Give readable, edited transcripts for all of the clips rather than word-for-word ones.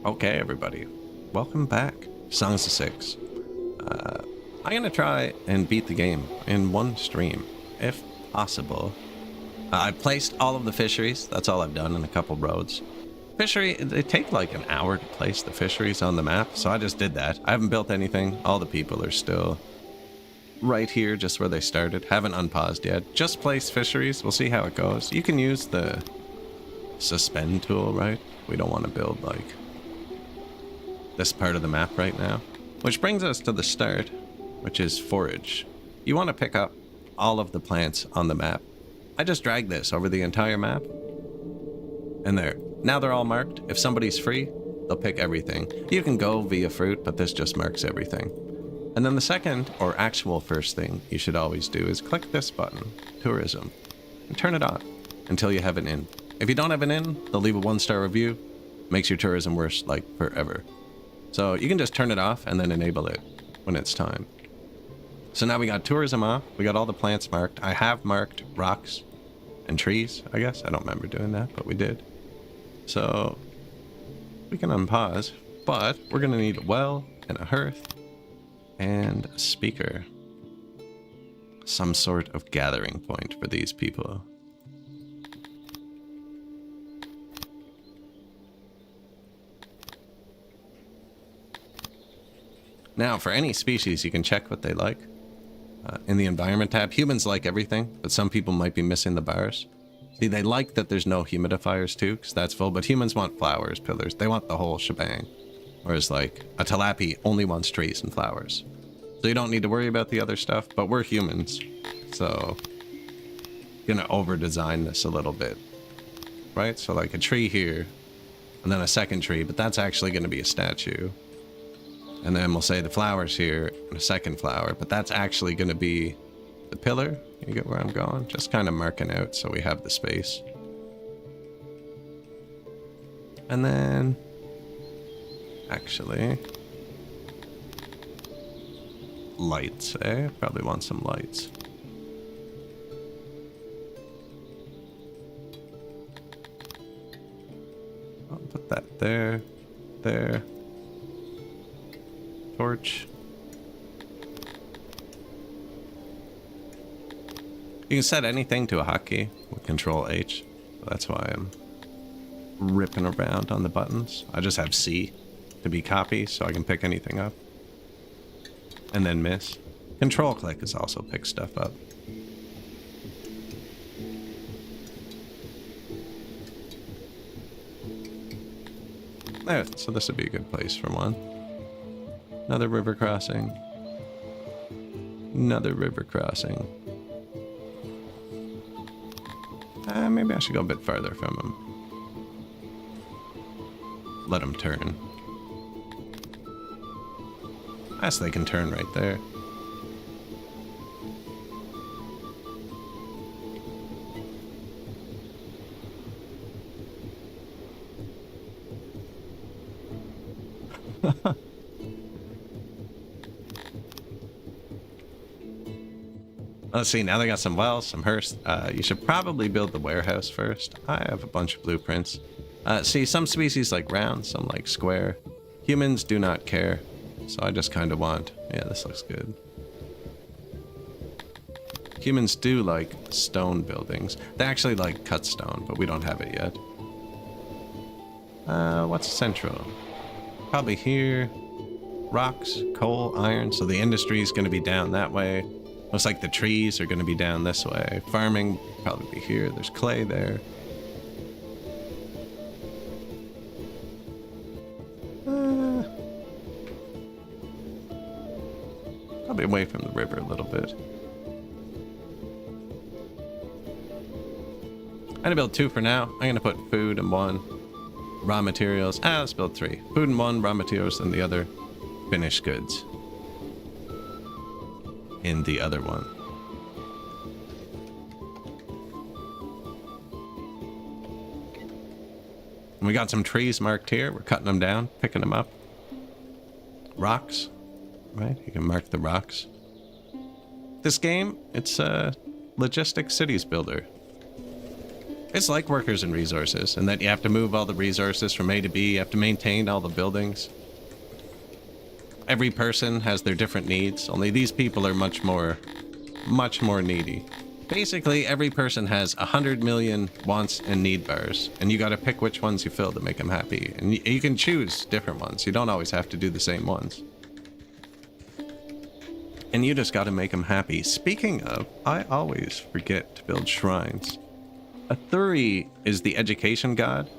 Okay, everybody, welcome back. Songs of Six. I'm gonna try and beat the game in one stream, if possible. I've placed all of the fisheries. That's all I've done in a couple roads. They take like an hour to place the fisheries on the map, so I just did that. I haven't built anything. All the people are still right here, just where they started. Haven't unpaused yet. Just placed fisheries. We'll see how it goes. You can use the suspend tool, right? We don't want to build like this part of the map right now. Which brings us to the start, which is forage. You want to pick up all of the plants on the map. I just dragged this over the entire map. And there. Now they're all marked. If somebody's free, they'll pick everything. You can go via fruit, but this just marks everything. And then the second, or actual first thing you should always do is click this button, Tourism, and turn it on until you have an inn. If you don't have an inn, they'll leave a 1-star review. Makes your tourism worse, like, forever. So you can just turn it off and then enable it when it's time. So now we got tourism off. We got all the plants marked. I have marked rocks and trees, I guess. I don't remember doing that, but we did. So we can unpause, but we're going to need a well and a hearth and a speaker. Some sort of gathering point for these people. Now, for any species, you can check what they like. In the environment tab, humans like everything, but some people might be missing the bars. See, they like that there's no humidifiers too, because that's full, but humans want flowers, pillars. They want the whole shebang. Whereas, like, a tilapia only wants trees and flowers. So you don't need to worry about the other stuff, but we're humans. So, gonna over-design this a little bit. Right? So, like, a tree here, and then a second tree, but that's actually gonna be a statue. And then we'll say the flowers here, and a second flower, but that's actually going to be the pillar. You get where I'm going? Just kind of marking out so we have the space. And then, actually, lights, eh? Probably want some lights. I'll put that there, there. Torch. You can set anything to a hotkey with Control H. That's why I'm ripping around on the buttons. I just have C to be copy, so I can pick anything up. And then miss. Control click is also pick stuff up. There, so this would be a good place for one. Another river crossing. Another river crossing. Maybe I should go a bit farther from him. Let him turn. I guess they can turn right there. Let's see, now they got some wells, some hearths. You should probably build the warehouse first. I have a bunch of blueprints. See, some species like round, some like square. Humans do not care, so I just kind of want... Yeah, this looks good. Humans do like stone buildings. They actually like cut stone, but we don't have it yet. What's central? Probably here. Rocks, coal, iron, so the industry is going to be down that way. Looks like the trees are going to be down this way. Farming probably be here. There's clay there. Probably away from the river a little bit. I'm gonna build 2 for now. I'm gonna put food in 1. Raw materials. Let's build 3. Food in 1, raw materials in the other. Finished goods in the other one. And we got some trees marked here. We're cutting them down, picking them up. Rocks, right? You can mark the rocks. This game, it's a logistic cities builder. It's like workers and resources, and that you have to move all the resources from A to B, you have to maintain all the buildings. Every person has their different needs, only these people are much more needy. Basically, every person has 100 million wants and need bars, and you gotta pick which ones you fill to make them happy. And you can choose different ones. You don't always have to do the same ones. And you just gotta make them happy. Speaking of, I always forget to build shrines. A Thuri is the education god,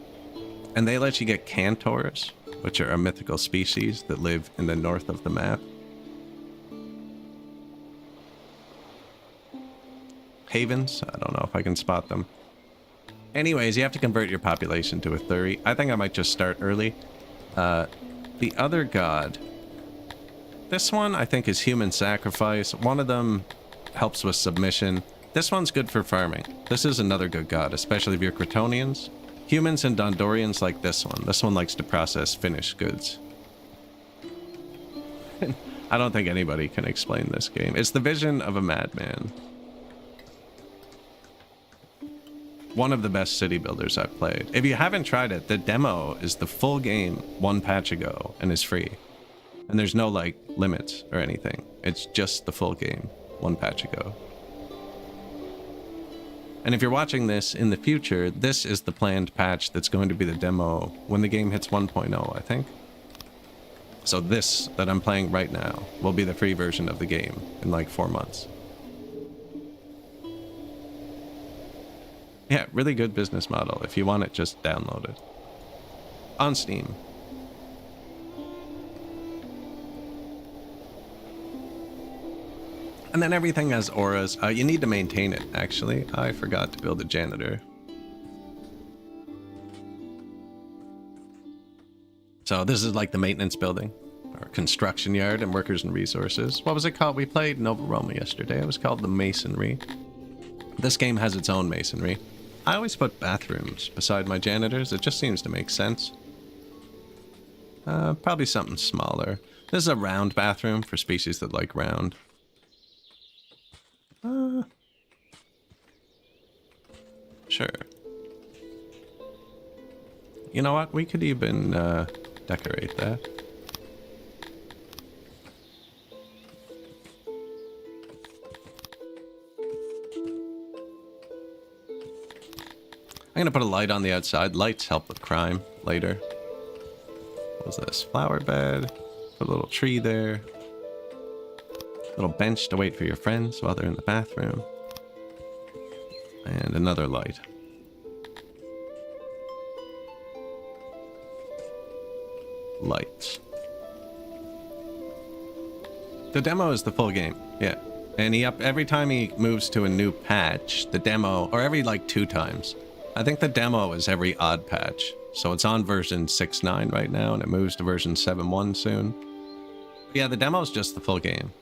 and they let you get cantors, which are a mythical species that live in the north of the map. Havens? I don't know if I can spot them. Anyways, you have to convert your population to a Thuri. I think I might just start early. The other god, this one I think is human sacrifice. One of them helps with submission. This one's good for farming. This is another good god, especially if you're Crotonians. Humans and Dondorians like this one. This one likes to process finished goods. I don't think anybody can explain this game. It's the vision of a madman. One of the best city builders I've played. If you haven't tried it, the demo is the full game 1 patch ago and is free. And there's no like limits or anything. It's just the full game 1 patch ago. And if you're watching this in the future, this is the planned patch that's going to be the demo when the game hits 1.0, I think. So this that I'm playing right now will be the free version of the game in like 4 months. Yeah, really good business model. If you want it, just download it. On Steam. And then everything has auras. You need to maintain it, actually. I forgot to build a janitor. So this is like the maintenance building, or construction yard and workers and resources. What was it called? We played Nova Roma yesterday. It was called the masonry. This game has its own masonry. I always put bathrooms beside my janitors. It just seems to make sense. Probably something smaller. This is a round bathroom for species that like round. Sure. You know what? We could even decorate that. I'm gonna put a light on the outside. Lights help with crime later. What was this? Flower bed. Put a little tree there. Little bench to wait for your friends while they're in the bathroom. And another light. Lights. The demo is the full game, yeah. And every time he moves to a new patch, the demo, or every like 2 times. I think the demo is every odd patch. So it's on version 6.9 right now, and it moves to version 7.1 soon. Yeah, the demo is just the full game.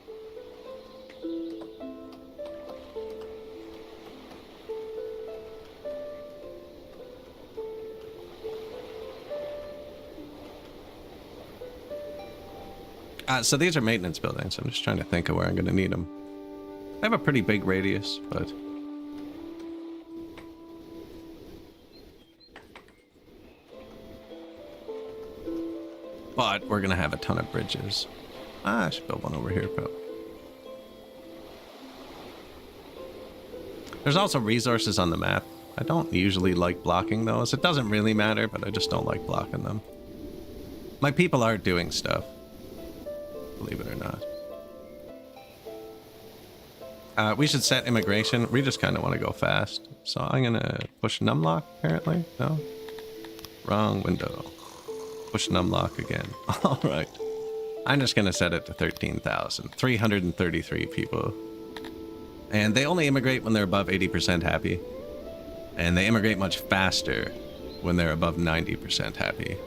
So these are maintenance buildings. I'm just trying to think of where I'm going to need them. I have a pretty big radius, but... But we're going to have a ton of bridges. I should build one over here, probably. There's also resources on the map. I don't usually like blocking those. It doesn't really matter, but I just don't like blocking them. My people are doing stuff. Believe it or not. We should set immigration. We just kind of want to go fast. So I'm going to push numlock, apparently. No? Wrong window. Push numlock again. All right. I'm just going to set it to 13,000. 333 people. And they only immigrate when they're above 80% happy. And they immigrate much faster when they're above 90% happy.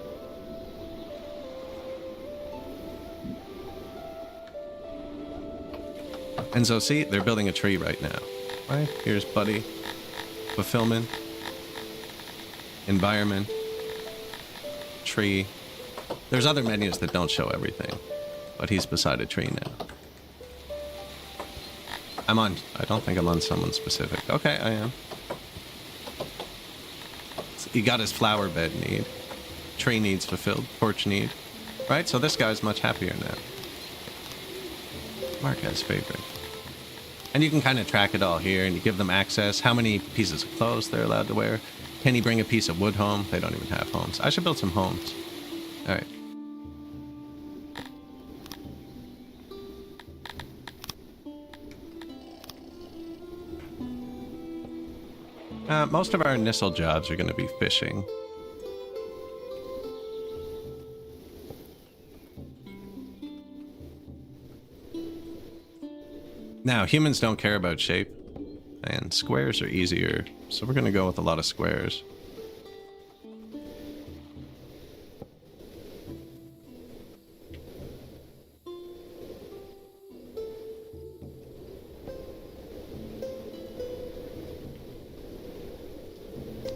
And so, see, they're building a tree right now. Right? Here's Buddy. Fulfillment. Environment. Tree. There's other menus that don't show everything. But he's beside a tree now. I don't think I'm on someone specific. Okay, I am. he got his flower bed need. Tree needs fulfilled. Porch need. Right? So this guy's much happier now. Mark as favorite. And you can kind of track it all here, and you give them access. How many pieces of clothes they're allowed to wear. Can he bring a piece of wood home? They don't even have homes. I should build some homes. All right. Most of our initial jobs are going to be fishing. Now, humans don't care about shape, and squares are easier, so we're going to go with a lot of squares.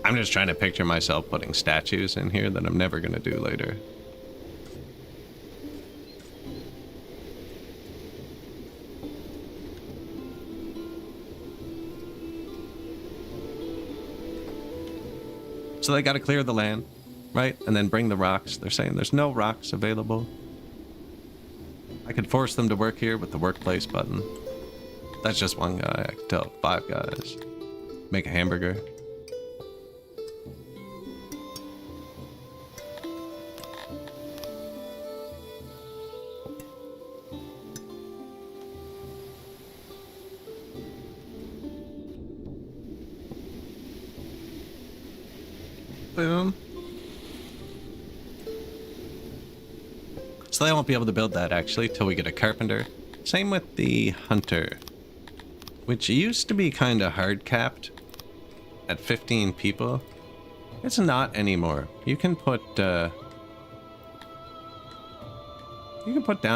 I'm just trying to picture myself putting statues in here that I'm never going to do later. So they got to clear the land, right? And then bring the rocks. They're saying there's no rocks available. I could force them to work here with the workplace button. That's just one guy. I could tell 5 guys. Make a hamburger. Boom. So they won't be able to build that actually till we get a carpenter. Same with the hunter, which used to be kind of hard capped at 15 people. It's not anymore. You can put down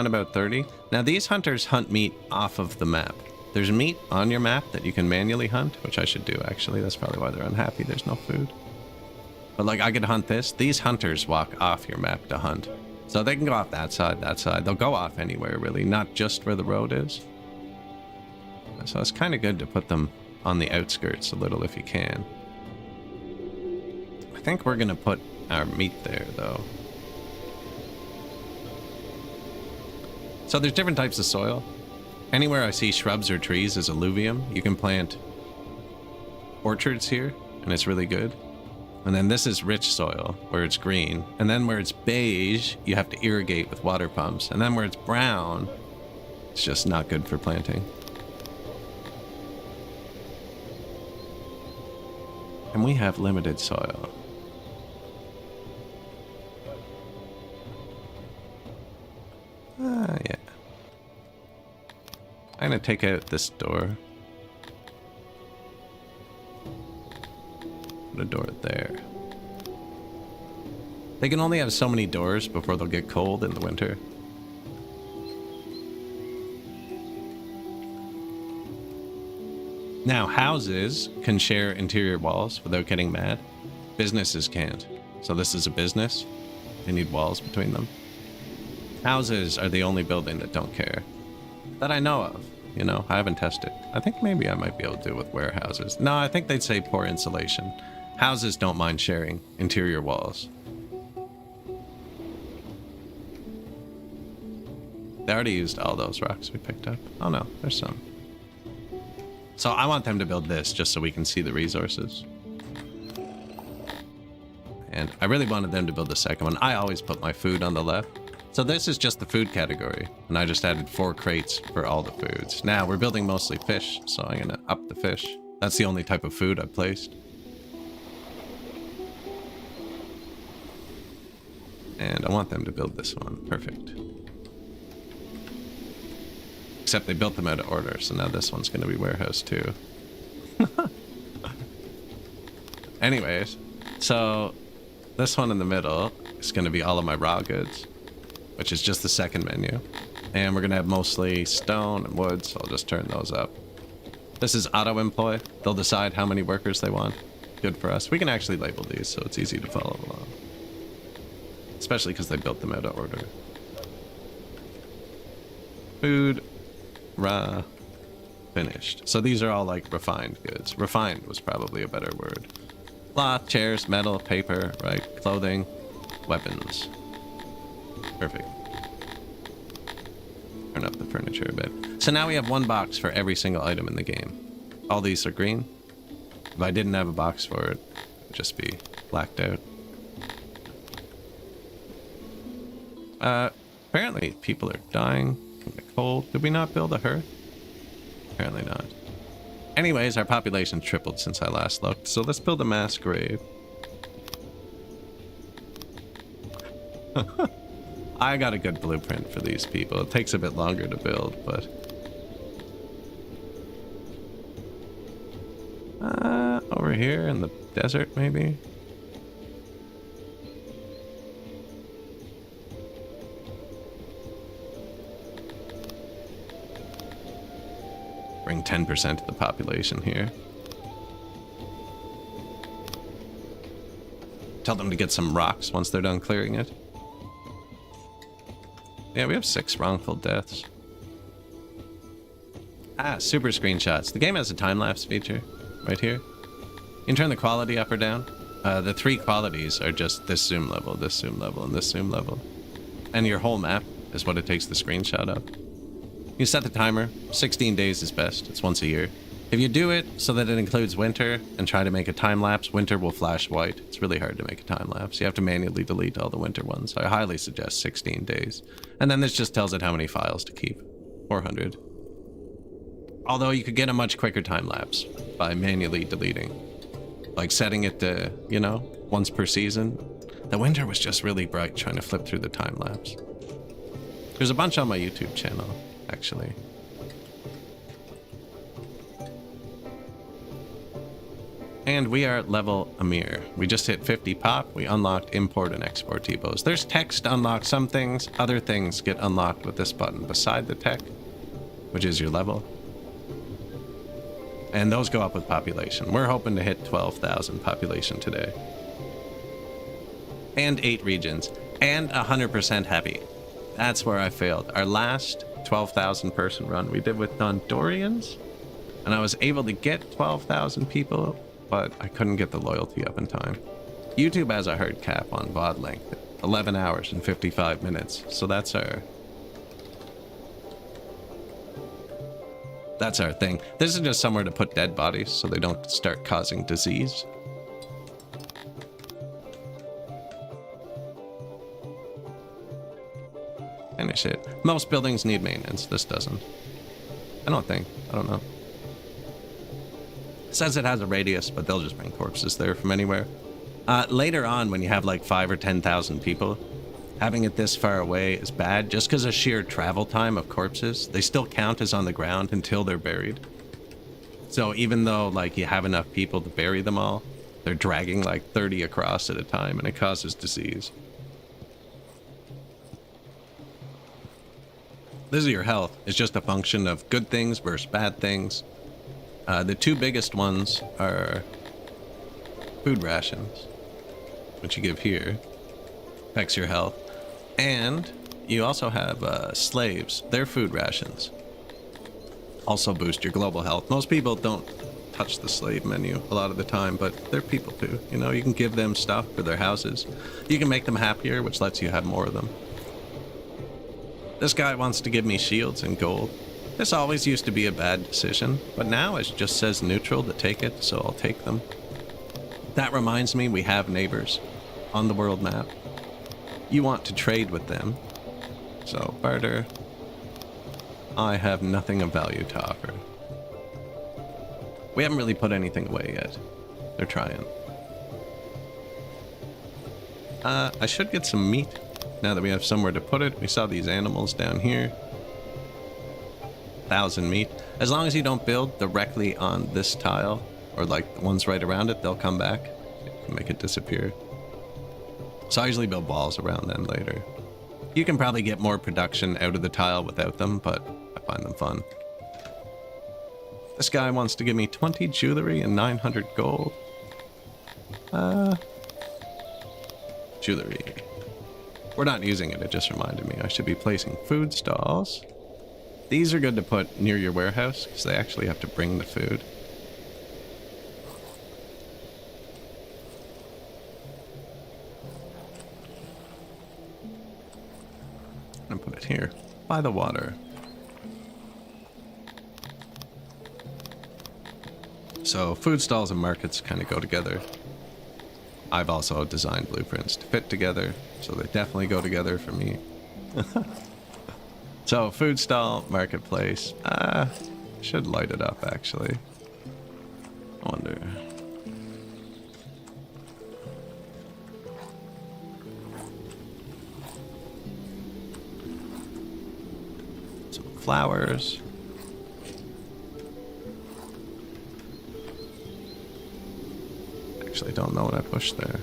about 30. Now these hunters hunt meat off of the map. There's meat on your map that you can manually hunt, which I should do actually. That's probably why they're unhappy. There's no food. But like I could hunt this. These hunters walk off your map to hunt. So they can go off that side, that side. They'll go off anywhere really, not just where the road is. So it's kind of good to put them on the outskirts a little if you can. I think we're going to put our meat there though. So there's different types of soil. Anywhere I see shrubs or trees is alluvium. You can plant orchards here and it's really good. And then this is rich soil, where it's green. And then where it's beige, you have to irrigate with water pumps. And then where it's brown, it's just not good for planting. And we have limited soil. Yeah. I'm gonna take out this door. Put a door there. They can only have so many doors before they'll get cold in the winter. Now, houses can share interior walls without getting mad. Businesses can't. So this is a business. They need walls between them. Houses are the only building that don't care. That I know of. You know, I haven't tested. I think maybe I might be able to do it with warehouses. No, I think they'd say poor insulation. Houses don't mind sharing interior walls. They already used all those rocks we picked up. Oh no, there's some. So I want them to build this just so we can see the resources. And I really wanted them to build the second one. I always put my food on the left. So this is just the food category. And I just added 4 crates for all the foods. Now we're building mostly fish, so I'm gonna up the fish. That's the only type of food I've placed. And I want them to build this one. Perfect. Except they built them out of order, so now this one's going to be warehouse too. Anyways, so this one in the middle is going to be all of my raw goods, which is just the second menu. And we're going to have mostly stone and wood, so I'll just turn those up. This is auto-employ. They'll decide how many workers they want. Good for us. We can actually label these, so it's easy to follow along. Especially because they built them out of order. Food, raw, finished. So these are all like refined goods. Refined was probably a better word. Cloth, chairs, metal, paper, right? Clothing, weapons. Perfect. Turn up the furniture a bit. So now we have one box for every single item in the game. All these are green. If I didn't have a box for it, it would just be blacked out. Apparently people are dying from the cold. Did we not build a hearth? Apparently not. Anyways, our population tripled since I last looked, so let's build a mass grave. I got a good blueprint for these people. It takes a bit longer to build, but... over here in the desert, maybe? Bring 10% of the population here. Tell them to get some rocks once they're done clearing it. Yeah, we have 6 wrongful deaths. Ah, super screenshots. The game has a time-lapse feature right here. You can turn the quality up or down. The 3 qualities are just this zoom level, this zoom level, and this zoom level. And your whole map is what it takes the screenshot of. You set the timer. 16 days is best. It's once a year. If you do it so that it includes winter and try to make a time lapse, winter will flash white. It's really hard to make a time lapse. You have to manually delete all the winter ones. I highly suggest 16 days. And then this just tells it how many files to keep. 400. Although you could get a much quicker time lapse by manually deleting. Like setting it to, you know, once per season. The winter was just really bright trying to flip through the time lapse. There's a bunch on my YouTube channel, actually. And we are at level Amir. We just hit 50 pop. We unlocked import and export T-bows. There's text to unlock some things. Other things get unlocked with this button beside the tech, which is your level. And those go up with population. We're hoping to hit 12,000 population today. And 8 regions. And 100% heavy. That's where I failed. Our last 12,000 person run we did with Dondorians. And I was able to get 12,000 people, but I couldn't get the loyalty up in time. YouTube has a hard cap on VOD length. 11 hours and 55 minutes. So that's our thing. This is just somewhere to put dead bodies so they don't start causing disease. Finish it. Most buildings need maintenance. This doesn't. I don't think. I don't know. It says it has a radius, but they'll just bring corpses there from anywhere. Later on, when you have like 5,000 or 10,000 people, having it this far away is bad just because of sheer travel time of corpses. They still count as on the ground until they're buried. So even though like you have enough people to bury them all, they're dragging like 30 across at a time and it causes disease. This is your health. It's just a function of good things versus bad things. The 2 biggest ones are food rations, which you give here. Affects your health. And you also have slaves. Their food rations also boost your global health. Most people don't touch the slave menu a lot of the time, but they're people too. You know, you can give them stuff for their houses. You can make them happier, which lets you have more of them. This guy wants to give me shields and gold. This always used to be a bad decision, but now it just says neutral to take it, so I'll take them. That reminds me, we have neighbors on the world map. You want to trade with them. So, barter. I have nothing of value to offer. We haven't really put anything away yet. They're trying. I should get some meat now that we have somewhere to put it. We saw these animals down here. 1,000 meat. As long as you don't build directly on this tile, or like the ones right around it, they'll come back. You can make it disappear. So I usually build walls around them later. You can probably get more production out of the tile without them, but I find them fun. This guy wants to give me 20 jewelry and 900 gold. Jewelry. We're not using it, it just reminded me. I should be placing food stalls. These are good to put near your warehouse, because they actually have to bring the food. gonna put it here, by the water. So food stalls and markets kind of go together. I've also designed blueprints to fit together, so they definitely go together for me. So food stall, marketplace. Should light it up actually. I wonder. Some flowers. Actually, don't know what I pushed there.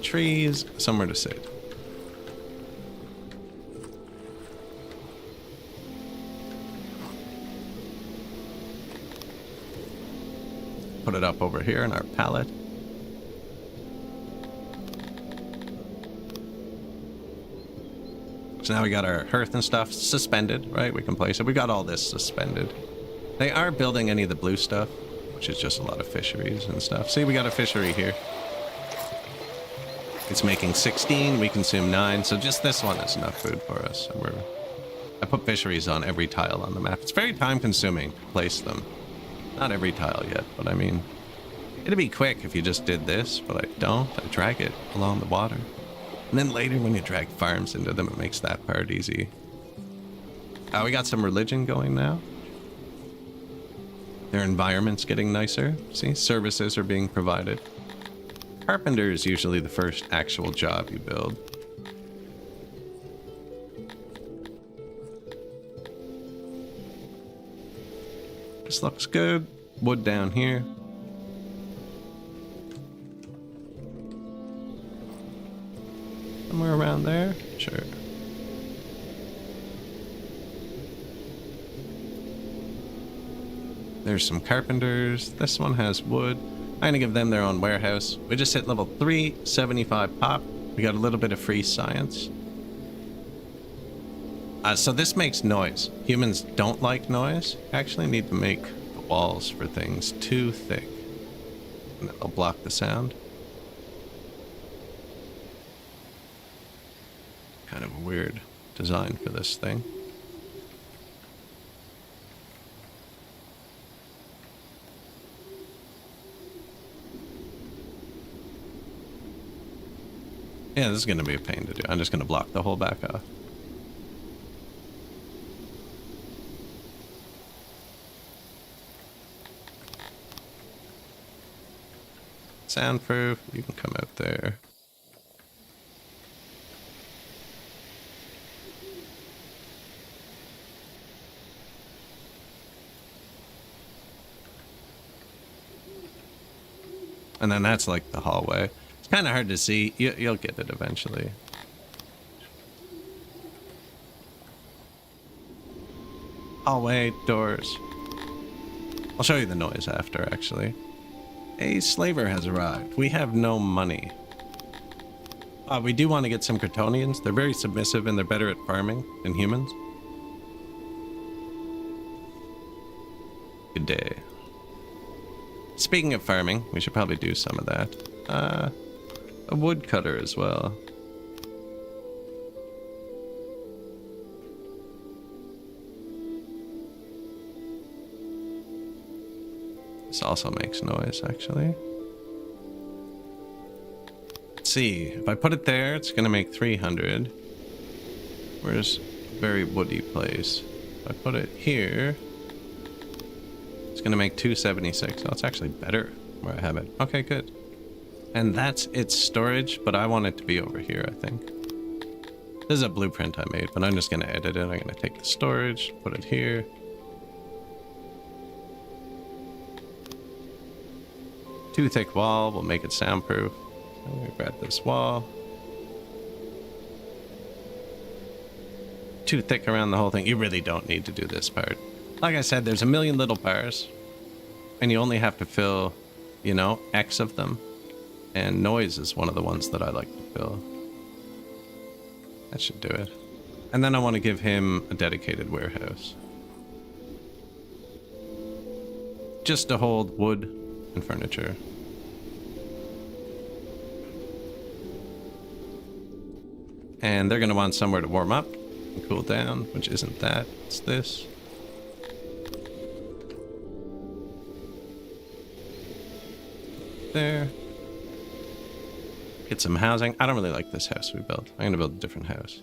Trees, somewhere to sit. Put it up over here in our pallet. So now we got our hearth and stuff suspended, right? We can place it. We got all this suspended. They aren't building any of the blue stuff, which is just a lot of fisheries and stuff. See, we got a fishery here. It's making 16, we consume 9, so just this one is enough food for us. And I put fisheries on every tile on the map. It's very time consuming to place them. Not every tile yet, but I mean, it'd be quick if you just did this, but I don't. I drag it along the water. And then later when you drag farms into them, it makes that part easy. We got some religion going now. Their environment's getting nicer. See, services are being provided. Carpenter is usually the first actual job you build. This looks good. Wood down here. Somewhere around there? Sure. There's some carpenters. This one has wood. I'm gonna give them their own warehouse. We just hit level 3, 75 pop. We got a little bit of free science. So this makes noise. Humans don't like noise. Actually need to make the walls for things too thick. And that'll block the sound. Kind of a weird design for this thing. Yeah, this is going to be a pain to do. I'm just going to block the whole back off. Soundproof, you can come out there. And then that's like the hallway. It's kind of hard to see. You'll get it eventually. Hallway, doors. I'll show you the noise after, actually. A slaver has arrived. We have no money. We do want to get some Kryptonians. They're very submissive and they're better at farming than humans. Good day. Speaking of farming, we should probably do some of that. A woodcutter as well. This also makes noise, actually. Let's see. If I put it there, it's going to make 300. Where's a very woody place? If I put it here, it's going to make 276. Oh, it's actually better where I have it. Okay, good. And that's its storage, but I want it to be over here, I think. This is a blueprint I made, but I'm just going to edit it. I'm going to take the storage, put it here. Too thick wall, we'll make it soundproof. I'm going to grab this wall. Too thick around the whole thing. You really don't need to do this part. Like I said, there's a million little bars, and you only have to fill, you know, X of them. And noise is one of the ones that I like to fill. That should do it. And then I want to give him a dedicated warehouse. Just to hold wood and furniture. And they're going to want somewhere to warm up and cool down, which isn't that. It's this. There. Get some housing. I don't really like this house we built. I'm going to build a different house.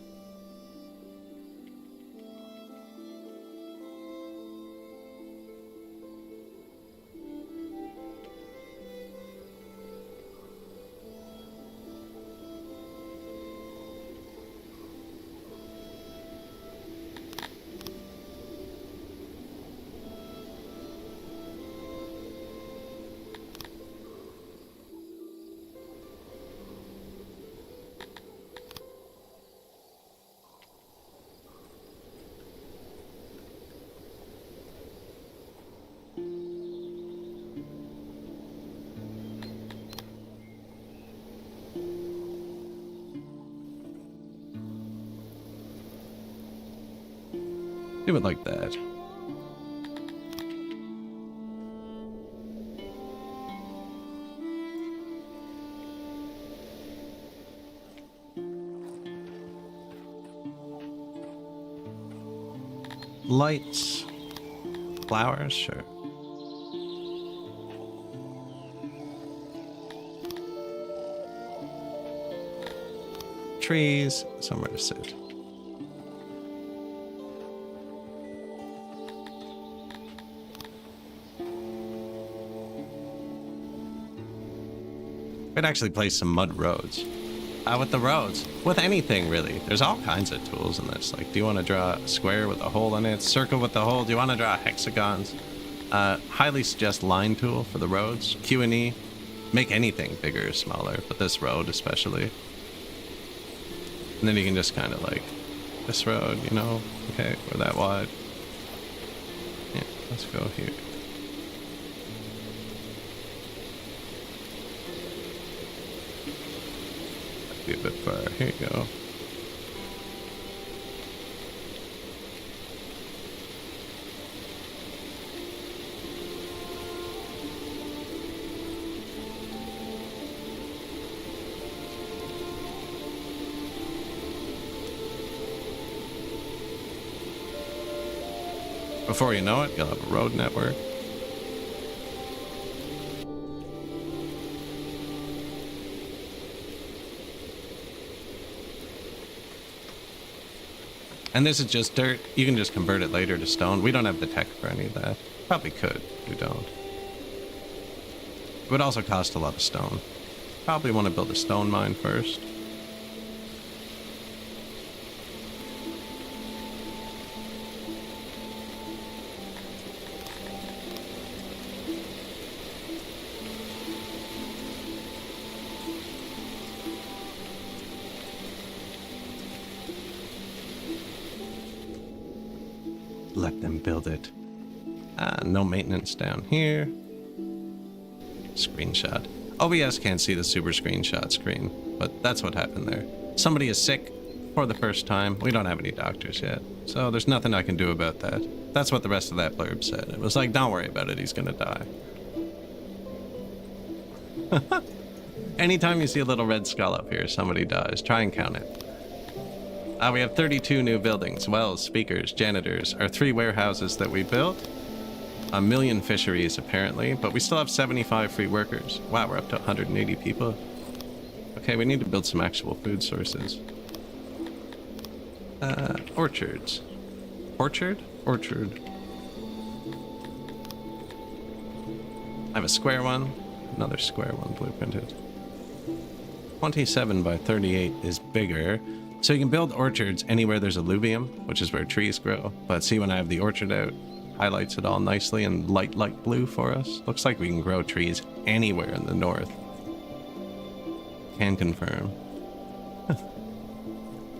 Do it like that. Lights. Flowers, sure. Trees, somewhere to sit. Could actually place some mud roads. With the roads, with anything really. There's all kinds of tools in this. Like, do you want to draw a square with a hole in it? Circle with the hole? Do you want to draw hexagons? Highly suggest line tool for the roads. Q and E. Make anything bigger or smaller, but this road especially. And then you can just kind of like, this road, you know, okay, we're that wide. Yeah, let's go here. Be a bit far. Here you go. Before you know it, you'll have a road network. And this is just dirt. You can just convert it later to stone. We don't have the tech for any of that. Probably could. We don't. It would also cost a lot of stone. Probably want to build a stone mine first. Let them build it. No maintenance down here. Screenshot. OBS can't see the super screenshot screen, but that's what happened there. Somebody is sick for the first time. We don't have any doctors yet, so there's nothing I can do about that. That's what the rest of that blurb said. It was like, don't worry about it, he's gonna die. Anytime you see a little red skull up here, somebody dies. Try and count it. We have 32 new buildings, wells, speakers, janitors, our 3 warehouses that we built, 1 million fisheries apparently, but we still have 75 free workers. Wow, we're up to 180 people. Okay, we need to build some actual food sources. Orchards. Orchard? Orchard. I have a square one, another square one blueprinted. 27 by 38 is bigger. So you can build orchards anywhere there's alluvium, which is where trees grow. But see, when I have the orchard out, highlights it all nicely in light blue for us. Looks like we can grow trees anywhere in the north. Can confirm.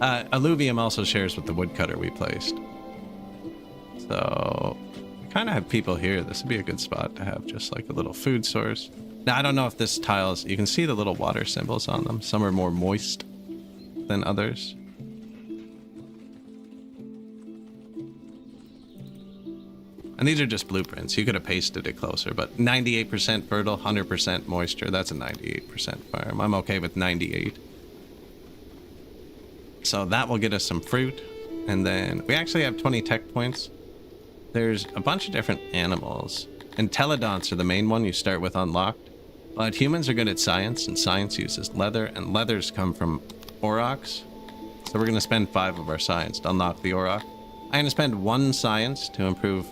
Alluvium also shares with the woodcutter we placed. So we kind of have people here. This would be a good spot to have just like a little food source. Now, I don't know if this tiles, you can see the little water symbols on them. Some are more moist than others. And these are just blueprints. You could have pasted it closer, but 98% fertile, 100% moisture. That's a 98% farm. I'm okay with 98. So that will get us some fruit. And then we actually have 20 tech points. There's a bunch of different animals. And telodonts are the main one you start with unlocked. But humans are good at science, and science uses leather, and leathers come from aurochs. So we're going to spend 5 of our science to unlock the auroch. I'm going to spend 1 science to improve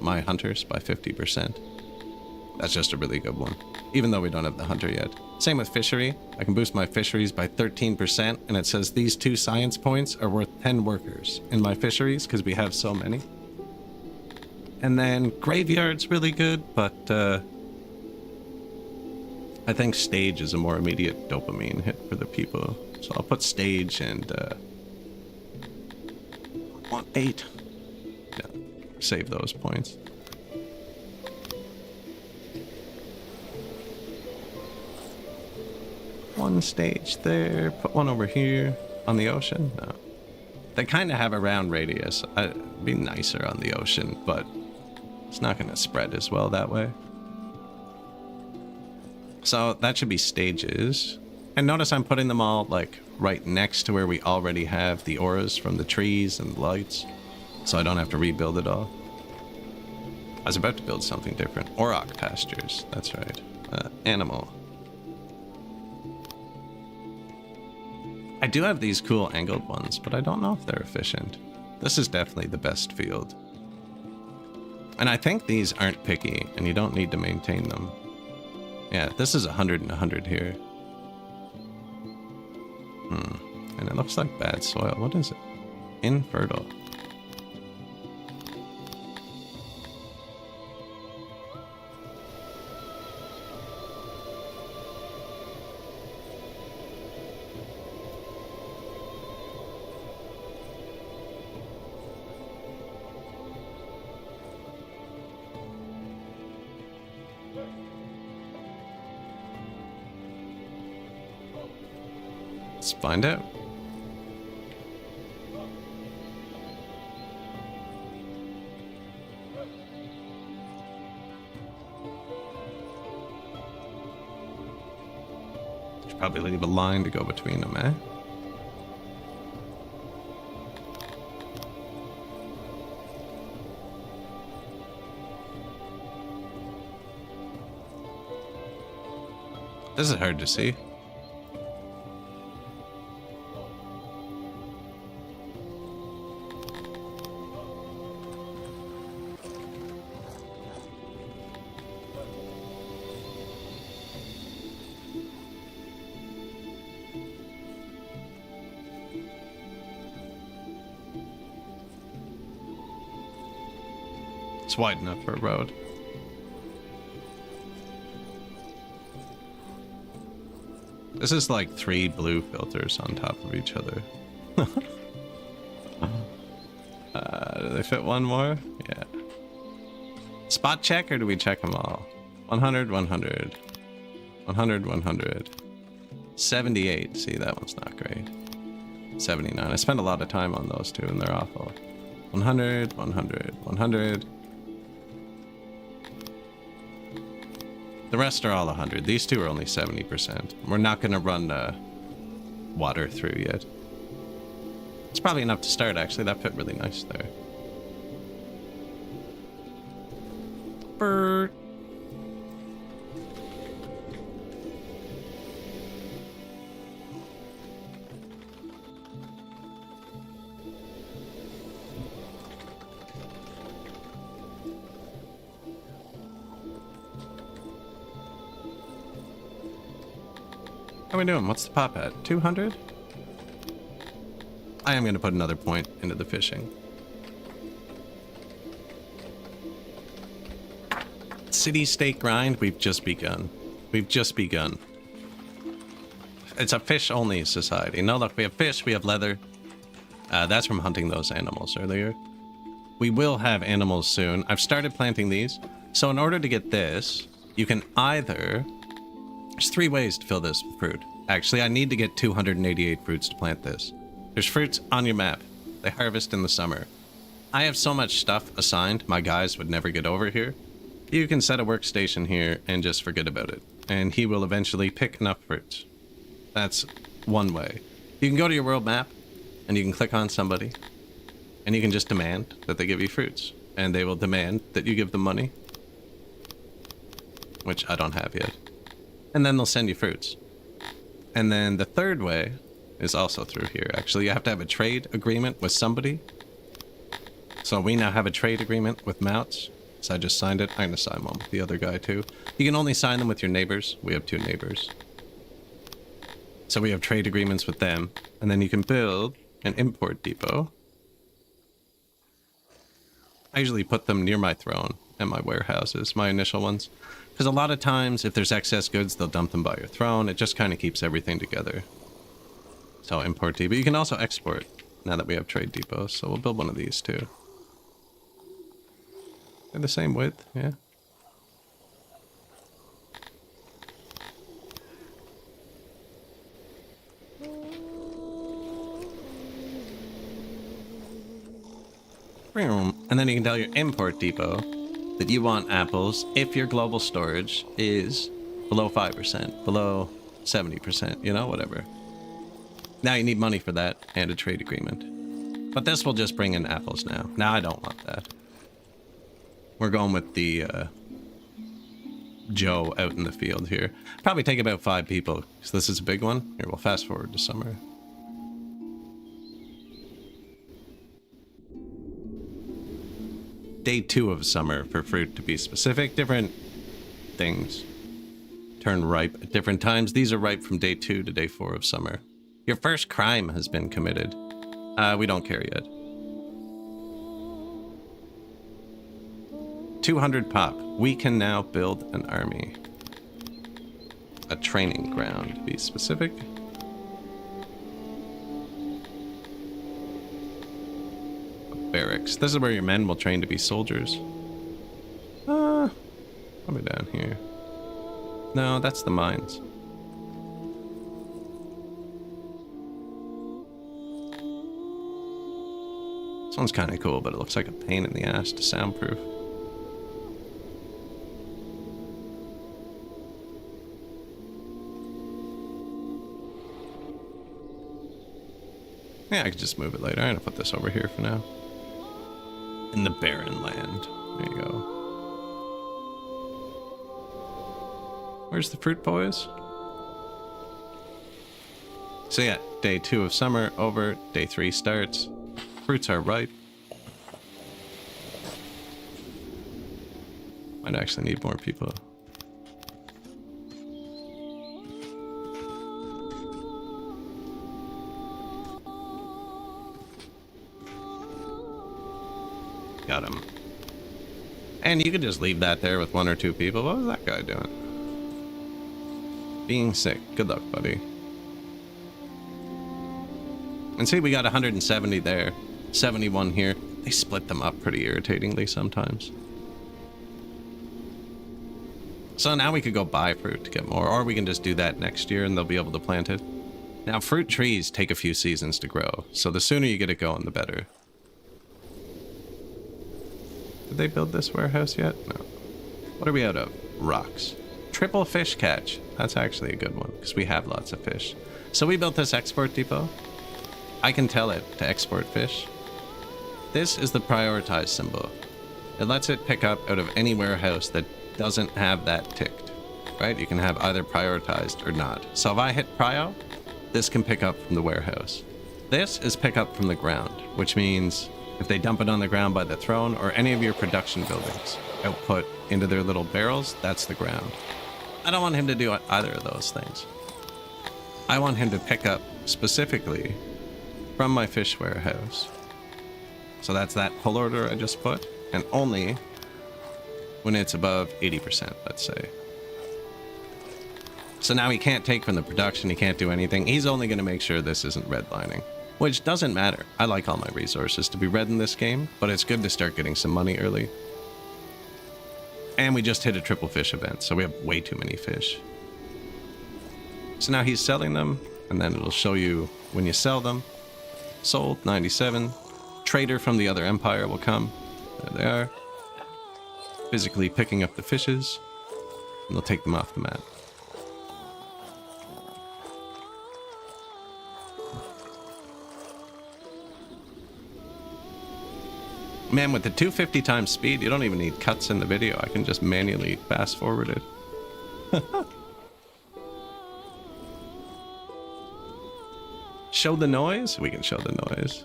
my hunters by 50%. That's just a really good one, even though we don't have the hunter yet. Same with fishery. I can boost my fisheries by 13%, and it says these 2 science points are worth 10 workers in my fisheries because we have so many. And then graveyard's really good, but I think stage is a more immediate dopamine hit for the people. So I'll put stage and I want 8. Yeah, save those points. One stage there, put one over here on the ocean. No, they kind of have a round radius. It'd be nicer on the ocean, but it's not going to spread as well that way. So that should be stages. And notice I'm putting them all like right next to where we already have the auras from the trees and the lights, so I don't have to rebuild it all. I was about to build something different. Auroch pastures, that's right. Animal. I do have these cool angled ones, but I don't know if they're efficient. This is definitely the best field. And I think these aren't picky, and you don't need to maintain them. Yeah, this is 100 and 100 here. And it looks like bad soil. What is it? Infertile. Let's find out. Should probably leave a line to go between them, eh? This is hard to see. It's wide enough for a road. This is like 3 blue filters on top of each other. Do they fit one more? Yeah. Spot check, or do we check them all? 100, 100. 100, 100. 78. See, that one's not great. 79. I spent a lot of time on those two, and they're awful. 100, 100, 100. The rest are all 100. These two are only 70%. We're not going to run water through yet. It's probably enough to start, actually. That fit really nice there. Bird. How are we doing? What's the pop at? 200? I am going to put another point into the fishing. City-state grind, we've just begun. We've just begun. It's a fish-only society. No, look, we have fish, we have leather. That's from hunting those animals earlier. We will have animals soon. I've started planting these. So in order to get this, you can either... There's 3 ways to fill this with fruit. Actually, I need to get 288 fruits to plant this. There's fruits on your map. They harvest in the summer. I have so much stuff assigned, my guys would never get over here. You can set a workstation here and just forget about it. And he will eventually pick enough fruits. That's one way. You can go to your world map, and you can click on somebody, and you can just demand that they give you fruits. And they will demand that you give them money, which I don't have yet. And then they'll send you fruits. And then the third way is also through here. Actually, you have to have a trade agreement with somebody. So we now have a trade agreement with Mounts. So I just signed it. I'm going to sign one with the other guy too. You can only sign them with your neighbors. We have 2 neighbors. So we have trade agreements with them. And then you can build an import depot. I usually put them near my throne and my warehouses, my initial ones. Because a lot of times, if there's excess goods, they'll dump them by your throne. It just kind of keeps everything together. So import depot. You can also export now that we have trade depots. So we'll build one of these too. They're the same width, yeah. And then you can tell your import depot that you want apples if your global storage is below 5%, below 70%, you know, whatever. Now you need money for that and a trade agreement. But this will just bring in apples now. Now I don't want that. We're going with the Joe out in the field here. Probably take about 5 people, because this is a big one. Here, we'll fast forward to summer. Day 2 of summer for fruit, to be specific. Different things turn ripe at different times. These are ripe from day 2 to day 4 of summer. Your first crime has been committed. We don't care yet. 200 pop. We can now build an army. A training ground, to be specific. Barracks. This is where your men will train to be soldiers. Probably down here. No, that's the mines. This one's kind of cool, but it looks like a pain in the ass to soundproof. Yeah, I could just move it later. I'm gonna put this over here for now. In the barren land. There you go. Where's the fruit, boys? So yeah, day 2 of summer over. Day 3 starts. Fruits are ripe. Might actually need more people. Got him. And you could just leave that there with 1 or 2 people. What was that guy doing? Being sick. Good luck, buddy. And see, we got 170 there. 71 here. They split them up pretty irritatingly sometimes. So now we could go buy fruit to get more, or we can just do that next year and they'll be able to plant it. Now, fruit trees take a few seasons to grow, so the sooner you get it going, the better. Did they build this warehouse yet? No. What are we out of? Rocks. Triple fish catch. That's actually a good one, because we have lots of fish. So we built this export depot. I can tell it to export fish. This is the prioritized symbol. It lets it pick up out of any warehouse that doesn't have that ticked, right? You can have either prioritized or not. So if I hit prio, this can pick up from the warehouse. This is pick up from the ground, which means if they dump it on the ground by the throne or any of your production buildings output into their little barrels, that's the ground. I don't want him to do either of those things. I want him to pick up specifically from my fish warehouse. So that's that pull order I just put, and only when it's above 80%, let's say. So now he can't take from the production, he can't do anything. He's only going to make sure this isn't redlining, which doesn't matter. I like all my resources to be red in this game, but it's good to start getting some money early. And we just hit a triple fish event, so we have way too many fish. So now he's selling them, and then it'll show you when you sell them. Sold, 97. Trader from the other empire will come. There they are. Physically picking up the fishes, and they'll take them off the map. Man, with the 250 times speed, you don't even need cuts in the video. I can just manually fast forward it. Show the noise? We can show the noise.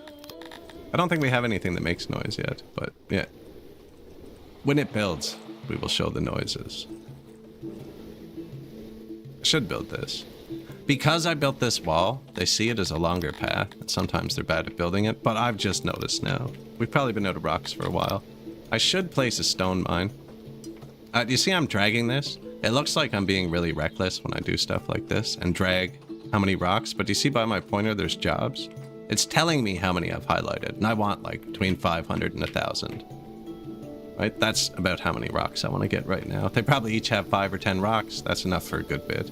I don't think we have anything that makes noise yet, but yeah. When it builds, we will show the noises. I should build this. Because I built this wall, they see it as a longer path, and sometimes they're bad at building it, but I've just noticed now. We've probably been out of rocks for a while. I should place a stone mine. You see I'm dragging this? It looks like I'm being really reckless when I do stuff like this and drag how many rocks, but do you see by my pointer there's jobs? It's telling me how many I've highlighted, and I want like between 500 and 1,000. Right? That's about how many rocks I want to get right now. They probably each have 5 or 10 rocks. That's enough for a good bit.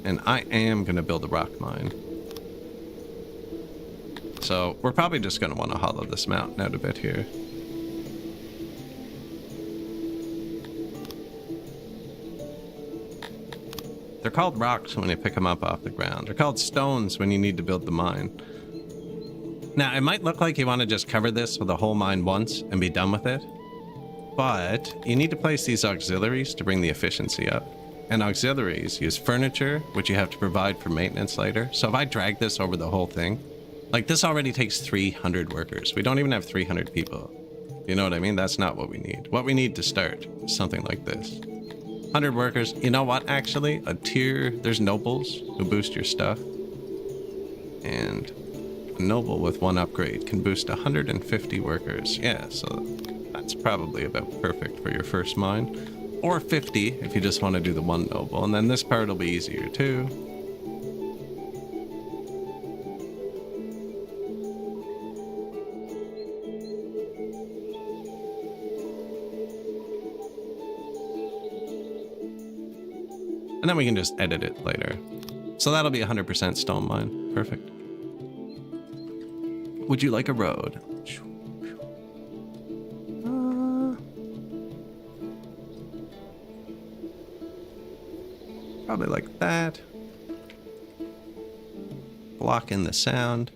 And I am going to build a rock mine. So we're probably just going to want to hollow this mountain out a bit here. They're called rocks when you pick them up off the ground. They're called stones when you need to build the mine. Now, it might look like you want to just cover this with a whole mine once and be done with it. But you need to place these auxiliaries to bring the efficiency up. And auxiliaries use furniture, which you have to provide for maintenance later. So if I drag this over the whole thing, like this already takes 300 workers. We don't even have 300 people. You know what I mean? That's not what we need. What we need to start is something like this. 100 workers. You know what, actually? A tier, there's nobles who boost your stuff. And a noble with 1 upgrade can boost 150 workers. Yeah, so that's probably about perfect for your first mine. Or 50 if you just want to do the 1 noble. And then this part will be easier too. And then we can just edit it later. So that'll be 100% stone mine. Perfect. Would you like a road? Probably like that. Block in the sound.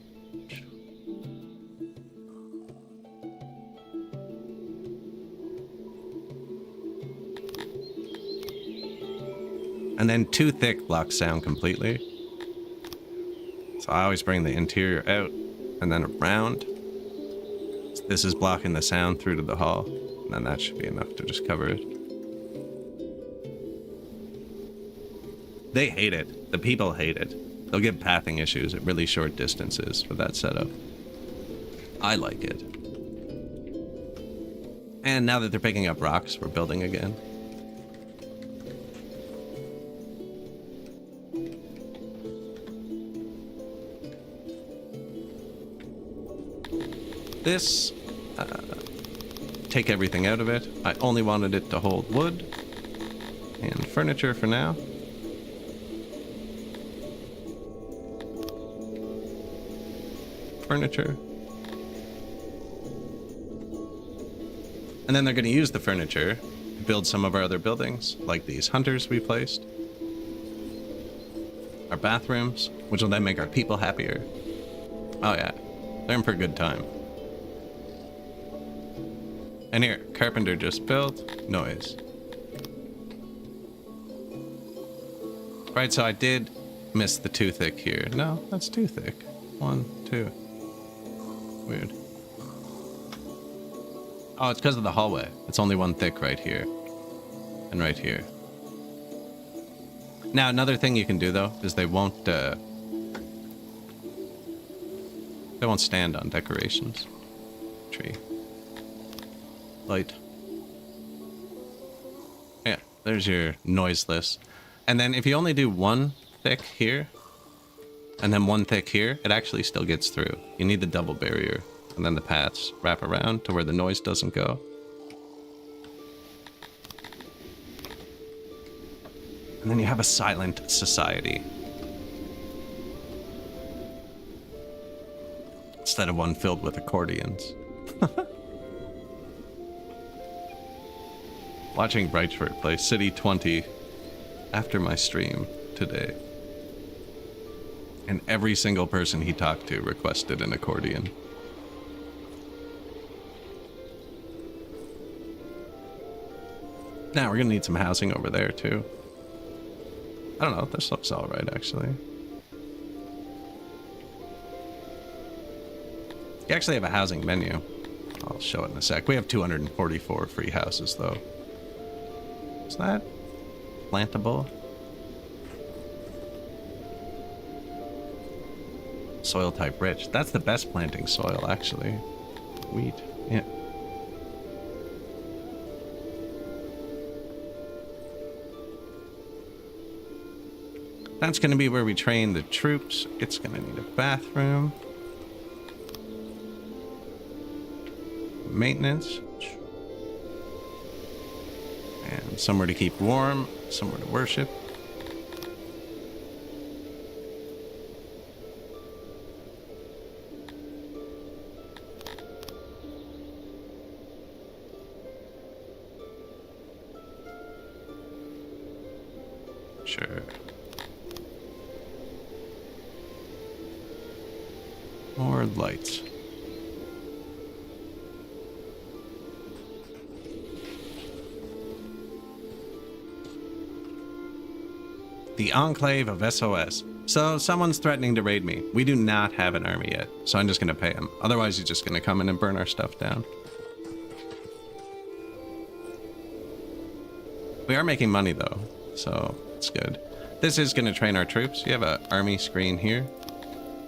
And then 2 thick block sound completely. So I always bring the interior out and then around. So this is blocking the sound through to the hall. And then that should be enough to just cover it. They hate it. The people hate it. They'll get pathing issues at really short distances for that setup. I like it. And now that they're picking up rocks, we're building again. This, take everything out of it. I only wanted it to hold wood and furniture for now. Furniture. And then they're going to use the furniture to build some of our other buildings, like these hunters we placed. Our bathrooms, which will then make our people happier. Oh yeah, they're in for a good time. And here, carpenter just built, noise. Right, so I did miss the 2 thick here. No, that's 2 thick. 1, 2. Weird. Oh, it's because of the hallway. It's only 1 thick right here. And right here. Now, another thing you can do, though, is they won't stand on decorations. Tree. Light. Yeah, there's your noiseless. And then if you only do 1 thick here, and then 1 thick here, it actually still gets through. You need the double barrier, and then the paths wrap around to where the noise doesn't go. And then you have a silent society. Instead of one filled with accordions. Watching Brightford play City 20 after my stream today. And every single person he talked to requested an accordion. Now we're gonna need some housing over there too. I don't know, this looks alright actually. You actually have a housing menu. I'll show it in a sec. We have 244 free houses though. Is that plantable? Soil type rich. That's the best planting soil actually. Wheat, yeah. That's going to be where we train the troops. It's going to need a bathroom. Maintenance. And somewhere to keep warm. Somewhere to worship. Sure. More lights. The Enclave of SOS. So someone's threatening to raid me. We do not have an army yet, so I'm just going to pay him. Otherwise, he's just going to come in and burn our stuff down. We are making money though, so it's good. This is going to train our troops. You have an army screen here.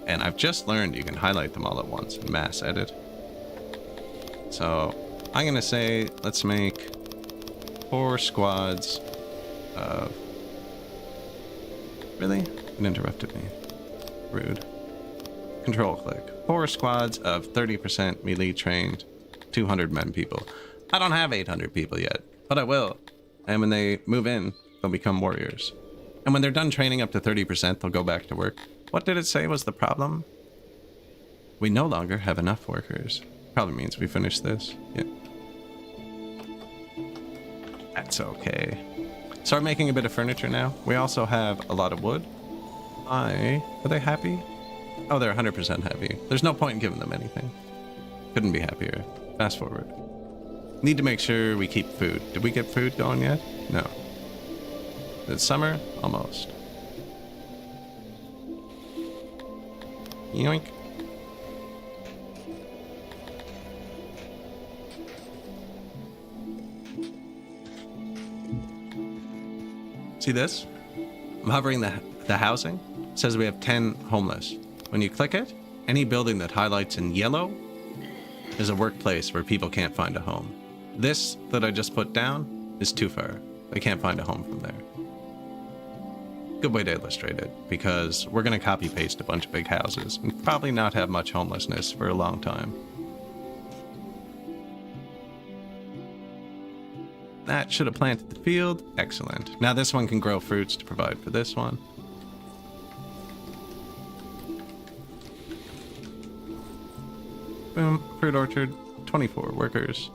And I've just learned you can highlight them all at once and mass edit. So I'm going to say, let's make 4 squads of... Really? It interrupted me. Rude. Control click. 4 squads of 30% melee trained 200 men people. I don't have 800 people yet, but I will. And when they move in, they'll become warriors. And when they're done training up to 30%, they'll go back to work. What did it say was the problem? We no longer have enough workers. Probably means we finished this. Yeah. That's okay. So we're making a bit of furniture now. We also have a lot of wood. Are they happy? Oh, they're 100% happy. There's no point in giving them anything. Couldn't be happier. Fast forward. Need to make sure we keep food. Did we get food going yet? No. It's summer? Almost. Yoink. See this? I'm hovering the housing. It says we have 10 homeless. When you click it, any building that highlights in yellow is a workplace where people can't find a home. This that I just put down is too far. They can't find a home from there. Good way to illustrate it, because we're going to copy paste a bunch of big houses and probably not have much homelessness for a long time. That should have planted the field. Excellent. Now this one can grow fruits to provide for this one. Boom. Fruit orchard. 24 workers.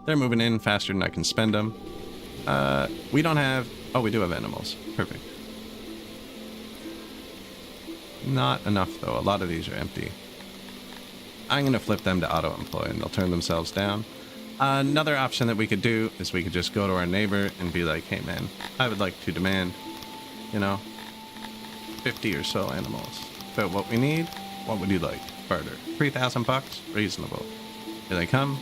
They're moving in faster than I can spend them. We don't have... Oh, we do have animals. Perfect. Not enough, though. A lot of these are empty. I'm going to flip them to auto-employ, and they'll turn themselves down. Another option that we could do is we could just go to our neighbor and be like, hey, man, I would like to demand, 50 or so animals. But what we need, what would you like? Barter. 3,000 bucks? Reasonable. Here they come.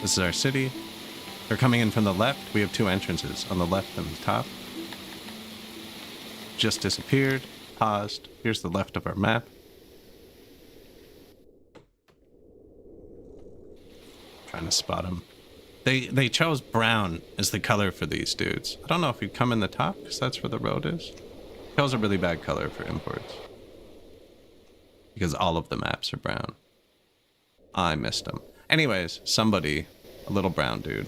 This is our city. They're coming in from the left. We have 2 entrances, on the left and the top. Just disappeared. Paused. Here's the left of our map. Trying to spot them. They chose brown as the color for these dudes. I don't know if you'd come in the top, because that's where the road is. Chose a really bad color for imports. Because all of the maps are brown. I missed them. Anyways, somebody, a little brown dude.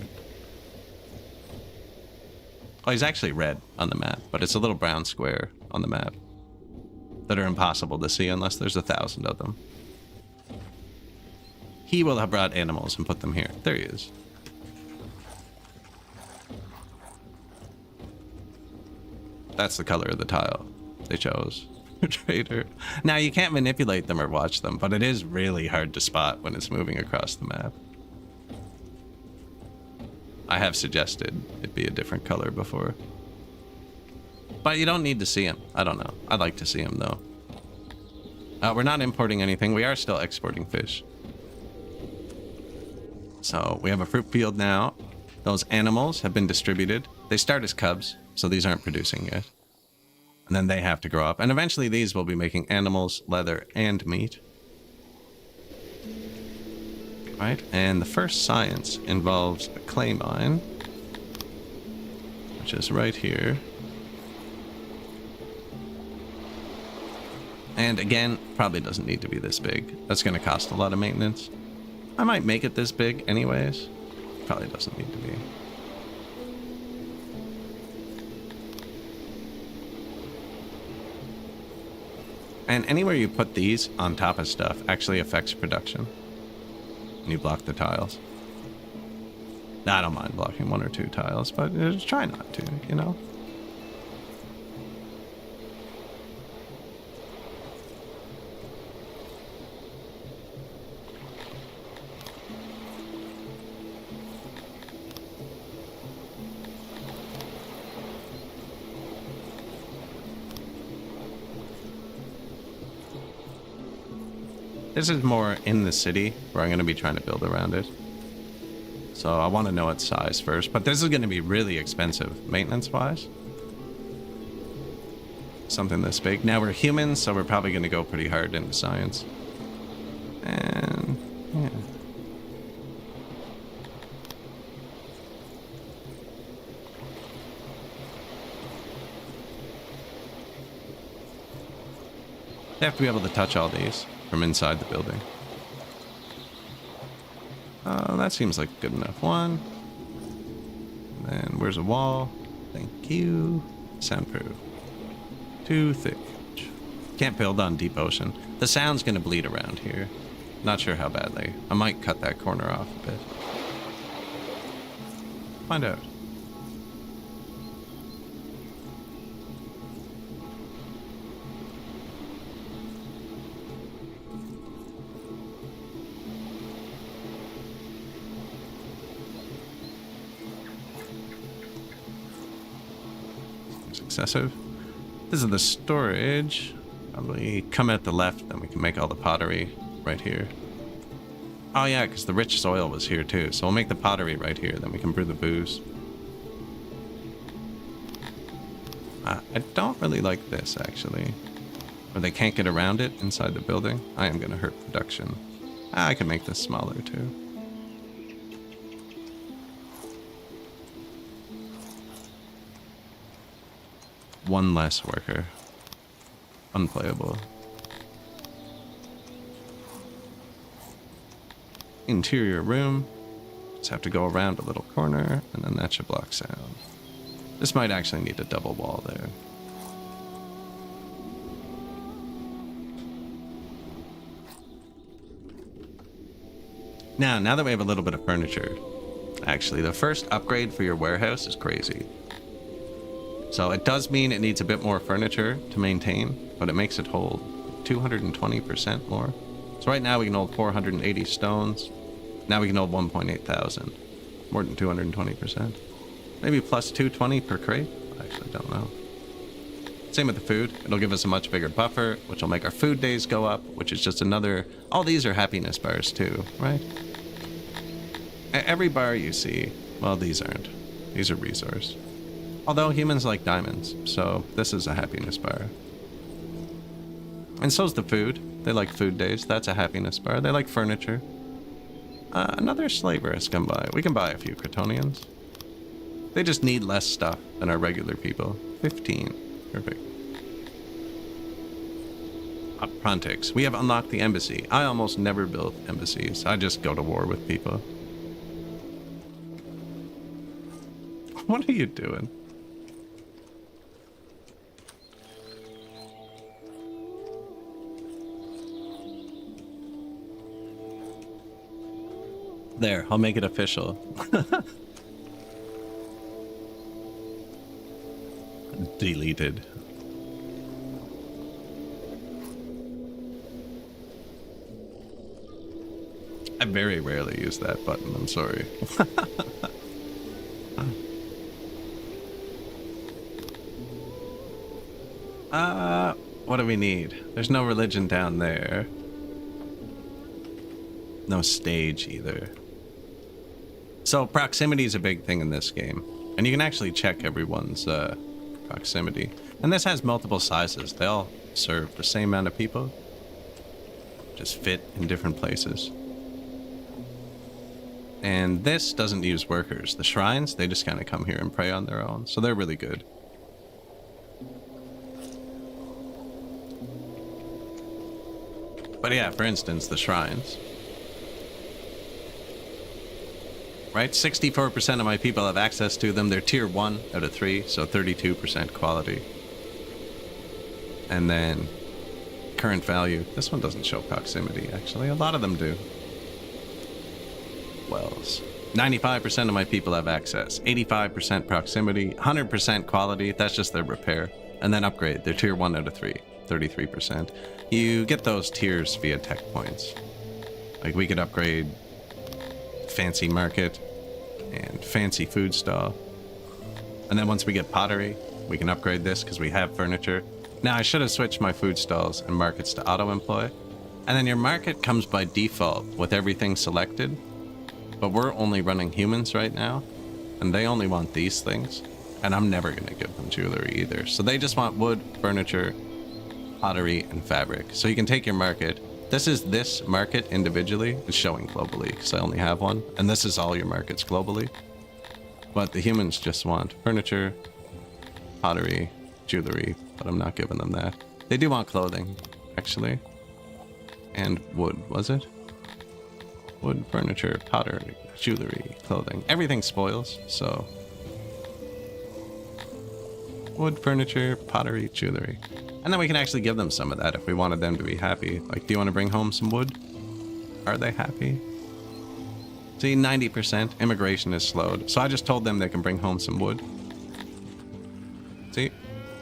Oh, he's actually red on the map, but it's a little brown square on the map that are impossible to see unless there's 1,000 of them. He will have brought animals and put them here. There he is. That's the color of the tile they chose. Trader. Now, you can't manipulate them or watch them, but it is really hard to spot when it's moving across the map. I have suggested it be a different color before. But you don't need to see them. I don't know. I'd like to see them, though. We're not importing anything. We are still exporting fish. So we have a fruit field now. Those animals have been distributed. They start as cubs, so these aren't producing yet. And then they have to grow up. And eventually these will be making animals, leather, and meat. Right, and the first science involves a clay mine, which is right here. And again, probably doesn't need to be this big. That's going to cost a lot of maintenance. I might make it this big anyways. Probably doesn't need to be. And anywhere you put these on top of stuff actually affects production. And you block the tiles. I don't mind blocking 1 or 2 tiles, but just try not to, you know? This is more in the city where I'm going to be trying to build around it. So I want to know its size first, but this is going to be really expensive maintenance-wise. Something this big. Now we're humans, so we're probably going to go pretty hard into science. And yeah. They have to be able to touch all these from inside the building. That seems like good enough. 1. And where's a wall? Thank you. Soundproof. 2 thick. Can't build on deep ocean. The sound's gonna bleed around here. Not sure how badly. I might cut that corner off a bit. Find out. Excessive. This is the storage. Probably come at the left, then we can make all the pottery right here. Oh yeah, because the rich soil was here too. So we'll make the pottery right here, then we can brew the booze. I don't really like this actually. Where they can't get around it inside the building. I am going to hurt production. I can make this smaller too. One less worker. Unplayable. Interior room. Just have to go around a little corner, and then that should block sound. This might actually need a double wall there. Now that we have a little bit of furniture, actually, the first upgrade for your warehouse is crazy. So it does mean it needs a bit more furniture to maintain, but it makes it hold 220% more. So right now we can hold 480 stones. Now we can hold 1.8 thousand. More than 220%. Maybe plus 220 per crate? I actually don't know. Same with the food. It'll give us a much bigger buffer, which will make our food days go up, which is just another... All these are happiness bars too, right? Every bar you see, well, these aren't. These are resource. Although humans like diamonds, so this is a happiness bar. And so's the food. They like food days. That's a happiness bar. They like furniture. Another slaver has come by. We can buy a few Cretonians. They just need less stuff than our regular people. 15. Perfect. Prontix. We have unlocked the embassy. I almost never build embassies. I just go to war with people. What are you doing? There, I'll make it official. Deleted. I very rarely use that button, I'm sorry. What do we need? There's no religion down there. No stage either. So proximity is a big thing in this game. And you can actually check everyone's proximity. And this has multiple sizes. They all serve the same amount of people. Just fit in different places. And this doesn't use workers. The shrines, they just kind of come here and pray on their own. So they're really good. But yeah, for instance, the shrines. Right? 64% of my people have access to them. They're tier 1 out of 3, so 32% quality. And then current value. This one doesn't show proximity, actually. A lot of them do. Wells. 95% of my people have access. 85% proximity. 100% quality. That's just their repair. And then upgrade. They're tier 1 out of 3. 33%. You get those tiers via tech points. Like we could upgrade fancy market and fancy food stall. And then once we get pottery, we can upgrade this because we have furniture. Now I should have switched my food stalls and markets to auto-employ. And then your market comes by default with everything selected. But we're only running humans right now. And they only want these things. And I'm never going to give them jewelry either. So they just want wood, furniture, pottery, and fabric. So you can take your market. This market individually is showing globally because I only have one. And this is all your markets globally. But the humans just want furniture, pottery, jewelry, but I'm not giving them that. They do want clothing, actually. And wood, was it? Wood, furniture, pottery, jewelry, clothing. Everything spoils, so... wood, furniture, pottery, jewelry. And then we can actually give them some of that if we wanted them to be happy. Like, do you want to bring home some wood? Are they happy? See, 90% immigration is slowed. So I just told them they can bring home some wood. See?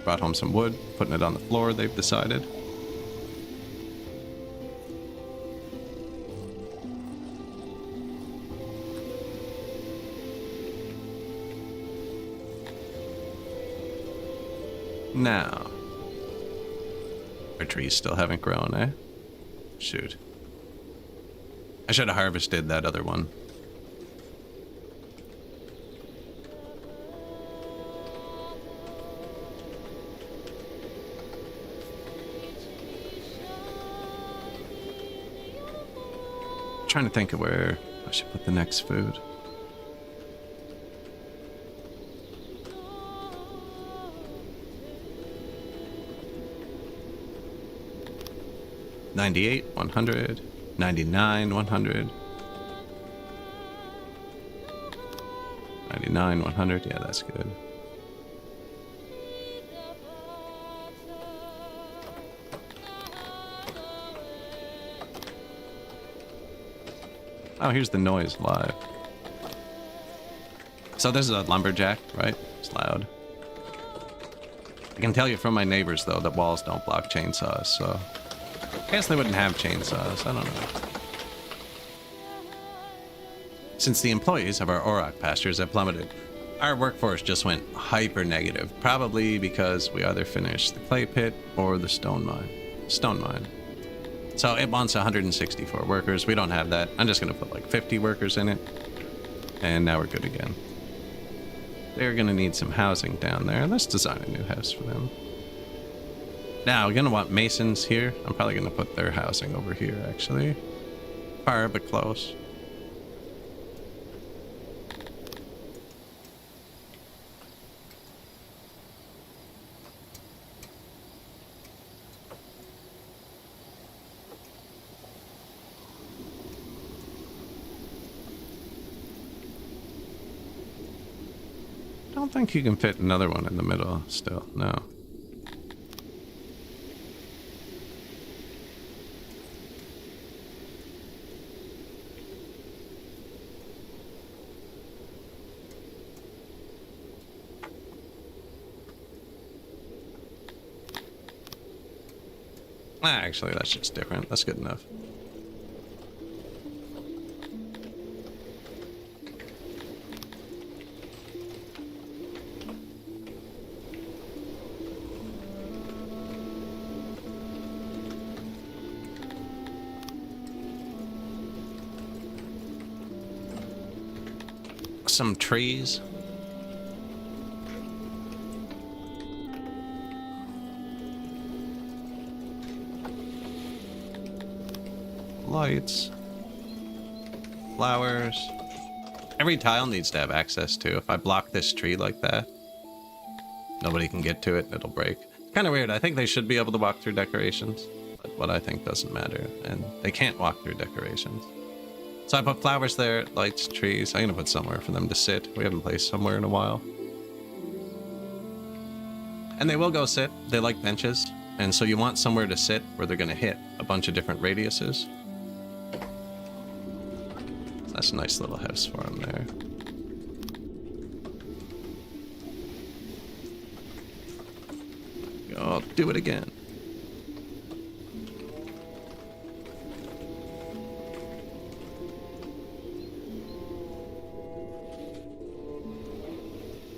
Brought home some wood, putting it on the floor, they've decided. Now. Our trees still haven't grown, eh? Shoot. I should have harvested that other one. Trying to think of where I should put the next food. $98, $100, $99, $100. $99, $100, yeah, that's good. Oh, here's the noise live. So this is a lumberjack, right? It's loud. I can tell you from my neighbors, though, that walls don't block chainsaws, so... I guess they wouldn't have chainsaws, I don't know. Since the employees of our Auroch pastures have plummeted, our workforce just went hyper negative, probably because we either finished the clay pit or the stone mine. So it wants 164 workers. We don't have that. I'm just going to put like 50 workers in it. And now we're good again. They're going to need some housing down there. Let's design a new house for them. Now, we're going to want masons here. I'm probably going to put their housing over here, actually. Far, but close. I don't think you can fit another one in the middle still, no. Actually, that's just different. That's good enough. some trees. Lights. Flowers. Every tile needs to have access to. If I block this tree like that, nobody can get to it and it'll break. Kind of weird. I think they should be able to walk through decorations, but what I think doesn't matter. And they can't walk through decorations. So I put flowers there, lights, trees. I'm going to put somewhere for them to sit. We haven't placed somewhere in a while. And they will go sit. They like benches. And so you want somewhere to sit where they're going to hit a bunch of different radiuses. That's a nice little house for them there. Oh, do it again.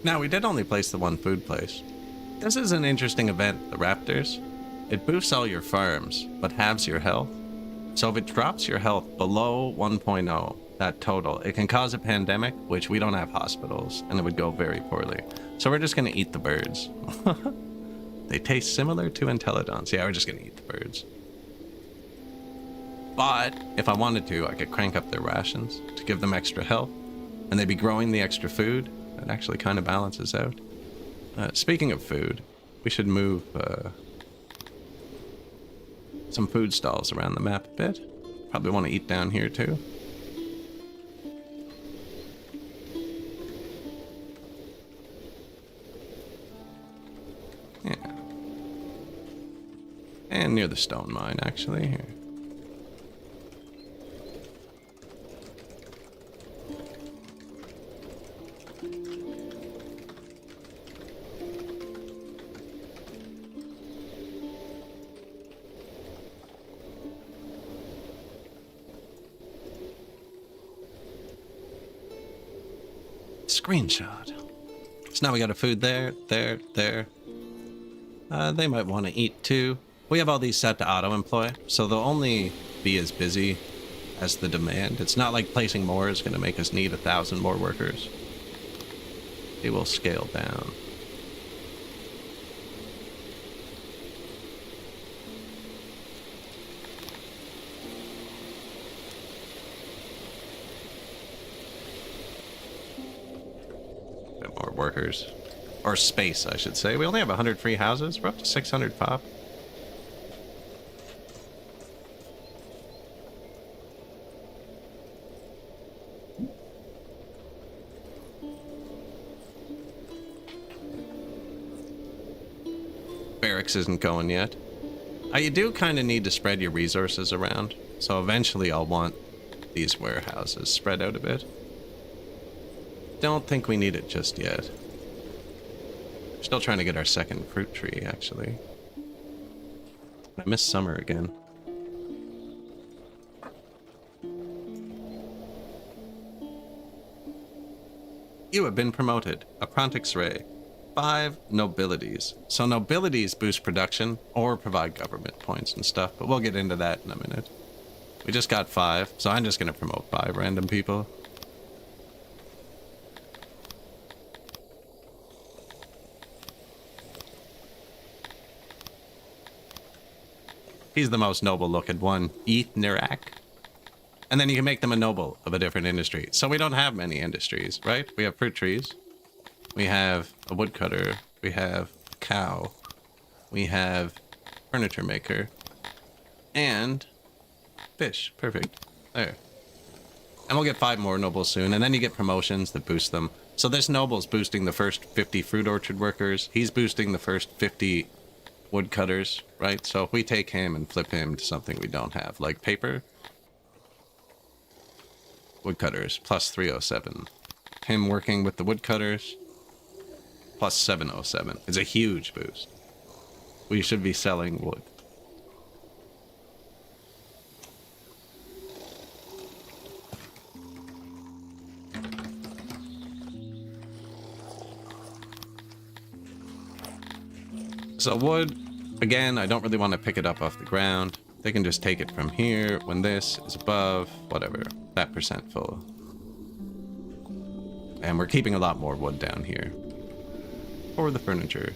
Now, we did only place the one food place. This is an interesting event, the Raptors. It boosts all your farms, but halves your health. So if it drops your health below 1.0, that total, it can cause a pandemic, which we don't have hospitals, and it would go very poorly. So we're just going to eat the birds. They taste similar to Entelodons. Yeah, we're just going to eat the birds. But if I wanted to, I could crank up their rations to give them extra health, and they'd be growing the extra food. It actually kind of balances out. Speaking of food, we should move some food stalls around the map a bit. Probably want to eat down here too. Yeah. And near the stone mine, actually. Here. Screenshot. So now we got a food there. They might want to eat too. We have all these set to auto-employ, so they'll only be as busy as the demand. It's not like placing more is going to make us need 1,000 more workers. It will scale down. Workers, or space, I should say. We only have 100 free houses. We're up to 600 pop. Barracks isn't going yet. You do kind of need to spread your resources around, so eventually I'll want these warehouses spread out a bit. Don't think we need it just yet. Still trying to get our second fruit tree, actually. I miss summer again. You have been promoted. Apprentice Ray. 5 nobilities. So nobilities boost production or provide government points and stuff, but we'll get into that in a minute. We just got 5, so I'm just going to promote 5 random people. He's the most noble looking one. Eth Nirak. And then you can make them a noble of a different industry. So we don't have many industries, right? We have fruit trees. We have a woodcutter. We have a cow. We have furniture maker. And fish. Perfect. There. And we'll get 5 more nobles soon. And then you get promotions that boost them. So this noble's boosting the first 50 fruit orchard workers. He's boosting the first 50 woodcutters, right? So if we take him and flip him to something we don't have, like paper, woodcutters, plus 307. Him working with the woodcutters, plus 707. It's a huge boost. We should be selling wood. So wood, again, I don't really want to pick it up off the ground. They can just take it from here when this is above, whatever, that percent full. And we're keeping a lot more wood down here. For the furniture.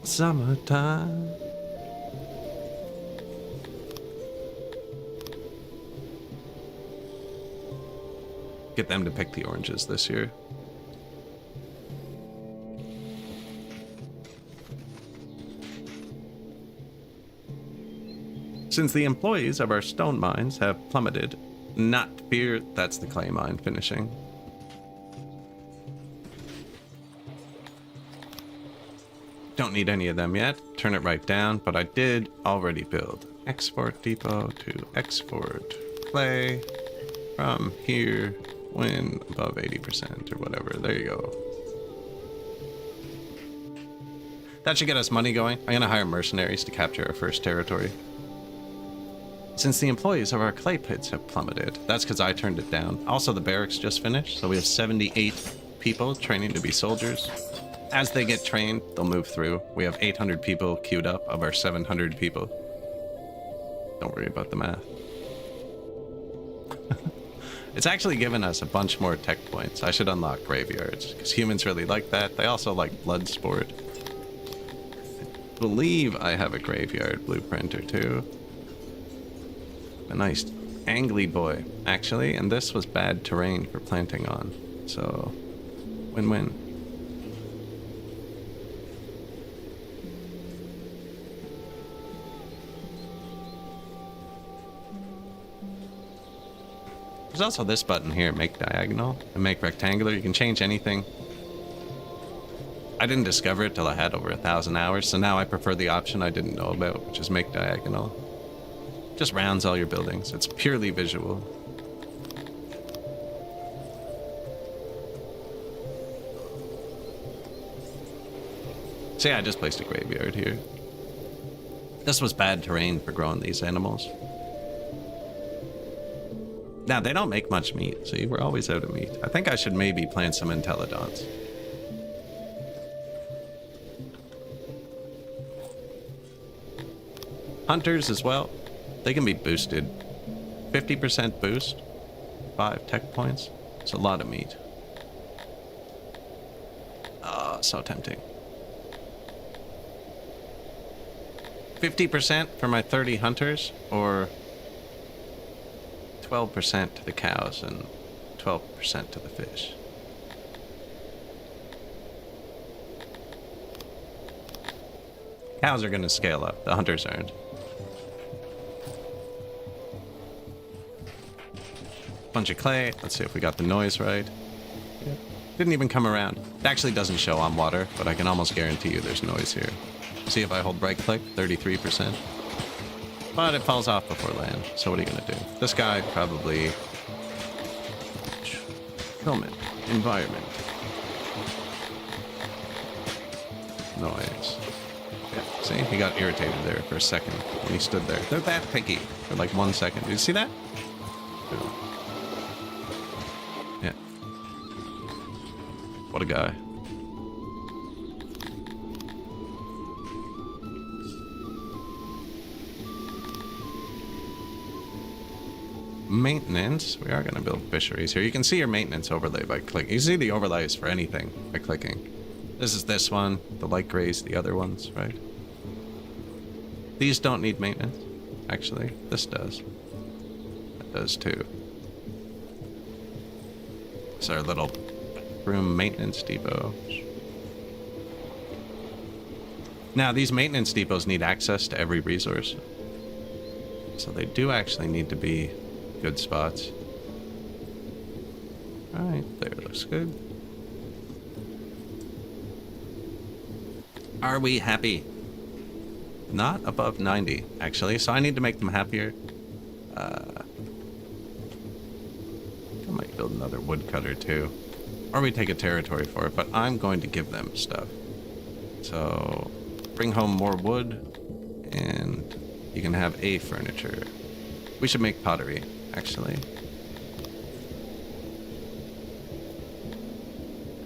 Summertime. Get them to pick the oranges this year. Since the employees of our stone mines have plummeted, not fear, that's the clay mine finishing. Don't need any of them yet. Turn it right down, but I did already build export depot to export clay from here when above 80% or whatever. There you go. That should get us money going. I'm gonna hire mercenaries to capture our first territory. Since the employees of our clay pits have plummeted, that's because I turned it down. Also, the barracks just finished, so we have 78 people training to be soldiers. As they get trained, they'll move through. We have 800 people queued up of our 700 people. Don't worry about the math. It's actually given us a bunch more tech points. I should unlock graveyards, because humans really like that. They also like blood sport. I believe I have a graveyard blueprint or two. A nice angly boy, actually, and this was bad terrain for planting on, so win-win. There's also this button here, make diagonal and make rectangular. You can change anything. I didn't discover it till I had over 1,000 hours, so now I prefer the option I didn't know about, which is make diagonal. Just rounds all your buildings. It's purely visual. So yeah, I just placed a graveyard here. This was bad terrain for growing these animals. Now, they don't make much meat. See, we're always out of meat. I think I should maybe plant some Entelodons. Hunters as well. They can be boosted. 50% boost. 5 tech points. It's a lot of meat. Oh, so tempting. 50% for my 30 hunters, or 12% to the cows and 12% to the fish. Cows are going to scale up. The hunters aren't. Bunch of clay. Let's see if we got the noise right. Yeah. Didn't even come around. It actually doesn't show on water, but I can almost guarantee you there's noise here. See if I hold right click, 33%. But it falls off before land, so what are you gonna do? This guy probably... Helmet. Environment. Noise. Yeah, see? He got irritated there for a second when he stood there. They're that picky for like 1 second. Did you see that? Yeah. What a guy. Maintenance. We are going to build fisheries here. You can see your maintenance overlay by clicking. You see the overlays for anything by clicking. This is this one. The light grays, the other ones, right? These don't need maintenance. Actually, this does. That does too. It's our little room maintenance depot. Now, these maintenance depots need access to every resource. So they do actually need to be good spots. Alright, there, looks good. Are we happy? Not above 90, actually, so I need to make them happier. I might build another woodcutter too. Or we take a territory for it, but I'm going to give them stuff. So, bring home more wood, and you can have a furniture. We should make pottery, actually.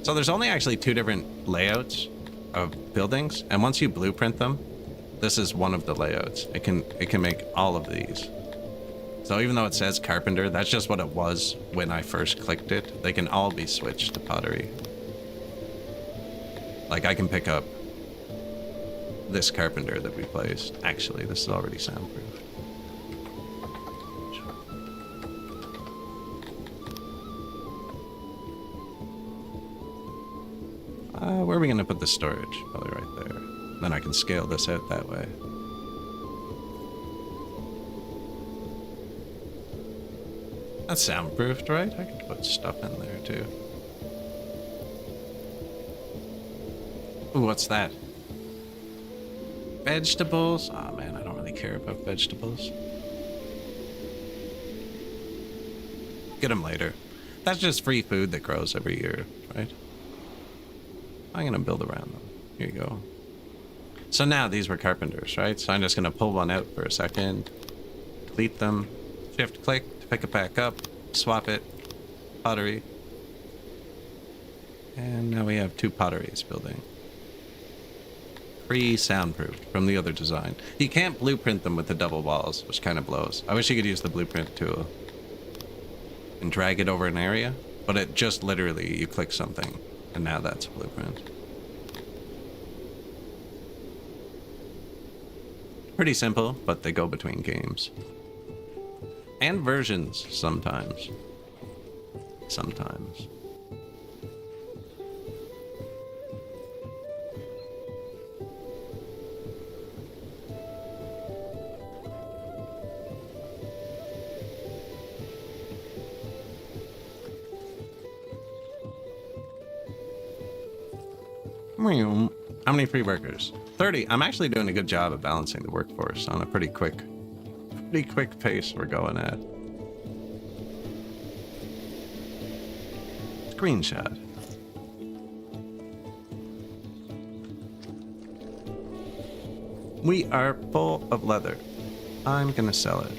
So there's only actually 2 different layouts of buildings, and once you blueprint them, this is one of the layouts. It can make all of these. So even though it says carpenter, that's just what it was when I first clicked it. They can all be switched to pottery. Like I can pick up this carpenter that we placed. Actually, this is already soundproof. Where are we gonna put the storage? Probably right there. Then I can scale this out that way. That's soundproofed, right? I could put stuff in there too. Ooh, what's that? Vegetables? Oh man, I don't really care about vegetables. Get them later. That's just free food that grows every year, right? I'm gonna build around them. Here you go. So now these were carpenters, right? So I'm just gonna pull one out for a second, delete them, shift click to pick it back up, swap it, pottery. And now we have 2 potteries building. Pre-soundproofed from the other design. You can't blueprint them with the double walls, which kind of blows. I wish you could use the blueprint tool and drag it over an area, but it just literally, you click something, and now that's a blueprint. Pretty simple, but they go between games. And versions, sometimes. Sometimes. How many free workers? 30. I'm actually doing a good job of balancing the workforce on a pretty quick pace we're going at. Screenshot. We are full of leather. I'm gonna sell it.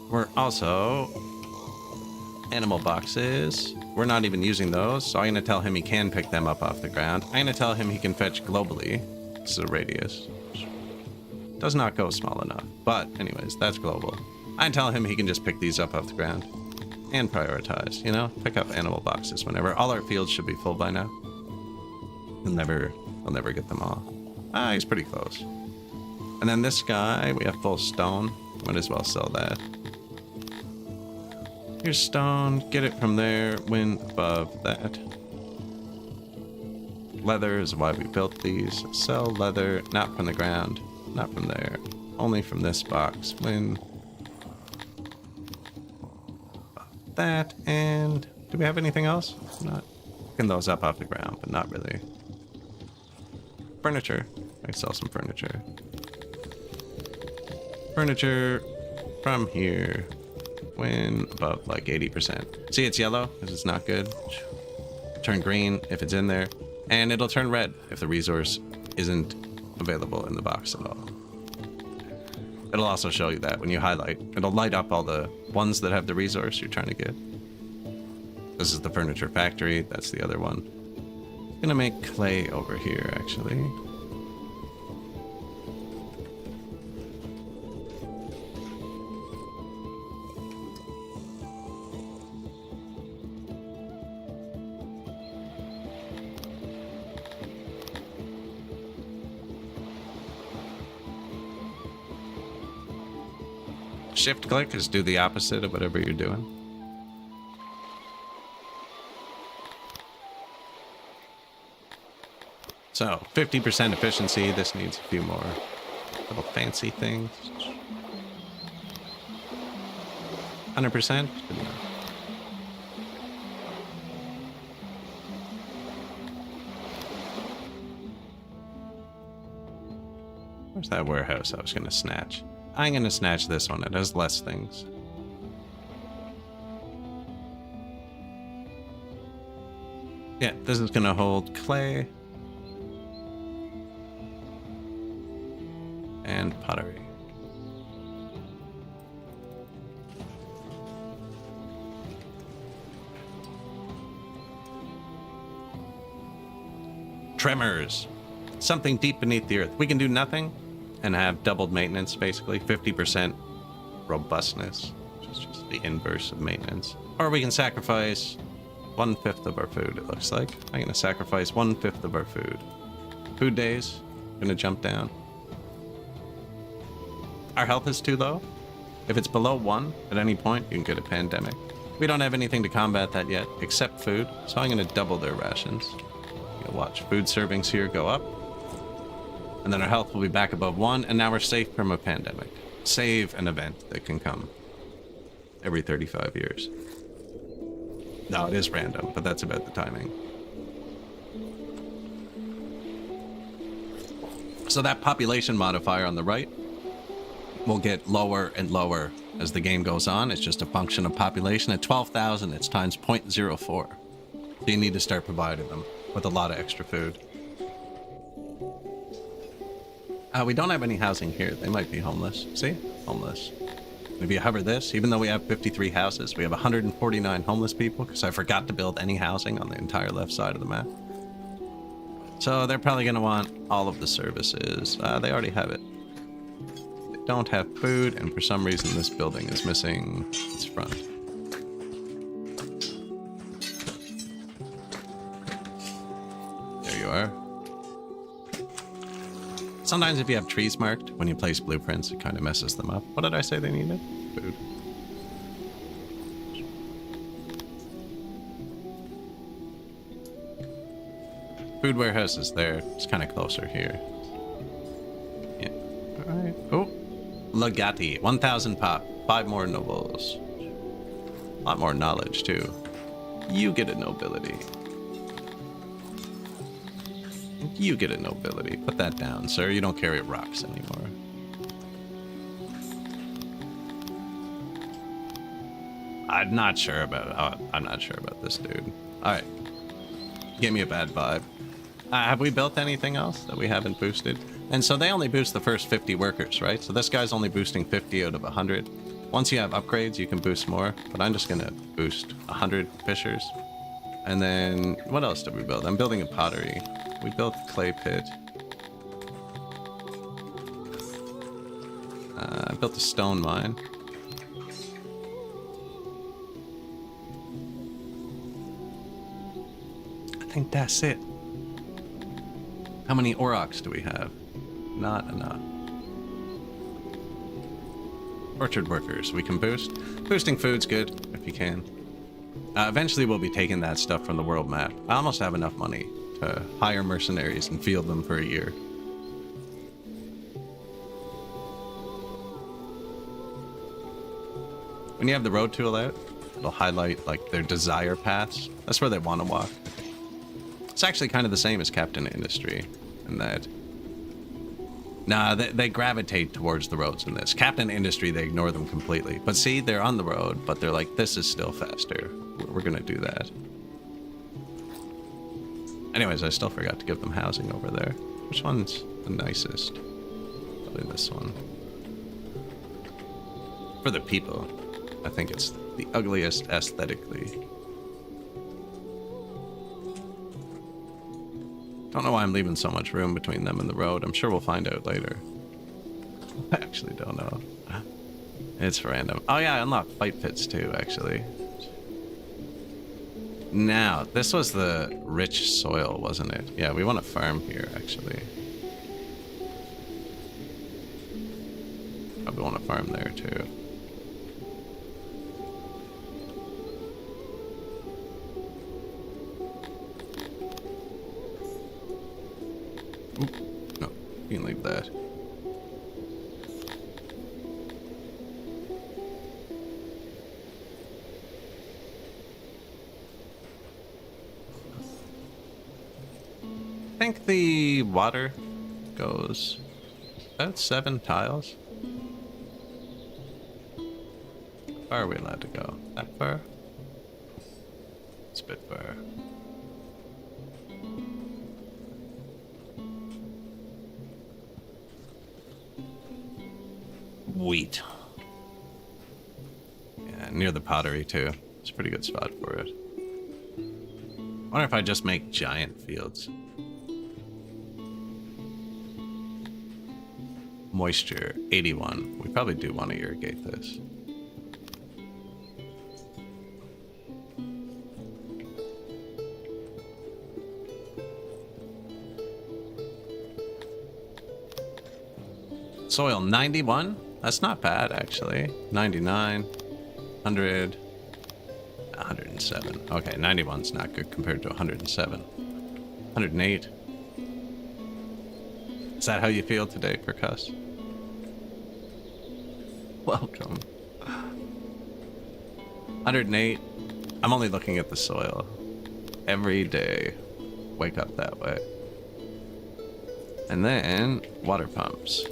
We're also animal boxes. We're not even using those, so I'm gonna tell him he can pick them up off the ground. I'm gonna tell him he can fetch globally. This is a radius. Does not go small enough, but anyways, that's global. I tell him he can just pick these up off the ground and prioritize, you know? Pick up animal boxes whenever. All our fields should be full by now. I'll never get them all. Ah, he's pretty close. And then this guy, we have full stone. Might as well sell that. Here's stone, get it from there, win above that. Leather is why we built these. Sell leather, not from the ground, not from there. Only from this box, win. That, and do we have anything else? Not picking those up off the ground, but not really. Furniture, I can sell some furniture. Furniture from here. When above like 80%. See, it's yellow because it's not good. Turn green if it's in there, and it'll turn red if the resource isn't available in the box at all. It'll also show you that when you highlight. It'll light up all the ones that have the resource you're trying to get. This is the furniture factory. That's the other one. I'm gonna make clay over here, actually. Shift click is do the opposite of whatever you're doing. So 50% efficiency. This needs a few more little fancy things. 100%. Good enough. Where's that warehouse I was going to snatch? I'm going to snatch this one. It has less things. Yeah, this is going to hold clay and pottery. Tremors. Something deep beneath the earth. We can do nothing and have doubled maintenance, basically. 50% robustness, which is just the inverse of maintenance. Or we can sacrifice 1/5 of our food, it looks like. I'm going to sacrifice 1/5 of our food. Food days, going to jump down. Our health is too low. If it's below 1 at any point, you can get a pandemic. We don't have anything to combat that yet, except food, so I'm going to double their rations. You'll watch food servings here go up. And then our health will be back above 1, and now we're safe from a pandemic. Save an event that can come every 35 years. No, it is random, but that's about the timing. So that population modifier on the right will get lower and lower as the game goes on. It's just a function of population. At 12,000, it's times 0.04. So you need to start providing them with a lot of extra food. We don't have any housing here. They might be homeless. See? Homeless. If you hover this, even though we have 53 houses, we have 149 homeless people because I forgot to build any housing on the entire left side of the map. So they're probably going to want all of the services. They already have it. They don't have food, and for some reason this building is missing its front. There you are. Sometimes if you have trees marked, when you place blueprints, it kind of messes them up. What did I say they needed? Food. Food warehouse is there. It's kind of closer here. Yeah. All right. Oh. Legati. 1,000 pop. 5 more nobles. A lot more knowledge, too. You get a nobility. You get a nobility. Put that down, sir. You don't carry rocks anymore. I'm not sure about this dude. All right. Give me a bad vibe. Have we built anything else that we haven't boosted? And so they only boost the first 50 workers, right? So this guy's only boosting 50 out of 100. Once you have upgrades, you can boost more. But I'm just going to boost 100 fishers. And then what else did we build? I'm building a pottery. We built a clay pit. I built a stone mine. I think that's it. How many aurochs do we have? Not enough. Orchard workers, we can boost. Boosting food's good, if you can. Eventually we'll be taking that stuff from the world map. I almost have enough money to hire mercenaries and field them for a year. When you have the road tool out, it'll highlight like their desire paths. That's where they want to walk. It's actually kind of the same as Captain Industry in that. Nah, they gravitate towards the roads in this. Captain Industry, they ignore them completely. But see, they're on the road, but they're like, this is still faster. We're gonna do that. Anyways, I still forgot to give them housing over there. Which one's the nicest? Probably this one. For the people, I think it's the ugliest aesthetically. Don't know why I'm leaving so much room between them and the road. I'm sure we'll find out later. I actually don't know. It's random. Oh yeah, I unlocked fight pits too, actually. Now, this was the rich soil, wasn't it? Yeah, we want to farm here, actually. Probably want to farm there too. Oop, no, you can leave that. I think the water goes about 7 tiles. How far are we allowed to go? That far? It's a bit far. Wheat. Yeah, near the pottery too. It's a pretty good spot for it. I wonder if I just make giant fields. Moisture, 81. We probably do want to irrigate this. Soil, 91? That's not bad, actually. 99, 100, 107. Okay, 91's not good compared to 107. 108. Is that how you feel today, Percuss? Welcome. 108. I'm only looking at the soil. Every day. Wake up that way. And then, water pumps.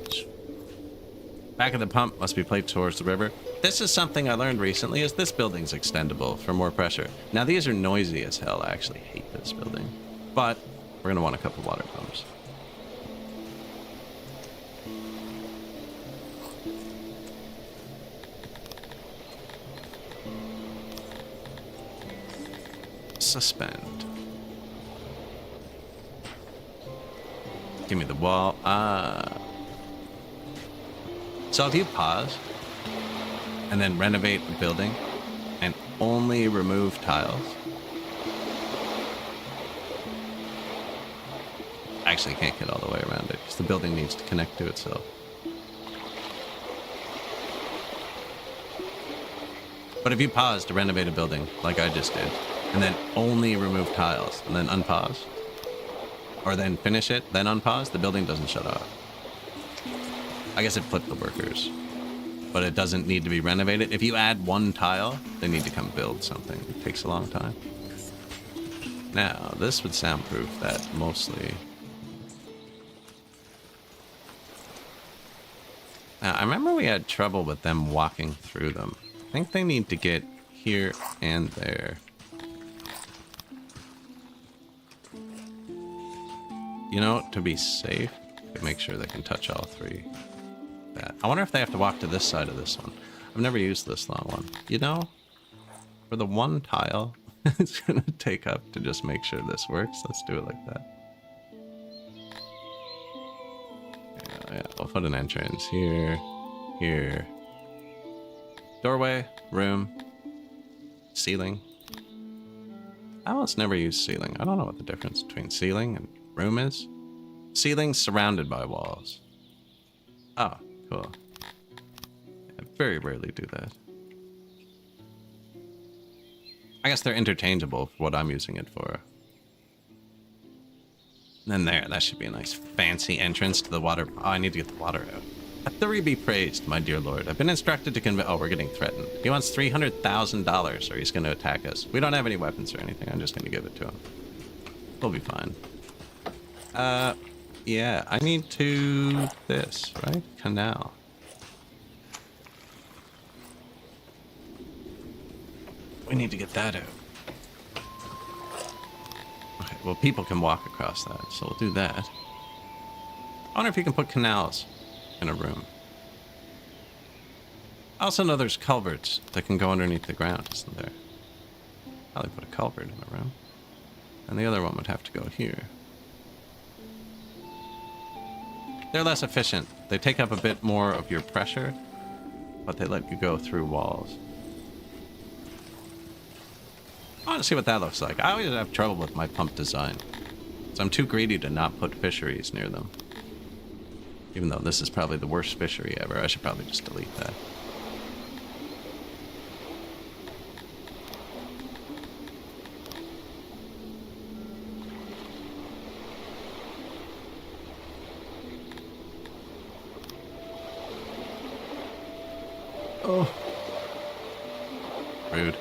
Back of the pump must be placed towards the river. This is something I learned recently, is this building's extendable for more pressure. Now these are noisy as hell. I actually hate this building. But we're gonna want a couple water pumps. Suspend. Give me the wall. So if you pause and then renovate the building and only remove tiles. Actually can't get all the way around it because the building needs to connect to itself. But if you pause to renovate a building like I just did, and then only remove tiles and then unpause, or then finish it, then unpause, the building doesn't shut off. I guess it flipped the workers, but it doesn't need to be renovated. If you add one tile, they need to come build something. It takes a long time. Now, this would soundproof that mostly. Now, I remember we had trouble with them walking through them. I think they need to get here and there. You know, to be safe, make sure they can touch all three. I wonder if they have to walk to this side of this one. I've never used this long one. You know, for the one tile it's going to take up to just make sure this works, let's do it like that. Yeah, we'll put an entrance here, here. Doorway, room, ceiling. I almost never use ceiling. I don't know what the difference between ceiling and room is. Ceiling surrounded by walls. Oh, cool. I very rarely do that. I guess they're interchangeable for what I'm using it for. And then there, that should be a nice fancy entrance to the water. Oh, I need to get the water out. Athuri be praised, my dear lord. I've been instructed to convey. Oh, we're getting threatened. He wants $300,000 or he's going to attack us. We don't have any weapons or anything. I'm just going to give it to him. We'll be fine. Yeah, I need to this, right? Canal. We need to get that out. Okay, well, people can walk across that, so we'll do that. I wonder if you can put canals in a room. I also know there's culverts that can go underneath the ground, isn't there? Probably put a culvert in a room. And the other one would have to go here. They're less efficient. They take up a bit more of your pressure, but they let you go through walls. I want to see what that looks like. I always have trouble with my pump design, so I'm too greedy to not put fisheries near them. Even though this is probably the worst fishery ever, I should probably just delete that. Oh. Rude.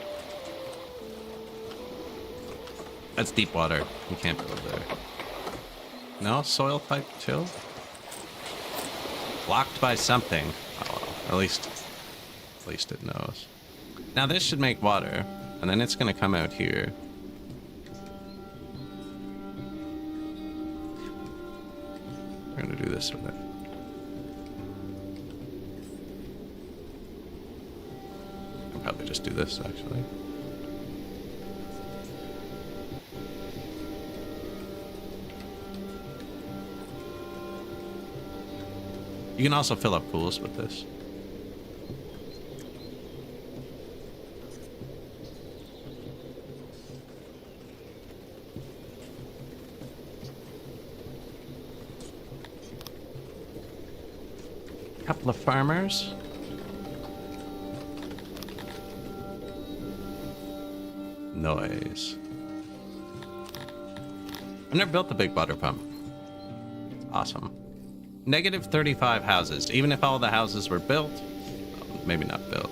That's deep water. You can't build there. No? Soil type chill? Blocked by something. Oh, well, at least it knows. Now this should make water, and then it's gonna come out here. We're gonna do this with it. I'll probably just do this, actually. You can also fill up pools with this. Couple of farmers. Noise. I've never built the big butter pump. Awesome. Negative 35 houses. Even if all the houses were built, maybe not built.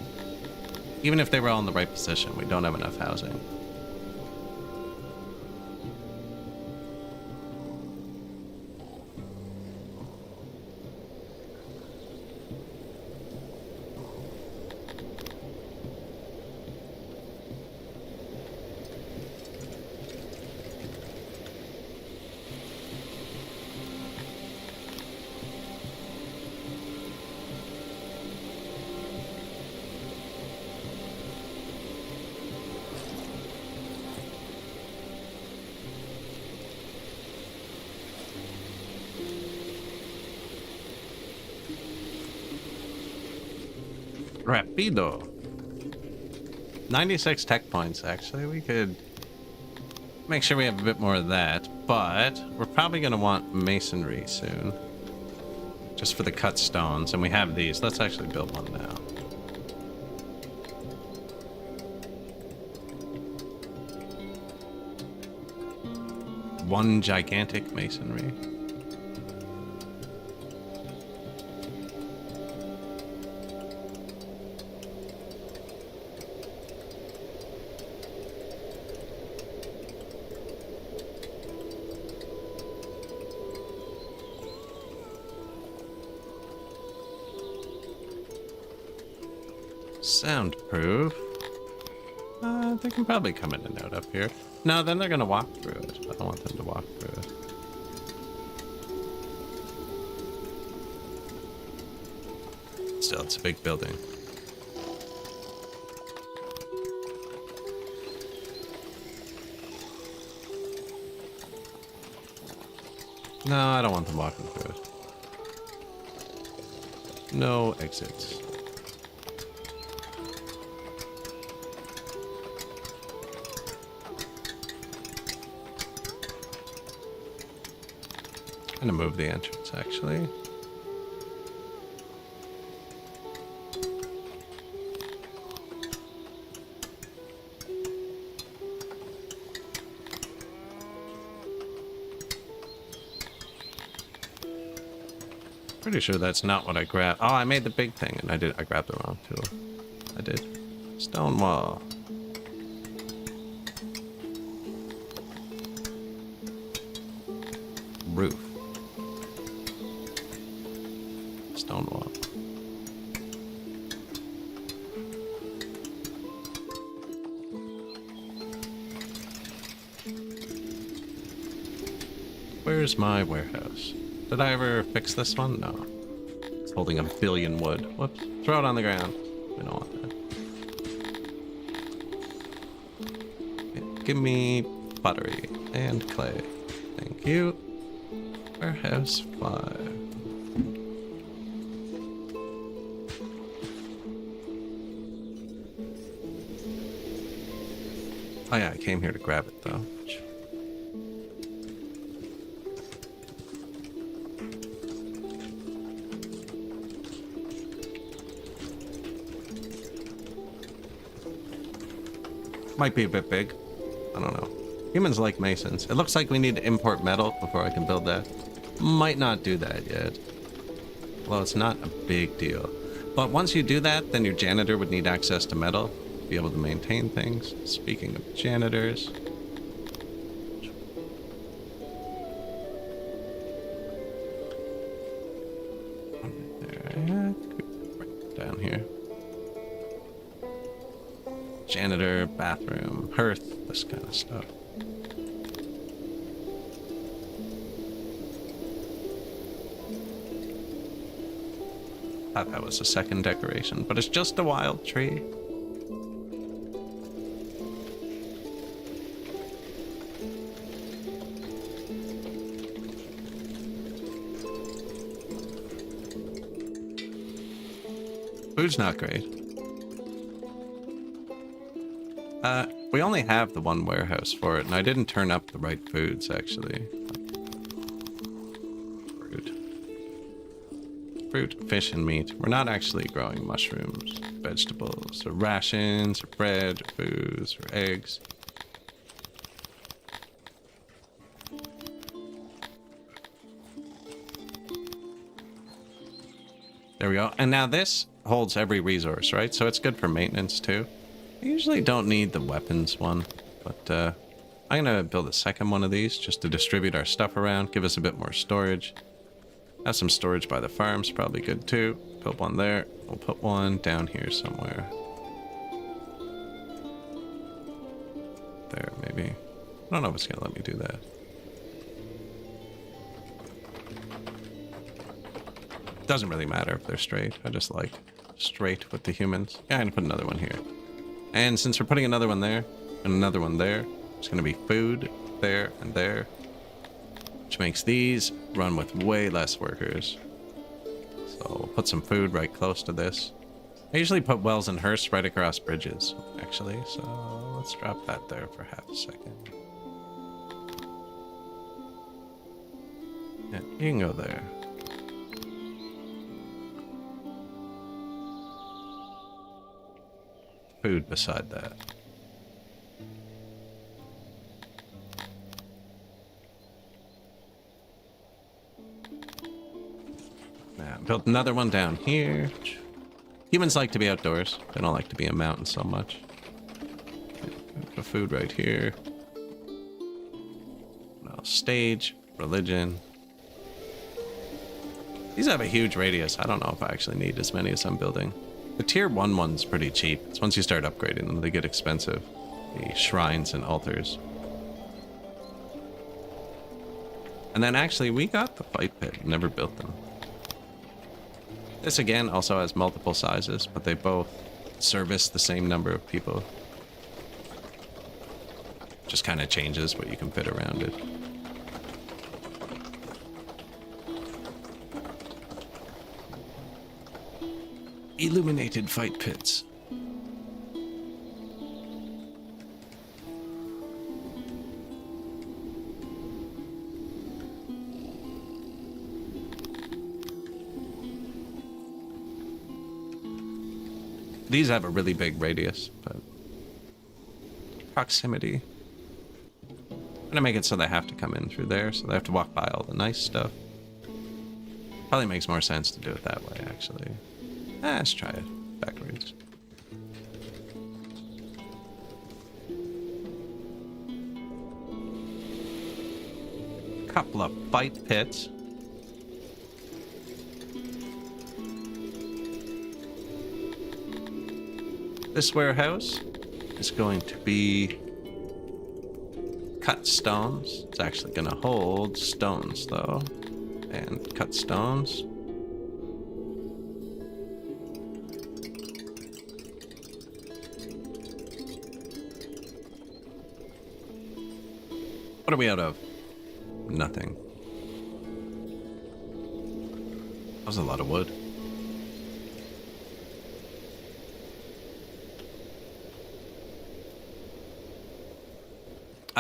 Even if they were all in the right position, we don't have enough housing. Rapido. 96 tech points, actually. We could make sure we have a bit more of that, but we're probably going to want masonry soon. Just for the cut stones, and we have these. Let's actually build one now. One gigantic masonry. Soundproof. They can probably come in and out up here. No, then they're gonna walk through it. I don't want them to walk through it. Still, it's a big building. No, I don't want them walking through it. No exits. I'm gonna move the entrance, actually. Pretty sure that's not what I grabbed. Oh, I made the big thing, and I grabbed the wrong tool. I did. Stone wall. Roof. Stone wall. Where's my warehouse? Did I ever fix this one? No. It's holding 1 billion wood. Whoops. Throw it on the ground. We don't want that. Give me pottery and clay. Thank you. Warehouse 5. Oh yeah, I came here to grab it though. Might be a bit big. I don't know. Humans like masons. It looks like we need to import metal before I can build that. Might not do that yet. Well, it's not a big deal. But once you do that, then your janitor would need access to metal, be able to maintain things. Speaking of janitors. Right down here. Janitor, bathroom, hearth, this kind of stuff. Thought that was a second decoration, but it's just a wild tree. Food's not great. We only have the one warehouse for it, and I didn't turn up the right foods, actually. Fruit, fish, and meat. We're not actually growing mushrooms, vegetables, or rations, or bread, or booze, or eggs. There we go. And now this holds every resource, right? So it's good for maintenance, too. I usually don't need the weapons one, but I'm going to build a second one of these just to distribute our stuff around, give us a bit more storage. Have some storage by the farms, probably good too. Put one there. We'll put one down here somewhere. There, maybe. I don't know if it's going to let me do that. Doesn't really matter if they're straight. I just like straight with the humans. Yeah, I'm going to put another one here. And since we're putting another one there and another one there, it's going to be food there and there. Which makes these run with way less workers. So we'll put some food right close to this. I usually put wells and hearths right across bridges, actually. So let's drop that there for half a second. Yeah, you can go there. Food beside that. Now, built another one down here. Humans like to be outdoors. They don't like to be in mountains so much. Put food right here. Well, stage, religion. These have a huge radius. I don't know if I actually need as many as I'm building. The tier 1 one's pretty cheap. It's once you start upgrading them, they get expensive. The shrines and altars. And then actually, we got the fight pit. Never built them. This again also has multiple sizes, but they both service the same number of people. Just kind of changes what you can fit around it. Illuminated fight pits. These have a really big radius, but proximity. I'm gonna make it so they have to come in through there, so they have to walk by all the nice stuff. Probably makes more sense to do it that way, actually. Let's try it backwards. Couple of fight pits. This warehouse is going to be cut stones. It's actually going to hold stones, though. And cut stones. What are we out of? Nothing. That was a lot of wood.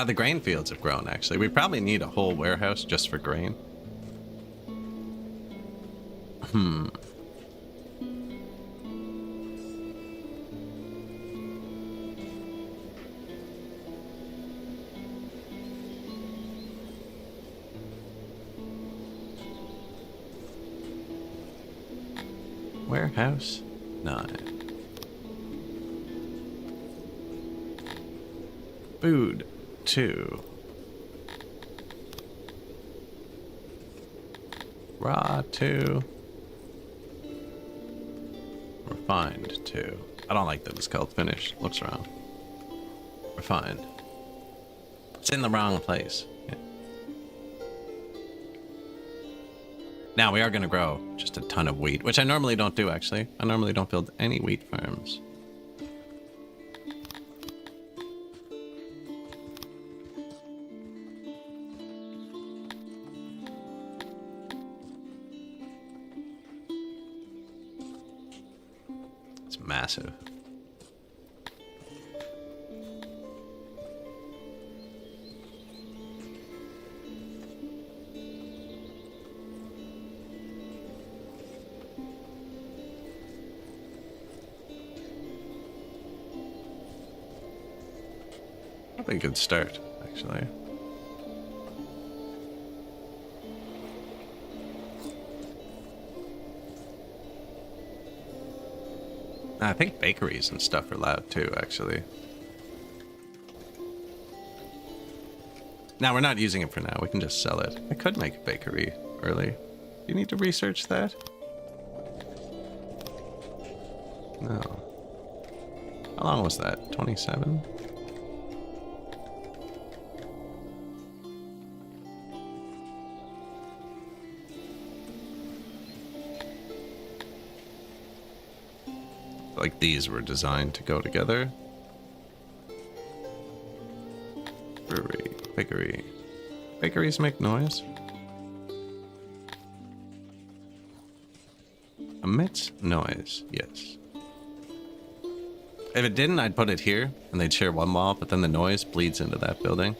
The grain fields have grown, actually. We probably need a whole warehouse just for grain. Warehouse 9. Food 2. Raw 2. Refined 2. I don't like that it's called finished. Looks wrong. Refined. It's in the wrong place. Yeah. Now we are going to grow just a ton of wheat, which I normally don't do, actually. I normally don't build any wheat farms. massive. Probably a good start, actually. I think bakeries and stuff are allowed too, actually. Now, we're not using it for now. We can just sell it. I could make a bakery early. Do you need to research that? No. How long was that? 27? Like these were designed to go together. Brewery, bakery. Bakeries make noise. Emits noise, yes. If it didn't, I'd put it here, and they'd share one wall, but then the noise bleeds into that building.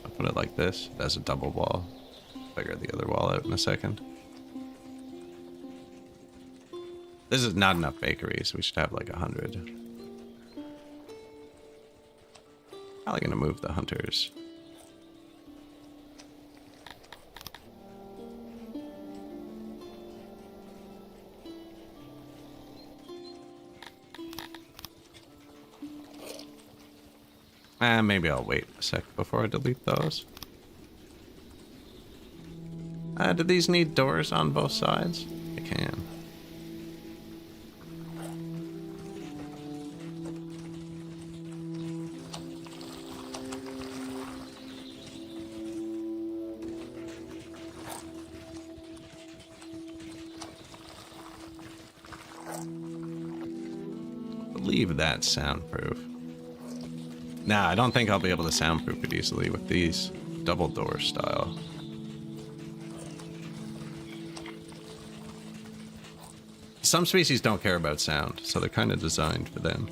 I'll put it like this. It has a double wall. Figure the other wall out in a second. This is not enough bakeries. We should have like 100. Probably gonna move the hunters. Maybe I'll wait a sec before I delete those. Do these need doors on both sides? They can. Leave that soundproof. Nah, I don't think I'll be able to soundproof it easily with these double door style. Some species don't care about sound, so they're kind of designed for them.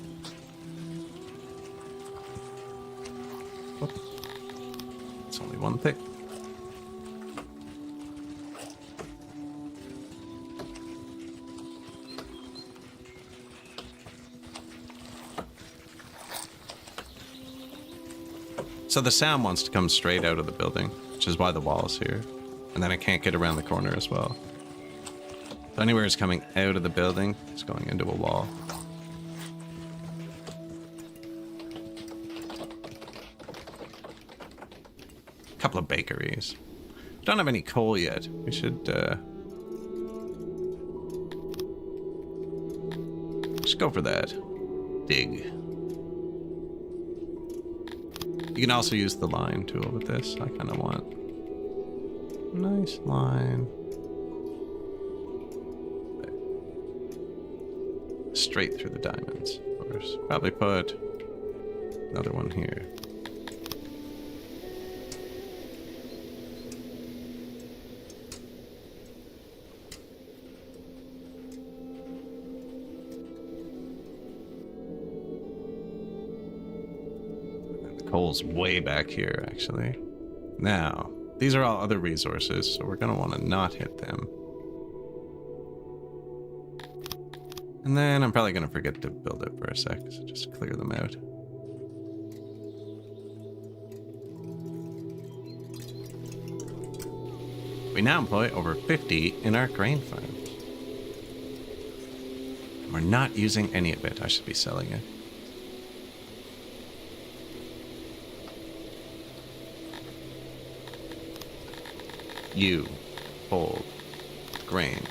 Oh, it's only one thing. So the sound wants to come straight out of the building, which is why the wall is here. And then it can't get around the corner as well. So anywhere it's coming out of the building, it's going into a wall. A couple of bakeries. Don't have any coal yet. We should just go for that. Dig. You can also use the line tool with this. I kind of want a nice line. Straight through the diamonds, of course. Probably put another one here. Coal's way back here, actually. Now, these are all other resources, so we're going to want to not hit them. And then I'm probably going to forget to build it for a sec, so just clear them out. We now employ over 50 in our grain farms. We're not using any of it. I should be selling it. You hold grain.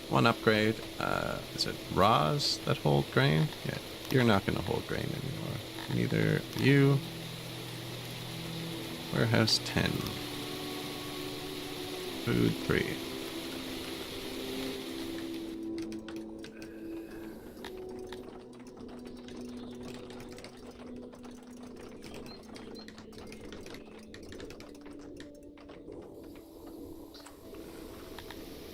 One upgrade. Is it raws that hold grain? Yeah, you're not going to hold grain anymore. Neither you. Warehouse 10. Food 3.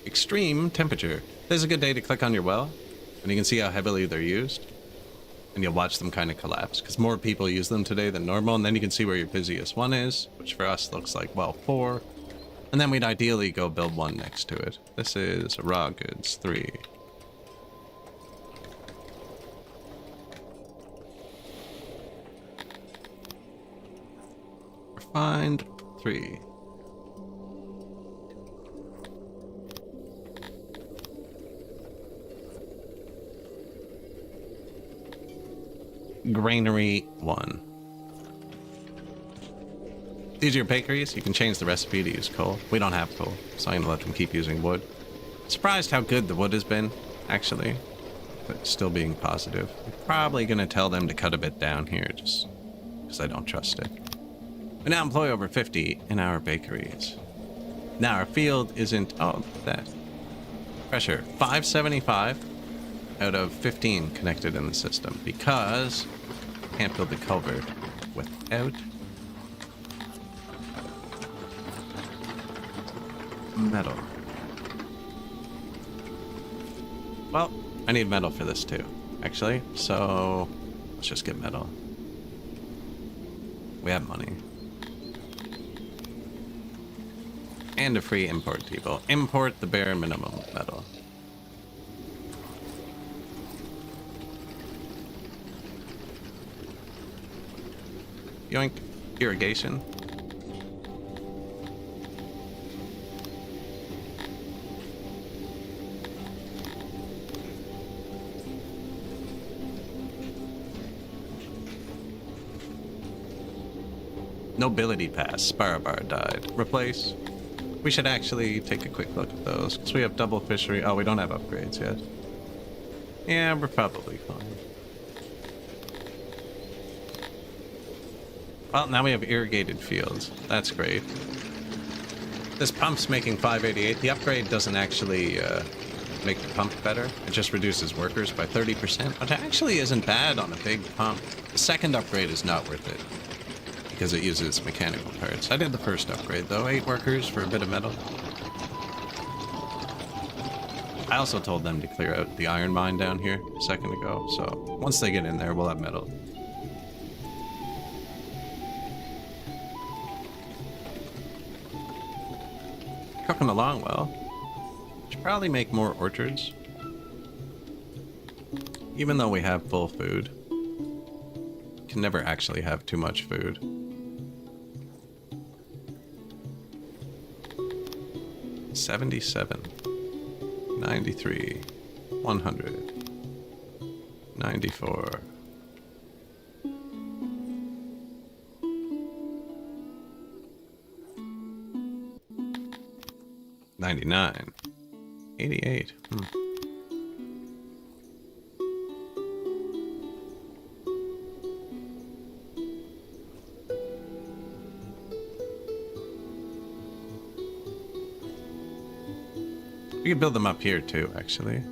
Extreme temperature. This is a good day to click on your well. And you can see how heavily they're used. And you'll watch them kind of collapse, because more people use them today than normal. And then you can see where your busiest one is, which for us looks like, well, 4. And then we'd ideally go build one next to it. This is raw goods 3. Refined 3. Granary 1. These are your bakeries. You can change the recipe to use coal. We don't have coal, so I'm gonna let them keep using wood. Surprised how good the wood has been, actually, but still being positive. I'm probably gonna tell them to cut a bit down here, just because I don't trust it. We now employ over 50 in our bakeries. Now our field isn't, oh, look at that. Pressure, 575 out of 15 connected in the system, because I can't build a culvert without metal. Well, I need metal for this too, actually, so let's just get metal. We have money. And a free import depot. Import the bare minimum metal. Yoink. Irrigation. Nobility pass. Spar bar died. Replace. We should actually take a quick look at those, because we have double fishery. Oh, we don't have upgrades yet. Yeah, we're probably fine. Well, now we have irrigated fields. That's great. This pump's making 588. The upgrade doesn't actually make the pump better. It just reduces workers by 30%, which actually isn't bad on a big pump. The second upgrade is not worth it, because it uses mechanical parts. I did the first upgrade, though. 8 workers for a bit of metal. I also told them to clear out the iron mine down here a second ago, so once they get in there, we'll have metal. Cooking along well. Should probably make more orchards. Even though we have full food. Can never actually have too much food. $77, 93, 100, 94. $99, 88. We could build them up here too, actually.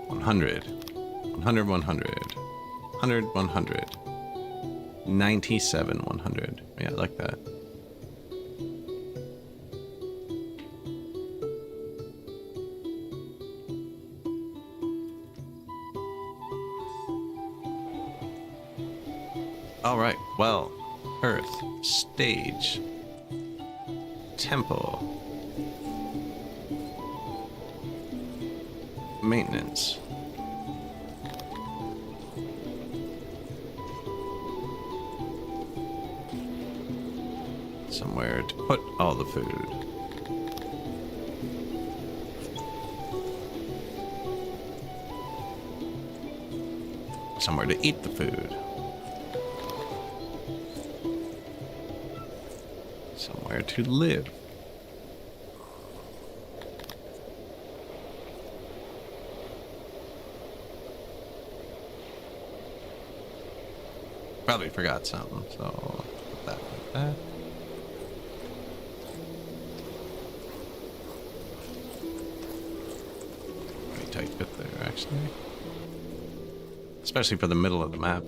$100, 100, 100, 97, 100. Yeah, I like that. All right, well, earth, stage, temple, maintenance. Somewhere to put all the food. Somewhere to eat the food. Somewhere to live. Probably forgot something, so put that like that. Pretty tight fit there, actually. Especially for the middle of the map.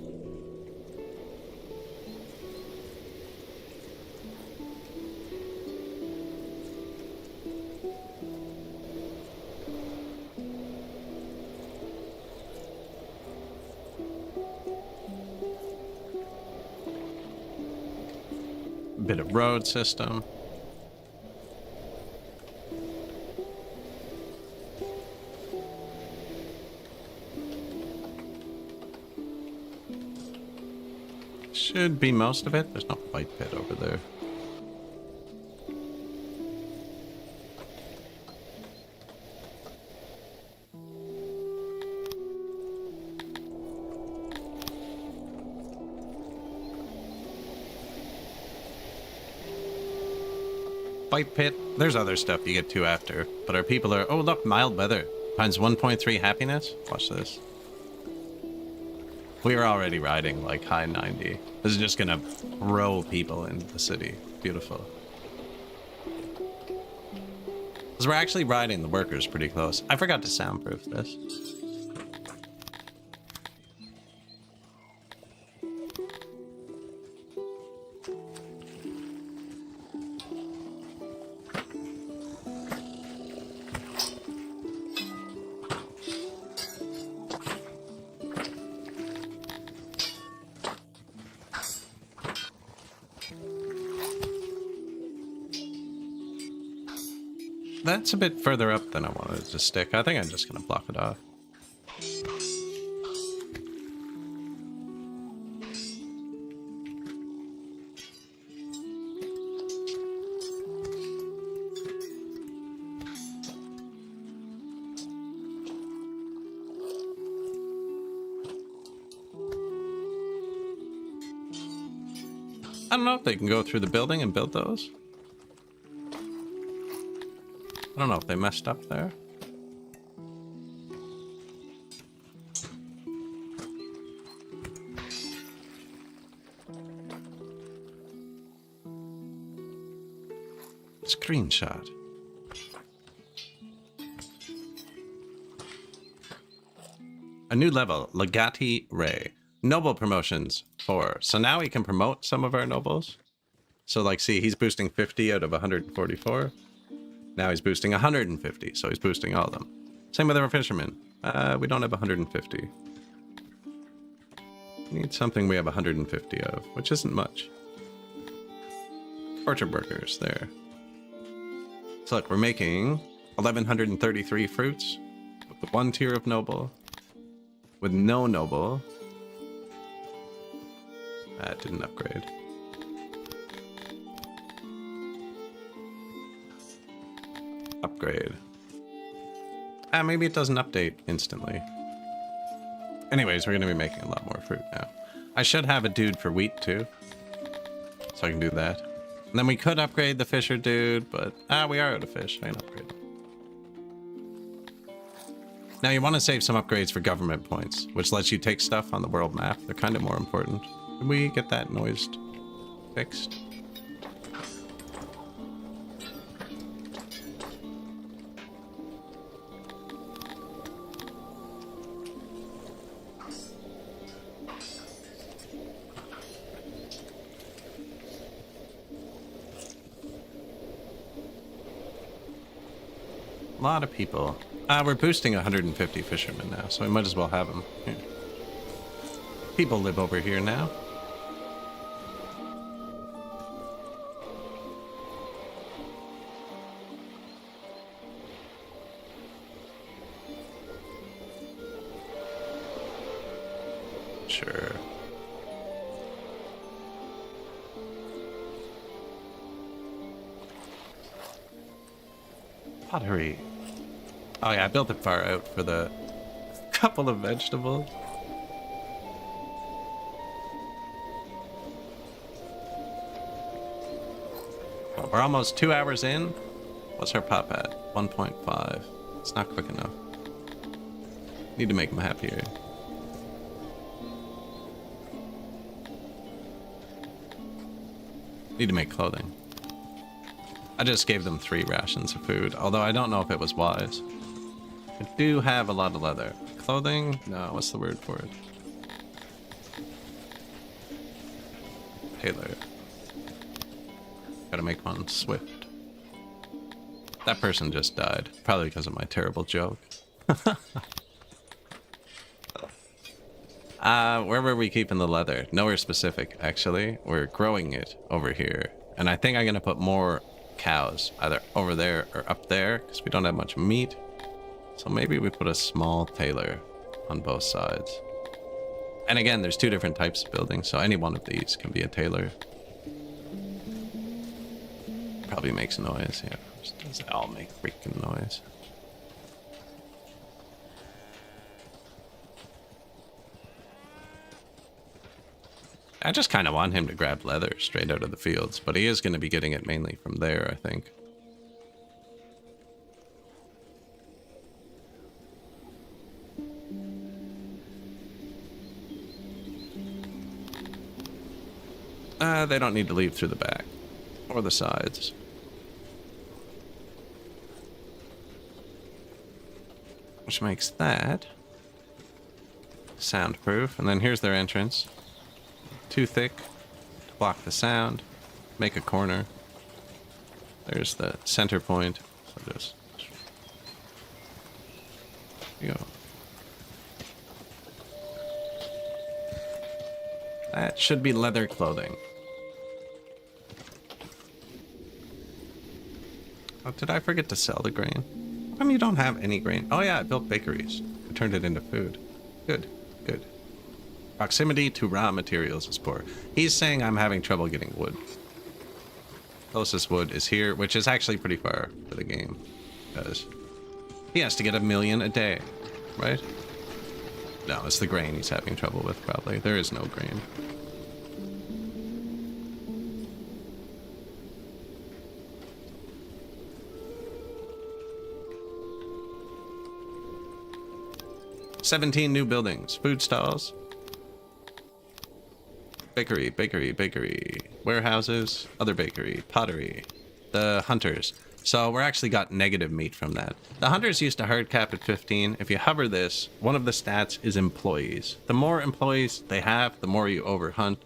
Bit of road system. Should be most of it. There's no fight pit over there. Fight pit. There's other stuff you get to after, but our people are... Oh, look, mild weather. Times 1.3 happiness. Watch this. We are already riding like high 90. This is just gonna throw people into the city. Beautiful. Because we're actually riding the workers pretty close. I forgot to soundproof this. That's a bit further up than I wanted it to stick. I think I'm just gonna block it off. I don't know if they can go through the building and build those. I don't know if they messed up there. Screenshot. A new level, Legati Ray. Noble promotions 4. So now we can promote some of our nobles. So like, see, he's boosting 50 out of 144. Now he's boosting 150, so he's boosting all of them. Same with our fishermen. We don't have 150. We need something we have 150 of, which isn't much. Orchard workers, there. So look, we're making 1,133 fruits with the 1 tier of noble. With no noble. That didn't upgrade. Upgrade. Maybe it doesn't update instantly. Anyways, we're going to be making a lot more fruit now. I should have a dude for wheat too. So I can do that. And then we could upgrade the fisher dude, but we are out of fish. I can upgrade him. Now you want to save some upgrades for government points, which lets you take stuff on the world map. They're kind of more important. Can we get that noise fixed? A lot of people. We're boosting 150 fishermen now, so we might as well have them. Here. People live over here now. Sure. Pottery. Oh yeah, I built it far out for the couple of vegetables. Well, we're almost 2 hours in. What's our pop at? 1.5. It's not quick enough. Need to make them happier. Need to make clothing. I just gave them 3 rations of food, although I don't know if it was wise. I do have a lot of leather. Clothing? No, what's the word for it? Tailor. Gotta make one swift. That person just died. Probably because of my terrible joke. Where were we keeping the leather? Nowhere specific, actually. We're growing it over here. And I think I'm going to put more cows either over there or up there because we don't have much meat. So maybe we put a small tailor on both sides. And again, there's two different types of buildings, so any one of these can be a tailor. Probably makes noise, yeah. Does it all make freaking noise? I just kind of want him to grab leather straight out of the fields, but he is going to be getting it mainly from there, I think. They don't need to leave through the back or the sides. Which makes that soundproof. And then here's their entrance. Too thick to block the sound. Make a corner. There's the center point. So just there you go. That should be leather clothing. Oh, did I forget to sell the grain? How come you don't have any grain? Oh yeah, I built bakeries. I turned it into food. Good, good. Proximity to raw materials is poor. He's saying I'm having trouble getting wood. Closest wood is here, which is actually pretty far for the game. Because he has to get 1 million a day, right? No, it's the grain he's having trouble with, probably. There is no grain. "17 new buildings, food stalls, bakery, bakery, bakery, warehouses, other bakery, pottery, the hunters." So we're actually got negative meat from that. The hunters used to hard cap at 15. If you hover this, one of the stats is employees. The more employees they have, the more you overhunt,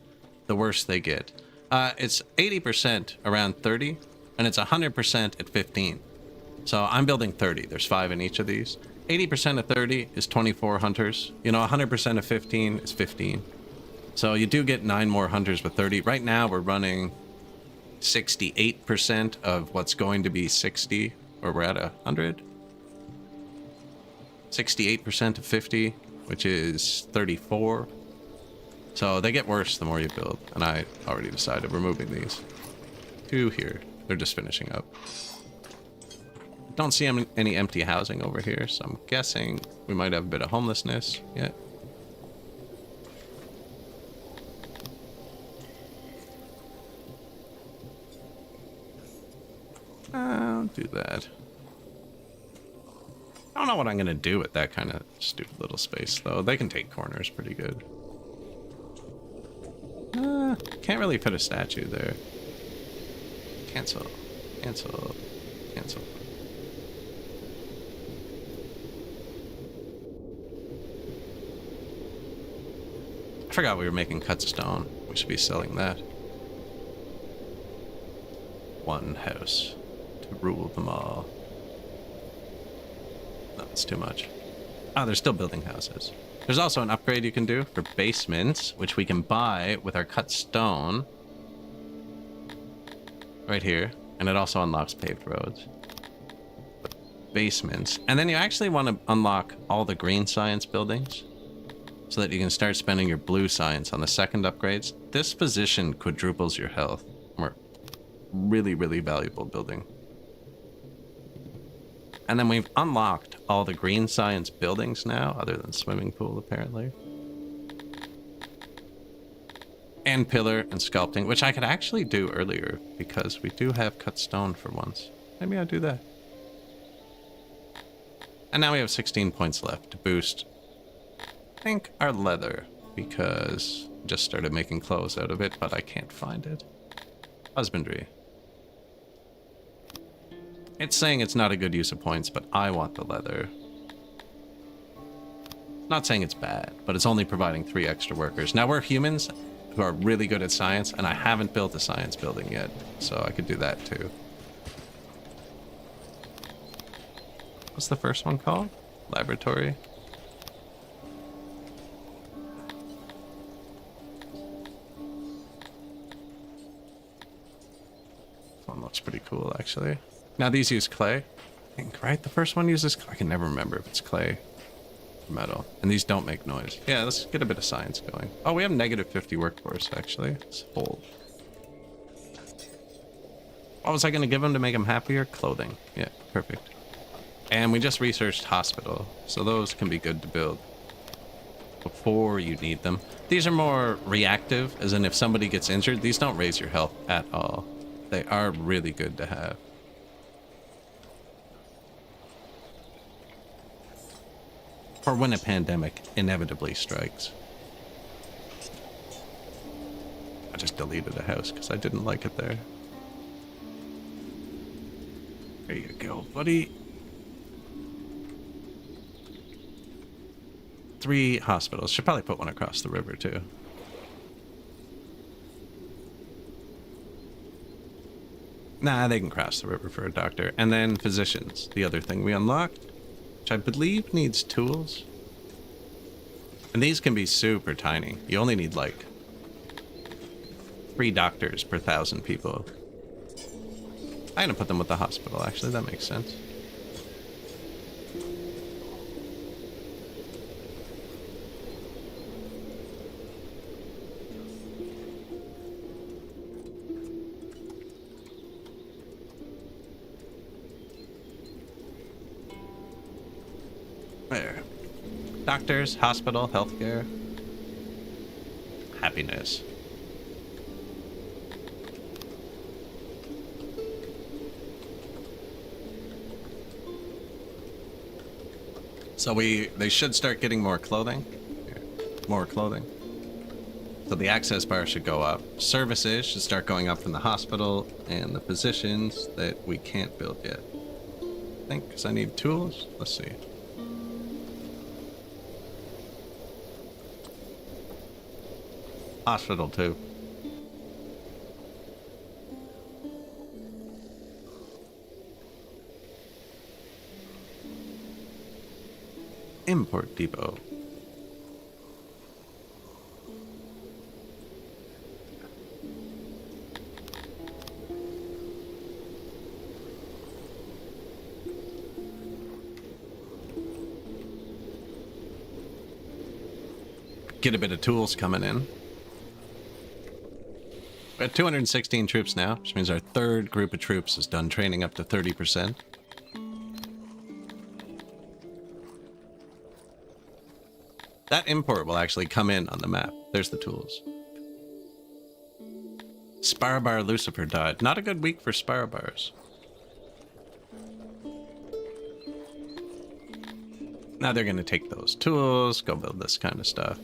the worse they get. It's 80% around 30, and it's 100% at 15. So I'm building 30. There's 5 in each of these. 80% of 30 is 24 hunters. You know, 100% of 15 is 15. So you do get 9 more hunters with 30. Right now we're running 68% of what's going to be 60, or we're at 100. 68% of 50, which is 34. So they get worse the more you build. And I already decided we're moving these 2 here. They're just finishing up. Don't see any empty housing over here, so I'm guessing we might have a bit of homelessness yet. I'll do that. I don't know what I'm gonna do with that kind of stupid little space, though. They can take corners pretty good. Can't really put a statue there. Cancel. Cancel. Cancel. I forgot we were making cut stone. We should be selling that. One house to rule them all. No, it's too much. Oh, they're still building houses. There's also an upgrade you can do for basements, which we can buy with our cut stone. Right here. And it also unlocks paved roads. Basements. And then you actually want to unlock all the green science buildings, so that you can start spending your blue science on the second upgrades. This position quadruples your health. We're really, really valuable building. And then we've unlocked all the green science buildings now, other than swimming pool, apparently. And pillar and sculpting, which I could actually do earlier, because we do have cut stone for once. Maybe I'll do that. And now we have 16 points left to boost, I think, our leather, because I just started making clothes out of it, but I can't find it. Husbandry. It's saying it's not a good use of points, but I want the leather. Not saying it's bad, but it's only providing 3 extra workers. Now we're humans who are really good at science, and I haven't built a science building yet, so I could do that too. What's the first one called? Laboratory. tool, actually. Now, these use clay, I think, right? The first one uses... I can never remember if it's clay or metal. And these don't make noise. Yeah, let's get a bit of science going. Oh, we have negative 50 workforce, actually. Let's hold. What was I going to give them to make them happier? Clothing. Yeah, perfect. And we just researched hospital, so those can be good to build before you need them. These are more reactive, as in if somebody gets injured, these don't raise your health at all. They are really good to have. For when a pandemic inevitably strikes. I just deleted a house because I didn't like it there. There you go, buddy. 3 hospitals. Should probably put one across the river, too. Nah, they can cross the river for a doctor. And then physicians, the other thing we unlocked, which I believe needs tools. And these can be super tiny. You only need, like, 3 doctors per 1,000 people. I'm gonna put them with the hospital, actually. That makes sense. There. Doctors, hospital, healthcare. Happiness. So they should start getting more clothing. More clothing. So the access bar should go up. Services should start going up from the hospital and the positions that we can't build yet. I think, because I need tools. Let's see. Hospital too. Import depot. Get a bit of tools coming in. We're at 216 troops now, which means our 3rd group of troops is done training up to 30%. That import will actually come in on the map. There's the tools. Sparabar Lucifer died. Not a good week for Sparabars. Now they're going to take those tools, go build this kind of stuff.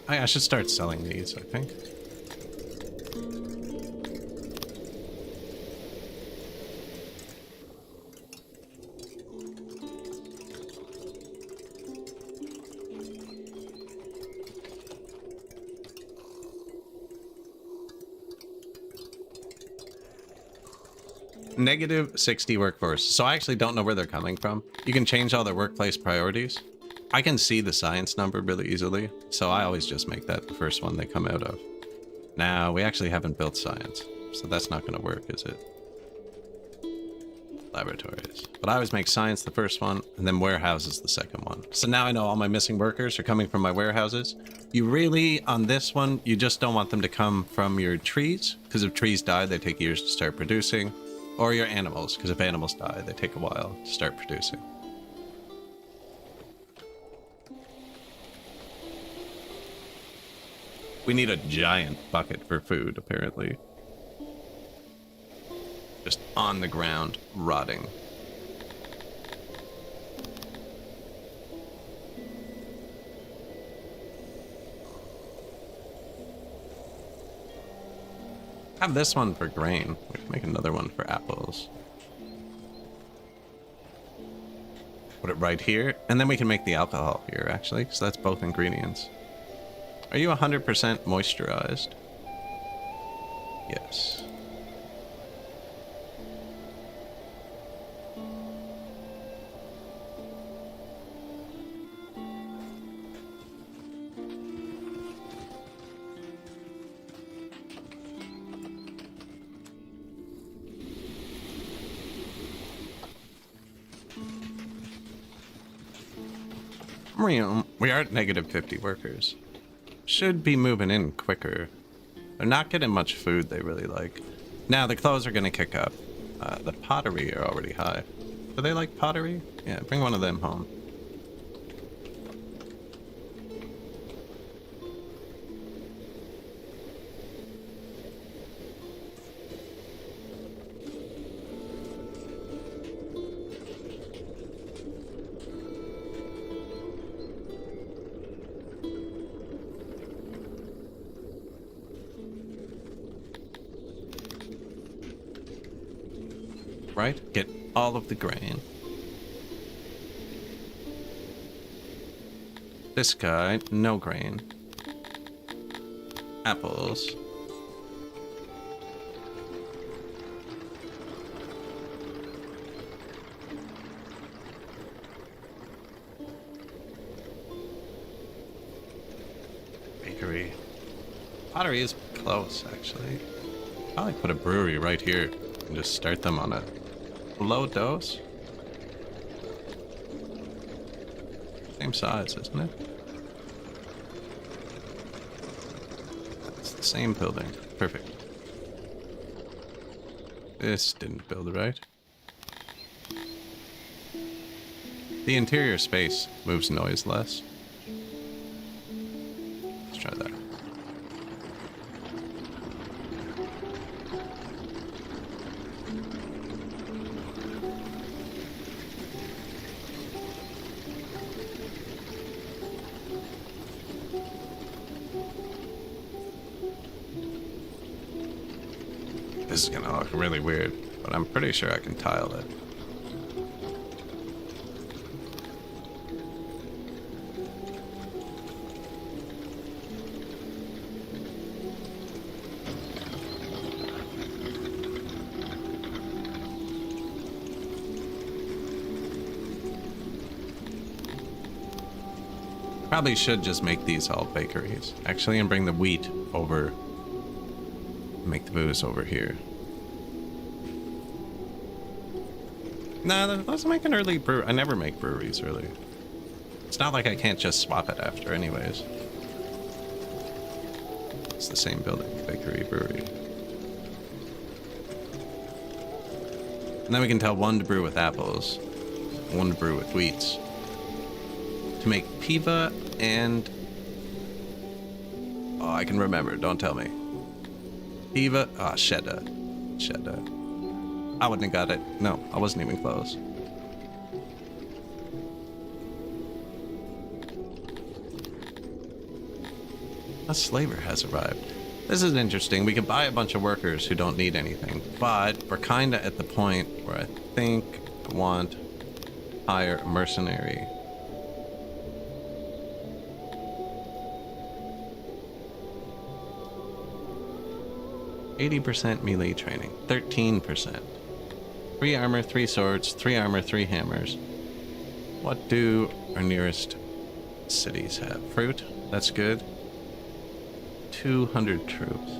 I should start selling these, I think. Negative 60 workforce. So I actually don't know where they're coming from. You can change all their workplace priorities. I can see the science number really easily, so I always just make that the first one they come out of. Now, we actually haven't built science, so that's not going to work, is it? Laboratories. But I always make science the first one, and then warehouses the second one. So now I know all my missing workers are coming from my warehouses. You really, on this one, you just don't want them to come from your trees, because if trees die, they take years to start producing. Or your animals, because if animals die, they take a while to start producing. We need a giant bucket for food, apparently. Just on the ground, rotting. Have this one for grain. We can make another one for apples. Put it right here, and then we can make the alcohol here, actually, because that's both ingredients. Are you 100% moisturized? Yes. We are at negative 50 workers. Should be moving in quicker. They're not getting much food they really like. Now, the clothes are going to kick up. The pottery are already high. Do they like pottery? Yeah, bring one of them home. Right? Get all of the grain. This guy, no grain. Apples. Bakery. Pottery is close, actually. Probably put a brewery right here and just start them on a low dose. Same size, isn't it? It's the same building. Perfect. This didn't build right. The interior space moves noise less. Let's try that. This is gonna look really weird, but I'm pretty sure I can tile it. Probably should just make these all bakeries, actually, and bring the wheat over. Make the booze over here. Nah, let's make an early brew. I never make breweries early. It's not like I can't just swap it after anyways. It's the same building, bakery, brewery. And then we can tell one to brew with apples, one to brew with wheats. To make piva and... Oh, I can remember, don't tell me. Piva, cheddar. Cheddar. I wouldn't have got it. No, I wasn't even close. A slaver has arrived. This is interesting. We could buy a bunch of workers who don't need anything, but we're kind of at the point where I think I want hire a mercenary. %, melee training, 13%. 3 armor, 3 swords, 3 armor, 3 hammers. What do our nearest cities have? Fruit, that's good. 200 troops.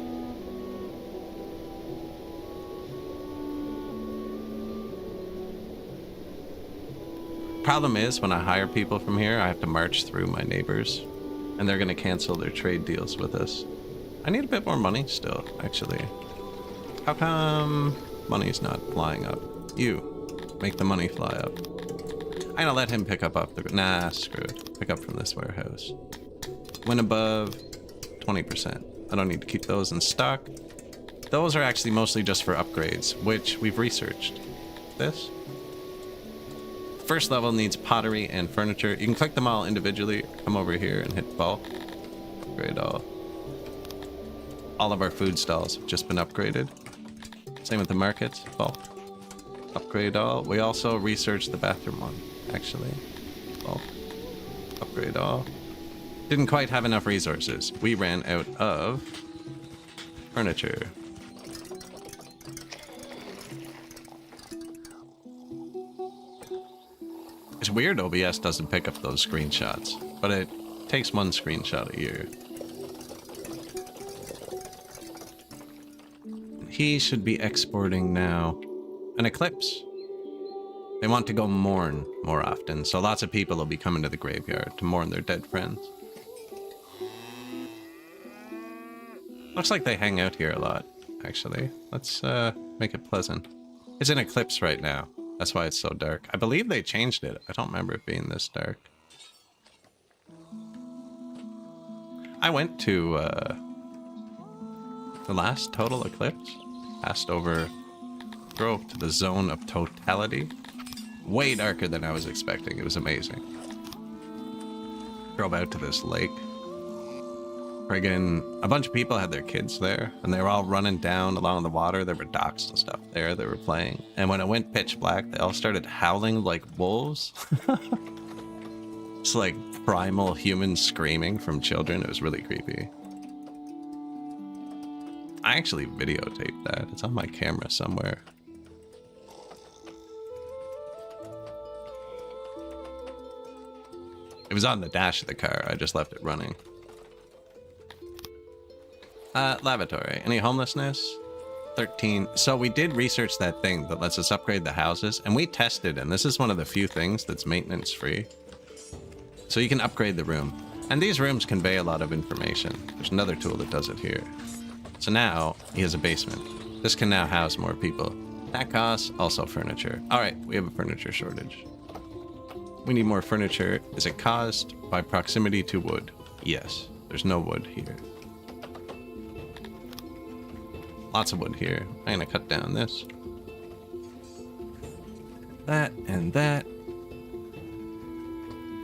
Problem is, when I hire people from here, I have to march through my neighbors, and they're going to cancel their trade deals with us. I need a bit more money still, actually. How come money's not flying up? You, make the money fly up. I'm gonna let him pick up off the... Nah, screw it. Pick up from this warehouse. Win above 20%. I don't need to keep those in stock. Those are actually mostly just for upgrades, which we've researched. This? First level needs pottery and furniture. You can click them all individually. Come over here and hit bulk. Upgrade all. All of our food stalls have just been upgraded. Same with the markets. Bulk. Upgrade all. We also researched the bathroom one, actually. Bulk. Upgrade all. Didn't quite have enough resources. We ran out of furniture. It's weird OBS doesn't pick up those screenshots, but it takes 1 screenshot a year. He should be exporting now an eclipse. They want to go mourn more often, so lots of people will be coming to the graveyard to mourn their dead friends. Looks like they hang out here a lot, actually. Let's make it pleasant. It's in eclipse right now. That's why it's so dark. I believe they changed it. I don't remember it being this dark. I went to the last total eclipse. Passed over, drove to the zone of totality. Way darker than I was expecting. It was amazing. Drove out to this lake. Friggin' a bunch of people had their kids there, and they were all running down along the water. There were docks and stuff there. They were playing. And when it went pitch black, they all started howling like wolves. It's like primal human screaming from children. It was really creepy. I actually videotaped that. It's on my camera somewhere. It was on the dash of the car. I just left it running. Lavatory. Any homelessness? 13. So we did research that thing that lets us upgrade the houses, and we tested, and this is one of the few things that's maintenance free. So you can upgrade the room. And these rooms convey a lot of information. There's another tool that does it here. So now he has a basement. This can now house more people. That costs also furniture. All right, we have a furniture shortage. We need more furniture. Is it caused by proximity to wood? Yes. There's no wood here. Lots of wood here. I'm gonna cut down this. That and that.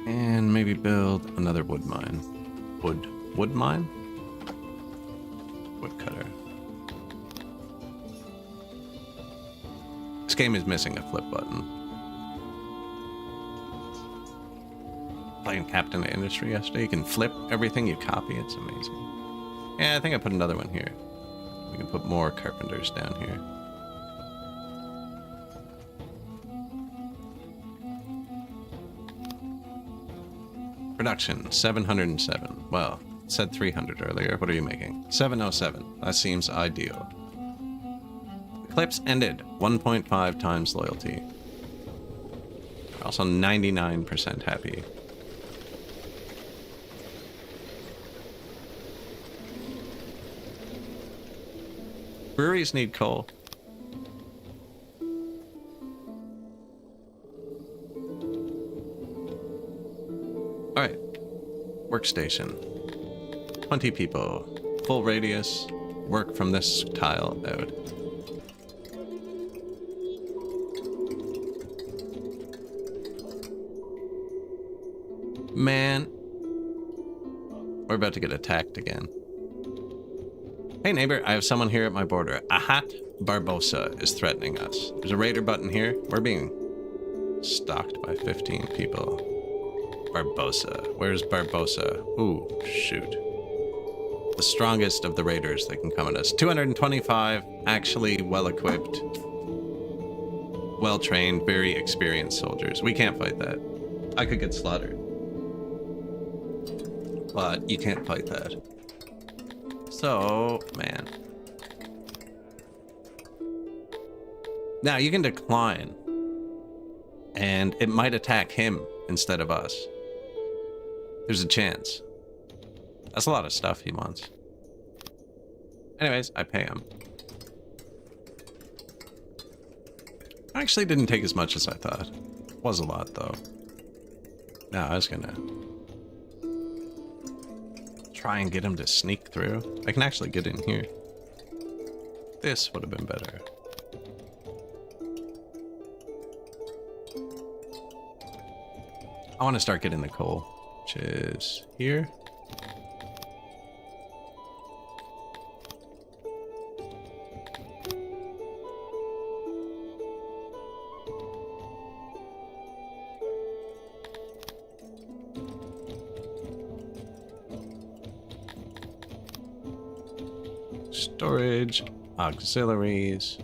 And maybe build another wood mine. Wood mine? Woodcutter. This game is missing a flip button. Playing Captain Industry yesterday. You can flip everything you copy. It's amazing. Yeah, I think I put another one here. We can put more carpenters down here. Production, 707. Well, it said 300 earlier. What are you making? 707. That seems ideal. Eclipse ended. 1.5 times loyalty. Also 99% happy. Breweries need coal. Alright. Workstation. 20 people. Full radius. Work from this tile out. Man. We're about to get attacked again. Hey neighbor, I have someone here at my border. Ahat Barbosa is threatening us. There's a raider button here. We're being stalked by 15 people. Barbosa. Where's Barbosa? Ooh, shoot. The strongest of the raiders that can come at us. 225, actually well-equipped, well-trained, very experienced soldiers. We can't fight that. I could get slaughtered. But you can't fight that. So, man. Now, you can decline. And it might attack him instead of us. There's a chance. That's a lot of stuff he wants. Anyways, I pay him. Actually didn't take as much as I thought. Was a lot, though. No, I was gonna try and get him to sneak through. I can actually get in here. This would have been better. I want to start getting the coal, which is here. Storage, auxiliaries.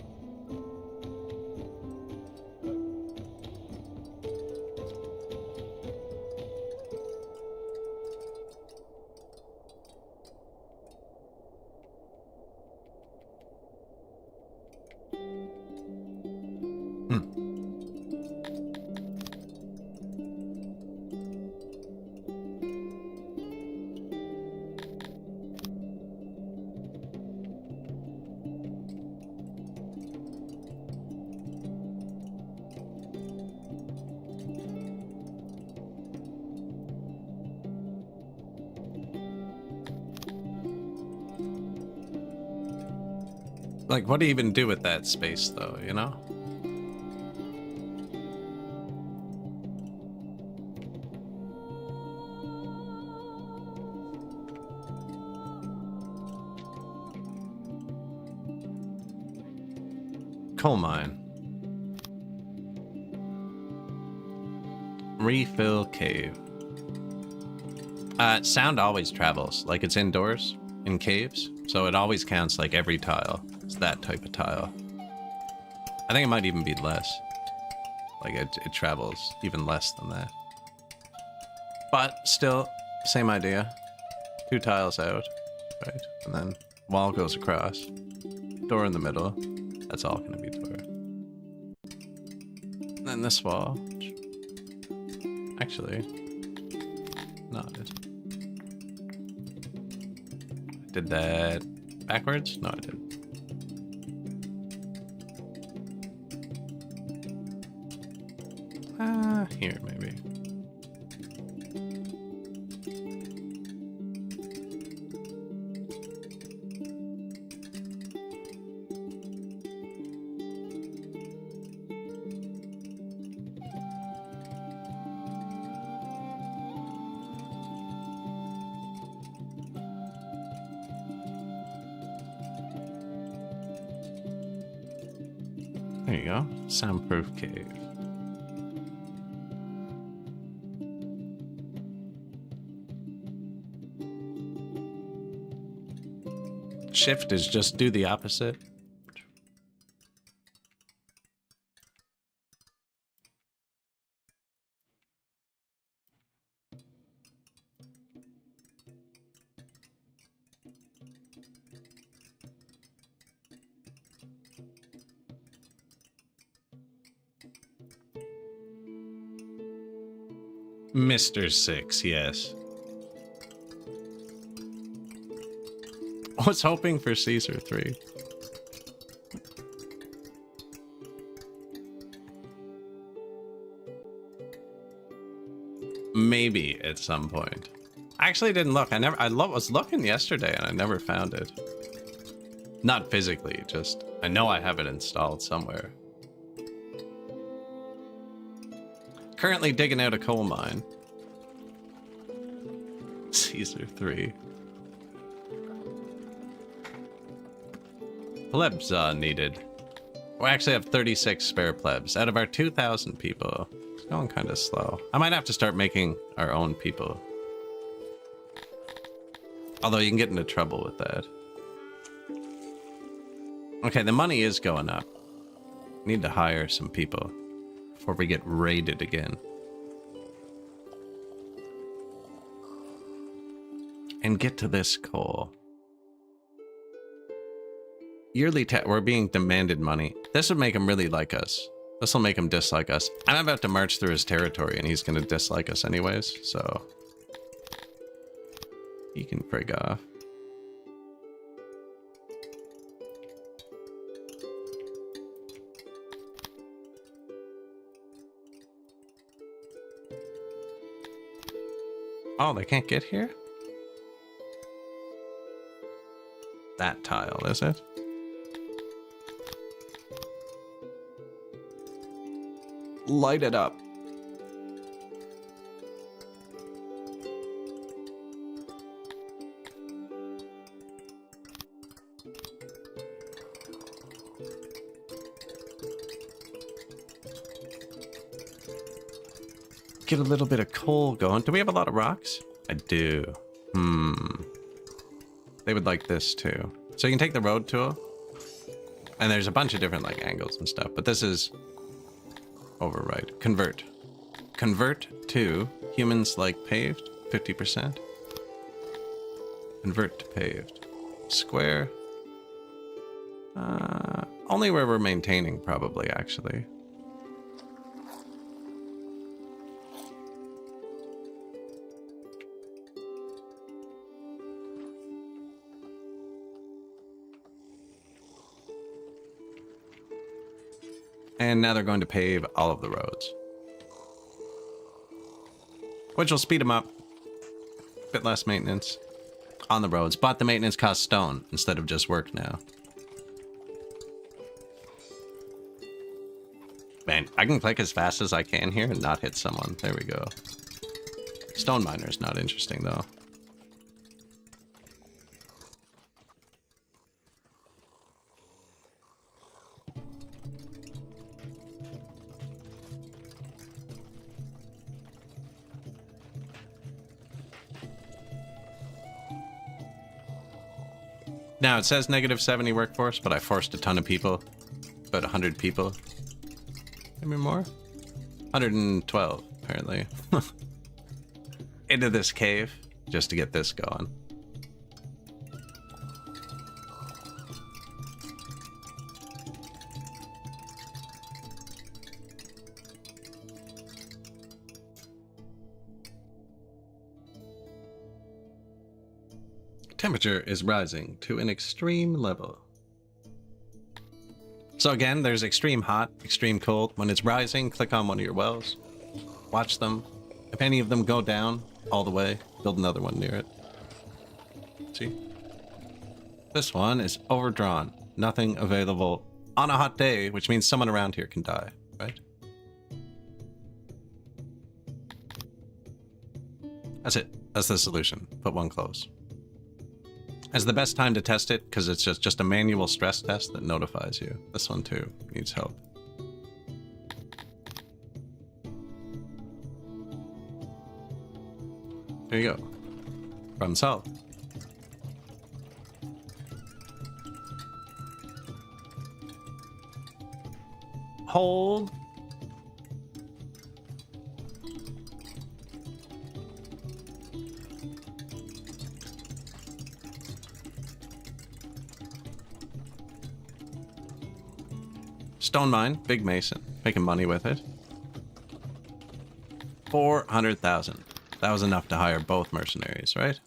Like, what do you even do with that space, though, you know? Coal mine. Refill cave. Sound always travels. Like, it's indoors in caves, so it always counts like every tile. It's that type of tile. I think it might even be less. Like, it travels even less than that. But still, same idea. 2 tiles out, right? And then wall goes across. Door in the middle. That's all gonna be door. And then this wall. Actually, no, I did that backwards? No, I didn't. Here, maybe. There you go. Soundproof cave. Shift is just do the opposite. Mr. 6, yes. I was hoping for Caesar 3. Maybe at some point. I actually didn't look. I was looking yesterday and I never found it. Not physically, just I know I have it installed somewhere. Currently digging out a coal mine. Caesar 3. Plebs needed. We actually have 36 spare plebs out of our 2,000 people. It's going kind of slow. I might have to start making our own people. Although you can get into trouble with that. Okay, the money is going up. Need to hire some people before we get raided again. And get to this coal. Yearly we're being demanded money. This would make him really like us. This will make him dislike us. I'm about to march through his territory and he's going to dislike us anyways, so he can frig off. Oh, they can't get here? That tile, is it? Light it up. Get a little bit of coal going. Do we have a lot of rocks? I do. They would like this too. So you can take the road tool. And there's a bunch of different like angles and stuff, but this is override. Convert. Convert to humans like paved, 50%. Convert to paved. Square. Only where we're maintaining, probably, actually. And now they're going to pave all of the roads. Which will speed them up. A bit less maintenance on the roads, but the maintenance costs stone instead of just work now. Man, I can click as fast as I can here and not hit someone. There we go. Stone miner's not interesting, though. Now, it says -70 workforce, but I forced a ton of people. About 100 people. Maybe more? 112, apparently. Into this cave, just to get this going. Temperature is rising to an extreme level. So again, there's extreme hot, extreme cold. When it's rising, click on one of your wells. Watch them. If any of them go down all the way, build another one near it. See? This one is overdrawn. Nothing available on a hot day, which means someone around here can die, right? That's it. That's the solution. Put one close. It's the best time to test it because it's just a manual stress test that notifies you. This one too needs help. There you go. Problem solved. Hold. Stone mine, big mason, making money with it. 400,000. That was enough to hire both mercenaries, right?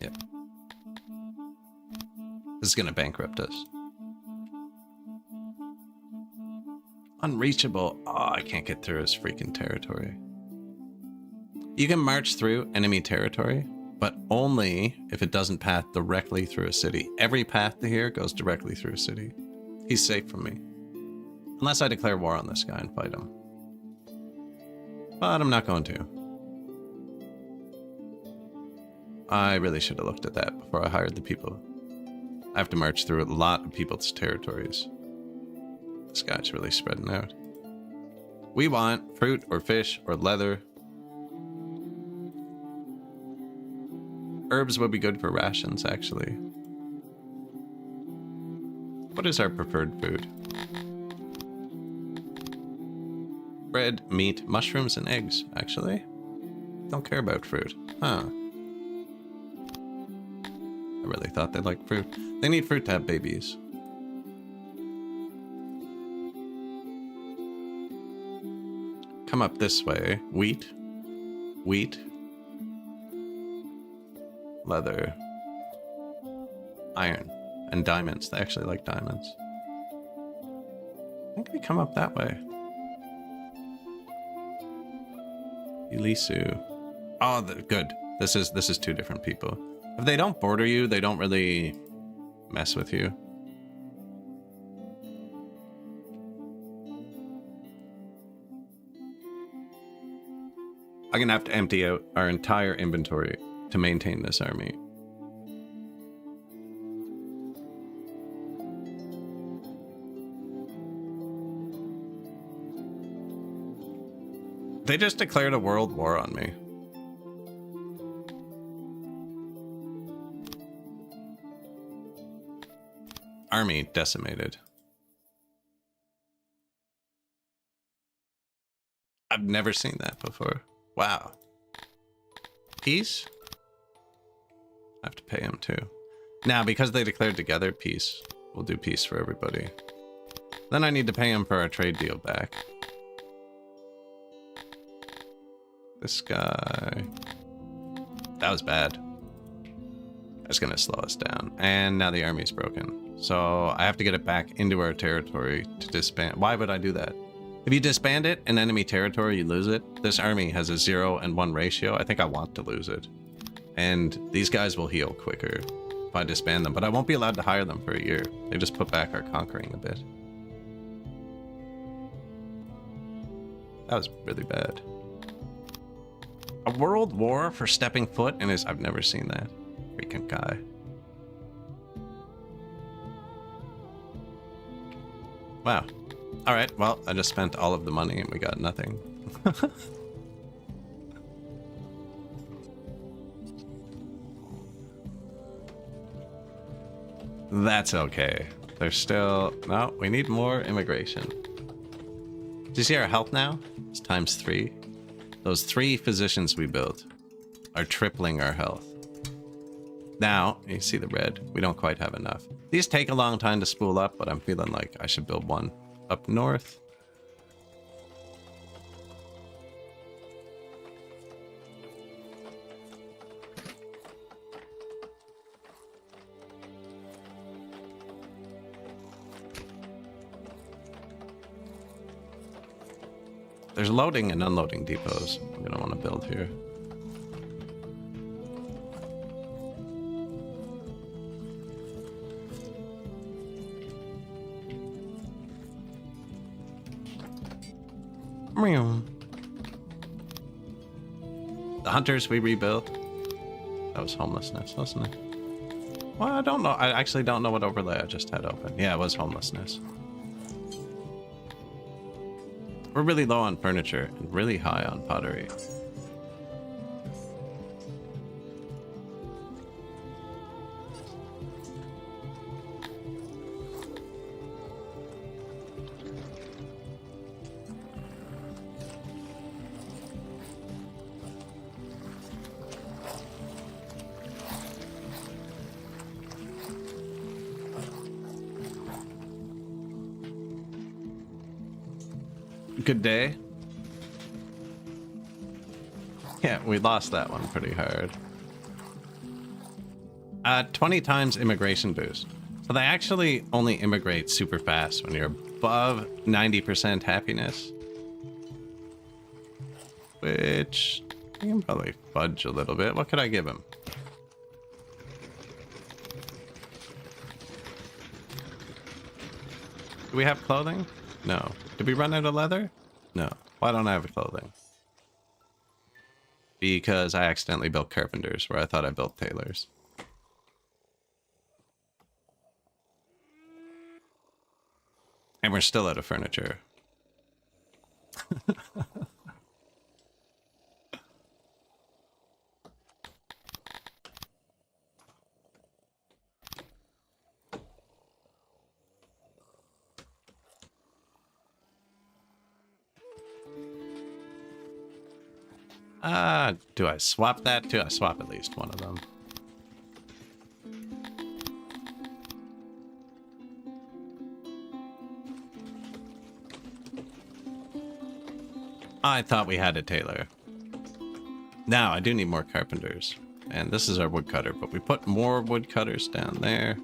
Yep. This is gonna bankrupt us. Unreachable. Oh, I can't get through his freaking territory. You can march through enemy territory, but only if it doesn't path directly through a city. Every path to here goes directly through a city. He's safe from me. Unless I declare war on this guy and fight him. But I'm not going to. I really should have looked at that before I hired the people. I have to march through a lot of people's territories. This guy's really spreading out. We want fruit or fish or leather. Herbs would be good for rations, actually. What is our preferred food? Bread, meat, mushrooms, and eggs, actually. Don't care about fruit. Huh. I really thought they liked fruit. They need fruit to have babies. Come up this way. Wheat. Wheat. Leather. Iron. And diamonds. They actually like diamonds. I think we come up that way. Elisu. Oh, good. This is two different people. If they don't border you, they don't really mess with you. I'm gonna have to empty out our entire inventory to maintain this army. They just declared a world war on me. Army decimated. I've never seen that before. Wow. Peace? I have to pay him too. Now, because they declared together peace, we'll do peace for everybody. Then I need to pay him for our trade deal back. This guy... That was bad. That's gonna slow us down. And now the army's broken. So I have to get it back into our territory to disband. Why would I do that? If you disband it in enemy territory, you lose it. This army has a 0 and 1 ratio. I think I want to lose it. And these guys will heal quicker if I disband them. But I won't be allowed to hire them for a year. They just put back our conquering a bit. That was really bad. A world war for stepping foot in his... I've never seen that. Freaking guy. Wow. Alright, well, I just spent all of the money and we got nothing. That's okay. There's still... No, we need more immigration. Do you see our health now? It's times 3. Those 3 physicians we built are tripling our health. Now, you see the red. We don't quite have enough. These take a long time to spool up, but I'm feeling like I should build one up north. There's loading and unloading depots I'm gonna want to build here. The hunters we rebuilt. That was homelessness, wasn't it? Well, I don't know. I actually don't know what overlay I just had open. Yeah, it was homelessness. We're really low on furniture and really high on pottery. Good day. Yeah, we lost that one pretty hard. 20 times immigration boost. So they actually only immigrate super fast when you're above 90% happiness. Which I can probably fudge a little bit. What could I give him? Do we have clothing? No. Did we run out of leather? No. Why don't I have clothing? Because I accidentally built carpenters where I thought I built tailors. And we're still out of furniture. Do I swap that too? I swap at least one of them. I thought we had a tailor. Now I do need more carpenters. And this is our woodcutter, but we put more woodcutters down there.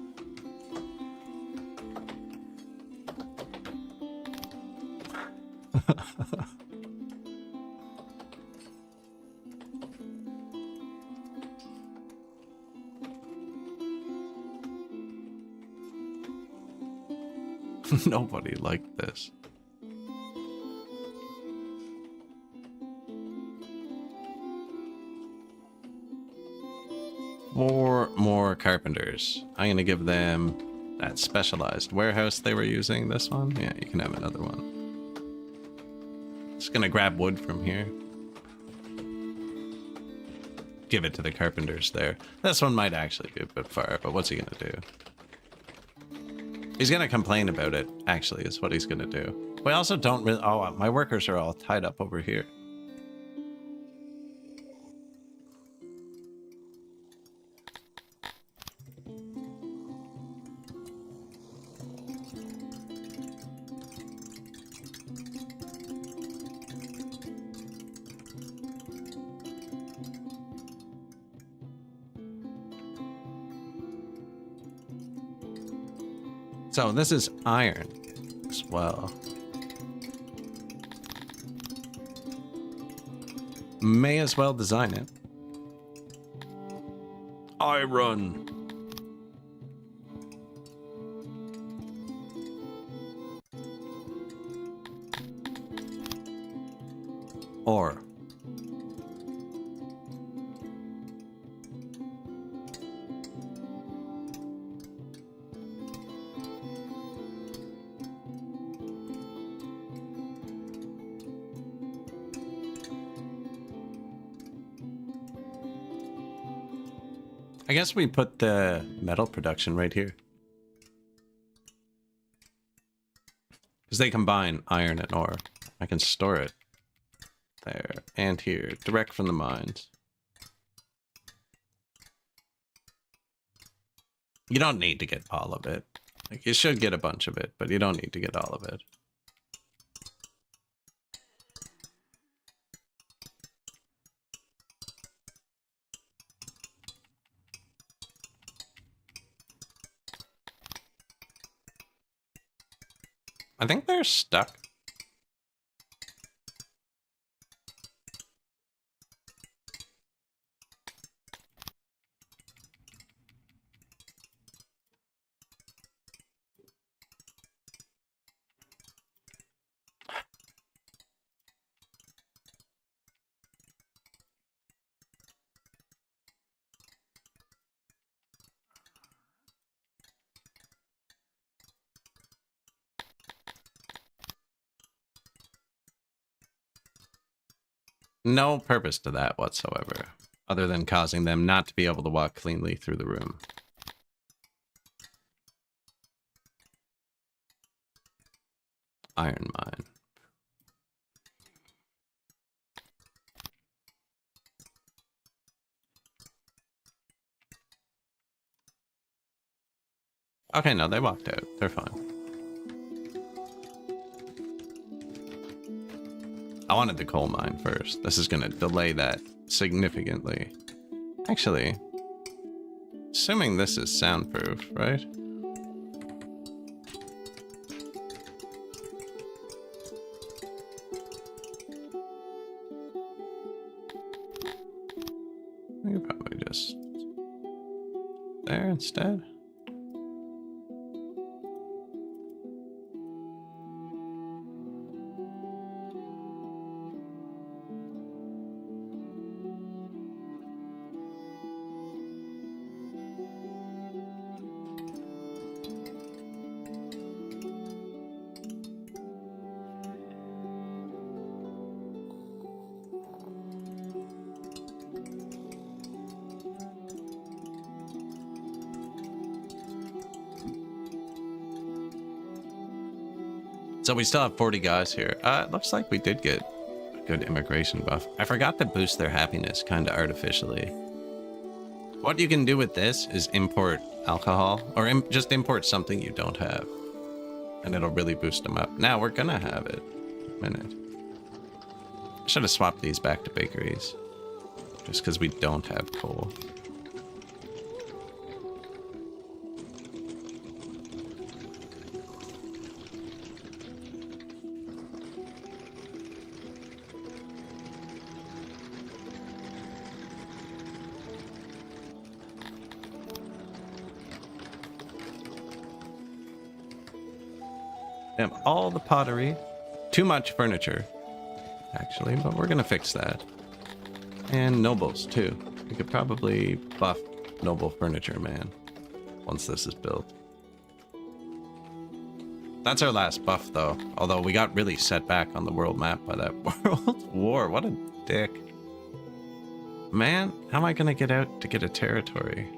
Nobody liked this. Four more carpenters. I'm gonna give them that specialized warehouse they were using. This one? Yeah, you can have another one. Just gonna grab wood from here. Give it to the carpenters there. This one might actually be a bit far, but what's he gonna do? He's gonna complain about it, actually, is what he's gonna do. We also don't really... Oh, my workers are all tied up over here. So this is iron as well. May as well design it. Iron. ore. I guess we put the metal production right here. Because they combine iron and ore. I can store it there and here, direct from the mines. You don't need to get all of it. Like, you should get a bunch of it, but you don't need to get all of it. I think they're stuck. No purpose to that whatsoever, other than causing them not to be able to walk cleanly through the room. Iron mine. Okay, no, they walked out. They're fine. I wanted the coal mine first. This is going to delay that significantly. Actually, assuming this is soundproof, right? We could probably just there instead. So we still have 40 guys here. It looks like we did get a good immigration buff. I forgot to boost their happiness kind of artificially. What you can do with this is import alcohol, or just import something you don't have. And it'll really boost them up. Now we're gonna have it. Minute. I should have swapped these back to bakeries. Just because we don't have coal. Have all the pottery. Too much furniture, actually, but we're gonna fix that. And nobles, too. We could probably buff noble furniture, man, once this is built. That's our last buff, though. Although we got really set back on the world map by that world war. What a dick. Man, how am I gonna get out to get a territory?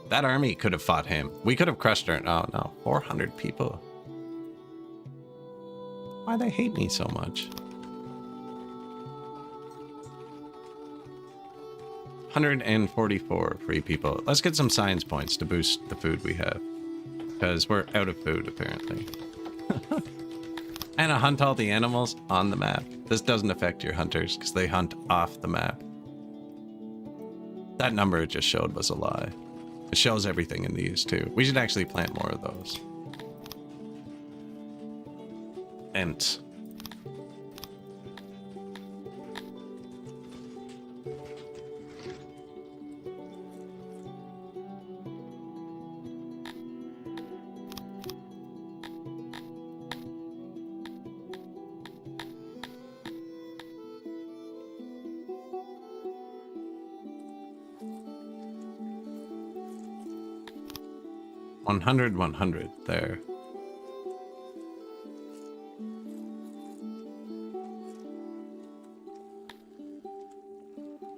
That army could have fought him. We could have crushed her. Oh no, 400 people. Why they hate me so much? 144 free people. Let's get some science points to boost the food we have. Because we're out of food, apparently. And I hunt all the animals on the map. This doesn't affect your hunters, because they hunt off the map. That number it just showed was a lie. It shows everything in these, too. We should actually plant more of those. Ent. 100, 100 there.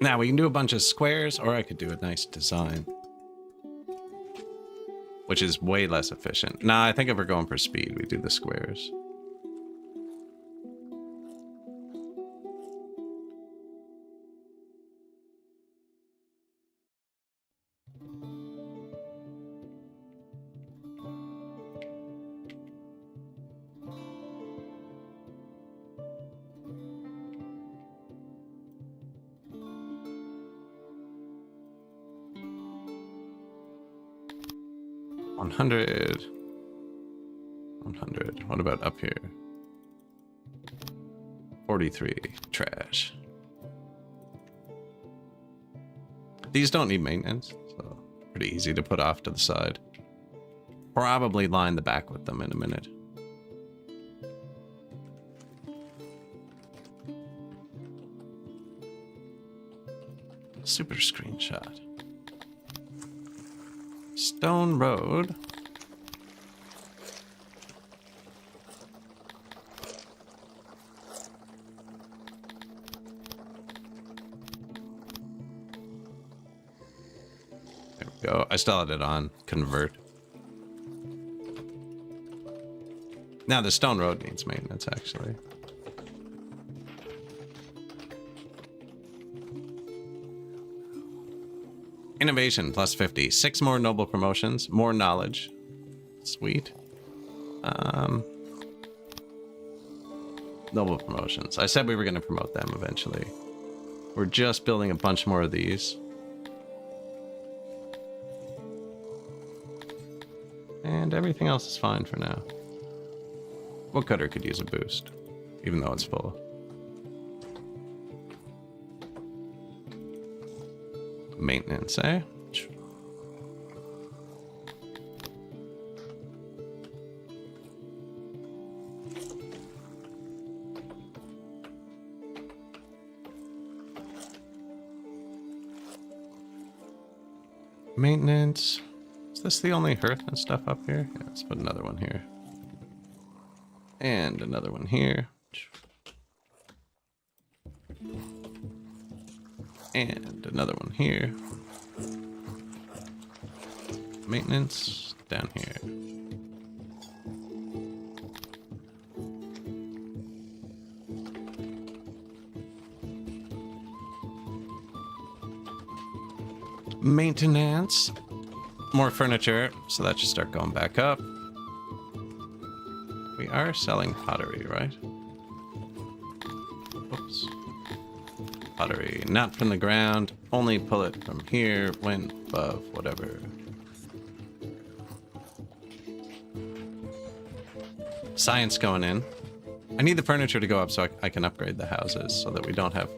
Now we can do a bunch of squares, or I could do a nice design, which is way less efficient. Nah, I think if we're going for speed, we do the squares. $100. What about up here? 43. Trash. These don't need maintenance, so pretty easy to put off to the side. Probably line the back with them in a minute. Super screenshot. Stone Road. There we go. I still had it on convert. Now the Stone Road needs maintenance, actually. Innovation plus 50. 6 more noble promotions. More knowledge. Sweet. Noble promotions. I said we were going to promote them eventually. We're just building a bunch more of these. And everything else is fine for now. Woodcutter could use a boost, even though it's full. Maintenance, eh? Maintenance. Is this the only hearth and stuff up here? Yeah, let's put another one here. And another one here. And another one here. Maintenance down here. Maintenance. More furniture, so that should start going back up. We are selling pottery, right? Oops. Pottery, not from the ground, only pull it from here, when above, whatever. Science going in. I need the furniture to go up so I can upgrade the houses so that we don't have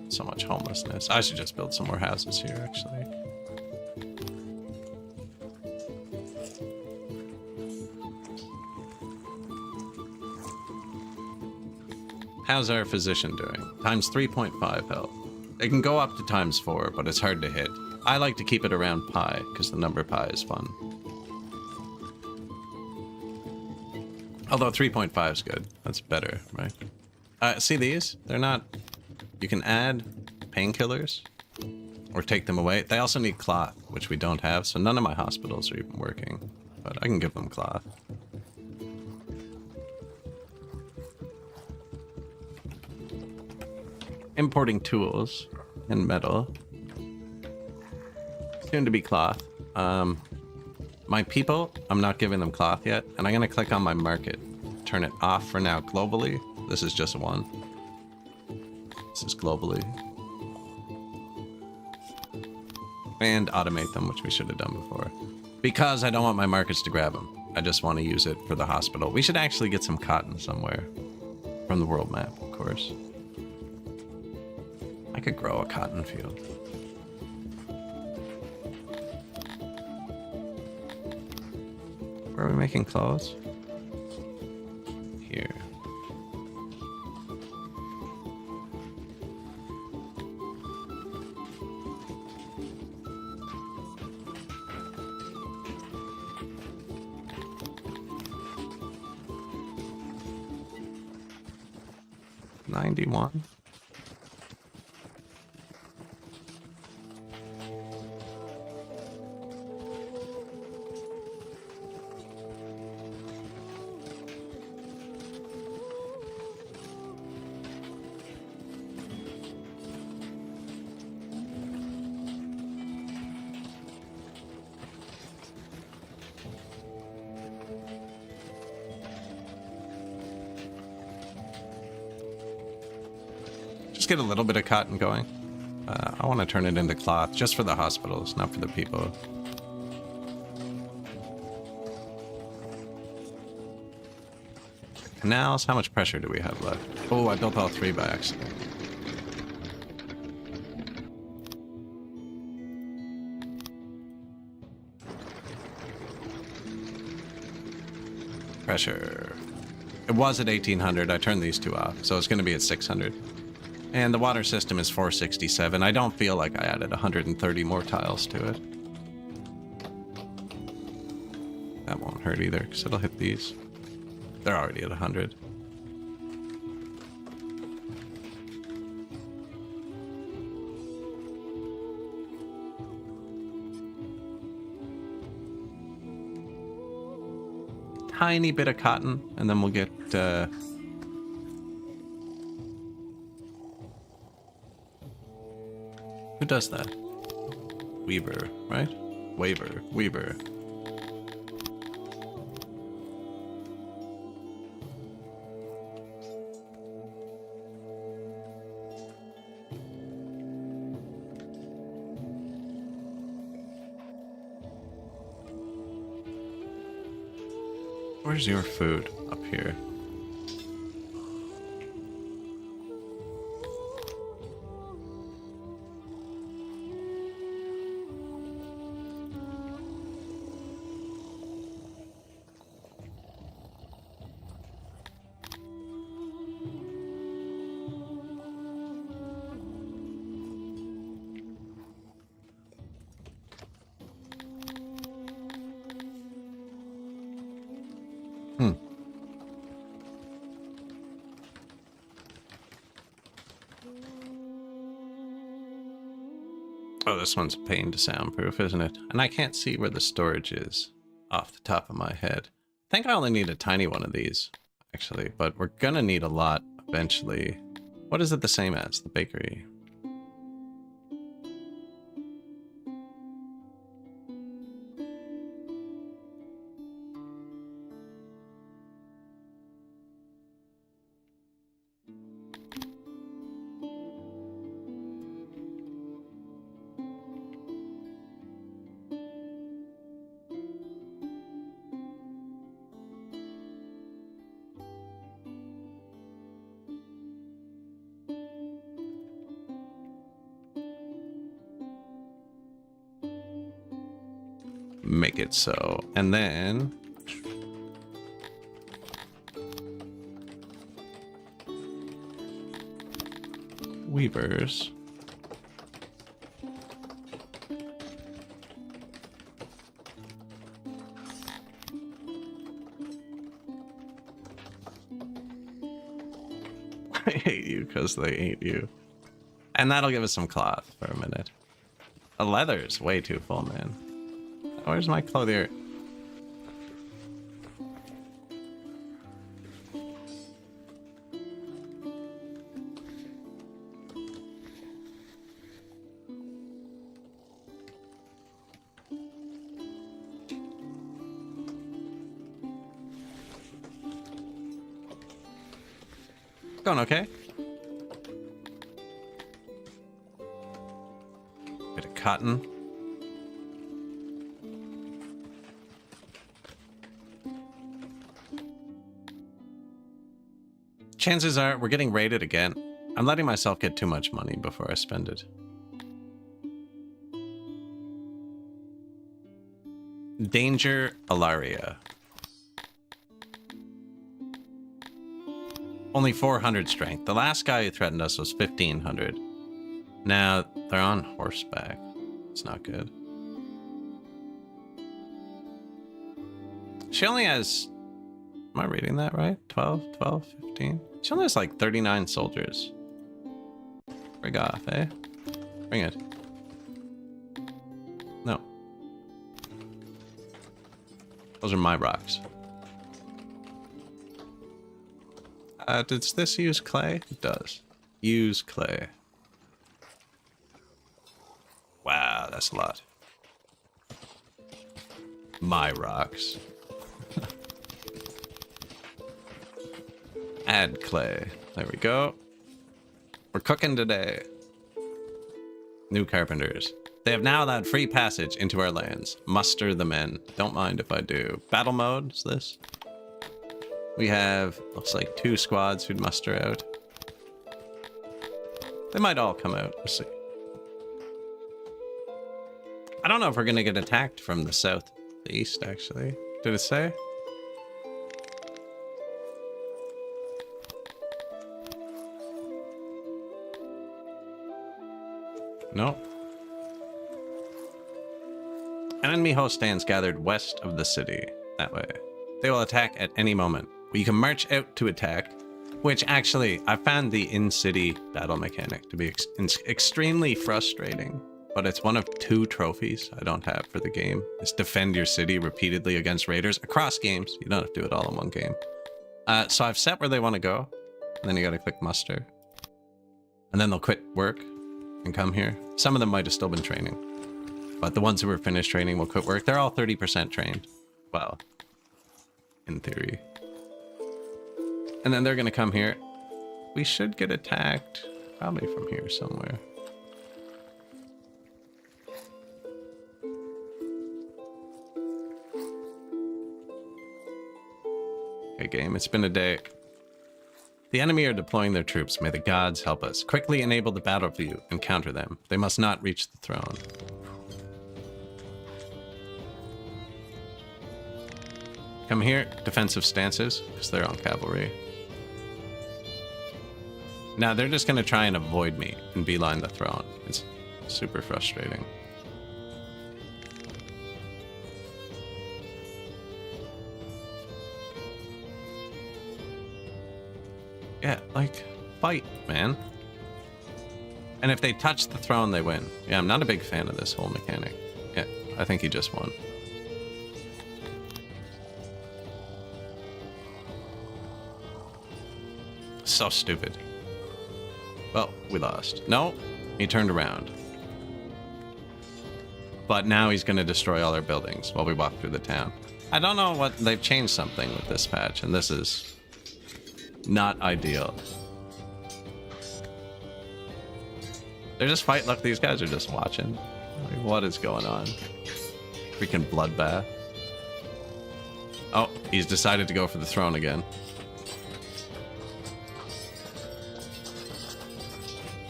so much homelessness. I should just build some more houses here, actually. How's our physician doing? Times 3.5 health. It can go up to times 4, but it's hard to hit. I like to keep it around pi, because the number pi is fun. Although 3.5 is good. That's better, right? See these? They're not... You can add painkillers, or take them away. They also need cloth, which we don't have, so none of my hospitals are even working. But I can give them cloth. Importing tools and metal. Soon to be cloth. My people, I'm not giving them cloth yet, and I'm gonna click on my market. Turn it off for now globally. This is just one. This is globally. And automate them, which we should have done before. Because I don't want my markets to grab them. I just want to use it for the hospital. We should actually get some cotton somewhere. From the world map, of course. I could grow a cotton field. Where are we making clothes? Here. 91. Just get a little bit of cotton going. I want to turn it into cloth just for the hospitals, not for the people. Canals, how much pressure do we have left? Oh, I built all 3 by accident. Pressure. It was at 1800. I turned these 2 off, so it's going to be at 600. And the water system is 467. I don't feel like I added 130 more tiles to it. That won't hurt either, because it'll hit these. They're already at 100. Tiny bit of cotton, and then we'll get... Who does that? Weaver, right? Weaver. Where's your food? Up here. Oh, this one's a pain to soundproof, isn't it? And I can't see where the storage is off the top of my head. I think I only need a tiny one of these, actually, but we're gonna need a lot eventually. What is it the same as? The bakery. Make it so. And then weavers. I hate you because they hate you. And that'll give us some cloth for a minute. The leather's way too full, man. Where's my clothier? Going okay. Bit of cotton. Chances are we're getting raided again. I'm letting myself get too much money before I spend it. Danger Alaria. Only 400 strength. The last guy who threatened us was 1500. Now they're on horseback. It's not good. She only has Am I reading that right? 12, 12, 15? She only has like 39 soldiers. Bring off, eh? Bring it. No. Those are my rocks. Does this use clay? It does. Use clay. Wow, that's a lot. My rocks. Add clay. There we go. We're cooking today. New carpenters. They have now allowed free passage into our lands. Muster the men. Don't mind if I do. Battle mode is this. We have, looks like 2 squads who'd muster out. They might all come out. We'll see. I don't know if we're going to get attacked from the south, the east, actually. Did it say? No. An enemy host stands gathered west of the city. That way. They will attack at any moment. You can march out to attack, which actually, I found the in-city battle mechanic to be extremely frustrating. But it's one of 2 trophies I don't have for the game. Is defend your city repeatedly against raiders across games. You don't have to do it all in one game. So I've set where they want to go. And then you got to click muster. And then they'll quit work and come here. Some of them might have still been training. But the ones who were finished training will quit work. They're all 30% trained. Well, in theory. And then they're going to come here. We should get attacked. Probably from here somewhere. Okay, game. It's been a day. The enemy are deploying their troops. May the gods help us. Quickly enable the battle view and counter them. They must not reach the throne. Come here. Defensive stances, because they're on cavalry. Now they're just going to try and avoid me and beeline the throne. It's super frustrating. Yeah, like, fight, man. And if they touch the throne, they win. Yeah, I'm not a big fan of this whole mechanic. Yeah, I think he just won. So stupid. Well, we lost. No, he turned around. But now he's going to destroy all our buildings while we walk through the town. I don't know what... They've changed something with this patch, and this is not ideal. They're just fighting. Look, these guys are just watching. Like, what is going on? Freaking bloodbath. Oh, he's decided to go for the throne again.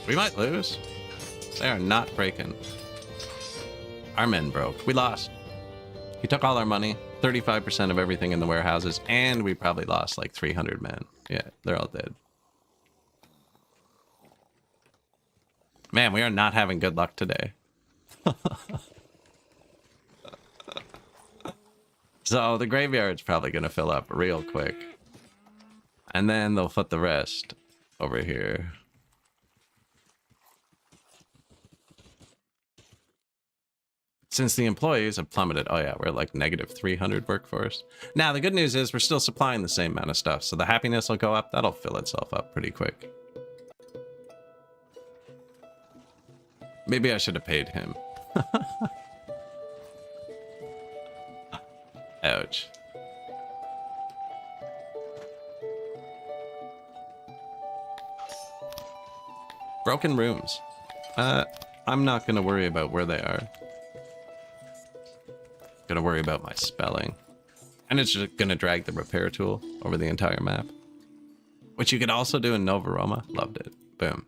We might lose. They are not breaking. Our men broke. We lost. He took all our money, 35% of everything in the warehouses, and we probably lost like 300 men. Yeah, they're all dead. Man, we are not having good luck today. So the graveyard's probably going to fill up real quick. And then they'll put the rest over here. Since the employees have plummeted, oh yeah, we're like negative 300 workforce. Now, the good news is we're still supplying the same amount of stuff, so the happiness will go up. That'll fill itself up pretty quick. Maybe I should have paid him. Ouch. Broken rooms. I'm not going to worry about where they are. Gonna worry about my spelling. And it's just gonna drag the repair tool over the entire map. Which you could also do in Nova Roma. Loved it. Boom.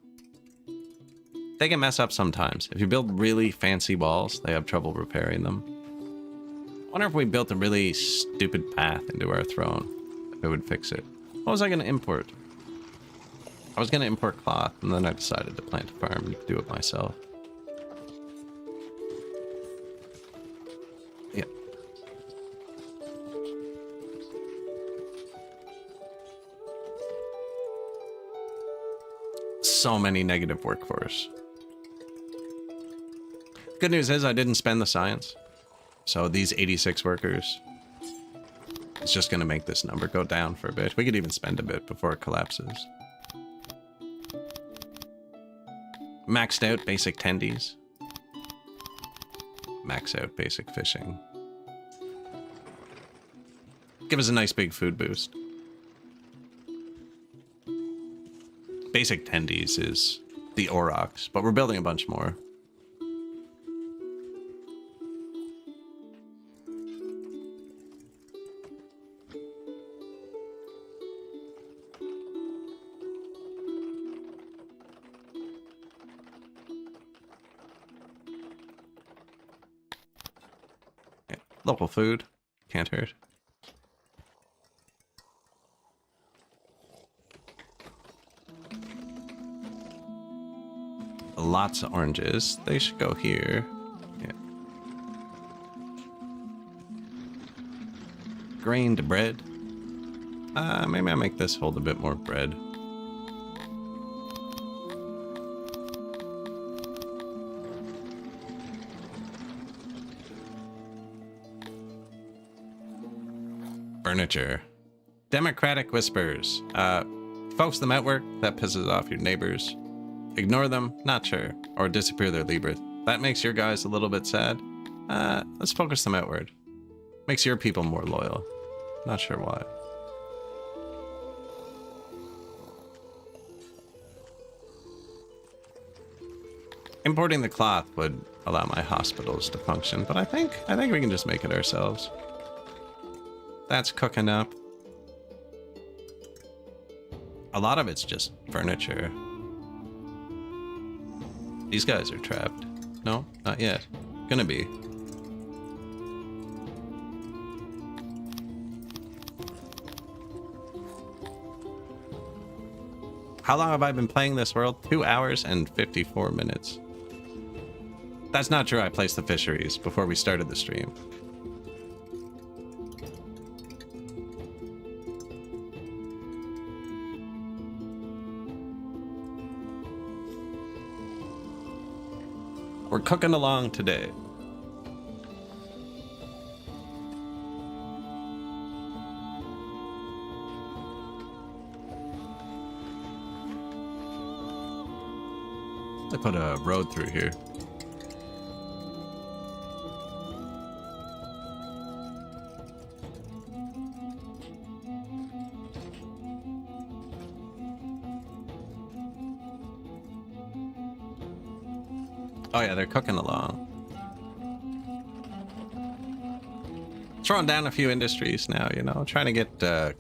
They can mess up sometimes. If you build really fancy walls, they have trouble repairing them. I wonder if we built a really stupid path into our throne, if it would fix it. What was I gonna import? I was gonna import cloth, and then I decided to plant a farm and do it myself. so many negative workforce. Good news is I didn't spend the science. So these 86 workers, it's just going to make this number go down for a bit. We could even spend a bit before it collapses. Maxed out basic tendies. Max out basic fishing. Give us a nice big food boost. Basic tendies is the aurochs, but we're building a bunch more. Yeah, local food can't hurt. Lots of oranges. They should go here. Yeah. Grained bread. Maybe I'll make this hold a bit more bread. Furniture. Democratic whispers. Folks them outwork. That pisses off your neighbors. Ignore them, not sure, or disappear their Libra. That makes your guys a little bit sad. Let's focus them outward. Makes your people more loyal. Not sure why. Importing the cloth would allow my hospitals to function, but I think we can just make it ourselves. That's cooking up. A lot of it's just furniture. These guys are trapped. No, not yet. Gonna be. How long have I been playing this world? 2 hours and 54 minutes. That's not true. I placed the fisheries before we started the stream. We're cooking along today. I put a road through here. Oh yeah, they're cooking along. Throwing down a few industries now, you know, trying to get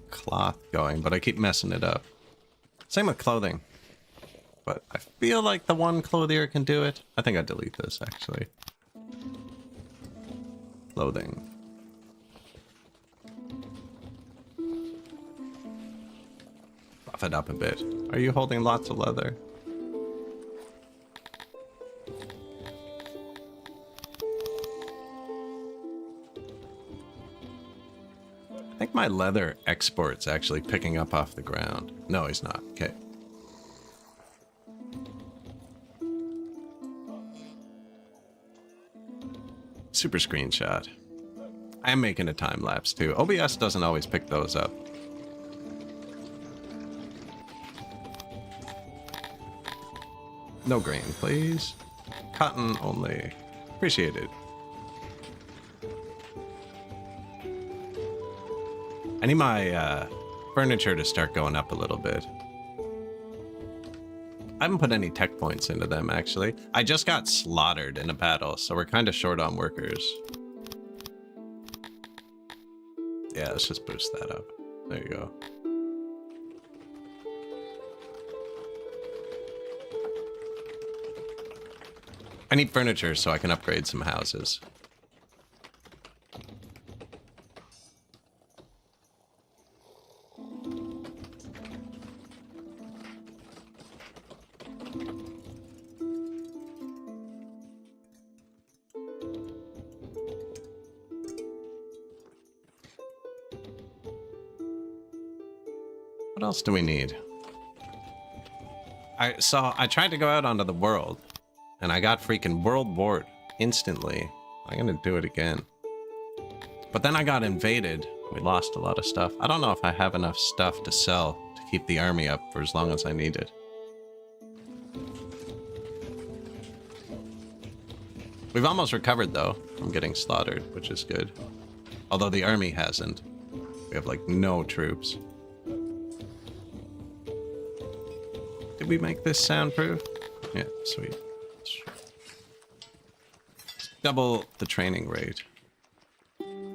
cloth going, but I keep messing it up. Same with clothing. But I feel like the one clothier can do it. I think I'd delete this, actually. Clothing. Buff it up a bit. Are you holding lots of leather? I think my leather export's actually picking up off the ground. No, he's not. Okay. Super screenshot. I am making a time lapse too. OBS doesn't always pick those up. No grain, please. Cotton only. Appreciate it. I need my furniture to start going up a little bit. I haven't put any tech points into them, actually. I just got slaughtered in a battle, so we're kind of short on workers. Yeah, let's just boost that up. There you go. I need furniture so I can upgrade some houses. What else do we need? I tried to go out onto the world, and I got freaking world warred instantly. I'm gonna do it again. But then I got invaded. We lost a lot of stuff. I don't know if I have enough stuff to sell to keep the army up for as long as I need it. We've almost recovered, though, from getting slaughtered, which is good. Although the army hasn't. We have, like, no troops. Did we make this soundproof? Yeah, sweet. Let's double the training rate.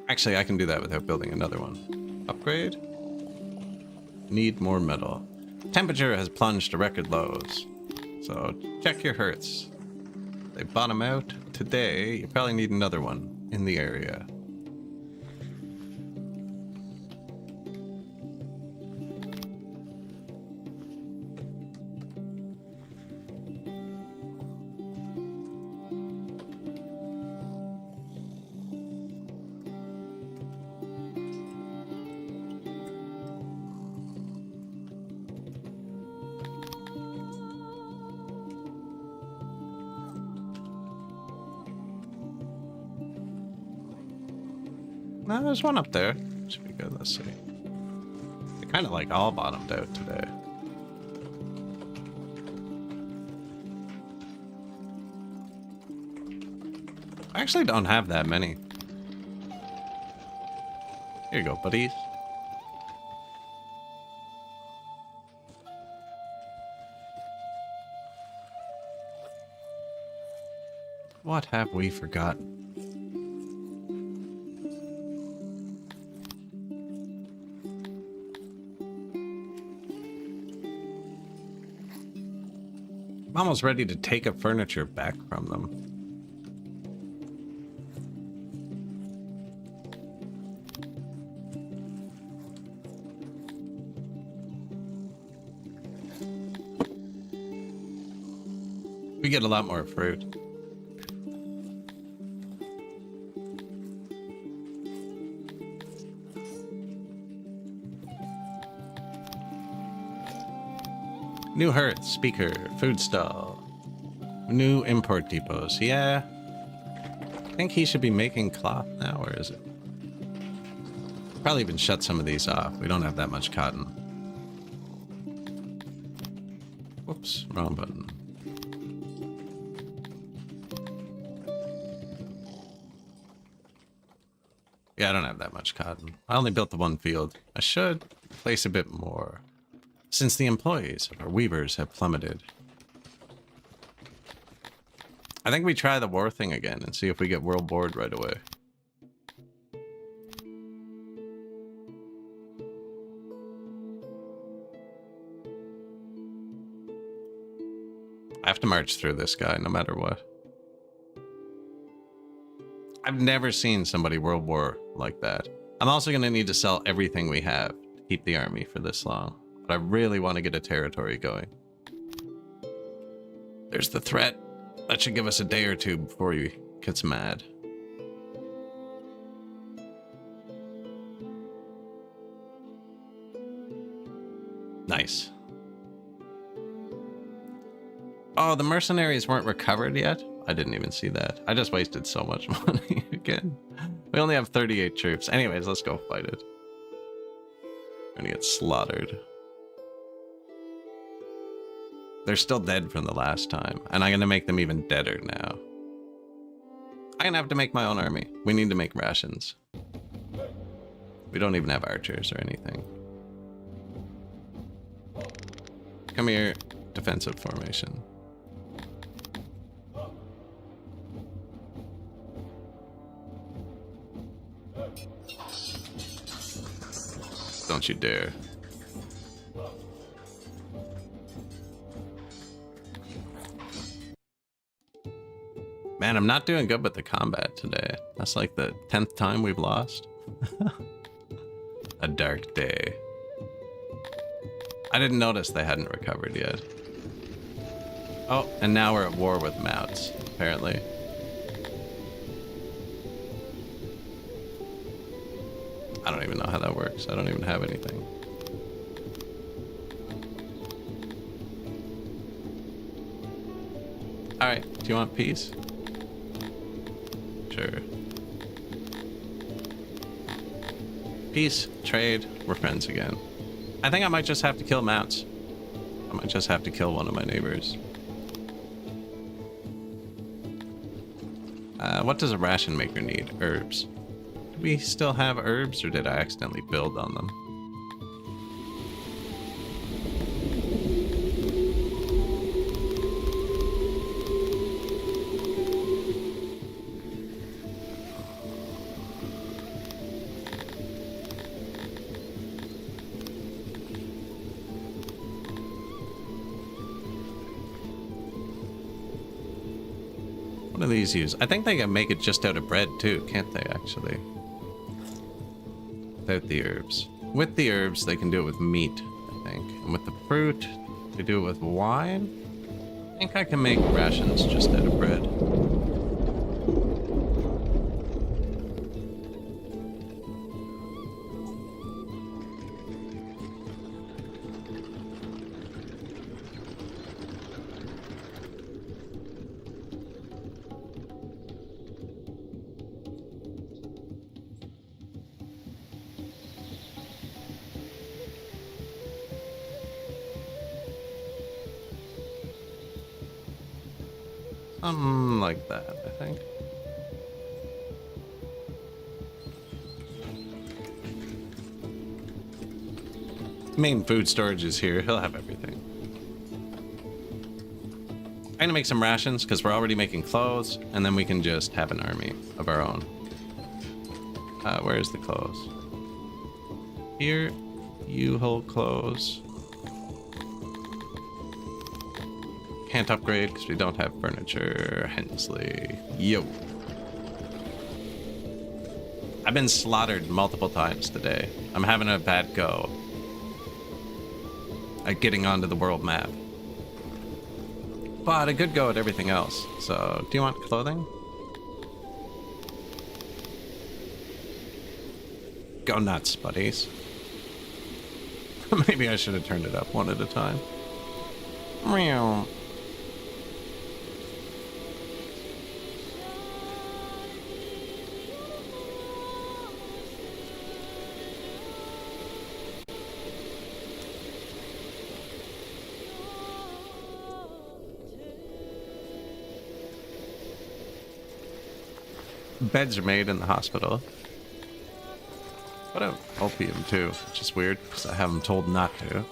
Actually, I can do that without building another one. Upgrade? Need more metal. Temperature has plunged to record lows. So, check your hertz. They bottom out today. You probably need another one in the area. No, there's one up there. Should be good. Let's see. They kind of like all bottomed out today. I actually don't have that many. Here you go, buddies. What have we forgotten? I'm almost ready to take up furniture back from them. We get a lot more fruit. New hearth, speaker, food stall. New import depots. Yeah. I think he should be making cloth now, or is it? Probably even shut some of these off. We don't have that much cotton. Whoops, wrong button. Yeah, I don't have that much cotton. I only built the one field. I should place a bit more, since the employees of our weavers have plummeted. I think we try the war thing again and see if we get world bored right away. I have to march through this guy no matter what. I've never seen somebody world war like that. I'm also going to need to sell everything we have to keep the army for this long. But I really want to get a territory going. There's the threat. That should give us a day or two before he gets mad. Nice. Oh, the mercenaries weren't recovered yet? I didn't even see that. I just wasted so much money again. We only have 38 troops. Anyways, let's go fight it. We're gonna get slaughtered. They're still dead from the last time, and I'm gonna make them even deader now. I'm gonna have to make my own army. We need to make rations. We don't even have archers or anything. Come here, defensive formation. Don't you dare. Man, I'm not doing good with the combat today. That's like the 10th time we've lost. A dark day. I didn't notice they hadn't recovered yet. Oh, and now we're at war with mounts, apparently. I don't even know how that works. I don't even have anything. Do you want peace? Sure. Peace, trade, we're friends again. I think I might just have to kill Mats. I might just have to kill one of my neighbors. What does a ration maker need? Herbs. Do we still have herbs, or did I accidentally build on them? What do these use? I think they can make it just out of bread too, can't they, actually? Without the herbs. With the herbs, they can do it with meat, I think. And with the fruit, they do it with wine. I think I can make rations just out of bread. Something like that, I think. Main food storage is here. He'll have everything. I'm gonna make some rations because we're already making clothes, and then we can just have an army of our own. Where's the clothes? Here, you hold clothes. Can't upgrade because we don't have furniture. Hensley. Yo. I've been slaughtered multiple times today. I'm having a bad go at getting onto the world map. But a good go at everything else. So, do you want clothing? Go nuts, buddies. Maybe I should have turned it up one at a time. Meow. Beds are made in the hospital. What about opium too, which is weird because I have them told not to.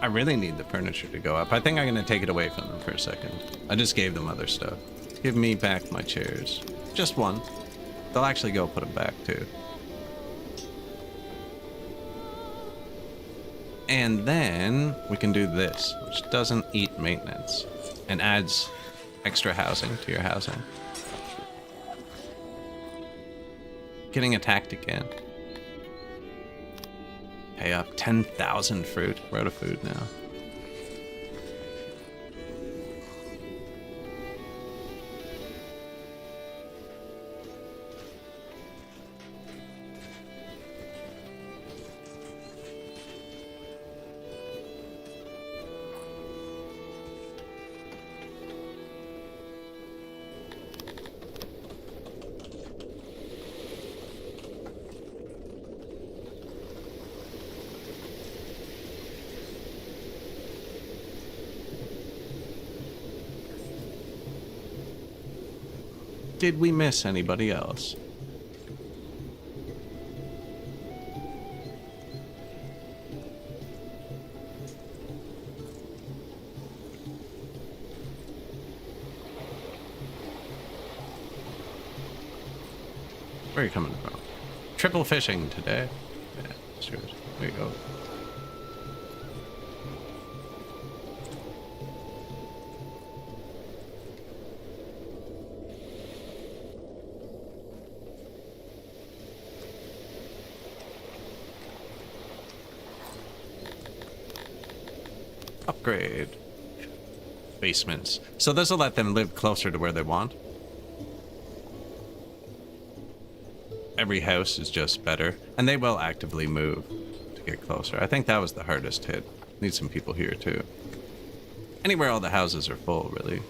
I really need the furniture to go up. I think I'm going to take it away from them for a second. I just gave them other stuff. Give me back my chairs. Just one. They'll actually go put them back too. And then we can do this, which doesn't eat maintenance and adds extra housing to your housing. Getting attacked again. Pay up 10,000 fruit. We're out of food now. Did we miss anybody else? Where are you coming from? Triple fishing today. Yeah, sure. There you go. Upgrade. Basements. So this will let them live closer to where they want. Every house is just better. And they will actively move to get closer. I think that was the hardest hit. Need some people here, too. Anywhere all the houses are full, really.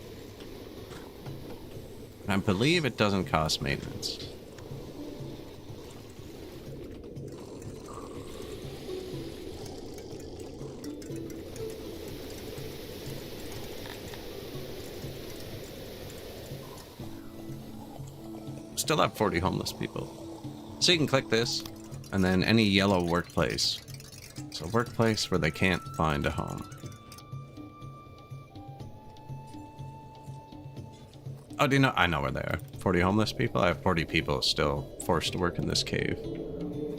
I believe it doesn't cost maintenance. Still have 40 homeless people. So you can click this, and then any yellow workplace. So workplace where they can't find a home. Oh, do you know? I know where they are. 40 homeless people? I have 40 people still forced to work in this cave.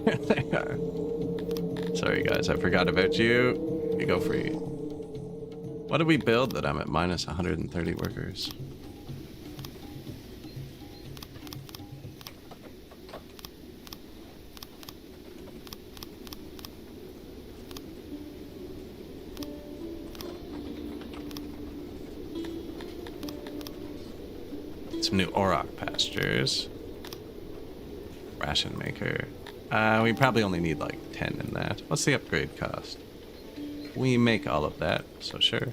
There they are. Sorry guys, I forgot about you. You go free. What did we build that I'm at minus 130 workers? Some new auroch pastures. Ration maker. We probably only need like 10 in that. What's the upgrade cost? We make all of that, so sure.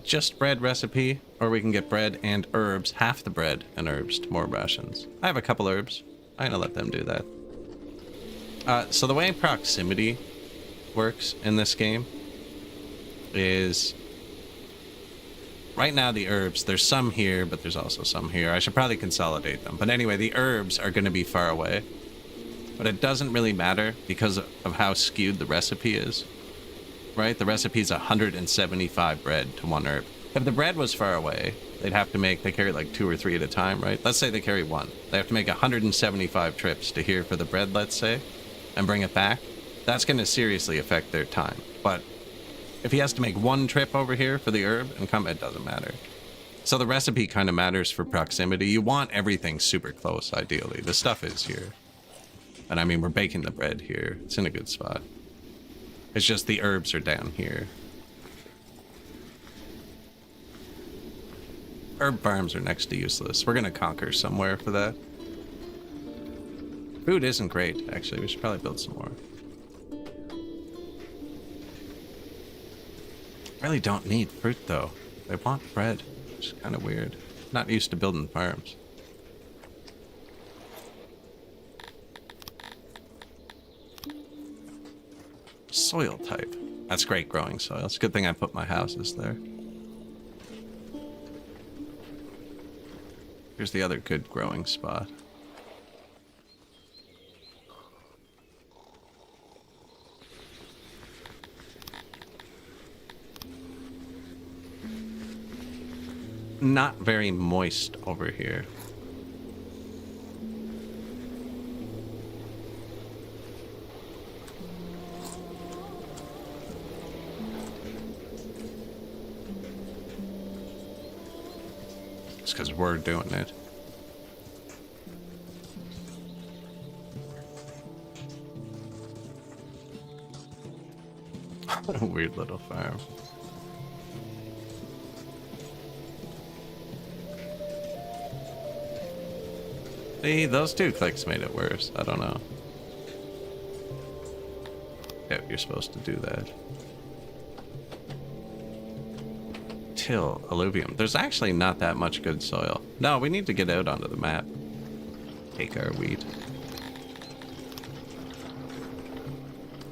Just bread recipe, or we can get bread and herbs, half the bread and herbs to more rations. I have a couple herbs. I'm gonna let them do that. So the way proximity works in this game is right now the herbs, there's some here, but there's also some here. I should probably consolidate them. But anyway, the herbs are going to be far away. But it doesn't really matter because of how skewed the recipe is. Right? The recipe is 175 bread to one herb. If the bread was far away, they'd have to make, they carry like 2 or 3 at a time, right? Let's say they carry 1. They have to make 175 trips to here for the bread, let's say, and bring it back. That's going to seriously affect their time. But if he has to make 1 trip over here for the herb and come, it doesn't matter. So the recipe kind of matters for proximity. You want everything super close, ideally. The stuff is here. And I mean, we're baking the bread here. It's in a good spot. It's just the herbs are down here. Herb farms are next to useless. We're going to conquer somewhere for that. Food isn't great, actually. We should probably build some more. Really don't need fruit though. They want bread, which is kind of weird. Not used to building farms. Soil type. That's great growing soil. It's a good thing I put my houses there. Here's the other good growing spot. Not very moist over here. It's because we're doing it. What a weird little farm. See, those 2 clicks made it worse. I don't know. Yeah, you're supposed to do that. Till alluvium. There's actually not that much good soil. No, we need to get out onto the map. Take our wheat.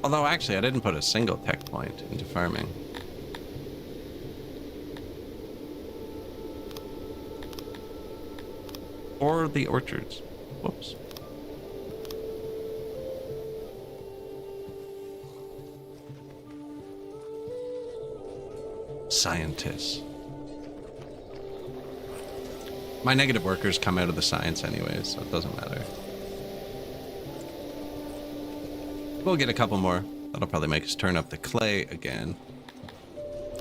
Although, actually, I didn't put a single tech point into farming. Or the orchards. Whoops. Scientists. My negative workers come out of the science anyways, so it doesn't matter. We'll get a couple more. That'll probably make us turn up the clay again.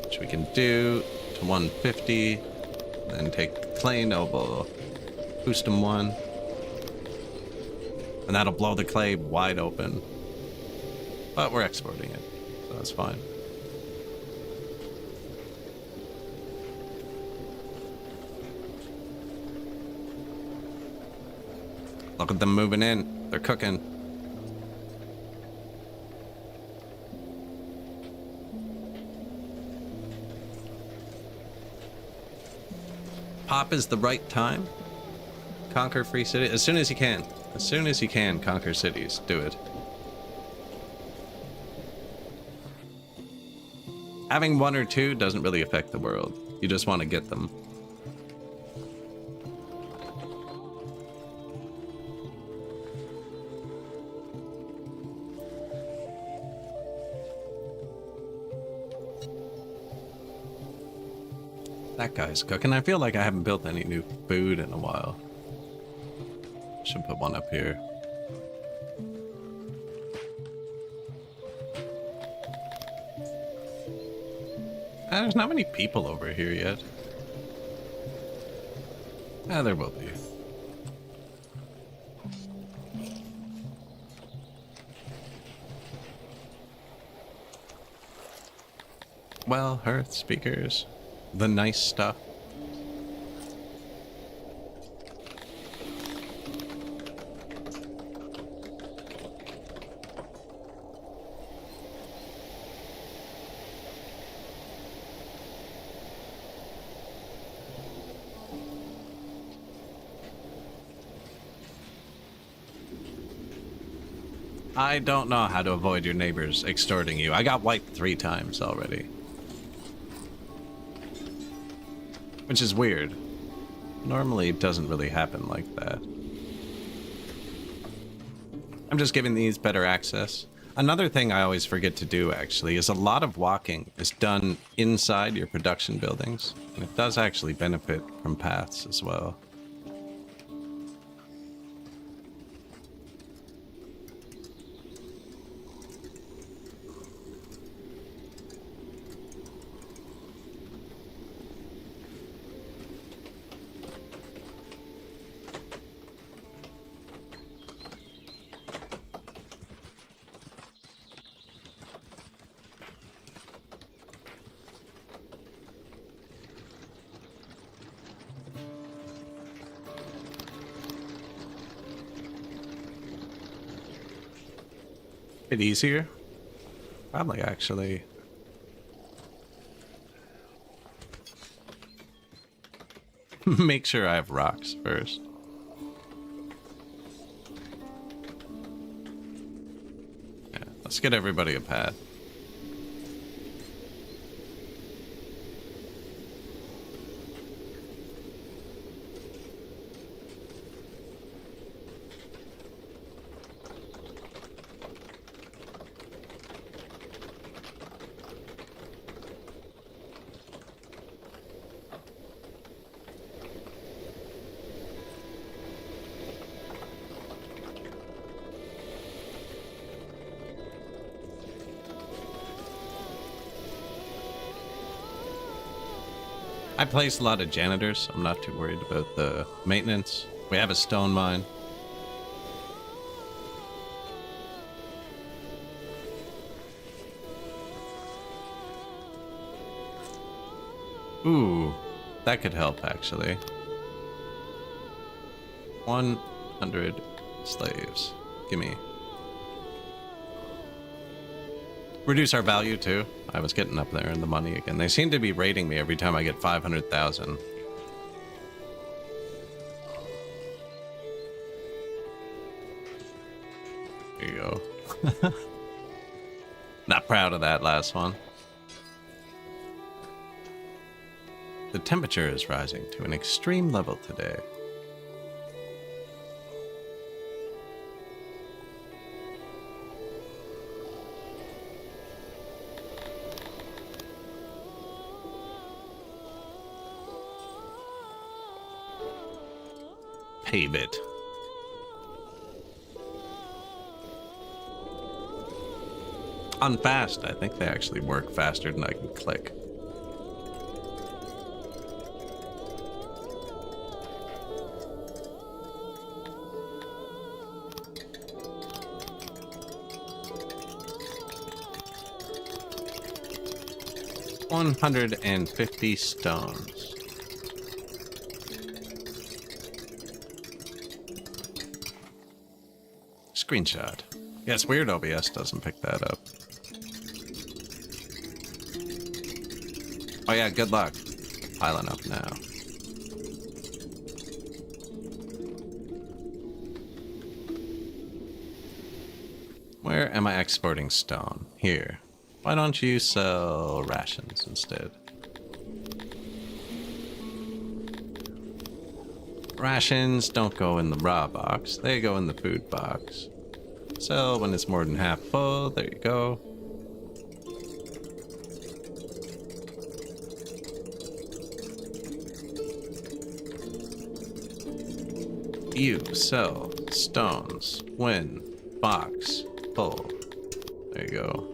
Which we can do to 150. Then take clay noble. Boost them 1. And that'll blow the clay wide open. But we're exporting it, so that's fine. Look at them moving in. They're cooking. Pop is the right time. Conquer free city as soon as you can. As soon as you can, conquer cities. Do it. Having one or two doesn't really affect the world. You just want to get them. That guy's cooking. I feel like I haven't built any new food in a while. Should put one up here. There's not many people over here yet. There will be. Well, hearth speakers. The nice stuff. I don't know how to avoid your neighbors extorting you. I got wiped 3 times already. Which is weird. Normally it doesn't really happen like that. I'm just giving these better access. Another thing I always forget to do, actually, is a lot of walking is done inside your production buildings. And it does actually benefit from paths as well. Bit easier? Probably, actually. Make sure I have rocks first. Yeah, let's get everybody a pad. I place a lot of janitors. I'm not too worried about the maintenance. We have a stone mine. Ooh, that could help, actually. 100 slaves. Gimme. Reduce our value, too. I was getting up there in the money again. They seem to be raiding me every time I get 500,000. Here you go. Not proud of that last one. The temperature is rising to an extreme level today. Pave it. On fast, I think they actually work faster than I can click. $150 stones. Screenshot. Yeah, it's weird OBS doesn't pick that up. Oh yeah, good luck. Piling up now. Where am I exporting stone? Here. Why don't you sell rations instead? Rations don't go in the raw box. They go in the food box. So when it's more than half full, there you go. You sell stones when box full. There you go.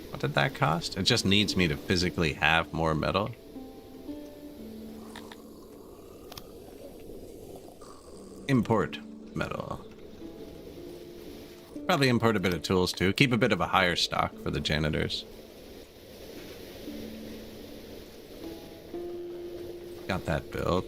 What did that cost? It just needs me to physically have more metal. Import metal. Probably import a bit of tools too. Keep a bit of a higher stock for the janitors. Got that built.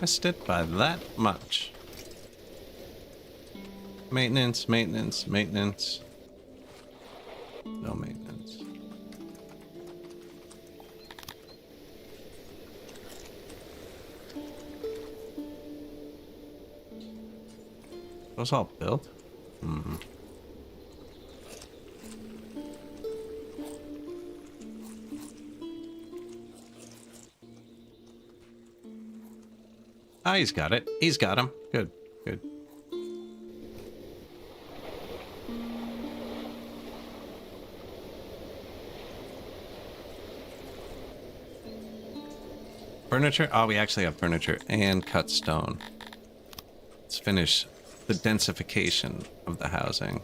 Missed it by that much. Maintenance, maintenance, maintenance. No maintenance. Those all built? Hmm. Ah, he's got it. He's got him. Good, good. Furniture? Oh, we actually have furniture and cut stone. Let's finish the densification of the housing.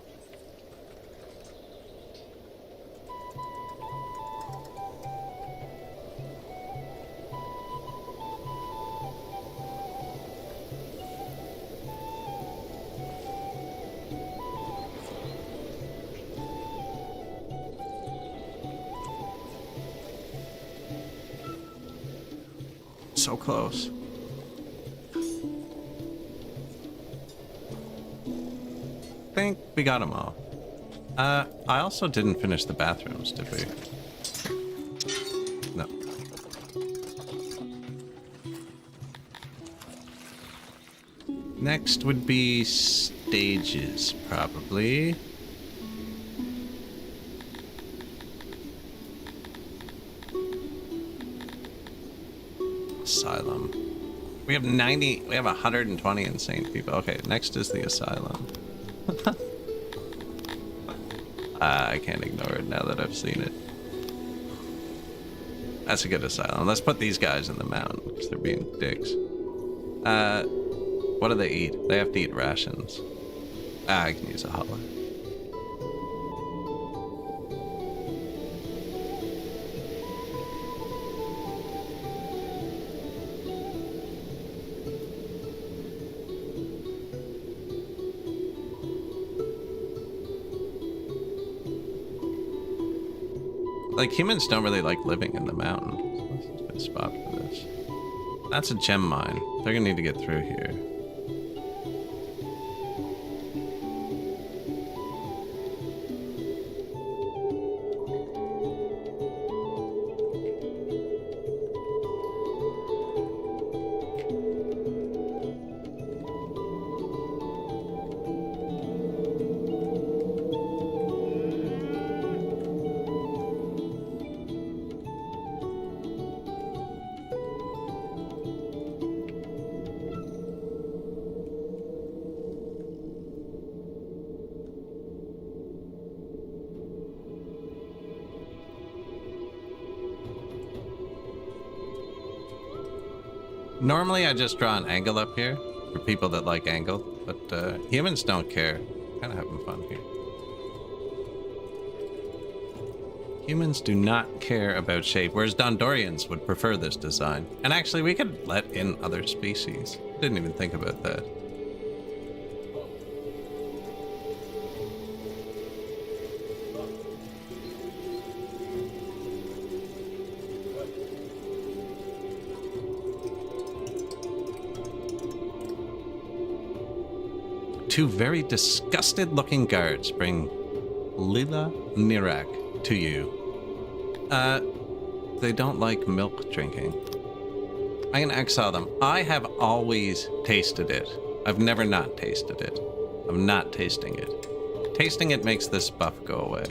So close. I think we got them all. I also didn't finish the bathrooms, did we? No. Next would be stages, probably. Asylum. We have 120 insane people. Okay, next is the asylum. I can't ignore it now that I've seen it. That's a good asylum. Let's put these guys in the mountain because they're being dicks. What do they eat? They have to eat rations. I can use a hollow. Like, humans don't really like living in the mountains. So this is a good spot for this. That's a gem mine. They're gonna need to get through here. Normally I just draw an angle up here for people that like angle, but humans don't care. Kind of having fun here. Humans do not care about shape, whereas Dondorians would prefer this design. And actually we could let in other species. Didn't even think about that. Two very disgusted looking guards bring Lila Nirak to you. They don't like milk drinking. I can exile them. I have always tasted it. I've never not tasted it. I'm not tasting it. Tasting it makes this buff go away.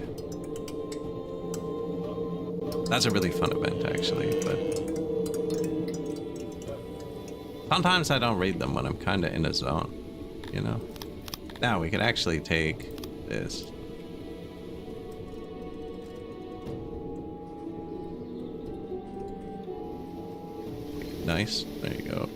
That's a really fun event, actually, but sometimes I don't read them when I'm kind of in a zone, you know? Now we could actually take this. Nice. There you go.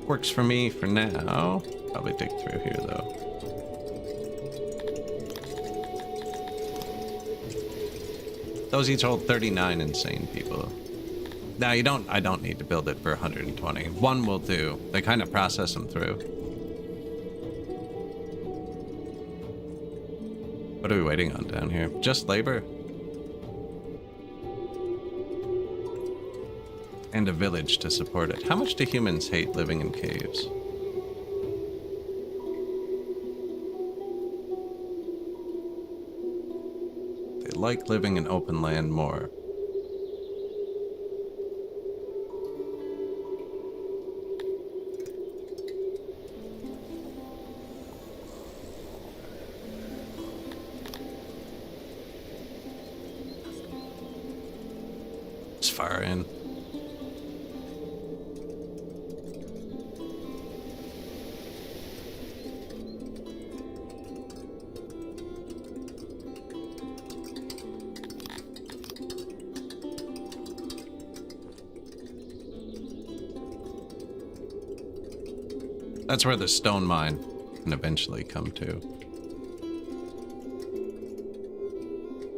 Works for me for now. Probably dig through here though. Those each hold 39 insane people. Now I don't need to build it for 120. One will do. They kind of process them through. What are we waiting on down here? Just labor. And a village to support it. How much do humans hate living in caves? They like living in open land more. It's far in. That's where the stone mine can eventually come to.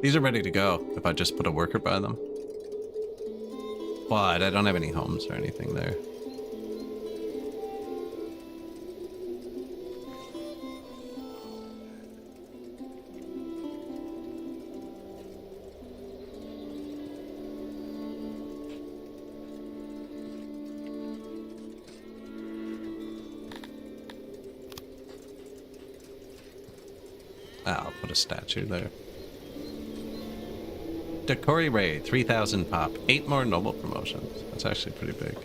These are ready to go if I just put a worker by them. But I don't have any homes or anything there. I'll put a statue there. Decorative, 3,000 pop. 8 more noble promotions. That's actually pretty big.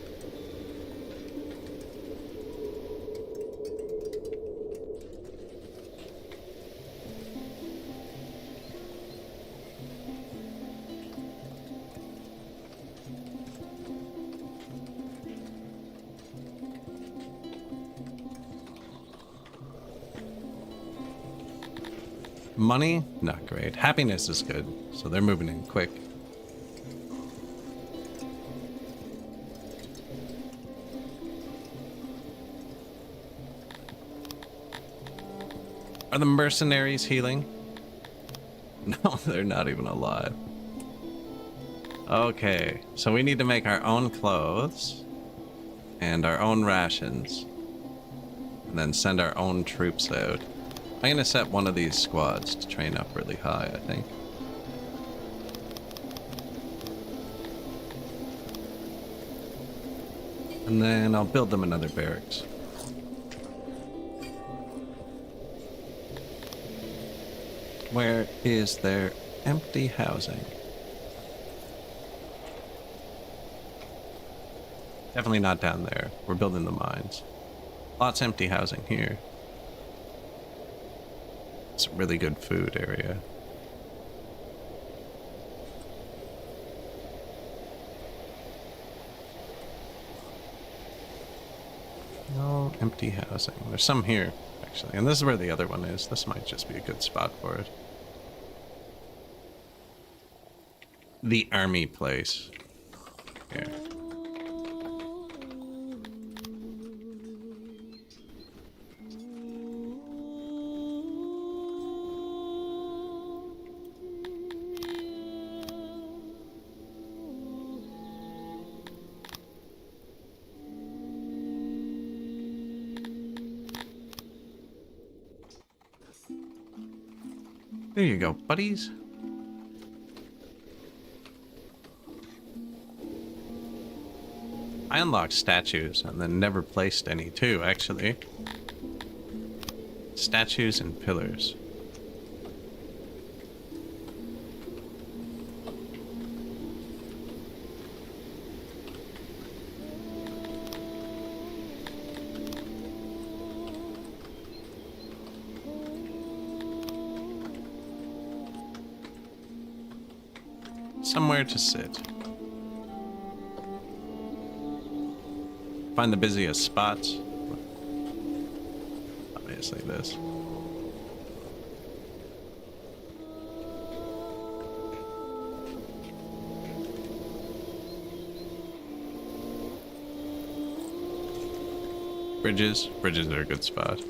Money, not great. Happiness is good, so they're moving in quick. Are the mercenaries healing? No, they're not even alive. Okay, so we need to make our own clothes and our own rations, and then send our own troops out. I'm gonna set one of these squads to train up really high, I think. And then I'll build them another barracks. Where is their empty housing? Definitely not down there. We're building the mines. Lots of empty housing here. It's a really good food area. No empty housing. There's some here, actually. And this is where the other one is. This might just be a good spot for it. The army place. Here. There you go, buddies. I unlocked statues and then never placed any too, actually. Statues and pillars. Somewhere to sit. Find the busiest spots. Obviously this. Bridges. Bridges are a good spot.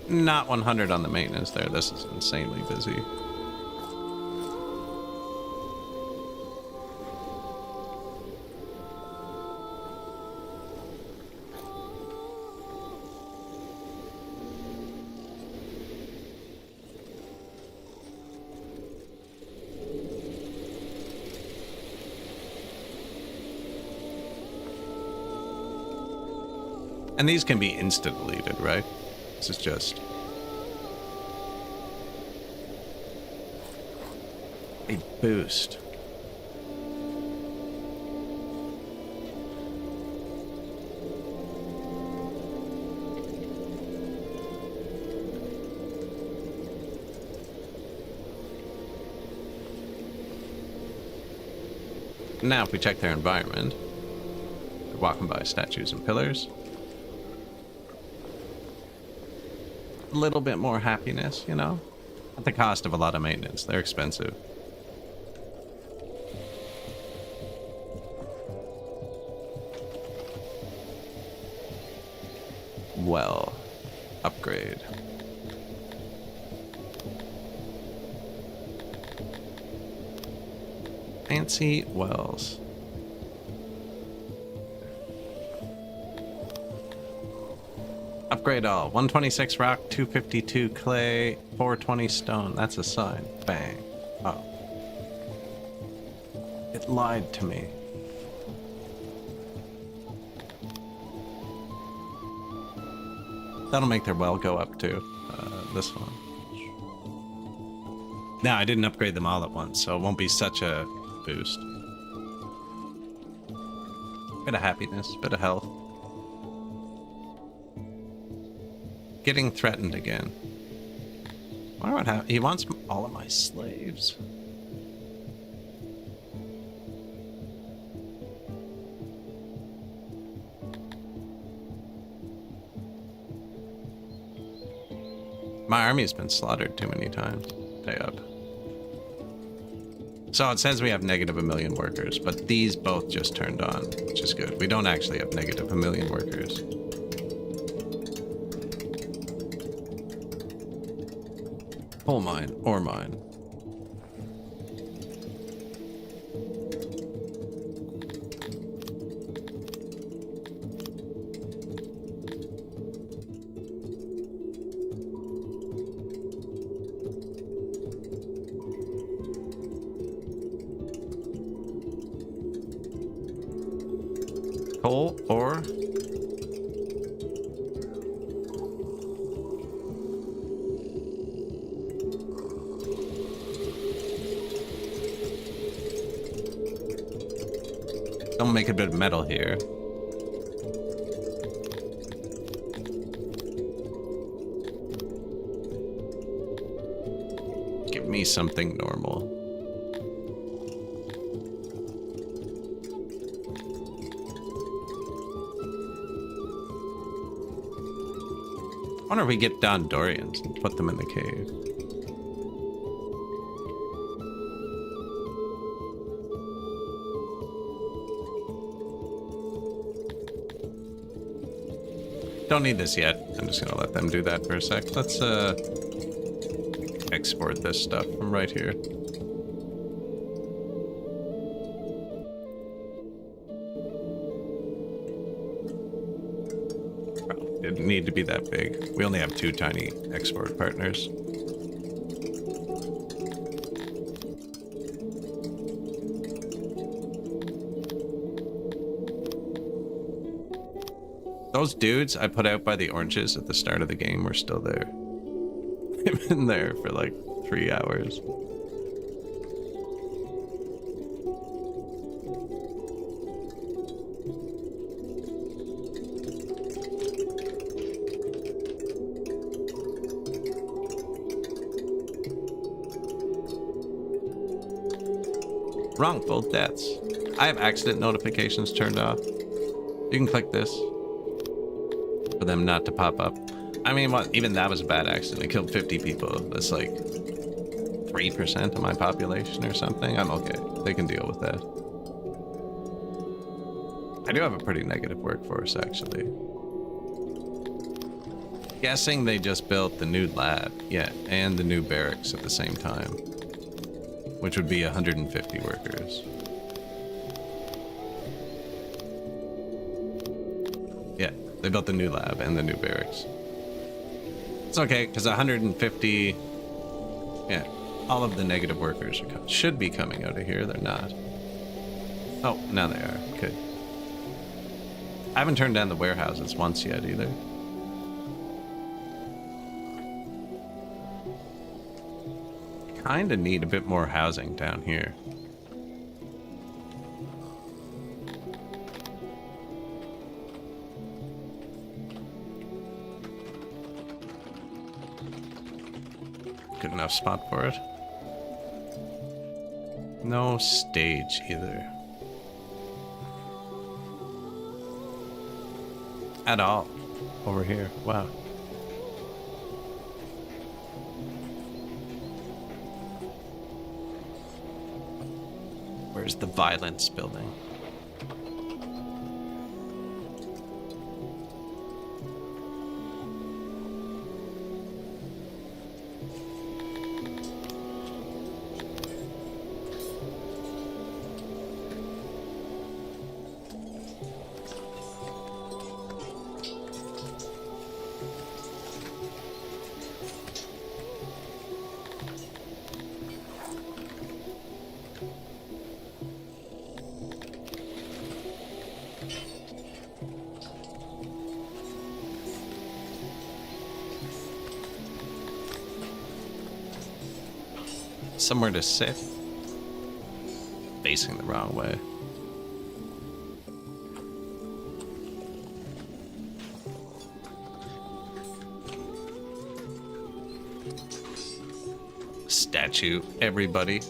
Not 100 on the maintenance there. This is insanely busy. And these can be instant deleted, right? This is just a boost. Now, if we check their environment, they're walking by statues and pillars. A little bit more happiness, you know? At the cost of a lot of maintenance. They're expensive. Well, upgrade. Fancy wells. Upgrade all. 126 rock, 252 clay, 420 stone. That's a sign. Bang. Oh. It lied to me. That'll make their well go up too. This one. Now, I didn't upgrade them all at once, so it won't be such a boost. Bit of happiness, bit of health. Getting threatened again. I wonder what happened. He wants all of my slaves. My army's been slaughtered too many times. Stay up. So it says we have negative 1 million workers, but these both just turned on, which is good. We don't actually have negative 1 million workers. Coal mine, ore mine. Coal, ore. Don't make a bit of metal here. Give me something normal. I wonder if we get Dondorians and put them in the cave. Don't need this yet. I'm just gonna let them do that for a sec. Let's export this stuff from right here. didn't need to be that big. We only have 2 tiny export partners. Those dudes I put out by the oranges at the start of the game were still there. They've been there for like 3 hours. Wrongful deaths. I have accident notifications turned off. You can click this for them not to pop up. I mean, what? Even that was a bad accident. It killed 50 people. That's like 3% of my population or something. I'm okay. They can deal with that. I do have a pretty negative workforce, actually. Guessing they just built the new lab, yeah, and the new barracks at the same time, which would be 150 workers. Yeah, they built the new lab and the new barracks. It's okay, because 150, yeah, all of the negative workers should be coming out of here. They're not. Oh, now they are. Good. I haven't turned down the warehouses once yet either. Kinda need a bit more housing down here. Good enough spot for it. No stage either. At all. Over here. Wow. Where's the violence building? Somewhere to sit. Facing the wrong way. Statue, everybody.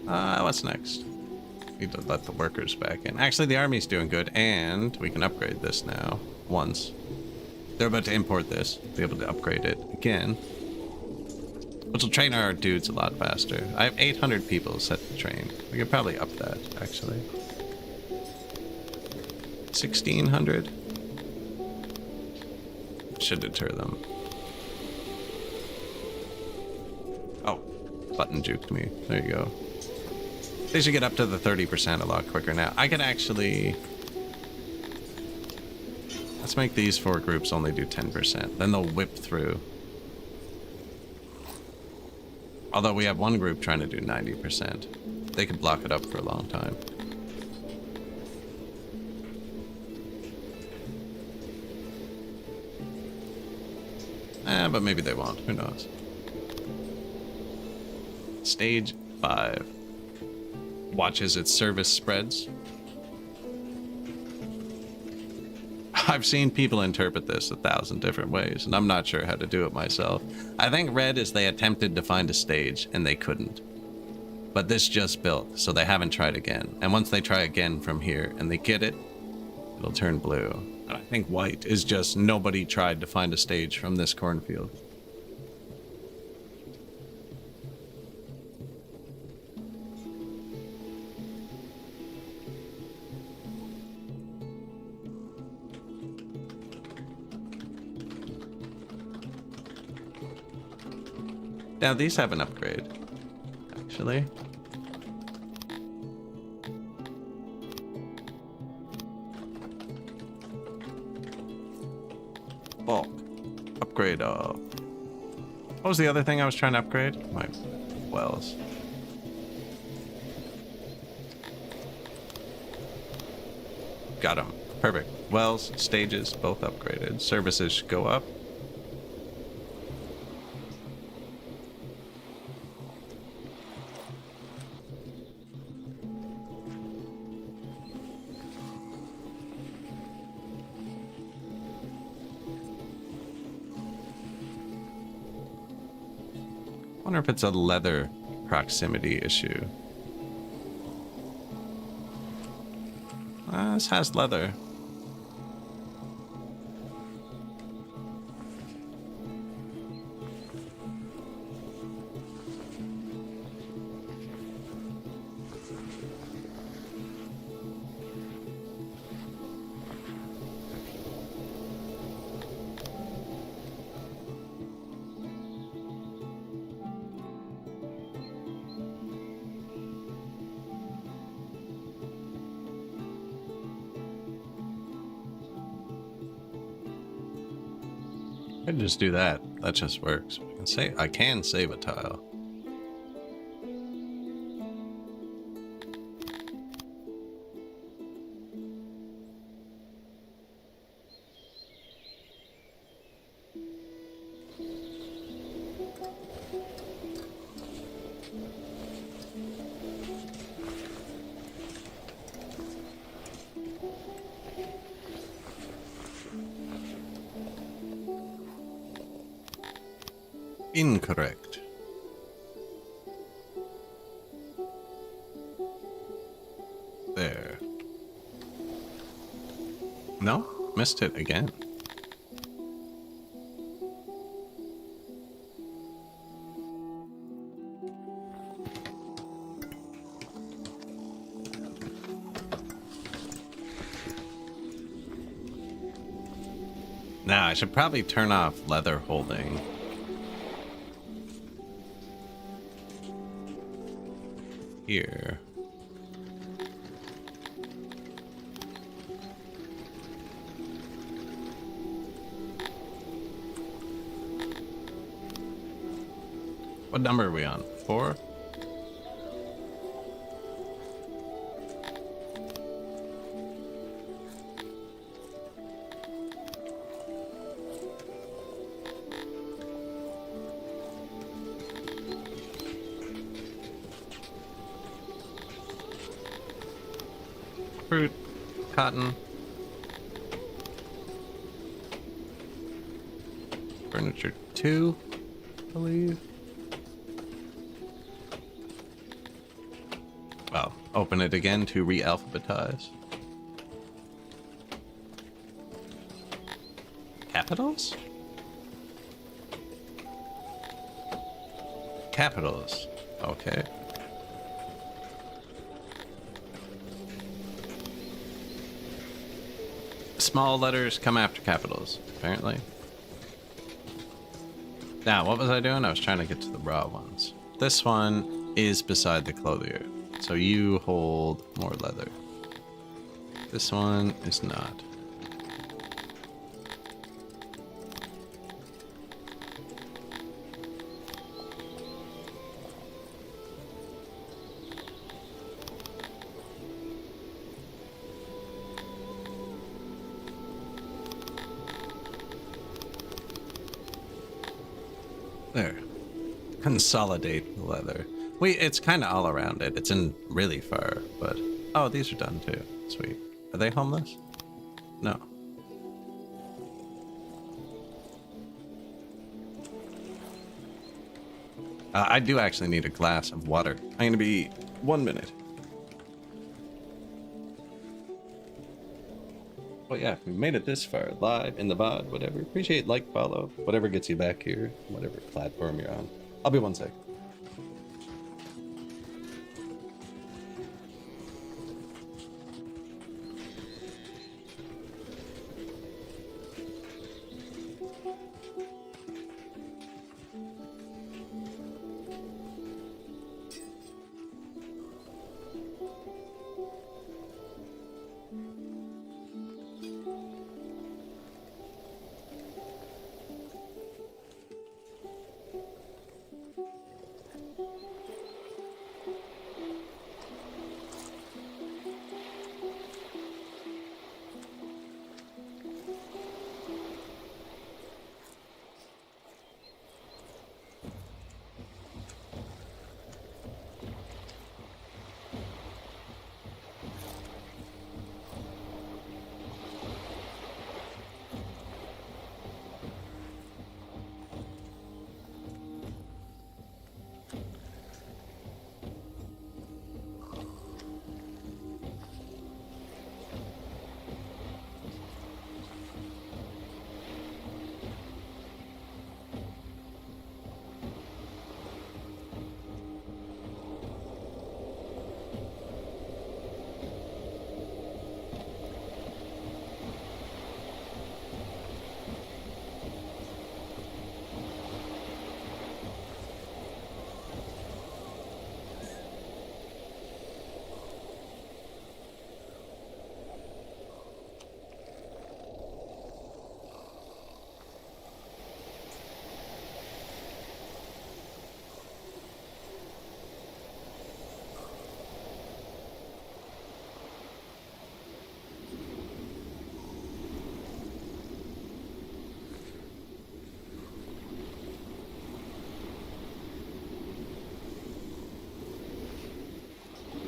What's next? Need to let the workers back in. Actually, the army's doing good, and we can upgrade this now. Once. They're about to import this, be able to upgrade it again. Which will train our dudes a lot faster. I have 800 people set to train. We could probably up that, actually. 1,600? Should deter them. Oh, button juked me. There you go. They should get up to the 30% a lot quicker now. I could actually... Let's make these 4 groups only do 10%. Then they'll whip through. Although we have one group trying to do 90%. They could block it up for a long time. But maybe they won't. Who knows? Stage 5. Watch as its service spreads. I've seen people interpret this 1,000 different ways, and I'm not sure how to do it myself. I think red is they attempted to find a stage, and they couldn't. But this just built, so they haven't tried again. And once they try again from here, and they get it, it'll turn blue. And I think white is just nobody tried to find a stage from this cornfield. Now these have an upgrade, actually. Bulk. Upgrade. What was the other thing I was trying to upgrade? My wells. Got them. Perfect. Wells, stages, both upgraded. Services should go up. I wonder if it's a leather proximity issue. This has leather. I can just do that. That just works. I can save a tile. Incorrect. There. No? Missed it again. Now, I should probably turn off leather holding. Here. What number are we on? 4? Fruit, cotton, furniture 2, I believe. Well, open it again to re-alphabetize. Capitals? Capitals. Okay. Small letters come after capitals, apparently. Now, what was I doing? I was trying to get to the raw ones. This one is beside the clothier, so you hold more leather. This one is not. There. Consolidate the leather. It's kind of all around it. It's in really far, but... Oh, these are done too. Sweet. Are they homeless? No. I do actually need a glass of water. I'm gonna be 1 minute. Well, yeah, we made it this far, live, in the VOD, whatever. Appreciate, like, follow, whatever gets you back here, whatever platform you're on. I'll be 1 sec.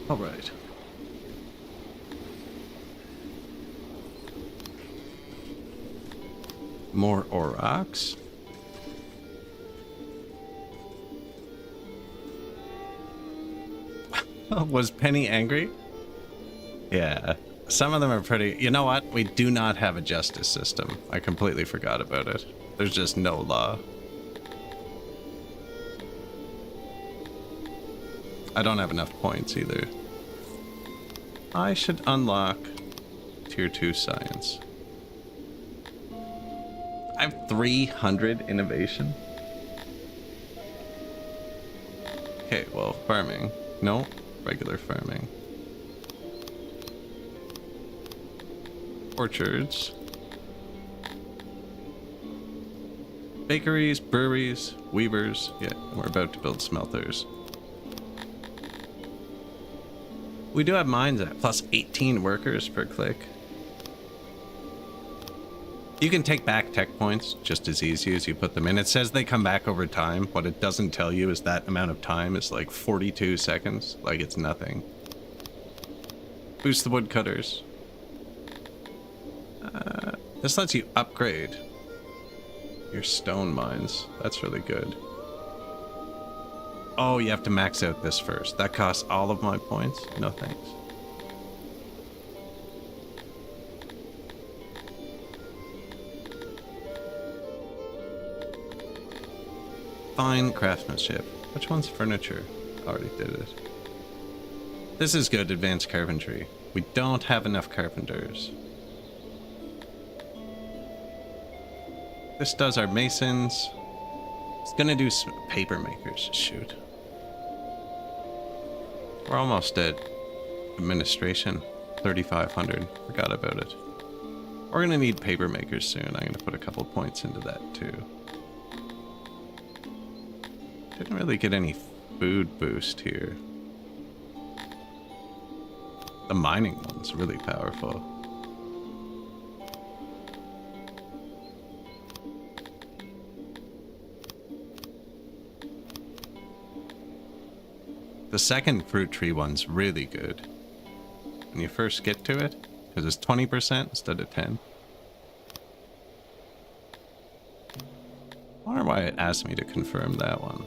All right. More aurochs. Was Penny angry? Yeah. Some of them are pretty... You know what? We do not have a justice system. I completely forgot about it. There's just no law. I don't have enough points either. I should unlock Tier 2 Science. I have 300 innovation. Okay, well, farming. No, regular farming. Orchards. Bakeries, breweries, weavers. Yeah, we're about to build smelters. We do have mines at plus 18 workers per click. You can take back tech points just as easy as you put them in. It says they come back over time. What it doesn't tell you is that amount of time is like 42 seconds. Like it's nothing. Boost the woodcutters. This lets you upgrade your stone mines. That's really good. Oh, you have to max out this first. That costs all of my points? No thanks. Fine craftsmanship. Which one's furniture? Already did it. This is good, advanced carpentry. We don't have enough carpenters. This does our masons. It's gonna do some paper makers. Shoot. We're almost at administration. 3,500. Forgot about it. We're gonna need paper makers soon. I'm gonna put a couple points into that too. Didn't really get any food boost here. The mining one's really powerful. The second fruit tree one's really good when you first get to it, because it's 20% instead of 10. I wonder why it asked me to confirm that one.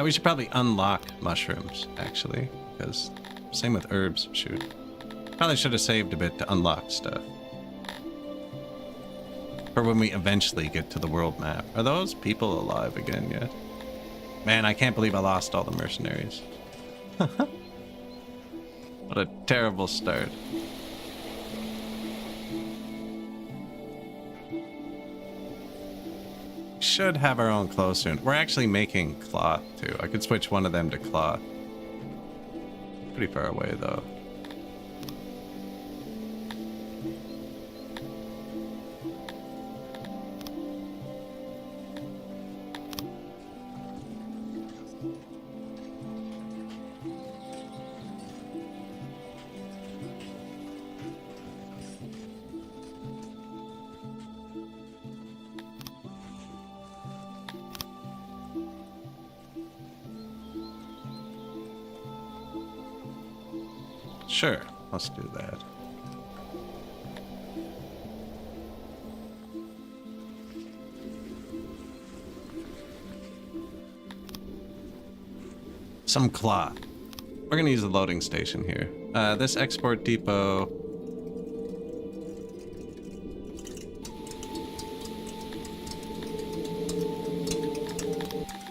We should probably unlock mushrooms, actually, because same with herbs. Shoot. Probably should have saved a bit to unlock stuff. For when we eventually get to the world map. Are those people alive again yet? Man, I can't believe I lost all the mercenaries. What a terrible start. Should have our own clothes soon. We're actually making cloth too. I could switch one of them to cloth. Pretty far away though. Sure, let's do that. Some cloth. We're gonna use the loading station here. This export depot.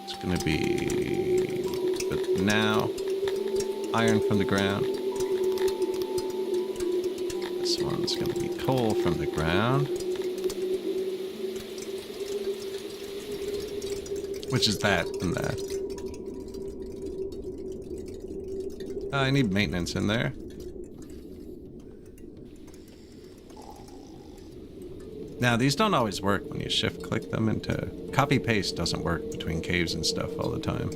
It's gonna be good now. Iron from the ground. This one's gonna be coal from the ground. Which is that and that. I need maintenance in there. Now, these don't always work when you shift click them into... Copy paste doesn't work between caves and stuff all the time.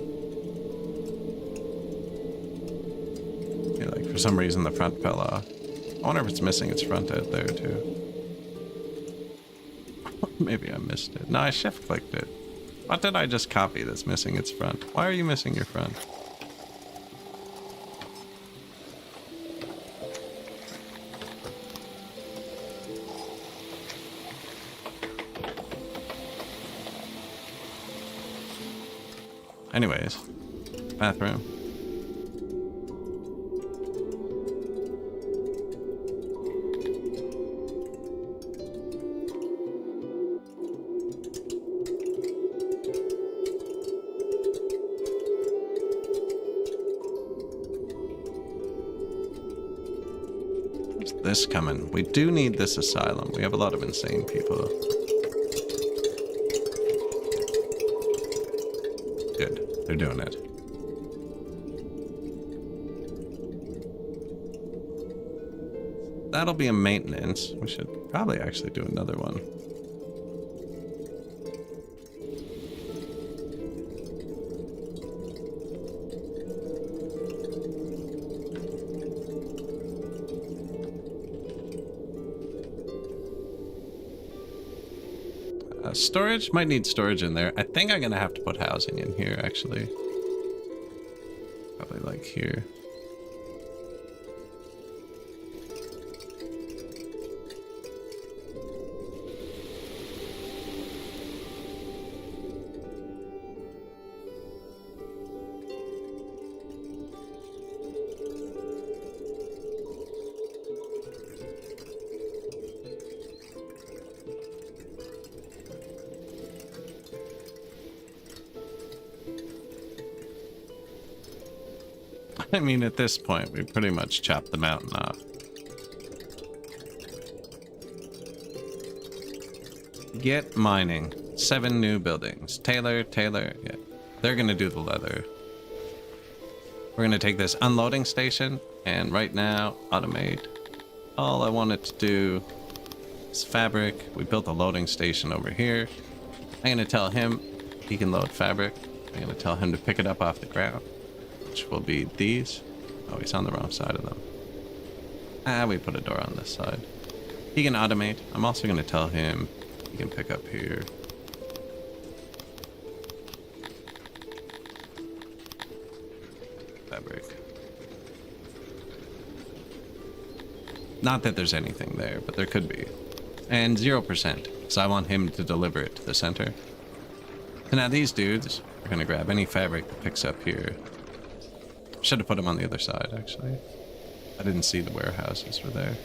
Yeah, like for some reason the front fell off. I wonder if it's missing its front out there too. Maybe I missed it. No, I shift clicked it. What did I just copy that's missing its front? Why are you missing your front? Anyways, bathroom. Where's this coming? We do need this asylum. We have a lot of insane people. Good. They're doing it. That'll be a maintenance. We should probably actually do another one. Storage? Might need storage in there. I think I'm gonna have to put housing in here, actually. Probably like here. I mean, at this point, we pretty much chopped the mountain off. Get mining. 7 new buildings. Taylor, yeah. They're gonna do the leather. We're gonna take this unloading station, and right now, automate. All I wanted to do is fabric. We built a loading station over here. I'm gonna tell him he can load fabric. I'm gonna tell him to pick it up off the ground, which will be these. Oh, he's on the wrong side of them. We put a door on this side. He can automate. I'm also going to tell him he can pick up here. Fabric. Not that there's anything there, but there could be. And 0%, so I want him to deliver it to the center. So now these dudes are going to grab any fabric that picks up here. Should have put them on the other side, actually. I didn't see the warehouses were there.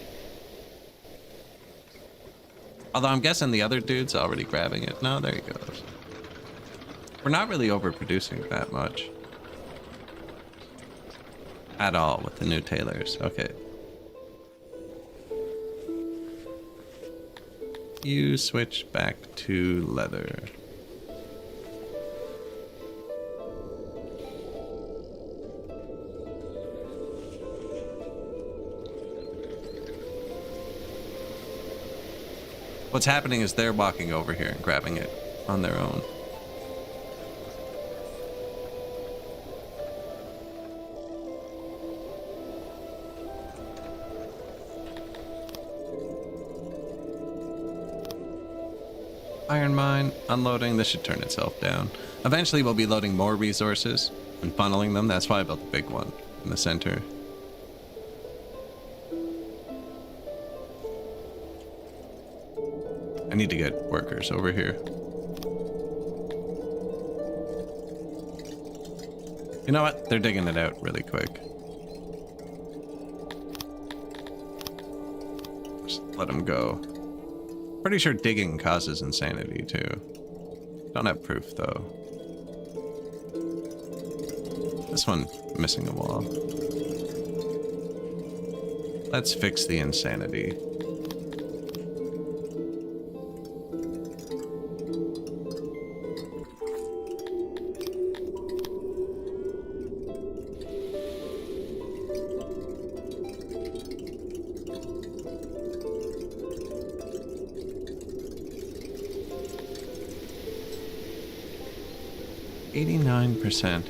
Although I'm guessing the other dude's already grabbing it. No, there he goes. We're not really overproducing that much. At all with the new tailors. Okay. You switch back to leather. What's happening is they're walking over here and grabbing it on their own. Iron mine, unloading, this should turn itself down. Eventually we'll be loading more resources and funneling them. That's why I built the big one in the center. I need to get workers over here. You know what? They're digging it out really quick. Just let them go. Pretty sure digging causes insanity too. Don't have proof though. This one missing a wall. Let's fix the insanity. %.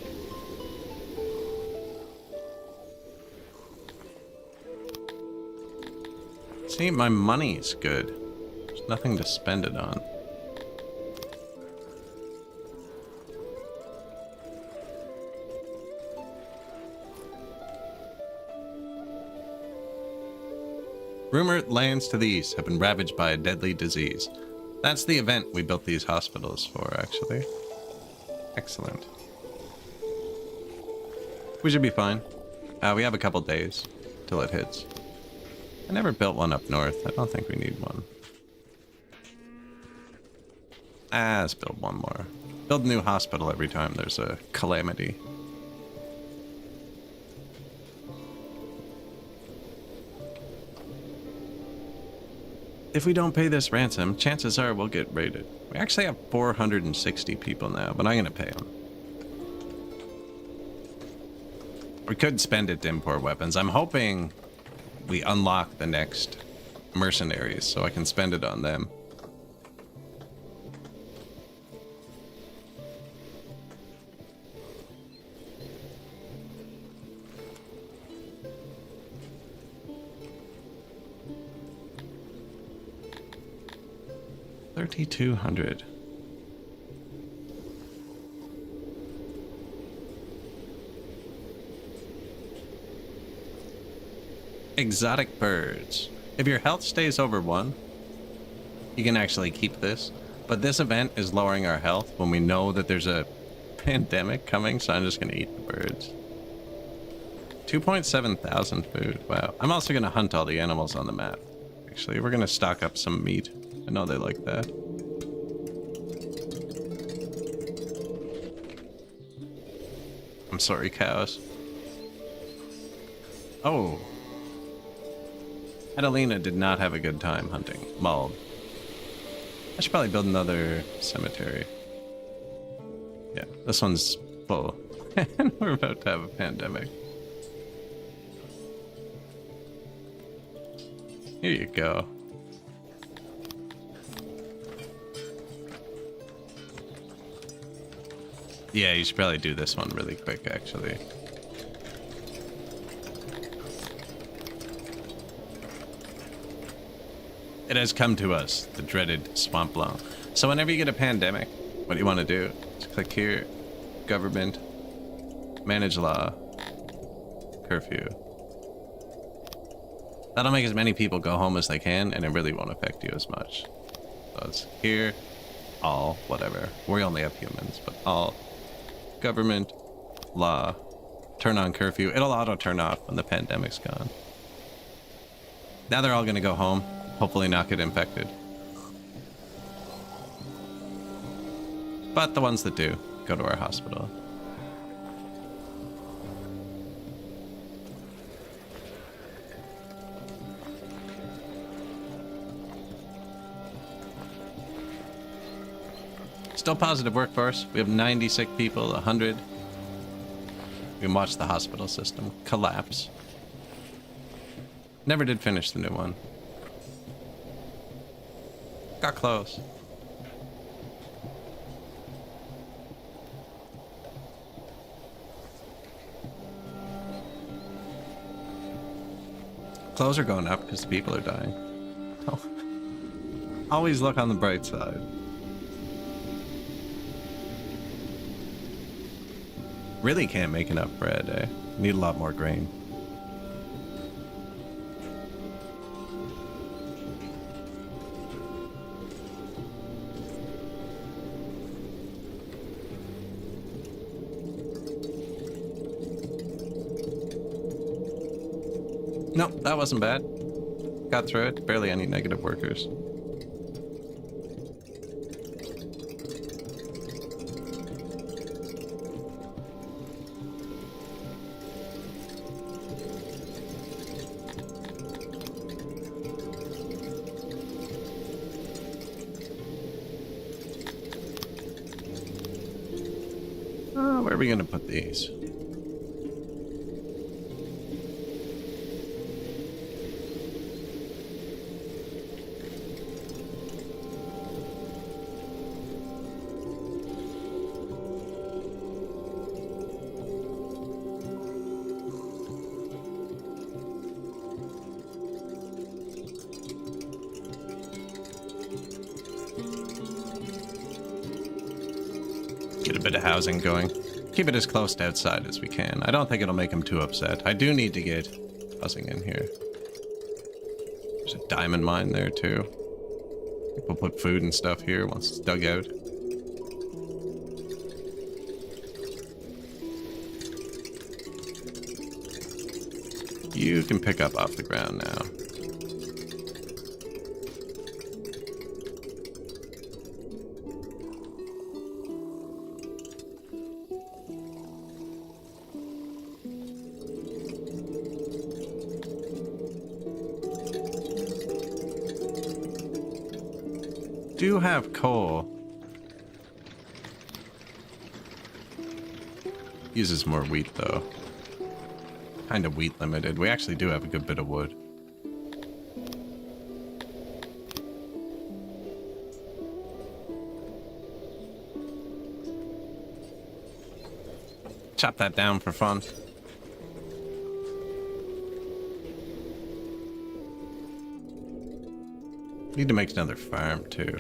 See, my money's good. There's nothing to spend it on. Rumored lands to the east have been ravaged by a deadly disease. That's the event we built these hospitals for, actually. Excellent. We should be fine. We have a couple days till it hits. I never built one up north. I don't think we need one. Let's build one more. Build a new hospital every time there's a calamity. If we don't pay this ransom, chances are we'll get raided. We actually have 460 people now, but I'm gonna pay them. We could spend it to import weapons. I'm hoping we unlock the next mercenaries so I can spend it on them. $3,200. Exotic birds. If your health stays over 1, you can actually keep this. But this event is lowering our health when we know that there's a pandemic coming, so I'm just gonna eat the birds. 2.7 thousand food. Wow. I'm also gonna hunt all the animals on the map. Actually, we're gonna stock up some meat. I know they like that. I'm sorry, cows. Oh. Adelina did not have a good time hunting. Mauled. I should probably build another cemetery. Yeah, this one's full. And we're about to have a pandemic. Here you go. Yeah, you should probably do this one really quick, actually. It has come to us, the dreaded swamp long. So whenever you get a pandemic, what do you want to do? Just click here, government, manage law, curfew. That'll make as many people go home as they can, and it really won't affect you as much. So it's here, all, whatever. We only have humans, but all. Government, law, turn on curfew. It'll auto turn off when the pandemic's gone. Now they're all gonna go home, hopefully not get infected. But the ones that do, go to our hospital. Still positive workforce. We have 90 sick people, 100. We can watch the hospital system collapse. Never did finish the new one. Got close. Clothes are going up because the people are dying. Oh. Always look on the bright side. Really can't make enough bread, eh? Need a lot more grain. Nope, that wasn't bad. Got through it. Barely any negative workers. Where are we gonna put these? Get a bit of housing going. Keep it as close to outside as we can. I don't think it'll make him too upset. I do need to get housing in here. There's a diamond mine there too. People put food and stuff here once it's dug out. You can pick up off the ground now. Do have coal. Uses more wheat though. Kind of wheat limited. We actually do have a good bit of wood. Chop that down for fun. Need to make another farm too.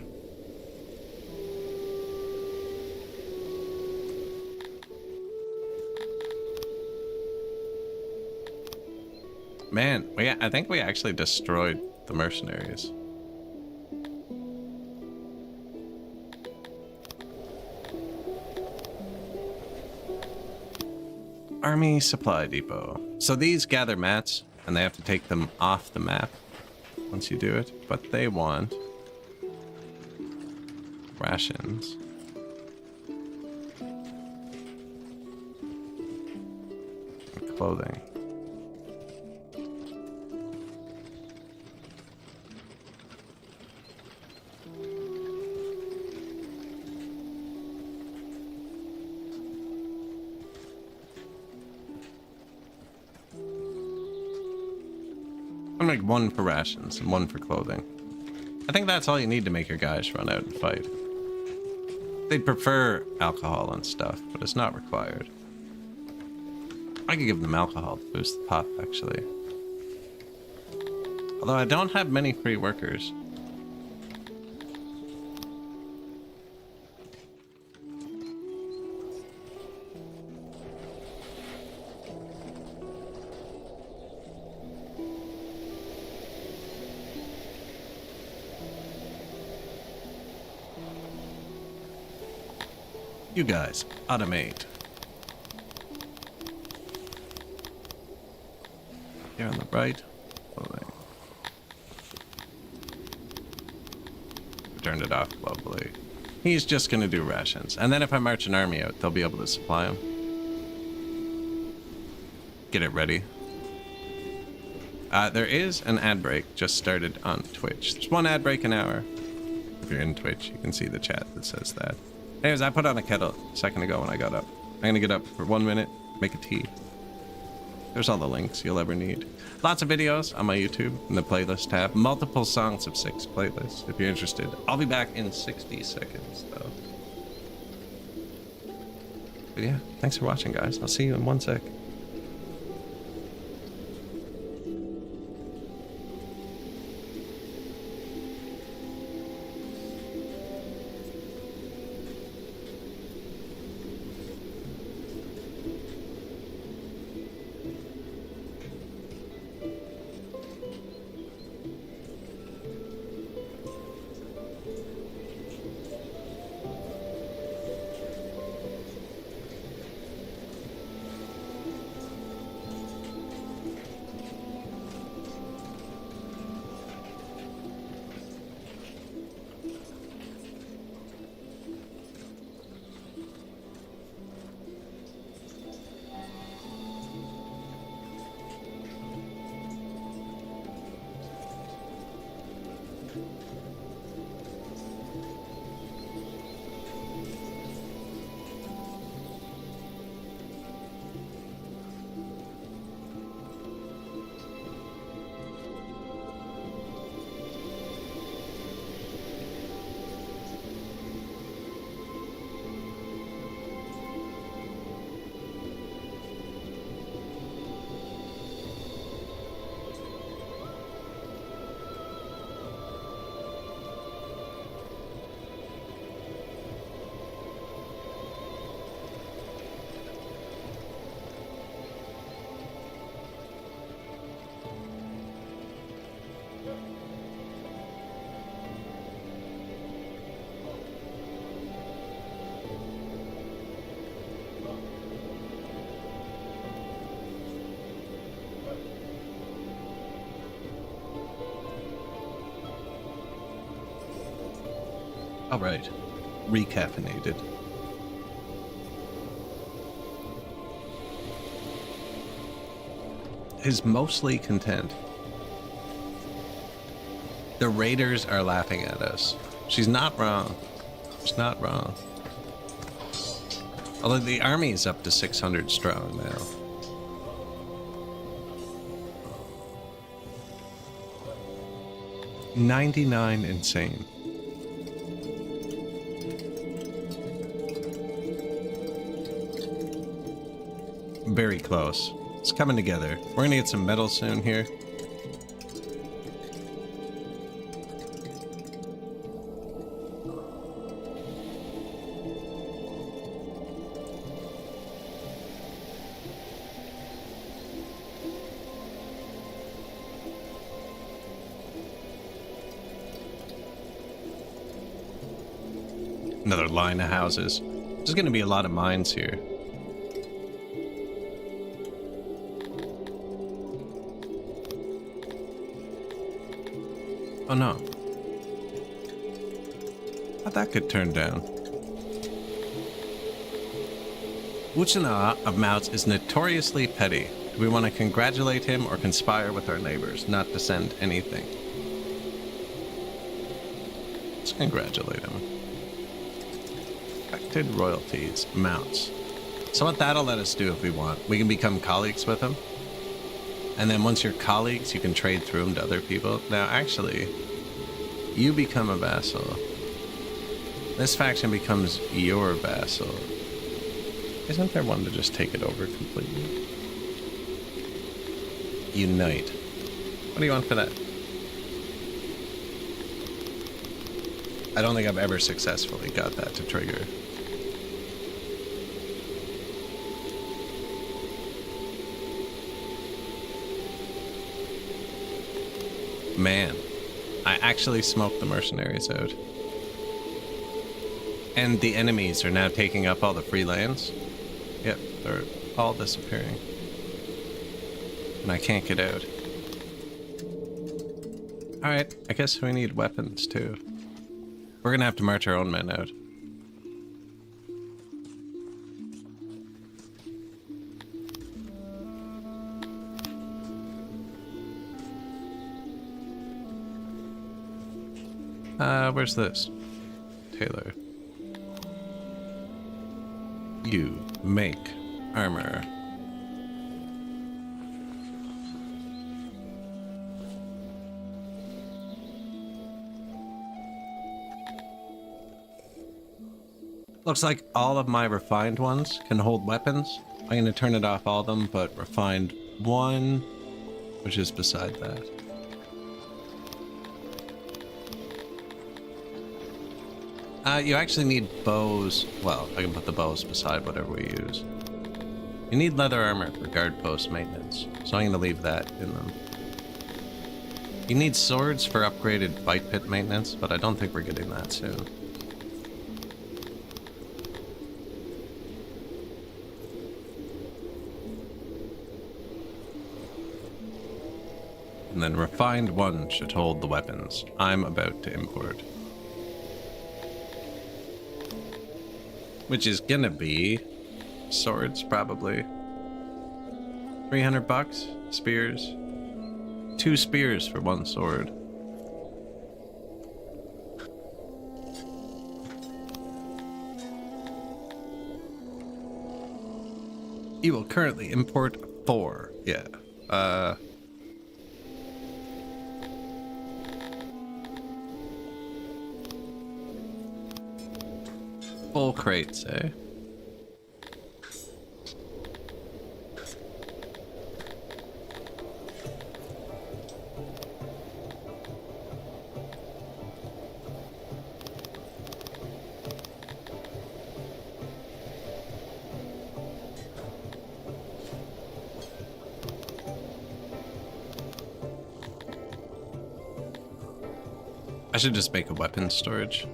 Man, I think we actually destroyed the mercenaries. Army Supply Depot. So these gather mats, and they have to take them off the map once you do it. But they want rations. And clothing. I'm gonna make one for rations and one for clothing. I think that's all you need to make your guys run out and fight. They'd prefer alcohol and stuff, but it's not required. I could give them alcohol to boost the pop, actually. Although I don't have many free workers. You guys, automate. Here on the right. Clothing. Turned it off, lovely. He's just gonna do rations. And then if I march an army out, they'll be able to supply them. Get it ready. There is an ad break just started on Twitch. There's one ad break an hour. If you're in Twitch, you can see the chat that says that. Anyways, I put on a kettle a second ago when I got up. I'm gonna get up for 1 minute, make a tea. There's all the links you'll ever need. Lots of videos on my YouTube in the playlist tab. Multiple Songs of 6 playlists if you're interested. I'll be back in 60 seconds though. But yeah, thanks for watching guys. I'll see you in 1 sec. All right. Recaffeinated. Is mostly content. The raiders are laughing at us. She's not wrong. She's not wrong. Although the army is up to 600 strong now. $99 insane. Very close. It's coming together. We're gonna get some metal soon here. Another line of houses. There's gonna be a lot of mines here. Oh no. How'd that get turned down? Uchina of Mouts is notoriously petty. Do we want to congratulate him or conspire with our neighbors not to send anything? Let's congratulate him. Affected royalties, Mouts. So what that'll let us do if we want, we can become colleagues with him. And then once you're colleagues, you can trade through them to other people. Now, actually, you become a vassal. This faction becomes your vassal. Isn't there one to just take it over completely? Unite. What do you want for that? I don't think I've ever successfully got that to trigger. Man, I actually smoked the mercenaries out. And the enemies are now taking up all the free lands. Yep, they're all disappearing. And I can't get out. Alright, I guess we need weapons too. We're gonna have to march our own men out. Where's this? Taylor. You make armor. Looks like all of my refined ones can hold weapons. I'm going to turn it off all of them, but refined one, which is beside that. You actually need bows. Well, I can put the bows beside whatever we use. You need leather armor for guard post maintenance, so I'm going to leave that in them. You need swords for upgraded fight pit maintenance, but I don't think we're getting that soon. And then refined one should hold the weapons I'm about to import. Which is gonna be swords, probably. 300 bucks, spears. 2 spears for 1 sword. You will currently import 4. Yeah. Full crates, eh? I should just make a weapons storage.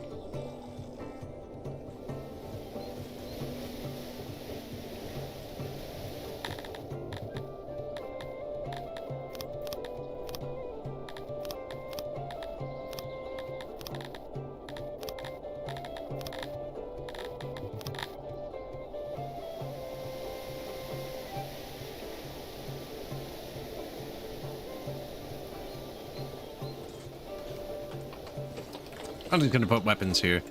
I'm just gonna put weapons here.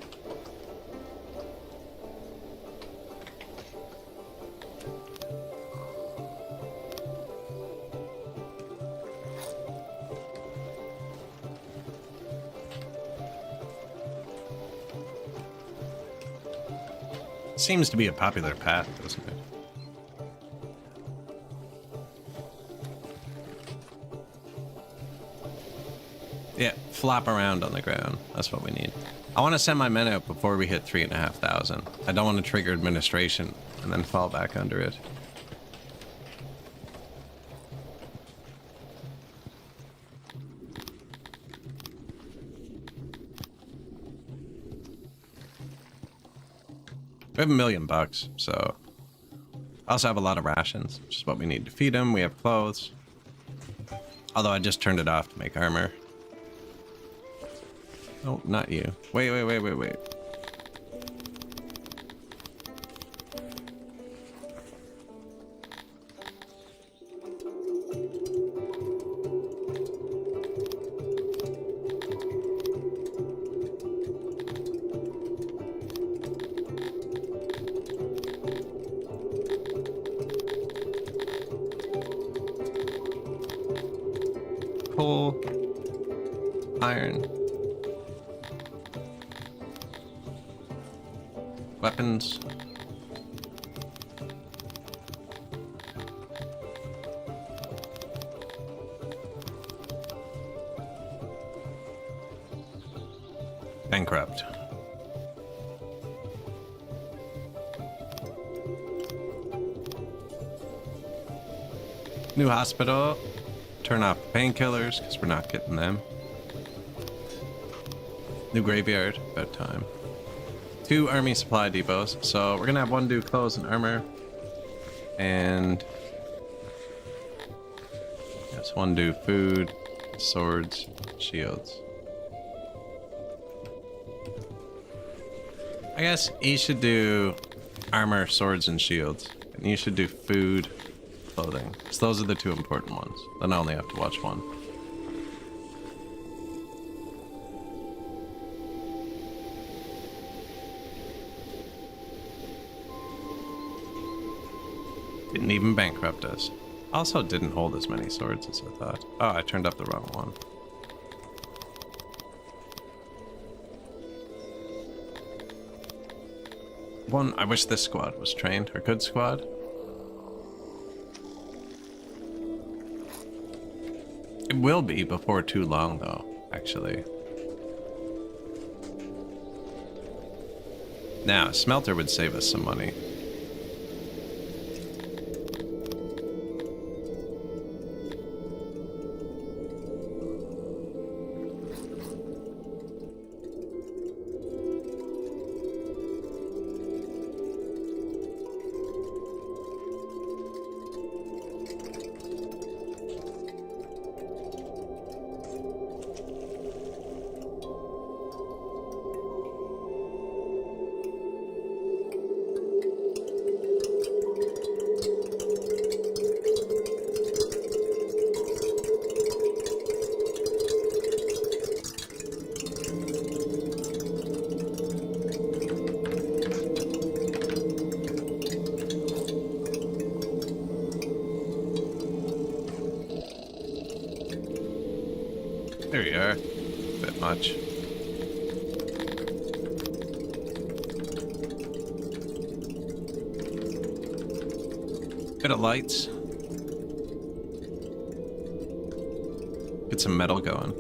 Seems to be a popular path, doesn't it? Yeah, flop around on the ground. That's what we need. I want to send my men out before we hit 3,500. I don't want to trigger administration and then fall back under it. We have $1 million, so I also have a lot of rations, which is what we need to feed them. We have clothes. Although I just turned it off to make armor. Oh, not you. Wait. Coal, iron, weapons, bankrupt. New hospital. Turn off painkillers, because we're not getting them. New graveyard, about time. 2 army supply depots, so we're gonna have 1 do clothes and armor. And... yes, 1 do food, swords, shields. I guess he should do armor, swords, and shields. And you should do food, clothing. So those are the 2 important ones. Then I only have to watch 1. Didn't even bankrupt us. Also didn't hold as many swords as I thought. Oh, I turned up the wrong one. I wish this squad was trained, or good squad. It will be before too long, though, actually. Now, smelter would save us some money. There you are. Bit much. Bit of lights. Get some metal going.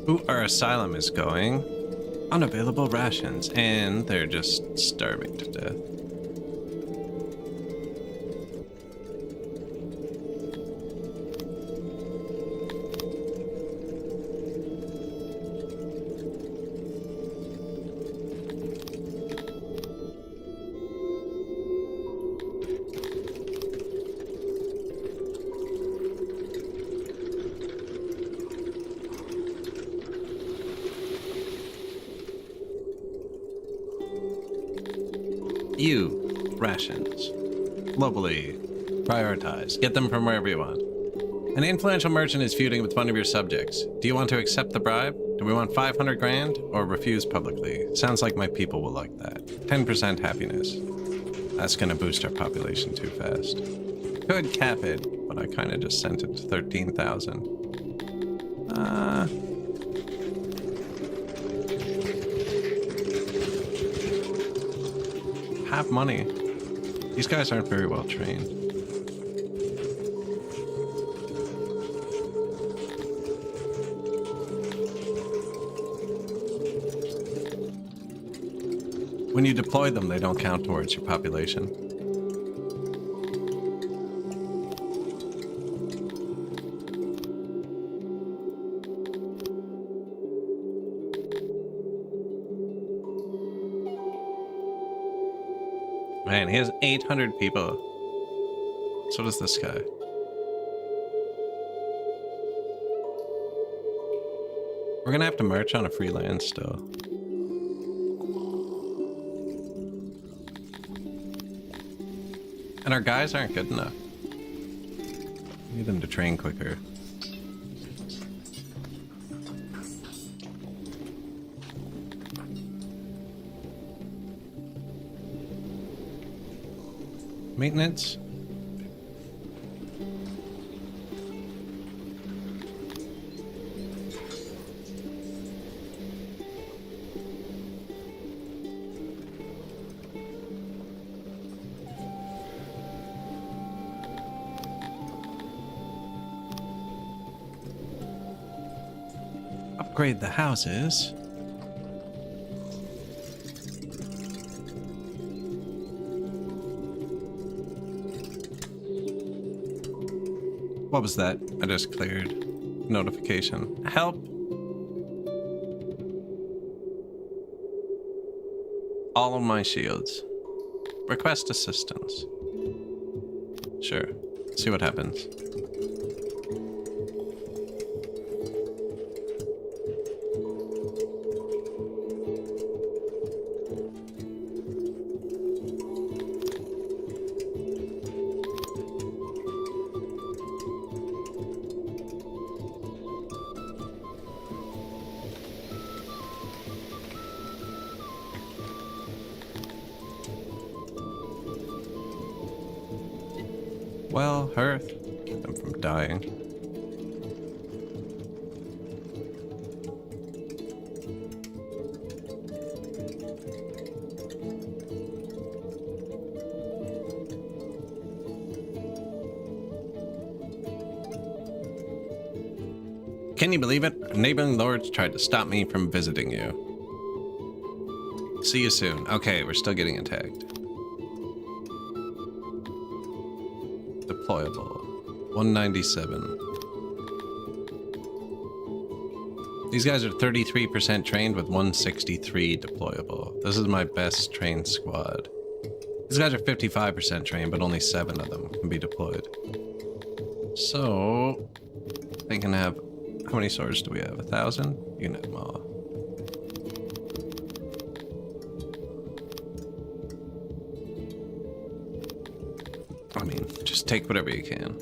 Ooh, our asylum is going. Unavailable rations, and they're just starving to death. You, rations. Lovely. Prioritize. Get them from wherever you want. An influential merchant is feuding with one of your subjects. Do you want to accept the bribe? Do we want 500 grand or refuse publicly? Sounds like my people will like that. 10% happiness. That's gonna boost our population too fast. Could cap it, but I kind of just sent it to 13,000. Have money. These guys aren't very well trained. When you deploy them, they don't count towards your population. Man, he has 800 people. So does this guy. We're gonna have to march on a free land still. And our guys aren't good enough. We need them to train quicker. Maintenance. Upgrade the houses. What was that? I just cleared. Notification. Help! All of my shields. Request assistance. Sure. See what happens. Well, Hearth. Keep them from dying. Can you believe it? Neighboring lords tried to stop me from visiting you. See you soon. Okay, we're still getting attacked. Deployable. 197. These guys are 33% trained with 163 deployable. This is my best trained squad. These guys are 55% trained, but only 7 of them can be deployed. So they can have, how many swords do we have? 1,000? You can have them all. I mean, just take whatever you can.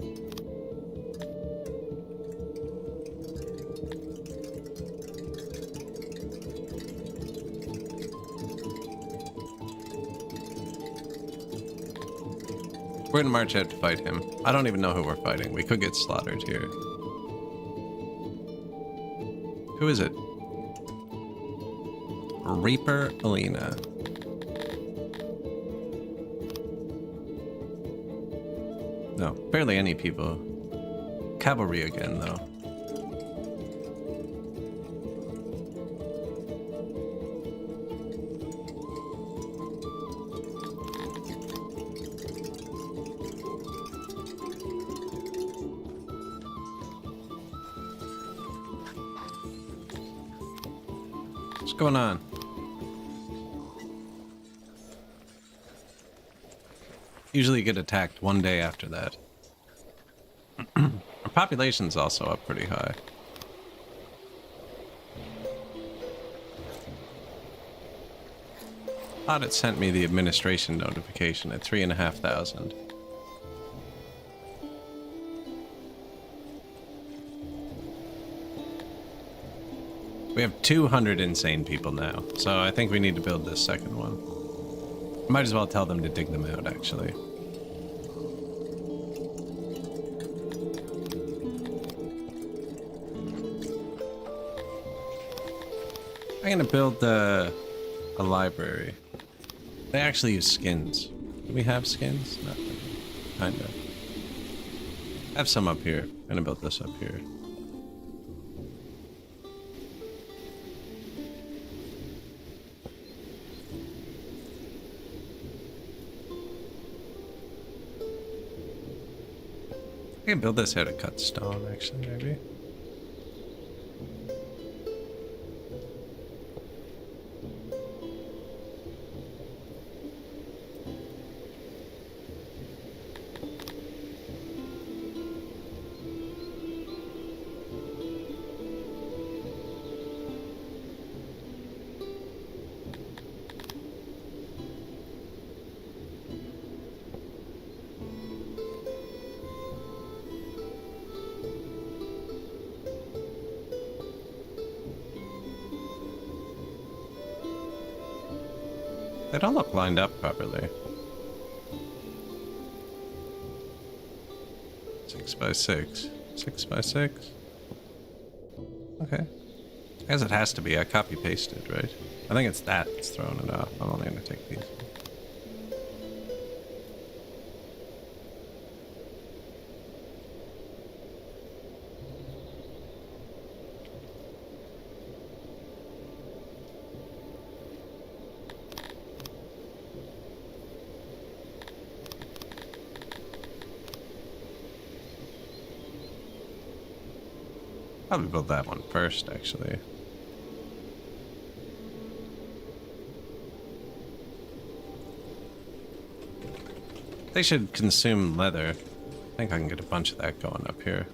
We're gonna march out to fight him. I don't even know who we're fighting. We could get slaughtered here. Who is it? Reaper Alina. No, barely any people. Cavalry again, though. What's going on? Usually get attacked one day after that. Our population's also up pretty high. Thought it sent me the administration notification at 3,500. We have 200 insane people now, so I think we need to build this second one. Might as well tell them to dig them out, actually. I'm gonna build a library. They actually use skins. Do we have skins? Not really. Kinda. I have some up here. I'm gonna build this up here. I can build this out of cut stone, actually, maybe. They don't look lined up properly. 6 by 6. 6 by 6. Okay. I guess it has to be. I copy pasted, right? I think it's that that's throwing it off. I'm only gonna take these. Probably build that one first, actually. They should consume leather. I think I can get a bunch of that going up here.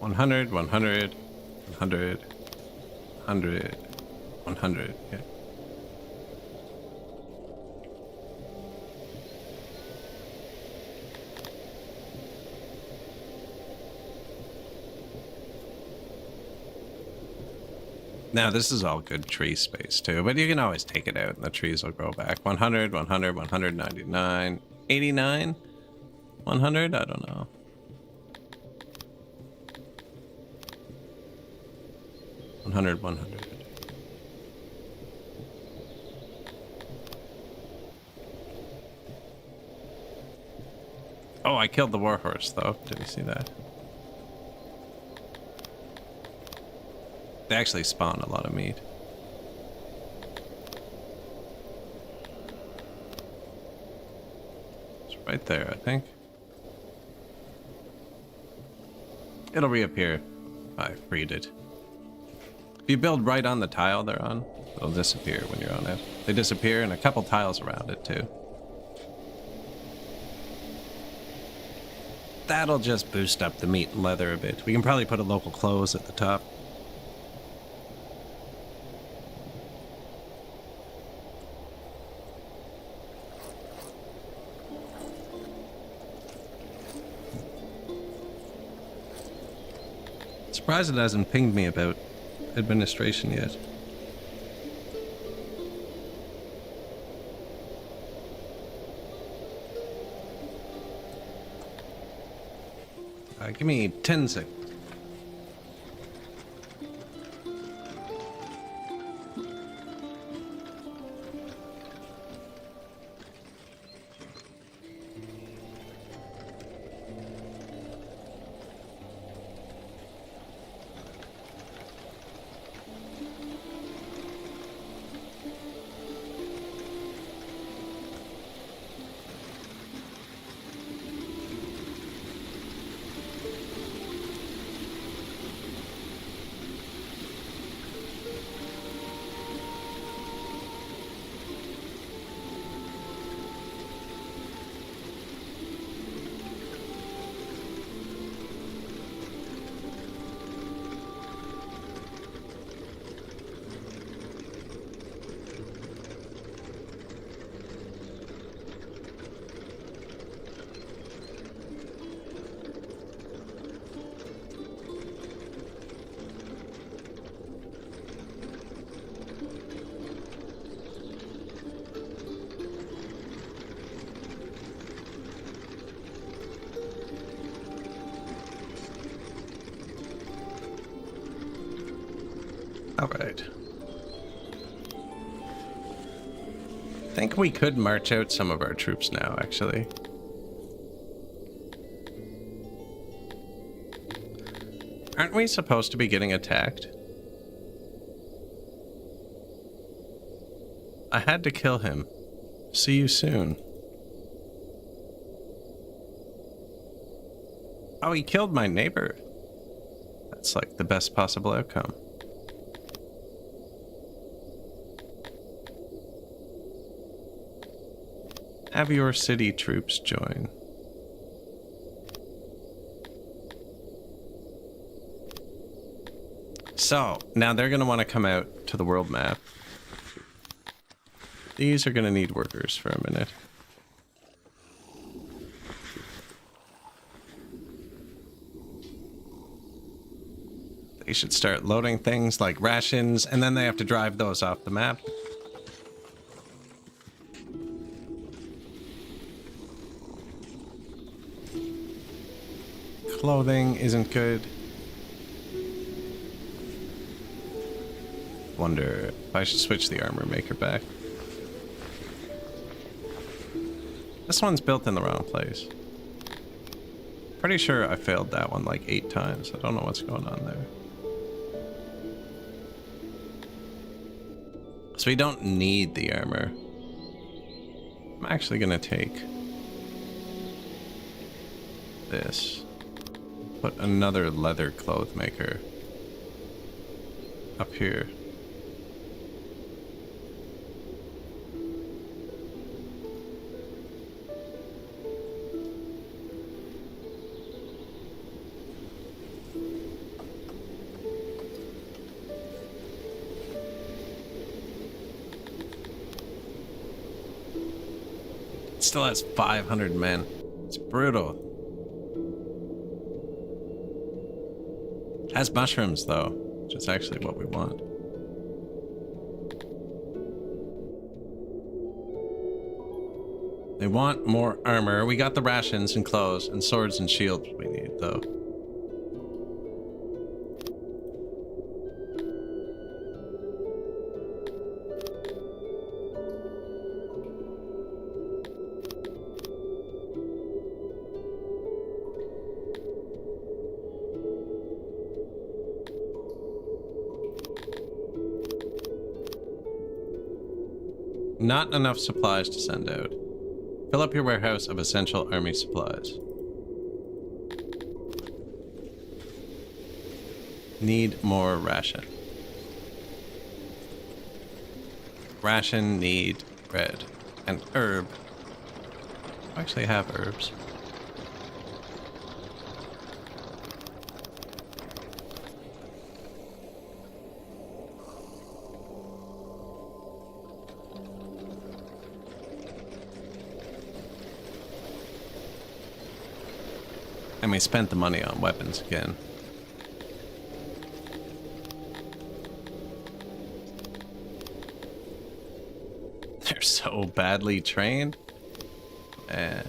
$100, $100, $100, $100, $100, yeah. Now, this is all good tree space, too, but you can always take it out and the trees will grow back. 100, 100, 199, 89, 100? I don't know. $100. Oh, I killed the warhorse, though. Did you see that? They actually spawn a lot of meat. It's right there, I think. It'll reappear. I freed it. If you build right on the tile they're on, they'll disappear when you're on it. They disappear and a couple tiles around it, too. That'll just boost up the meat and leather a bit. We can probably put a local close at the top. Surprised it hasn't pinged me about administration yet. Give me 10 seconds. All right. I think we could march out some of our troops now, actually. Aren't we supposed to be getting attacked? I had to kill him. See you soon. Oh, he killed my neighbor. That's like the best possible outcome. Have your city troops join. So, now they're going to want to come out to the world map. These are going to need workers for a minute. They should start loading things like rations, and then they have to drive those off the map. Clothing isn't good. Wonder if I should switch the armor maker back. This one's built in the wrong place. Pretty sure I failed that one like 8 times. I don't know what's going on there. So we don't need the armor. I'm actually gonna take this. Put another leather cloth maker up here. It still has 500 men. It's brutal. Has mushrooms, though, which is actually what we want. They want more armor. We got the rations and clothes and swords and shields we need, though. Not enough supplies to send out. Fill up your warehouse of essential army supplies. Need more ration. Ration, need bread. And herb. I actually have herbs. And we spent the money on weapons again. They're so badly trained. And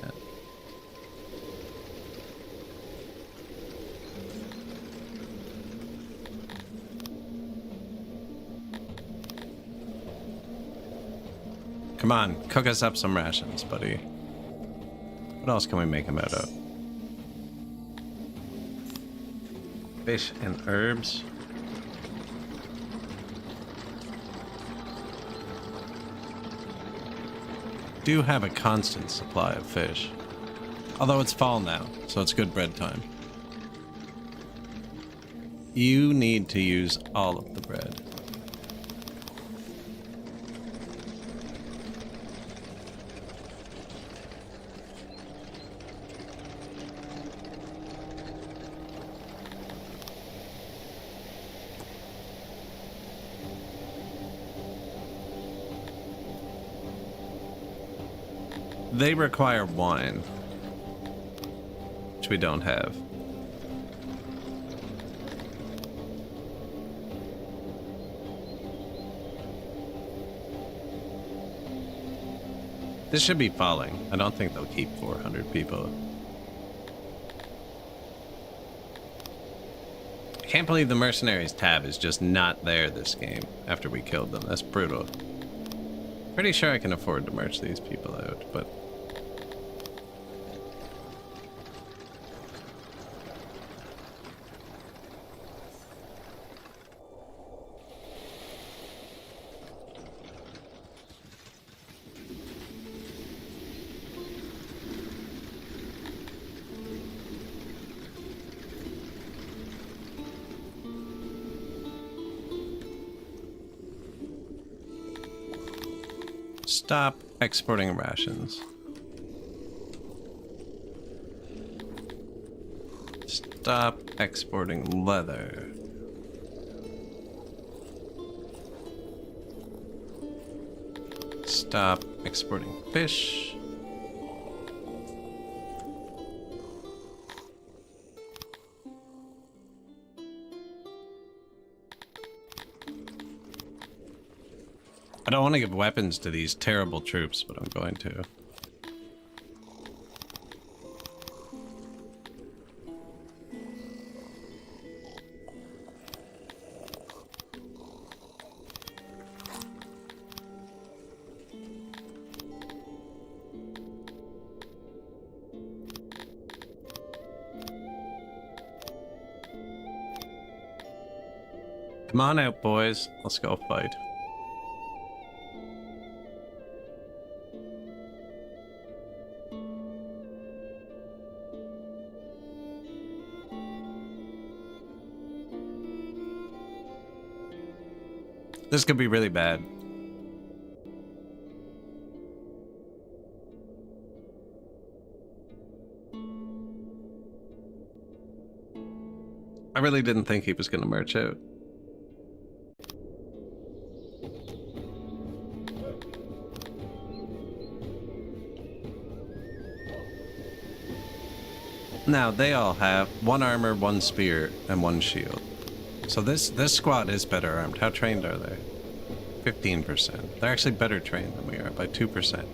come on, cook us up some rations, buddy. What else can we make them out of? Fish and herbs. Do have a constant supply of fish. Although it's fall now, so it's good bread time. You need to use all of the bread. They require wine, which we don't have. This should be falling. I don't think they'll keep 400 people. Can't believe the mercenaries tab is just not there this game after we killed them. That's brutal. Pretty sure I can afford to merch these people out, but... Stop exporting rations. Stop exporting leather. Stop exporting fish. I don't want to give weapons to these terrible troops, but I'm going to. Come on out, boys. Let's go fight. This could be really bad. I really didn't think he was going to march out. Now, they all have 1 armor, 1 spear, and 1 shield. So this squad is better armed. How trained are they? 15%. They're actually better trained than we are by 2%.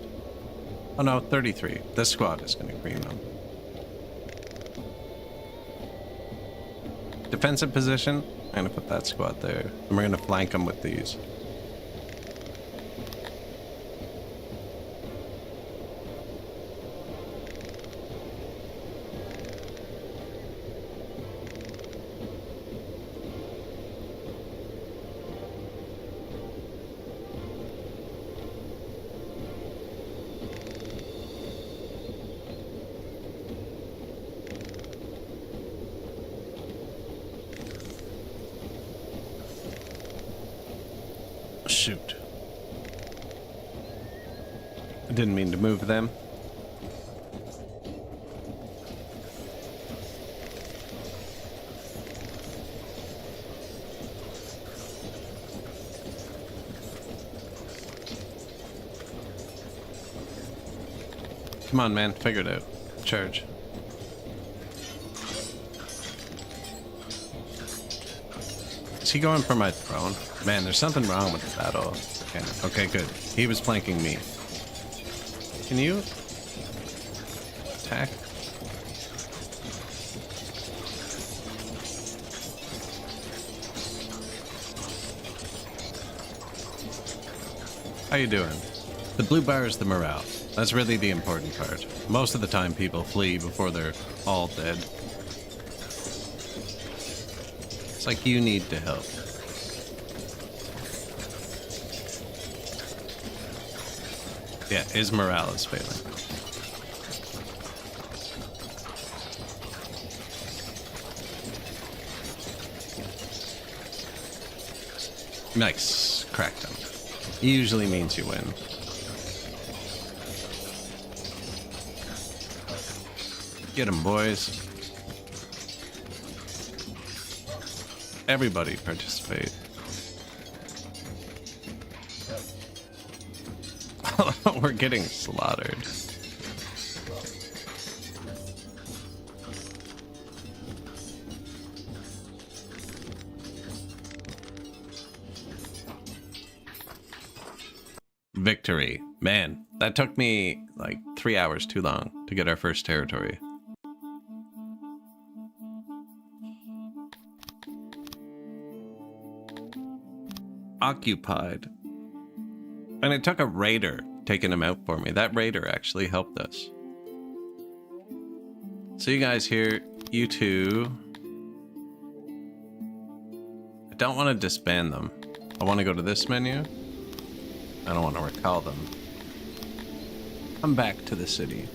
Oh no, 33. This squad is going to green them. Defensive position. I'm going to put that squad there. And we're going to flank them with these. Shoot. I didn't mean to move them. Come on, man. Figure it out. Charge. Is he going for my throne? Man, there's something wrong with the battle. Okay, good. He was flanking me. Can you attack? How you doing? The blue bar is the morale. That's really the important part. Most of the time people flee before they're all dead. It's like you need to help. Yeah, his morale is failing. Nice. Cracked him. Usually means you win. Get him, boys. Everybody participate. We're getting slaughtered. Victory. Man, that took me like 3 hours too long to get our first territory. occupied. And it took a raider taking him out for me. That raider actually helped us. So you guys here, you two. I don't want to disband them. I want to go to this menu. I don't want to recall them. Come back to the city.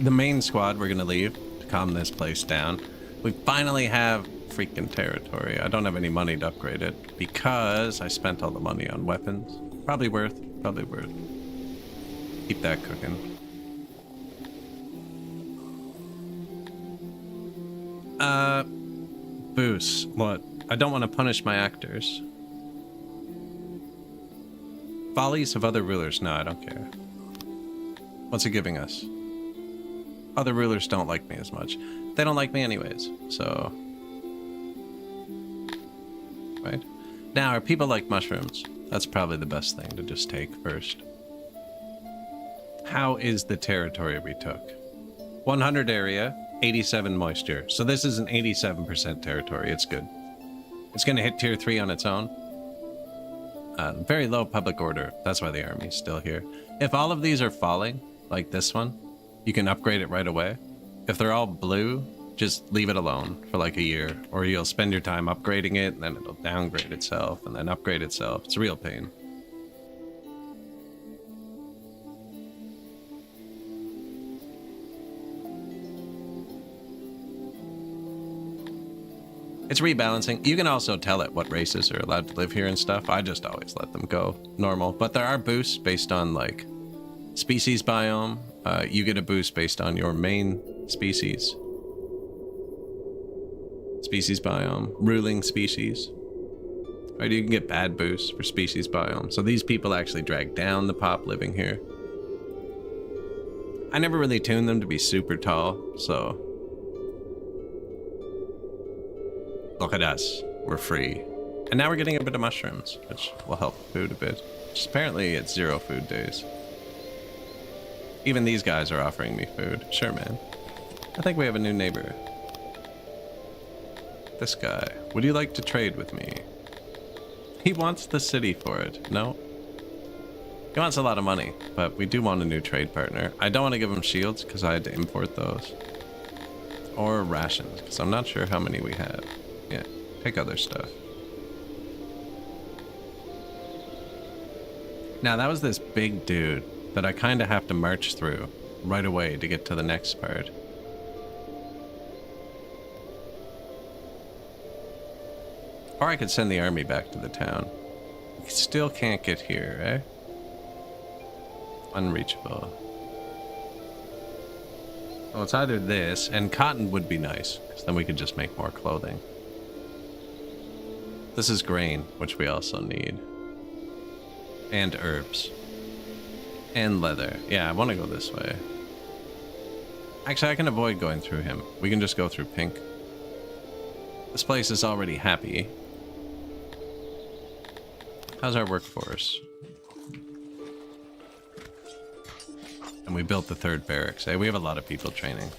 The main squad we're going to leave to calm this place down. We finally have freaking territory. I don't have any money to upgrade it because I spent all the money on weapons. Probably worth. Keep that cooking. Boost. What? I don't want to punish my actors. Follies of other rulers. No, I don't care. What's it giving us? Other rulers don't like me as much. They don't like me anyways, so... Right? Now, are people like mushrooms? That's probably the best thing to just take first. How is the territory we took? 100 area, 87 moisture. So this is an 87% territory. It's good. It's going to hit tier 3 on its own. Very low public order. That's why the army's still here. If all of these are falling, like this one, you can upgrade it right away. If they're all blue, just leave it alone for like a year, or you'll spend your time upgrading it, and then it'll downgrade itself, and then upgrade itself. It's a real pain. It's rebalancing. You can also tell it what races are allowed to live here and stuff. I just always let them go normal. But there are boosts based on, like, species biome. You get a boost based on your main species. Species biome. Ruling species. Right, you can get bad boosts for species biome. So these people actually drag down the pop living here. I never really tuned them to be super tall, so... Look at us. We're free. And now we're getting a bit of mushrooms, which will help food a bit. Just apparently it's 0 food days. Even these guys are offering me food. Sure, man. I think we have a new neighbor. This guy. Would you like to trade with me? He wants the city for it. No? He wants a lot of money, but we do want a new trade partner. I don't want to give him shields because I had to import those. Or rations, because I'm not sure how many we have. Yeah, pick other stuff. Now that was this big dude that I kind of have to march through right away to get to the next part. Or I could send the army back to the town. We still can't get here, eh? Unreachable. Well, it's either this, and cotton would be nice, because then we could just make more clothing. This is grain, which we also need. And herbs. And leather. Yeah, I want to go this way. Actually, I can avoid going through him. We can just go through pink. This place is already happy. How's our workforce? And we built the 3rd barracks. Hey, we have a lot of people training.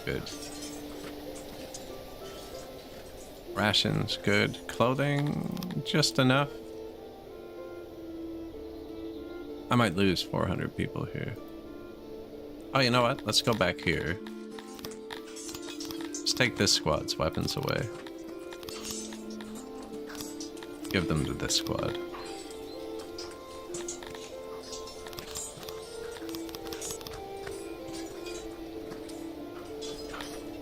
Good. Rations, good. Clothing, just enough. I might lose 400 people here. Oh, you know what? Let's go back here. Let's take this squad's weapons away. Give them to this squad.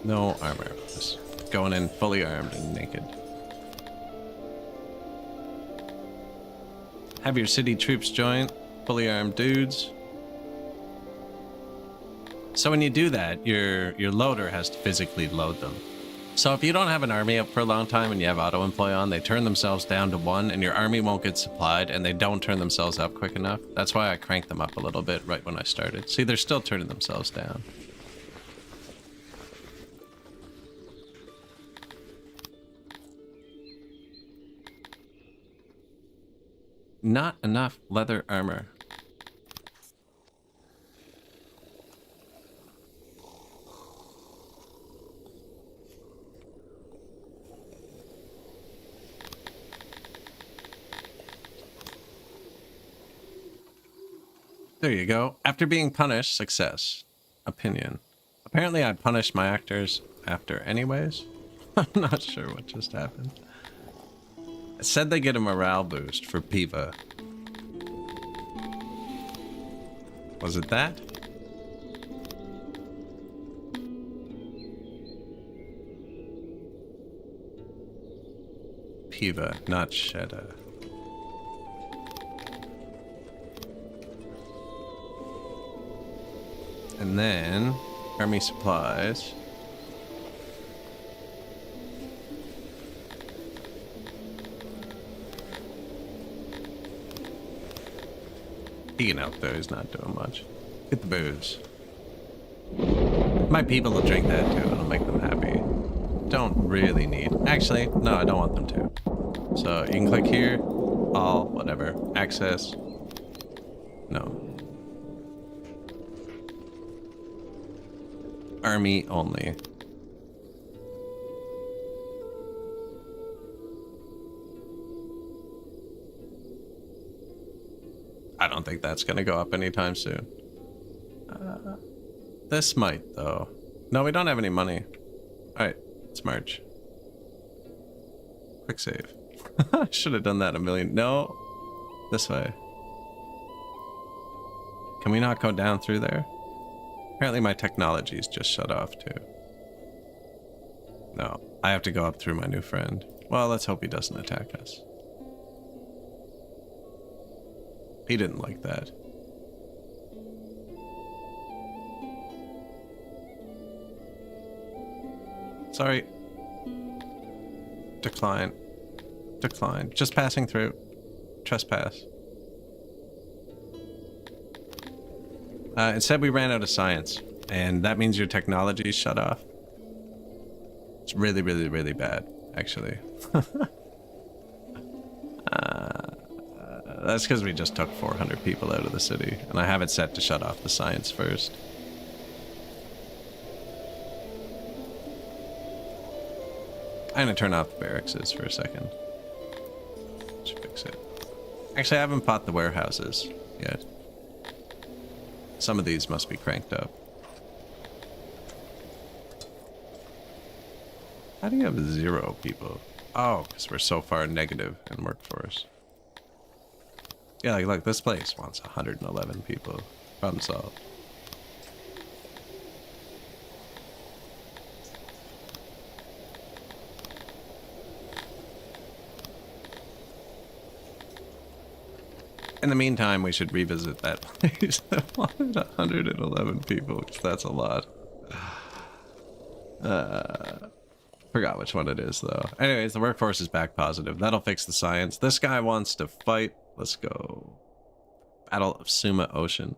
No armor. Just going in fully armed and naked. Have your city troops join. Fully armed dudes. So when you do that, your loader has to physically load them. So if you don't have an army up for a long time and you have auto-employ on, they turn themselves down to 1 and your army won't get supplied and they don't turn themselves up quick enough. That's why I cranked them up a little bit right when I started. See, they're still turning themselves down. Not enough leather armor. There you go. After being punished, success. Opinion. Apparently I punished my actors after anyways. I'm not sure what just happened. It said they get a morale boost for Piva. Was it that? Piva, not Shedda. And then, army supplies. He can help though, he's not doing much. Get the booze. My people will drink that too, it'll make them happy. Don't really need. Actually, no, I don't want them to. So you can click here, all, whatever, access. No. Army only. I don't think that's gonna go up anytime soon. This might though. No, we don't have any money. Alright, let's merge. Quick save. I should have done that a million. No, this way. Can we not go down through there? Apparently my technology's just shut off too. No, I have to go up through my new friend. Well, let's hope he doesn't attack us. He didn't like that. Sorry. Decline. Decline. Just passing through. Trespass. It said we ran out of science, and that means your technology is shut off. It's really, really, really bad, actually. That's because we just took 400 people out of the city, and I have it set to shut off the science first. I'm gonna turn off the barracks for a second. Should fix it. Actually, I haven't bought the warehouses yet. Some of these must be cranked up. How do you have 0 people? Oh, because we're so far negative in workforce. Yeah, like, look, this place wants 111 people. Problem solved. In the meantime, we should revisit that place that wanted 111 people, because that's a lot. Forgot which one it is, though. Anyways, the workforce is back positive. That'll fix the science. This guy wants to fight. Let's go. Battle of Suma Ocean.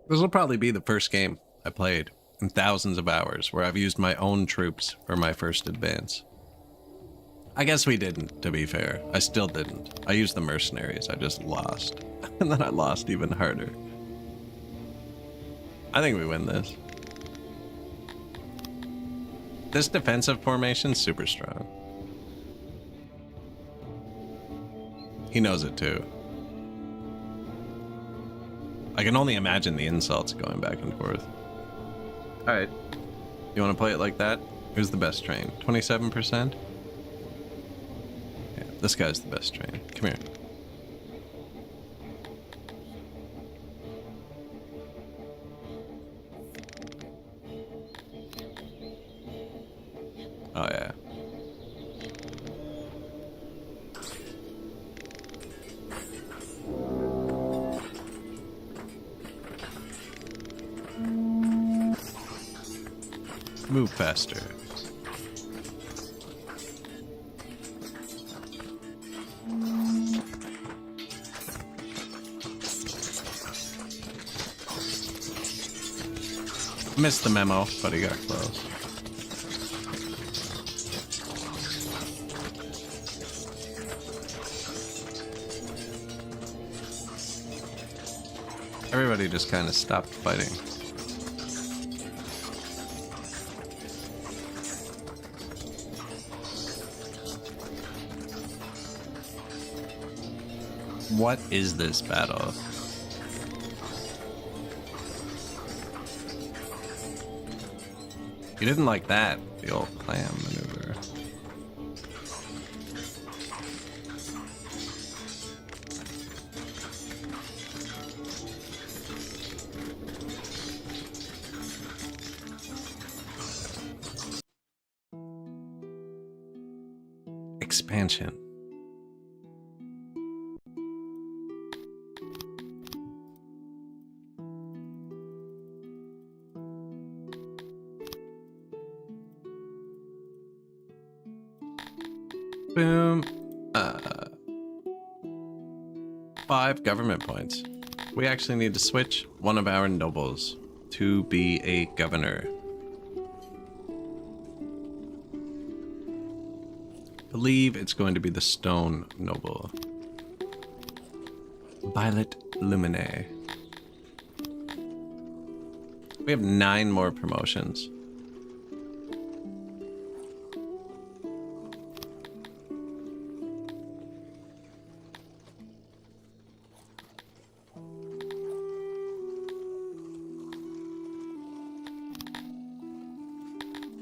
This will probably be the first game I played in thousands of hours where I've used my own troops for my first advance. I guess we didn't, to be fair. I still didn't. I used the mercenaries. I just lost. And then I lost even harder. I think we win this. This defensive formation's super strong. He knows it too. I can only imagine the insults going back and forth. Alright. You want to play it like that? Who's the best train? 27%? Yeah, this guy's the best train. Come here. Oh, yeah. Move faster. Missed the memo, but he got close. Everybody just kind of stopped fighting. What is this battle? You didn't like that, the old clam maneuver. Expansion. Boom. 5 government points. We actually need to switch one of our nobles to be a governor. Believe it's going to be the stone noble. Violet Lumine. We have 9 more promotions.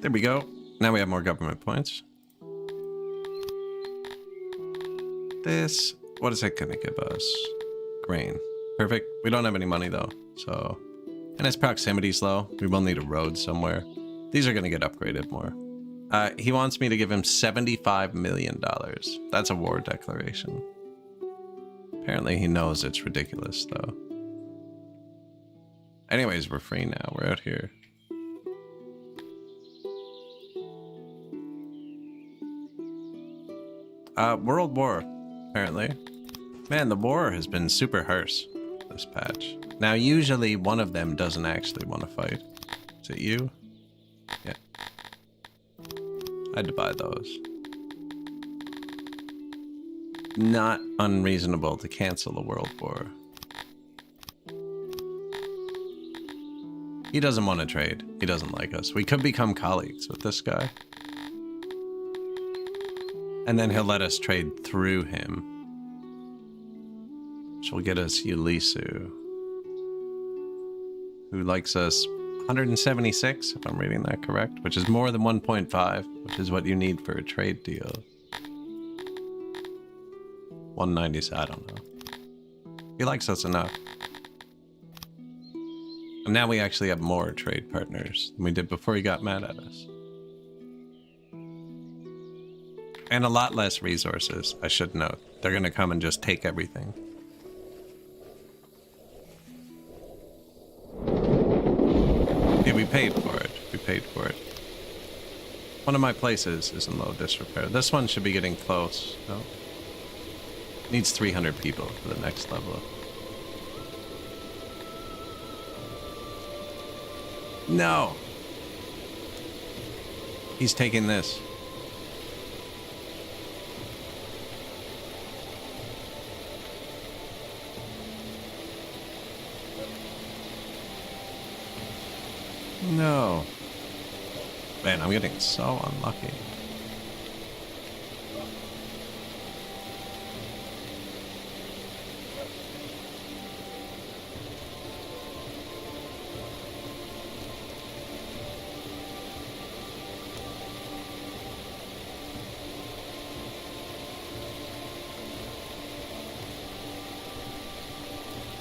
There we go. Now we have more government points. This, what is it gonna give us? Grain. Perfect. We don't have any money though, so. And its proximity's low. We will need a road somewhere. These are gonna get upgraded more. He wants me to give him $75 million. That's a war declaration. Apparently he knows it's ridiculous though. Anyways, we're free now. We're out here. World War, apparently. Man, the war has been super harsh this patch. Now, usually one of them doesn't actually want to fight. Is it you? Yeah. I had to buy those. Not unreasonable to cancel a world war. He doesn't want to trade. He doesn't like us. We could become colleagues with this guy. And then he'll let us trade through him. Which will get us Ulisu. Who likes us 176, if I'm reading that correct. Which is more than 1.5, which is what you need for a trade deal. 190, I don't know. He likes us enough. And now we actually have more trade partners than we did before he got mad at us. And a lot less resources, I should note. They're gonna come and just take everything. Yeah, we paid for it. We paid for it. One of my places is in low disrepair. This one should be getting close. No. Needs 300 people for the next level. No! He's taking this. No. Man, I'm getting so unlucky.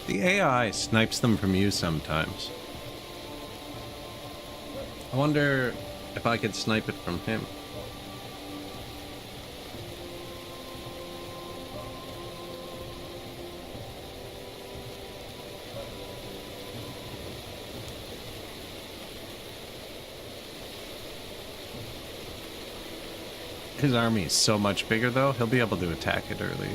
The AI snipes them from you sometimes. I wonder if I could snipe it from him. His army is so much bigger though, he'll be able to attack it early.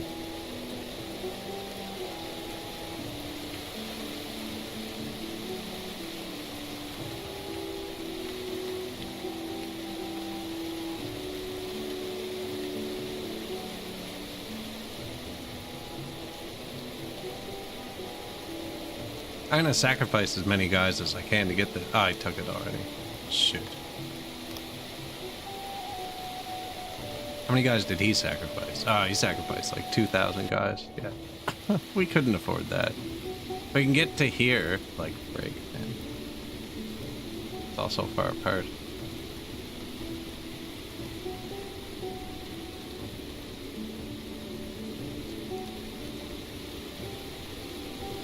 I'm gonna sacrifice as many guys as I can to get the... Oh, I took it already. Shoot. How many guys did he sacrifice? Oh, he sacrificed like 2,000 guys. Yeah. We couldn't afford that. We can get to here, like, break, man. It's all so far apart.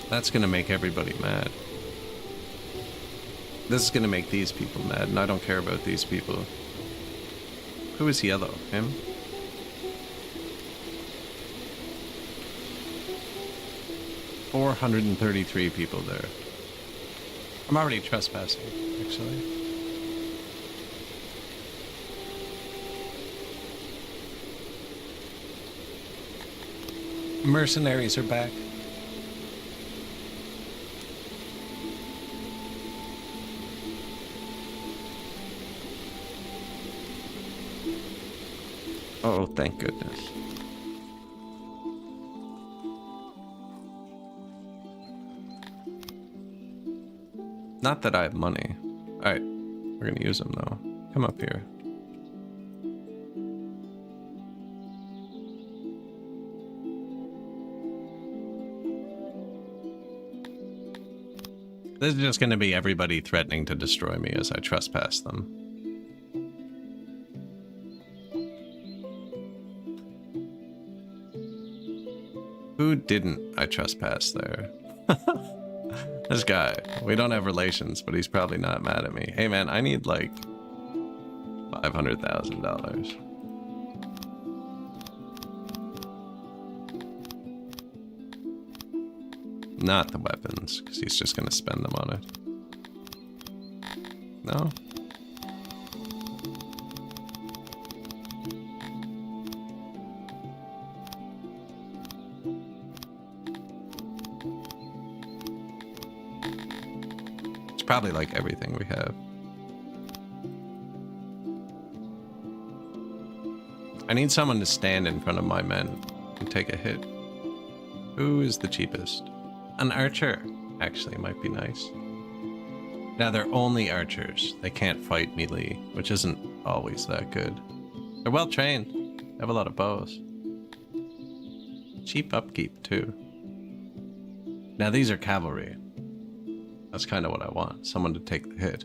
That's gonna make everybody mad. This is gonna make these people mad, and I don't care about these people. Who is yellow? Him? $433 people there. I'm already trespassing, actually. Mercenaries are back. Oh, thank goodness. Not that I have money. Alright, we're gonna use them though. Come up here. This is just gonna be everybody threatening to destroy me as I trespass them. Who didn't I trespass there? This guy. We don't have relations, but he's probably not mad at me. Hey man, I need like $500,000. Not the weapons, because he's just gonna spend them on it. No? Probably like everything we have. I need someone to stand in front of my men and take a hit. Who is the cheapest? An archer, actually, might be nice. Now they're only archers. They can't fight melee, which isn't always that good. They're well trained. They have a lot of bows. Cheap upkeep, too. Now these are cavalry. That's kind of what I want. Someone to take the hit.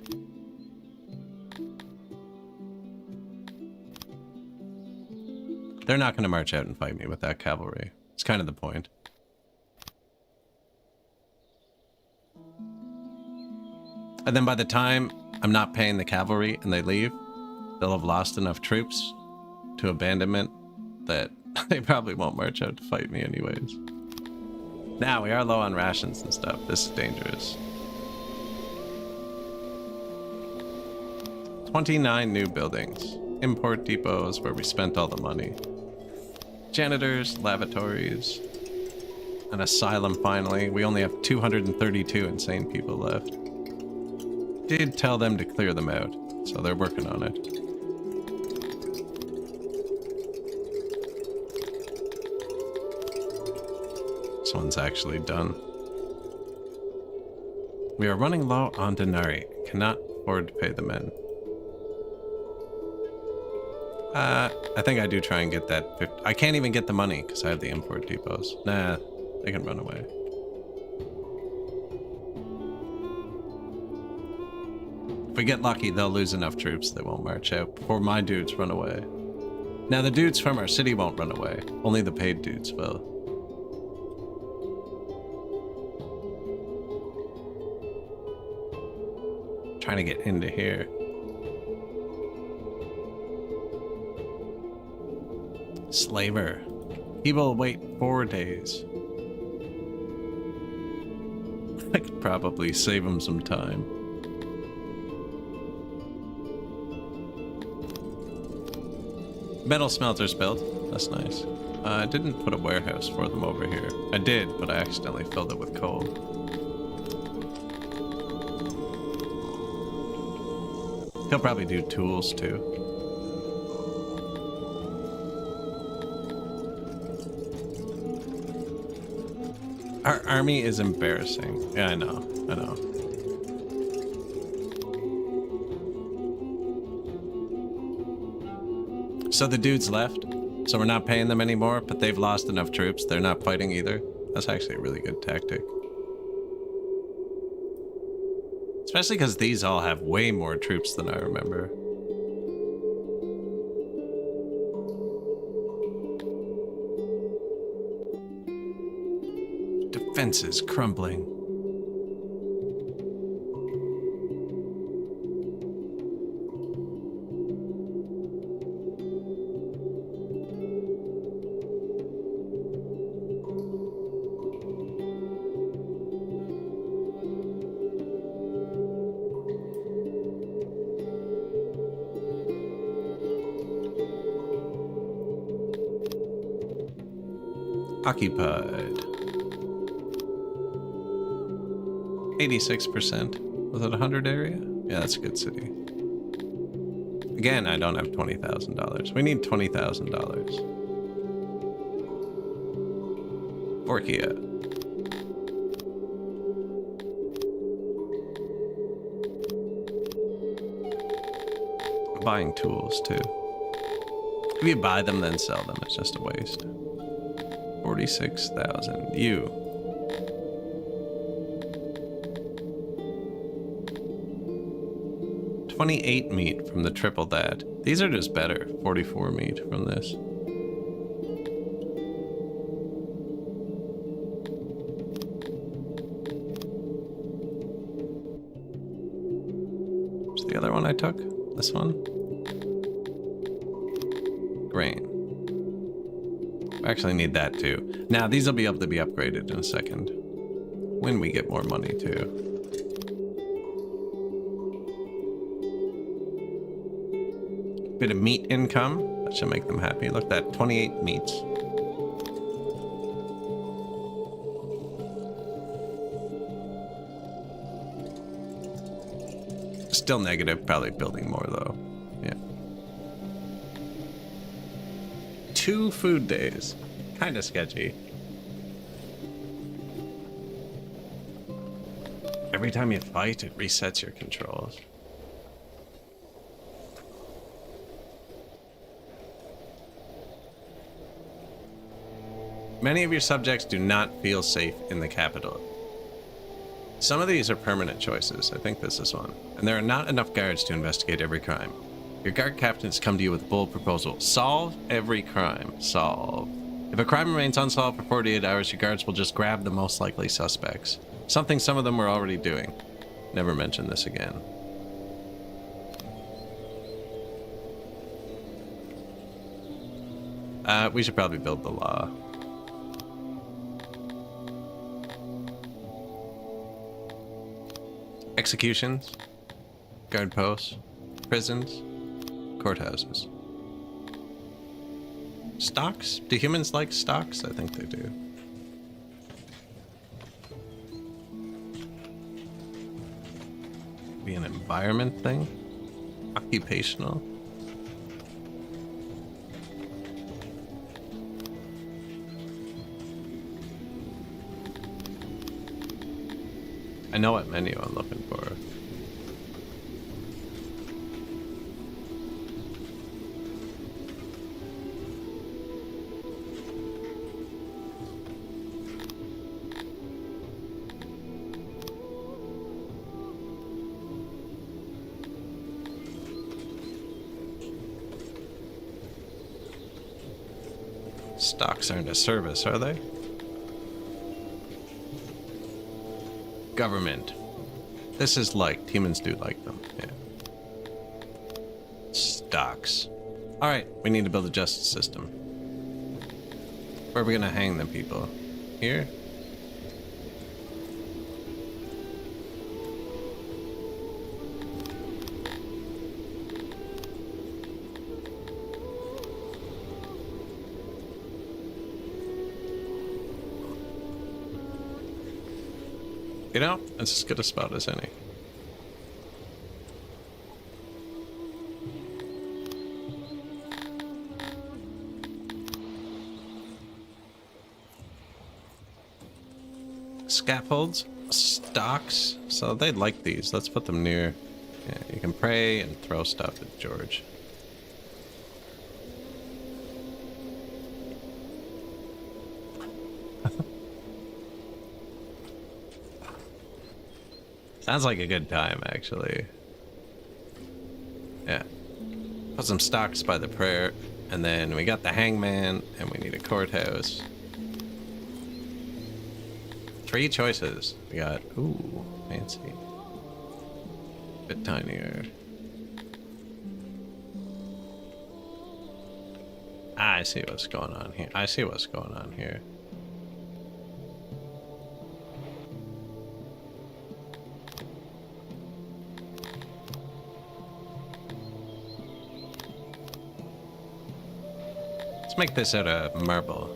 They're not going to march out and fight me with that cavalry. It's kind of the point. And then by the time I'm not paying the cavalry and they leave, they'll have lost enough troops to abandonment that they probably won't march out to fight me anyways. Now, we are low on rations and stuff. This is dangerous. 29 new buildings. Import depots where we spent all the money. Janitors, lavatories. An asylum finally. We only have 232 insane people left. Did tell them to clear them out, so they're working on it. This one's actually done. We are running low on denarii. Cannot afford to pay the men. I think I do try and get that. I can't even get the money because I have the import depots. Nah, they can run away. If we get lucky, they'll lose enough troops they won't march out before my dudes run away. Now, the dudes from our city won't run away. Only the paid dudes will. Trying to get into here. Slaver. He will wait 4 days. I could probably save him some time. Metal smelters built. That's nice. I didn't put a warehouse for them over here. I did, but I accidentally filled it with coal. He'll probably do tools too. Our army is embarrassing. Yeah, I know. I know. So the dudes left. So we're not paying them anymore, but they've lost enough troops. They're not fighting either. That's actually a really good tactic. Especially because these all have way more troops than I remember. Defenses crumbling. Occupied. 86%. Was it 100 area? Yeah, that's a good city. Again, I don't have $20,000. We need $20,000. Forkia. I'm buying tools too. If you buy them, then sell them. It's just a waste. 46,000. You. $28 meat from the triple that. These are just better. 44 meat from this. What's the other one I took? This one? Grain. I actually need that too. Now, these will be able to be upgraded in a second. When we get more money too. Bit of meat income. That should make them happy. Look at that, 28 meats. Still negative, probably building more though. Yeah. 2 food days. Kind of sketchy. Every time you fight, it resets your controls. Many of your subjects do not feel safe in the capital. Some of these are permanent choices. I think this is one. And there are not enough guards to investigate every crime. Your guard captains come to you with a bold proposal. Solve every crime. Solve. If a crime remains unsolved for 48 hours, your guards will just grab the most likely suspects. Something some of them were already doing. Never mention this again. We should probably build the law. Executions, guard posts, prisons, courthouses. Stocks? Do humans like stocks? I think they do. Be an environment thing? Occupational? I know what menu I'm looking for. Stocks aren't a service, are they? Government. This is liked. Humans do like them. Yeah. Stocks. Alright, we need to build a justice system. Where are we gonna hang them people? Here? You know, it's as good a spot as any. Scaffolds, stocks. So they'd like these. Let's put them near. Yeah, you can pray and throw stuff at George. Sounds like a good time, actually. Yeah. Put some stocks by the prayer, and then we got the hangman, and we need a courthouse. 3 choices. We got, ooh, fancy. Bit tinier. Ah, I see what's going on here. I see what's going on here. Let's make this out of marble.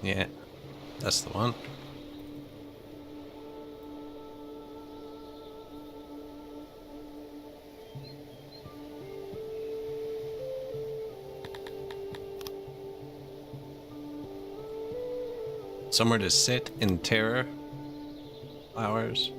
Yeah, that's the one. Somewhere to sit in terror. Flowers.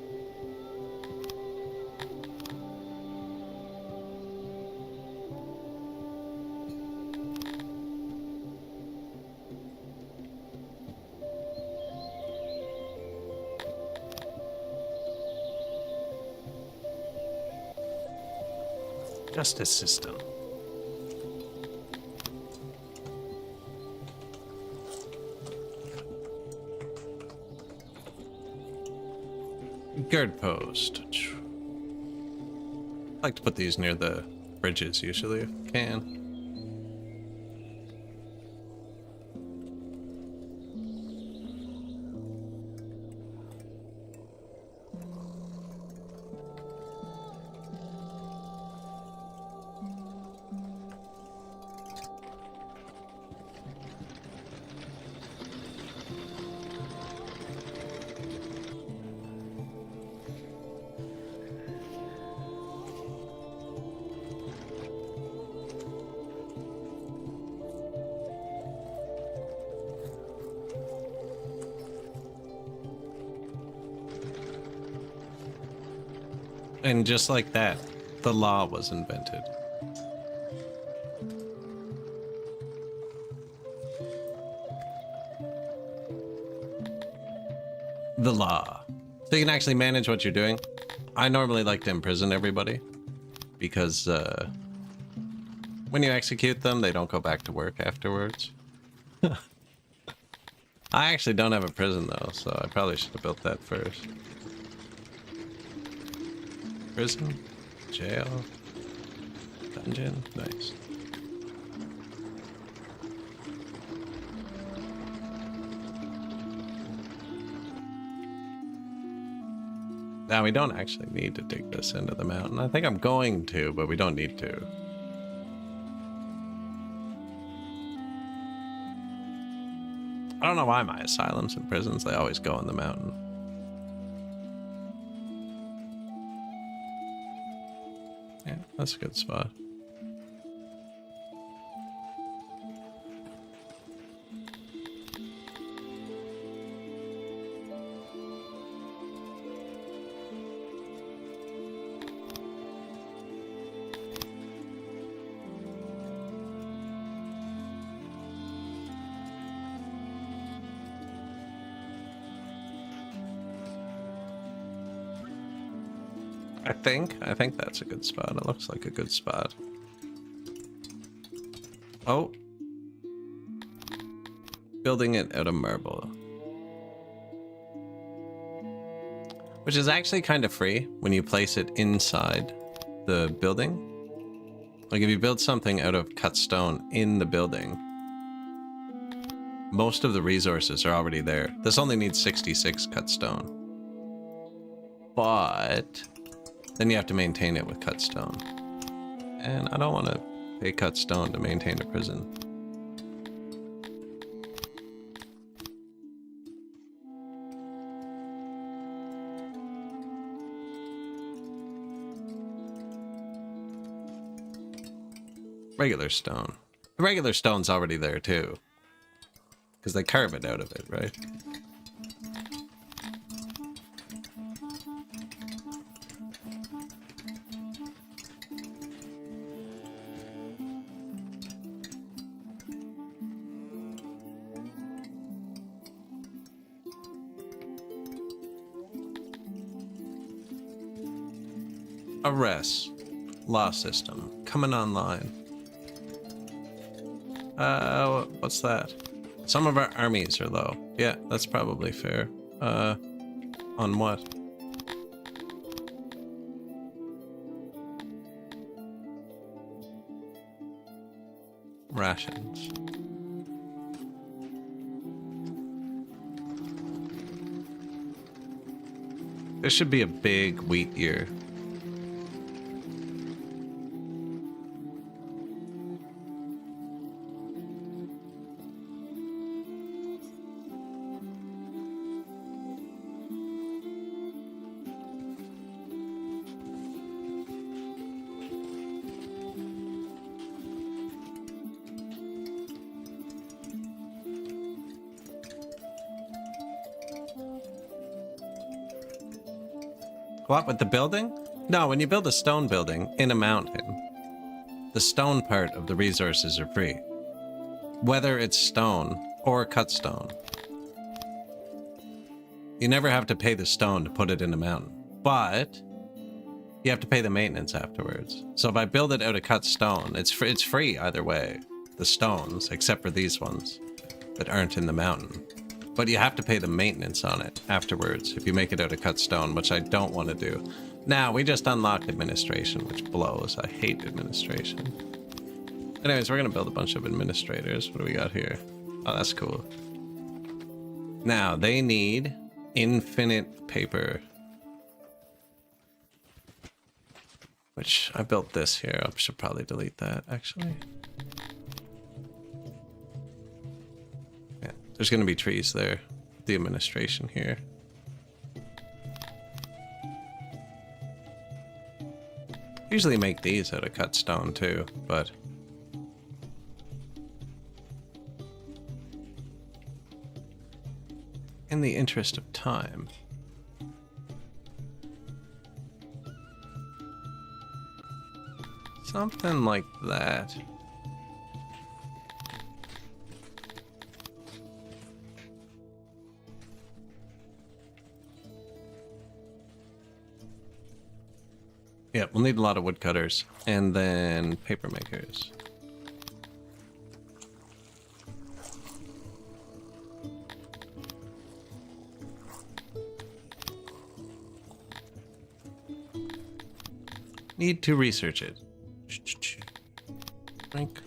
Justice system. Guard post. I like to put these near the bridges usually if I can. And just like that, the law was invented. The law. So you can actually manage what you're doing. I normally like to imprison everybody because when you execute them, they don't go back to work afterwards. I actually don't have a prison though, so I probably should have built that first. Prison, jail, dungeon, nice. Now we don't actually need to dig this into the mountain. I think I'm going to, but we don't need to. I don't know why my asylums and prisons, they always go in the mountain. Yeah, that's a good spot. I think that's a good spot. It looks like a good spot. Oh. Building it out of marble. Which is actually kind of free when you place it inside the building. Like if you build something out of cut stone in the building, most of the resources are already there. This only needs 66 cut stone. But then you have to maintain it with cut stone. And I don't want to pay cut stone to maintain a prison. Regular stone. The regular stone's already there too. because they carve it out of it, right? Arrests. Law system. Coming online. What's that? Some of our armies are low. Yeah, that's probably fair. On what? Rations. This should be a big wheat year. What, with the building? No, when you build a stone building in a mountain, the stone part of the resources are free. Whether it's stone or cut stone. You never have to pay the stone to put it in a mountain, but you have to pay the maintenance afterwards. So if I build it out of cut stone, it's free either way. The stones, except for these ones that aren't in the mountain. But you have to pay the maintenance on it afterwards if you make it out of cut stone, which I don't want to do. Now, we just unlocked administration, which blows. I hate administration. Anyways, we're going to build a bunch of administrators. What do we got here? Oh, that's cool. Now, they need infinite paper. Which, I built this here. I should probably delete that, actually. There's going to be trees there. The administration here. Usually make these out of cut stone too, but in the interest of time. Something like that. Yeah, we'll need a lot of woodcutters and then paper makers. Need to research it. Drink.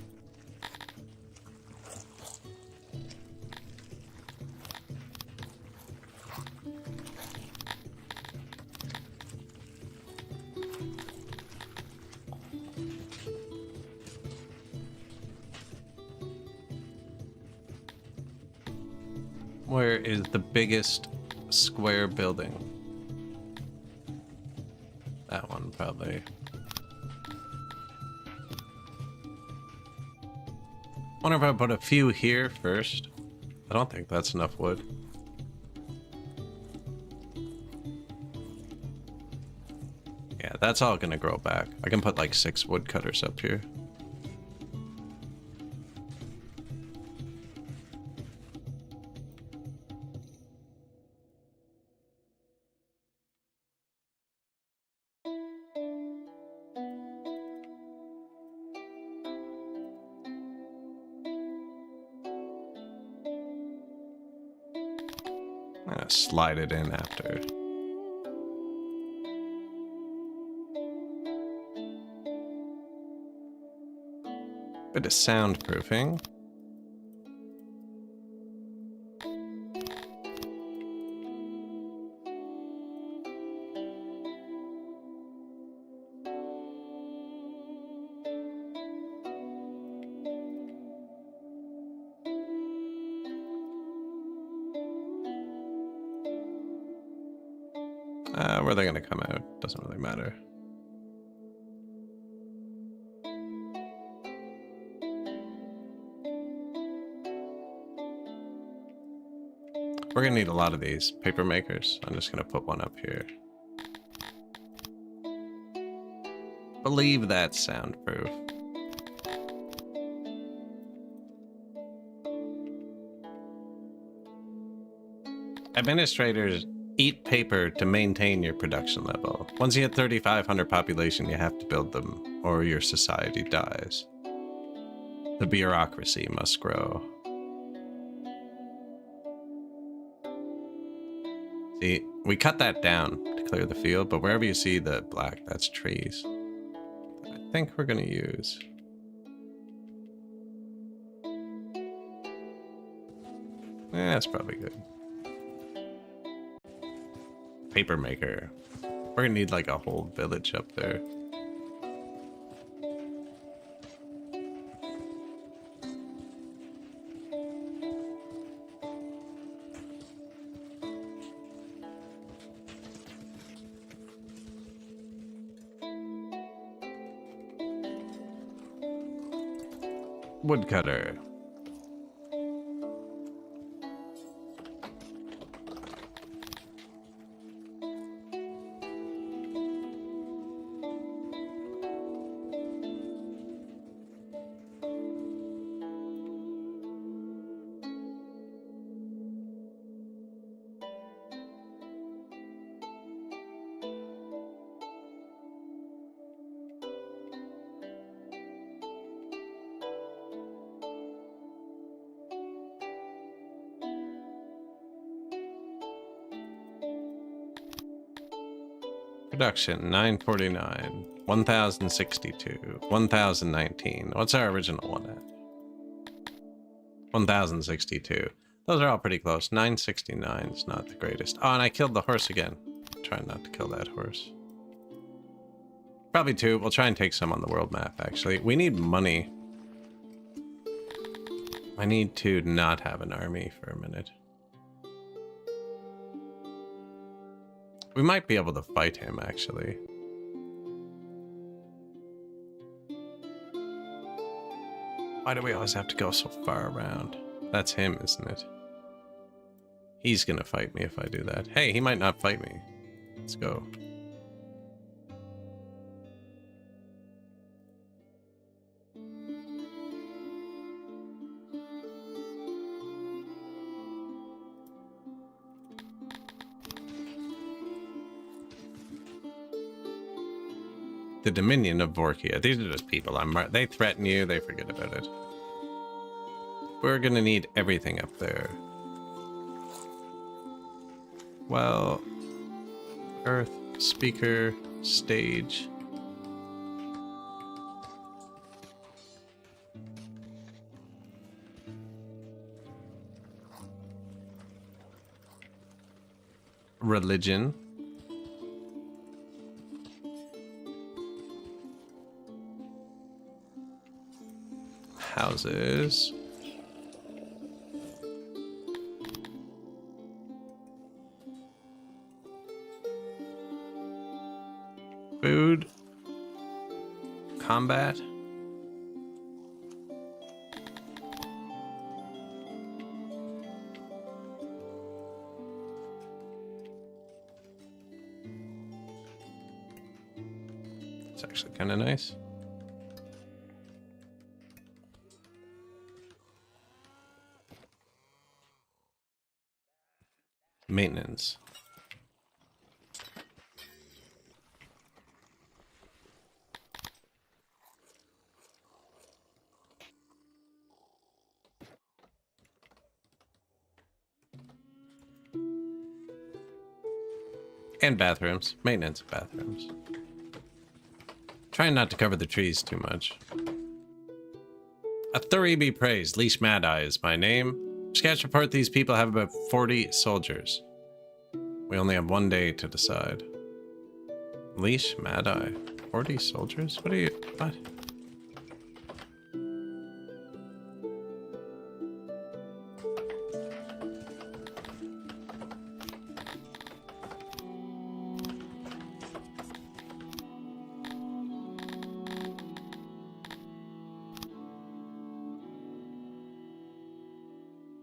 Where is the biggest square building? That one, probably. Wonder if I put a few here first. I don't think that's enough wood. Yeah, that's all gonna grow back. I can put like 6 woodcutters up here. I'm gonna slide it in after. Bit of soundproofing. Where they're gonna come out doesn't really matter. We're gonna need a lot of these paper makers. I'm just gonna put one up here. Believe that's soundproof. Administrators eat paper to maintain your production level. Once you hit 3,500 population, you have to build them, or your society dies. The bureaucracy must grow. See, we cut that down to clear the field, but wherever you see the black, that's trees. I think we're gonna use... that's probably good. Paper maker. We're gonna need like a whole village up there. Woodcutter. Production 949, 1062, 1019. What's our original one at? 1062. Those are all pretty close. 969 is not the greatest. Oh, and I killed the horse again. Try not to kill that horse. Probably two. We'll try and take some on the world map, actually. We need money. I need to not have an army for a minute. We might be able to fight him, actually. Why do we always have to go so far around? That's him, isn't it? He's gonna fight me if I do that. Hey, he might not fight me. Let's go. The Dominion of Vorkia. These are just people. They threaten you, they forget about it. We're gonna need everything up there. Well, earth, speaker, stage. Religion. Houses. Food. Combat. It's actually kind of nice. Maintenance. And bathrooms. Maintenance of bathrooms. Trying not to cover the trees too much. A Thuri be praised. Leash Mad Eye is my name. Sketch report, these people have about 40 soldiers. We only have 1 day to decide. Leash Mad Eye. 40 soldiers? What are you... What?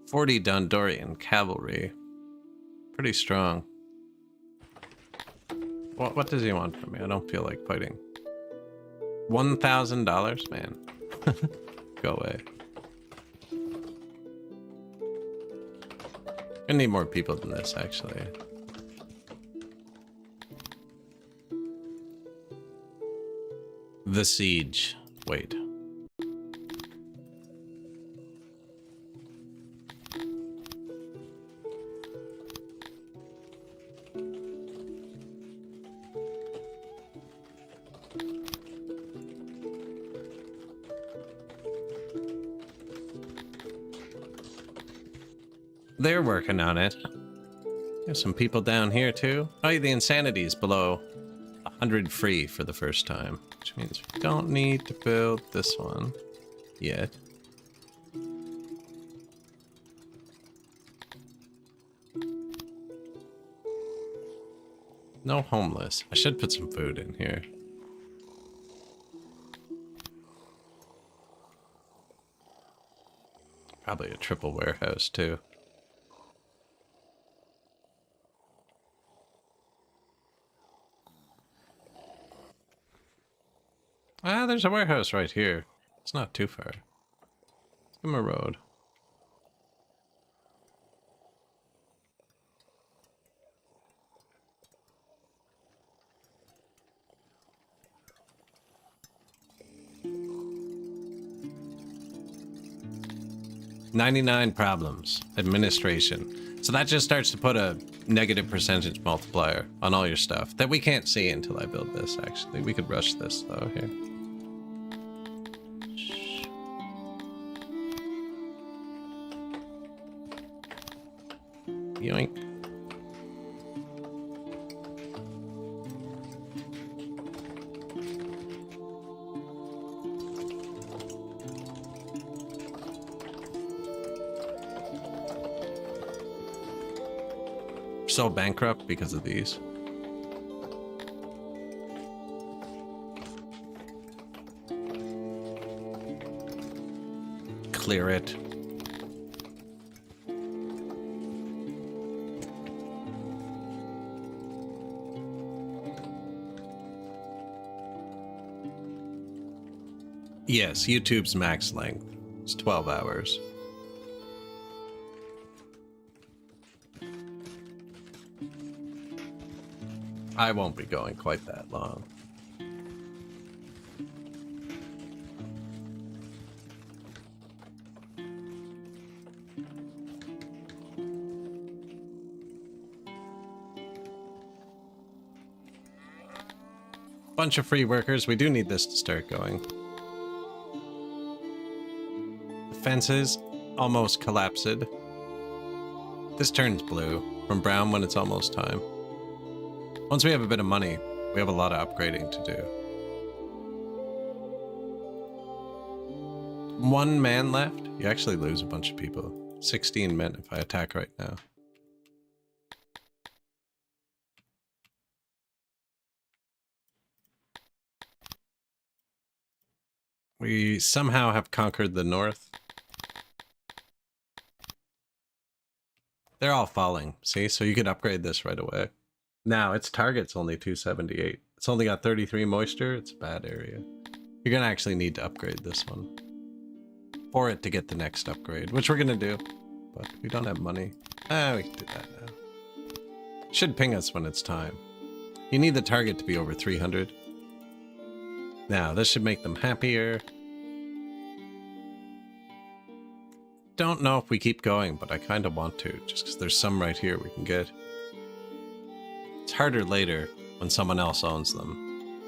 "40 Dondorian cavalry." Pretty strong. What does he want from me? I don't feel like fighting. $1,000? Man. Go away. I need more people than this, actually. The siege. Wait. They're working on it. There's some people down here too. Oh, the insanity is below 100 free for the first time, which means we don't need to build this one yet. No homeless. I should put some food in here. Probably a triple warehouse too. Ah, there's a warehouse right here. It's not too far. Let's give him a road. $99 problems. Administration. So that just starts to put a negative percentage multiplier on all your stuff that we can't see until I build this, actually. We could rush this, though, here. Yoink. So bankrupt because of these. Clear it. Yes, YouTube's max length is 12 hours. I won't be going quite that long. Bunch of free workers. We do need this to start going. The fences almost collapsed. This turns blue from brown when it's almost time. Once we have a bit of money, we have a lot of upgrading to do. 1 man left? You actually lose a bunch of people. 16 men if I attack right now. We somehow have conquered the north. They're all falling, see? So you could upgrade this right away. Now, its target's only 278. It's only got 33 moisture. It's a bad area. You're going to actually need to upgrade this one for it to get the next upgrade, which we're going to do. But we don't have money. We can do that now. Should ping us when it's time. You need the target to be over 300. Now, this should make them happier. Don't know if we keep going, but I kind of want to, just because there's some right here we can get. It's harder later when someone else owns them.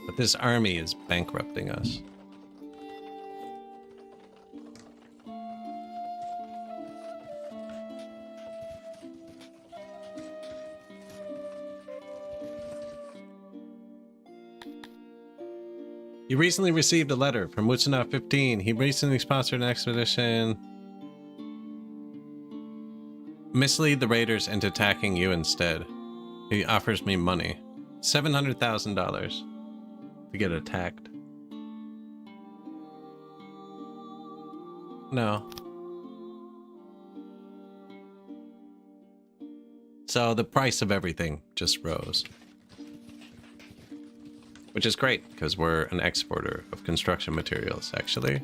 But this army is bankrupting us. You recently received a letter from Wutsuna 15. He recently sponsored an expedition. Mislead the raiders into attacking you instead. He offers me money. $700,000 to get attacked. No. So the price of everything just rose. Which is great, because we're an exporter of construction materials, actually.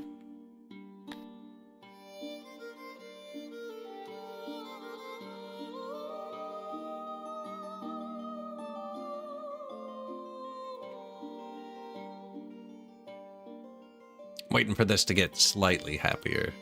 Waiting for this to get slightly happier.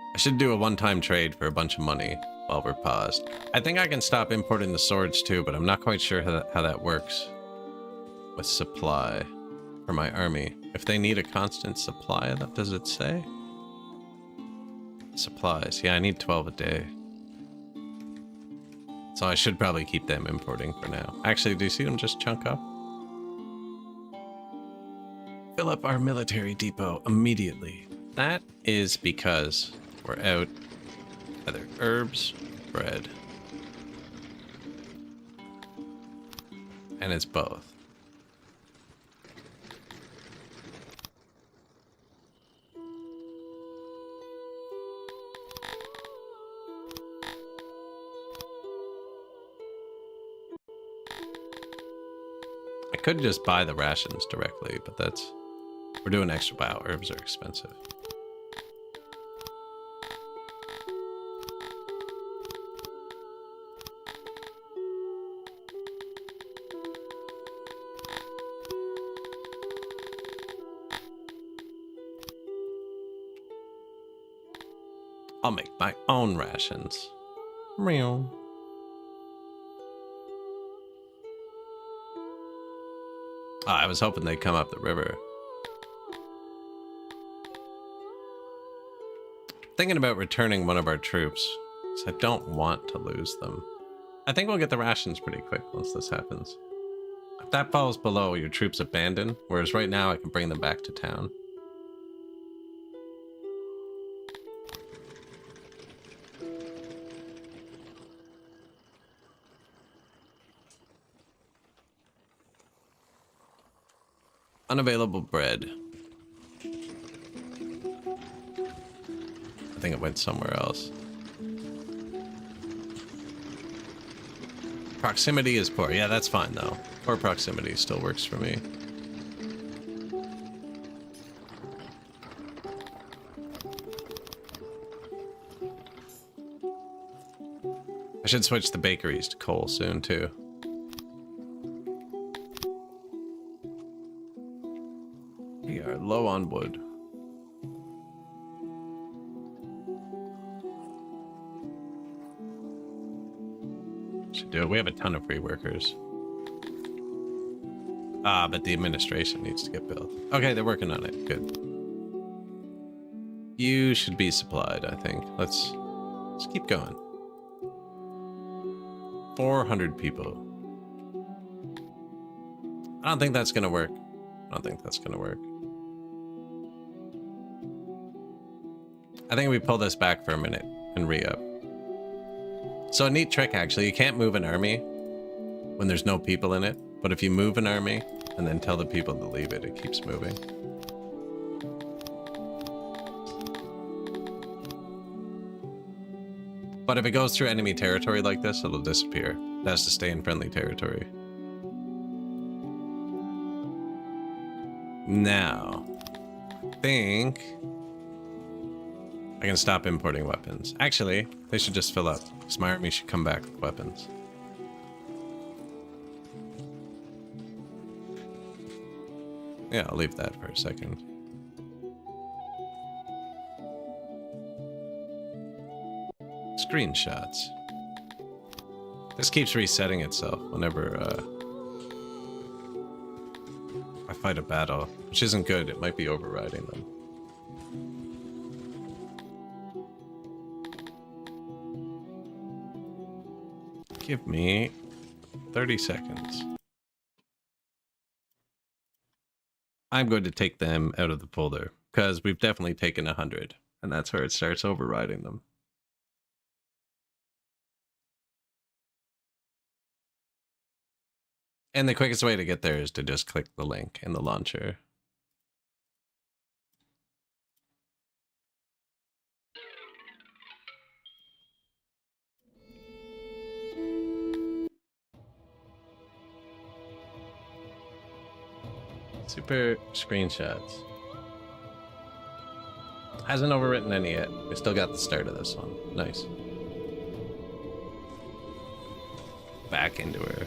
I should do a one-time trade for a bunch of money while we're paused. I think I can stop importing the swords too, but I'm not quite sure how that works with supply for my army. If they need a constant supply of that, does it say? Supplies. Yeah, I need 12 a day. So I should probably keep them importing for now. Actually, do you see them just chunk up? Fill up our military depot immediately. That is because we're out either herbs, bread. And it's both. I could just buy the rations directly, but we're doing extra bio. Herbs are expensive. I'll make my own rations. Meow. I was hoping they'd come up the river. Thinking about returning one of our troops, because I don't want to lose them. I think we'll get the rations pretty quick once this happens. If that falls below, your troops abandon, whereas right now I can bring them back to town. Unavailable bread. I think it went somewhere else. Proximity is poor. Yeah, that's fine though. Poor proximity still works for me. I should switch the bakeries to coal soon too. We are low on wood. Should do it. We have a ton of free workers. But the administration needs to get built. Okay, they're working on it. Good. You should be supplied, I think. Let's keep going. 400 people. I don't think that's gonna work. I don't think that's gonna work. I think we pull this back for a minute and re-up. So a neat trick, actually. You can't move an army when there's no people in it. But if you move an army and then tell the people to leave it, it keeps moving. But if it goes through enemy territory like this, it'll disappear. It has to stay in friendly territory. Now, I think I can stop importing weapons. Actually, they should just fill up, because my army should come back with weapons. Yeah, I'll leave that for a second. Screenshots. This keeps resetting itself whenever I fight a battle, which isn't good. It might be overriding them. Give me 30 seconds. I'm going to take them out of the folder because we've definitely taken 100. And that's where it starts overriding them. And the quickest way to get there is to just click the link in the launcher. Super screenshots. Hasn't overwritten any yet. We still got the start of this one. Nice. Back into her.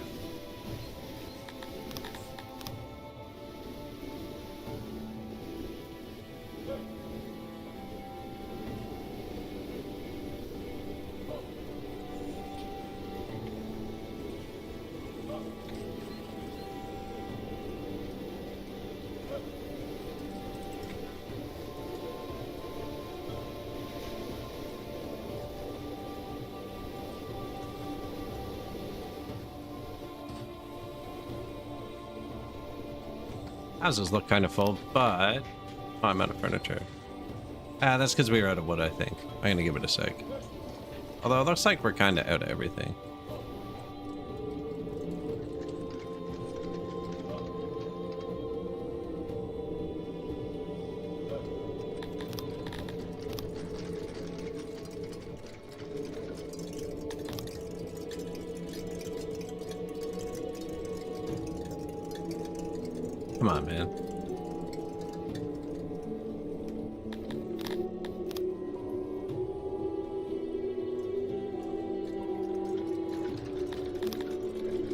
Houses look kind of full, but... Oh, I'm out of furniture. That's because we were out of wood, I think. I'm gonna give it a sec. Although it looks like we're kind of out of everything. Come on, man.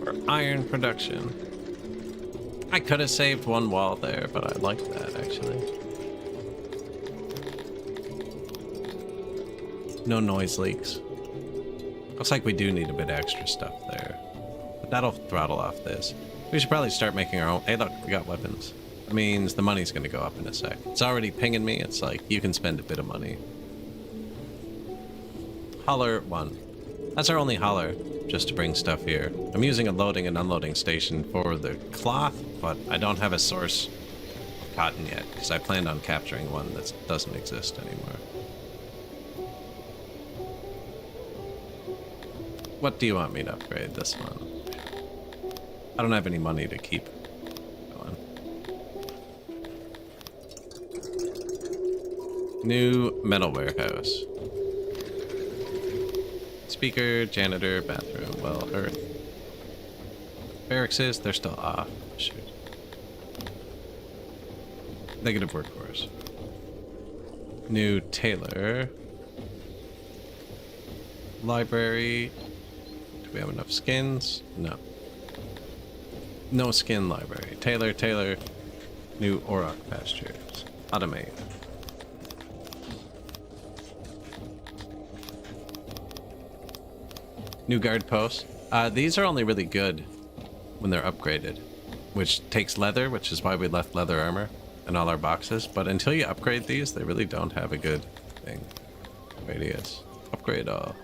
For iron production. I could have saved one wall there, but I like that, actually. No noise leaks. Looks like we do need a bit of extra stuff there. But that'll throttle off this. We should probably start making our own. Hey, look, we got weapons. That means the money's going to go up in a sec. It's already pinging me. It's like, you can spend a bit of money. Hauler 1. That's our only hauler, just to bring stuff here. I'm using a loading and unloading station for the cloth, but I don't have a source of cotton yet, because I planned on capturing one that doesn't exist anymore. What do you want me to upgrade this one? I don't have any money to keep going. New metal warehouse. Speaker, janitor, bathroom, well, earth. Barracks is, they're still off. Shoot. Negative workforce. New tailor. Library. Do we have enough skins? No. No skin library. Tailor. New auroch pastures. Automate. New guard posts. These are only really good when they're upgraded, which takes leather, which is why we left leather armor in all our boxes. But until you upgrade these, they really don't have a good thing. Radius. Upgrade all.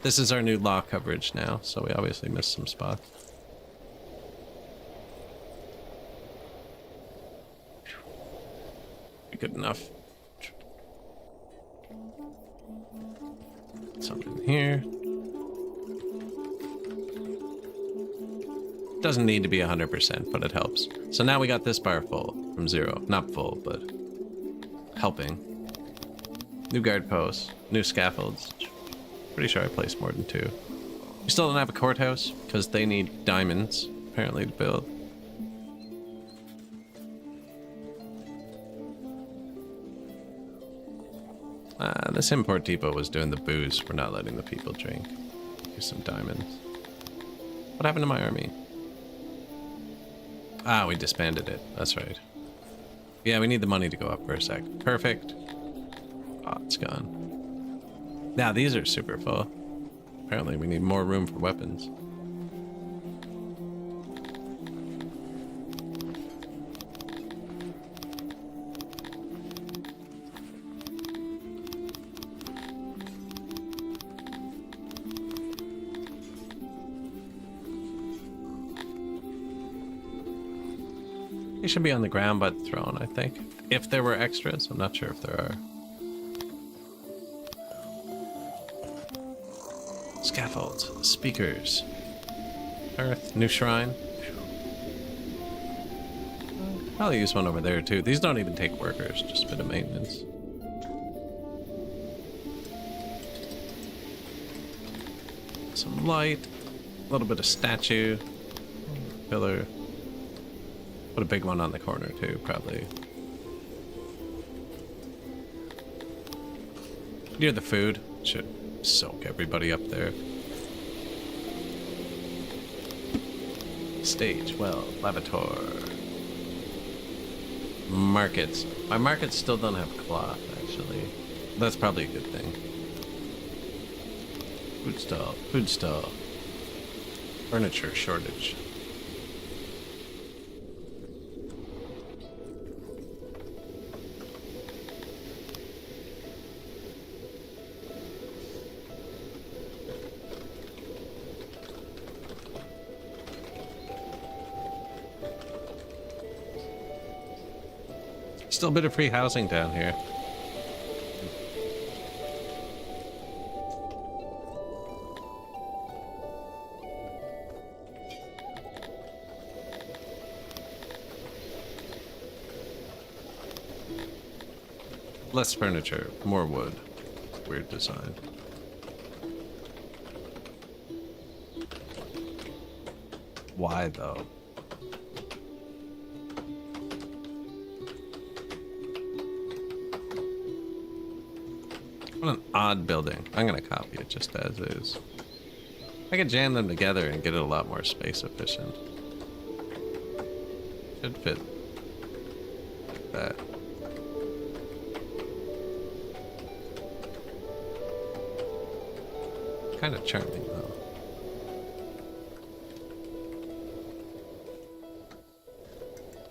This is our new law coverage now, so we obviously missed some spots. Good enough. Something here. Doesn't need to be 100%, but it helps. So now we got this bar full from 0. Not full, but helping. New guard posts, new scaffolds. Pretty sure I placed more than 2. We still don't have a courthouse because they need diamonds apparently to build. This import depot was doing the booze for not letting the people drink. Here's some diamonds. What happened to my army? Ah, we disbanded it. That's right. Yeah, we need the money to go up for a sec. Perfect. Oh, it's gone. Now these are super full. Apparently we need more room for weapons. They should be on the ground by the throne, I think. If there were extras, I'm not sure if there are. Scaffolds, speakers, earth, new shrine. I'll use one over there too. These don't even take workers, just a bit of maintenance. Some light, a little bit of statue, pillar. Put a big one on the corner too, probably. Near the food. Should soak everybody up there. Stage, well, lavator. Markets. My markets still don't have cloth, actually. That's probably a good thing. Food stall, food stall. Furniture shortage. Still a bit of free housing down here. Less furniture, more wood. Weird design. Why though? What an odd building. I'm gonna copy it just as is. I could jam them together and get it a lot more space efficient. Should fit like that. Kind of charming though.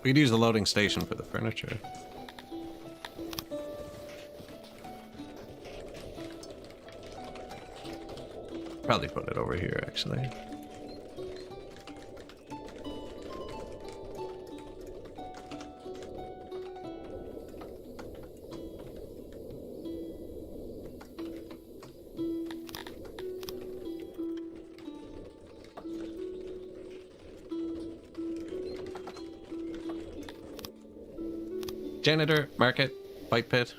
We could use the loading station for the furniture. Probably put it over here, actually. Janitor, market, fight pit.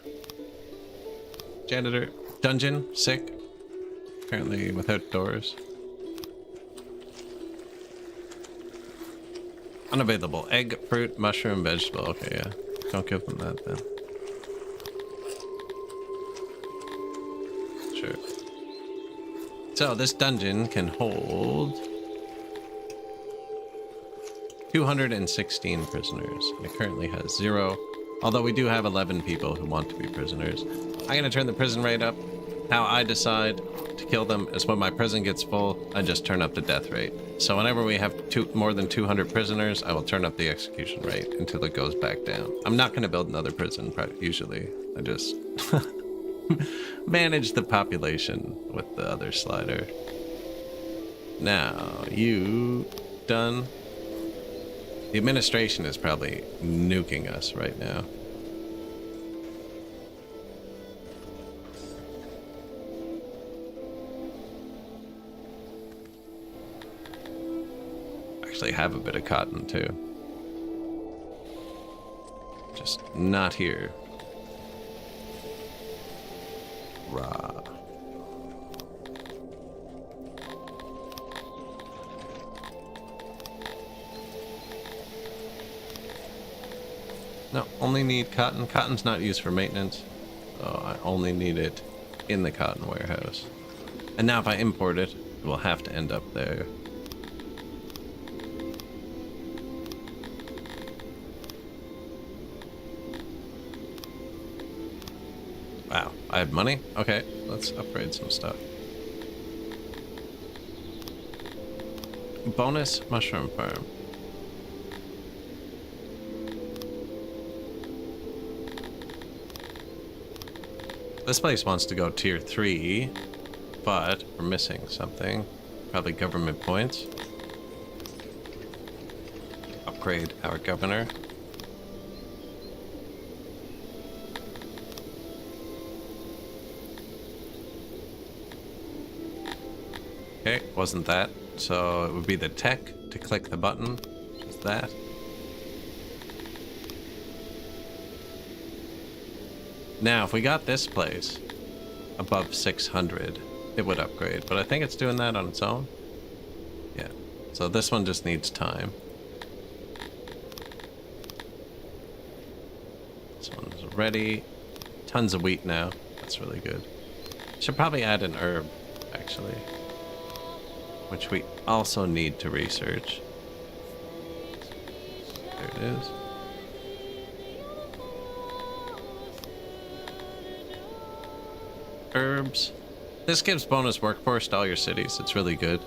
Janitor, dungeon, sick. Apparently without doors. Unavailable. Egg, fruit, mushroom, vegetable. Okay, yeah. Don't give them that then. Sure. So this dungeon can hold 216 prisoners. And it currently has 0. Although we do have 11 people who want to be prisoners. I'm gonna turn the prison rate up. How I decide to kill them is when my prison gets full, I just turn up the death rate. So whenever we have more than 200 prisoners, I will turn up the execution rate until it goes back down. I'm not going to build another prison, usually. I just manage the population with the other slider. Now, you done? The administration is probably nuking us right now. Actually have a bit of cotton too. Just not here. Raw. No, only need cotton. Cotton's not used for maintenance. So I only need it in the cotton warehouse. And now if I import it, it will have to end up there. Wow, I have money? Okay, let's upgrade some stuff. Bonus mushroom farm. This place wants to go tier 3, but we're missing something. Probably government points. Upgrade our governor. Okay, wasn't that. So it would be the tech to click the button. Is that? Now, if we got this place above 600, it would upgrade. But I think it's doing that on its own. Yeah. So this one just needs time. This one's ready. Tons of wheat now. That's really good. Should probably add an herb, actually. Which we also need to research. There it is. Herbs. This gives bonus workforce to all your cities. It's really good.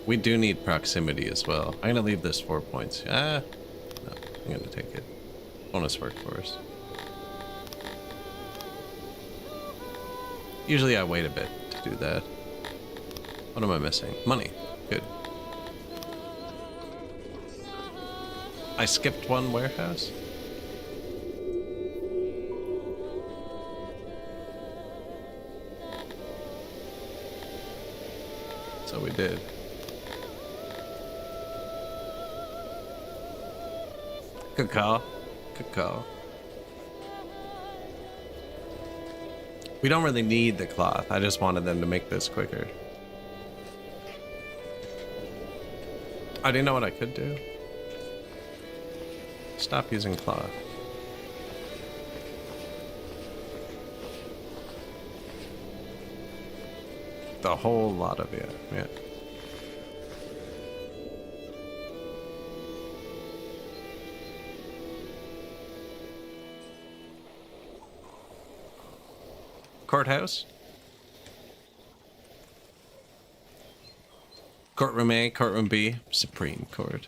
We do need proximity as well. I'm gonna leave this 4 points. No, I'm gonna take it. Bonus workforce. Usually I wait a bit to do that. What am I missing? Money. Good. I skipped one warehouse. So we did. Good call. Good call. We don't really need the cloth. I just wanted them to make this quicker. I didn't know what I could do. Stop using cloth. The whole lot of it, yeah. Courthouse. Courtroom A, courtroom B, Supreme Court.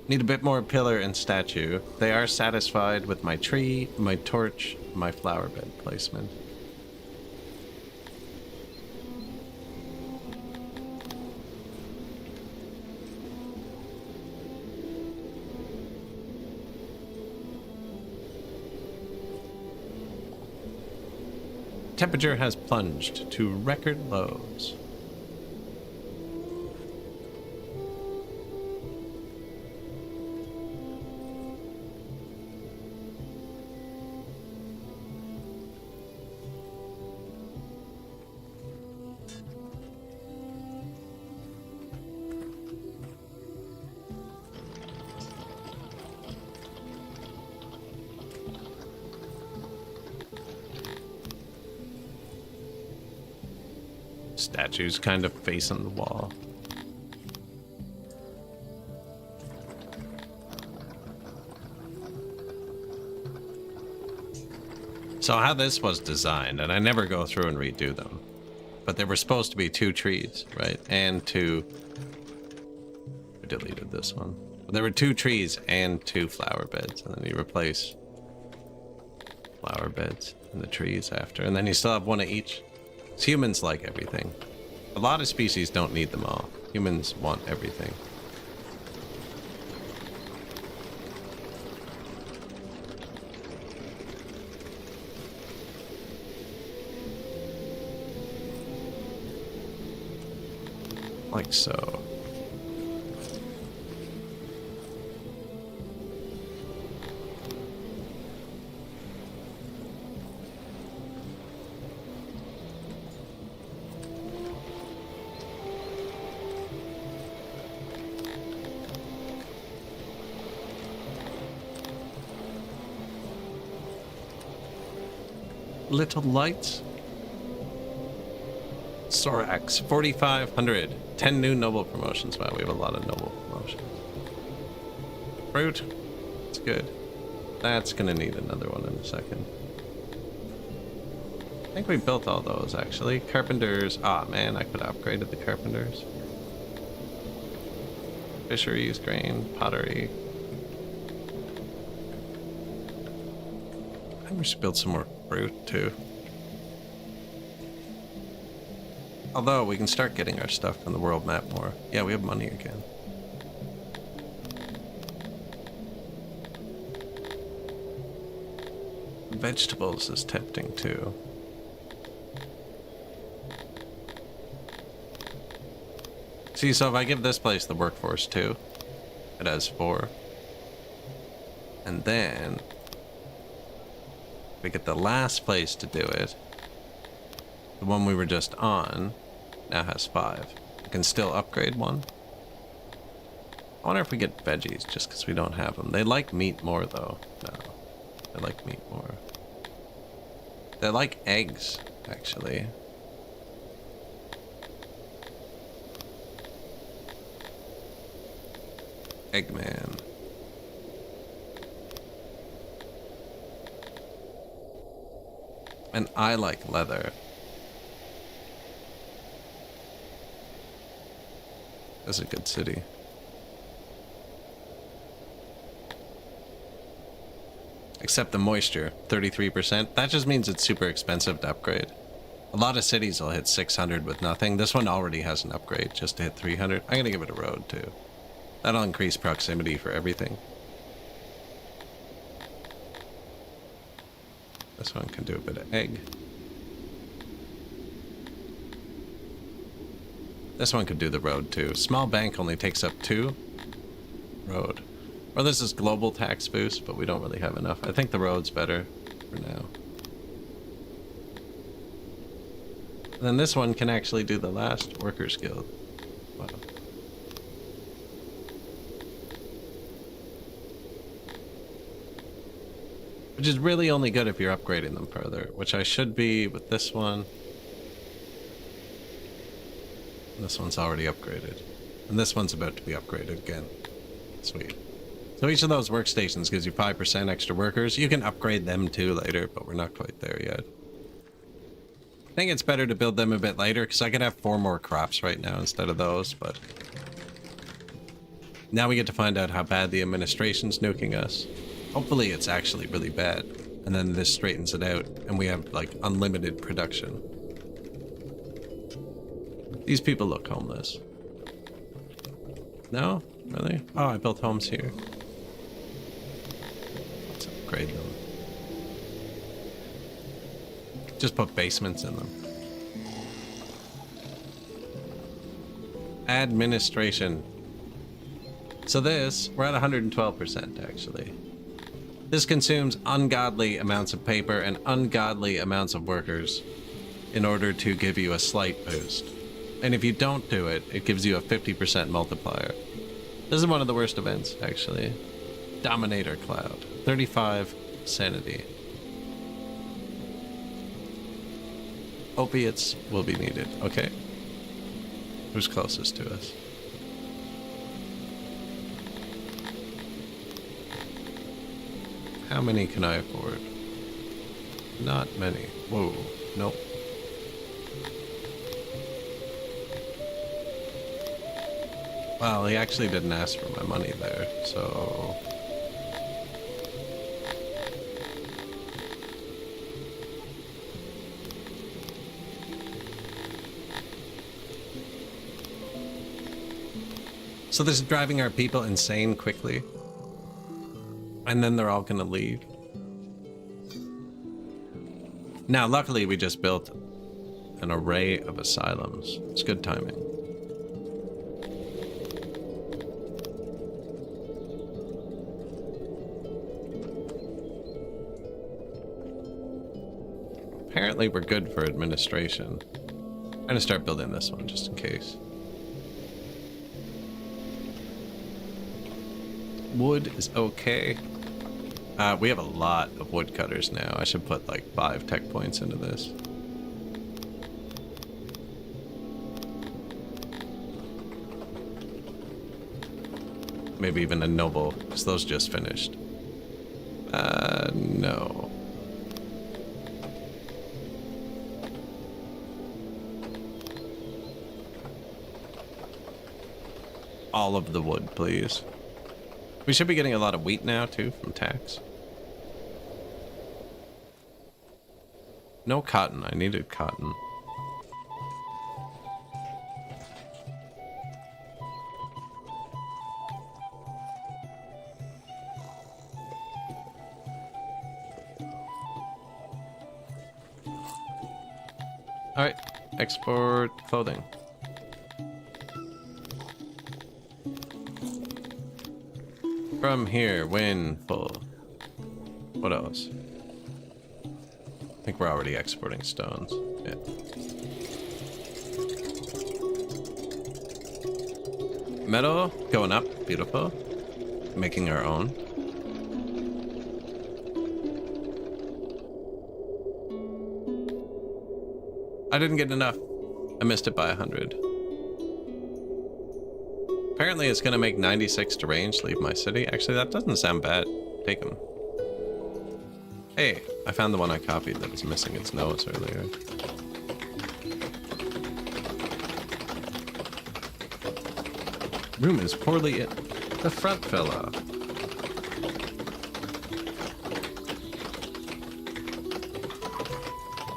Need a bit more pillar and statue. They are satisfied with my tree, my torch, my flower bed placement. Temperature has plunged to record lows. Statues kind of facing the wall. So how this was designed, and I never go through and redo them, but there were supposed to be 2 trees, right? And 2... I deleted this one. But there were 2 trees and 2 flower beds, and then you replace flower beds and the trees after, and then you still have 1 of each. So humans like everything. A lot of species don't need them all. Humans want everything. Like so. Little lights. Sorax, 4,500. 10 new noble promotions. Wow, we have a lot of noble promotions. Fruit. It's good. That's gonna need another one in a second. I think we built all those, actually. Carpenters. Ah, man, I could have upgraded the carpenters. Fisheries, grain, pottery. I think we should build some more fruit, too. Although, we can start getting our stuff on the world map more. Yeah, we have money again. vegetables is tempting too. See, so if I give this place the workforce 2, it has 4. And then we get the last place to do it. The one we were just on now has 5. We can still upgrade 1. I wonder if we get veggies just because we don't have them. They like meat more though. No, they like meat more. They like eggs, actually. Eggman. And I like leather. That's a good city. Except the moisture, 33%. That just means it's super expensive to upgrade. A lot of cities will hit 600 with nothing. This one already has an upgrade just to hit 300. I'm gonna give it a road too. That'll increase proximity for everything. This one can do a bit of egg. This one could do the road too. Small bank only takes up 2. Road. Or this is global tax boost, but we don't really have enough. I think the road's better for now. And then this one can actually do the last workers guild. Wow. Which is really only good if you're upgrading them further, which I should be with this one. And this one's already upgraded. And this one's about to be upgraded again. Sweet. So each of those workstations gives you 5% extra workers. You can upgrade them too later, but we're not quite there yet. I think it's better to build them a bit later, because I could have 4 more crops right now instead of those, but... Now we get to find out how bad the administration's nuking us. Hopefully it's actually really bad, and then this straightens it out, and we have, like, unlimited production. These people look homeless. No? Really? Oh, I built homes here. Let's upgrade them. Just put basements in them. Administration. So this, we're at 112% actually. This consumes ungodly amounts of paper and ungodly amounts of workers in order to give you a slight boost. And if you don't do it, it gives you a 50% multiplier. This is one of the worst events, actually. Dominator Cloud. 35 sanity. Opiates will be needed. Okay. Who's closest to us? How many can I afford? Not many. Whoa. Nope. Well, he actually didn't ask for my money there, so... So this is driving our people insane quickly. And then they're all gonna leave. Now, luckily, we just built an array of asylums. It's good timing. Apparently, we're good for administration. I'm gonna start building this one just in case. Wood is okay. We have a lot of woodcutters now. I should put like 5 tech points into this. Maybe even a noble, because those just finished. No. All of the wood, please. We should be getting a lot of wheat now, too, from tax. No cotton. I needed cotton. Alright, export clothing. From here, when full. What else? I think we're already exporting stones. Yeah. Metal going up, beautiful. Making our own. I didn't get enough. I missed it by 100. Apparently it's gonna make 96 to range, leave my city. Actually, that doesn't sound bad. Take them. Hey, I found the one I copied that was missing its nose earlier. Room is poorly in. The front fell off.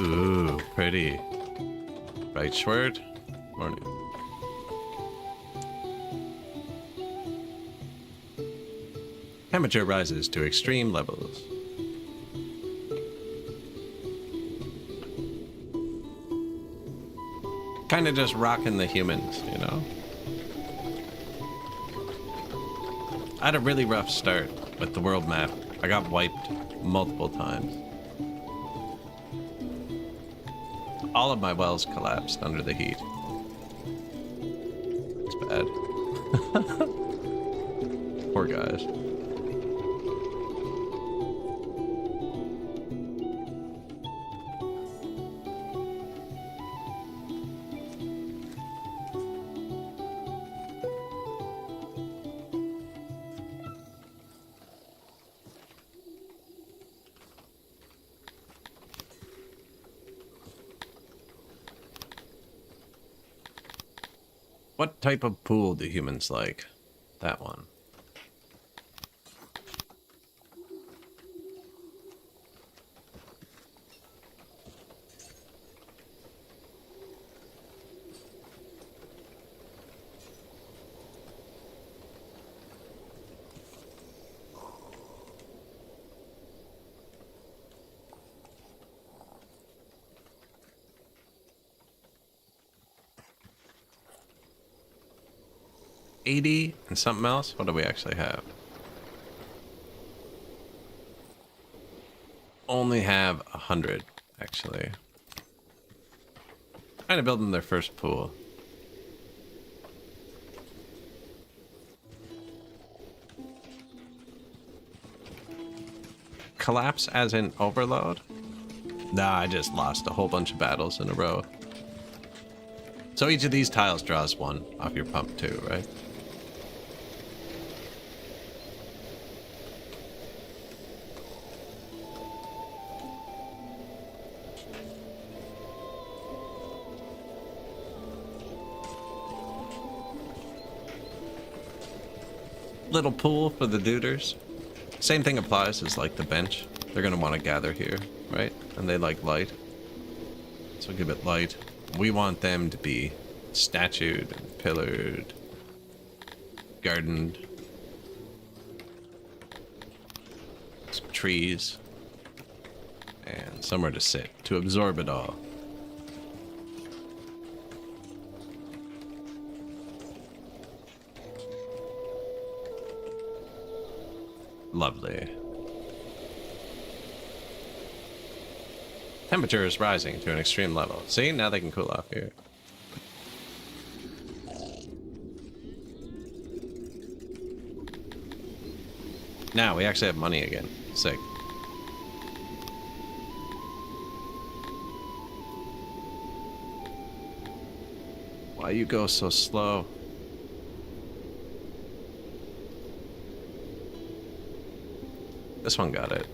Ooh, pretty. Right sword. Morning. Temperature rises to extreme levels. Kind of just rocking the humans, you know? I had a really rough start with the world map. I got wiped multiple times. All of my wells collapsed under the heat. It's bad. Poor guys. What type of pool do humans like? That one. $80 and something else? What do we actually have? Only have 100, actually. Trying to build them their first pool. Collapse as in overload? Nah, I just lost a whole bunch of battles in a row. So each of these tiles draws one off your pump too, right? Little pool for the duders. Same thing applies as like the bench. They're gonna want to gather here, right? And they like light. So give it light. We want them to be statued and pillared, gardened. Some trees. And somewhere to sit, to absorb it all. Lovely. Temperature is rising to an extreme level. See, now they can cool off here. Now we actually have money again. Sick. Why you go so slow? This one got it.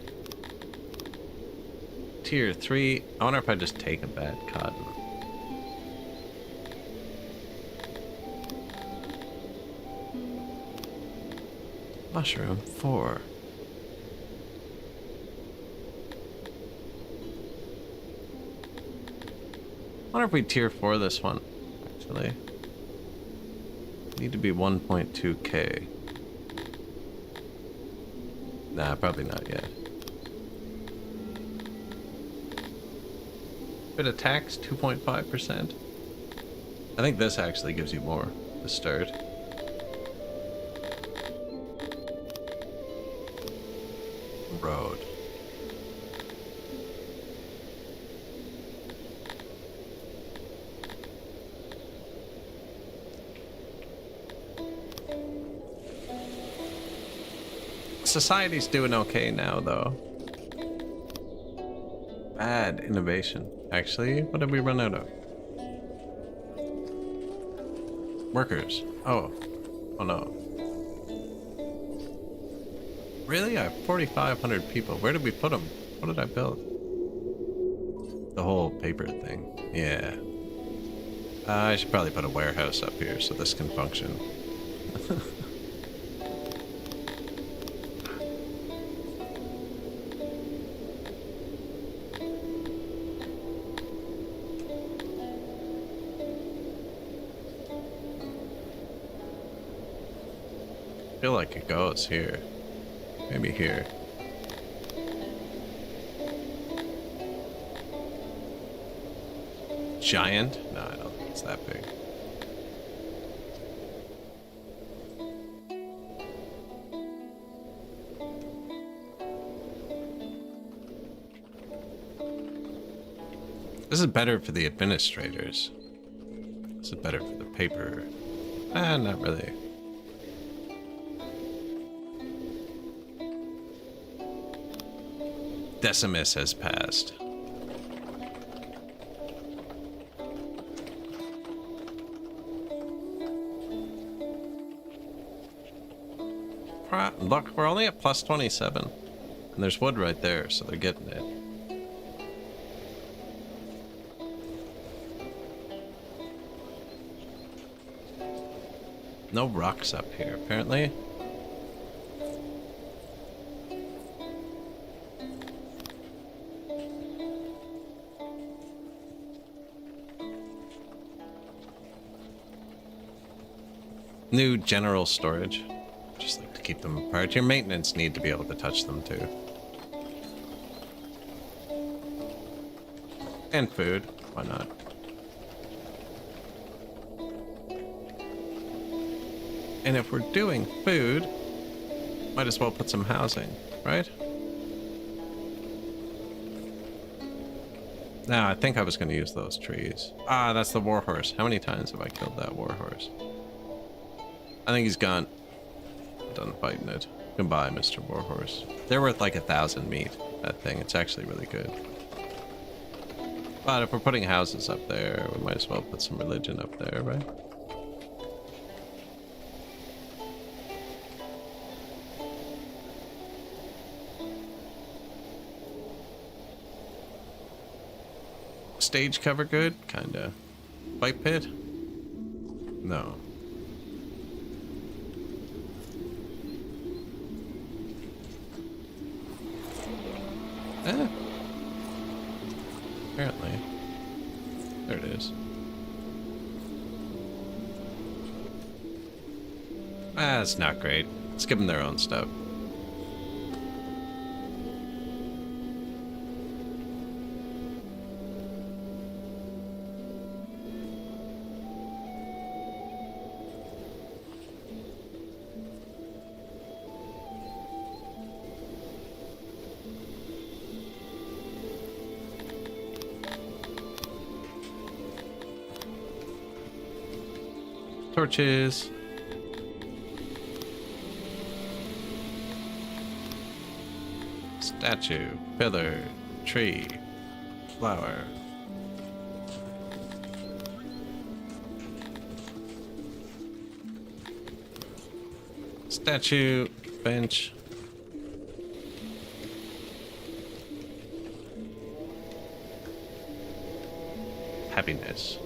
Tier 3. I wonder if I just take a bad cotton. Mushroom 4. I wonder if we tier 4 this one, actually. Need to be 1.2k. Nah, probably not yet. Bit of tax, 2.5%. I think this actually gives you more to start. Road. Society's doing okay now, though. Bad innovation. Actually, what did we run out of? Workers. Oh. Oh no. Really? I have 4,500 people. Where did we put them? What did I build? The whole paper thing. Yeah. I should probably put a warehouse up here so this can function. I feel like it goes here. Maybe here. Giant? No, I don't think it's that big. This is better for the administrators. This is better for the paper. Not really. Decimus has passed. Look, we're only at plus 27. And there's wood right there, so they're getting it. No rocks up here, apparently. New general storage. Just like to keep them apart. Your maintenance need to be able to touch them too. And food. Why not? And if we're doing food, might as well put some housing, right? No, I think I was going to use those trees. Ah, that's the warhorse. How many times have I killed that warhorse? I think he's gone. Done fighting it. Goodbye, Mr. Warhorse. They're worth like 1,000 meat, that thing. It's actually really good. But if we're putting houses up there, we might as well put some religion up there, right? Stage cover good? Kinda. Fight pit? No. Apparently. There it is. It's not great. Let's give them their own stuff. Torches. Statue, pillar, tree, flower. Statue, bench. Happiness.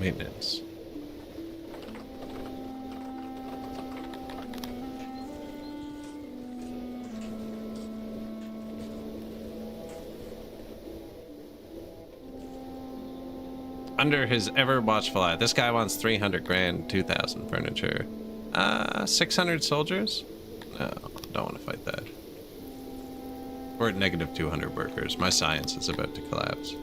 Maintenance. Under his ever watchful eye. This guy wants 300 grand, 2,000 furniture. 600 soldiers? No, don't want to fight that. We're at negative 200 workers. My science is about to collapse.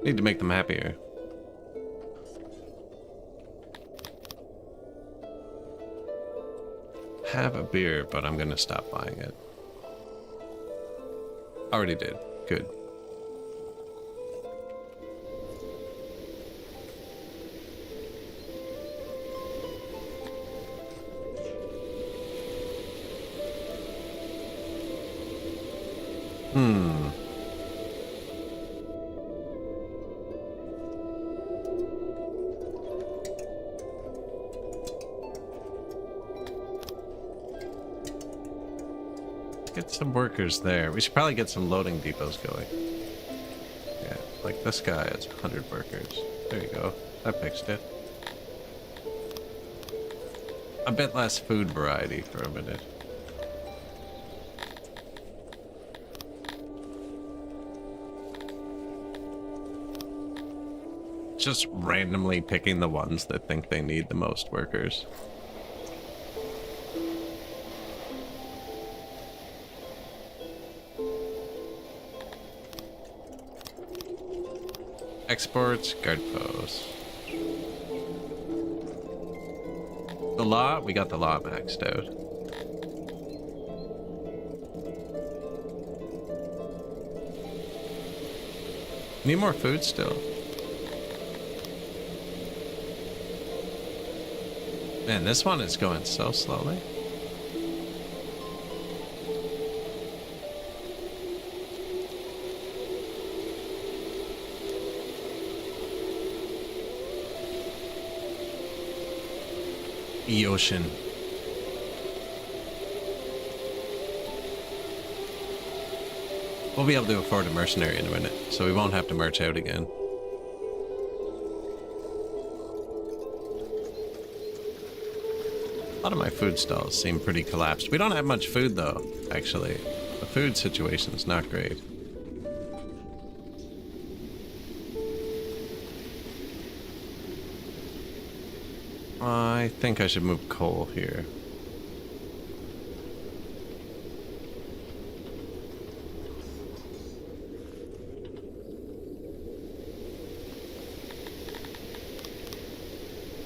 Need to make them happier. Have a beer, but I'm gonna stop buying it. Already did. Good. Get some workers there. We should probably get some loading depots going. Yeah, like this guy has 100 workers. There you go. That fixed it. A bit less food variety for a minute. Just randomly picking the ones that think they need the most workers. Exports, guard posts. The law, we got the law maxed out. Need more food still. Man, this one is going so slowly. Ocean. We'll be able to afford a mercenary in a minute, so we won't have to merch out again. A lot of my food stalls seem pretty collapsed. We don't have much food though, actually. The food situation's not great. I think I should move coal here.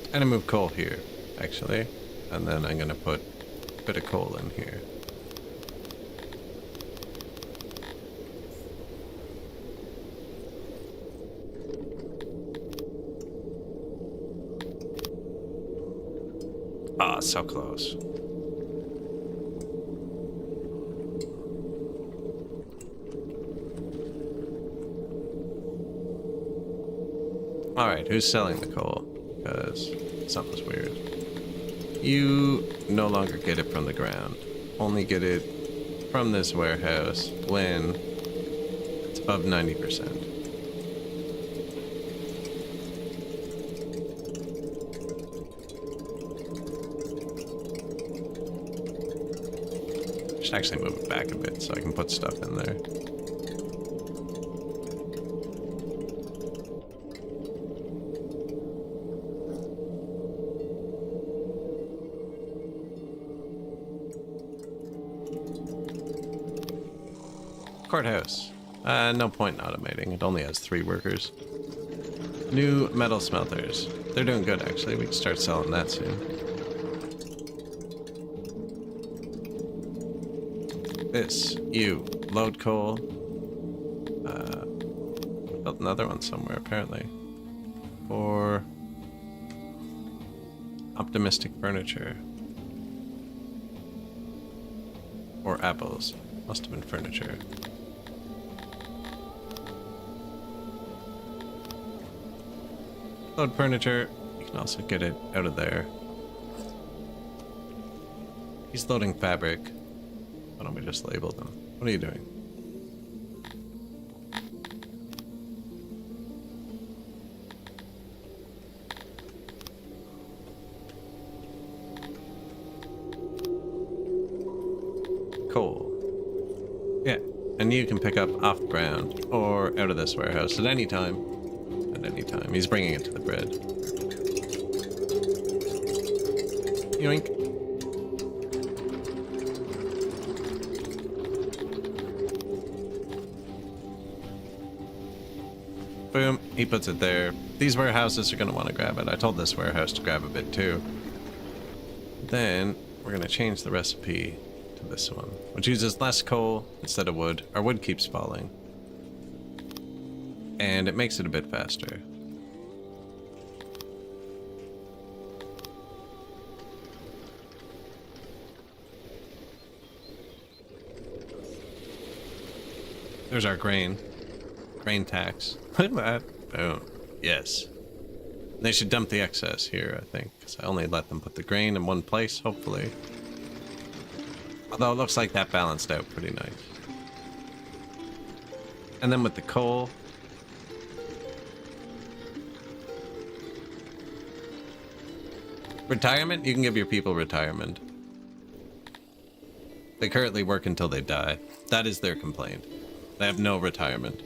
I'm gonna move coal here, actually. And then I'm gonna put a bit of coal in here. Ah, so close. Alright, who's selling the coal? Because something's weird. You no longer get it from the ground. Only get it from this warehouse when it's above 90%. Should actually move it back a bit so I can put stuff in there. Courthouse. No point in automating. It only has 3 workers. New metal smelters. They're doing good, actually. We can start selling that soon. This. You. Load coal. Built another one somewhere, apparently. For optimistic furniture. Or apples. Must have been furniture. Load furniture. You can also get it out of there. He's loading fabric. Why don't we just label them? What are you doing? coal. Yeah, and you can pick up off the ground or out of this warehouse at any time. At any time. He's bringing it to the bread. Yoink. Boom, he puts it there. These warehouses are going to want to grab it. I told this warehouse to grab a bit too. Then we're going to change the recipe to this one, which uses less coal instead of wood. Our wood keeps falling. And it makes it a bit faster. There's our grain. Grain tax. Look at that. Oh, yes. They should dump the excess here, I think, because I only let them put the grain in one place, hopefully. Although it looks like that balanced out pretty nice. And then with the coal... Retirement? You can give your people retirement. They currently work until they die. That is their complaint. They have no retirement.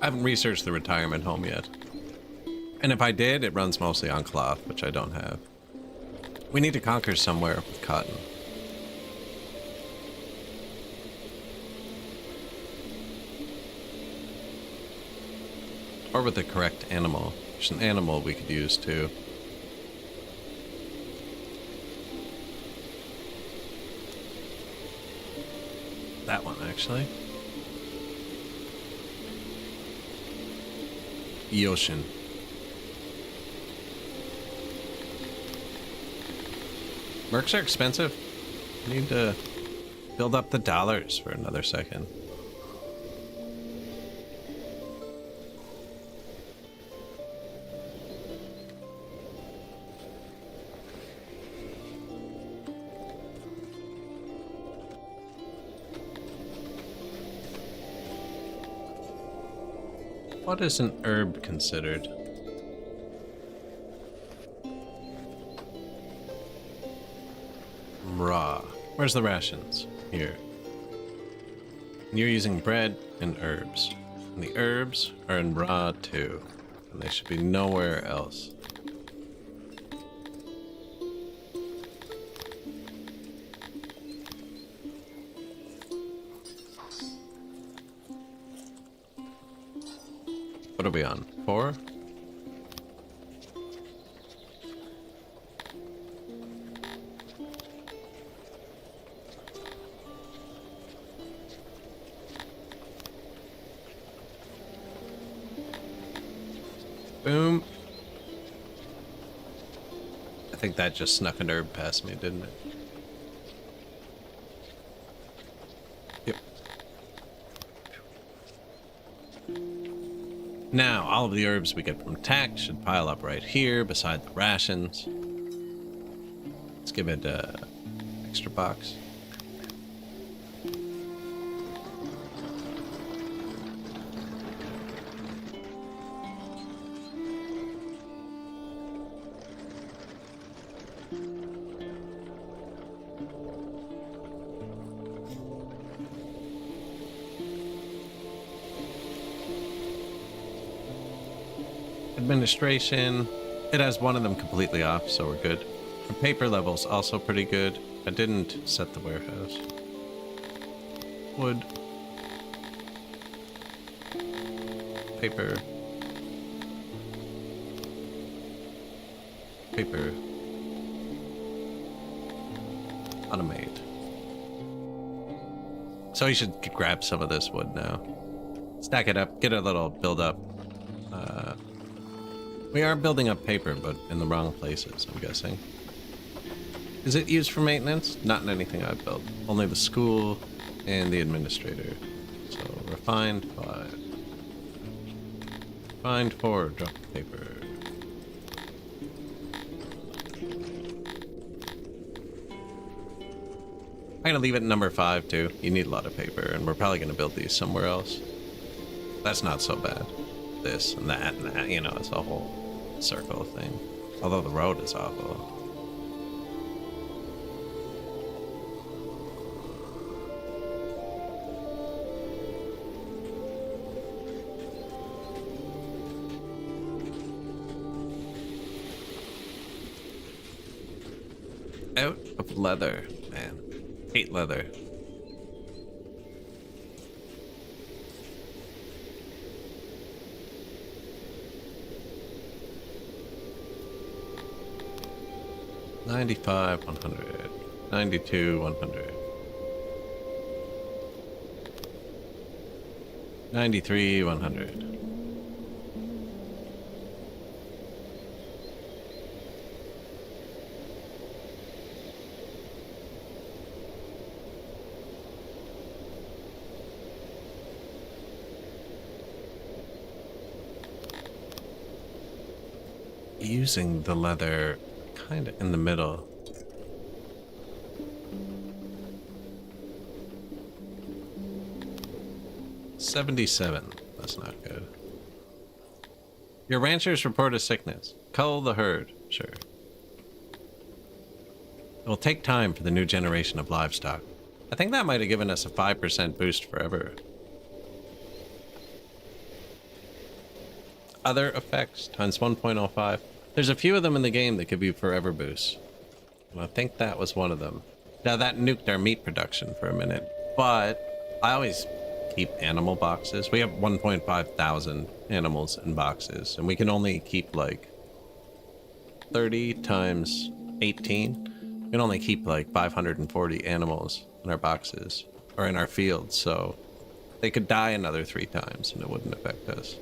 I haven't researched the retirement home yet. And if I did, it runs mostly on cloth, which I don't have. We need to conquer somewhere with cotton. Or with the correct animal. There's an animal we could use too. That one, actually. The ocean. Mercs are expensive. I need to build up the dollars for another second. What is an herb considered? Raw. Where's the rations? Here. And you're using bread and herbs. And the herbs are in raw too. And they should be nowhere else. What are we on? 4? Boom. I think that just snuck an herb past me, didn't it? Yep. Now, all of the herbs we get from tax should pile up right here beside the rations. Let's give it an extra box. Administration, it has one of them completely off, so we're good. The paper level's also pretty good. I didn't set the warehouse. Wood. Paper. Paper. Automate. So you should grab some of this wood now. Stack it up, get a little build up. We are building up paper, but in the wrong places, I'm guessing. Is it used for maintenance? Not in anything I've built. Only the school and the administrator. So, refined 5. Refined 4, drop paper. I'm gonna leave it at number 5 too. You need a lot of paper, and we're probably gonna build these somewhere else. That's not so bad. This and that, you know, it's a whole circle thing. Although the road is awful. Out of leather, man. Hate leather. $95, $100. $92, $100. $93, $100. Using the leather kind of in the middle. $77. That's not good. Your ranchers report a sickness. Cull the herd. Sure. It will take time for the new generation of livestock. I think that might have given us a 5% boost forever. Other effects times 1.05. There's a few of them in the game that give you forever boosts. And I think that was one of them. Now that nuked our meat production for a minute, but I always keep animal boxes. We have 1.5 thousand animals in boxes, and we can only keep like 30 times 18. We can only keep like 540 animals in our boxes or in our fields, so they could die another 3 times and it wouldn't affect us.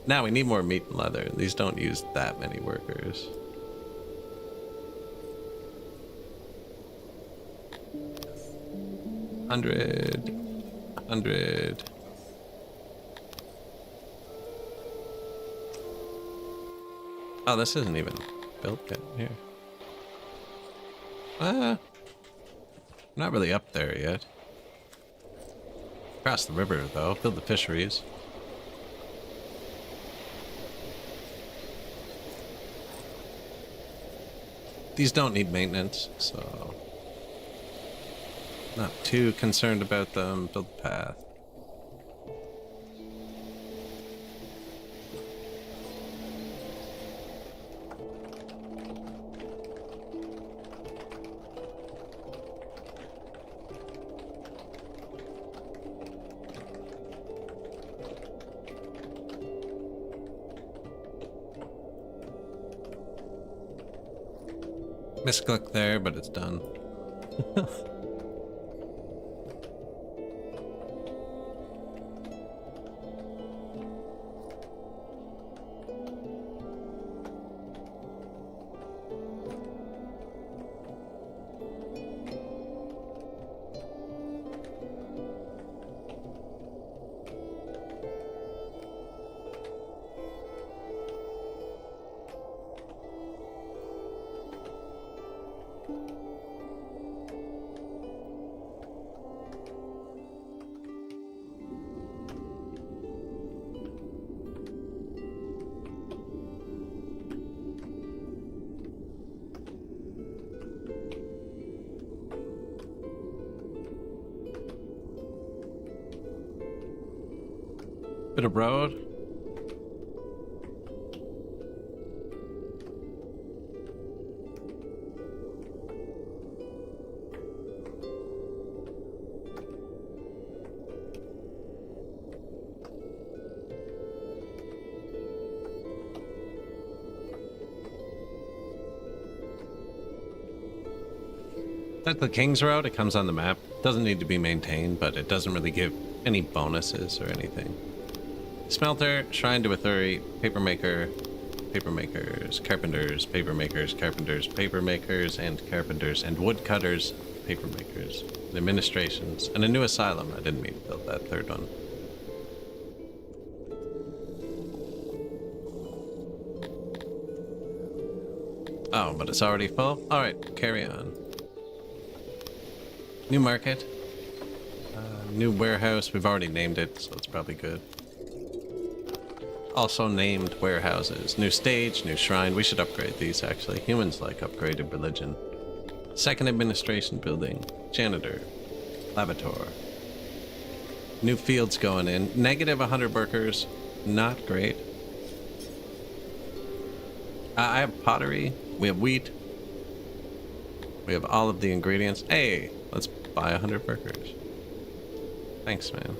Now we need more meat and leather. These don't use that many workers. $100. Oh, this isn't even built yet. Here. Not really up there yet. Cross the river though. Build the fisheries. These don't need maintenance, so not too concerned about them. Build the path. Misclick there, but it's done. Bit of road. That's the King's Road. It comes on the map. Doesn't need to be maintained, but it doesn't really give any bonuses or anything. Smelter, Shrine to Athuri, Papermaker, Papermakers, Carpenters, Papermakers, Carpenters, Papermakers, and Carpenters, and Woodcutters, Papermakers, and Administrations, and a new asylum. I didn't mean to build that third one. Oh, but it's already full? Alright, carry on. New market. New warehouse. We've already named it, so it's probably good. Also named warehouses. New stage, new shrine. We should upgrade these, actually. Humans like upgraded religion. Second administration building. Janitor. Laboratory. New fields going in. Negative 100 workers. Not great. I have pottery. We have wheat. We have all of the ingredients. Hey, let's buy 100 workers. Thanks, man.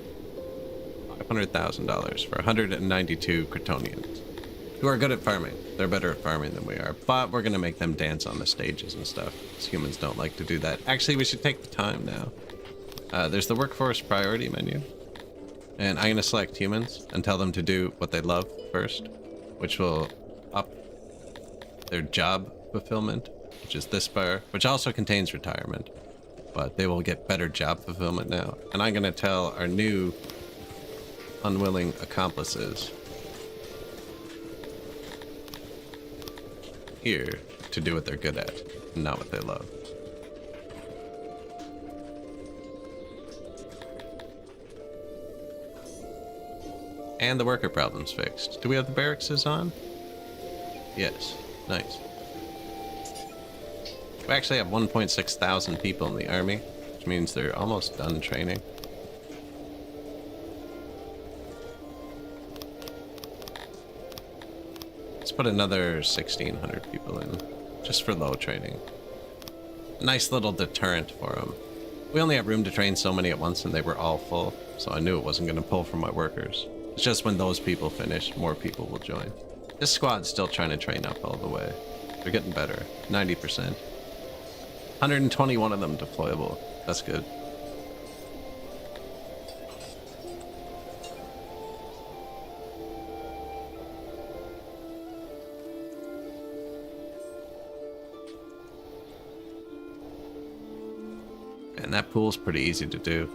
$500,000 for 192 Kryptonians who are good at farming. They're better at farming than we are, but we're gonna make them dance on the stages and stuff, because humans don't like to do that. Actually, we should take the time now. There's the workforce priority menu, and I'm gonna select humans and tell them to do what they love first, which will up their job fulfillment, which is this bar, which also contains retirement, but they will get better job fulfillment now. And I'm gonna tell our new unwilling accomplices here to do what they're good at, and not what they love. And the worker problem's fixed. Do we have the barracks on? Yes. Nice. We actually have 1.6 thousand people in the army, which means they're almost done training. Let's put another 1,600 people in, just for low training. Nice little deterrent for them. We only have room to train so many at once, and they were all full, so I knew it wasn't going to pull from my workers. It's just when those people finish, more people will join. This squad's still trying to train up all the way. They're getting better. 90%. 121 of them deployable. That's good. And that pool's pretty easy to do.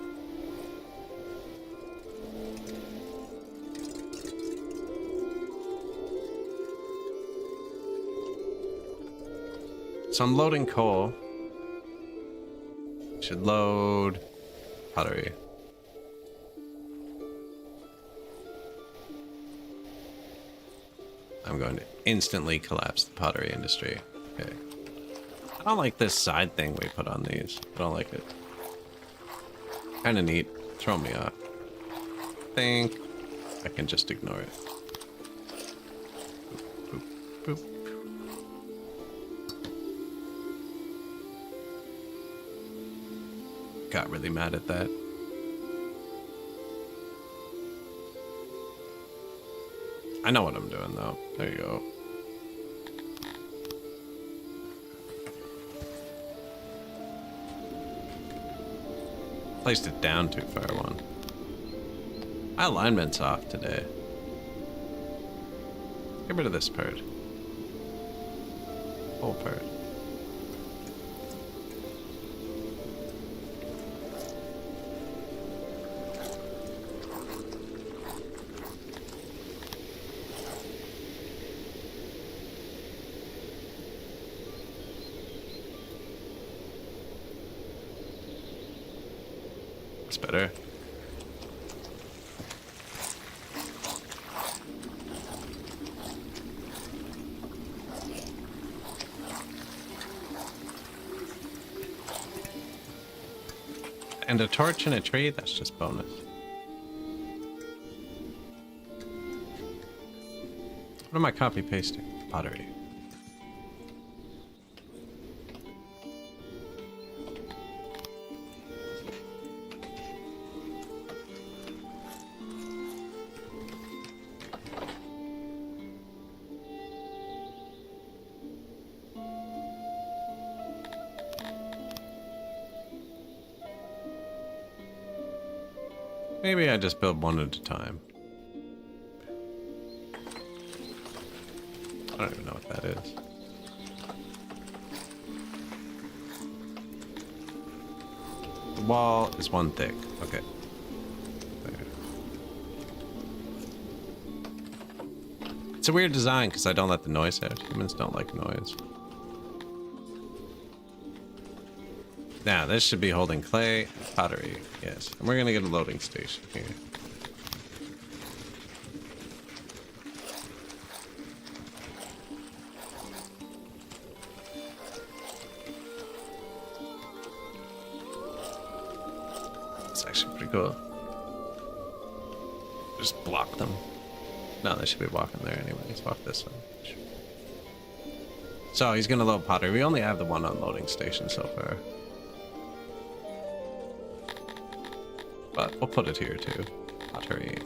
So I'm loading coal. Should load pottery. I'm going to instantly collapse the pottery industry. Okay. I don't like this side thing we put on these. I don't like it. Kind of neat. Throw me off. I think I can just ignore it. Boop, boop, boop. Got really mad at that. I know what I'm doing though. There you go. Placed it down too far one. My alignment's off today. Get rid of this part. Whole part. Better. And a torch and a tree, that's just bonus. What am I copy pasting? Pottery. Maybe I just build one at a time. I don't even know what that is. The wall is one thick. Okay. There. It's a weird design because I don't let the noise out. Humans don't like noise. Now, this should be holding clay and pottery. Yes. And we're going to get a loading station here. It's actually pretty cool. Just block them. No, they should be walking there anyway. Let's walk this way. So he's gonna load pottery. We only have the one unloading station so far. But we'll put it here too. Pottery.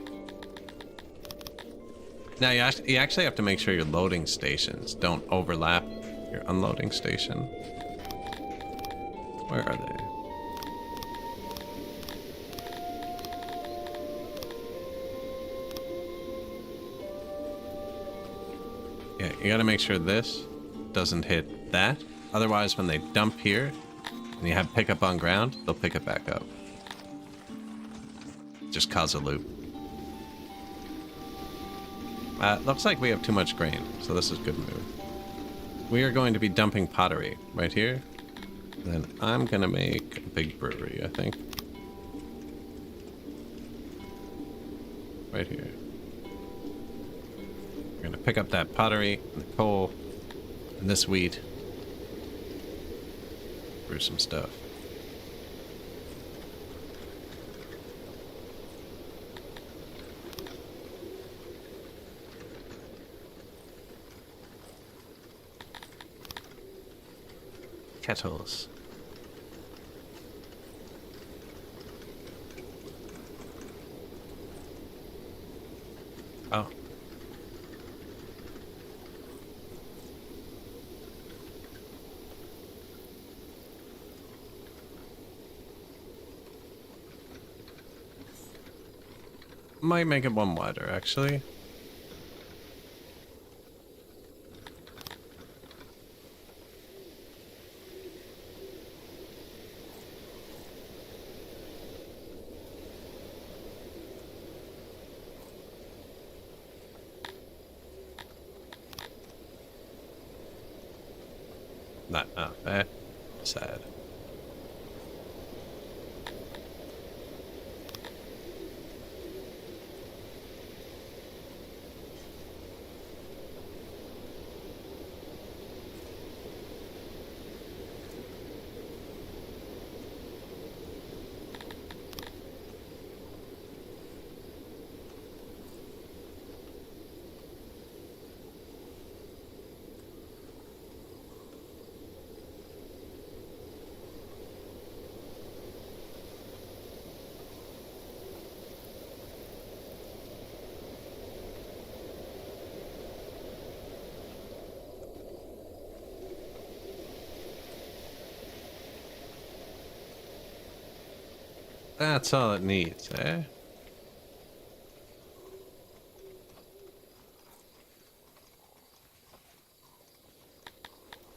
Now you actually have to make sure your loading stations don't overlap your unloading station. Where are they? Yeah, you gotta make sure this doesn't hit that. Otherwise, when they dump here and you have pickup on ground, they'll pick it back up. Just cause a loop. Looks like we have too much grain, so this is a good move. We are going to be dumping pottery right here. Then I'm gonna make a big brewery, I think. Right here. We're gonna pick up that pottery and the coal and this wheat. Brew some stuff. Kettles. Oh. Might make it one wider, actually. Not enough, sad. That's all it needs, eh?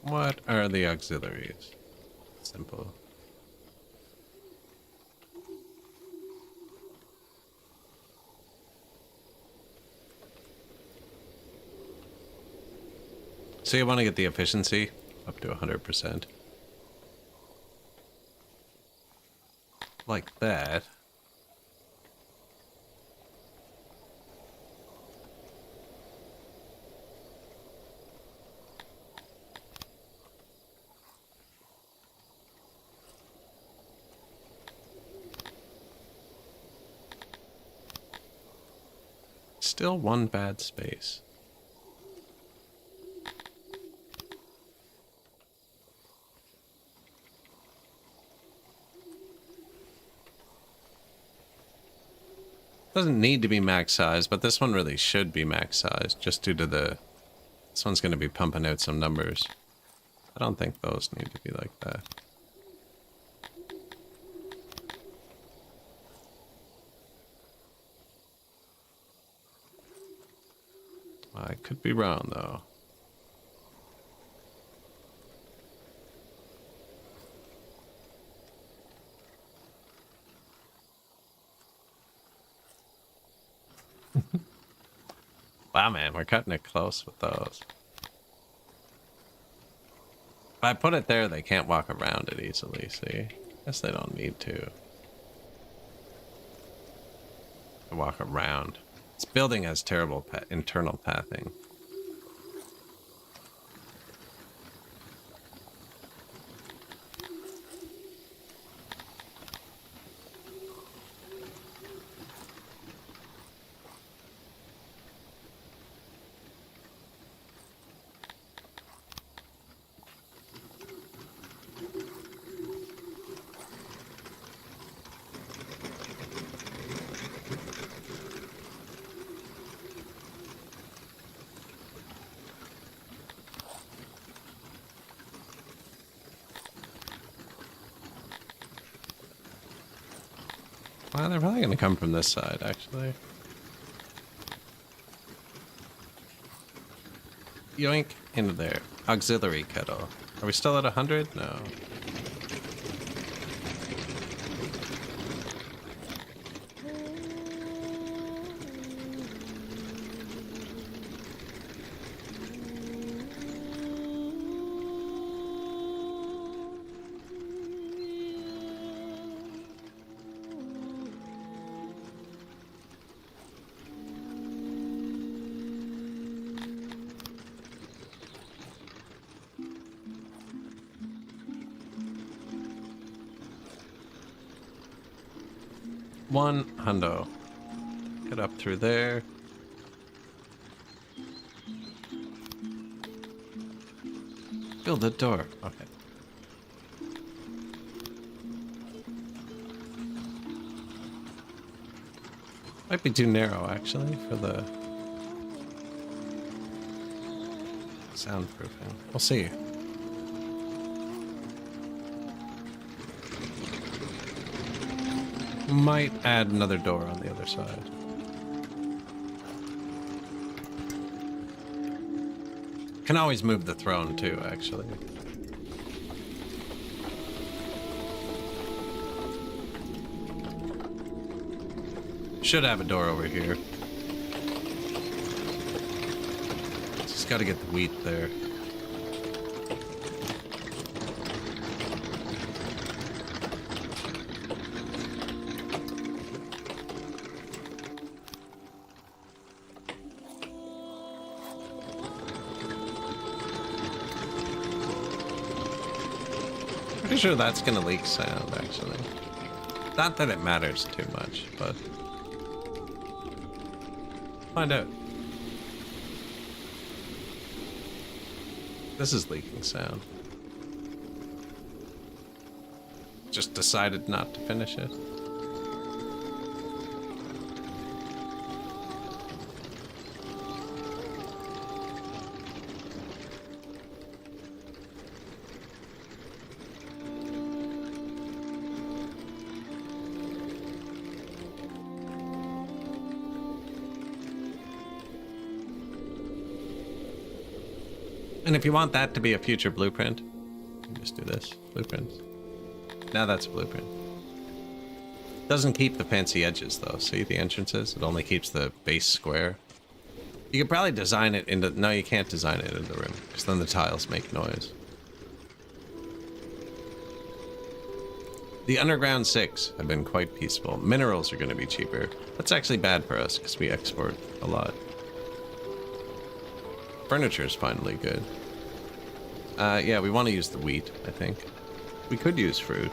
What are the auxiliaries? Simple. So you want to get the efficiency up to 100%. Like that. Still one bad space. Doesn't need to be max size, but this one really should be max size, just due to the... This one's going to be pumping out some numbers. I don't think those need to be like that. I could be wrong, though. Wow, man, we're cutting it close with those. If I put it there, they can't walk around it easily, see? Guess they don't need to. Walk around. This building has terrible internal pathing. Well, they're probably going to come from this side, actually. Yoink into there. Auxiliary kettle. Are we still at 100? No. One hundo. Get up through there. Build a door. Okay. Might be too narrow, actually, for the soundproofing. We'll see. Might add another door on the other side. Can always move the throne too, actually. Should have a door over here. Just gotta get the wheat there. Pretty sure that's gonna leak sound, actually. Not that it matters too much, but find out. This is leaking sound. Just decided not to finish it. And if you want that to be a future blueprint, you can just do this. Blueprints. Now that's a blueprint. Doesn't keep the fancy edges though. See the entrances? It only keeps the base square. You could probably design it into... No, you can't design it into the room, because then the tiles make noise. The underground 6 have been quite peaceful. Minerals are going to be cheaper. That's actually bad for us, because we export a lot. Furniture is finally good. Yeah, we want to use the wheat, I think. We could use fruit.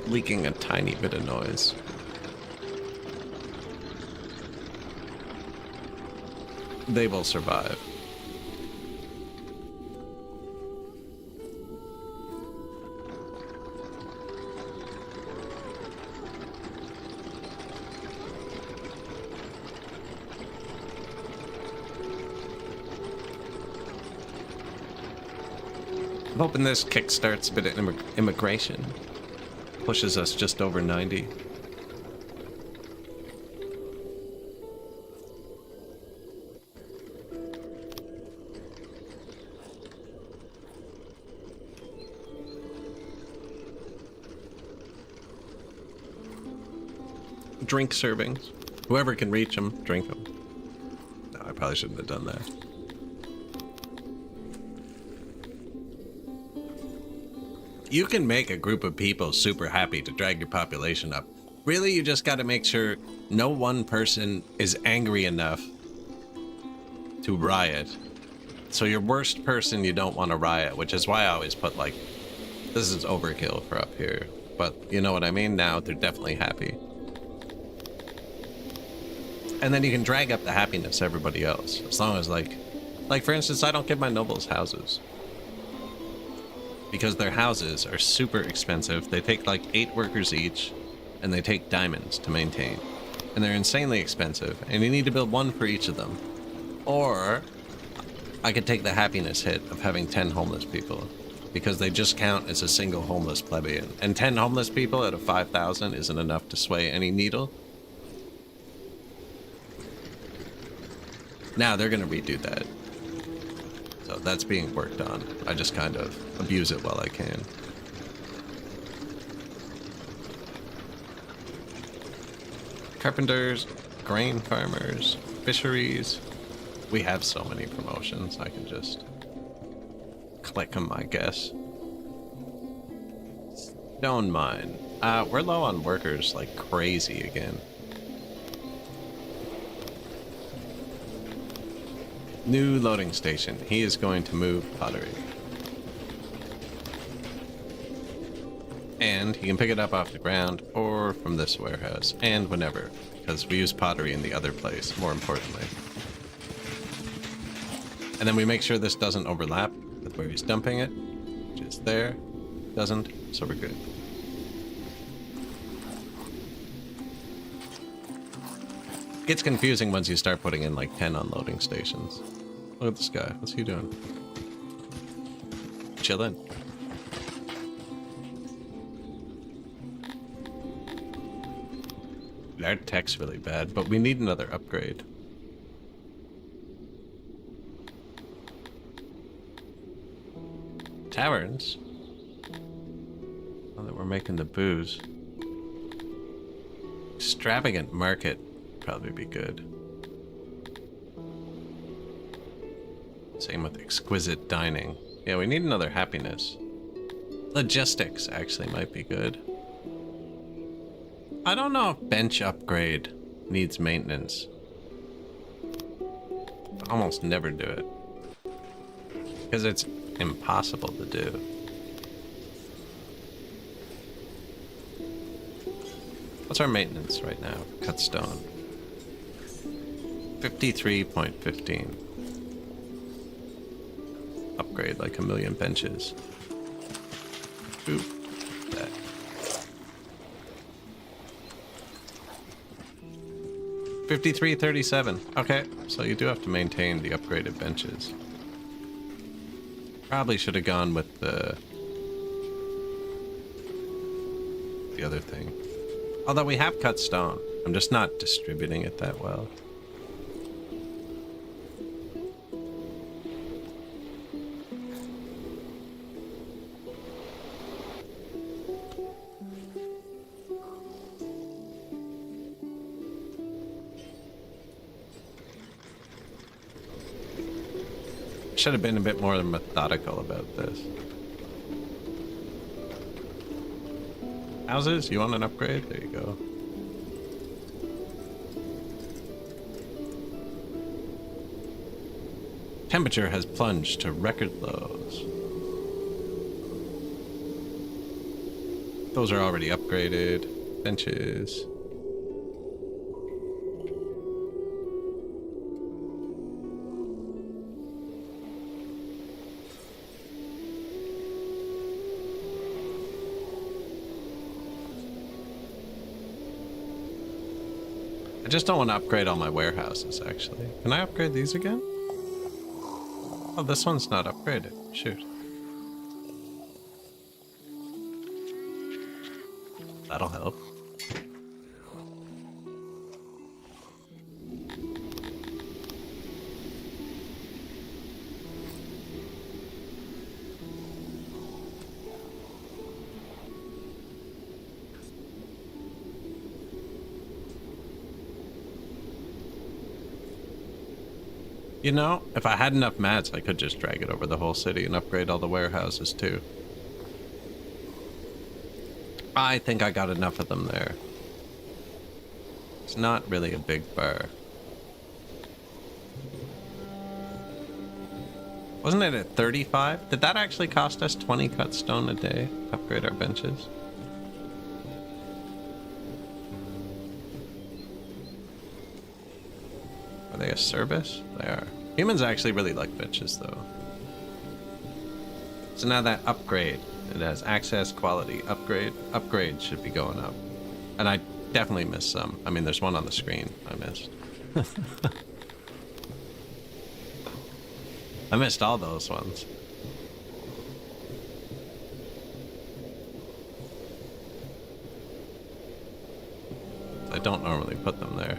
Leaking a tiny bit of noise. They will survive. I'm hoping this kickstarts a bit of immigration. Pushes us just over 90. Drink servings. Whoever can reach them, drink them. No, I probably shouldn't have done that. You can make a group of people super happy to drag your population up. Really, you just got to make sure no one person is angry enough to riot. So your worst person you don't want to riot, which is why I always put like, this is overkill for up here. But you know what I mean? Now they're definitely happy. And then you can drag up the happiness of everybody else. As long as like for instance, I don't give my nobles houses. Because their houses are super expensive. They take like 8 workers each, and they take diamonds to maintain. And they're insanely expensive, and you need to build one for each of them. Or I could take the happiness hit of having 10 homeless people, because they just count as a single homeless plebeian. And 10 homeless people out of 5,000 isn't enough to sway any needle. Now they're going to redo that. So that's being worked on. I just kind of abuse it while I can. Carpenters, grain farmers, fisheries. We have so many promotions. I can just click them, I guess. Stone mine. We're low on workers like crazy again. New loading station. He is going to move pottery. And he can pick it up off the ground or from this warehouse, and whenever, because we use pottery in the other place, more importantly. And then we make sure this doesn't overlap with where he's dumping it, which is there. Doesn't, so we're good. Gets confusing once you start putting in like 10 unloading stations. Look at this guy. What's he doing? Chilling. Our tech's really bad, but we need another upgrade. Taverns? Now that we're making the booze. Extravagant market would probably be good. Same with exquisite dining. Yeah, we need another happiness. Logistics actually might be good. I don't know if bench upgrade needs maintenance. I almost never do it. Because it's impossible to do. What's our maintenance right now? Cut stone. 53.15. Upgrade like a million benches. Oop. That. 53.37. Okay, so you do have to maintain the upgraded benches. Probably should have gone with the other thing. Although we have cut stone. I'm just not distributing it that well. Should have been a bit more methodical about this. Houses? You want an upgrade? There you go. Temperature has plunged to record lows. Those are already upgraded. Benches. I just don't want to upgrade all my warehouses, actually. Can I upgrade these again? Oh, this one's not upgraded. Shoot. That'll help. You know, if I had enough mats, I could just drag it over the whole city and upgrade all the warehouses too. I think I got enough of them there. It's not really a big bar. Wasn't it at 35? Did that actually cost us 20 cut stone a day to upgrade our benches? Are they a service? They are. Humans actually really like benches though. So now that upgrade, it has access, quality, upgrade. Upgrade should be going up. And I definitely missed some. I mean, there's one on the screen I missed. I missed all those ones. I don't normally put them there.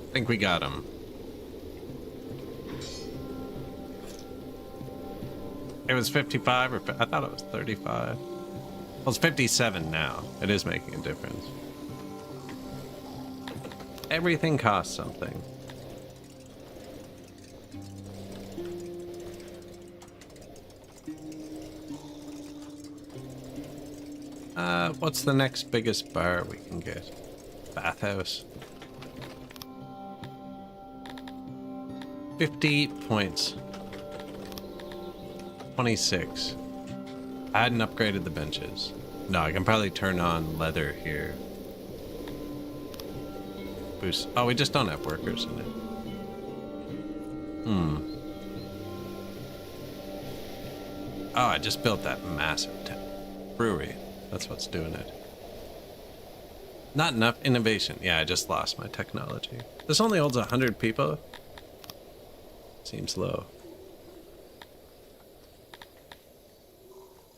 I think we got him. It was 55 or I thought it was 35. Well, it's 57 now. It is making a difference. Everything costs something. What's the next biggest bar we can get? Bathhouse. 50 points. 26. I hadn't upgraded the benches. No, I can probably turn on leather here. Boost. Oh, we just don't have workers in it. Oh, I just built that massive brewery. That's what's doing it. Not enough innovation. Yeah, I just lost my technology. This only holds 100 people. Seems low.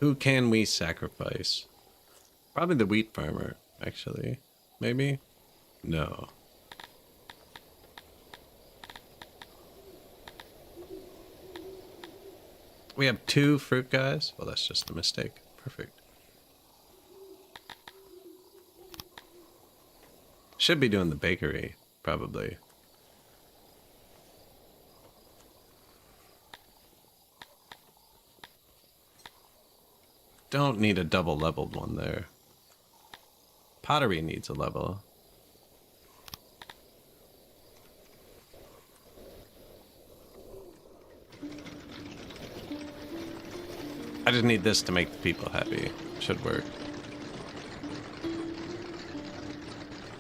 Who can we sacrifice? Probably the wheat farmer, actually. Maybe? No. We have 2 fruit guys? Well, that's just a mistake. Perfect. Should be doing the bakery, probably. Don't need a double leveled one there. Pottery needs a level. I just need this to make the people happy. Should work.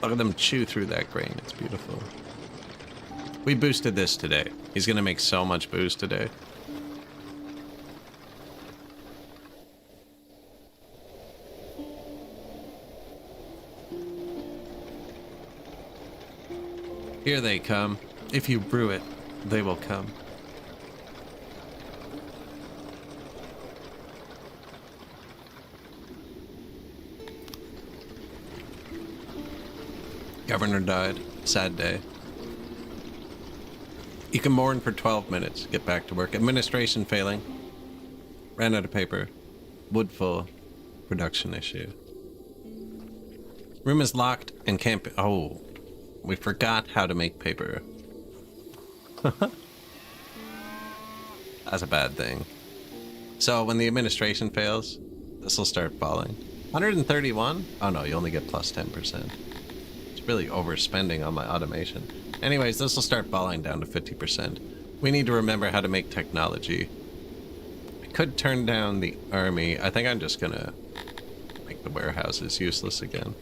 Look at them chew through that grain. It's beautiful. We boosted this today. He's gonna make so much boost today. Here they come. If you brew it, they will come. Governor died. Sad day. You can mourn for 12 minutes. Get back to work. Administration failing. Ran out of paper. Wood full. Production issue. Room is locked and can't be... Oh. We forgot how to make paper. That's a bad thing. So when the administration fails, this will start falling. 131? Oh no, you only get plus 10%. Really overspending on my automation. Anyways, this will start falling down to 50%. We need to remember how to make technology. I could turn down the army. I think I'm just gonna make the warehouses useless again.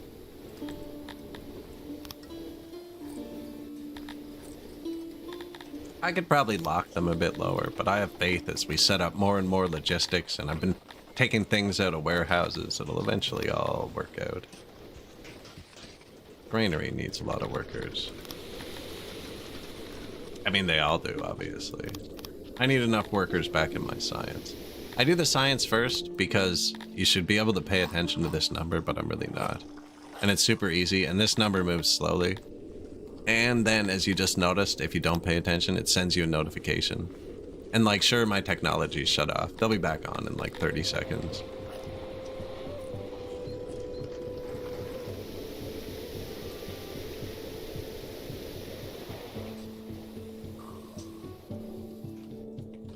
I could probably lock them a bit lower, but I have faith as we set up more and more logistics, and I've been taking things out of warehouses. It'll eventually all work out. Granary needs a lot of workers. I mean, they all do, obviously. I need enough workers back in my science. I do the science first because you should be able to pay attention to this number, but I'm really not. And it's super easy, and this number moves slowly. And then, as you just noticed, if you don't pay attention, it sends you a notification. And like, sure, my technology's shut off. They'll be back on in like 30 seconds.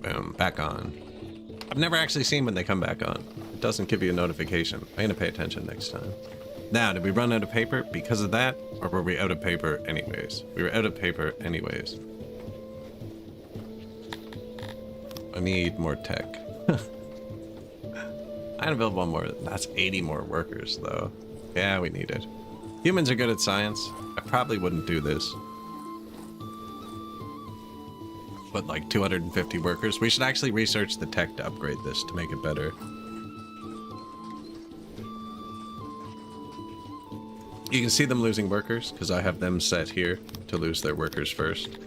Boom, back on. I've never actually seen when they come back on. It doesn't give you a notification. I'm gonna pay attention next time. Now, did we run out of paper because of that? Or were we out of paper anyways? We were out of paper anyways. I need more tech. I'm gonna build one more. That's 80 more workers, though. Yeah, we need it. Humans are good at science. I probably wouldn't do this. But like 250 workers. We should actually research the tech to upgrade this to make it better. You can see them losing workers because I have them set here to lose their workers first.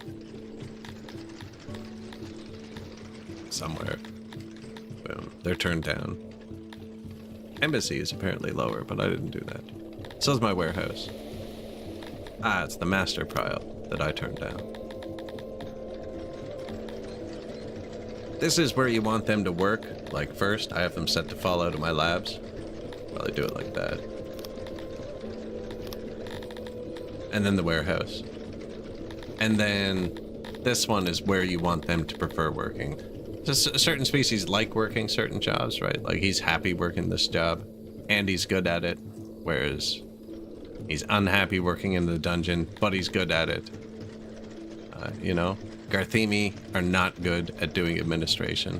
Somewhere. Boom. They're turned down. Embassy is apparently lower, but I didn't do that. So is my warehouse. Ah, it's the master pile that I turned down. This is where you want them to work. Like first, I have them set to fall out of my labs. Well, I do it like that. And then the warehouse. And then this one is where you want them to prefer working. Just certain species like working certain jobs, right? Like he's happy working this job and he's good at it. Whereas he's unhappy working in the dungeon, but he's good at it. You know, Garthemi are not good at doing administration.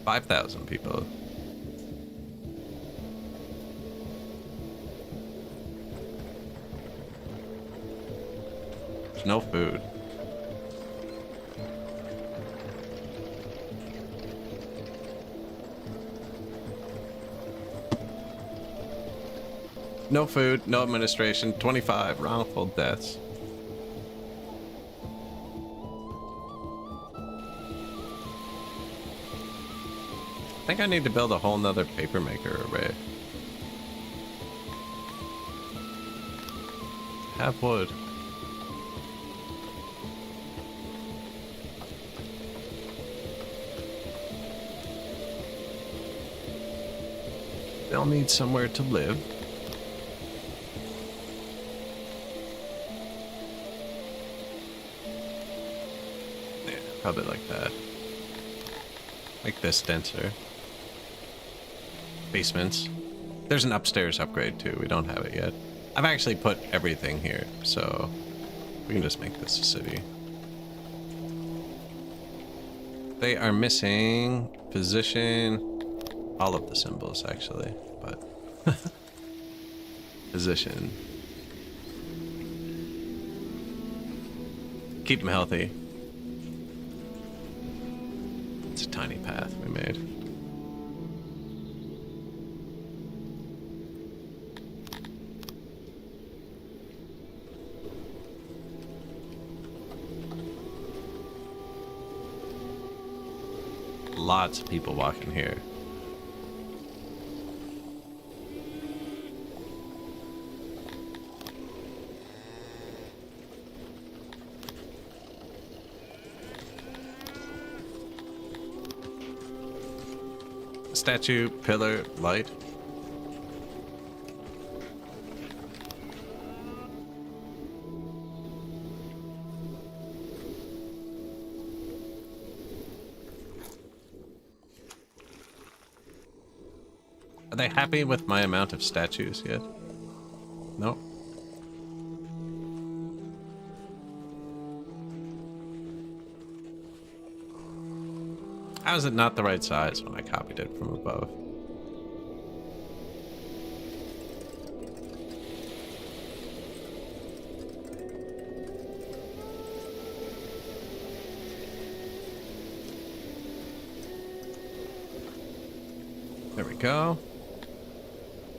$5,000 people. There's no food. No food, no administration, 25 wrongful deaths. I think I need to build a whole nother paper maker array. Have wood. They'll need somewhere to live. Yeah, probably like that. Make this denser. Basements. There's an upstairs upgrade too. We don't have it yet. I've actually put everything here, so we can just make this a city. They are missing position, all of the symbols actually, but position. Keep them healthy. It's a tiny path we made. Lots of people walking here. Statue, pillar, light. Are they happy with my amount of statues yet? No. How is it not the right size when I copied it from above? There we go.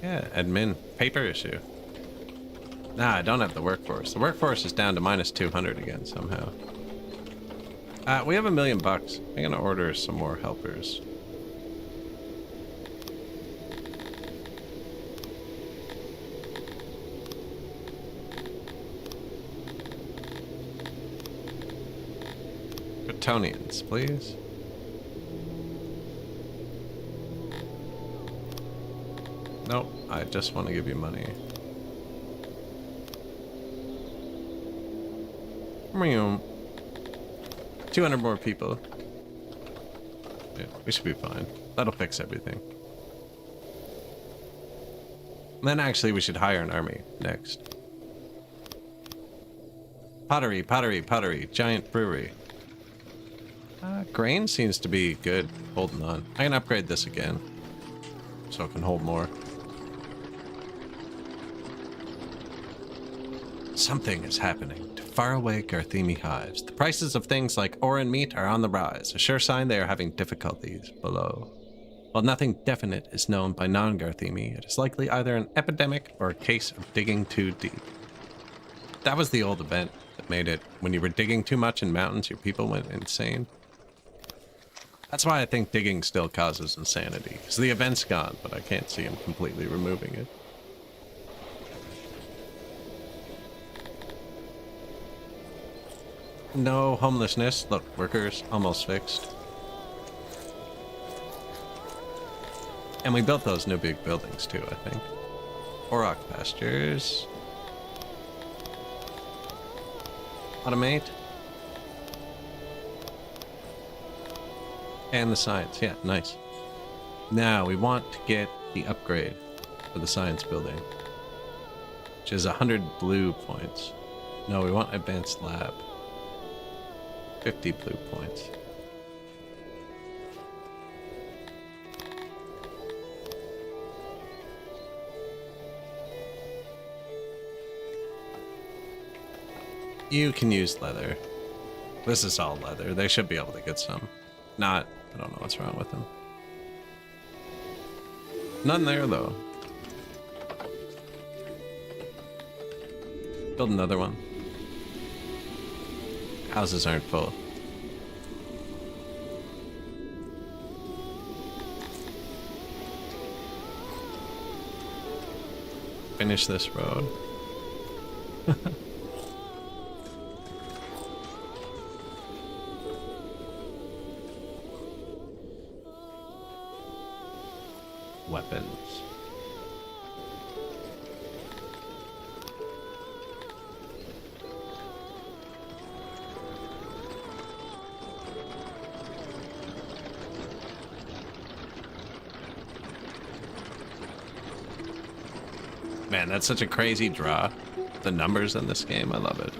Yeah, admin. Paper issue. Nah, I don't have the workforce. The workforce is down to -200 again somehow. We have $1 million. I'm gonna order some more helpers. Bretonians, please. Nope, I just want to give you money. Meow. 200 more people. Yeah, we should be fine. That'll fix everything. And then actually we should hire an army next. Pottery, pottery, pottery. Giant brewery. Grain seems to be good. Holding on. I can upgrade this again. So it can hold more. Something is happening to faraway Garthemi hives. The prices of things like ore and meat are on the rise, a sure sign they are having difficulties below. While nothing definite is known by non-Garthemi, it is likely either an epidemic or a case of digging too deep. That was the old event that made it when you were digging too much in mountains, your people went insane. That's why I think digging still causes insanity, because the event's gone, but I can't see him completely removing it. No homelessness. Look, workers almost fixed. And we built those new big buildings too, I think. Auroch pastures. Automate. And the science, yeah, nice. Now we want to get the upgrade for the science building, which is 100 blue points. No, we want advanced lab. 50 blue points. You can use leather. This is all leather. They should be able to get some. Not, I don't know what's wrong with them. None there, though. Build another one. Houses aren't full. Finish this road. Weapons. Man, that's such a crazy draw. The numbers in this game, I love it.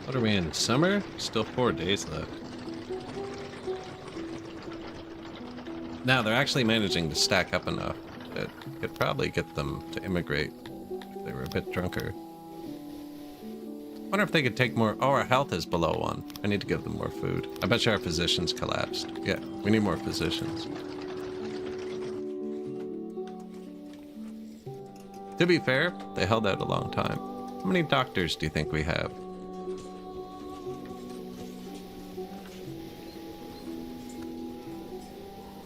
What are we in? Summer? Still 4 days left. Now they're actually managing to stack up enough that could probably get them to immigrate if they were a bit drunker. Wonder if they could take more. Oh, our health is below 1. I need to give them more food. I bet you our physicians collapsed. Yeah, we need more physicians. To be fair, they held out a long time. How many doctors do you think we have?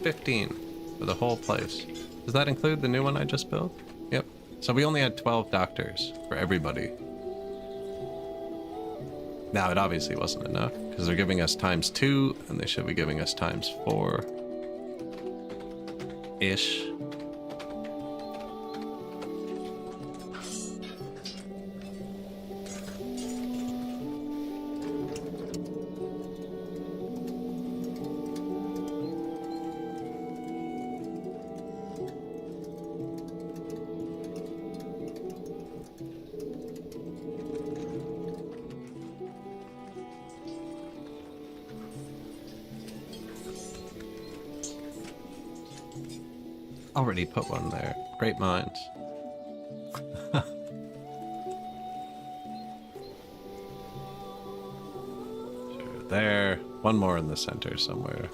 15 for the whole place. Does that include the new one I just built? Yep. So we only had 12 doctors for everybody. Now, it obviously wasn't enough, because they're giving us ×2, and they should be giving us ×4-ish. Already put one there. Great minds. Sure, there. One more in the center somewhere.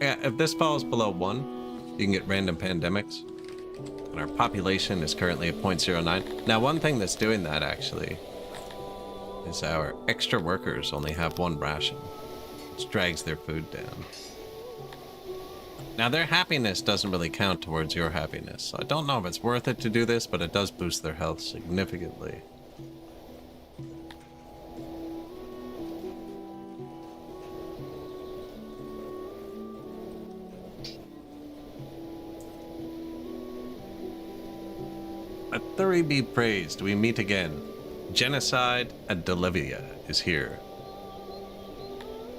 Yeah, if this falls below 1, you can get random pandemics. And our population is currently at 0.09. Now, one thing that's doing that, actually, is our extra workers only have one ration, which drags their food down. Now, their happiness doesn't really count towards your happiness, so I don't know if it's worth it to do this, but it does boost their health significantly. Let Thury be praised, we meet again. Genocide at Delivia is here.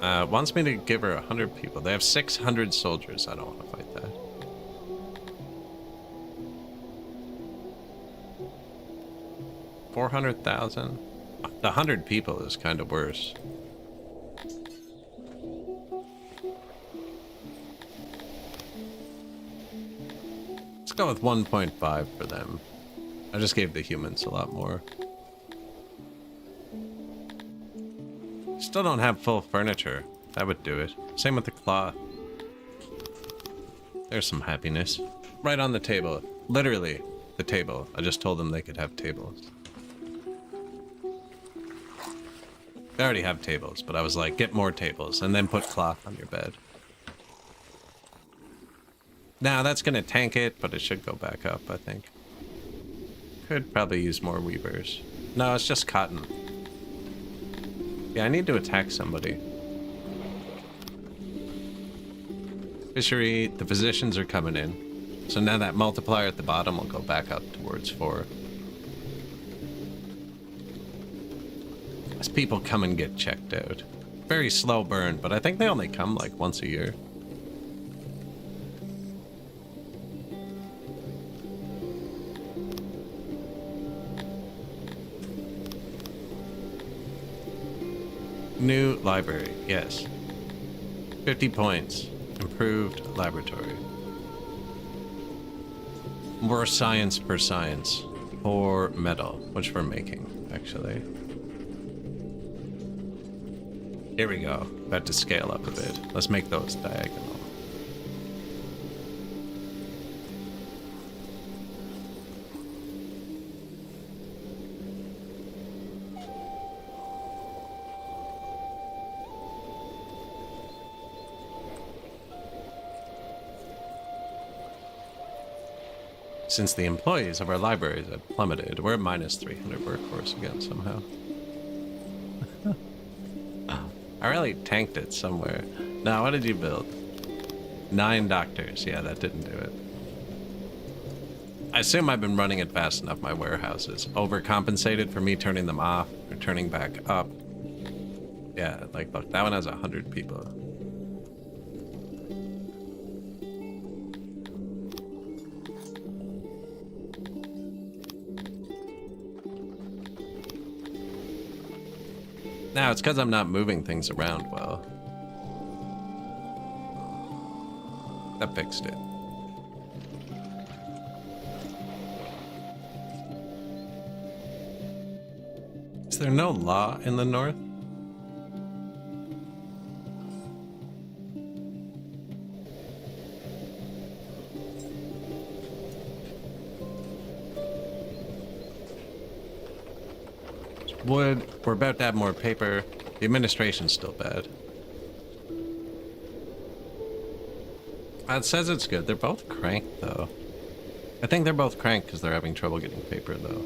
Wants me to give her 100 people. They have 600 soldiers. I don't want to fight that. $400,000. The 100 people is kind of worse. Let's go with 1.5 for them. I just gave the humans a lot more. Still don't have full furniture. That would do it. Same with the cloth. There's some happiness. Right on the table. Literally, the table. I just told them they could have tables. They already have tables, but I was like, get more tables, and then put cloth on your bed. Now, that's gonna tank it, but it should go back up, I think. Could probably use more weavers. No, it's just cotton. Yeah, I need to attack somebody. Fishery, the physicians are coming in. So now that multiplier at the bottom will go back up towards 4. As people come and get checked out. Very slow burn, but I think they only come like once a year. New library, yes. 50 points. Improved laboratory. More science per science. For metal, which we're making, actually. Here we go. About to scale up a bit. Let's make those diagonal. Since the employees of our libraries had plummeted, we're at minus 300 workforce again somehow. I really tanked it somewhere. Now, what did you build? 9 doctors. Yeah, that didn't do it. I assume I've been running it fast enough, my warehouses. Overcompensated for me turning them off or turning back up. Yeah, like, look, that one has 100 people. Now, it's because I'm not moving things around well. That fixed it. Is there no law in the north? Wood. We're about to have more paper. The administration's still bad. It says it's good. They're both cranked, though. I think they're both cranked because they're having trouble getting paper, though.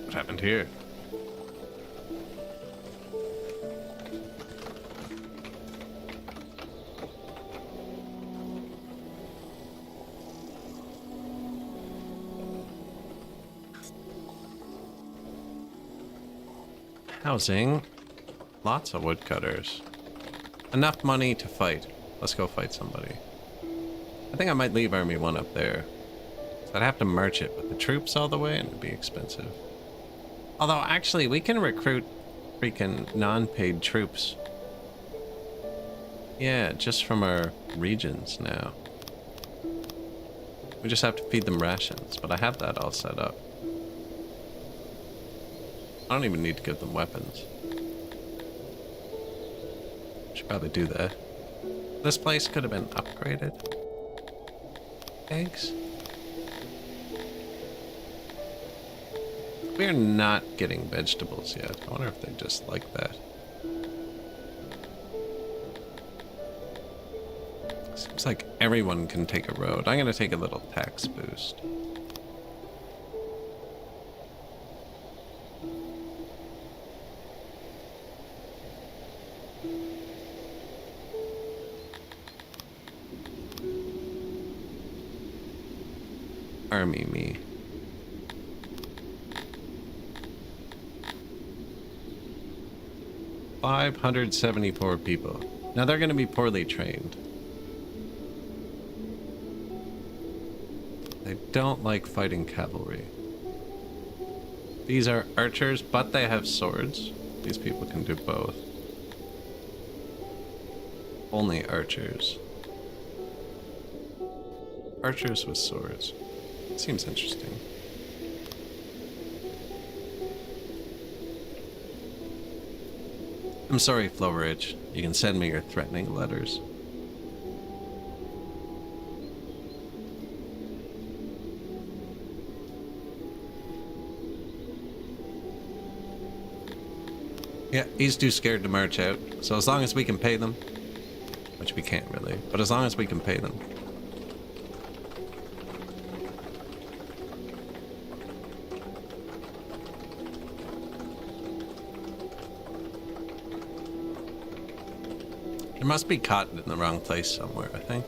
What happened here? Housing. Lots of woodcutters. Enough money to fight. Let's go fight somebody. I think I might leave Army 1 up there. So I'd have to march it with the troops all the way and it'd be expensive. Although, actually, we can recruit freaking non-paid troops. Yeah, just from our regions now. We just have to feed them rations, but I have that all set up. I don't even need to give them weapons. Should probably do that. This place could have been upgraded. Eggs? We're not getting vegetables yet. I wonder if they just like that. Seems like everyone can take a road. I'm gonna take a little tax boost. Army me. $574 people. Now they're going to be poorly trained. They don't like fighting cavalry. These are archers, but they have swords. These people can do both. Only archers. Archers with swords. Seems interesting. I'm sorry, Flowridge. You can send me your threatening letters. Yeah, he's too scared to march out. So as long as we can pay them, which we can't really, but as long as we can pay them. There must be cotton in the wrong place somewhere, I think.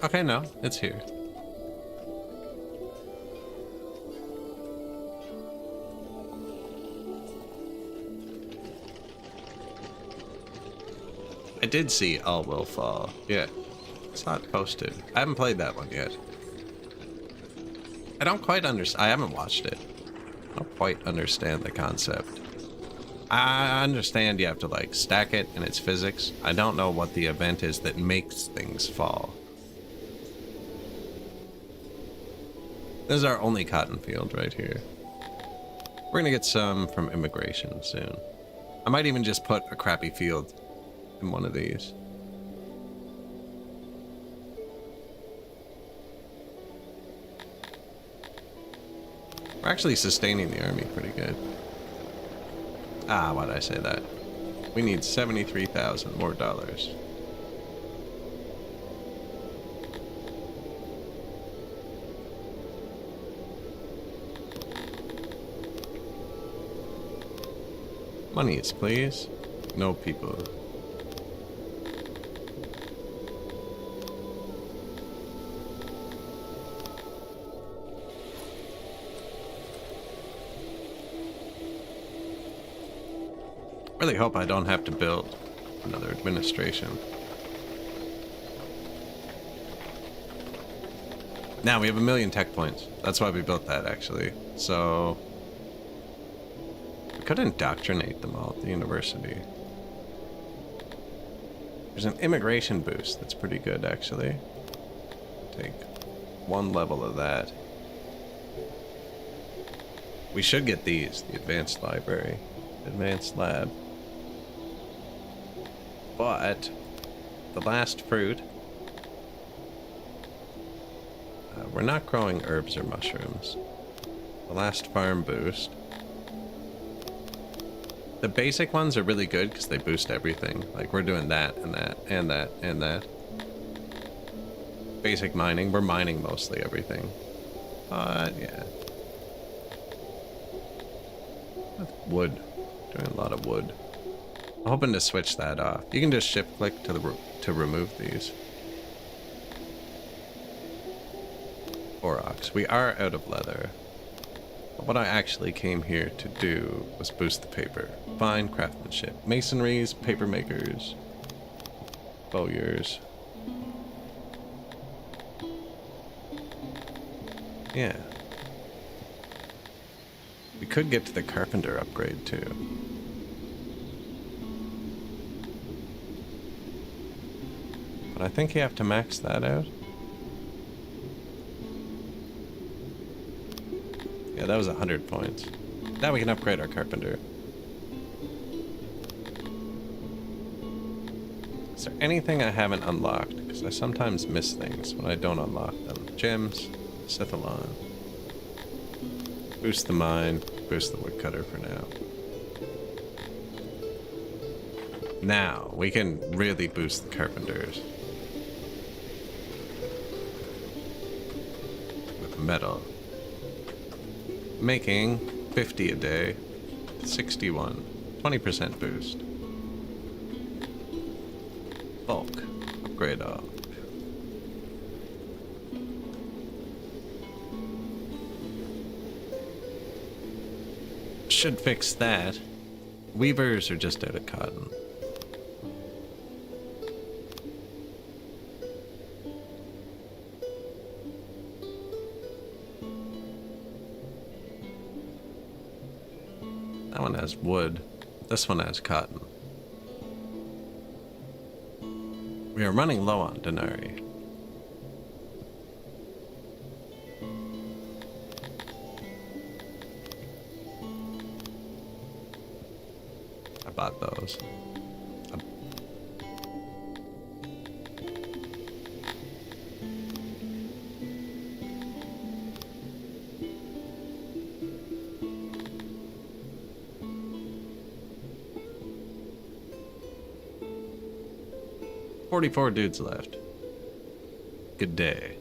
Okay, no, it's here. I did see All Will Fall. Yeah, it's not posted. I haven't played that one yet. I don't quite understand. I haven't watched it. I don't quite understand the concept. I understand you have to like stack it and it's physics. I don't know what the event is that makes things fall. This is our only cotton field right here. We're gonna get some from immigration soon. I might even just put a crappy field in one of these. We're actually sustaining the army pretty good. Ah, why did I say that? We need 73,000 more dollars. Monies, please. No people. Really hope I don't have to build another administration. Now we have 1,000,000 tech points. That's why we built that, actually. So we could indoctrinate them all at the university. There's an immigration boost that's pretty good, actually. Take one level of that. We should get these, the advanced library, advanced lab. But the last fruit, we're not growing herbs or mushrooms. The last farm boost. The basic ones are really good because they boost everything. Like we're doing that and that and that and that. Basic mining, we're mining mostly everything. But yeah. Wood, doing a lot of wood. I'm hoping to switch that off. You can just shift click to remove these. Aurochs. We are out of leather. But what I actually came here to do was boost the paper. Fine craftsmanship. Masonries, paper makers, bowyers. Yeah. We could get to the carpenter upgrade too. I think you have to max that out. Yeah, that was 100 points. Now we can upgrade our carpenter. Is there anything I haven't unlocked? Because I sometimes miss things when I don't unlock them. Gems, set the lawn. Boost the mine, boost the woodcutter for now. Now, we can really boost the carpenters. With metal. Making 50 a day, 61, 20% boost. Bulk, upgrade all. Should fix that. Weavers are just out of cotton. That one has wood. This one has cotton. We are running low on denarii. I bought those. $44 dudes left. Good day.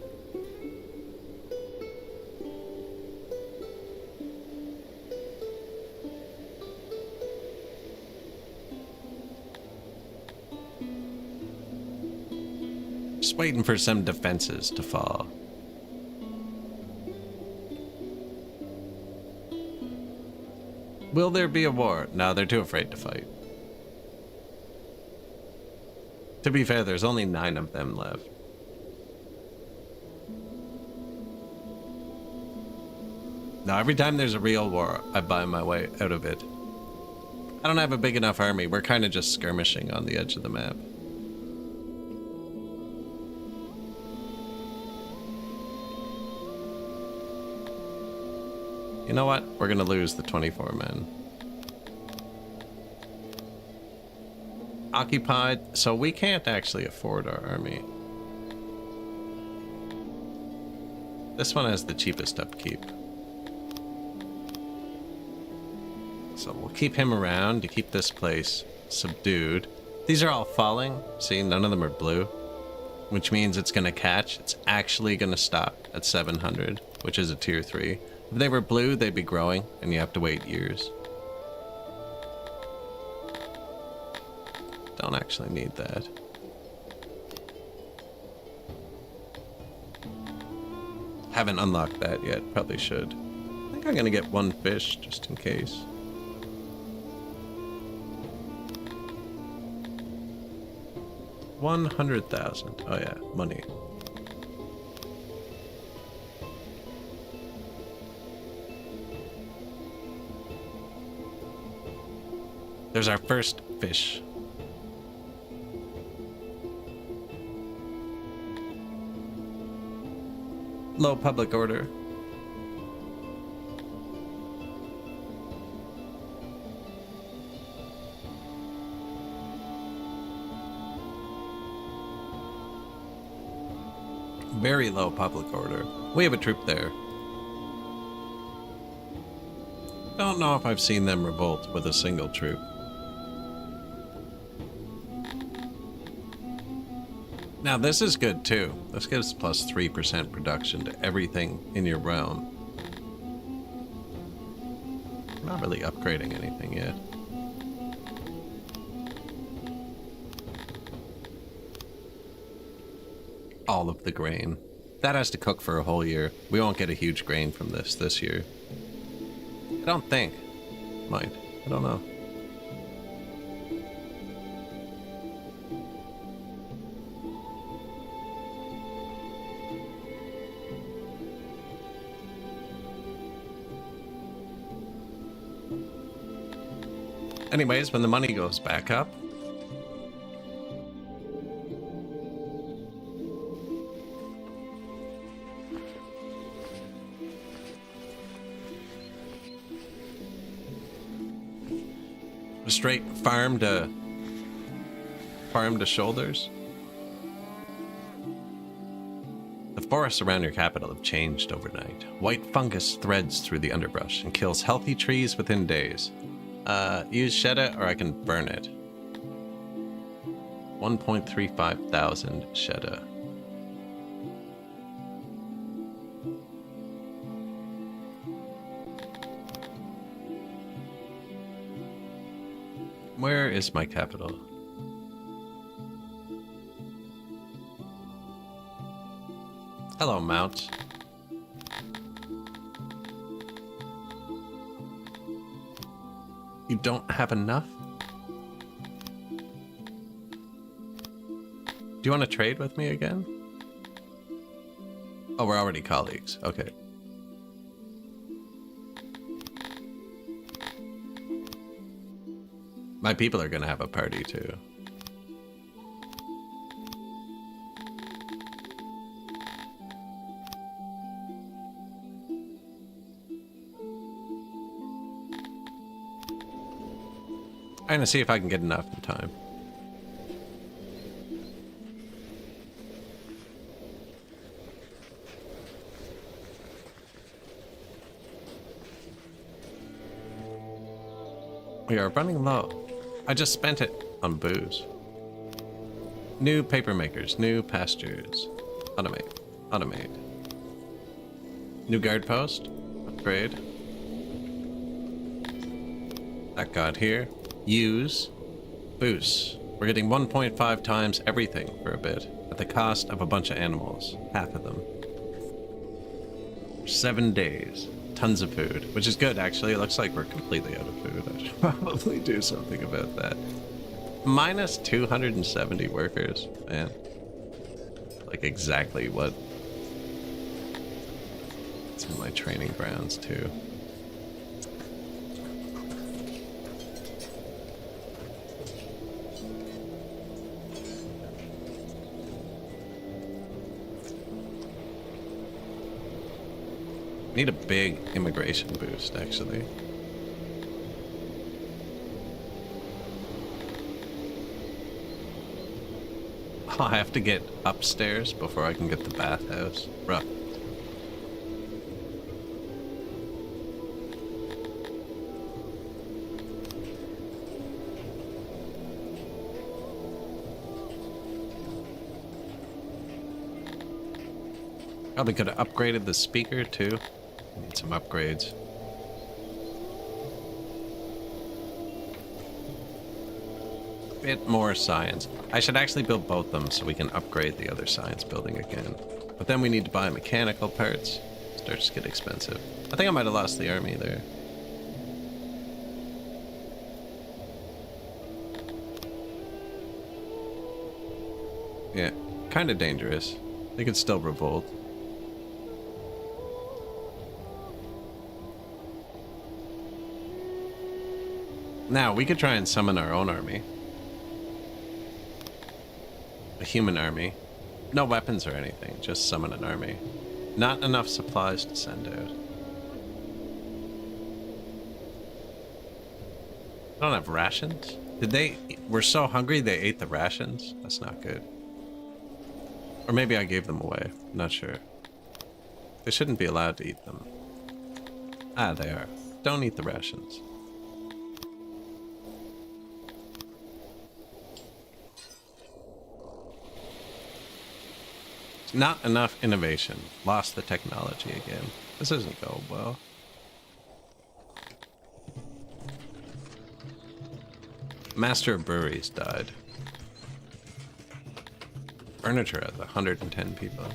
Just waiting for some defenses to fall. Will there be a war? No, they're too afraid to fight. To be fair, there's only 9 of them left. Now, every time there's a real war, I buy my way out of it. I don't have a big enough army. We're kind of just skirmishing on the edge of the map. You know what? We're gonna lose the 24 men. Occupied, so we can't actually afford our army. This one has the cheapest upkeep. So we'll keep him around to keep this place subdued. These are all falling. See, none of them are blue, which means it's gonna catch. It's actually gonna stop at 700, which is a tier 3. If they were blue, they'd be growing, and you have to wait years. Don't actually need that. Haven't unlocked that yet, probably should. I think I'm gonna get 1 fish, just in case. $100,000. Oh yeah, money. There's our first fish. Low public order. Very low public order. We have a troop there. Don't know if I've seen them revolt with a single troop. Now this is good too. This gives plus 3% production to everything in your realm. I'm not really upgrading anything yet. All of the grain. That has to cook for a whole year. We won't get a huge grain from this year. I don't think. Might. I don't know. Anyways, when the money goes back up, Straight farm to shoulders. The forests around your capital have changed overnight. White fungus threads through the underbrush and kills healthy trees within days. Use shed it or I can burn it. 1.35 thousand shedda. Where is my capital? Hello, Mount. You don't have enough? Do you want to trade with me again? Oh, we're already colleagues. Okay. My people are gonna have a party too. I'm gonna see if I can get enough in time. We are running low. I just spent it on booze. New paper makers, new pastures. Automate, automate. New guard post, upgrade. That got here. Use, boost. We're getting 1.5 times everything for a bit, at the cost of a bunch of animals, half of them. 7 days. Tons of food, which is good actually. It looks like we're completely out of food. I should probably do something about that. Minus 270 workers, man. Like exactly what... It's in my training grounds too. Need a big immigration boost, actually. Oh, I have to get upstairs before I can get the bathhouse. Rough. Probably could have upgraded the speaker, too. Need some upgrades. Bit more science. I should actually build both of them so we can upgrade the other science building again. But then we need to buy mechanical parts. Starts to get expensive. I think I might have lost the army there. Yeah, kind of dangerous. They could still revolt. Now, we could try and summon our own army. A human army. No weapons or anything, just summon an army. Not enough supplies to send out. I don't have rations? Did they... We're so hungry they ate the rations? That's not good. Or maybe I gave them away. I'm not sure. They shouldn't be allowed to eat them. Ah, they are. Don't eat the rations. Not enough innovation. Lost the technology again. This doesn't go well. Master of Breweries died. Furniture has 110 people.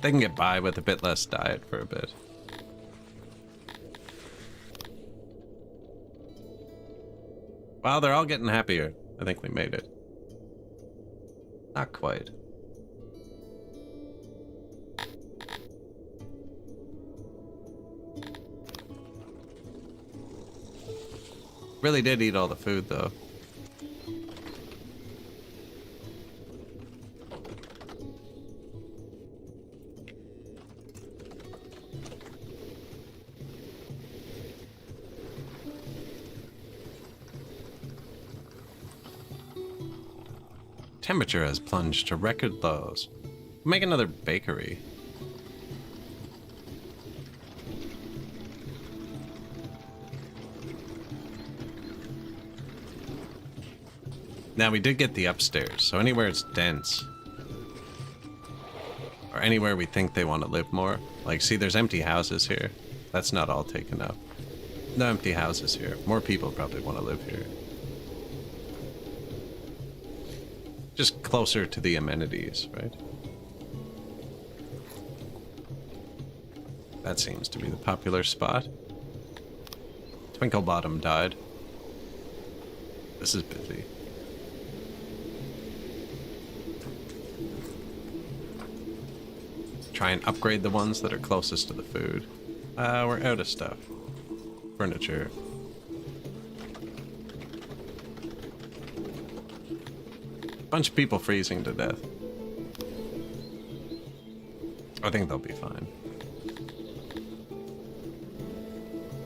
They can get by with a bit less diet for a bit. Wow, they're all getting happier. I think we made it. Not quite. Really did eat all the food, though. Temperature has plunged to record lows. Make another bakery. Now, we did get the upstairs, so anywhere it's dense, or anywhere we think they want to live more. Like, see, there's empty houses here. That's not all taken up. No empty houses here. More people probably want to live here. Just closer to the amenities, right? That seems to be the popular spot. Twinkle Bottom died. This is busy. Try and upgrade the ones that are closest to the food. We're out of stuff. Furniture. Bunch of people freezing to death. I think they'll be fine.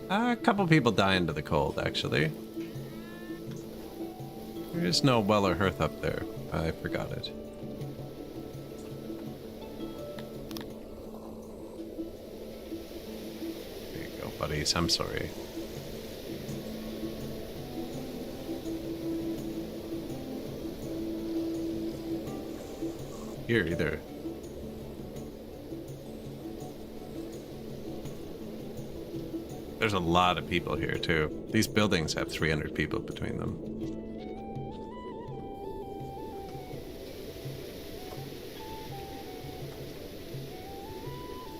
A couple people die into the cold, actually. There is no well or hearth up there. I forgot it. There you go, buddies. I'm sorry. Here, either. There's a lot of people here, too. These buildings have 300 people between them.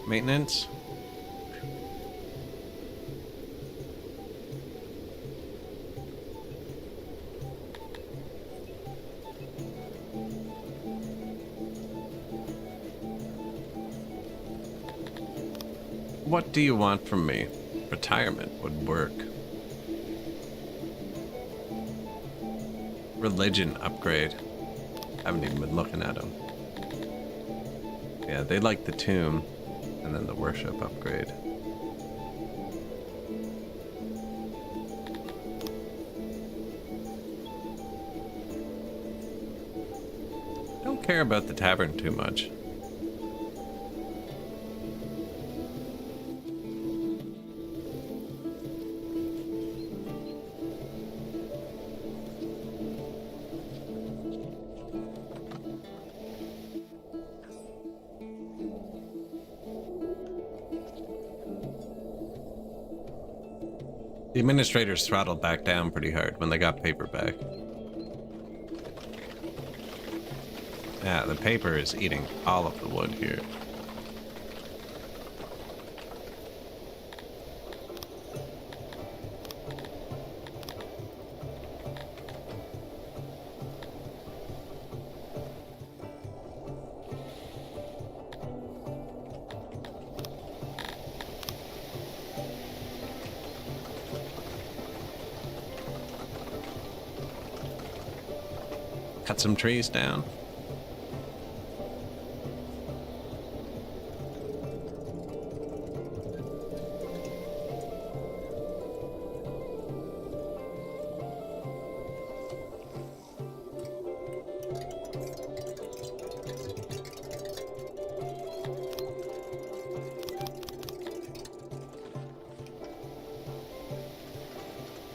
Maintenance? What do you want from me? Retirement would work. Religion upgrade. Haven't even been looking at them. Yeah, they like the tomb, and then the worship upgrade. Don't care about the tavern too much. The administrators throttled back down pretty hard when they got paper back. Yeah, the paper is eating all of the wood here. Cut some trees down.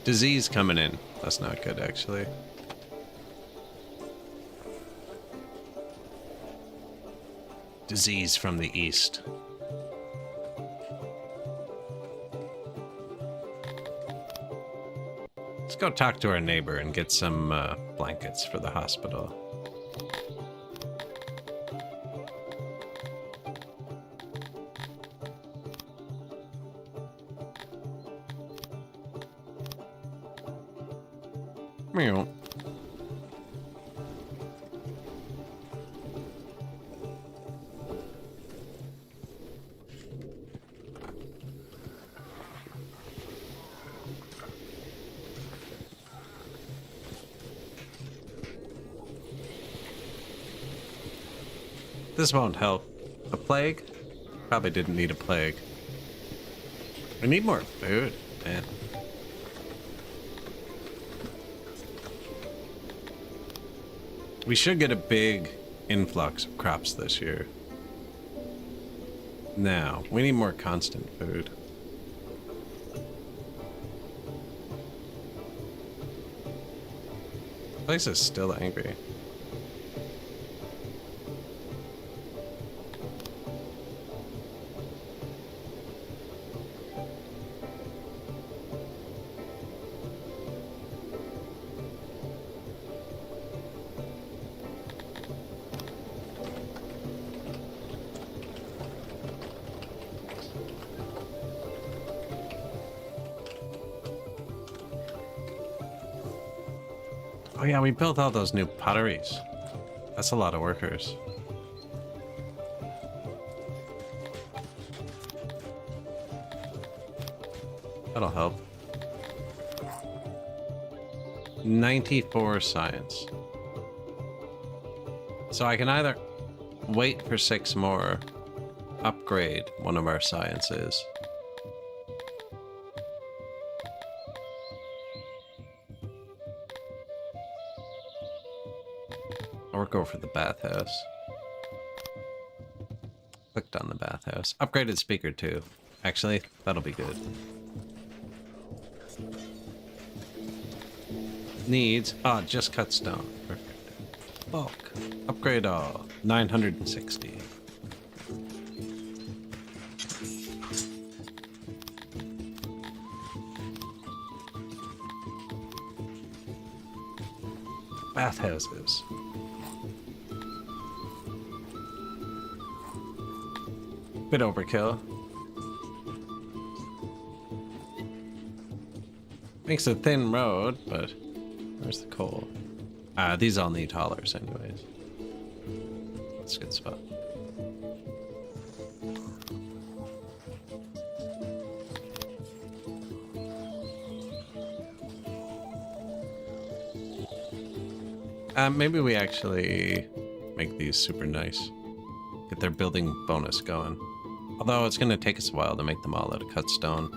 Disease coming in. That's not good, actually. Disease from the east. Let's go talk to our neighbor and get some blankets for the hospital. Meow. This won't help. A plague? Probably didn't need a plague. We need more food, man. We should get a big influx of crops this year. Now, we need more constant food. The place is still angry. Oh yeah, we built all those new potteries. That's a lot of workers. That'll help. 94 science. So I can either wait for 6 more, upgrade one of our sciences, or go for the bathhouse. Clicked on the bathhouse. Upgraded speaker too. Actually, that'll be good. Needs, just cut stone. Perfect. Bulk. Upgrade all. 960. Bathhouses. Bit overkill. Makes a thin road, but where's the coal? These all need haulers anyways. That's a good spot. Maybe we actually make these super nice. Get their building bonus going. Although it's going to take us a while to make them all out of cut stone.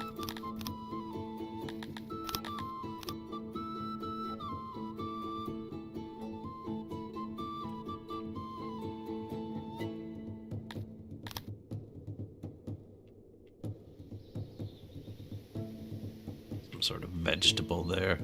Some sort of vegetable there.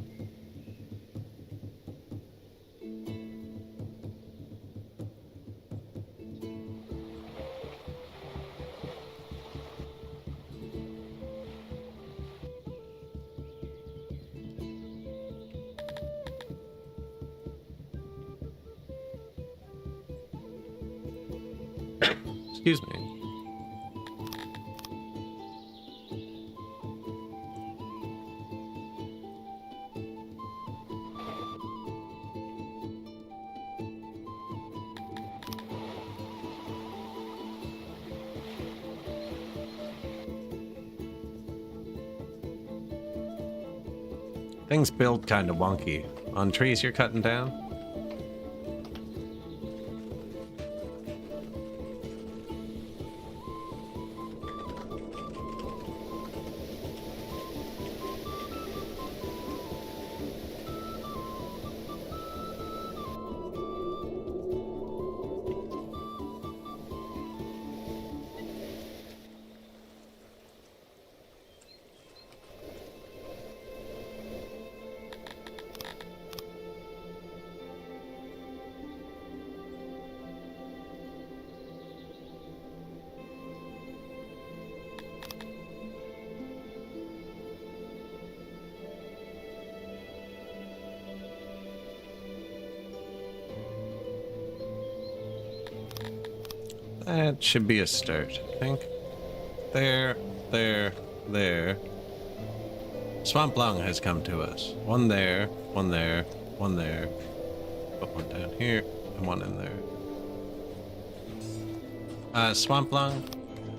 Excuse me. Things build kind of wonky. On trees you're cutting down? That should be a start, I think. There. Swamp Lung has come to us. One there, one there, one there. Put one down here, and one in there. Swamp Lung,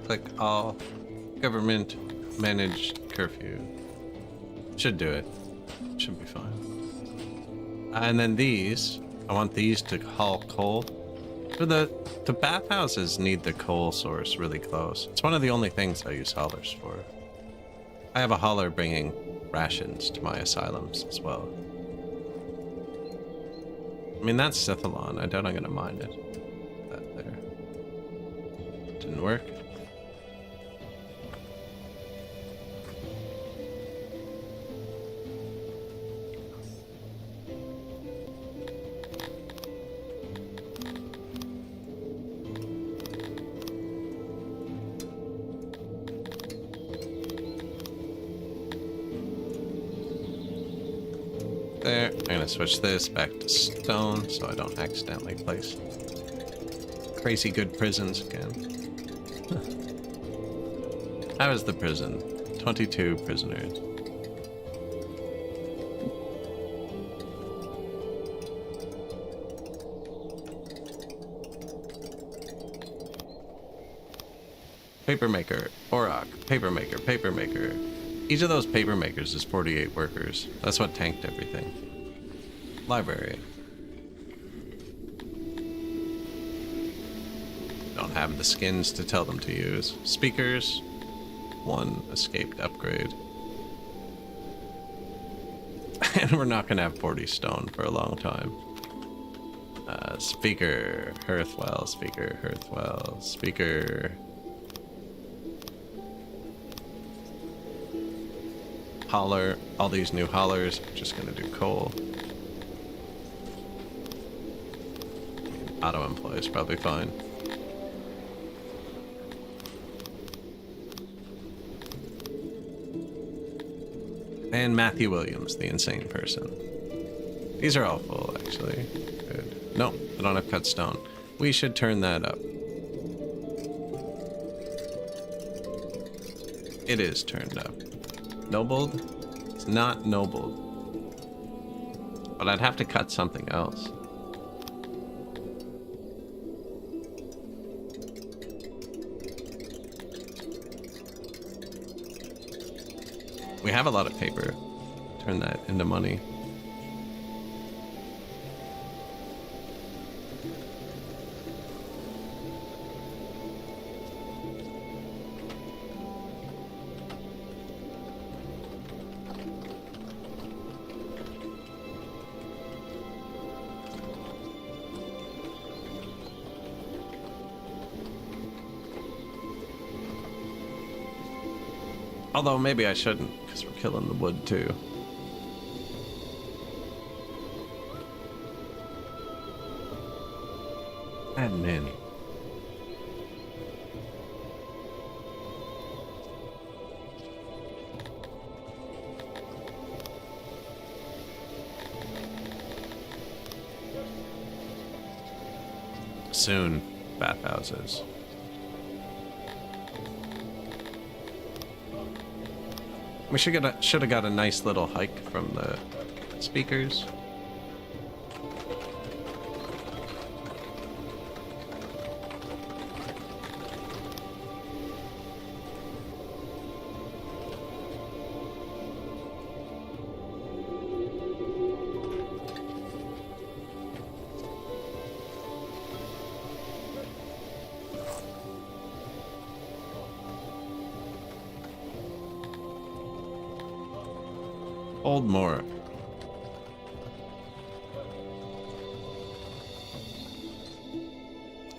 click all. Government managed curfew. Should do it. Should be fine. And then these, I want these to haul coal. For the bathhouses need the coal source really close. It's one of the only things I use haulers for. I have a hauler bringing rations to my asylums as well. I mean, that's Sithalon. I doubt I'm gonna mind it. That there. Didn't work. There. I'm gonna switch this back to stone so I don't accidentally place crazy good prisons again. How is the prison? 22 prisoners. Papermaker, Auroch, papermaker, papermaker. Each of those paper makers is 48 workers. That's what tanked everything. Library. Don't have the skins to tell them to use. Speakers. 1 escaped upgrade. And we're not gonna have 40 stone for a long time. Speaker. Hearthwell. Speaker. Hearthwell. Speaker. Hauler, all these new haulers, just gonna do coal. Auto employee is probably fine. And Matthew Williams, the insane person. These are all full, actually. Good. Nope, I don't have cut stone. We should turn that up. It is turned up. Nobled? It's not nobled. But I'd have to cut something else. We have a lot of paper. Turn that into money. Although maybe I shouldn't, because we're killing the wood too. Admin. Soon, bathhouses. We should have got a nice little hike from the speakers. Hold more.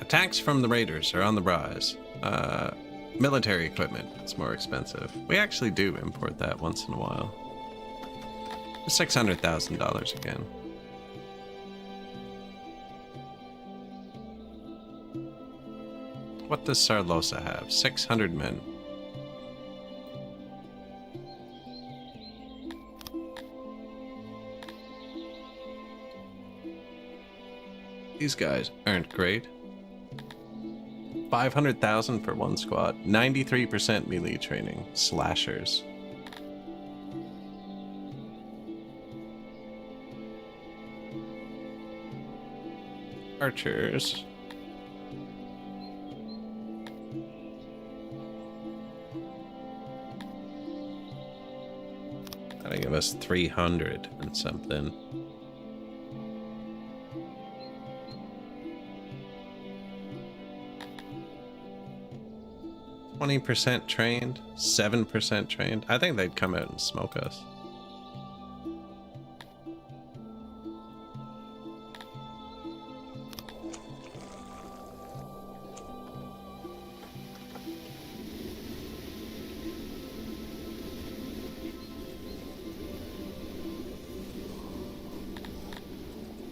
Attacks from the raiders are on the rise. Military equipment is more expensive. We actually do import that once in a while. $600,000 again. What does Sarlosa have? 600 men. These guys aren't great. 500,000 for one squad. 93% melee training. Slashers. Archers. That'll give us 300 and something. 20% trained, 7% trained. I think they'd come out and smoke us.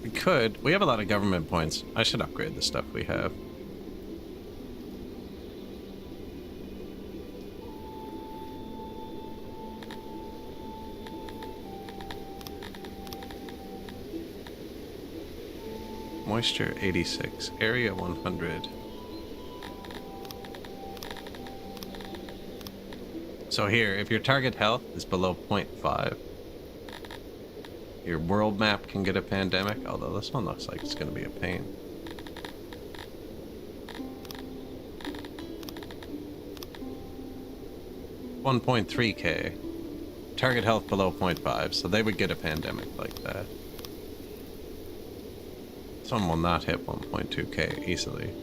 We could. We have a lot of government points. I should upgrade the stuff we have. Moisture 86, area 100. So here, if your target health is below 0.5, your world map can get a pandemic, although this one looks like it's going to be a pain. $1.3K. Target health below 0.5, so they would get a pandemic like that. Some will not hit 1.2K easily.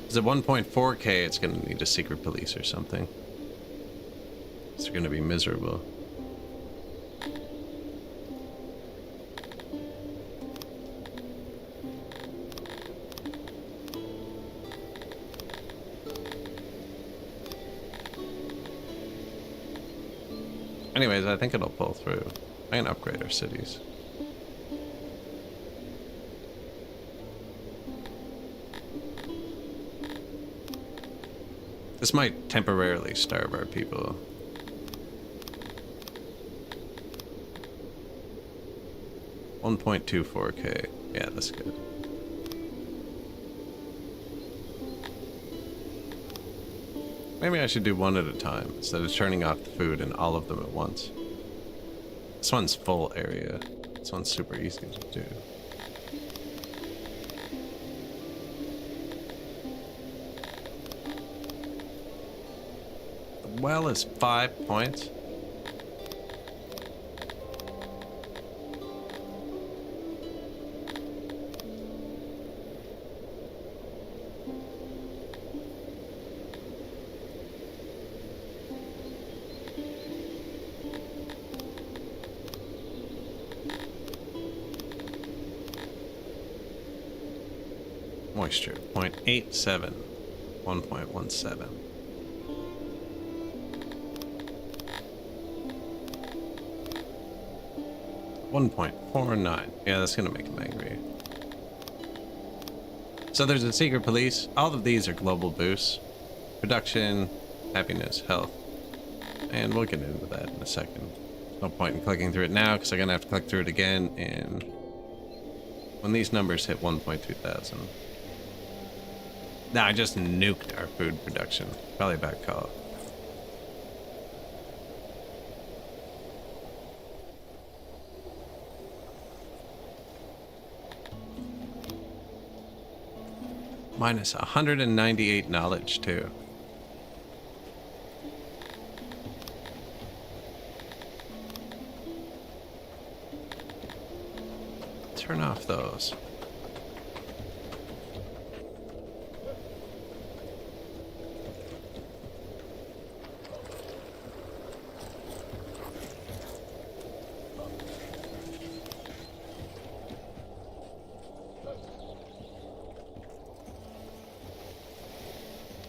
Is it 1.4K? It's going to need a secret police or something. They're going to be miserable. Anyways, I think it'll pull through. I can upgrade our cities. This might temporarily starve our people. $1.24K. Yeah, that's good. Maybe I should do one at a time instead of turning off the food and all of them at once. This one's full area. This one's super easy to do. The well is 5 points. Moisture 0.87, 1.17. $1.49. Yeah, that's gonna make him angry. So there's a secret police. All of these are global boosts. Production, happiness, health. And we'll get into that in a second. No point in clicking through it now because I'm gonna have to click through it again and when these numbers hit 1.2 thousand. Nah, I just nuked our food production. Probably a bad call. Minus 198 knowledge, too. Turn off those.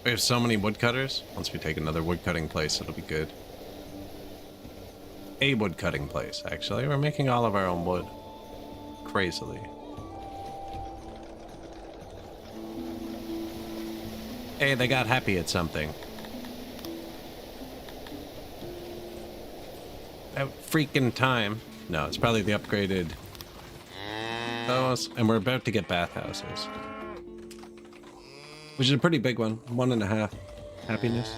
We have so many woodcutters. Once we take another woodcutting place, it'll be good. A woodcutting place, actually. We're making all of our own wood. Crazily. Hey, they got happy at something. About freaking time. No, it's probably the upgraded those, and we're about to get bathhouses. Which is a pretty big one. 1.5 happiness.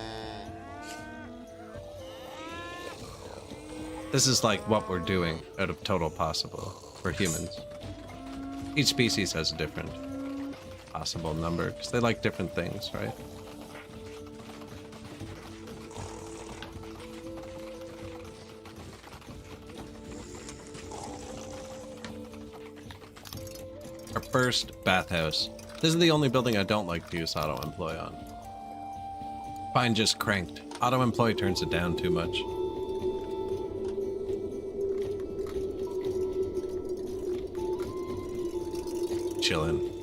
This is like what we're doing out of total possible for humans. Each species has a different possible number because they like different things, right? Our first bathhouse. This is the only building I don't like to use auto-employ on. Fine, just cranked. Auto-employ turns it down too much. Chillin'.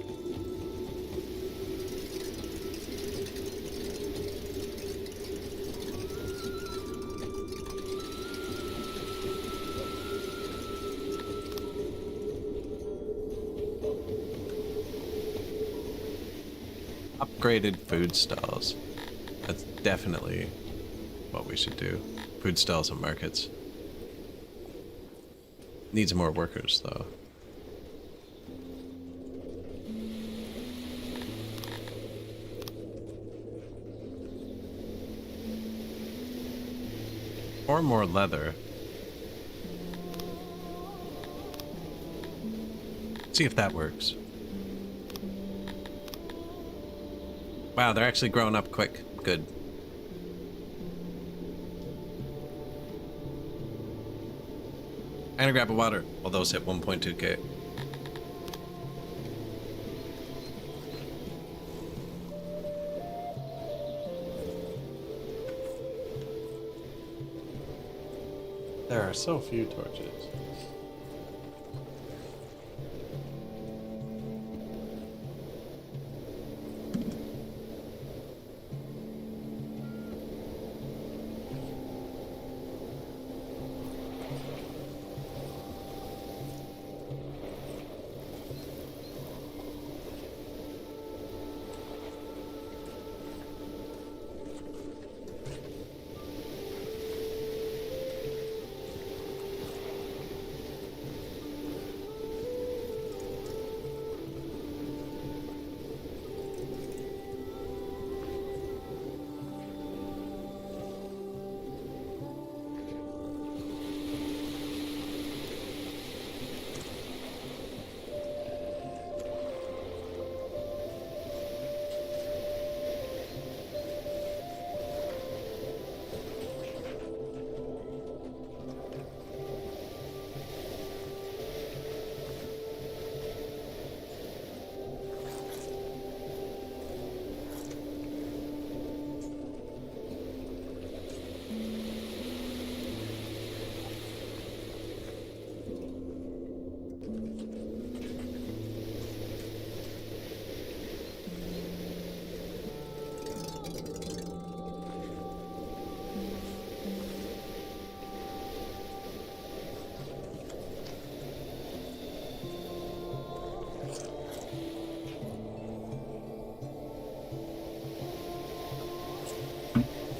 Upgraded food stalls. That's definitely what we should do. Food stalls and markets. Needs more workers, though. Or more leather. See if that works. Wow, they're actually growing up quick. Good. I'm gonna grab a water. Well, those hit 1.2k. There are so few torches.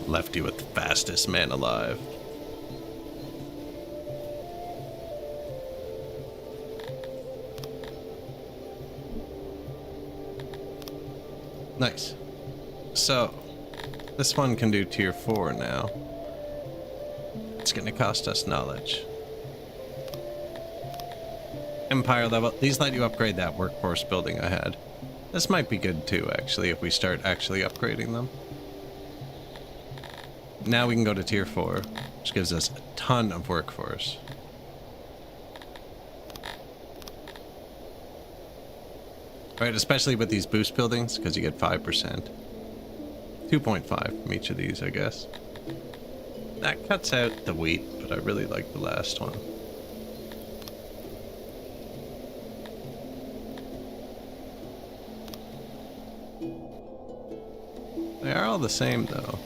Left you with the fastest man alive. Nice. So, this one can do tier 4 now. It's gonna cost us knowledge. Empire level. These let you upgrade that workforce building I had. This might be good too, actually, if we start actually upgrading them. Now we can go to tier 4, which gives us a ton of workforce. Right, especially with these boost buildings, because you get 5%. 2.5 from each of these, I guess. That cuts out the wheat, but I really like the last one. They are all the same, though.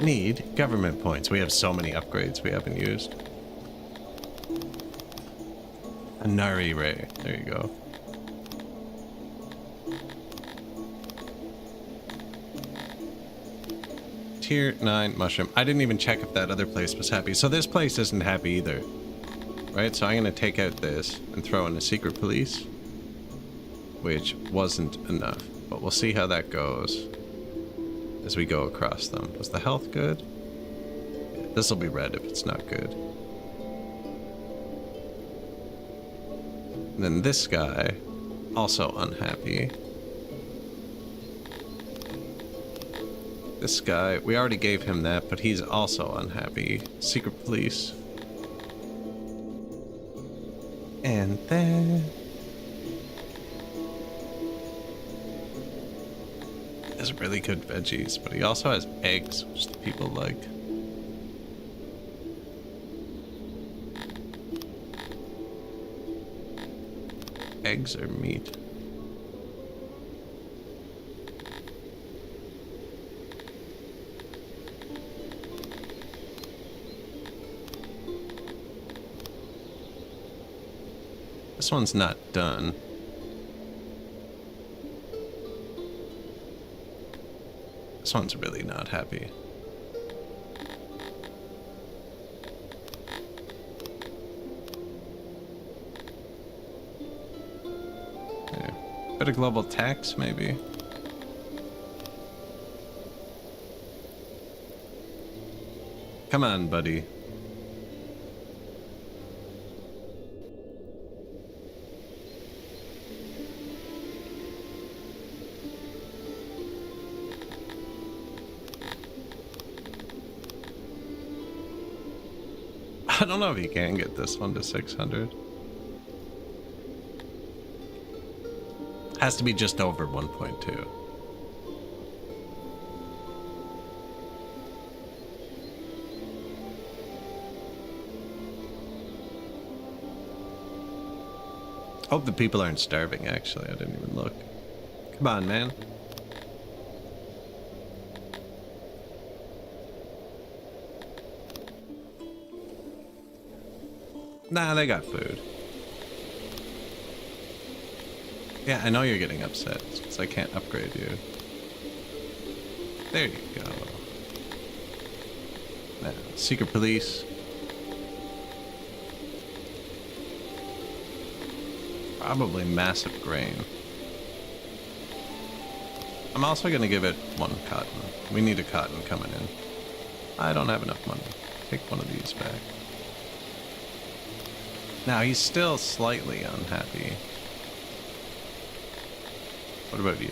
Need government points. We have so many upgrades we haven't used. A Nari Ray. There you go. Tier 9 mushroom. I didn't even check if that other place was happy. So this place isn't happy either. Right? So I'm going to take out this and throw in a secret police. Which wasn't enough. But we'll see how that goes as we go across them. Was the health good? Yeah, this will be red if it's not good. And then this guy, also unhappy. This guy, we already gave him that, but he's also unhappy. Secret police. And then... There's really good veggies, but he also has eggs, which people like. Eggs or meat? This one's not done. This one's really not happy. Yeah. Bit of global tax, maybe. Come on, buddy. I don't know if you can get this one to 600. Has to be just over 1.2. Hope the people aren't starving, actually. I didn't even look. Come on, man. Nah, they got food. Yeah, I know you're getting upset because I can't upgrade you. There you go. Now, secret police. Probably massive grain. I'm also going to give it one cotton. We need a cotton coming in. I don't have enough money. Take one of these back. Now, he's still slightly unhappy. What about you?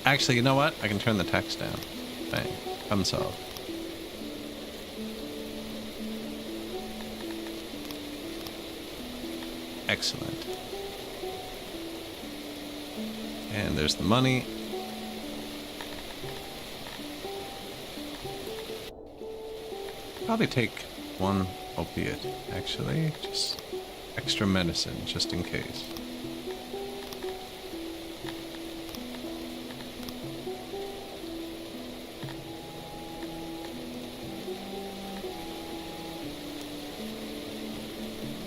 Actually, you know what? I can turn the text down. Bang. Problem solved. Excellent. And there's the money. Probably take one opiate, actually. Just extra medicine, just in case.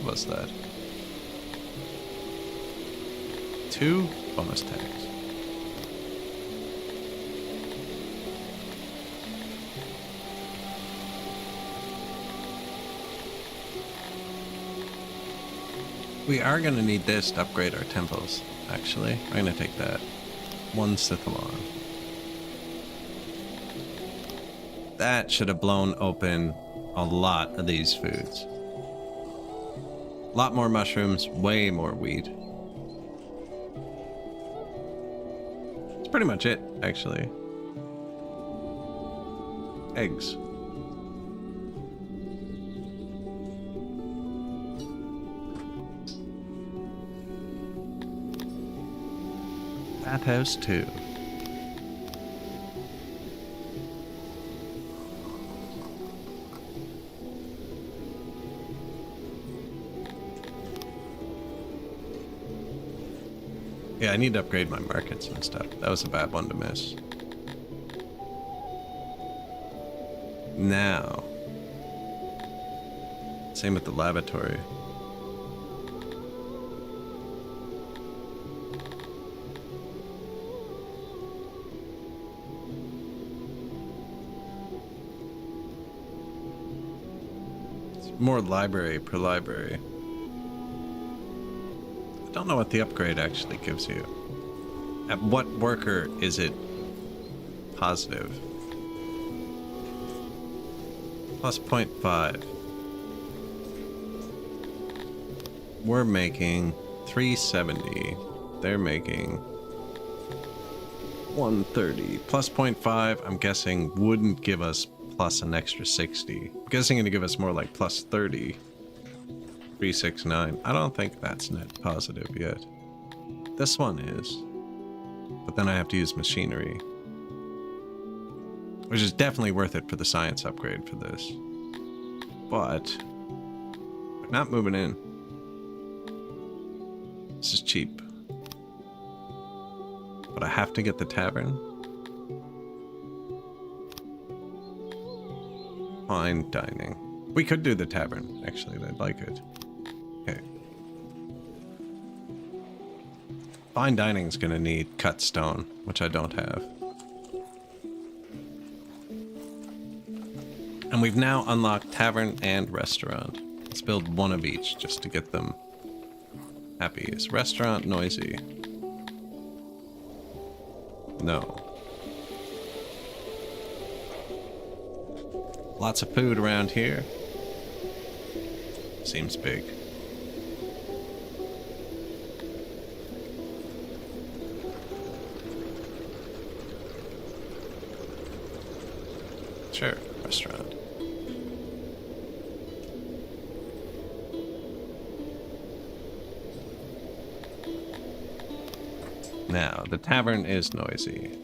What's that? 2 bonus tags. We are going to need this to upgrade our temples, actually. I'm going to take that. 1 Sithalon. That should have blown open a lot of these foods. A lot more mushrooms, way more wheat. That's pretty much it, actually. Eggs. Bathhouse 2. Yeah, I need to upgrade my markets and stuff. That was a bad one to miss. Now. Same with the lavatory. It's more library per library. I don't know what the upgrade actually gives you. At what worker is it positive? Plus 0.5. We're making 370. They're making 130 plus 0.5. I'm guessing wouldn't give us plus an extra 60. I'm guessing it'd give us more like plus 30. 369. I don't think that's net positive yet. This one is. But then I have to use machinery. Which is definitely worth it for the science upgrade for this. But we're not moving in. This is cheap. But I have to get the tavern. Fine dining. We could do the tavern, actually. They'd like it. Okay. Fine dining's gonna need cut stone, which I don't have. And we've now unlocked tavern and restaurant. Let's build one of each just to get them happy. Is restaurant noisy? No. Lots of food around here. Seems big. Sure, restaurant. Now, the tavern is noisy.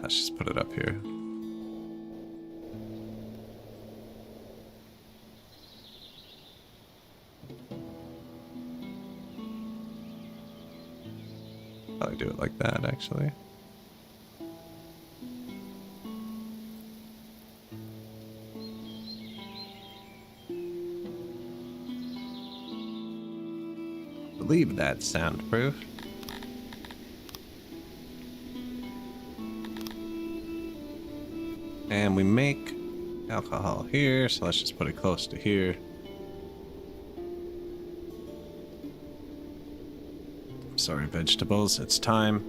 Let's just put it up here. Probably do it like that, actually. I believe that's soundproof. And we make alcohol here, so let's just put it close to here. Sorry, vegetables, it's time.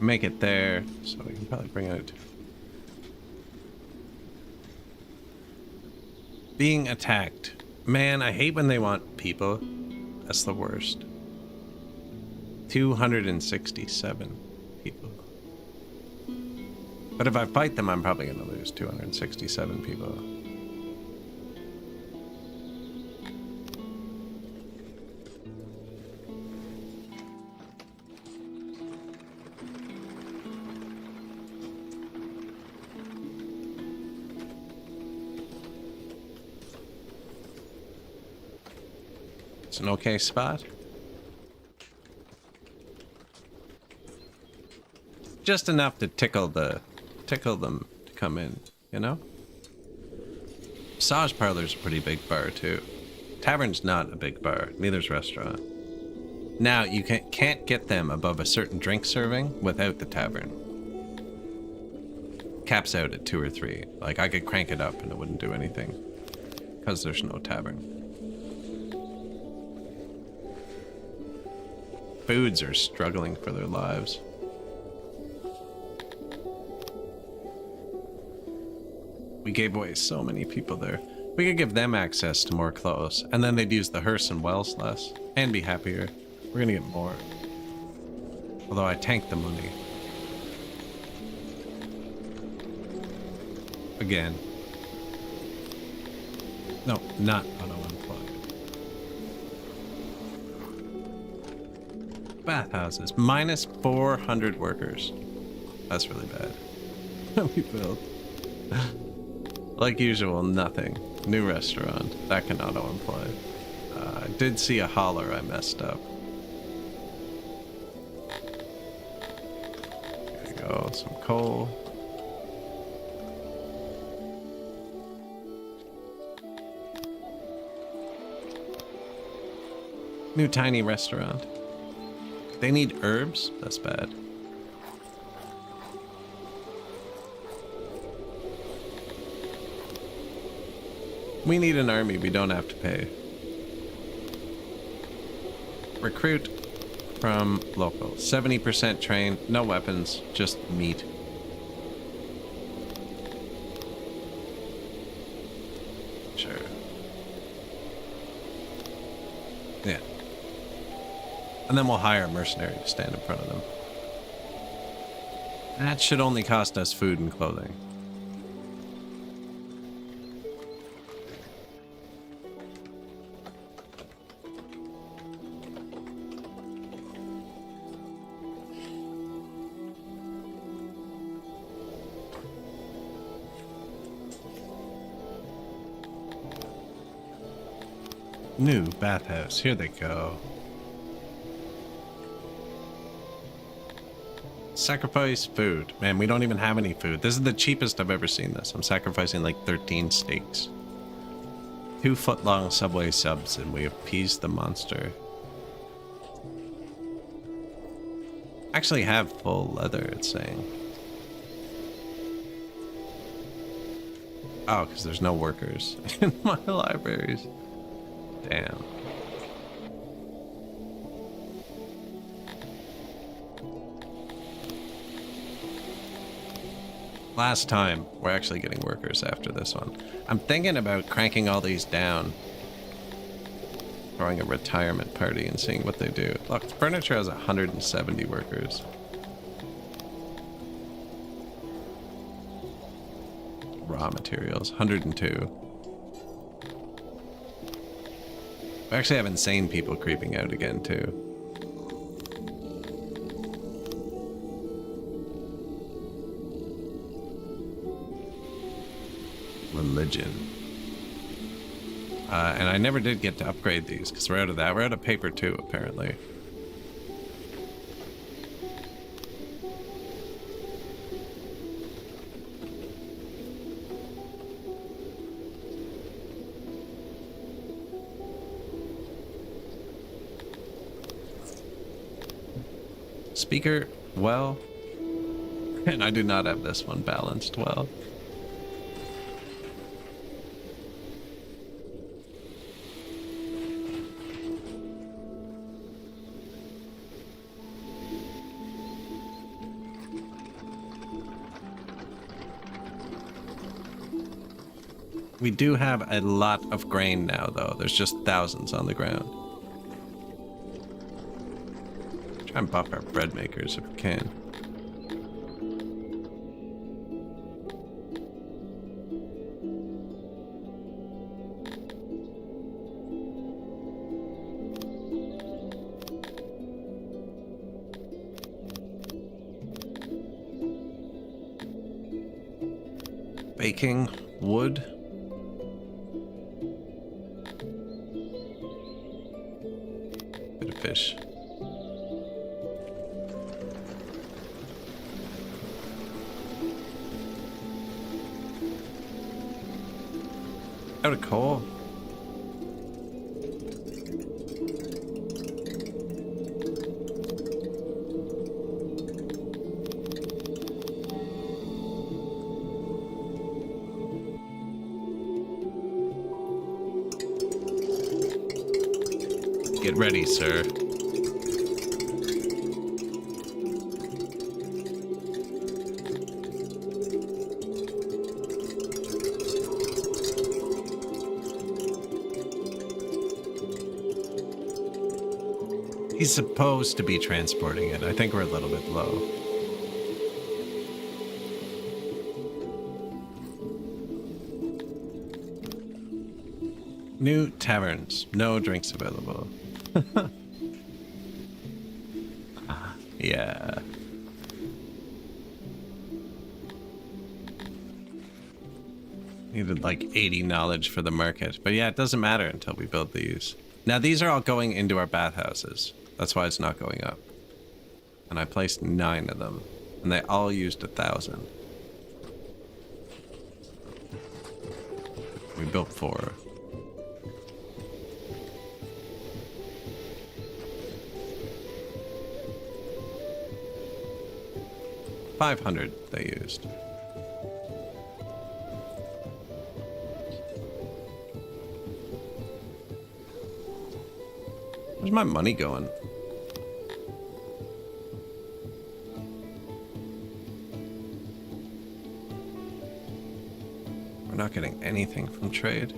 Make it there, so we can probably bring it. Being attacked. Man, I hate when they want people. That's the worst. 267 people. But if I fight them, I'm probably going to lose 267 people. It's an okay spot. Just enough to tickle them to come in, you know? Massage parlor's a pretty big bar too. Tavern's not a big bar, neither's restaurant. Now you can't get them above a certain drink serving without the tavern. Caps out at 2 or 3. Like I could crank it up and it wouldn't do anything because there's no tavern. Foods are struggling for their lives. We gave away so many people there. We could give them access to more clothes, and then they'd use the hearse and wells less, and be happier. We're gonna get more. Although I tanked the money. Again. No, not auto-unplug. Bathhouses. Minus 400 workers. That's really bad. We built. Like usual, nothing. New restaurant. That can auto-employ. I did see a holler I messed up. There we go. Some coal. New tiny restaurant. They need herbs? That's bad. We need an army we don't have to pay. Recruit from local. 70% trained, no weapons, just meat. Sure. Yeah. And then we'll hire a mercenary to stand in front of them. That should only cost us food and clothing. New bathhouse. Here they go. Sacrifice food. Man, we don't even have any food. This is the cheapest I've ever seen this. I'm sacrificing like 13 steaks. 2-foot-long Subway subs, and we appease the monster. Actually have full leather, it's saying. Oh, because there's no workers in my libraries. Damn. Last time, we're actually getting workers after this one. I'm thinking about cranking all these down. Throwing a retirement party and seeing what they do. Look, furniture has 170 workers. Raw materials, 102. We actually have insane people creeping out again, too. Religion. And I never did get to upgrade these, because we're out of that. We're out of paper, too, apparently. Speaker, well, and I do not have this one balanced well. We do have a lot of grain now, though. There's just thousands on the ground. Try and buff our bread makers if we can. Baking wood. Bit of fish. Out of coal. Get ready, sir. He's supposed to be transporting it. I think we're a little bit low. New taverns. No drinks available. Yeah. Needed like 80 knowledge for the market. But yeah, it doesn't matter until we build these. Now these are all going into our bathhouses. That's why it's not going up. And I placed 9 of them. And they all used 1,000. We built 4. $500 they used. Where's my money going? We're not getting anything from trade.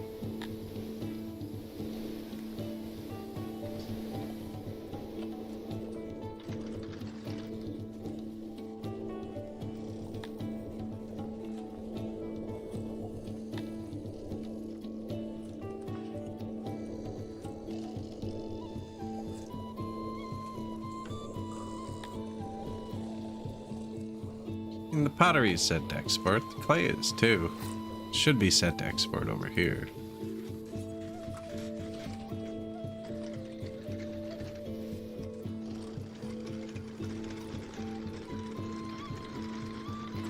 And the pottery is set to export. The clay is too. Should be set to export over here.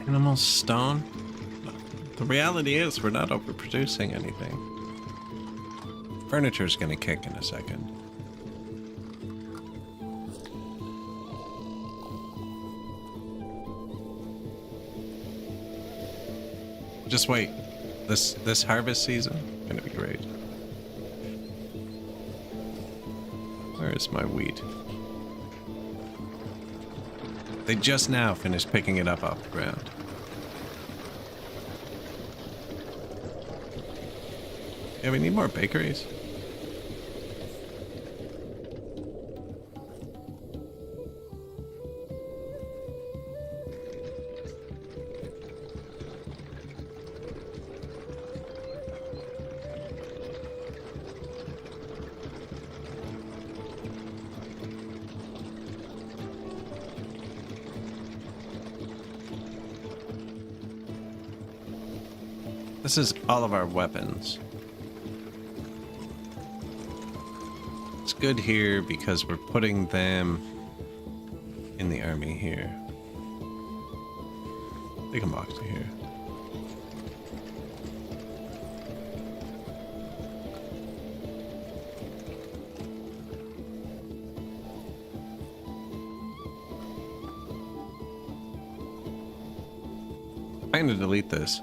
Animal stone? The reality is we're not overproducing anything. Furniture's gonna kick in a second. Just wait. This harvest season gonna be great. Where is my wheat? They just now finished picking it up off the ground. Yeah, we need more bakeries. This is all of our weapons. It's good here because we're putting them in the army here. They can walk to here. I'm going to delete this.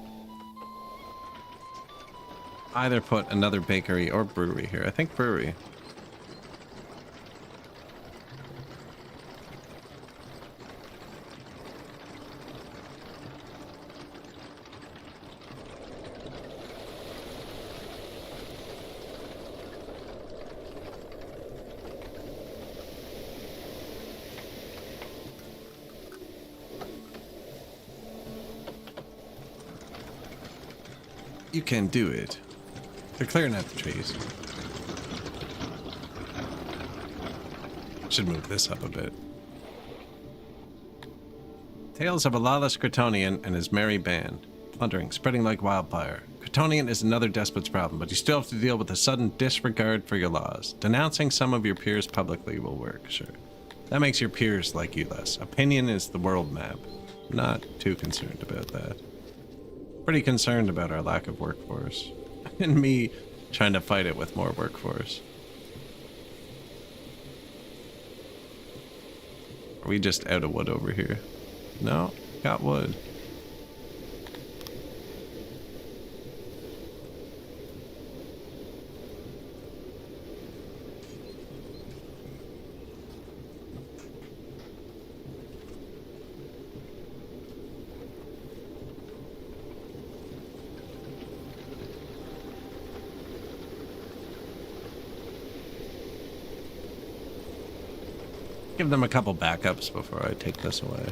Either put another bakery or brewery here. I think brewery. You can do it. They're clearing out the trees. Should move this up a bit. Tales of a lawless Cretonian and his merry band. Plundering, spreading like wildfire. Cretonian is another despot's problem, but you still have to deal with a sudden disregard for your laws. Denouncing some of your peers publicly will work, sure. That makes your peers like you less. Opinion is the world map. Not too concerned about that. Pretty concerned about our lack of workforce. And me trying to fight it with more workforce. Are we just out of wood over here? No, got wood. Give them a couple backups before I take this away.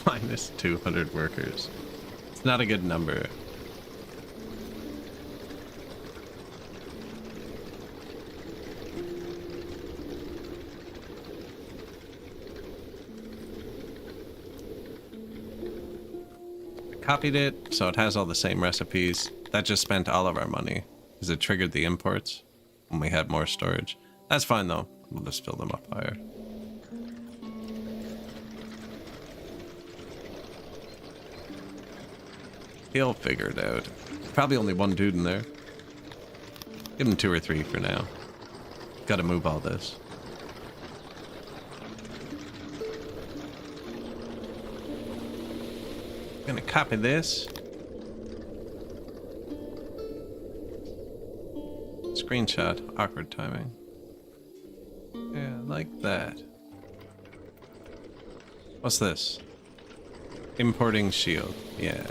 Minus 200 workers. It's not a good number. I copied it, so it has all the same recipes. That just spent all of our money, because it triggered the imports. when we had more storage. That's fine though. We'll just fill them up higher. He'll figure it out. Probably only one dude in there. Give him 2 or 3 for now. Gotta move all this. Gonna copy this. Screenshot. Awkward timing. Yeah, like that. What's this? Importing shield. Yeah.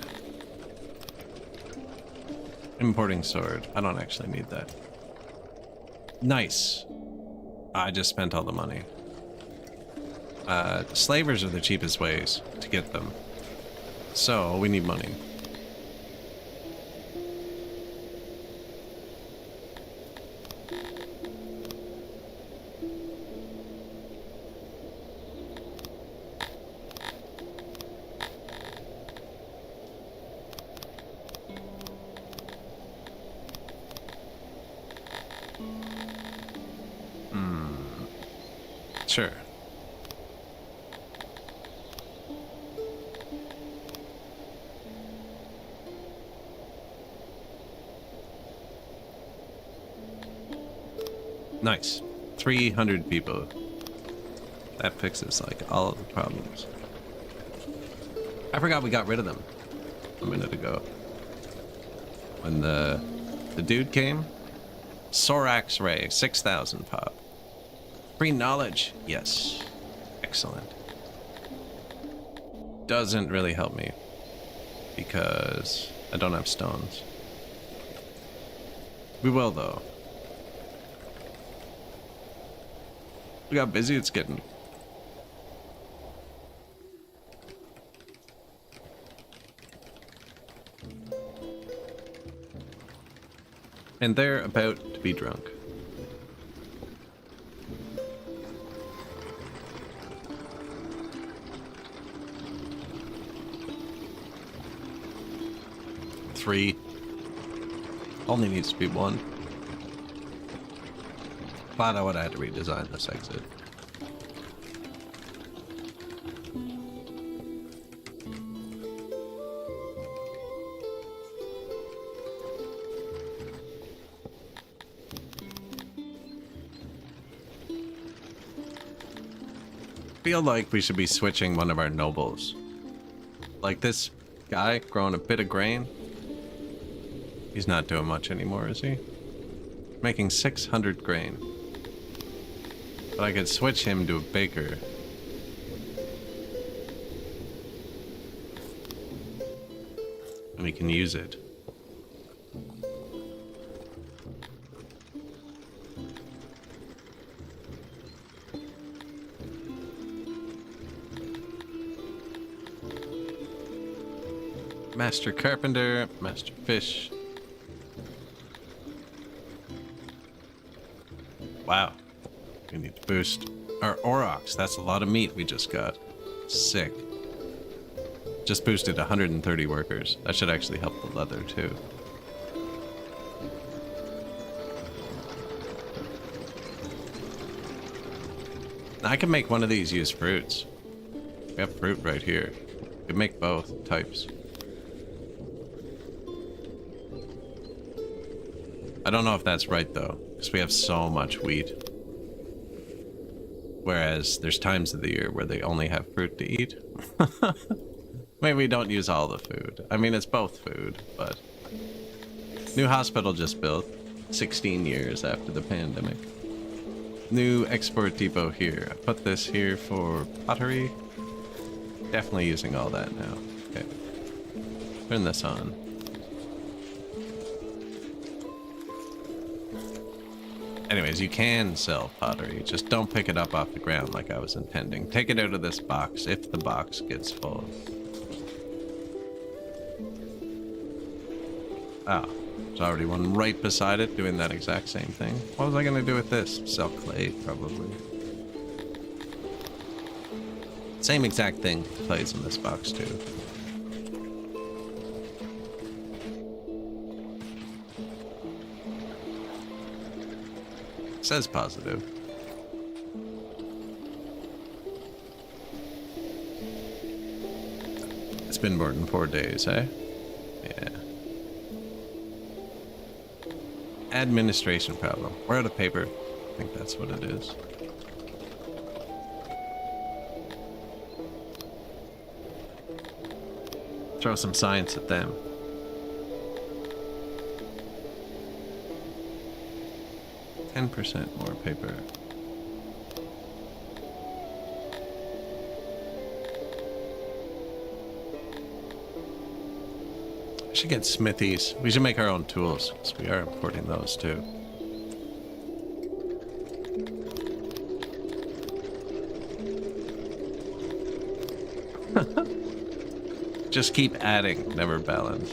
Importing sword. I don't actually need that. Nice. I just spent all the money. Slavers are the cheapest ways to get them. So, we need money. Sure. Nice. 300 people. That fixes like all of the problems. I forgot we got rid of them a minute ago. When the dude came. Sorax Ray, 6,000 pop. Free knowledge, yes. Excellent. Doesn't really help me because I don't have stones. We will though. Look how busy it's getting. And they're about to be drunk. Three. Only needs to be 1. But I would have had to redesign this exit. Feel like we should be switching one of our nobles. Like this guy growing a bit of grain. He's not doing much anymore, is he? Making 600 grain. But I could switch him to a baker. And we can use it. Master Carpenter, Master Fish. Wow. We need to boost our aurochs. That's a lot of meat we just got. Sick. Just boosted 130 workers. That should actually help the leather too. I can make one of these use fruits. We have fruit right here. We can make both types. I don't know if that's right though, because we have so much wheat. Whereas there's times of the year where they only have fruit to eat. Maybe we don't use all the food. I mean, it's both food, but... New hospital just built, 16 years after the pandemic. New export depot here. I put this here for pottery. Definitely using all that now. Okay. Turn this on. Anyways, you can sell pottery, just don't pick it up off the ground like I was intending. Take it out of this box if the box gets full. Ah, there's already one right beside it doing that exact same thing. What was I gonna do with this? Sell clay, probably. Same exact thing plays in this box too. says positive. It's been more than 4 days, eh? Yeah. Administration problem. We're out of paper. I think that's what it is. Throw some science at them. %, more paper. We should get smithies. We should make our own tools, because we are importing those too. Just keep adding, never balance.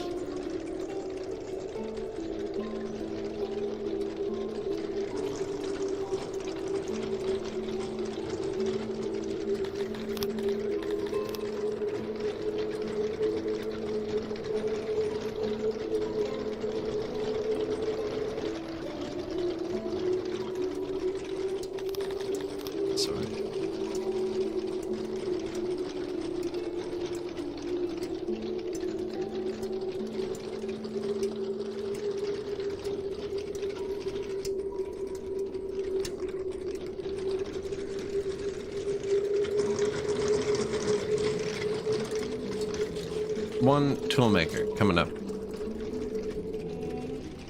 One toolmaker coming up.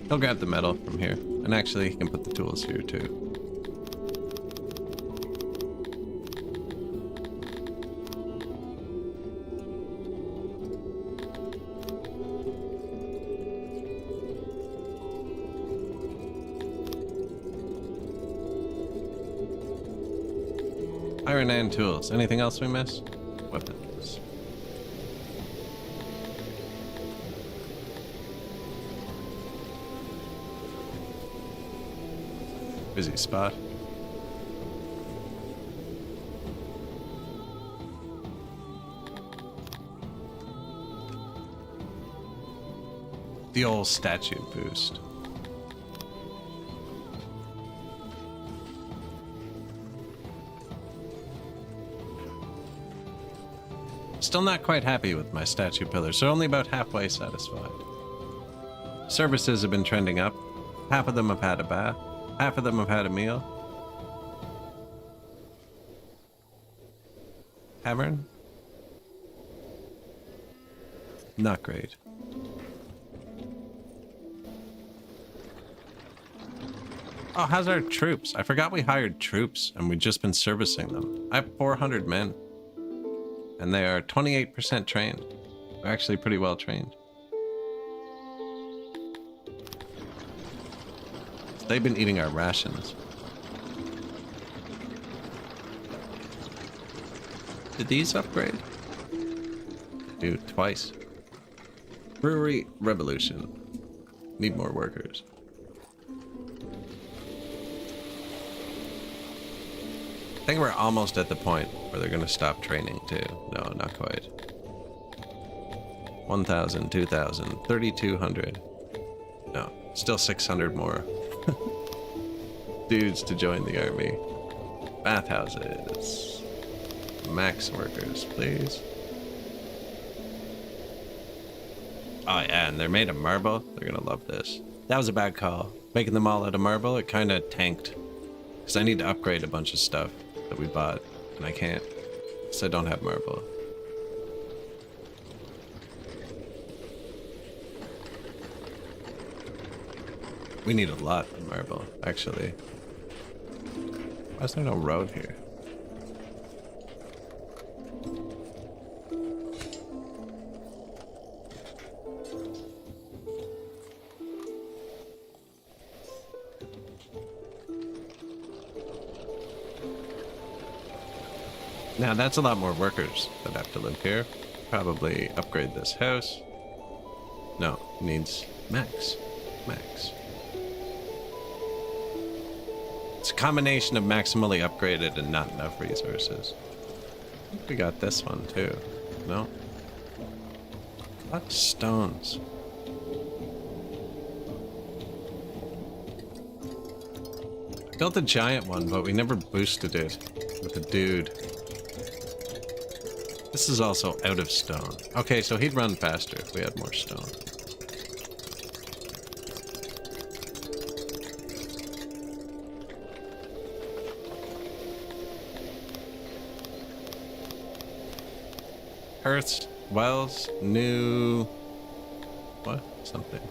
He'll grab the metal from here. And actually, he can put the tools here too. Iron and tools. Anything else we missed? Weapons. Busy spot. The old statue boost. Still not quite happy with my statue pillars. They're only about halfway satisfied. Services have been trending up. Half of them have had a bath. Half of them have had a meal. Tavern? Not great. Oh, how's our troops? I forgot we hired troops and we've just been servicing them. I have 400 men. And they are 28% trained. They're actually pretty well trained. They've been eating our rations. Did these upgrade? Do twice. Brewery revolution. Need more workers. I think we're almost at the point where they're gonna stop training too. No, not quite. 1,000, 2,000, 3,200. No, still 600 more. Dudes to join the army. Bathhouses. Max workers, please. Oh yeah, and they're made of marble. They're gonna love this. That was a bad call. Making them all out of marble, it kind of tanked. Because I need to upgrade a bunch of stuff that we bought, and I can't. Because I don't have marble. We need a lot of marble, actually. Why is there no road here? Now that's a lot more workers that have to live here. Probably upgrade this house. No, needs max. Max. It's a combination of maximally upgraded and not enough resources. I think we got this one too. No? A lot of stones. built a giant one, but we never boosted it with a dude. This is also out of stone. Okay, so he'd run faster if we had more stone. Hearths, wells, new... what? Something.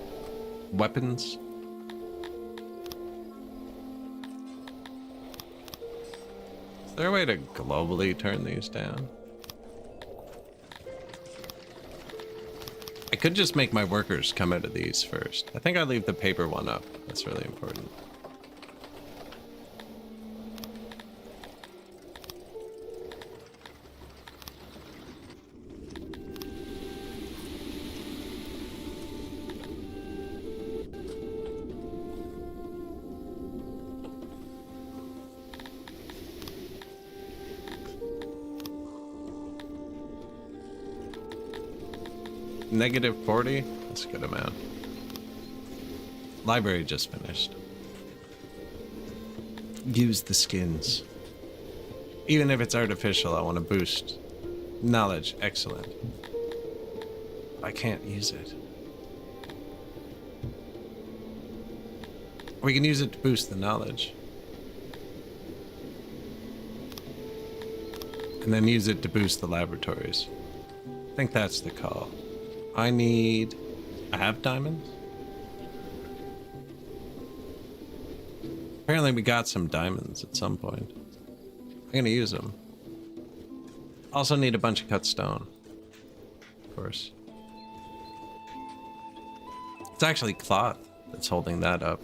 Weapons. Is there a way to globally turn these down? I could just make my workers come out of these first. I think I'll leave the paper one up. That's really important. Negative 40? That's a good amount. Library just finished. Use the skins. Even if it's artificial, I want to boost knowledge. Excellent. I can't use it. We can use it to boost the knowledge. And then use it to boost the laboratories. I think that's the call. I have diamonds? Apparently we got some diamonds at some point. I'm gonna use them. Also need a bunch of cut stone. Of course. It's actually cloth that's holding that up.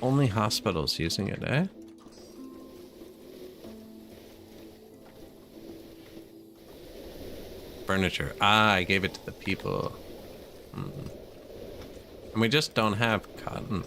Only hospitals using it, eh? Furniture. Ah, I gave it to the people. And we just don't have cotton.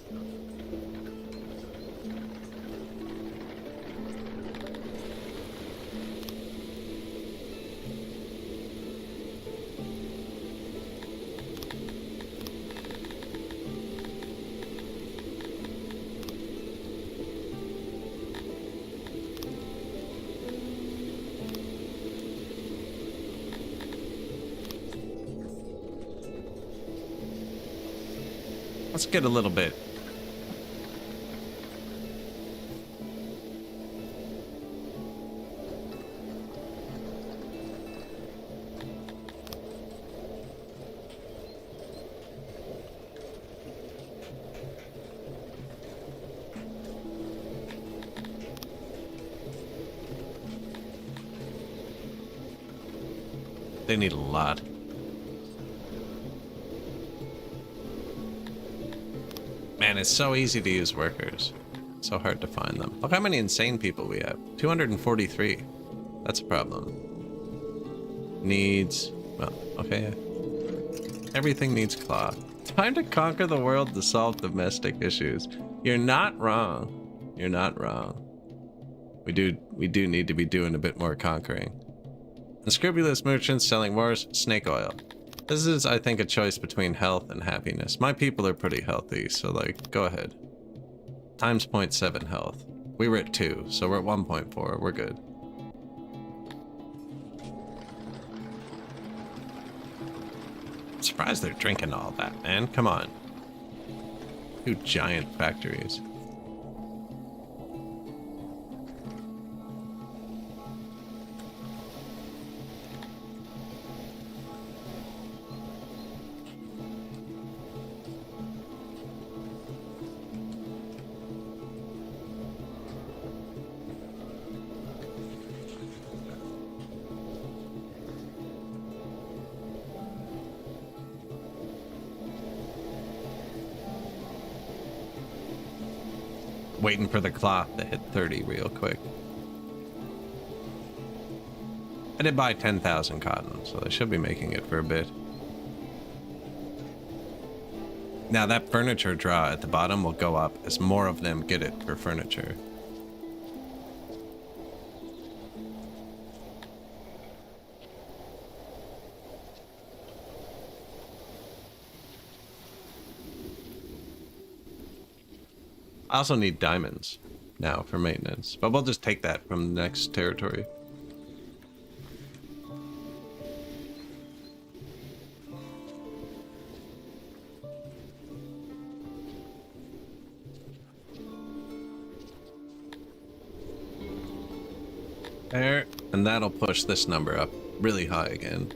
Let's get a little bit. They need a lot. Man, it's so easy to use workers. So hard to find them. Look how many insane people we have. 243. That's a problem. Needs... well, okay. Everything needs cloth. Time to conquer the world to solve domestic issues. You're not wrong. You're not wrong. We do need to be doing a bit more conquering. Unscrupulous merchants selling more snake oil. This is, I think, a choice between health and happiness. My people are pretty healthy, so, like, go ahead. Times 0.7 health. We were at 2, so we're at 1.4. We're good. I'm surprised they're drinking all that, man. Come on. 2 giant factories. Waiting for the cloth to hit 30 real quick. I did buy 10,000 cotton, so they should be making it for a bit. Now that furniture draw at the bottom will go up as more of them get it for furniture. I also need diamonds now for maintenance, but we'll just take that from the next territory. There, and that'll push this number up really high again.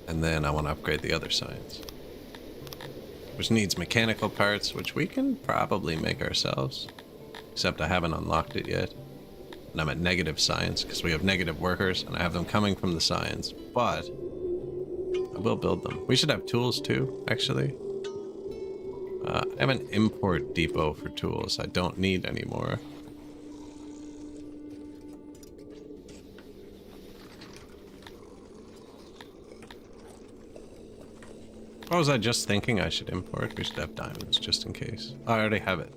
And then I want to upgrade the other science, which needs mechanical parts, which we can probably make ourselves, except I haven't unlocked it yet. And I'm at negative science because we have negative workers and I have them coming from the science, but I will build them. We should have tools too, actually. I have an import depot for tools I don't need anymore. What was I just thinking I should import? We should have diamonds just in case. Oh, I already have it.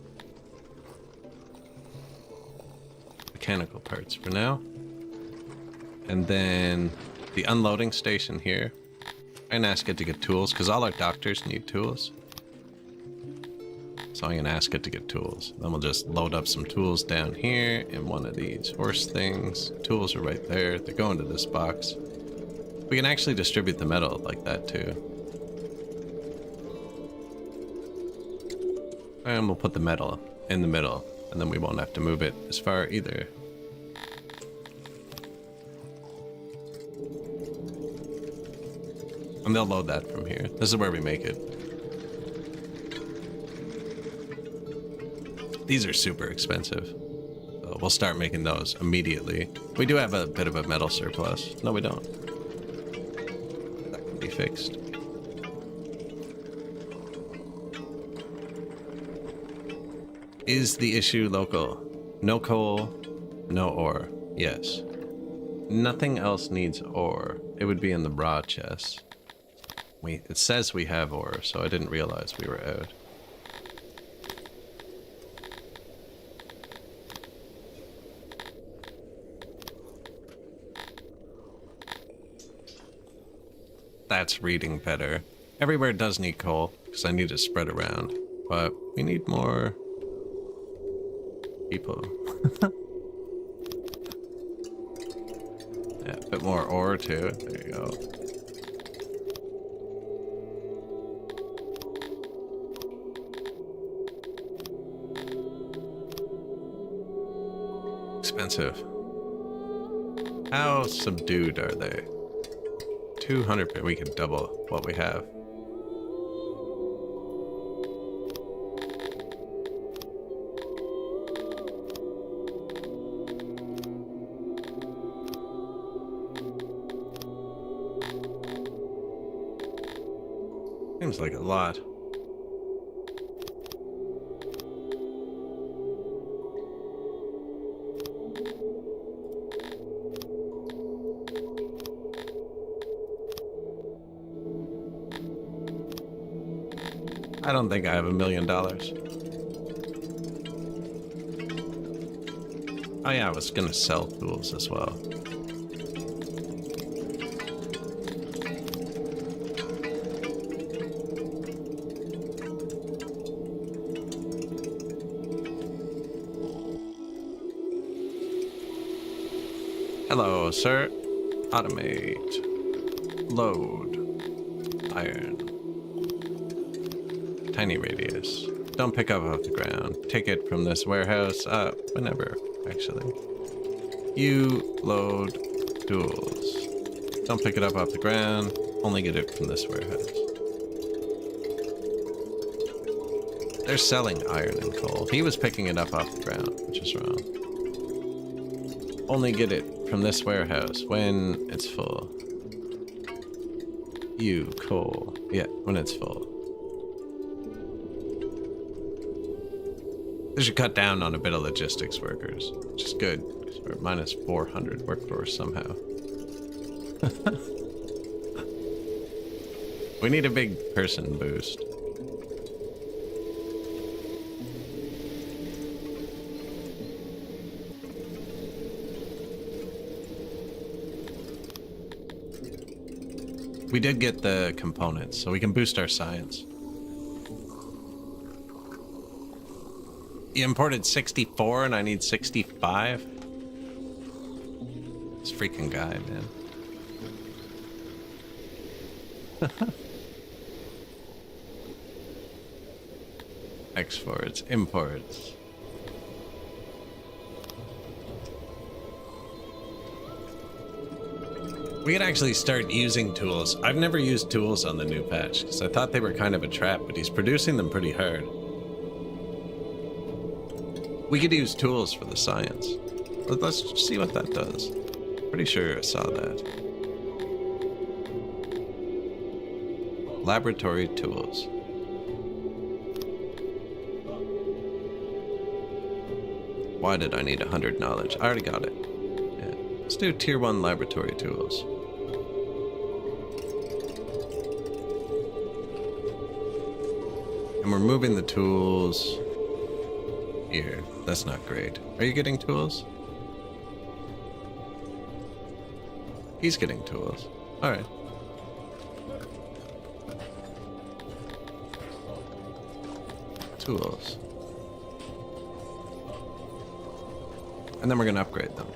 Mechanical parts for now. And then the unloading station here. I'm gonna ask it to get tools because all our doctors need tools. So I'm gonna ask it to get tools. Then we'll just load up some tools down here in one of these horse things. Tools are right there. They go into this box. We can actually distribute the metal like that too. And we'll put the metal in the middle, and then we won't have to move it as far either. And they'll load that from here. This is where we make it. These are super expensive. So we'll start making those immediately. We do have a bit of a metal surplus. No, we don't. That can be fixed. Is the issue local? No coal, no ore. Yes. Nothing else needs ore. It would be in the raw chest. It says we have ore, so I didn't realize we were out. That's reading better. Everywhere does need coal, because I need to spread around. But we need more people. Yeah, a bit more ore too. There you go. Expensive. How subdued are they? 200, but we could double what we have. Seems like a lot. I don't think I have $1 million. Oh yeah, I was gonna sell tools as well. Hello, sir. Automate. Load. Iron. Tiny radius. Don't pick up off the ground. Take it from this warehouse. Whenever, actually. You load tools. Don't pick it up off the ground. Only get it from this warehouse. They're selling iron and coal. He was picking it up off the ground, which is wrong. Only get it from this warehouse when it's full. You, coal. Yeah, when it's full. They should cut down on a bit of logistics workers, which is good, because we're minus 400 workforce somehow. We need a big person boost. We did get the components, so we can boost our science. You imported 64 and I need 65? This freaking guy, man. Exports, imports. We could actually start using tools. I've never used tools on the new patch because I thought they were kind of a trap, but he's producing them pretty hard. We could use tools for the science. Let's see what that does. Pretty sure I saw that. Laboratory tools. Why did I need 100 knowledge? I already got it. Yeah. Let's do tier 1 laboratory tools. And we're moving the tools here. That's not great. Are you getting tools? He's getting tools. All right. Tools. And then we're going to upgrade them.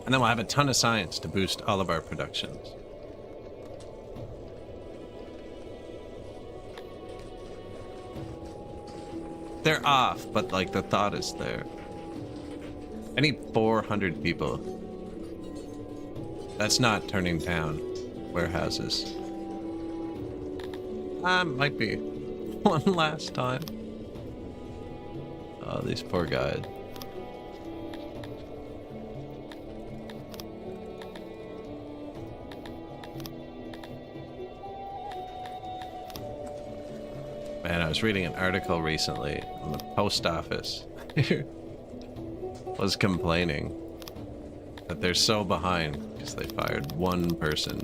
And then we'll have a ton of science to boost all of our productions. They're off, but like the thought is there. I need 400 people. That's not turning down warehouses. Might be. One last time. Oh, these poor guys. Man, I was reading an article recently on the post office. Was complaining that they're so behind because they fired one person.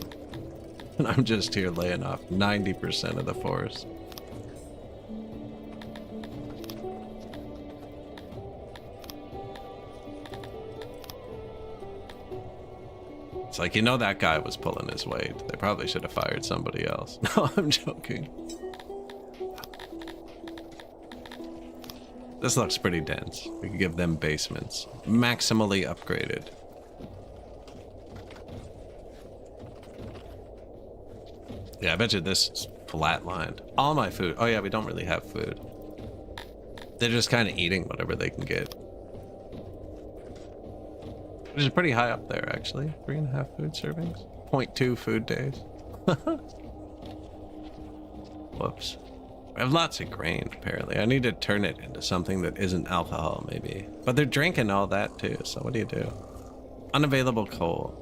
And I'm just here laying off 90% of the force. It's like, you know, that guy was pulling his weight. They probably should have fired somebody else. No, I'm joking. This looks pretty dense. We could give them basements. Maximally upgraded. Yeah, I bet you this is flatlined. All my food. Oh yeah, we don't really have food. They're just kind of eating whatever they can get. Which is pretty high up there, actually. 3.5 food servings. 0.2 food days. Whoops. I have lots of grain, apparently. I need to turn it into something that isn't alcohol, maybe. But they're drinking all that, too, so what do you do? Unavailable coal.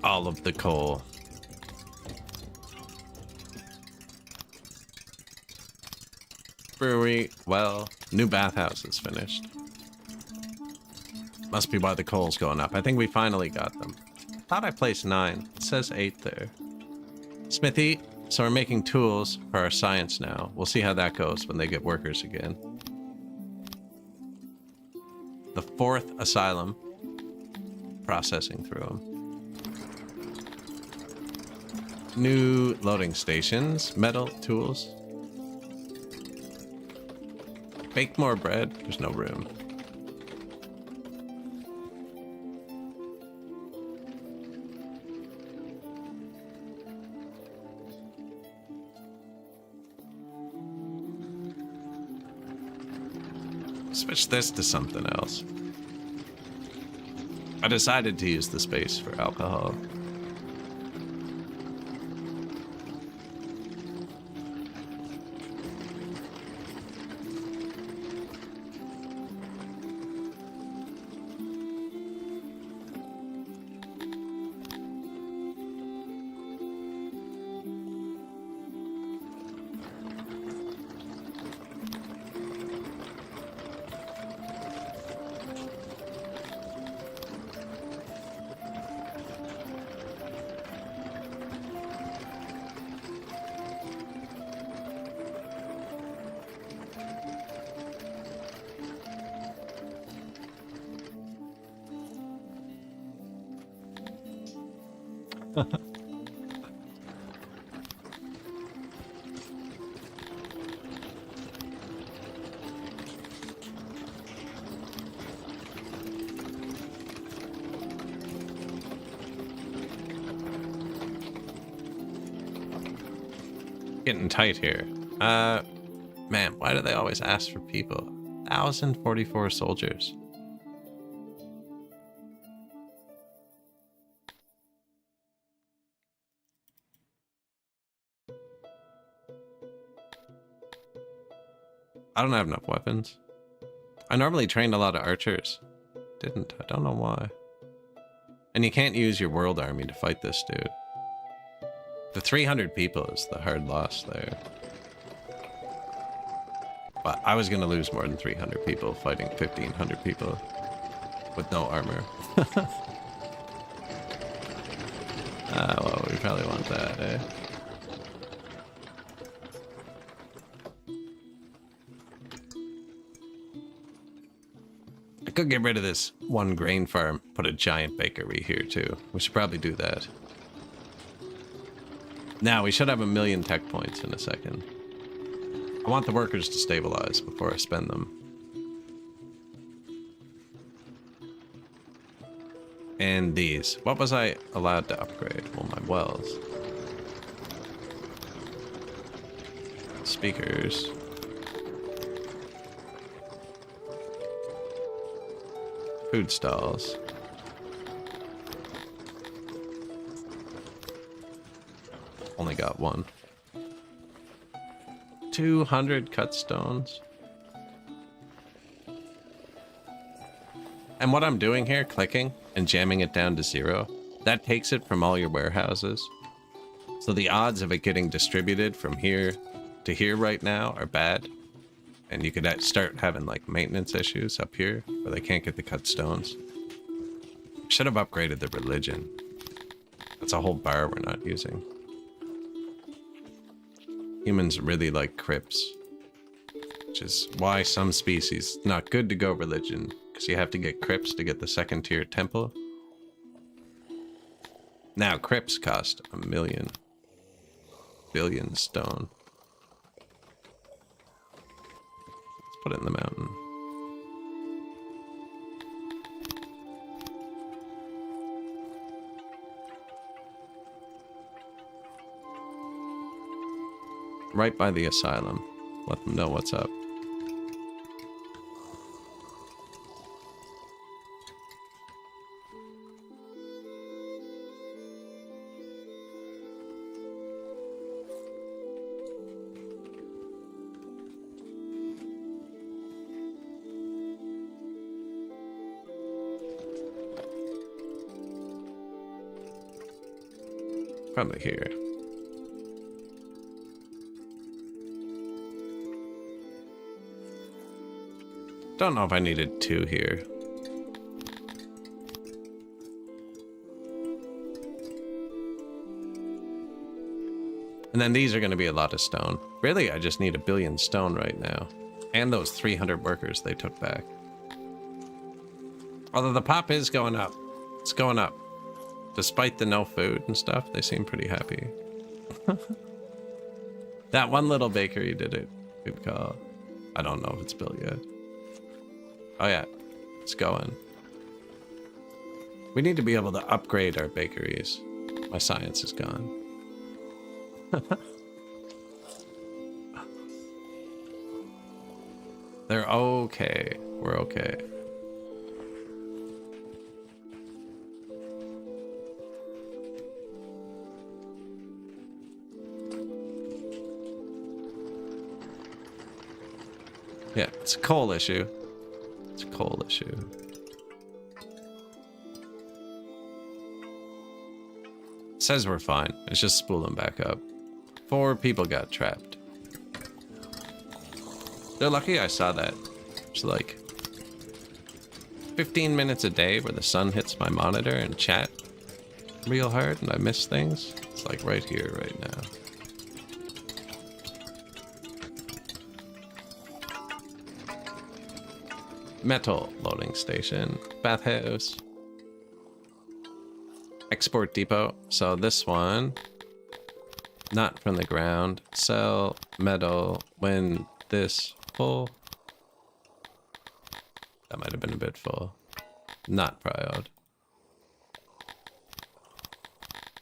All of the coal. Brewery, well, new bathhouse is finished. Must be why the coal's going up. I think we finally got them. Thought I placed 9. It says 8 there. Smithy, so we're making tools for our science now. We'll see how that goes when they get workers again. The 4th asylum. Processing through them. New loading stations. Metal tools. Bake more bread. There's no room. Switch this to something else. I decided to use the space for alcohol. Getting tight here. Man, why do they always ask for people? 1,044 soldiers. I don't have enough weapons. I normally trained a lot of archers. Didn't. I don't know why. And you can't use your world army to fight this dude. The 300 people is the hard loss there. But I was going to lose more than 300 people fighting 1,500 people with no armor. Well, we probably want that, eh? I could get rid of this one grain farm, put a giant bakery here too. We should probably do that. Now, we should have 1,000,000 tech points in a second. I want the workers to stabilize before I spend them. And these. What was I allowed to upgrade? Well, my wells. Speakers. Food stalls. Only got one. 200 cut stones. And what I'm doing here, clicking and jamming it down to 0, that takes it from all your warehouses. So the odds of it getting distributed from here to here right now are bad. And you could start having like maintenance issues up here where they can't get the cut stones. Should have upgraded the religion. That's a whole bar we're not using. Humans really like crypts, which is why some species not good to go religion, because you have to get crypts to get the 2nd tier temple. Now crypts cost 1,000,000 billion stone. Let's put it in the mountain. Right by the asylum. Let them know what's up. Probably here. Don't know if I needed 2 here. And then these are going to be a lot of stone. Really, I just need 1 billion stone right now. And those 300 workers they took back. Although the pop is going up. It's going up. Despite the no food and stuff, they seem pretty happy. That one little bakery did it. Good call. I don't know if it's built yet. Oh yeah, it's going. We need to be able to upgrade our bakeries. My science is gone. They're okay. We're okay. Yeah, it's a coal issue. It's a coal issue. It says we're fine. It's just spooling back up. 4 people got trapped. They're lucky I saw that. It's like 15 minutes a day where the sun hits my monitor and chat real hard and I miss things. It's like right here, right now. Metal loading station. Bathhouse. export depot. So this one, not from the ground. Sell metal when this full. That might have been a bit full. Not prioed.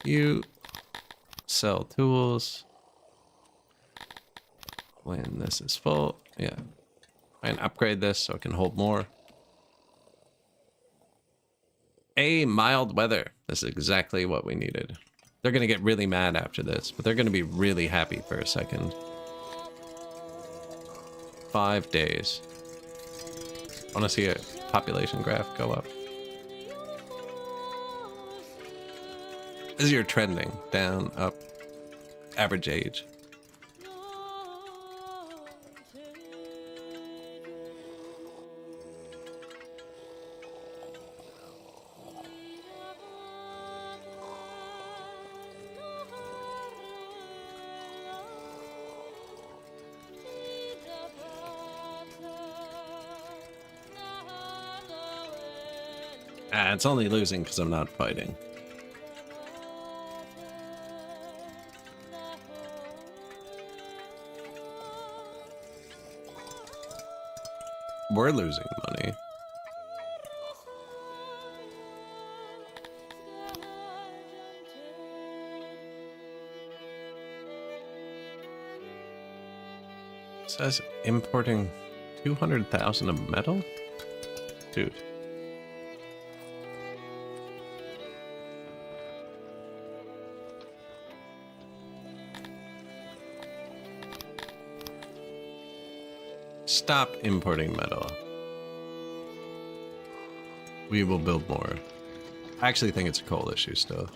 You sell tools when this is full. Yeah. And upgrade this so it can hold more. A mild weather. This is exactly what we needed. They're going to get really mad after this, but they're going to be really happy for a second. 5 days. Want to see a population graph go up? As you're trending down, up, average age. It's only losing because I'm not fighting. We're losing money. It says importing 200,000 of metal? Dude. Stop importing metal. We will build more. I actually think it's a coal issue still.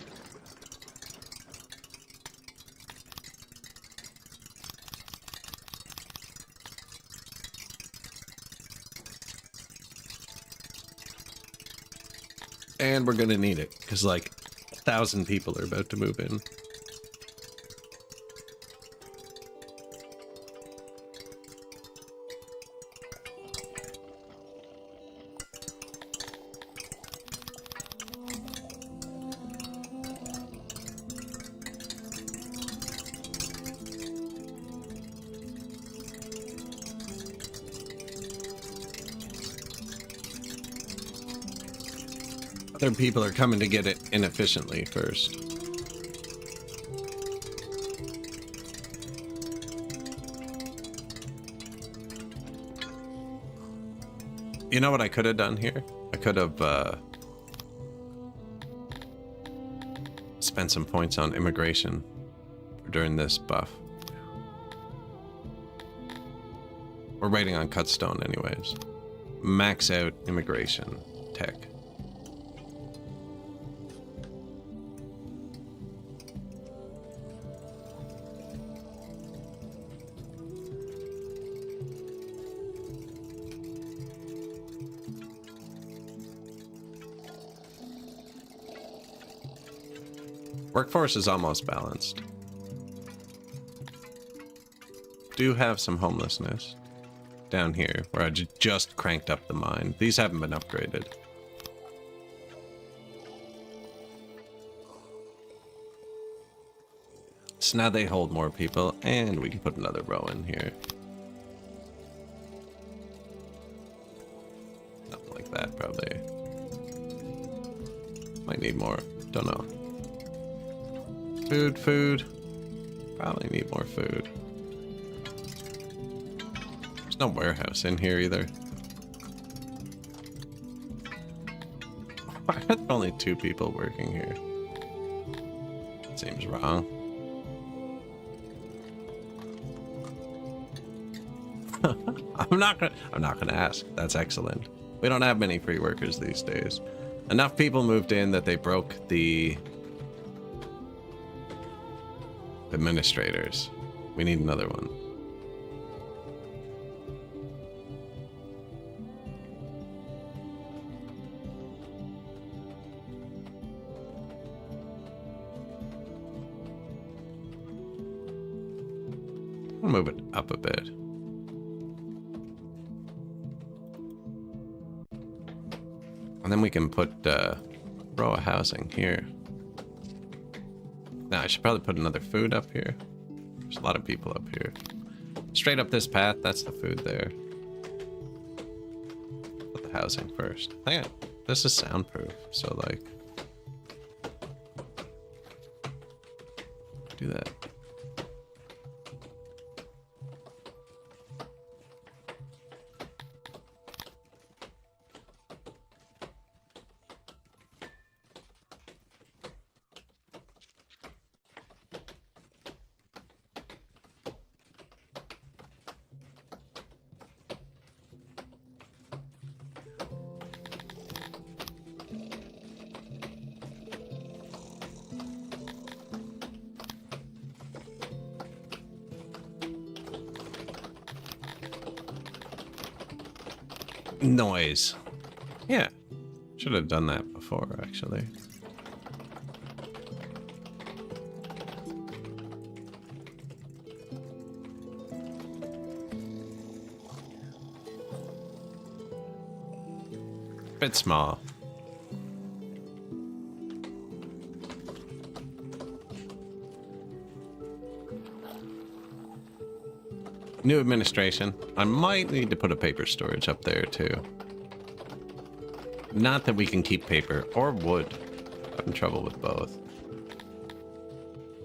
And we're gonna need it, because like 1,000 people are about to move in. Other people are coming to get it inefficiently first. You know what I could have done here? I could have spent some points on immigration during this buff. We're waiting on Cutstone anyways. Max out immigration tech. Workforce is almost balanced. Do have some homelessness down here where I just cranked up the mine. These haven't been upgraded. So now they hold more people, and we can put another row in here. Nothing like that, probably. Might need more. Don't know. Food. Probably need more food. There's no warehouse in here either. Why are there only 2 people working here? Seems wrong. I'm not gonna ask. That's excellent. We don't have many free workers these days. Enough people moved in that they broke the administrators. We need another one. I'll move it up a bit. And then we can put row of housing here. Now, I should probably put another food up here. There's a lot of people up here. Straight up this path, that's the food there. Put the housing first. Hang on. This is soundproof, so like... do that. Noise. Yeah. Should have done that before, actually. Bit small. New administration. I might need to put a paper storage up there too. Not that we can keep paper or wood. I'm having trouble with both.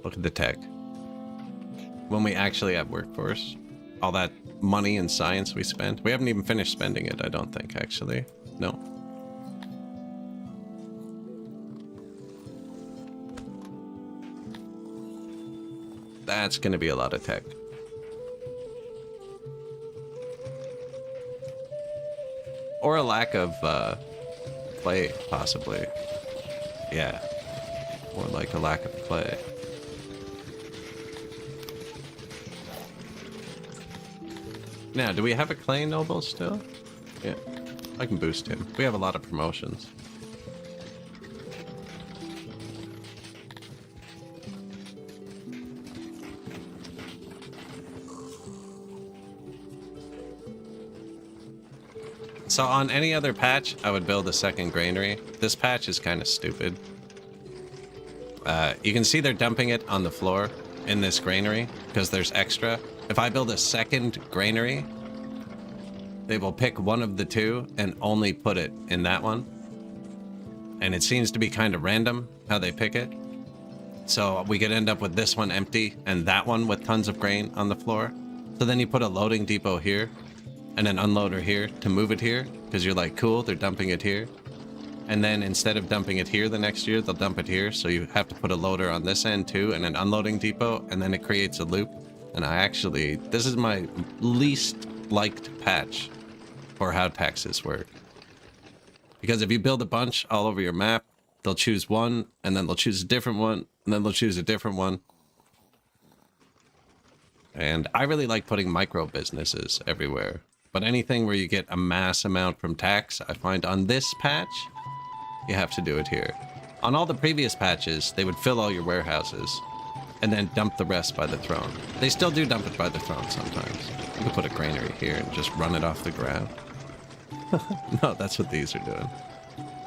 Look at the tech. When we actually have workforce, all that money and science we spent. We haven't even finished spending it, I don't think, actually. No. That's gonna be a lot of tech. Or a lack of clay, possibly. Yeah. Or like a lack of clay. Now, do we have a clay noble still? Yeah. I can boost him. We have a lot of promotions. So on any other patch, I would build a second granary. This patch is kind of stupid. You can see they're dumping it on the floor in this granary because there's extra. If I build a second granary, they will pick one of the two and only put it in that one. And it seems to be kind of random how they pick it. So we could end up with this one empty and that one with tons of grain on the floor. So then you put a loading depot here and an unloader here to move it here, because you're like, cool, they're dumping it here. And then instead of dumping it here the next year, they'll dump it here, so you have to put a loader on this end too, and an unloading depot, and then it creates a loop. And I actually, this is my least liked patch for how taxes work. Because if you build a bunch all over your map, they'll choose one, and then they'll choose a different one, and then they'll choose a different one. And I really like putting micro businesses everywhere. But anything where you get a mass amount from tax, I find on this patch, you have to do it here. On all the previous patches, they would fill all your warehouses and then dump the rest by the throne. They still do dump it by the throne sometimes. You can put a granary here and just run it off the ground. No, that's what these are doing.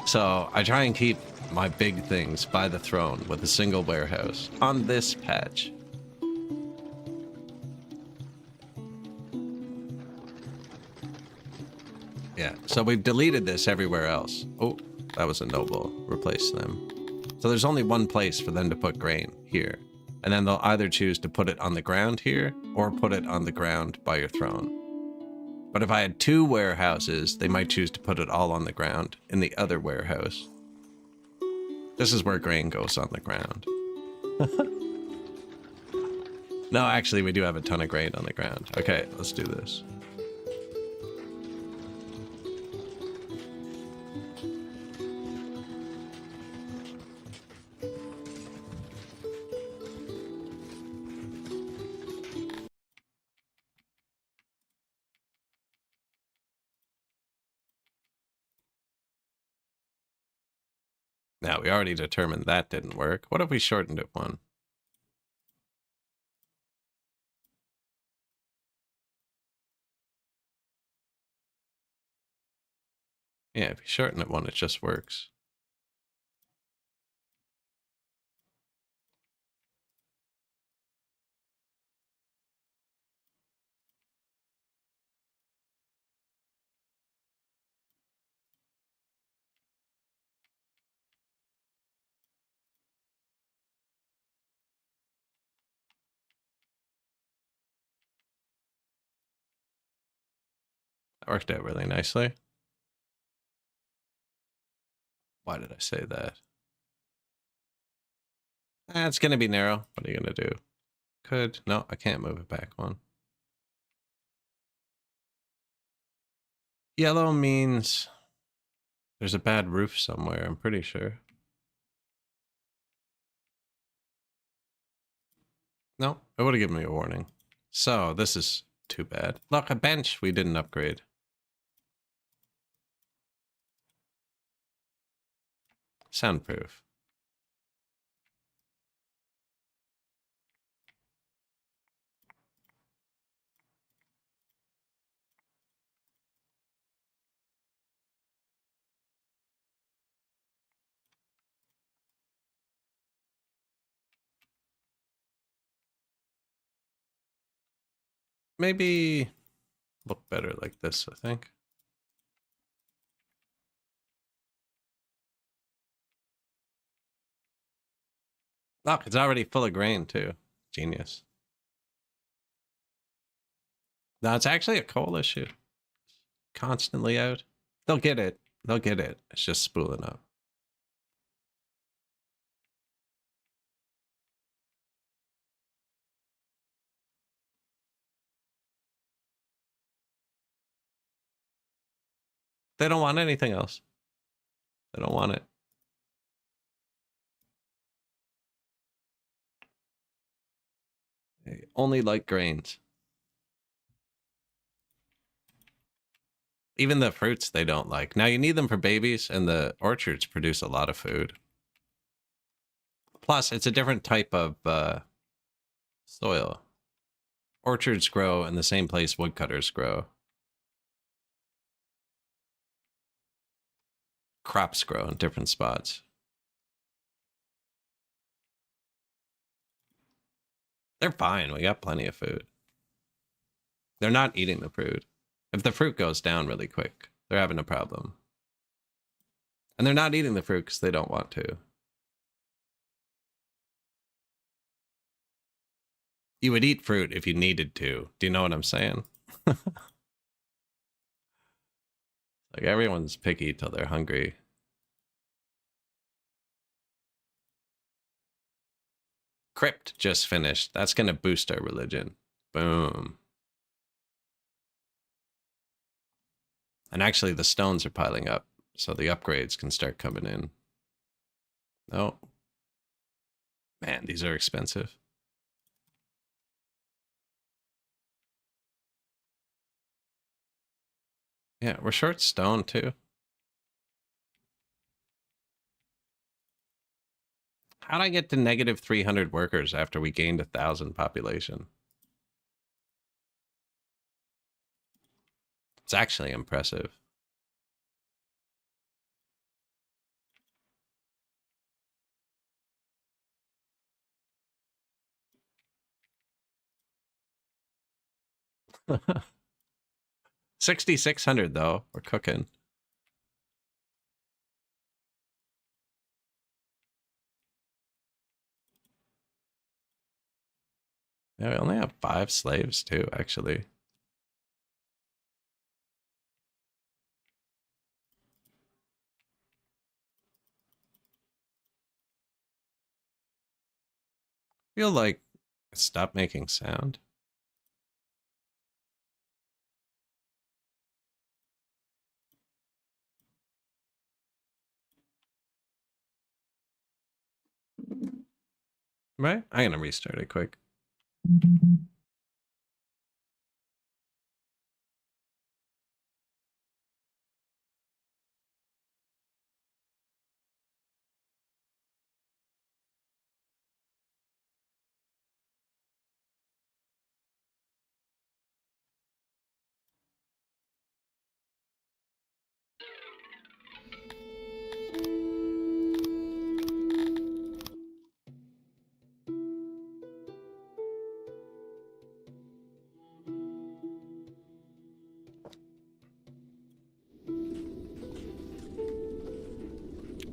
So I try and keep my big things by the throne with a single warehouse on this patch. Yeah, so we've deleted this everywhere else. Oh, that was a noble. Replace them. So there's only one place for them to put grain, here. And then they'll either choose to put it on the ground here, or put it on the ground by your throne. But if I had two warehouses, they might choose to put it all on the ground in the other warehouse. This is where grain goes on the ground. No, actually, we do have a ton of grain on the ground. Okay, let's do this. Now, we already determined that didn't work. What if we shortened it one? Yeah, if you shorten it one, it just works. That worked out really nicely. Why did I say that? It's going to be narrow. What are you going to do? Could. No, I can't move it back one. Yellow means there's a bad roof somewhere, I'm pretty sure. No, it would have given me a warning. So, this is too bad. Look, a bench we didn't upgrade. Soundproof. Maybe look better like this, I think. Look, it's already full of grain, too. Genius. No, it's actually a coal issue. Constantly out. They'll get it. They'll get it. It's just spooling up. They don't want anything else. They don't want it. They only like grains. Even the fruits they don't like. Now you need them for babies, and the orchards produce a lot of food. Plus, it's a different type of soil. Orchards grow in the same place woodcutters grow. Crops grow in different spots. They're fine. We got plenty of food. They're not eating the fruit. If the fruit goes down really quick, they're having a problem. And they're not eating the fruit because they don't want to. You would eat fruit if you needed to. Do you know what I'm saying? Like, everyone's picky till they're hungry. Crypt just finished. That's going to boost our religion. Boom. And actually, the stones are piling up, so the upgrades can start coming in. Oh. Man, these are expensive. Yeah, we're short stone, too. How'd I get to negative 300 workers after we gained 1,000 population? It's actually impressive. $6,600 though. We're cooking. Yeah, we only have 5 slaves too, actually. Feel like stop making sound. Right? I'm gonna restart it quick.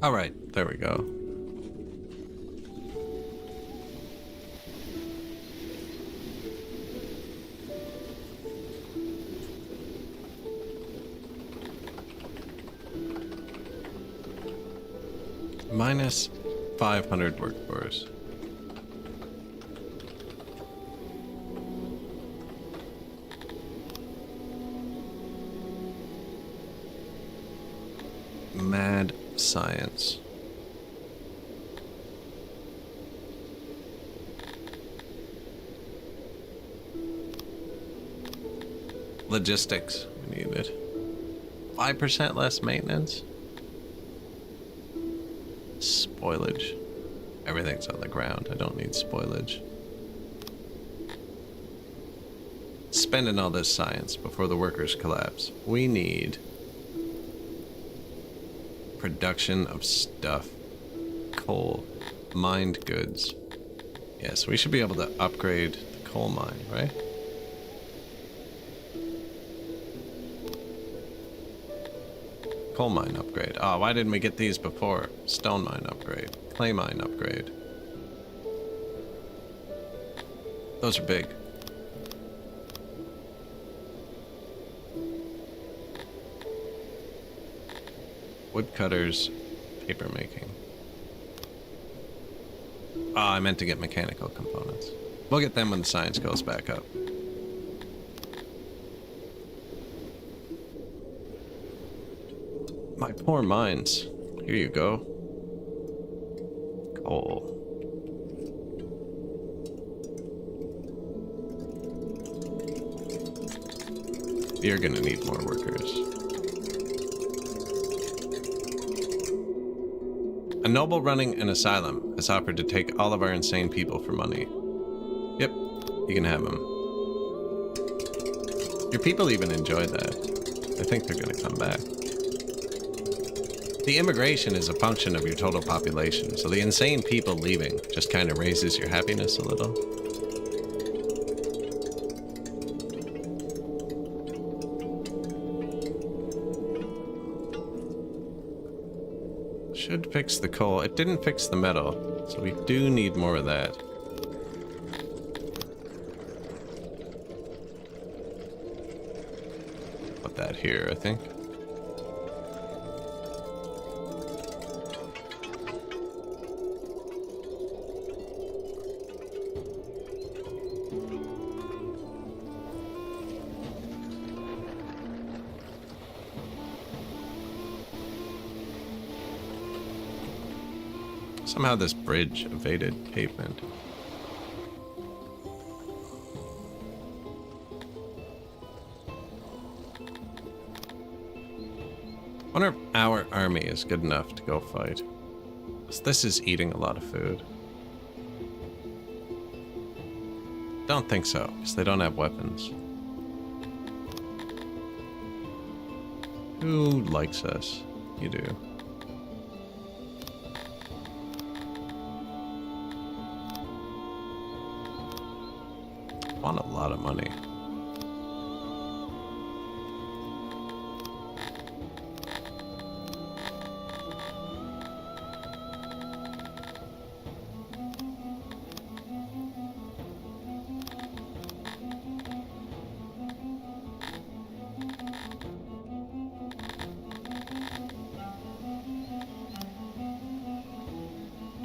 All right, there we go. Minus 500 workforce. Mad science. Logistics. We need it. 5% less maintenance. Spoilage. Everything's on the ground. I don't need spoilage. Spending all this science before the workers collapse. We need production of stuff. Coal. Mined goods. Yes, we should be able to upgrade the coal mine, right? Coal mine upgrade. Oh, why didn't we get these before? Stone mine upgrade. Clay mine upgrade. Those are big. Woodcutters, paper making. Oh, I meant to get mechanical components. We'll get them when the science goes back up. My poor mines. Here you go. Coal. You're gonna need more workers. A noble running an asylum has offered to take all of our insane people for money. Yep, you can have them. Your people even enjoy that. I think they're gonna come back. The immigration is a function of your total population, so the insane people leaving just kind of raises your happiness a little. Should fix the coal. It didn't fix the metal, so we do need more of that. Put that here, I think. Somehow this bridge evaded pavement. I wonder if our army is good enough to go fight. This is eating a lot of food. Don't think so, because they don't have weapons. Who likes us? You do. Want a lot of money.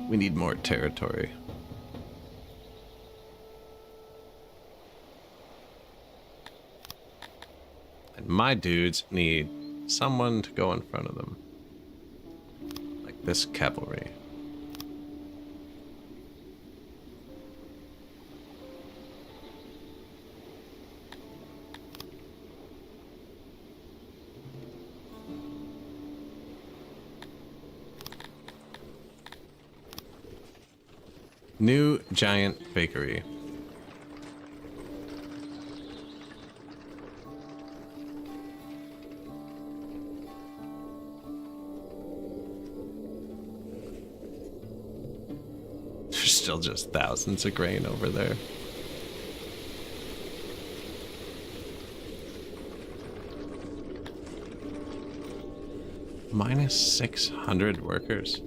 We need more territory. My dudes need someone to go in front of them. Like this cavalry. New giant bakery. Still just thousands of grain over there. Minus 600 workers.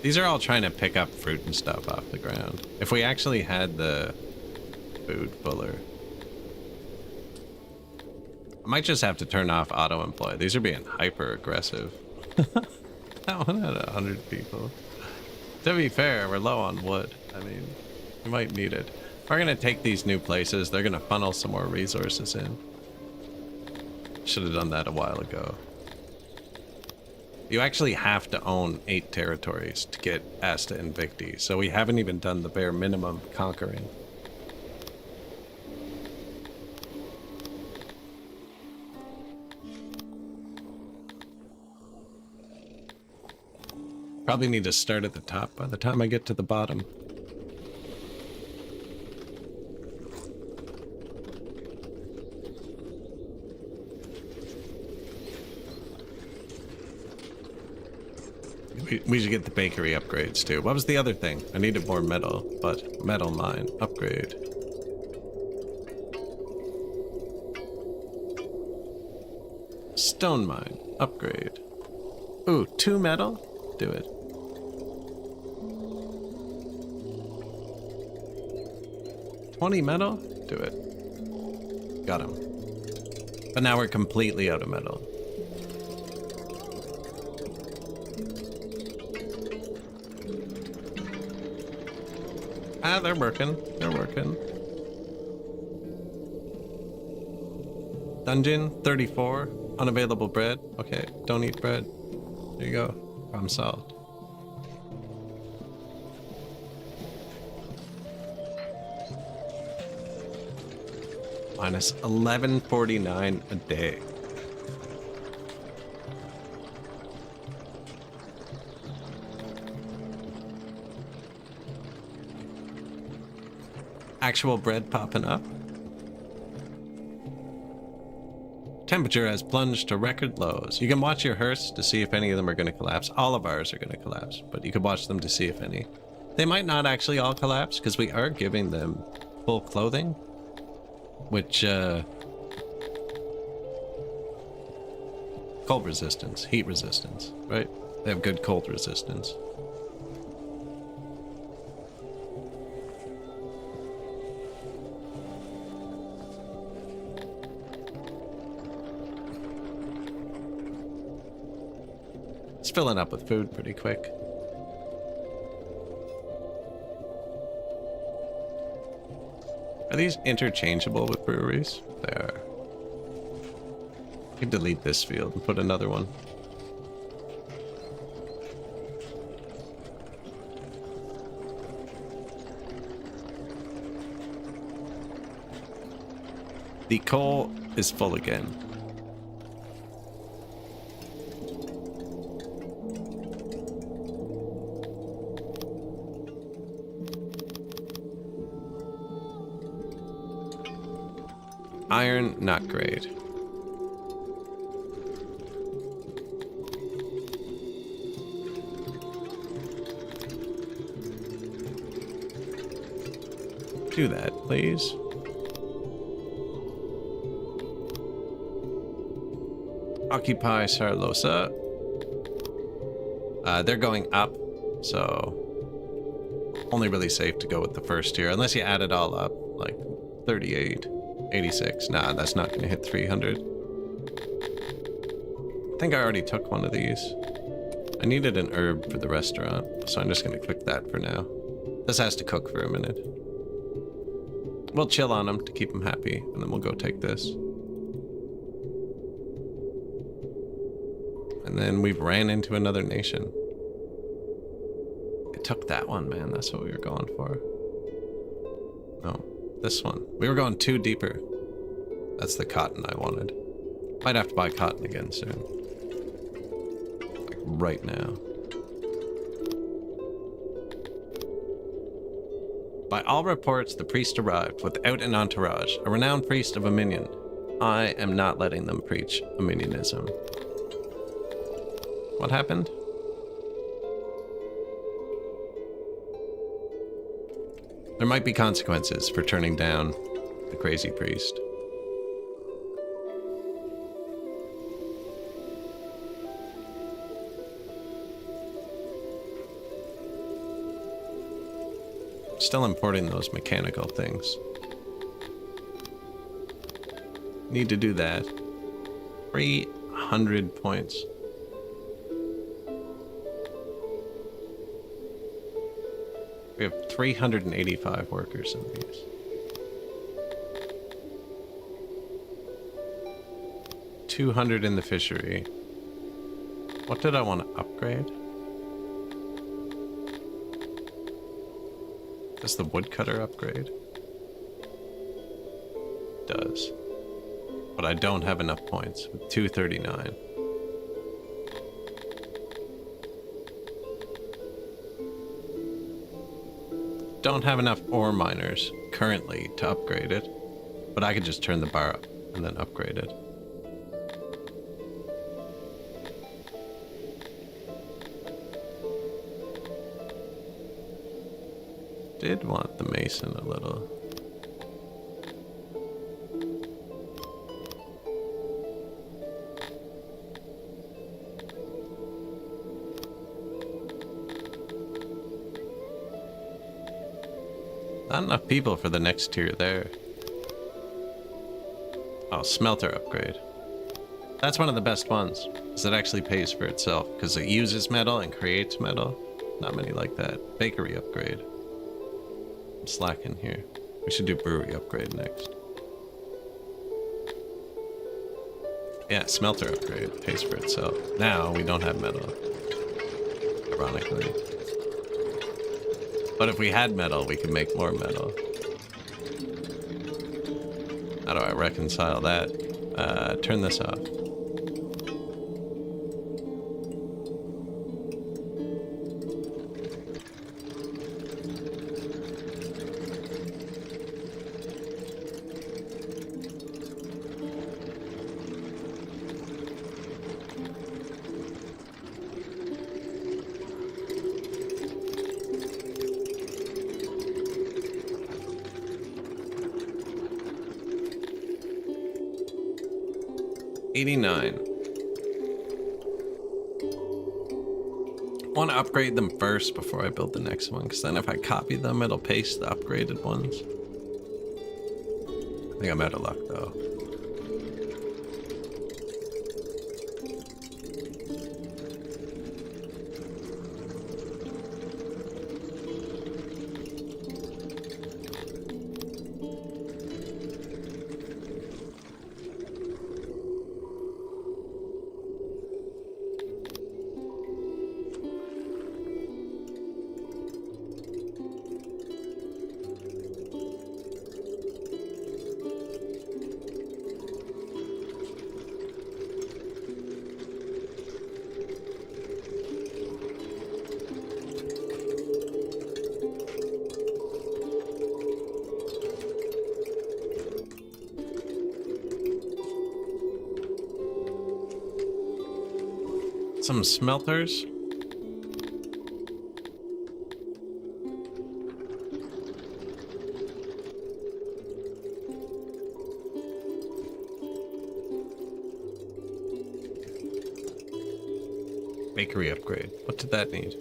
These are all trying to pick up fruit and stuff off the ground. If we actually had the food puller. I might just have to turn off auto-employ. These are being hyper-aggressive. That one had 100 people. To be fair, we're low on wood. I mean, we might need it. If we're gonna take these new places, they're gonna funnel some more resources in. Should have done that a while ago. You actually have to own 8 territories to get Asta Invictii, so we haven't even done the bare minimum conquering. Probably need to start at the top by the time I get to the bottom. We should get the bakery upgrades too. What was the other thing? I needed more metal, but metal mine upgrade. Stone mine upgrade. Ooh, 2 metal? Do it. $20 metal? Do it. Got him. But now we're completely out of metal. Ah, they're working. They're working. Dungeon 34. Unavailable bread. Okay, don't eat bread. There you go. Problem solved. Minus 1149 a day. Actual bread popping up. Temperature has plunged to record lows. You can watch your hearse to see if any of them are going to collapse. All of ours are going to collapse, but you can watch them to see if any. They might not actually all collapse because we are giving them full clothing, which cold resistance, heat resistance, right? They have good cold resistance. It's filling up with food pretty quick. Are these interchangeable with breweries? They are. I can delete this field and put another one. The coal is full again. Iron, not great. Do that, please. Occupy Sarlosa. They're going up, so only really safe to go with the first tier, unless you add it all up, like 38. 86. Nah, that's not gonna hit 300. I think I already took one of these. I needed an herb for the restaurant, so I'm just gonna click that for now. This has to cook for a minute. We'll chill on them to keep them happy, and then we'll go take this. And then we've ran into another nation. It took that one, man. That's what we were going for. No. This one. We were going 2 deeper. That's the cotton I wanted. Might have to buy cotton again soon. Like right now. By all reports, the priest arrived without an entourage, a renowned priest of a minion. I am not letting them preach a minionism. What happened? There might be consequences for turning down the crazy priest. Still importing those mechanical things. Need to do that. 300 points. We have 385 workers in these. $200 in the fishery. What did I want to upgrade? Does the woodcutter upgrade? Does. But I don't have enough points with 239. Don't have enough ore miners currently to upgrade it, but I could just turn the bar up and then upgrade it. Did want the mason a little. Not enough people for the next tier there. Oh, smelter upgrade. That's one of the best ones, because it actually pays for itself, because it uses metal and creates metal. Not many like that. Bakery upgrade. I'm slacking here. We should do brewery upgrade next. Yeah, smelter upgrade pays for itself. Now we don't have metal, ironically. But if we had metal, we could make more metal. How do I reconcile that? Turn this off. $89. I want to upgrade them first before I build the next one, because then if I copy them, it'll paste the upgraded ones. I think I'm out of luck, though. Some smelters. Bakery upgrade. What did that need?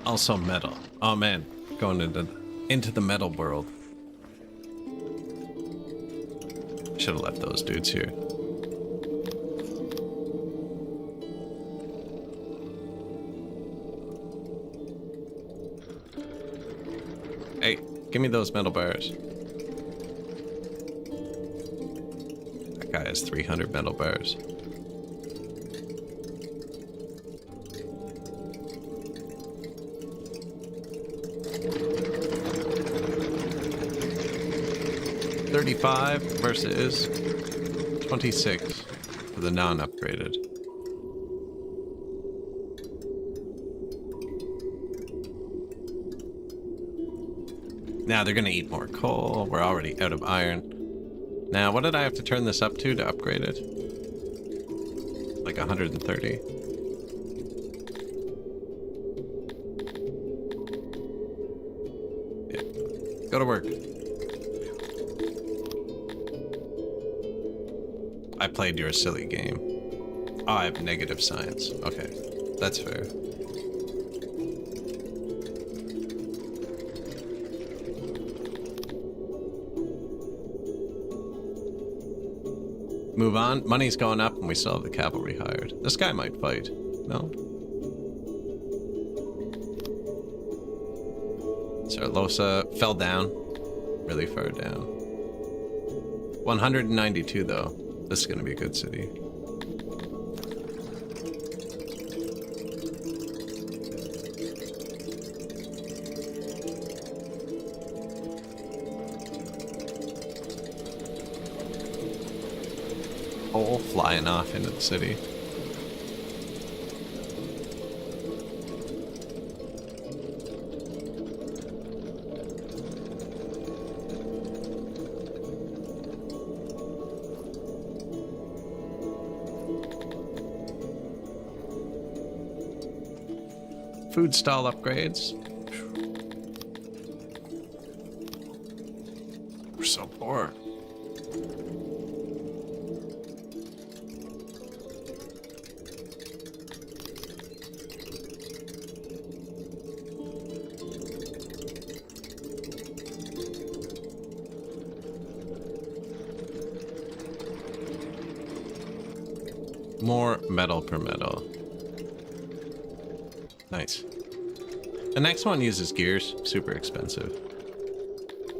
Also metal. Oh man, going into the metal world. Should have left those dudes here. Hey, give me those metal bars. That guy has 300 metal bars. $35 versus 26 for the non-upgraded. Now they're gonna eat more coal. We're already out of iron. Now, what did I have to turn this up to upgrade it? Like 130. Yeah. Go to work. I played your silly game. Oh, I have negative science. Okay, that's fair. move on. Money's going up and we still have the cavalry hired. This guy might fight. No? Sarlosa fell down. Really far down. 192 though. This is going to be a good city. Coal flying off into the city. Food stall upgrades. We're so poor. More metal per metal. Nice. The next one uses gears. Super expensive.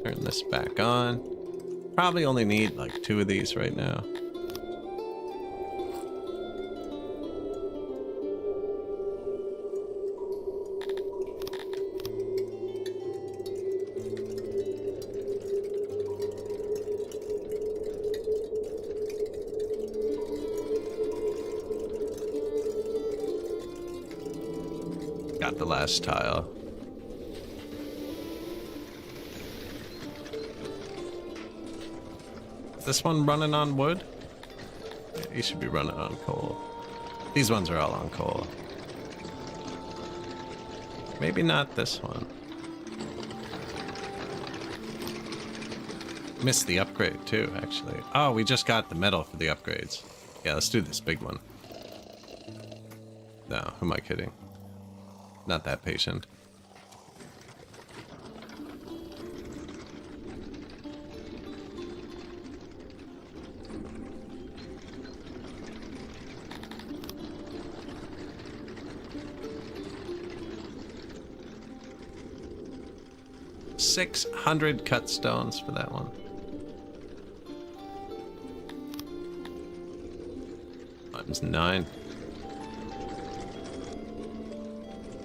Turn this back on. Probably only need like 2 of these right now. Got the last tile. Is this one running on wood? Yeah, you should be running on coal. These ones are all on coal. Maybe not this one. Missed the upgrade too, actually. Oh, we just got the metal for the upgrades. Yeah, let's do this big one. No, who am I kidding? Not that patient. $600 cut stones for that one. Times 9.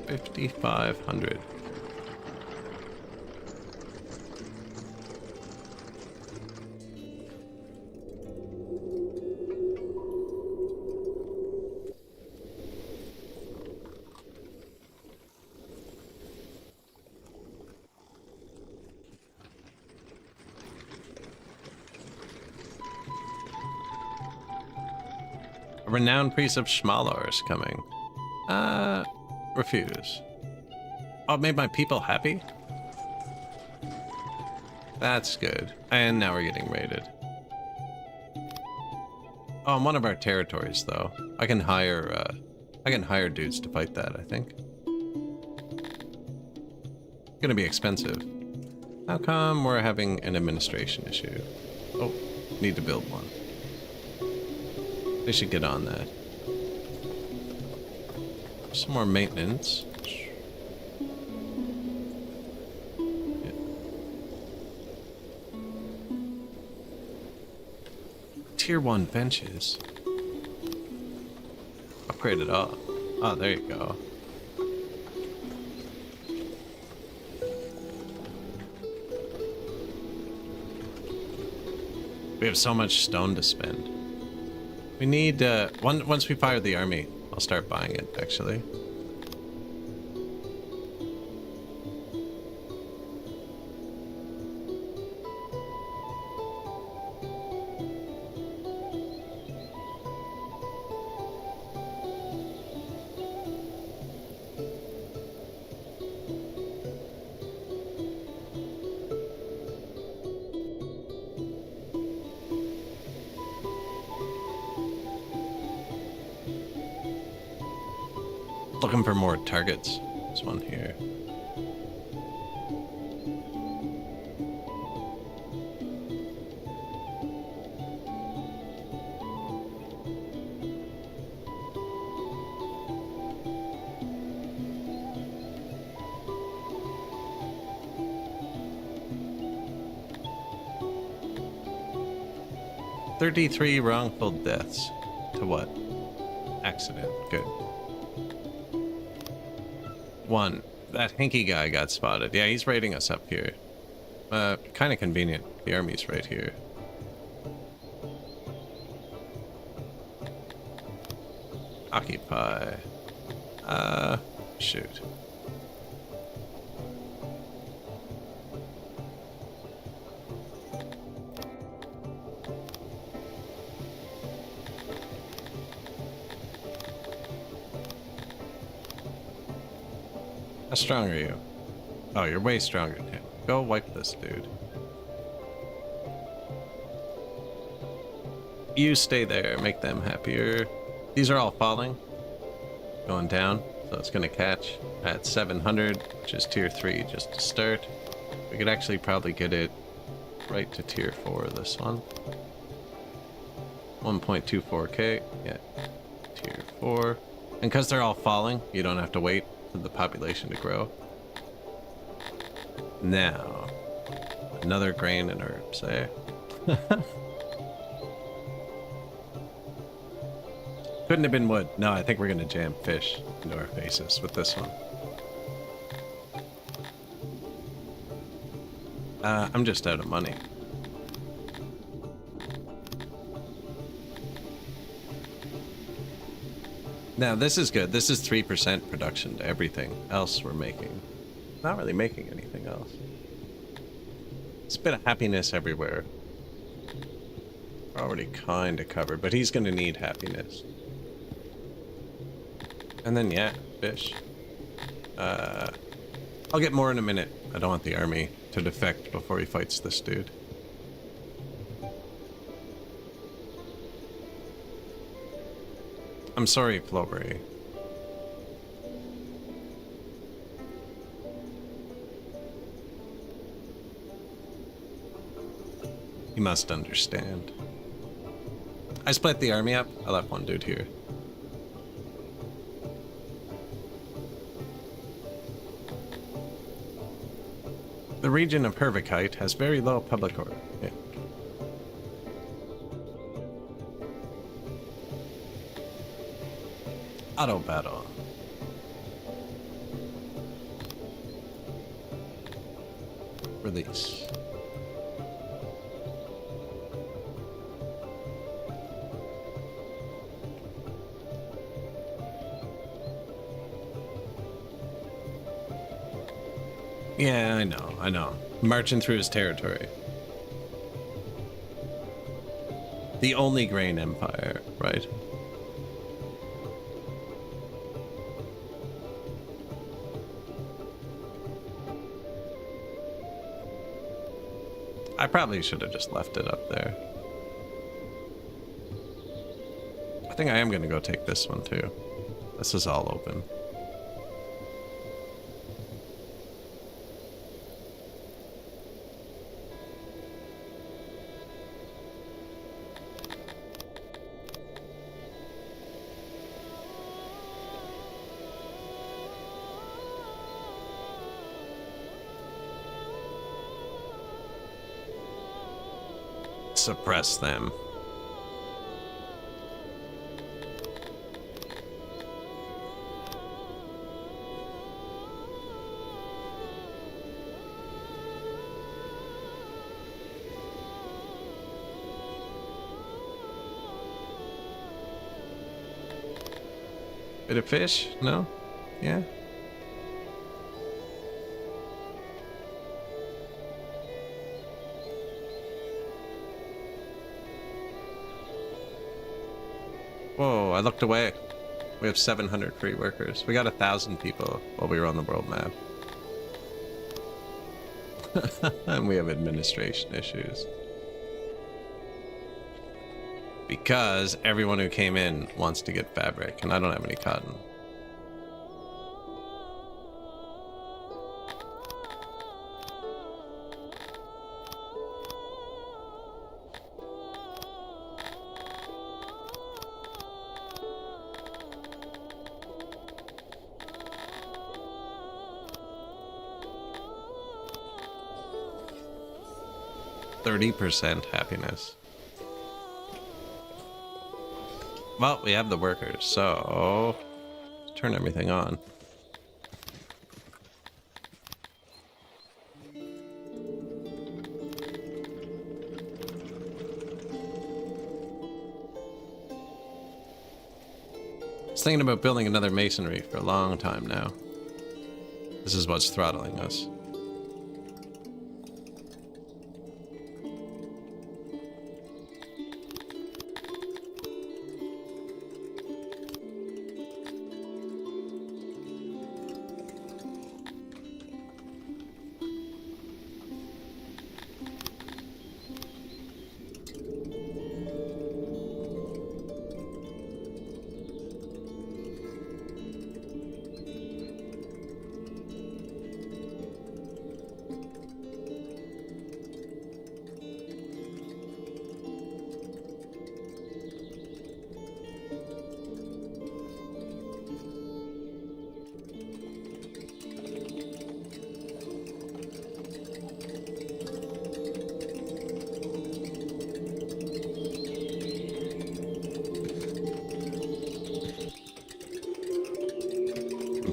5,500. A renowned priest of Schmalor is coming. Refuse. Oh, it made my people happy? That's good. And now we're getting raided. Oh, I'm one of our territories, though. I can hire dudes to fight that, I think. Gonna be expensive. How come we're having an administration issue? Oh, need to build one. They should get on that. Some more maintenance. Yeah. Tier 1 benches. Upgrade it all. Oh, there you go. We have so much stone to spend. We need, once we fire the army, I'll start buying it, actually. Looking for more targets. There's one here. 33 wrongful deaths. To what? Accident. Good. 1. That hinky guy got spotted. Yeah, he's raiding us up here. Kind of convenient. The army's right here. Occupy. Shoot. How strong are you? Oh, you're way stronger than him. Go wipe this dude. You stay there, make them happier. These are all falling. Going down, so it's gonna catch at 700, which is tier 3 just to start. We could actually probably get it right to tier 4, this one. 1.24k, yeah, tier 4. And because they're all falling, you don't have to wait for the population to grow. Now, another grain and herbs, eh? Couldn't have been wood. No, I think we're gonna jam fish into our faces with this one. I'm just out of money. Now, this is good. This is 3% production to everything else we're making. Not really making anything else. It's a bit of happiness everywhere. We're already kind of covered, but he's going to need happiness. And then, yeah, fish. I'll get more in a minute. I don't want the army to defect before he fights this dude. I'm sorry, Flowberry. You must understand. I split the army up. I left one dude here. The region of Hervikite has very low public order. Yeah. Auto battle. Release. Yeah, I know. Marching through his territory. The only grain empire, right? I probably should have just left it up there. I think I am going to go take this one too. This is all open. Suppress them. Bit of fish? No? Yeah? Whoa, I looked away. We have 700 free workers. We got 1,000 people while we were on the world map. And we have administration issues. Because everyone who came in wants to get fabric, and I don't have any cotton. %30 happiness. Well, we have the workers, so let's turn everything on. I was thinking about building another masonry for a long time now. This is what's throttling us.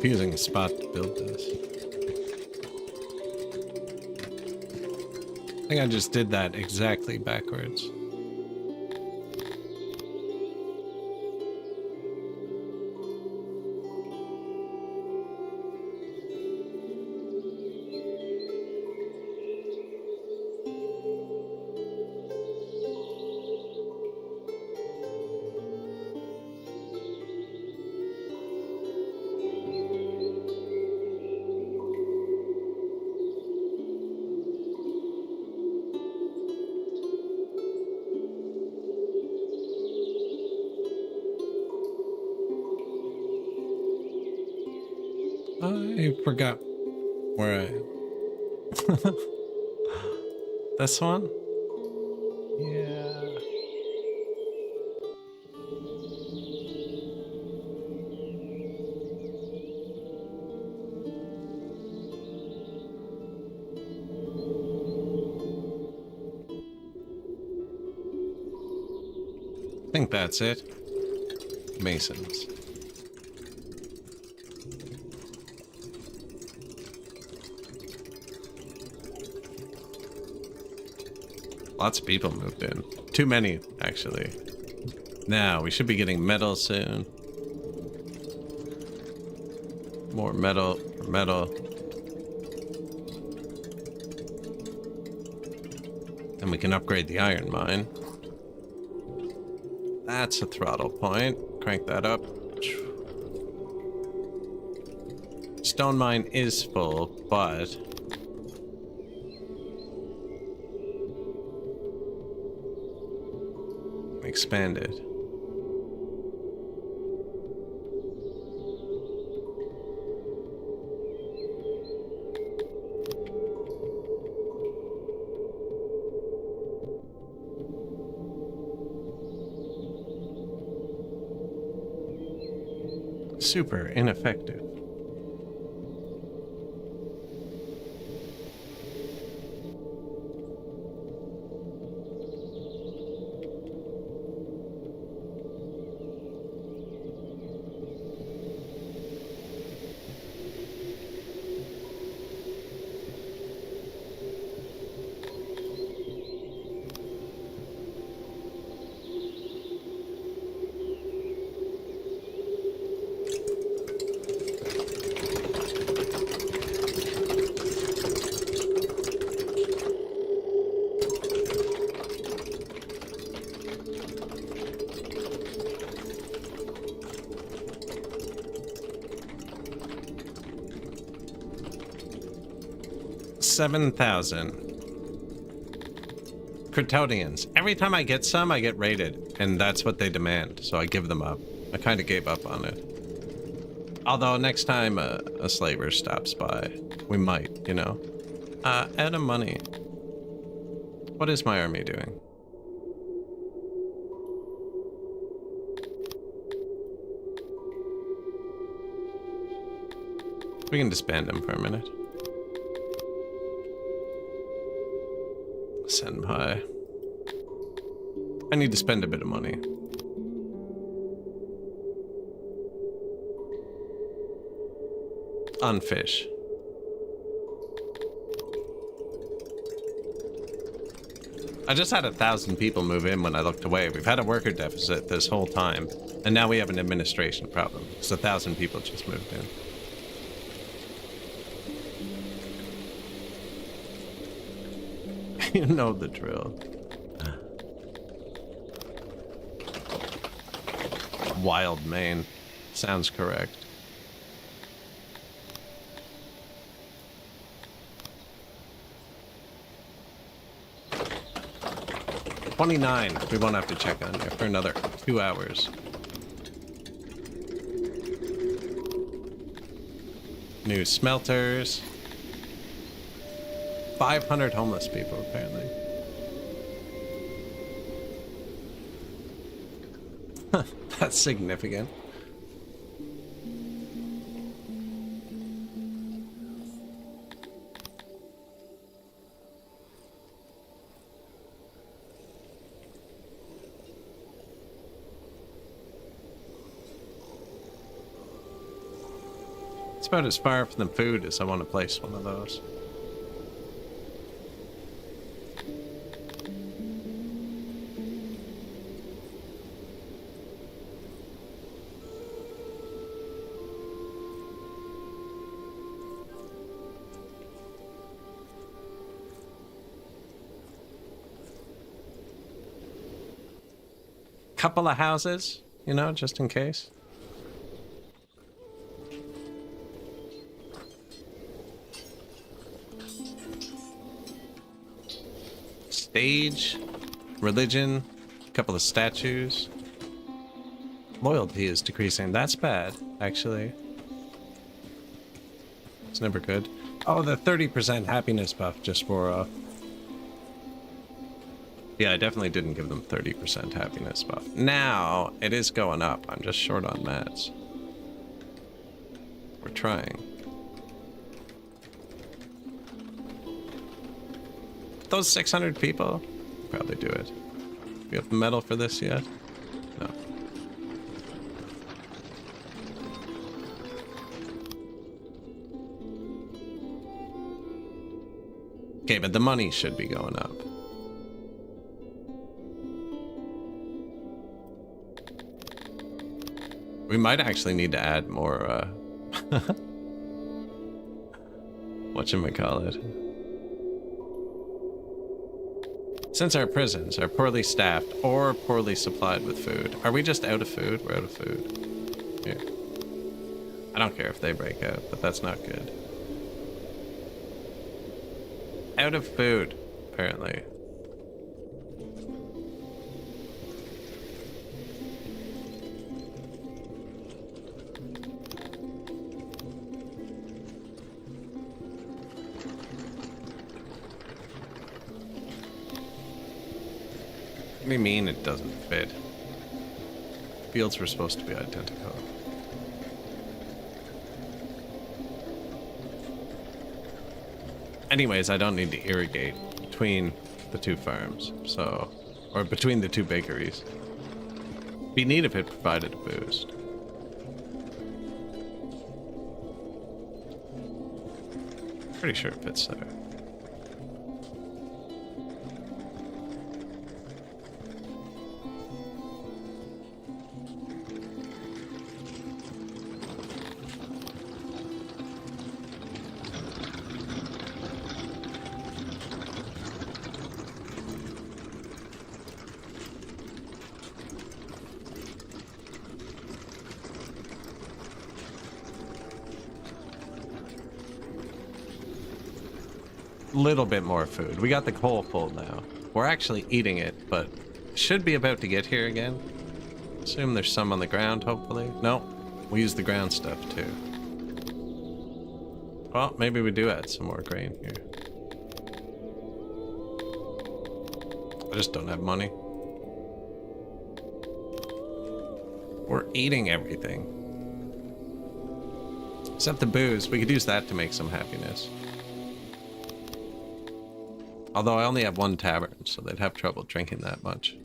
Confusing spot to build this. I think I just did that exactly backwards. I forgot where I... This one? Yeah. I think that's it. Masons. Lots of people moved in. Too many, actually. Now, we should be getting metal soon. More metal, metal. Then we can upgrade the iron mine. That's a throttle point. Crank that up. Stone mine is full, but... expanded. Super ineffective. $7,000. Crotonians. Every time I get some, I get raided, and that's what they demand, so I give them up. I kind of gave up on it. Although next time a slaver stops by, we might, you know. Add a money. What is my army doing? We can disband him for a minute. Senpai. I need to spend a bit of money. unfish. I just had 1,000 people move in when I looked away. We've had a worker deficit this whole time, and now we have an administration problem. It's 1,000 people just moved in. You know the drill. Wild Maine. Sounds correct. $29. We won't have to check on you for another 2 hours. New smelters. 500 homeless people, apparently. That's significant. It's about as far from the food as I want to place one of those. Couple of houses, you know, just in case. Stage, religion, a couple of statues. Loyalty is decreasing. That's bad, actually. It's never good. Oh, the 30% happiness buff just for yeah, I definitely didn't give them 30% happiness buff. Now, it is going up. I'm just short on mats. We're trying. Those 600 people? Probably do it. We have metal for this yet? No. Okay, but the money should be going up. We might actually need to add more, whatchamacallit. Since our prisons are poorly staffed or poorly supplied with food, are we just out of food? We're out of food. Here. I don't care if they break out, but that's not good. Out of food, apparently. What do you mean it doesn't fit? Fields were supposed to be identical. Anyways, I don't need to irrigate between the two farms, so... or between the two bakeries. Be neat if it provided a boost. Pretty sure it fits there. Little bit more food. We got the coal full now. We're actually eating it, but should be about to get here again. Assume there's some on the ground, hopefully. No, we use the ground stuff too. Well, maybe we do add some more grain here. I just don't have money. We're eating everything. Except the booze. We could use that to make some happiness. Although I only have one tavern, so they'd have trouble drinking that much.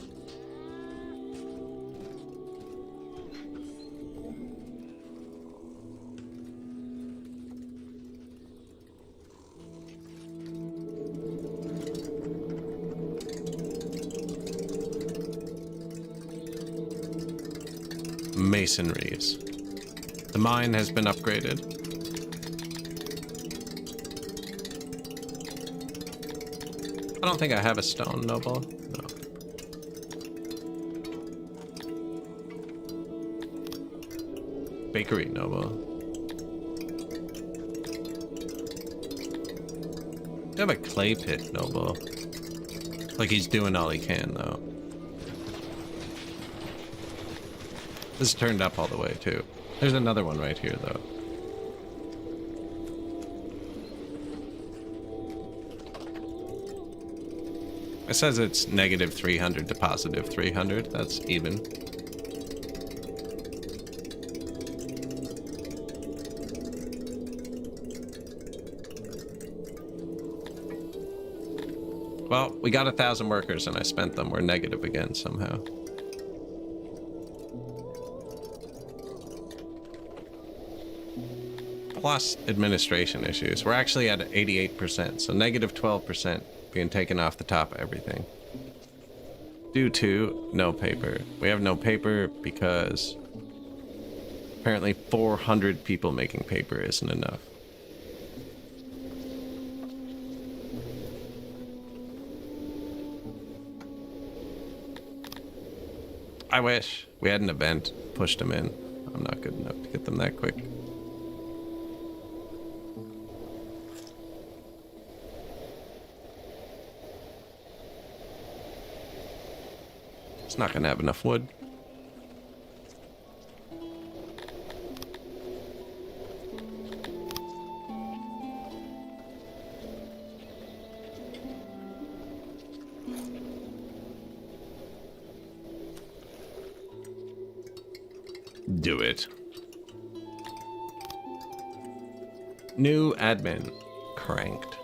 masonries. The mine has been upgraded. I don't think I have a stone noble. No. Bakery noble. I have a clay pit noble. Like he's doing all he can though. This is turned up all the way too. There's another one right here though. It says it's negative 300 to positive 300. That's even. Well, we got 1,000 workers and I spent them. We're negative again somehow. Plus administration issues. We're actually at 88%, so negative 12% being taken off the top of everything. Due to no paper. We have no paper because apparently 400 people making paper isn't enough. I wish we had an event, pushed them in. I'm not good enough to get them that quick. It's not gonna have enough wood. Do it. New admin cranked.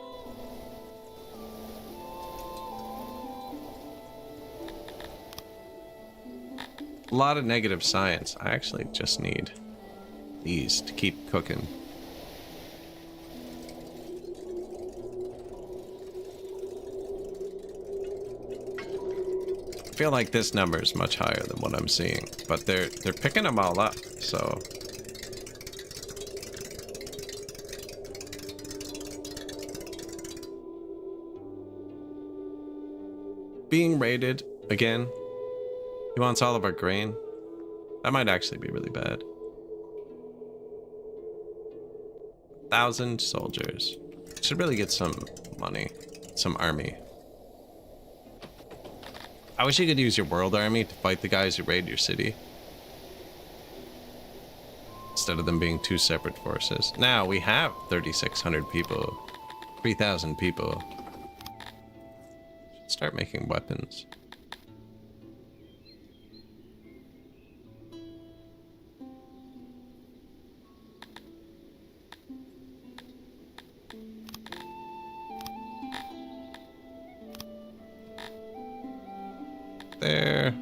A lot of negative science. I actually just need these to keep cooking. I feel like this number is much higher than what I'm seeing, but they're picking them all up, so being raided again. He wants all of our grain. That might actually be really bad. 1,000 soldiers. Should really get some money, some army. I wish you could use your world army to fight the guys who raid your city, instead of them being two separate forces. Now we have 3,600 people, 3,000 people. Should start making weapons. There,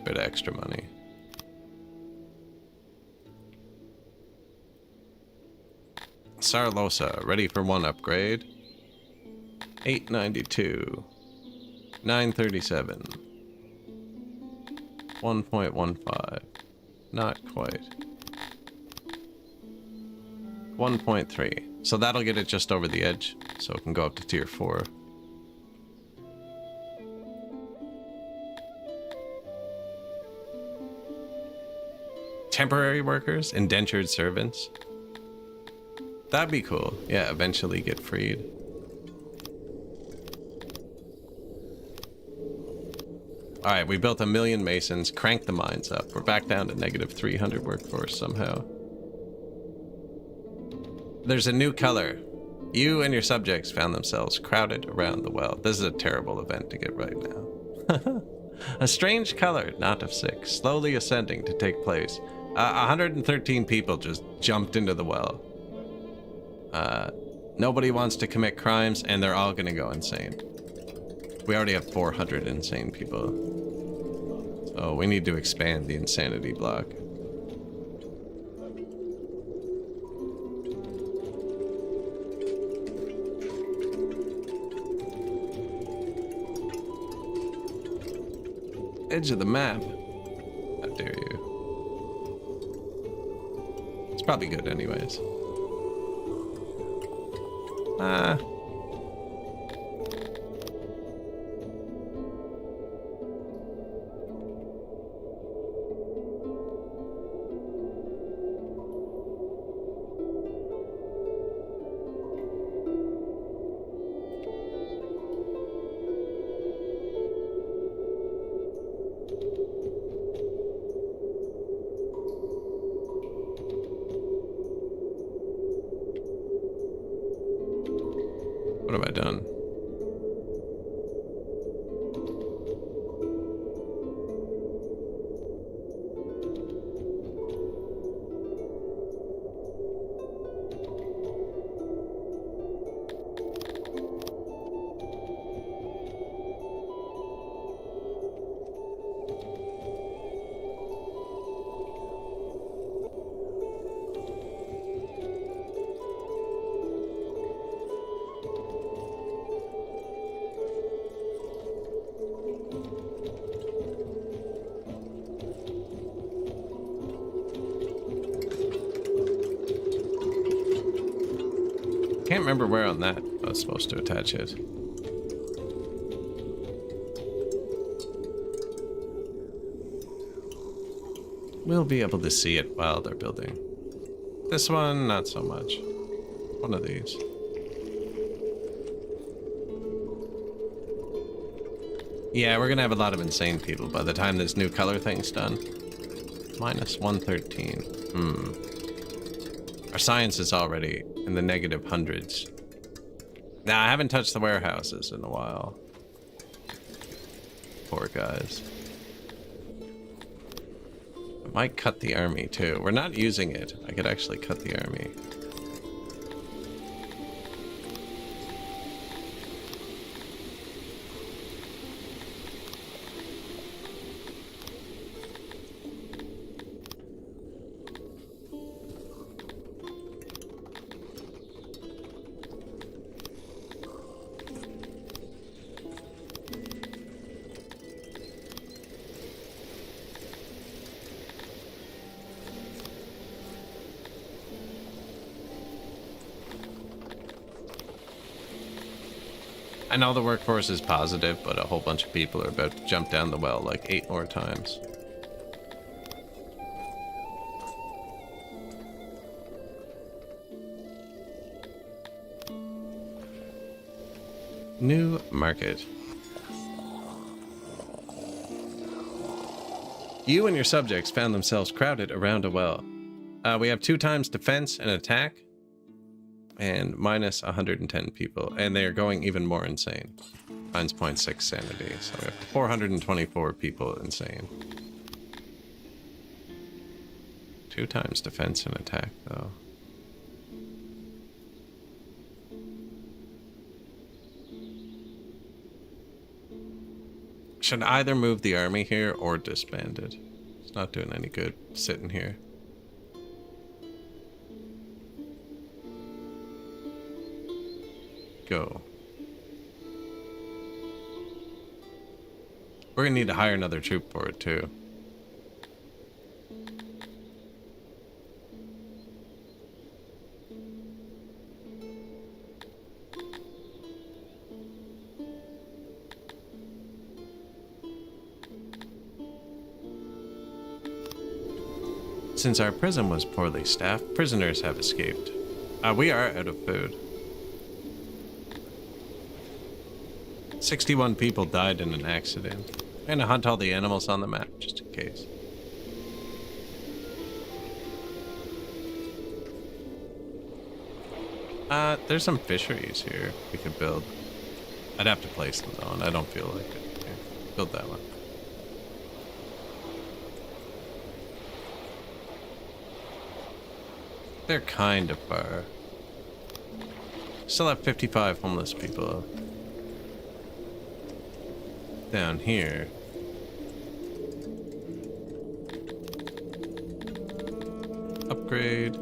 bit of extra money. Sarlosa, ready for one upgrade. 892. 937. 1.15. Not quite. 1.3. So that'll get it just over the edge, so it can go up to tier 4. Temporary workers, indentured servants. That'd be cool. Yeah, eventually get freed. All right, we built 1 million masons, cranked the mines up. We're back down to negative 300 workforce somehow. There's a new color. You and your subjects found themselves crowded around the well. This is a terrible event to get right now. A strange color, knot of 6, slowly ascending to take place. 113 people just jumped into the well. Nobody wants to commit crimes, and they're all gonna go insane. We already have 400 insane people. So we need to expand the insanity block. Edge of the map. How dare you? Probably good anyways. What have I done? Can't remember where on that I was supposed to attach it. We'll be able to see it while they're building. This one, not so much. One of these. Yeah, we're gonna have a lot of insane people by the time this new color thing's done. Minus 113. Our science is already in the negative hundreds. Now, I haven't touched the warehouses in a while. Poor guys. I might cut the army too. We're not using it. I could actually cut the army. I know the workforce is positive, but a whole bunch of people are about to jump down the well like 8 more times. New market. You and your subjects found themselves crowded around a well. We have 2 times defense and attack. And minus 110 people, and they are going even more insane. Mine's 0.6 sanity, so we have 424 people insane. 2 times defense and attack, though. Should either move the army here or disband it. It's not doing any good sitting here. Go. We're gonna need to hire another troop for it too. Since our prison was poorly staffed, prisoners have escaped. We are out of food. 61 people died in an accident. I'm gonna hunt all the animals on the map, just in case. There's some fisheries here we could build. I'd have to place them though, and I don't feel like it. Here, build that one. They're kind of far. Still have 55 homeless people. Down here. Upgrade.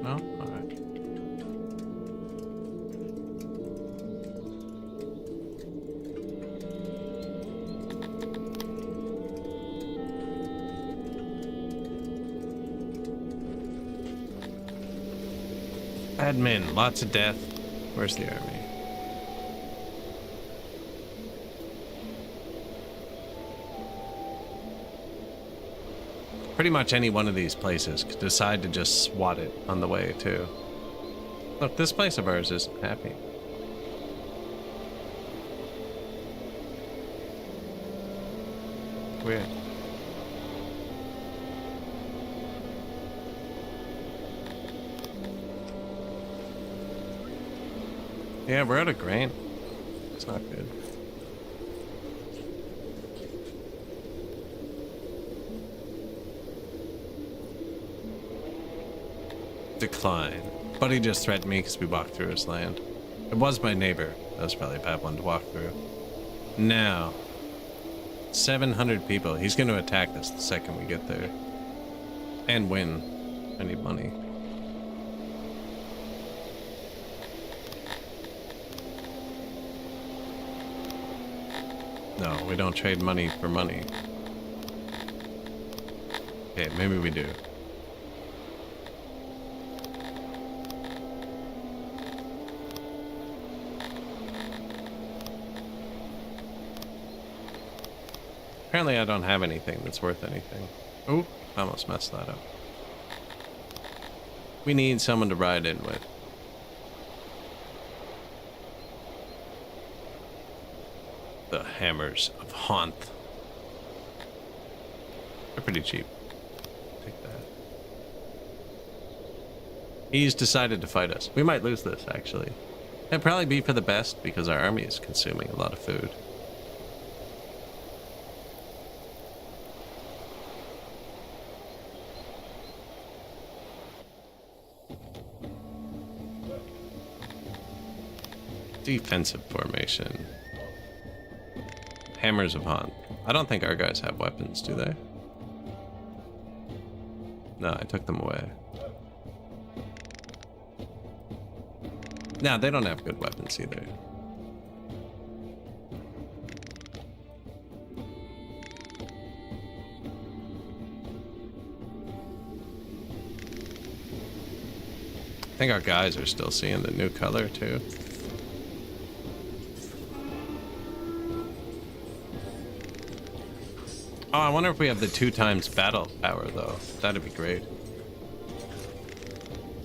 No? Alright. Admin, lots of death. Where's the army? Pretty much any one of these places could decide to just swat it on the way, too. Look, this place of ours isn't happy. Weird. Yeah, we're out of grain. It's not good. Decline. Buddy just threatened me because we walked through his land. It was my neighbor. That was probably a bad one to walk through. Now, 700 people. He's going to attack us the second we get there. And win. I need money. No, we don't trade money for money. Okay, maybe we do. Apparently I don't have anything that's worth anything. Oh, I almost messed that up. We need someone to ride in with. The hammers of Haunt. They're pretty cheap. Take that. He's decided to fight us. We might lose this, actually. It'd probably be for the best because our army is consuming a lot of food. Defensive formation. Hammers of Haunt. I don't think our guys have weapons, do they? No, I took them away. No, they don't have good weapons either. I think our guys are still seeing the new color too. Oh, I wonder if we have the 2x battle power, though. That'd be great.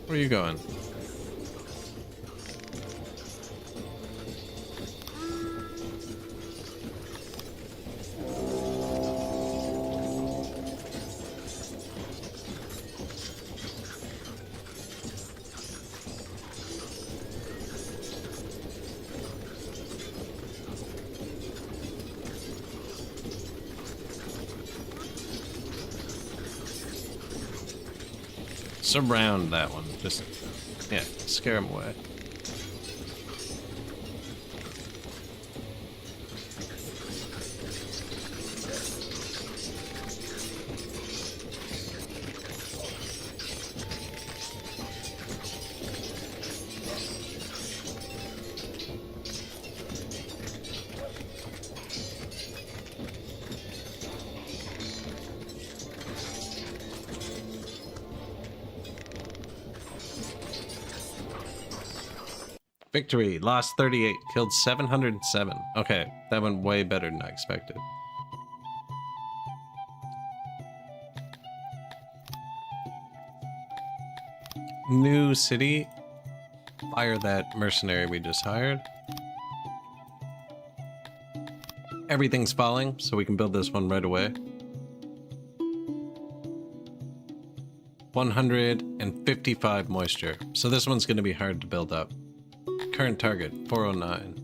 Where are you going? Surround that one. Just, yeah, scare him away. Victory, lost 38, killed 707. Okay, that went way better than I expected. New city. Fire that mercenary we just hired. Everything's falling, so we can build this one right away. 155 moisture. So this one's going to be hard to build up. Current target, 409.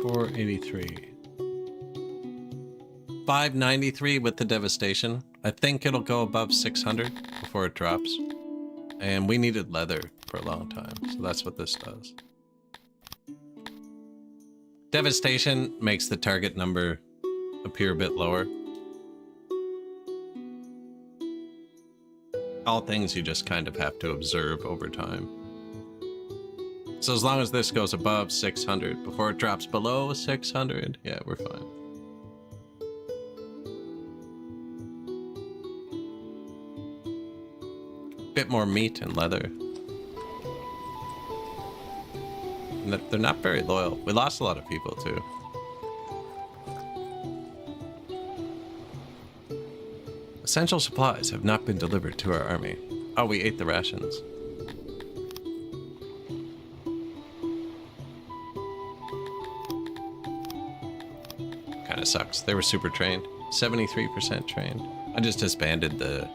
483. 593 with the devastation. I think it'll go above 600 before it drops. And we needed leather for a long time, so that's what this does. Devastation makes the target number appear a bit lower. All things you just kind of have to observe over time. So as long as this goes above 600 before it drops below 600, yeah, we're fine. Bit more meat and leather. And they're not very loyal. We lost a lot of people too. Essential supplies have not been delivered to our army. Oh, we ate the rations. Kind of sucks. They were super trained. 73% trained. I just disbanded the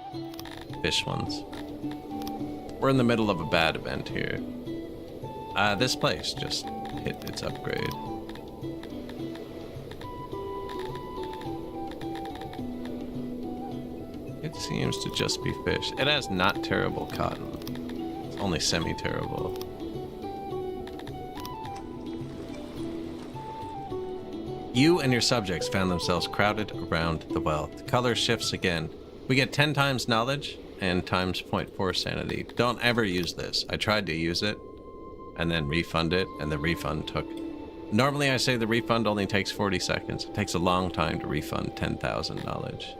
fish ones. We're in the middle of a bad event here. This place just hit its upgrade. It seems to just be fish. It has not terrible cotton. It's only semi-terrible. You and your subjects found themselves crowded around the well. The color shifts again. We get 10 times knowledge and times 0.4 sanity. Don't ever use this. I tried to use it and then refund it, and the refund took... Normally I say the refund only takes 40 seconds. It takes a long time to refund 10,000 knowledge.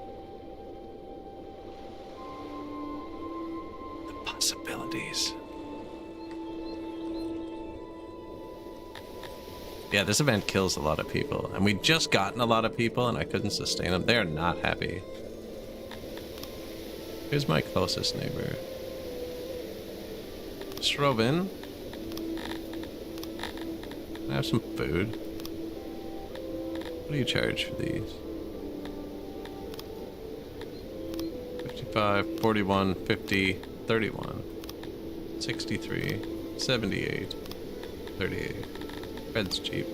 The possibilities. Yeah, this event kills a lot of people, and we just gotten a lot of people and I couldn't sustain them. They're not happy. Who's my closest neighbor? Shrobin. Can I have some food? What do you charge for these? 55, 41, 50, 31, 63, 78, 38. Bread's cheap.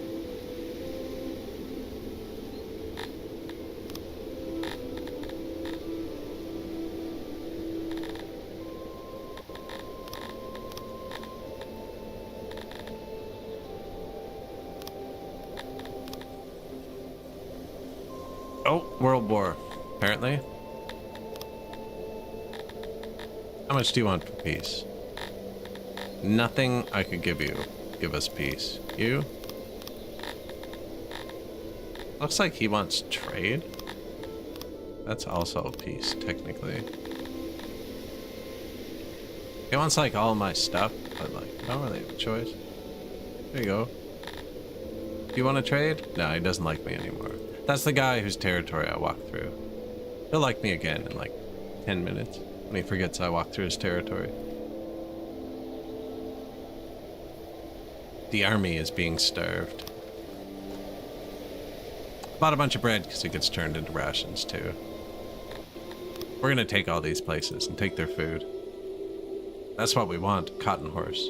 Oh, World War, apparently. How much do you want for peace? Nothing I could give you. Give us peace. You? Looks like he wants trade. That's also peace, technically. He wants like all my stuff, but like, I don't really have a choice. There you go. Do you want to trade? No, he doesn't like me anymore. That's the guy whose territory I walked through. He'll like me again in like 10 minutes when he forgets I walked through his territory. The army is being starved. Bought a bunch of bread because it gets turned into rations too. We're gonna take all these places and take their food. That's what we want, Cotton Horse.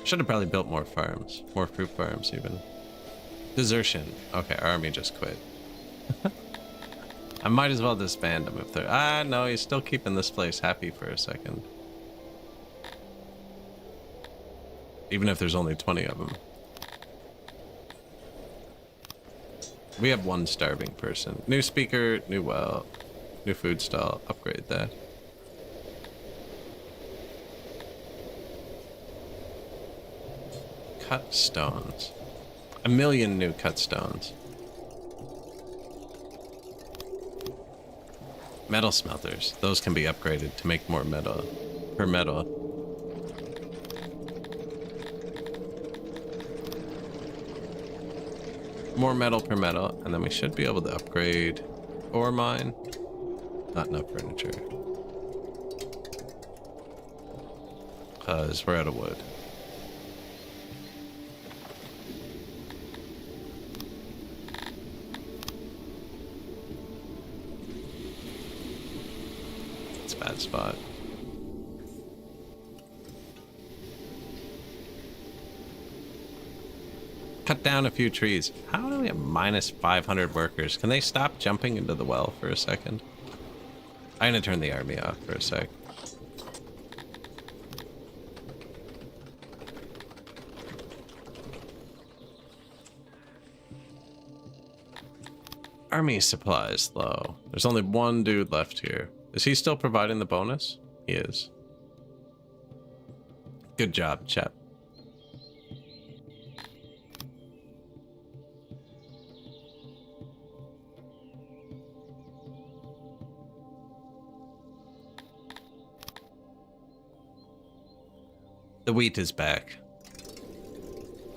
Should have probably built more farms, more fruit farms even. Desertion. Okay, our army just quit. I might as well disband them if they're... no, he's still keeping this place happy for a second. Even if there's only 20 of them. We have one starving person. New speaker, new well, new food stall, upgrade that. Cut stones. 1 million new cut stones. Metal smelters. Those can be upgraded to make more metal per metal. More metal per metal, and then we should be able to upgrade ore mine. Not enough furniture. Because we're out of wood. Bad spot. Cut down a few trees. How do we have minus 500 workers? Can they stop jumping into the well for a second? I'm gonna turn the army off for a sec. Army supplies low. There's only one dude left here. Is he still providing the bonus? He is. Good job, chap. The wheat is back.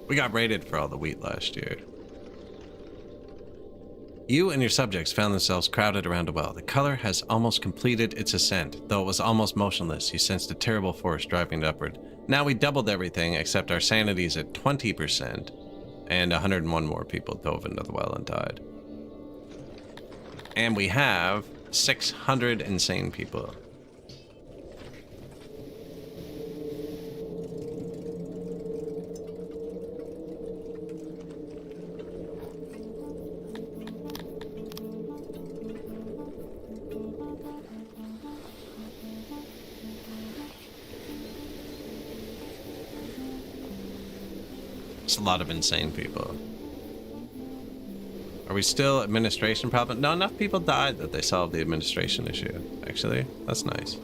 We got raided for all the wheat last year. You and your subjects found themselves crowded around a well. The color has almost completed its ascent. Though it was almost motionless, you sensed a terrible force driving it upward. Now we doubled everything, except our sanity's at 20%, and 101 more people dove into the well and died. And we have 600 insane people. It's a lot of insane people. Are we still administration problem? No, enough people died that they solved the administration issue. Actually, that's nice.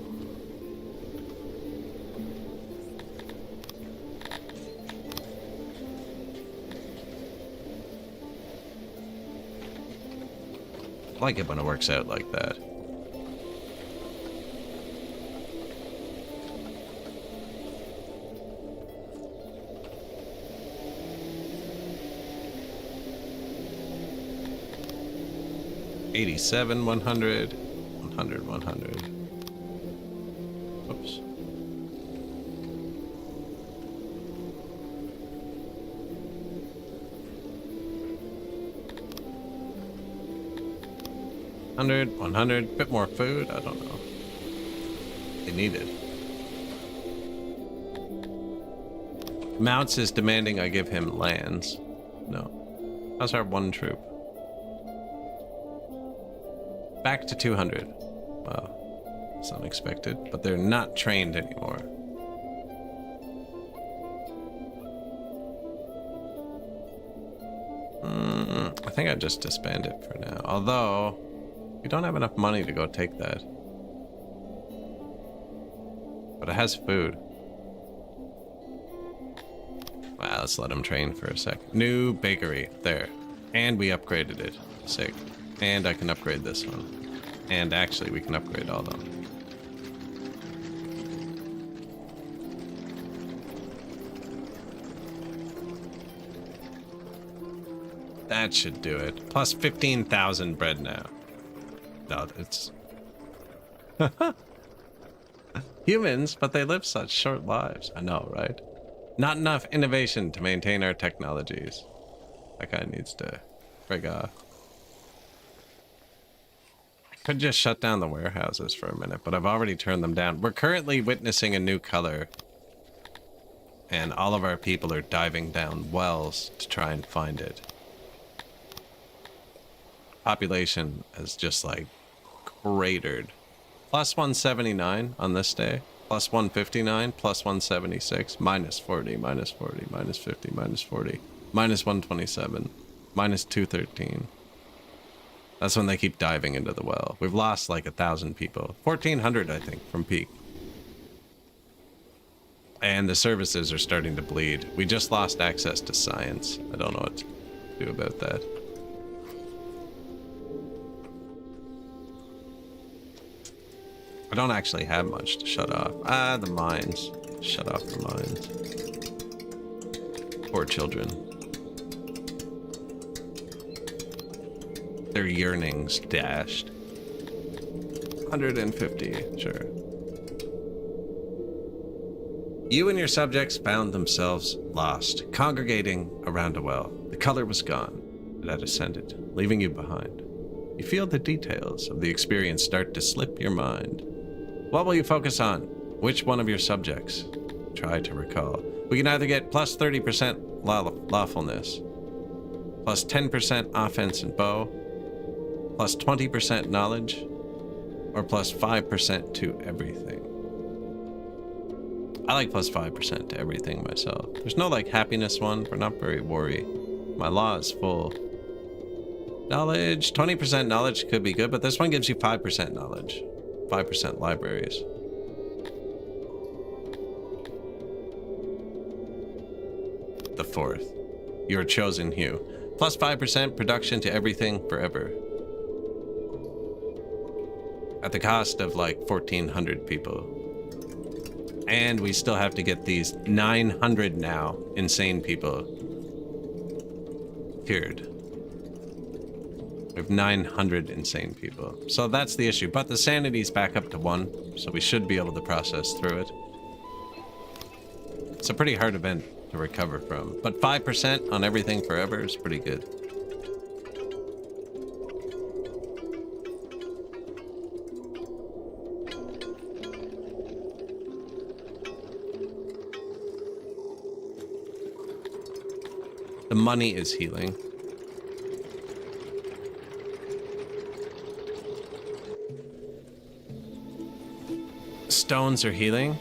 I like it when it works out like that. $87, 100, 100, 100. Oops. $100, 100, bit more food. I don't know. They need it. Mounts is demanding I give him lands. No. How's our one troop? Back to 200. Wow, it's unexpected, but they're not trained anymore. I think I just disband it for now. Although, we don't have enough money to go take that. But it has food. Wow, let's let him train for a sec. New bakery, there. And we upgraded it. Sick. And I can upgrade this one. And actually, we can upgrade all of them. That should do it. Plus 15,000 bread now. No, it's... Humans, but they live such short lives. I know, right? Not enough innovation to maintain our technologies. That guy needs to frig off. Could just shut down the warehouses for a minute, but I've already turned them down. We're currently witnessing a new color, and all of our people are diving down wells to try and find it. Population is just like cratered. Plus 179 on this day, plus 159, plus 176, minus 40, minus 40, minus 50, minus 40, minus 127, minus 213. That's when they keep diving into the well. We've lost like 1,000 people. 1,400, I think, from peak. And the services are starting to bleed. We just lost access to science. I don't know what to do about that. I don't actually have much to shut off. Ah, the mines. Shut off the mines. Poor children. Their yearnings dashed. 150, sure. You and your subjects found themselves lost, congregating around a well. The color was gone. It had ascended, leaving you behind. You feel the details of the experience start to slip your mind. What will you focus on? Which one of your subjects? Try to recall. We can either get plus 30% lawfulness, plus 10% offense and bow, plus 20% knowledge, or plus 5% to everything. I like plus 5% to everything myself. There's no like happiness one. We're not very worried. My law is full. Knowledge, 20% knowledge could be good, but this one gives you 5% knowledge. 5% libraries. The fourth. Your chosen hue. Plus 5% production to everything forever. At the cost of like 1,400 people. And we still have to get these 900 now insane people cured. We have 900 insane people. So that's the issue. But the sanity's back up to 1, so we should be able to process through it. It's a pretty hard event to recover from. But 5% on everything forever is pretty good. The money is healing. Stones are healing.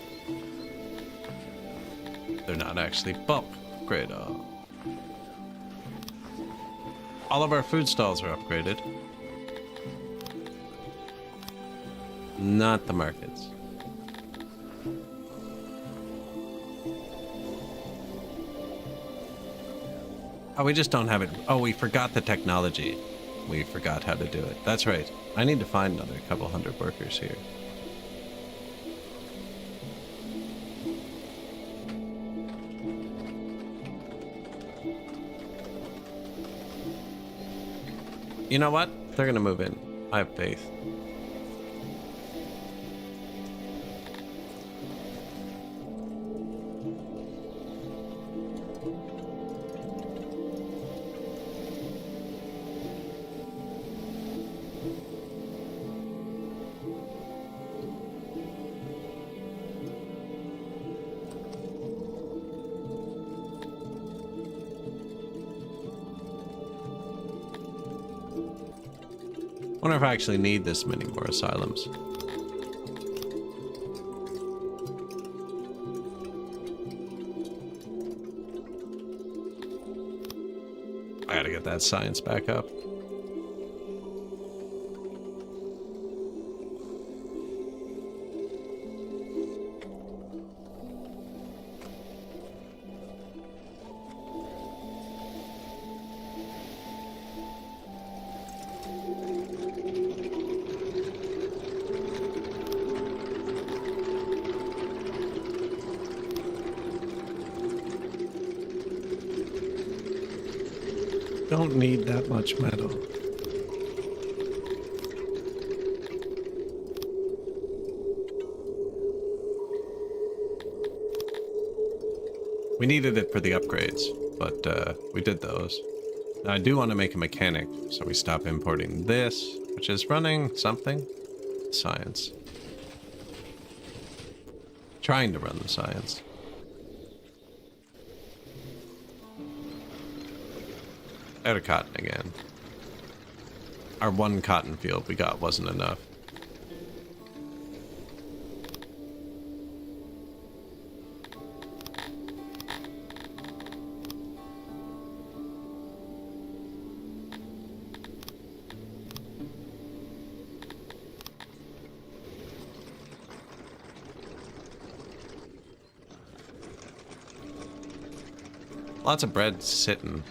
They're not actually bulk. Great. All of our food stalls are upgraded. Not the markets. Oh, we just don't have it. Oh, we forgot the technology. We forgot how to do it. That's right. I need to find another couple hundred workers here. You know what? They're gonna move in. I have faith. I wonder if I actually need this many more asylums. I gotta get that science back up. Don't need that much metal. We needed it for the upgrades, but we did those. Now I do want to make a mechanic, so we stop importing this, which is running something. Science. Trying to run the science. Out of cotton again. Our one cotton field we got wasn't enough. Lots of bread sitting.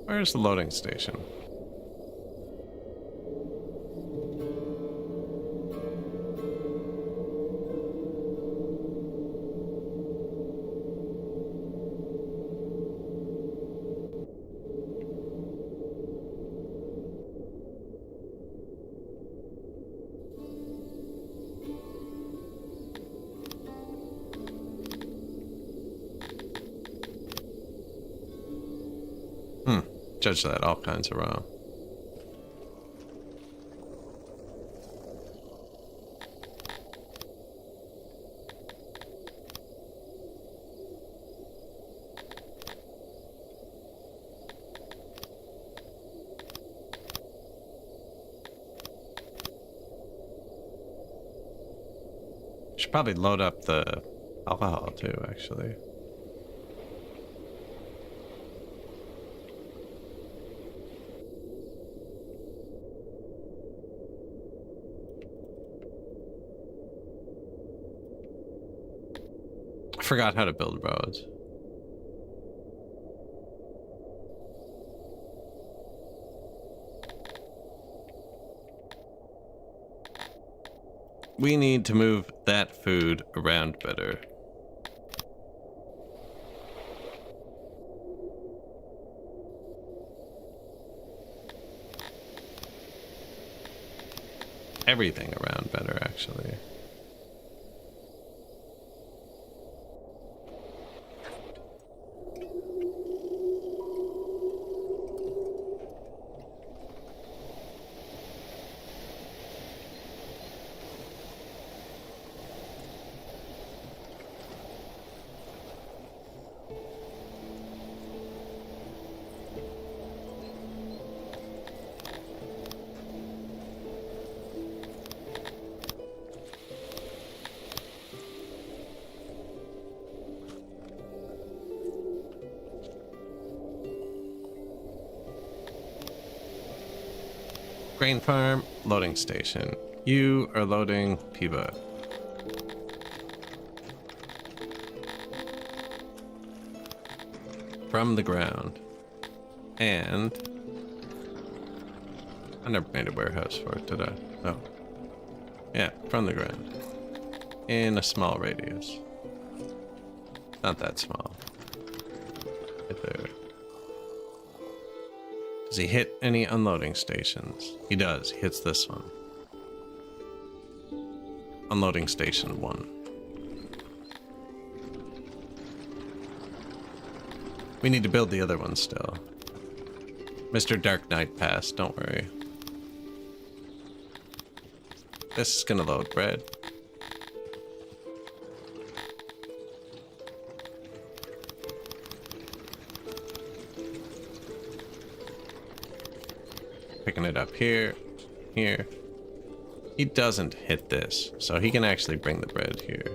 Where's the loading station? Judge that all kinds of wrong. Should probably load up the alcohol too, actually. forgot how to build roads. We need to move that food around better. Everything around better, actually. Grain farm, loading station. You are loading Piva. From the ground. And I never made a warehouse for it, did I? Oh. Yeah, from the ground. In a small radius. Not that small. Right there. Does he hit any unloading stations? He does. He hits this one. Unloading station 1. We need to build the other one still. Mr. Dark Knight passed, don't worry. This is gonna load bread. Picking it up here, here. He doesn't hit this, so he can actually bring the bread here.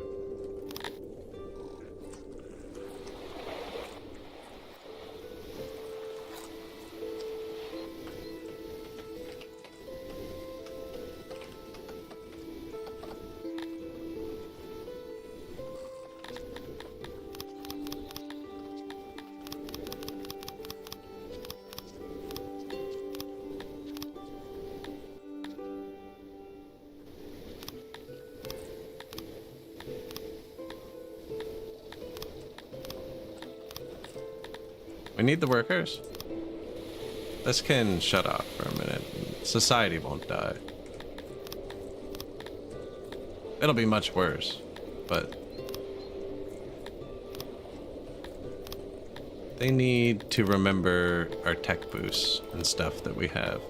We need the workers. This can shut off for a minute. Society won't die. It'll be much worse, but they need to remember our tech boosts and stuff that we have.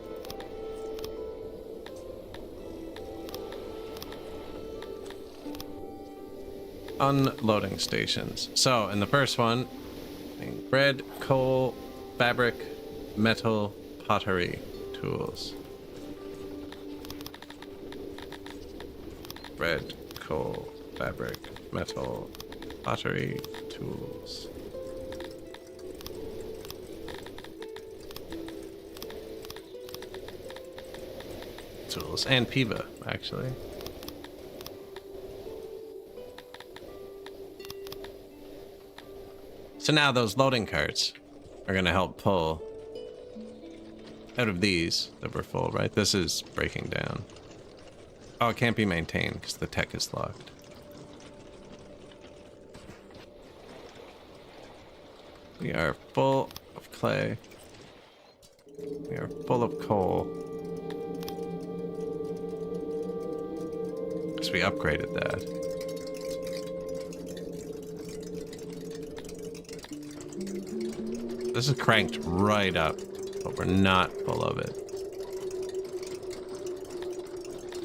Unloading stations. So in the first one, bread, coal, fabric, metal, pottery, tools. Bread, coal, fabric, metal, pottery, tools. Tools and Piva, actually. So now those loading carts are going to help pull out of these that were full, right? This is breaking down. Oh, it can't be maintained because the tech is locked. We are full of clay. We are full of coal. Because we upgraded that. This is cranked right up, but we're not full of it.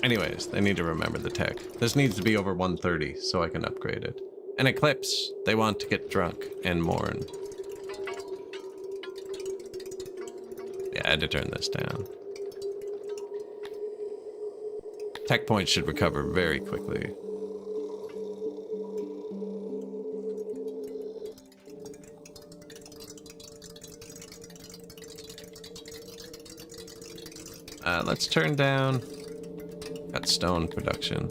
Anyways, they need to remember the tech. This needs to be over 130 so I can upgrade it. And Eclipse, they want to get drunk and mourn. Yeah, I had to turn this down. Tech points should recover very quickly. Let's turn down cut stone production.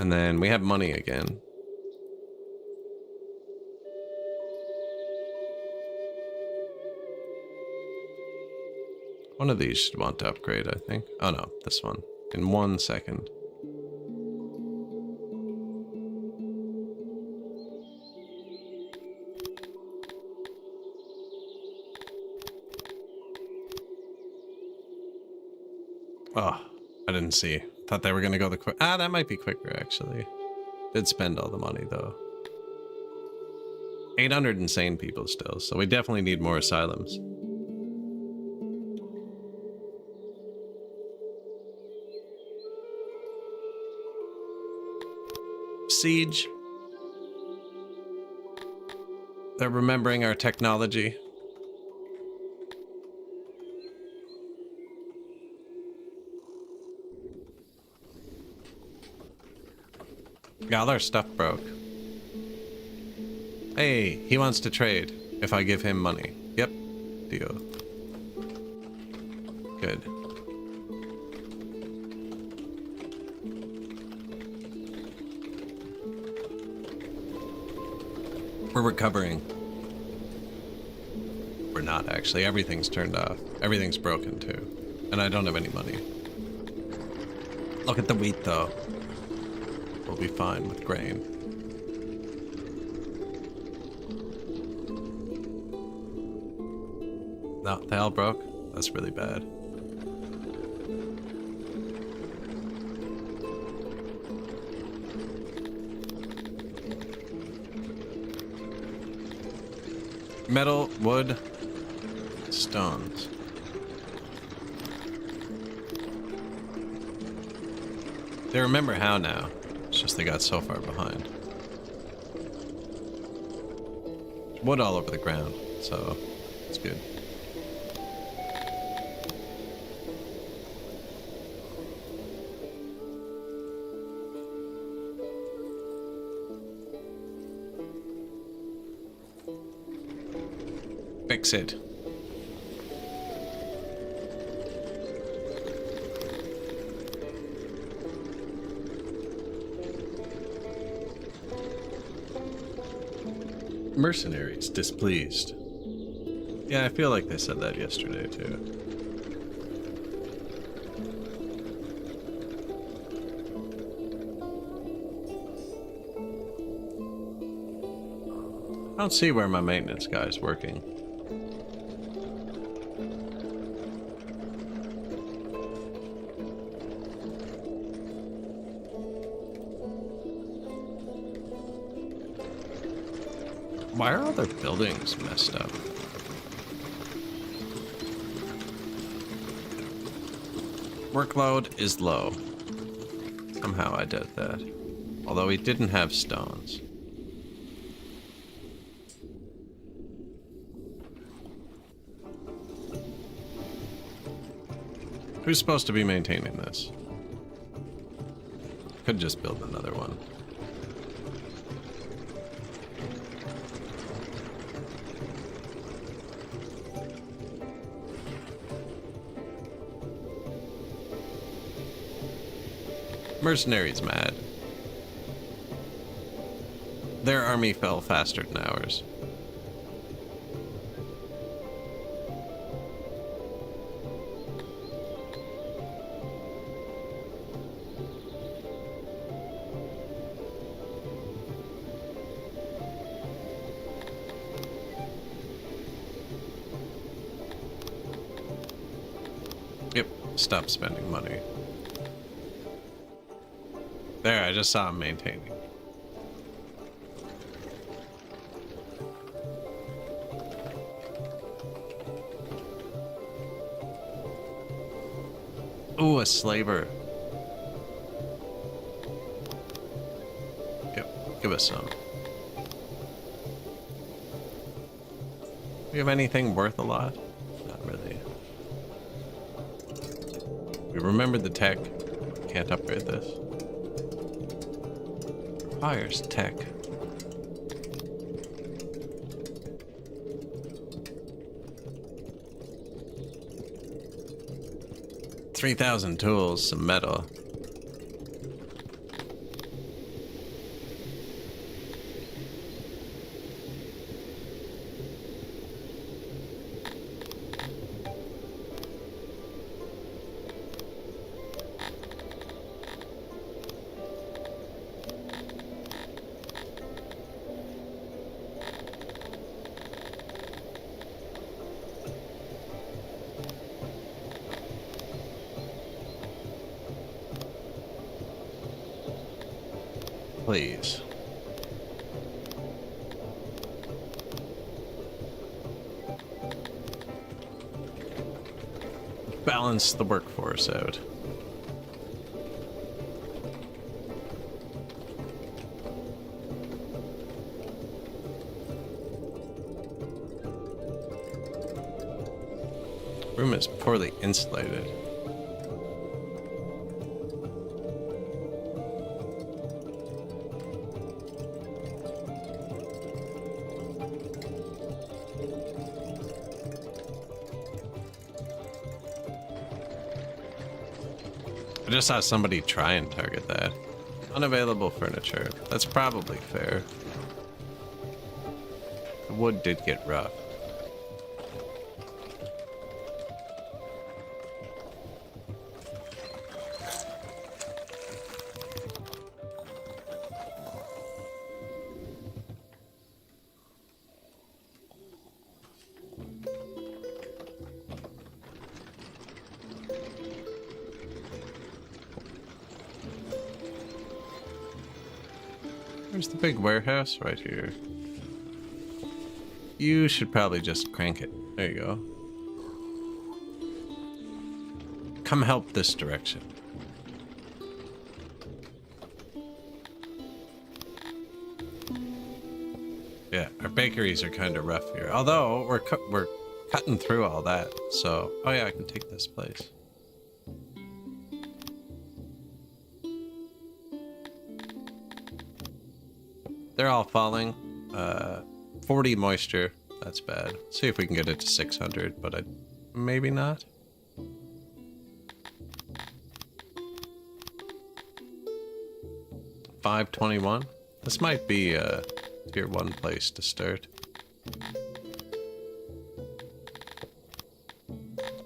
And then we have money again. One of these should want to upgrade, I think. Oh no, this one. In 1 second. Oh, I didn't see. Thought they were going to go the quick. Ah, that might be quicker, actually. Did spend all the money, though. 800 insane people still, so we definitely need more asylums. Siege. They're remembering our technology. Yeah, all our stuff broke. Hey, he wants to trade if I give him money. Yep, deal. Good. We're recovering. We're not, actually. Everything's turned off. Everything's broken, too. And I don't have any money. Look at the wheat, though. We'll be fine with grain. No, they all broke? That's really bad. Metal, wood, stones. They remember how now. It's just they got so far behind. Wood all over the ground, so it's good. Fix it. Mercenaries displeased. Yeah, I feel like they said that yesterday too. I don't see where my maintenance guy is working. Why are all their buildings messed up? Workload is low. Somehow I did that. Although he didn't have stones. Who's supposed to be maintaining this? Could just build another one. Mercenaries mad. Their army fell faster than ours. Yep, stop spending money. There, I just saw him maintaining. Ooh, a slaver. Yep, give us some. Do you have anything worth a lot? Not really. We remembered the tech. Can't upgrade this. Requires tech. $3,000 tools, some metal. please. Balance the workforce out. Room is poorly insulated. I just saw somebody try and target that. Unavailable furniture. That's probably fair. The wood did get rough. There's the big warehouse right here. You should probably just crank it. There you go. Come help this direction. Yeah, our bakeries are kind of rough here. Although we're cutting through all that. So, oh yeah, I can take this place. They're all falling. 40 moisture. That's bad. See if we can get it to 600, but maybe not. $521. This might be a tier 1 place to start.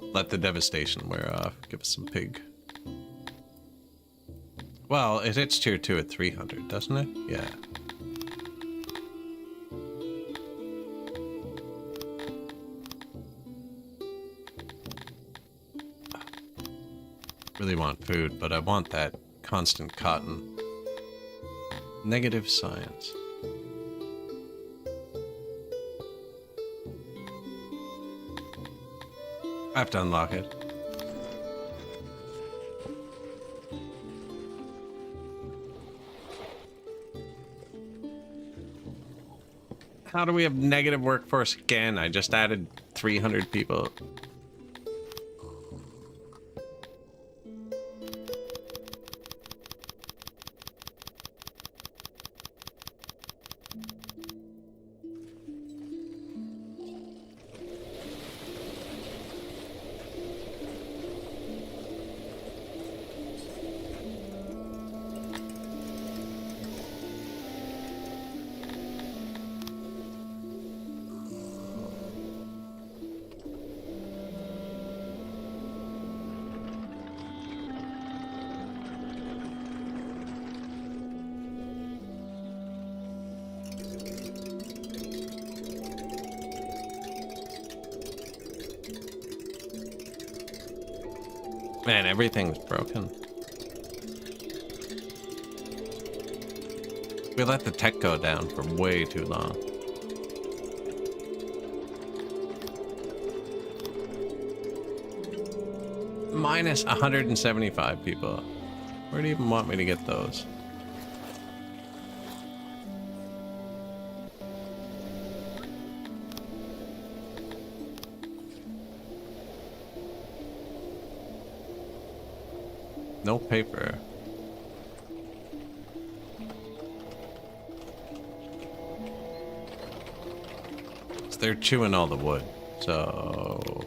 Let the devastation wear off. Give us some pig. Well, it hits tier 2 at 300, doesn't it? Yeah. Really want food, but I want that constant cotton. Negative science. I have to unlock it. How do we have negative workforce again? I just added 300 people. Man, everything's broken. We let the tech go down for way too long. Minus 175 people. Where do you even want me to get those? No paper. So they're chewing all the wood, so...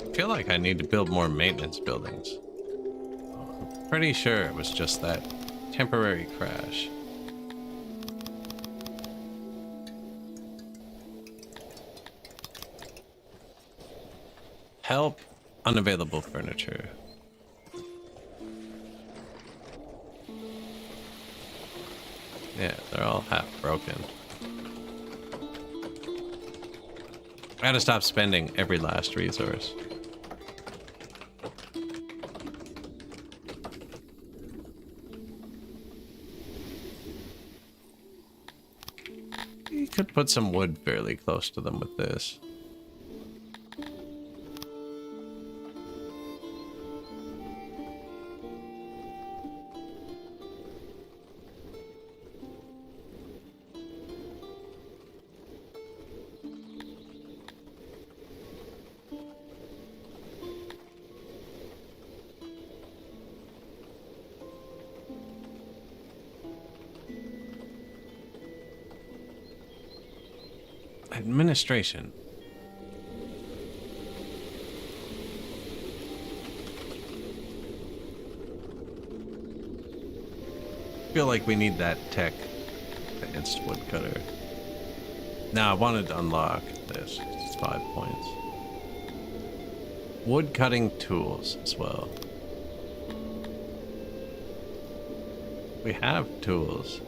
I feel like I need to build more maintenance buildings. I'm pretty sure it was just that temporary crash. Help. Unavailable furniture. Yeah, they're all half broken. I gotta stop spending every last resource. You could put some wood fairly close to them with this. Administration. I feel like we need that tech advanced woodcutter. Now I wanted to unlock this. It's 5 points. Wood cutting tools as well. We have tools.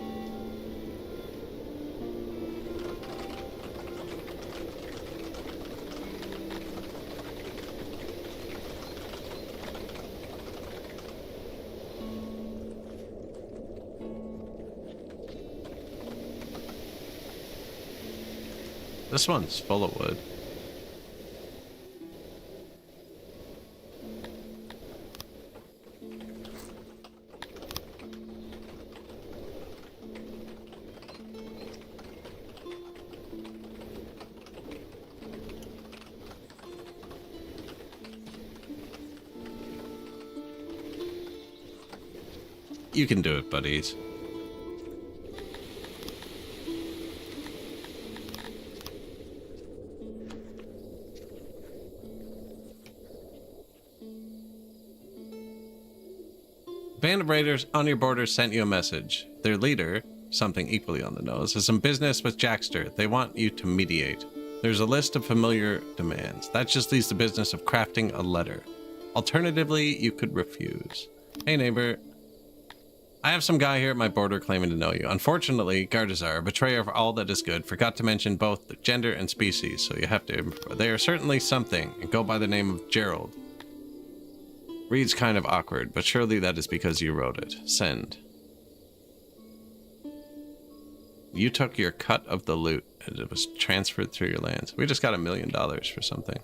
This one's full of wood. You can do it, buddies. Band of raiders on your border sent you a message. Their leader, something equally on the nose, has some business with Jackster. They want you to mediate. There's a list of familiar demands. That just leaves the business of crafting a letter. Alternatively, you could refuse. Hey neighbor, I have some guy here at my border claiming to know you. Unfortunately, Gardazar, a betrayer of all that is good, forgot to mention both the gender and species, so you have to... They are certainly something, and go by the name of Gerald. Reads kind of awkward, but surely that is because you wrote it. Send. You took your cut of the loot, and it was transferred through your lands. We just got $1 million for something.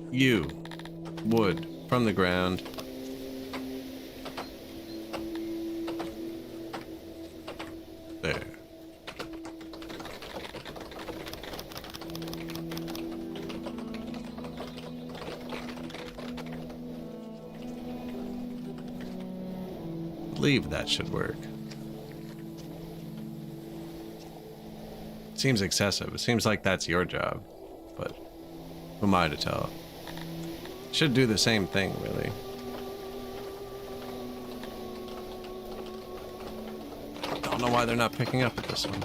You. Wood. From the ground. There. Believe that should work. Seems excessive. It seems like that's your job, but who am I to tell? Should do the same thing, really. Don't know why they're not picking up at this one.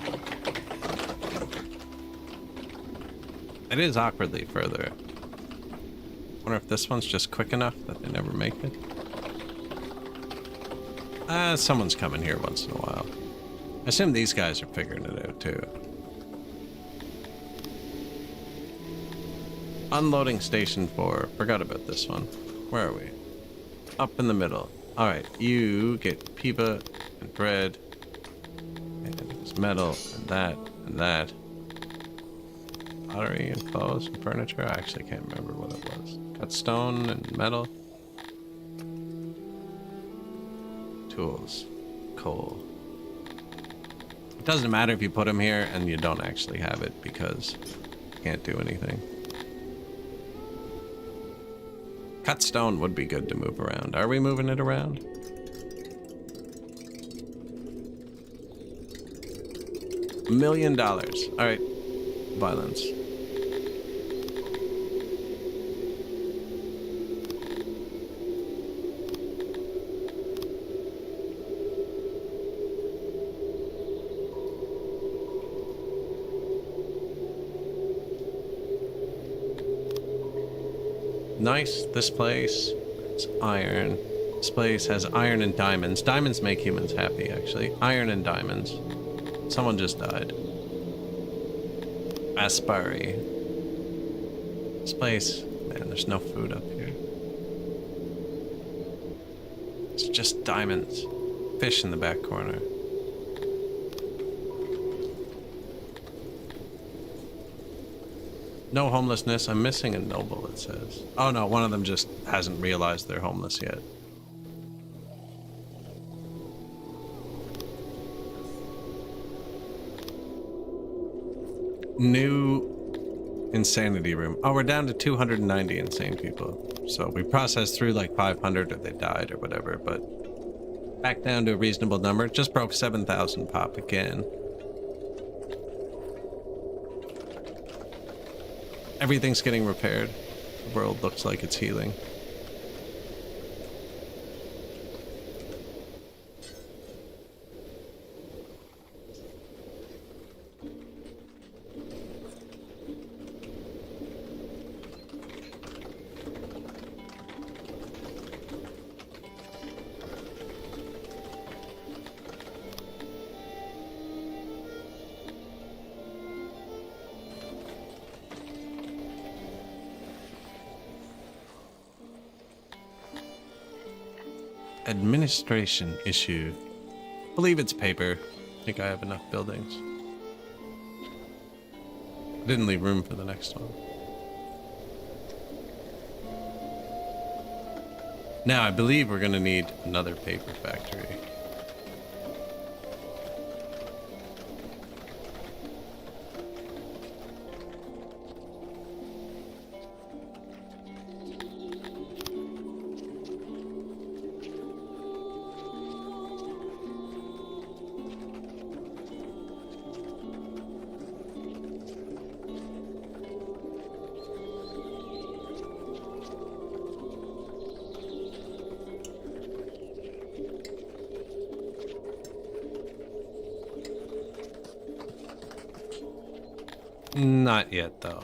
It is awkwardly further. Wonder if this one's just quick enough that they never make it. Someone's coming here once in a while. I assume these guys are figuring it out too. Unloading station 4. Forgot about this one. Where are we? Up in the middle. Alright, you get pipa and bread. And there's metal and that and that. Pottery and clothes and furniture. I actually can't remember what it was. Cut stone and metal. Tools. Coal. It doesn't matter if you put them here and you don't actually have it because you can't do anything. Cut stone would be good to move around. Are we moving it around? $1 million. All right. Violence. Nice. This place is iron. This place has iron and diamonds. Diamonds make humans happy, actually. Iron and diamonds. Someone just died. Aspari. This place, man, there's no food up here. It's just diamonds. Fish in the back corner. No homelessness. I'm missing a noble, it says. Oh no, one of them just hasn't realized they're homeless yet. New insanity room. Oh, we're down to 290 insane people. So we processed through like 500 or they died or whatever, but back down to a reasonable number. Just broke 7,000 pop again. Everything's getting repaired. The world looks like it's healing. Administration issue. Believe it's paper. I think I have enough buildings. Didn't leave room for the next one. Now I believe we're gonna need another paper factory. Not yet, though.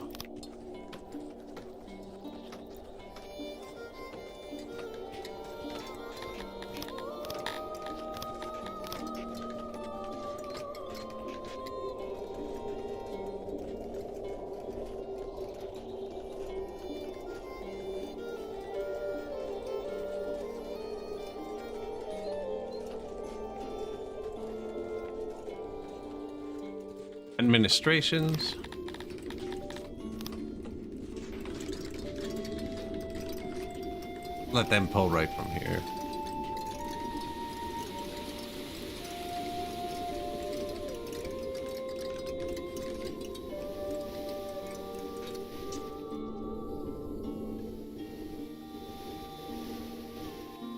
Administrations. Let them pull right from here.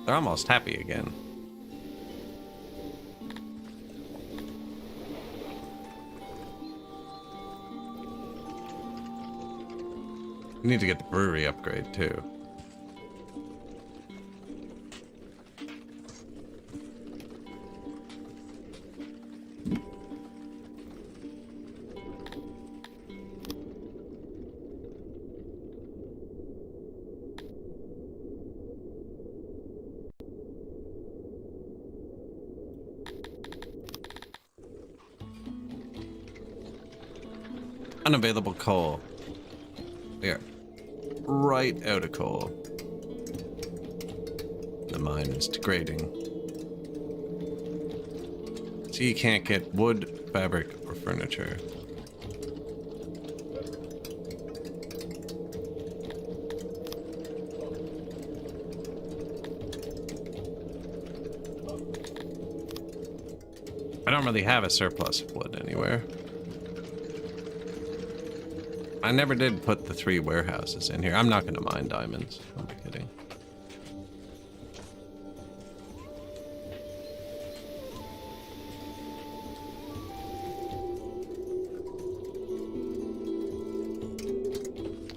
They're almost happy again. We need to get the brewery upgrade too. Unavailable coal. We are right out of coal. The mine is degrading. So you can't get wood, fabric, or furniture. I don't really have a surplus of wood anywhere. I never did put the 3 warehouses in here. I'm not going to mine diamonds. I'm kidding.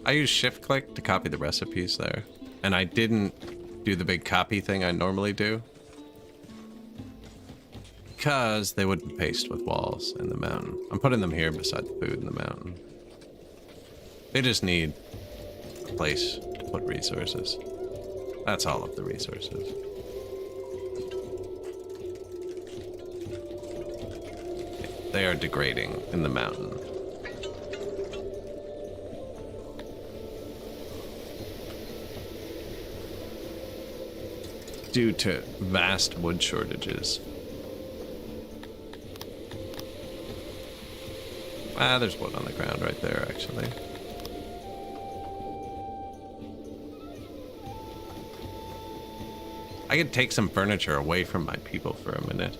I use shift click to copy the recipes there. And I didn't do the big copy thing I normally do. Because they wouldn't paste with walls in the mountain. I'm putting them here beside the food in the mountain. They just need a place output resources. That's all of the resources. They are degrading in the mountain. Due to vast wood shortages. Ah, there's wood on the ground right there, actually. I could take some furniture away from my people for a minute.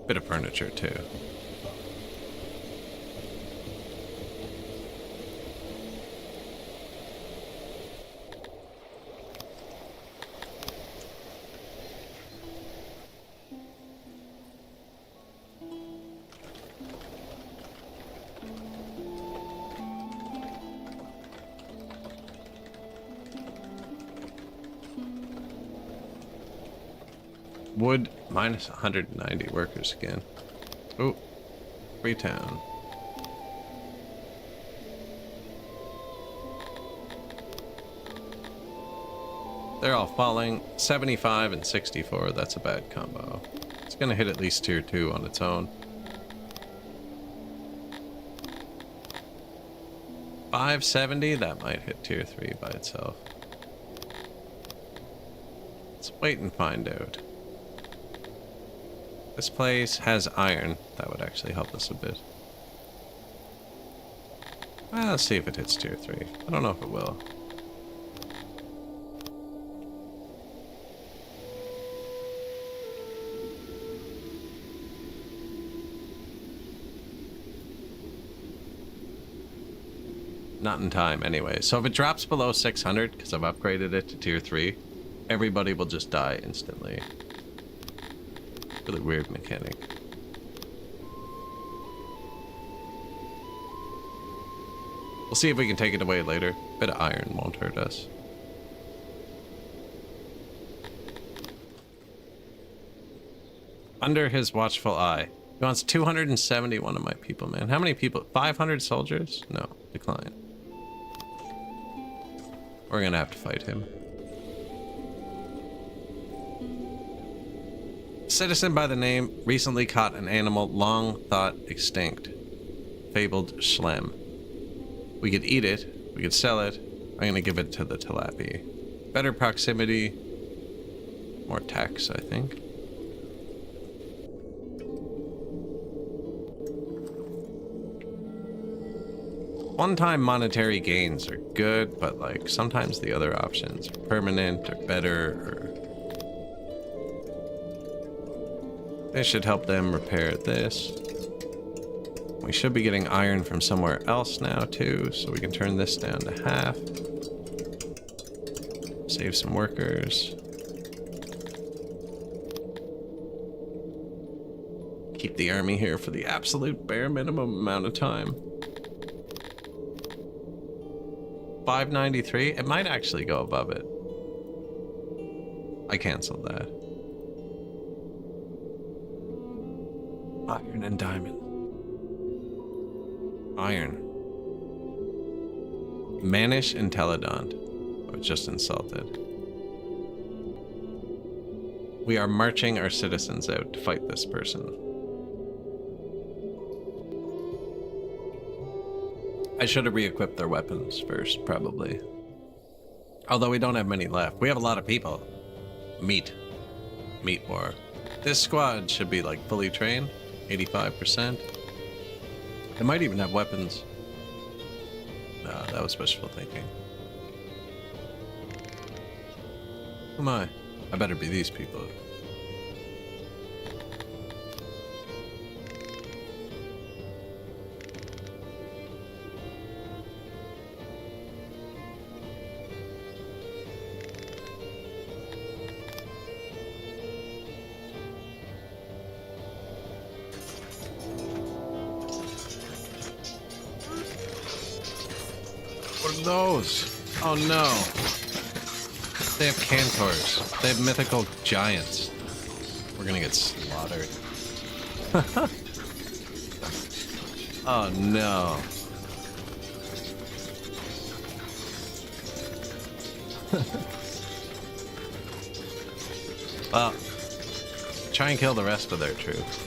Bit of furniture too. Wood minus 190 workers again. Oh, Freetown. They're all falling. 75 and 64, that's a bad combo. It's gonna hit at least tier 2 on its own. 570, that might hit tier 3 by itself. Let's wait and find out. This place has iron. That would actually help us a bit. Well, let's see if it hits tier 3. I don't know if it will. Not in time anyway. So if it drops below 600, because I've upgraded it to tier 3, everybody will just die instantly. Really weird mechanic. We'll see if we can take it away later. Bit of iron won't hurt us. Under his watchful eye. He wants 271 of my people, man. How many people? 500 soldiers? No, decline. We're gonna have to fight him. Citizen by the name recently caught an animal long thought extinct. Fabled Schlem. We could eat it. We could sell it. I'm gonna give it to the tilapia. Better proximity. More tax, I think. One-time monetary gains are good, but like sometimes the other options are permanent or better, or this should help them repair this. We should be getting iron from somewhere else now too, so we can turn this down to half. Save some workers. Keep the army here for the absolute bare minimum amount of time. 593? It might actually go above it. I canceled that. Iron and diamond. Iron. Manish and Teledont. I was just insulted. We are marching our citizens out to fight this person. I should have re-equipped their weapons first, probably. Although we don't have many left. We have a lot of people. Meat war. This squad should be like fully trained. 85%. They might even have weapons. No, that was wishful thinking. Who am I? I better be these people. those? Oh no. They have cantors. They have mythical giants. We're gonna get slaughtered. Oh no. Well, try and kill the rest of their troops.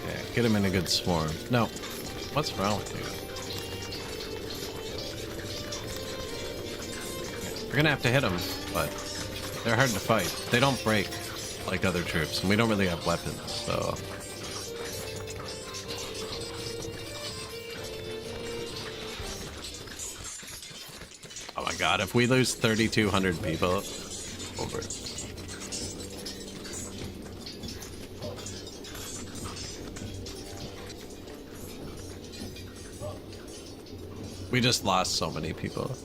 Yeah, get them in a good swarm. No. What's wrong with you? We're gonna have to hit them, but they're hard to fight. They don't break like other troops, and we don't really have weapons, so... Oh my god, if we lose 3,200 people, over. We just lost so many people.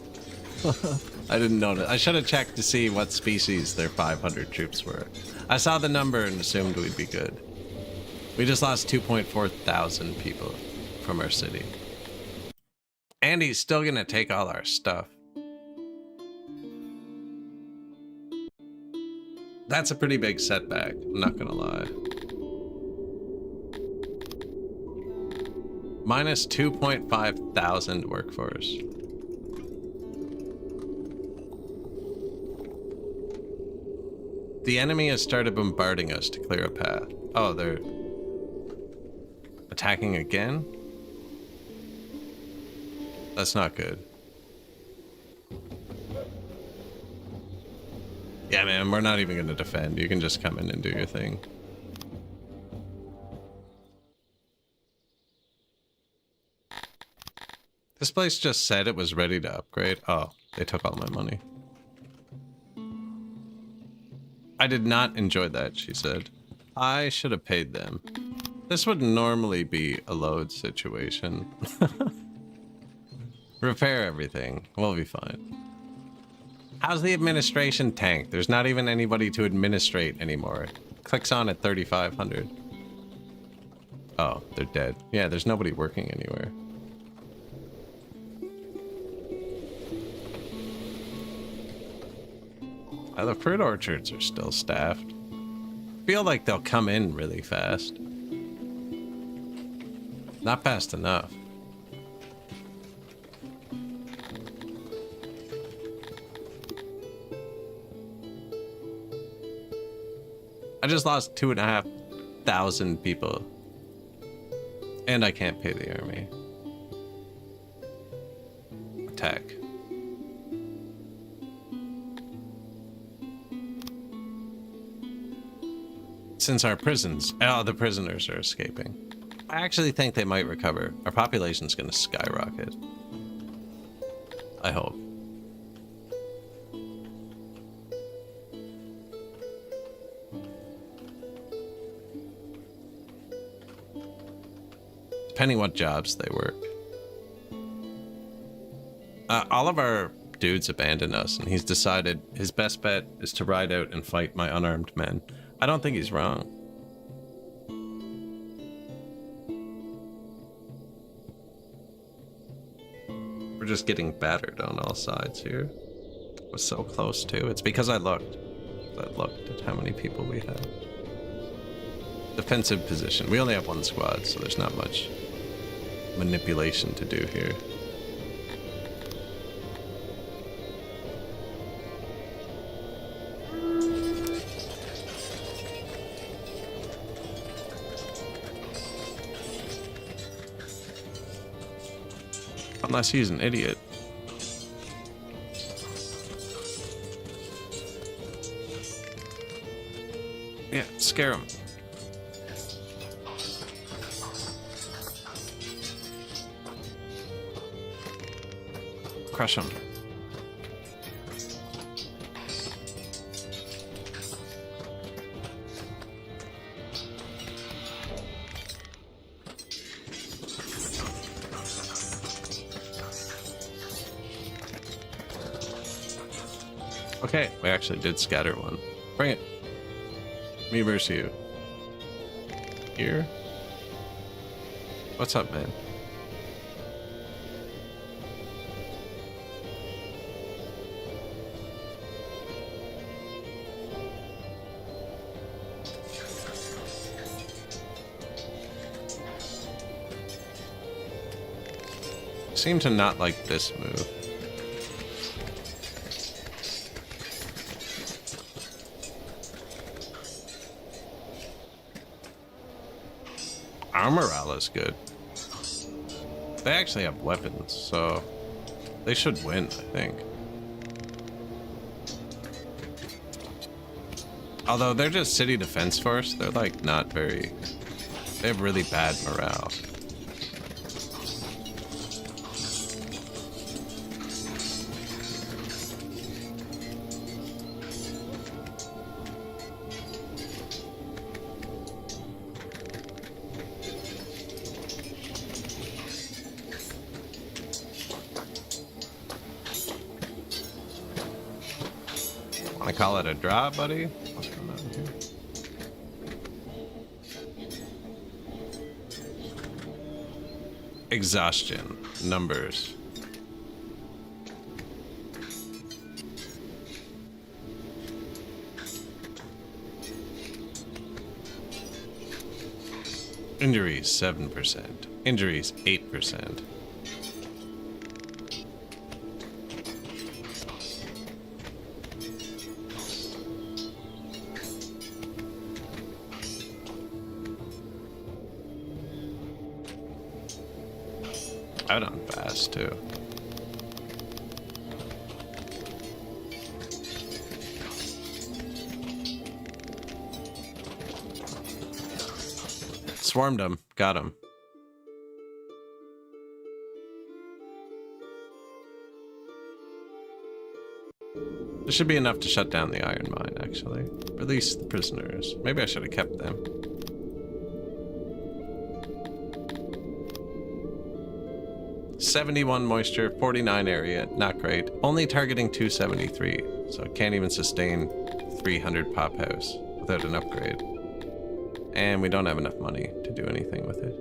I didn't notice. I should have checked to see what species their 500 troops were. I saw the number and assumed we'd be good. We just lost 2.4 thousand people from our city. And he's still gonna take all our stuff. That's a pretty big setback, I'm not gonna lie. Minus 2.5 thousand workforce. The enemy has started bombarding us to clear a path. Oh, they're attacking again? That's not good. Yeah, man, we're not even going to defend. You can just come in and do your thing. This place just said it was ready to upgrade. Oh, they took all my money. I did not enjoy that, she said. I should have paid them. This would normally be a load situation. Repair everything. We'll be fine. How's the administration tank? There's not even anybody to administrate anymore. It clicks on at 3,500. Oh, they're dead. Yeah, there's nobody working anywhere. The fruit orchards are still staffed. Feel like they'll come in really fast. Not fast enough. I just lost 2,500 people. And I can't pay the army. Attack. Since our prisons, the prisoners are escaping. I actually think they might recover. Our population's gonna skyrocket. I hope. Depending what jobs they work. All of our dudes abandoned us, and he's decided his best bet is to ride out and fight my unarmed men. I don't think he's wrong. We're just getting battered on all sides here. We're so close too. It's because I looked. I looked at how many people we have. Defensive position. We only have one squad, so there's not much manipulation to do here. Unless he's an idiot. Yeah, scare him. Crush him. Okay, we actually did scatter one. Bring it. Me versus you. Here? What's up, man? seem to not like this move. Our morale is good. They actually have weapons, so they should win, I think. Although they're just city defense force, they're like not very... They have really bad morale. Wanna call it a draw, buddy? What's going on here? Exhaustion. Numbers. Injuries 7%. Injuries 8%. Out on fast too. Swarmed him. Got him. This should be enough to shut down the iron mine, actually. Release the prisoners. Maybe I should have kept them. $71 moisture, 49 area, not great. Only targeting 273, so it can't even sustain 300 pop house without an upgrade. And we don't have enough money to do anything with it.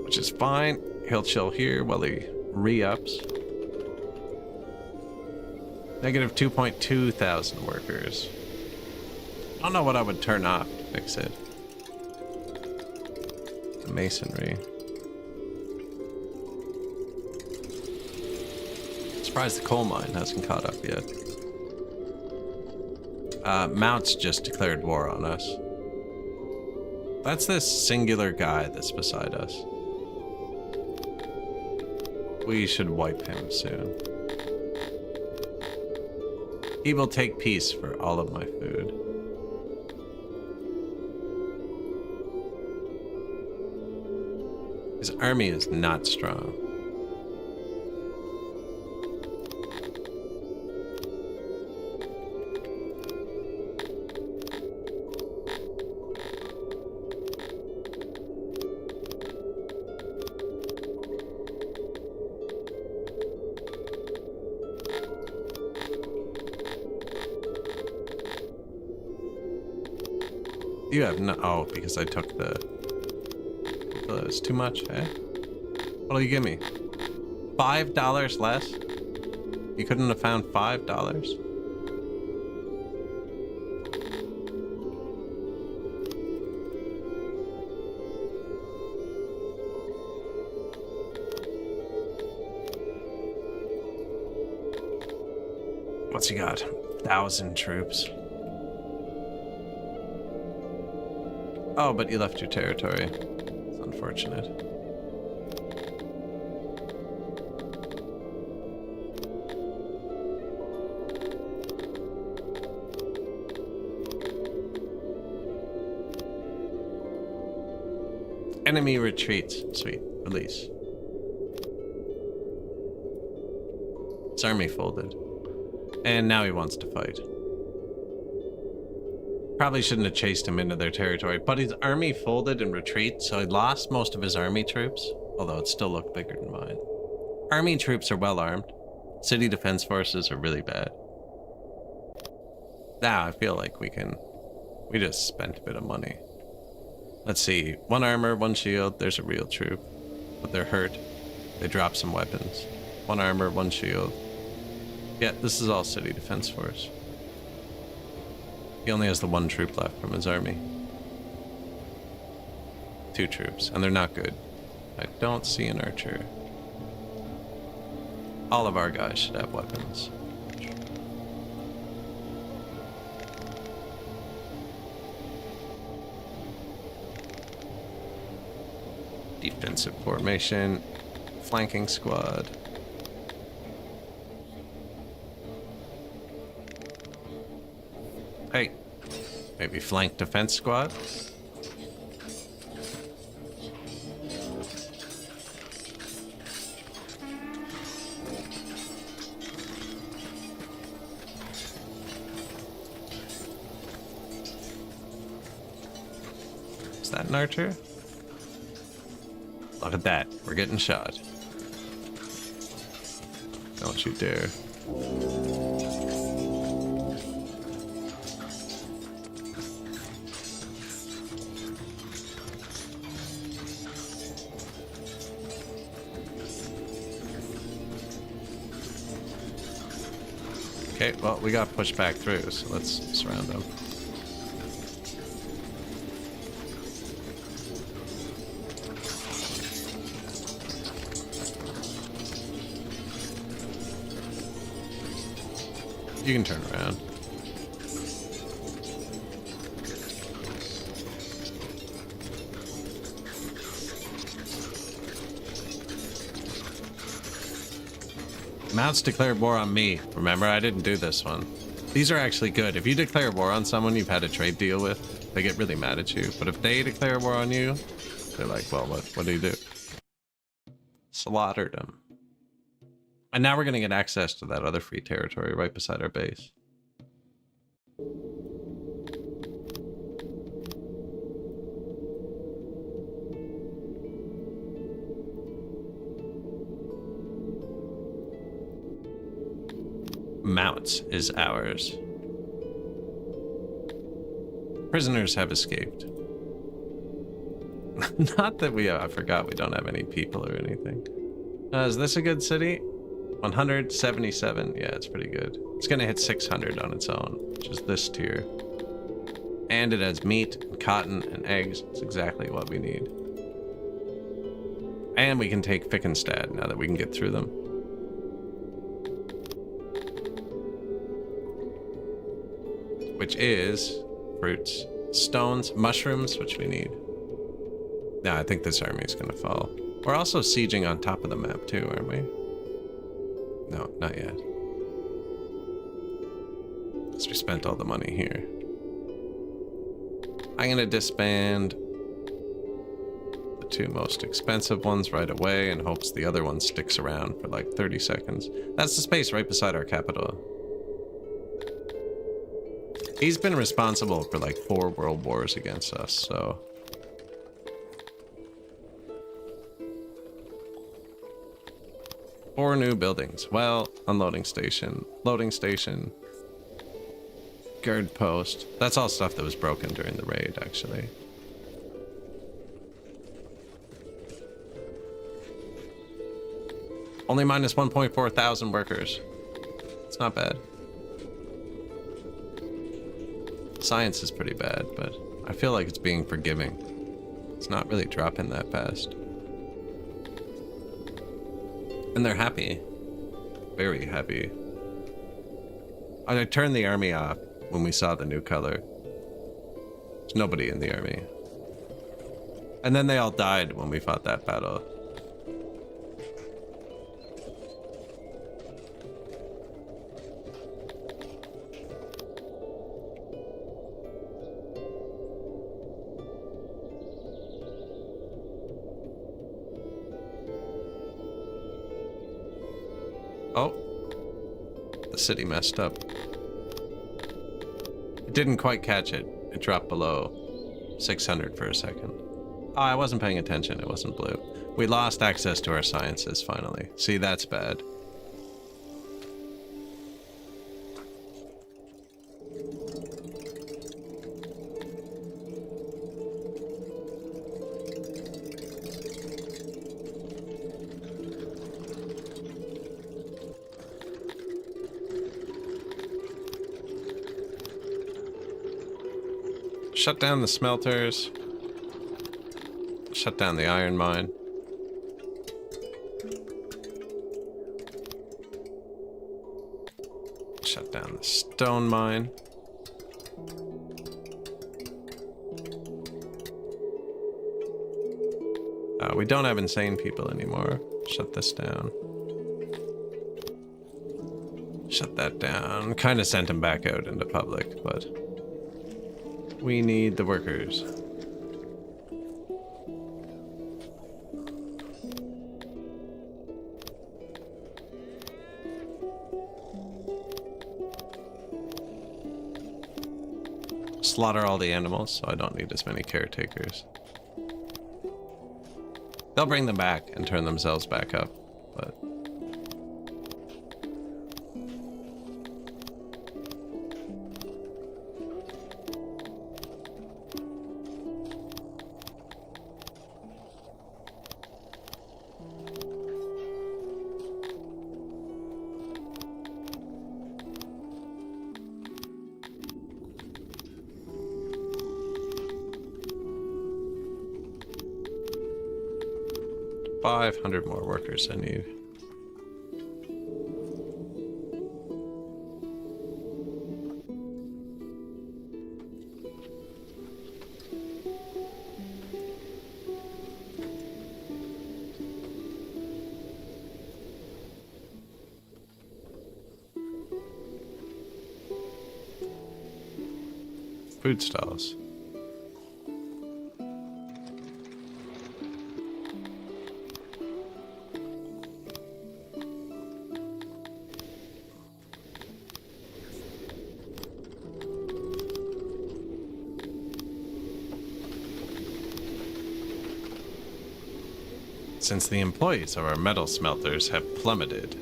Which is fine. He'll chill here while he re-ups. Negative 2.2 thousand workers. I don't know what I would turn off to fix it. The masonry. Surprised the coal mine hasn't caught up yet. Mounts just declared war on us. That's this singular guy that's beside us. We should wipe him soon. He will take peace for all of my food. His army is not strong. You have no... Oh, because I took the... It's too much, eh? What'll you give me? $5 less? You couldn't have found $5? What's he got? 1,000 troops. Oh, but you left your territory. It's unfortunate. Enemy retreats. Sweet. Release. His army folded. And now he wants to fight. Probably shouldn't have chased him into their territory, but his army folded and retreat, so he lost most of his army troops, although it still looked bigger than mine. Army troops are well armed. City defense forces are really bad. Now I feel like we just spent a bit of money. Let's see, 1 armor, 1 shield, there's a real troop, but they're hurt. They drop some weapons. 1 armor, 1 shield. Yeah, this is all city defense force. He only has the 1 troop left from his army. 2 troops, and they're not good. I don't see an archer. All of our guys should have weapons. Defensive formation, flanking squad. Hey, maybe flank defense squad? Is that an archer? Look at that. We're getting shot. Don't you dare. Okay, well, we got pushed back through, so let's surround them. You can turn around. Mounts declared war on me. Remember, I didn't do this one. These are actually good. If you declare war on someone you've had a trade deal with, they get really mad at you. But if they declare war on you, they're like, well, what do you do? Slaughtered them. And now we're going to get access to that other free territory right beside our base. Mounts is ours. Prisoners have escaped. Not that I forgot we don't have any people or anything. Is this a good city? 177. Yeah, it's pretty good. It's gonna hit 600 on its own, which is this tier. And it has meat, and cotton, and eggs. It's exactly what we need. And we can take Fickenstad now that we can get through them. Which is fruits, stones, mushrooms, which we need. No, I think this army is gonna fall. We're also sieging on top of the map too, aren't we? No, not yet. Because we spent all the money here. I'm gonna disband the 2 most expensive ones right away in hopes the other one sticks around for like 30 seconds. That's the space right beside our capital. He's been responsible for like 4 world wars against us, so... Four new buildings. Well, unloading station, loading station, guard post. That's all stuff that was broken during the raid, actually. Only minus 1.4 thousand workers. It's not bad. Science is pretty bad, but I feel like it's being forgiving. It's not really dropping that fast. And they're happy. Very happy. I turned the army off when we saw the new color. There's nobody in the army. And then they all died when we fought that battle. Oh, the city messed up. It didn't quite catch it. It dropped below 600 for a second. Oh, I wasn't paying attention. It wasn't blue. We lost access to our sciences finally. See, that's bad. Shut down the smelters. Shut down the iron mine. Shut down the stone mine. We don't have insane people anymore. Shut this down. Shut that down. Kind of sent him back out into public, but we need the workers. Slaughter all the animals, so I don't need as many caretakers. They'll bring them back and turn themselves back up, but... $500 more workers I need. Food stalls. Since the employees of our metal smelters have plummeted.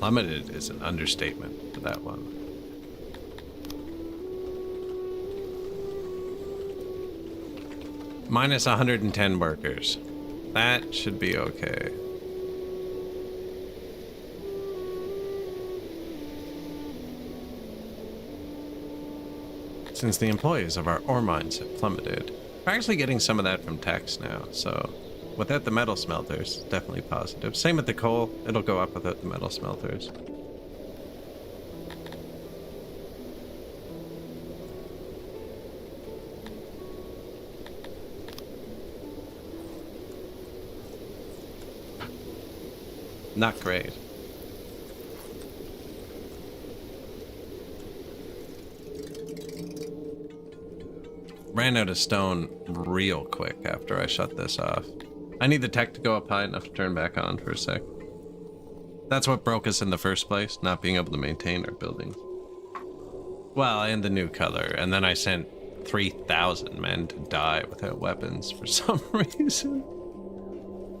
Plummeted is an understatement for that one. Minus 110 workers. That should be okay. Since the employees of our ore mines have plummeted. We're actually getting some of that from tax now, so without the metal smelters, definitely positive. Same with the coal, it'll go up without the metal smelters. Not great. Ran out of stone real quick after I shut this off. I need the tech to go up high enough to turn back on for a sec. That's what broke us in the first place, not being able to maintain our buildings. Well, and the new color, and then I sent 3,000 men to die without weapons for some reason.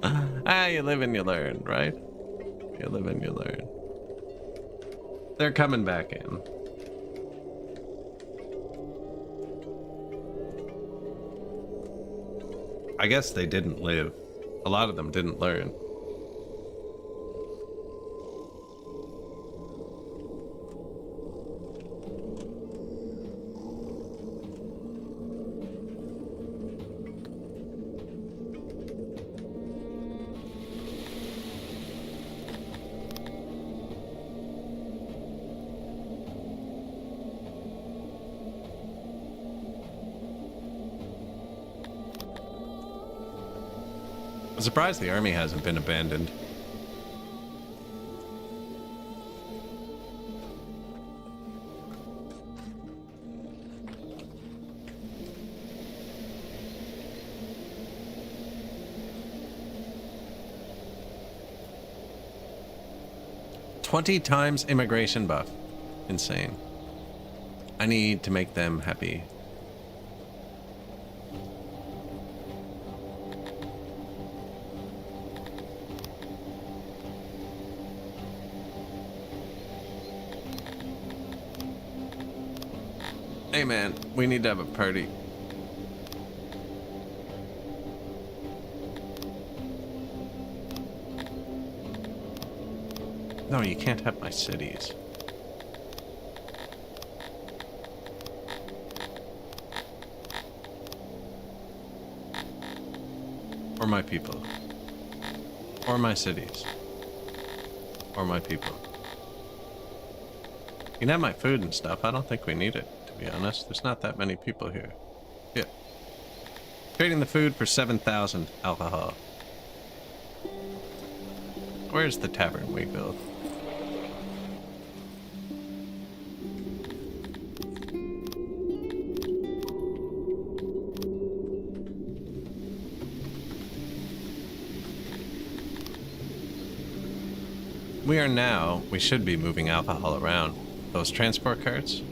You live and you learn, right? You live and you learn. They're coming back in. I guess they didn't live. A lot of them didn't learn. I'm surprised the army hasn't been abandoned. $20 times immigration buff. Insane. I need to make them happy. Hey man, we need to have a party. No, you can't have my cities. Or my people. Or my cities. Or my people. You can have my food and stuff. I don't think we need it, to be honest. There's not that many people here. Yeah. Trading the food for 7,000 alcohol. Where's the tavern we built? We should be moving alcohol around. Those transport carts?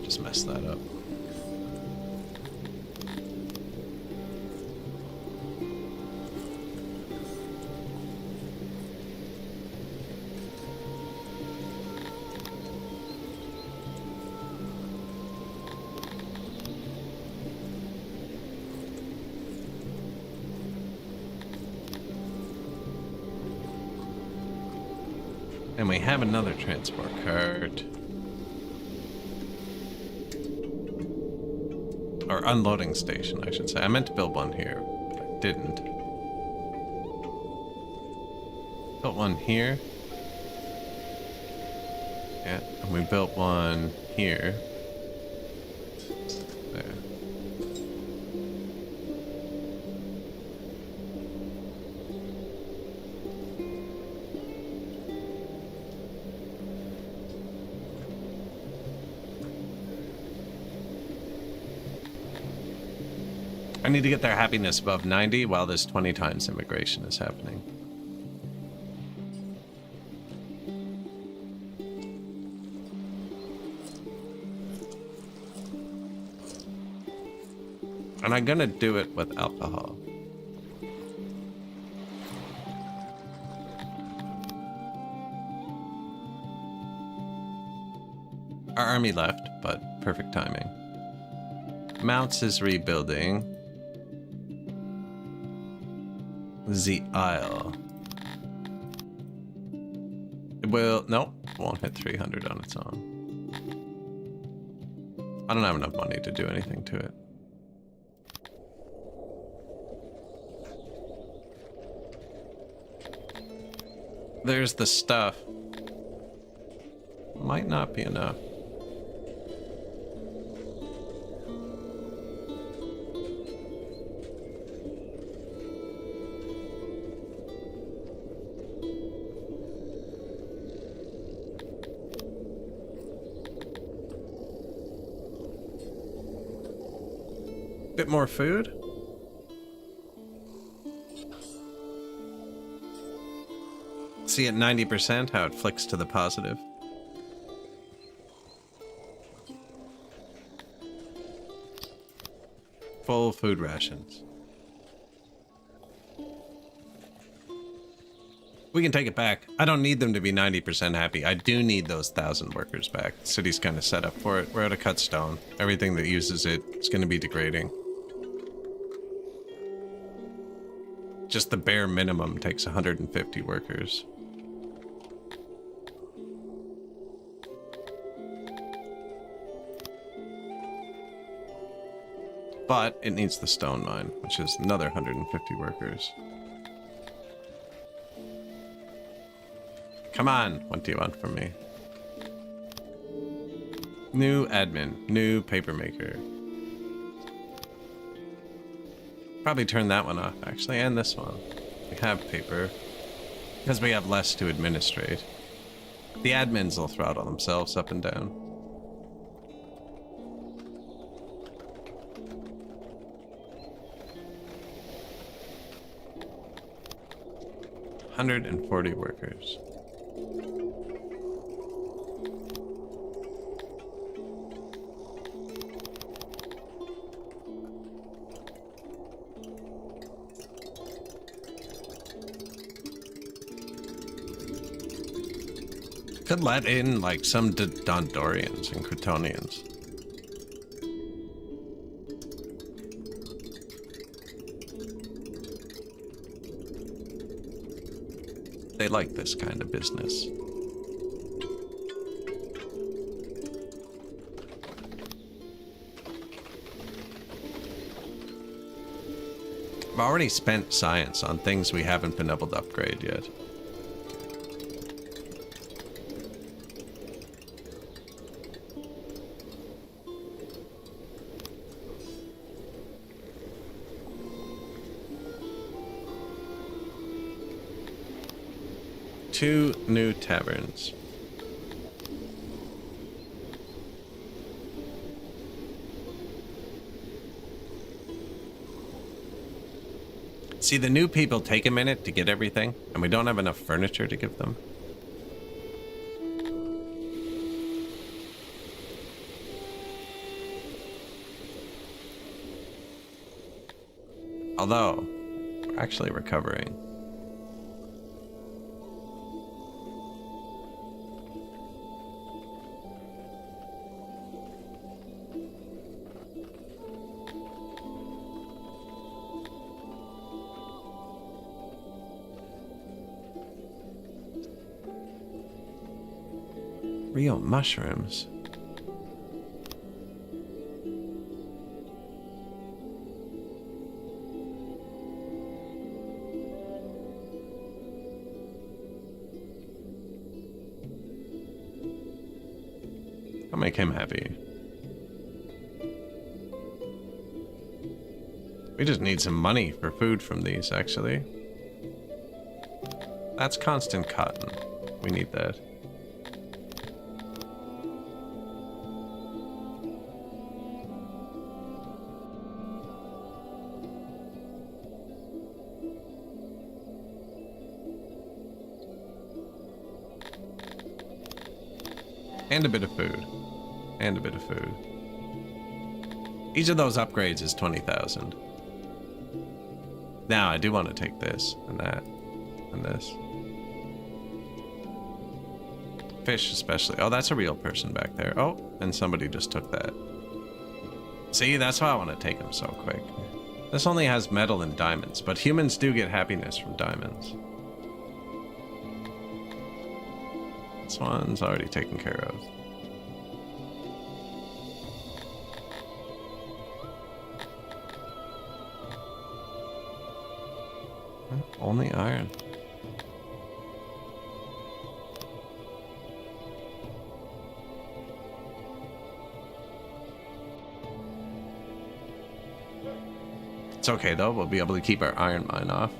Just messed that up. And we have another transport cart. Or unloading station, I should say. I meant to build one here, but I didn't. Built one here. Yeah, and we built one here. There. I need to get their happiness above 90 while this 20 times immigration is happening. And I'm gonna do it with alcohol. Our army left, but perfect timing. Mounts is rebuilding. The Isle. It will, nope, won't hit 300 on its own. I don't have enough money to do anything to it. There's the stuff. Might not be enough. Bit more food? See at 90% how it flicks to the positive. Full food rations. We can take it back. I don't need them to be 90% happy. I do need those 1,000 workers back. The city's kind of set up for it. We're at a cut stone. Everything that uses it is going to be degrading. Just the bare minimum takes 150 workers. But it needs the stone mine, which is another 150 workers. Come on, what do you want from me? New admin, new paper maker. Probably turn that one off, actually, and this one. We have paper, because we have less to administrate. The admins will throttle themselves up and down. $140 workers. Could let in like some Dondorians and Crotonians. They like this kind of business. I've already spent science on things we haven't been able to upgrade yet. Two new taverns. See, the new people take a minute to get everything, and we don't have enough furniture to give them. Although, we're actually recovering. Real mushrooms. I'll make him happy. We just need some money for food from these, actually. That's constant cotton. We need that. And a bit of food. And a bit of food. Each of those upgrades is 20,000. Now, I do want to take this, and that, and this. Fish, especially. Oh, that's a real person back there. Oh, and somebody just took that. See, that's why I want to take them so quick. This only has metal and diamonds, but humans do get happiness from diamonds. This one's already taken care of. Only iron. It's okay though, we'll be able to keep our iron mine off.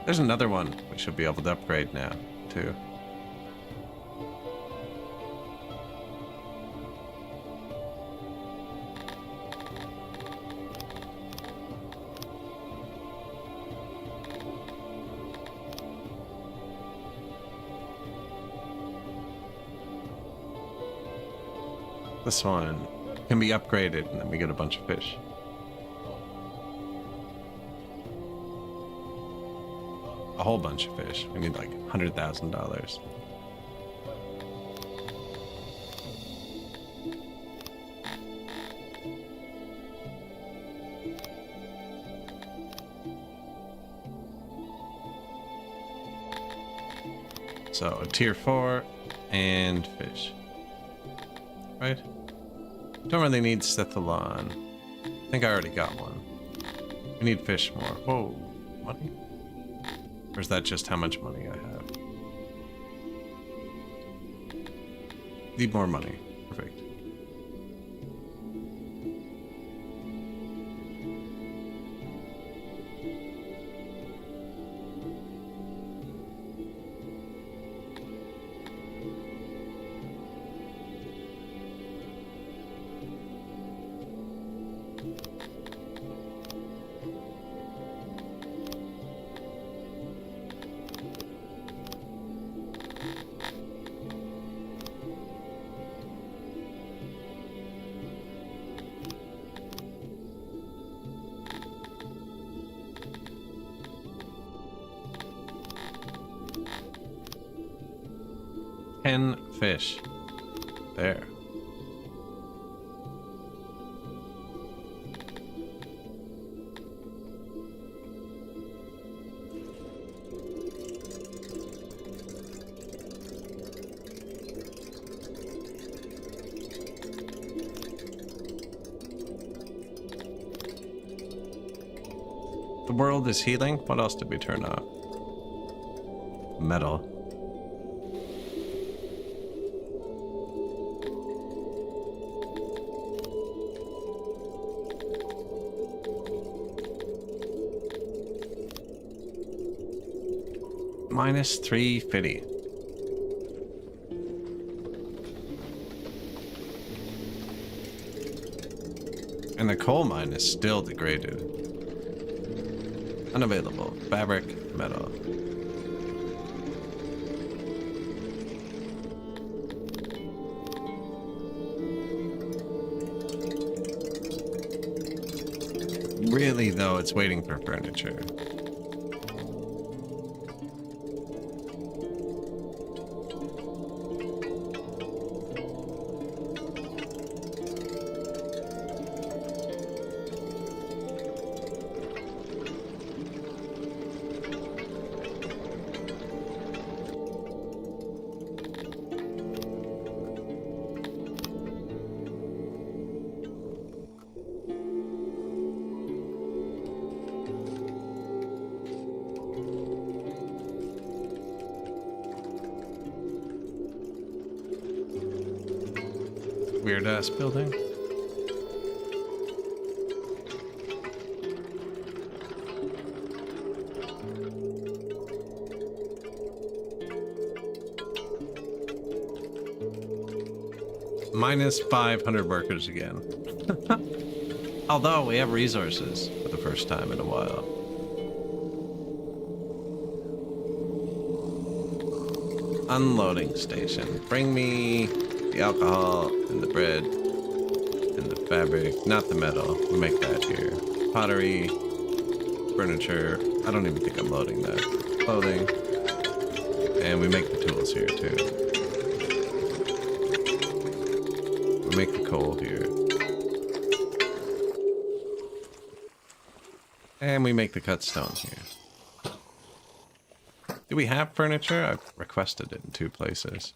There's another one we should be able to upgrade now, too. This one can be upgraded, and then we get a bunch of fish. A whole bunch of fish. We need like $100,000. So tier 4 and fish. Right? Don't really need Sthethalon. I think I already got one. We need fish more. Whoa, money? Or is that just how much money I have? Need more money. Perfect. Fish. There. The world is healing. What else did we turn off? Metal. Minus 350. And the coal mine is still degraded. Unavailable. Fabric, metal. Really, though, it's waiting for furniture. Weird ass building. Minus 500 workers again. Although we have resources for the first time in a while. Unloading station. Bring me the alcohol and the bread and the fabric, not the metal. We make that here. Pottery, furniture. I don't even think I'm loading that. Clothing. And we make the tools here too. We make the coal here. And we make the cut stone here. Do we have furniture? I've requested it in 2 places.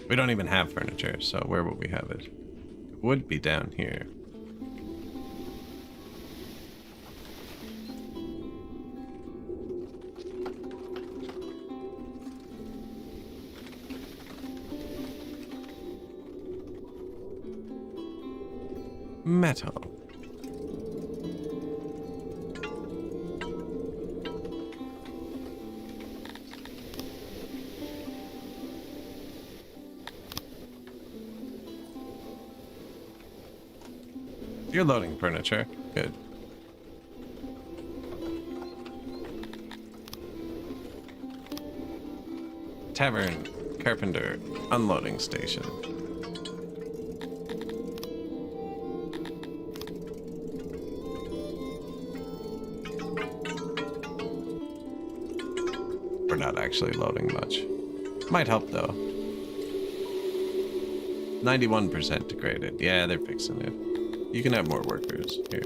We don't even have furniture, so where would we have it? It would be down here. Metal. You're loading furniture. Good. Tavern, carpenter, unloading station. We're not actually loading much. Might help though. 91% degraded. Yeah, they're fixing it. You can have more workers here.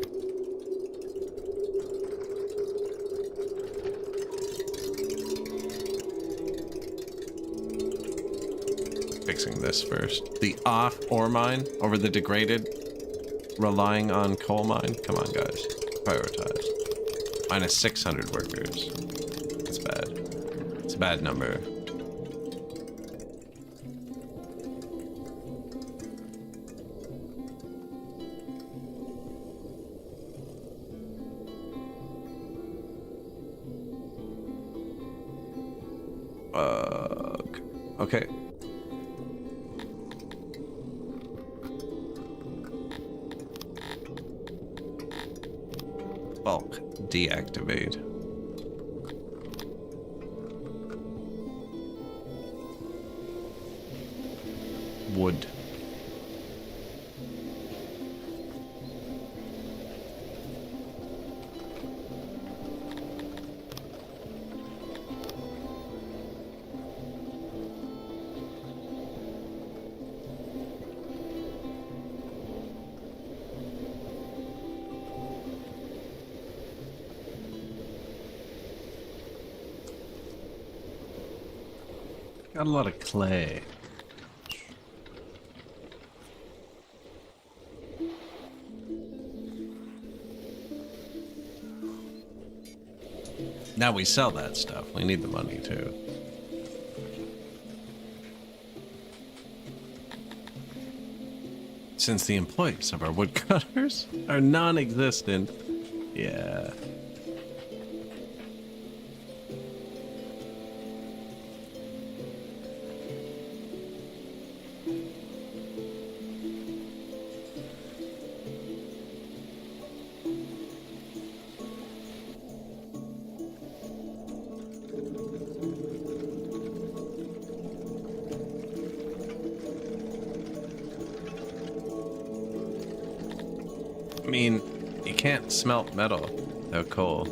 Fixing this first. The off ore mine over the degraded, relying on coal mine. Come on, guys. Prioritize. Minus 600 workers. That's bad. It's a bad number. Okay. Bulk deactivate. Wood. Got a lot of clay. Now we sell that stuff. We need the money too. Since the employees of our woodcutters are non-existent. Yeah. I mean, you can't smelt metal without coal.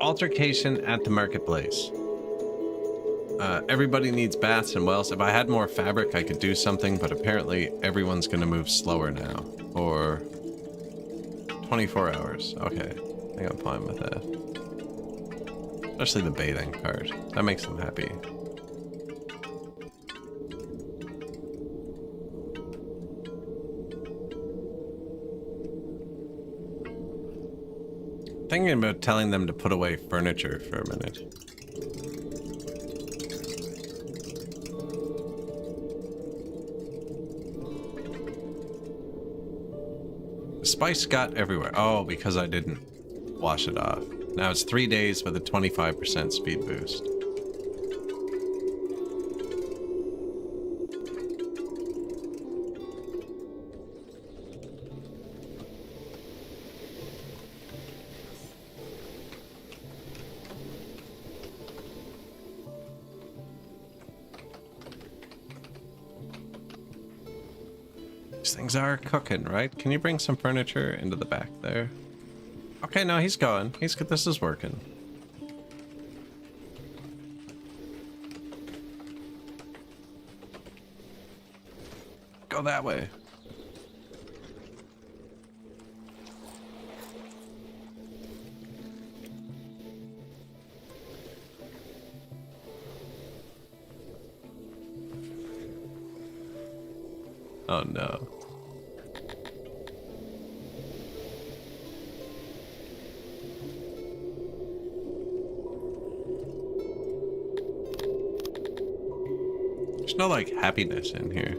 Altercation at the marketplace. Everybody needs baths and wells. If I had more fabric, I could do something, but apparently everyone's gonna move slower now. Or 24 hours. Okay, I think I'm fine with that. Especially the bathing part. That makes them happy. Thinking about telling them to put away furniture for a minute. The spice got everywhere. Oh, because I didn't wash it off. Now it's 3 days with a 25% speed boost. Things are cooking, right? Can you bring some furniture into the back there? Okay, no, he's going. He's good. This is working. Go that way. Oh no. There's no, like, happiness in here.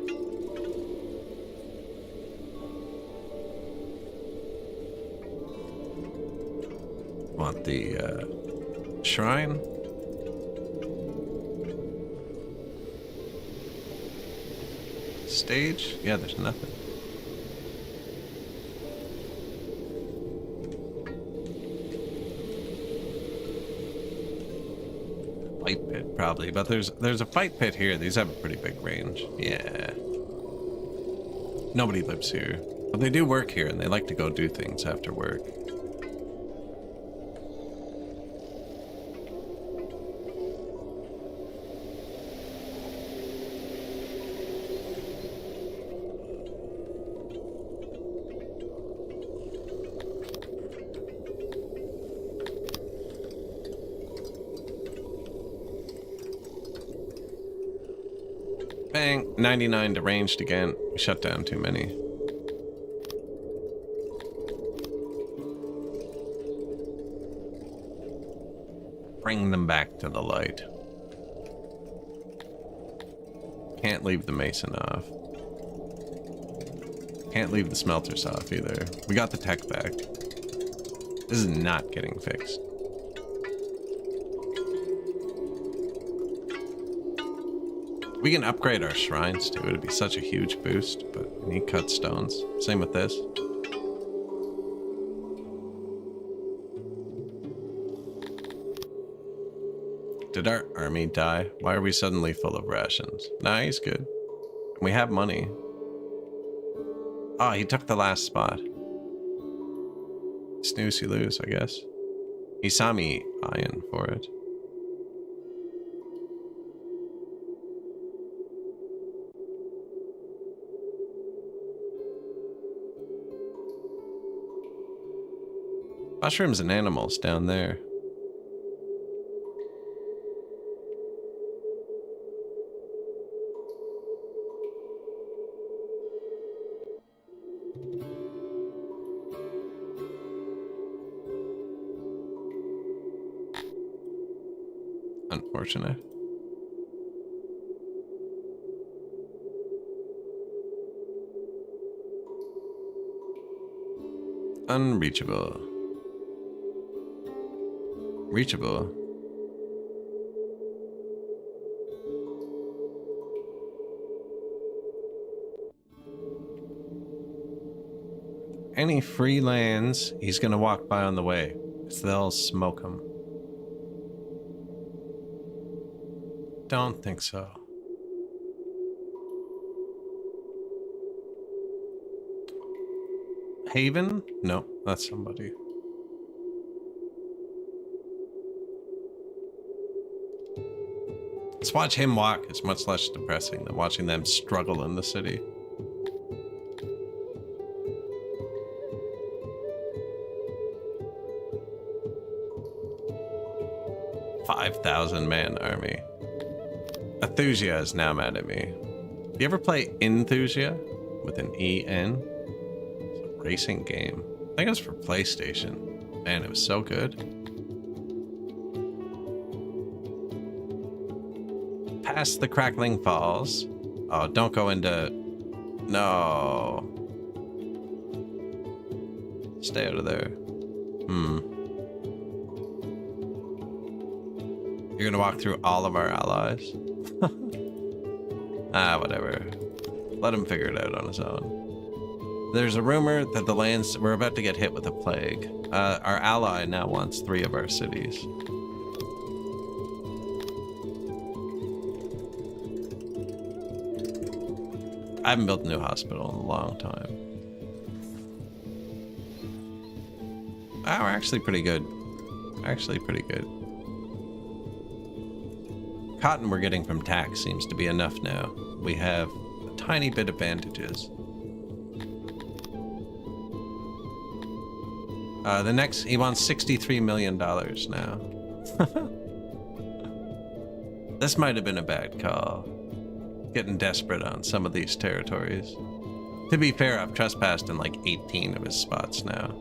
Want the, shrine? Stage? Yeah, there's nothing. Fight pit, probably, but there's a fight pit here. These have a pretty big range. Yeah. Nobody lives here. But they do work here, and they like to go do things after work. Bang, 99 deranged again. We shut down too many. Bring them back to the light. Can't leave the mason off. Can't leave the smelters off either. We got the tech back. This is not getting fixed. We can upgrade our shrines too. It'd be such a huge boost, but we need cut stones. Same with this. Did our army die? Why are we suddenly full of rations? Nah, he's good. We have money. Oh, he took the last spot. Snooze, you lose, I guess. He saw me eyeing for it. Mushrooms and animals down there. Unfortunate. Unreachable. Reachable. Any free lands he's gonna walk by on the way, because they'll smoke him. Don't think so. Haven? No, that's somebody. Let's watch him walk. It's much less depressing than watching them struggle in the city. $5,000-man army. Enthusia is now mad at me. You ever play Enthusia with an E-N? It's a racing game. I think it was for PlayStation. Man, it was so good. Past the Crackling Falls. Oh, don't go into... No. Stay out of there. You're gonna walk through all of our allies? Ah, whatever. Let him figure it out on his own. There's a rumor that the lands... We're about to get hit with a plague. Our ally now wants 3 of our cities. I haven't built a new hospital in a long time. Ah, we're actually pretty good. Actually pretty good. Cotton we're getting from tax seems to be enough now. We have a tiny bit of bandages. The next, he wants $63 million now. This might have been a bad call. Getting desperate on some of these territories. To be fair, I've trespassed in like 18 of his spots now.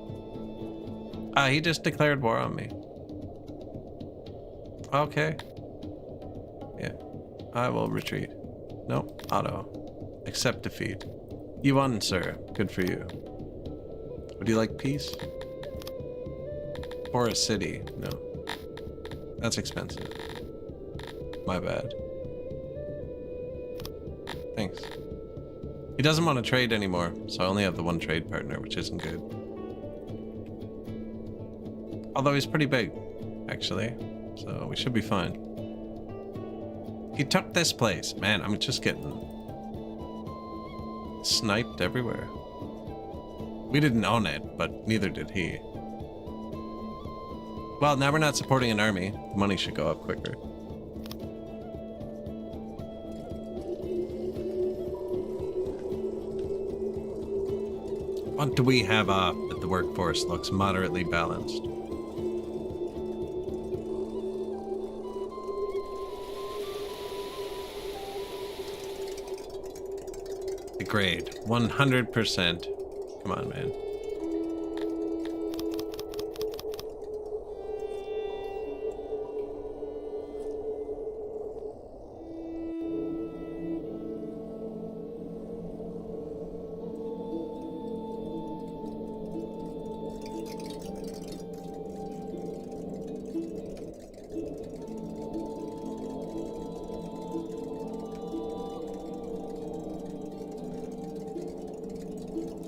He just declared war on me. Okay. Yeah, I will retreat. Nope, auto. Accept defeat. You won, sir. Good for you. Would you like peace? Or a city? No. That's expensive. My bad. Thanks. He doesn't want to trade anymore, so I only have the one trade partner, which isn't good. Although he's pretty big, actually, so we should be fine. He took this place. Man, I'm just getting sniped everywhere. We didn't own it, but neither did he. Well, now we're not supporting an army. The money should go up quicker. What do we have up that the workforce looks moderately balanced? Grade 100%. Come on, man.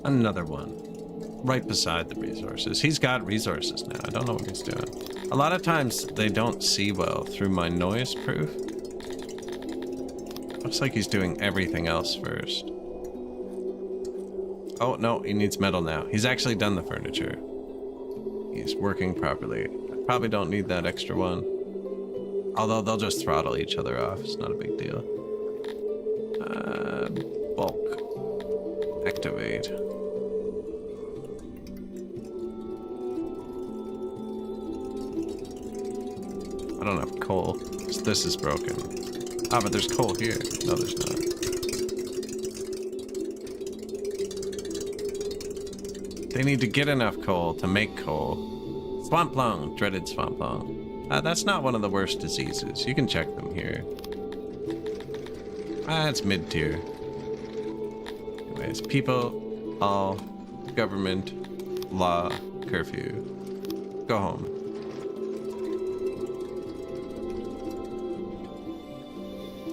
Another one. Right beside the resources. He's got resources now. I don't know what he's doing. A lot of times they don't see well through my noise proof. Looks like he's doing everything else first. Oh, no, he needs metal now. He's actually done the furniture. He's working properly. I probably don't need that extra one. Although they'll just throttle each other off. It's not a big deal. Bulk. Activate. I don't have coal. This is broken. Ah, but there's coal here. No, there's not. They need to get enough coal to make coal. Swamp lung. Dreaded swamp lung. That's not one of the worst diseases. You can check them here. It's mid-tier. Anyways, people, all, government, law, curfew. Go home.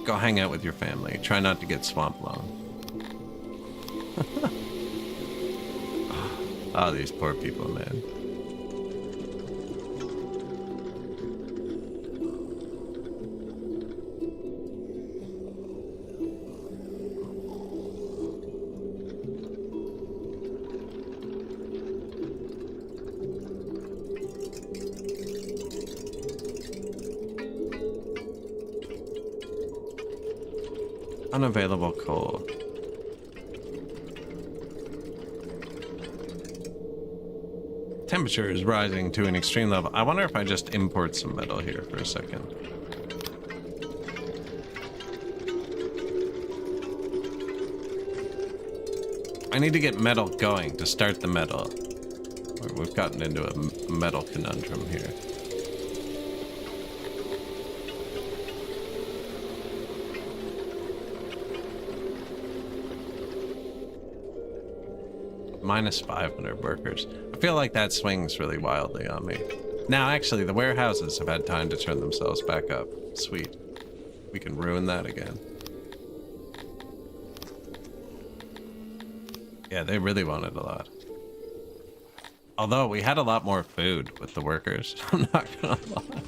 Go hang out with your family. Try not to get swamp lung. Oh, these poor people, man. Unavailable coal. Temperature is rising to an extreme level. I wonder if I just import some metal here for a second. I need to get metal going to start the metal. We've gotten into a metal conundrum here. Minus 500 workers. I feel like that swings really wildly on me. Now, actually, the warehouses have had time to turn themselves back up. Sweet. We can ruin that again. Yeah, they really wanted a lot. Although, we had a lot more food with the workers. I'm not gonna lie.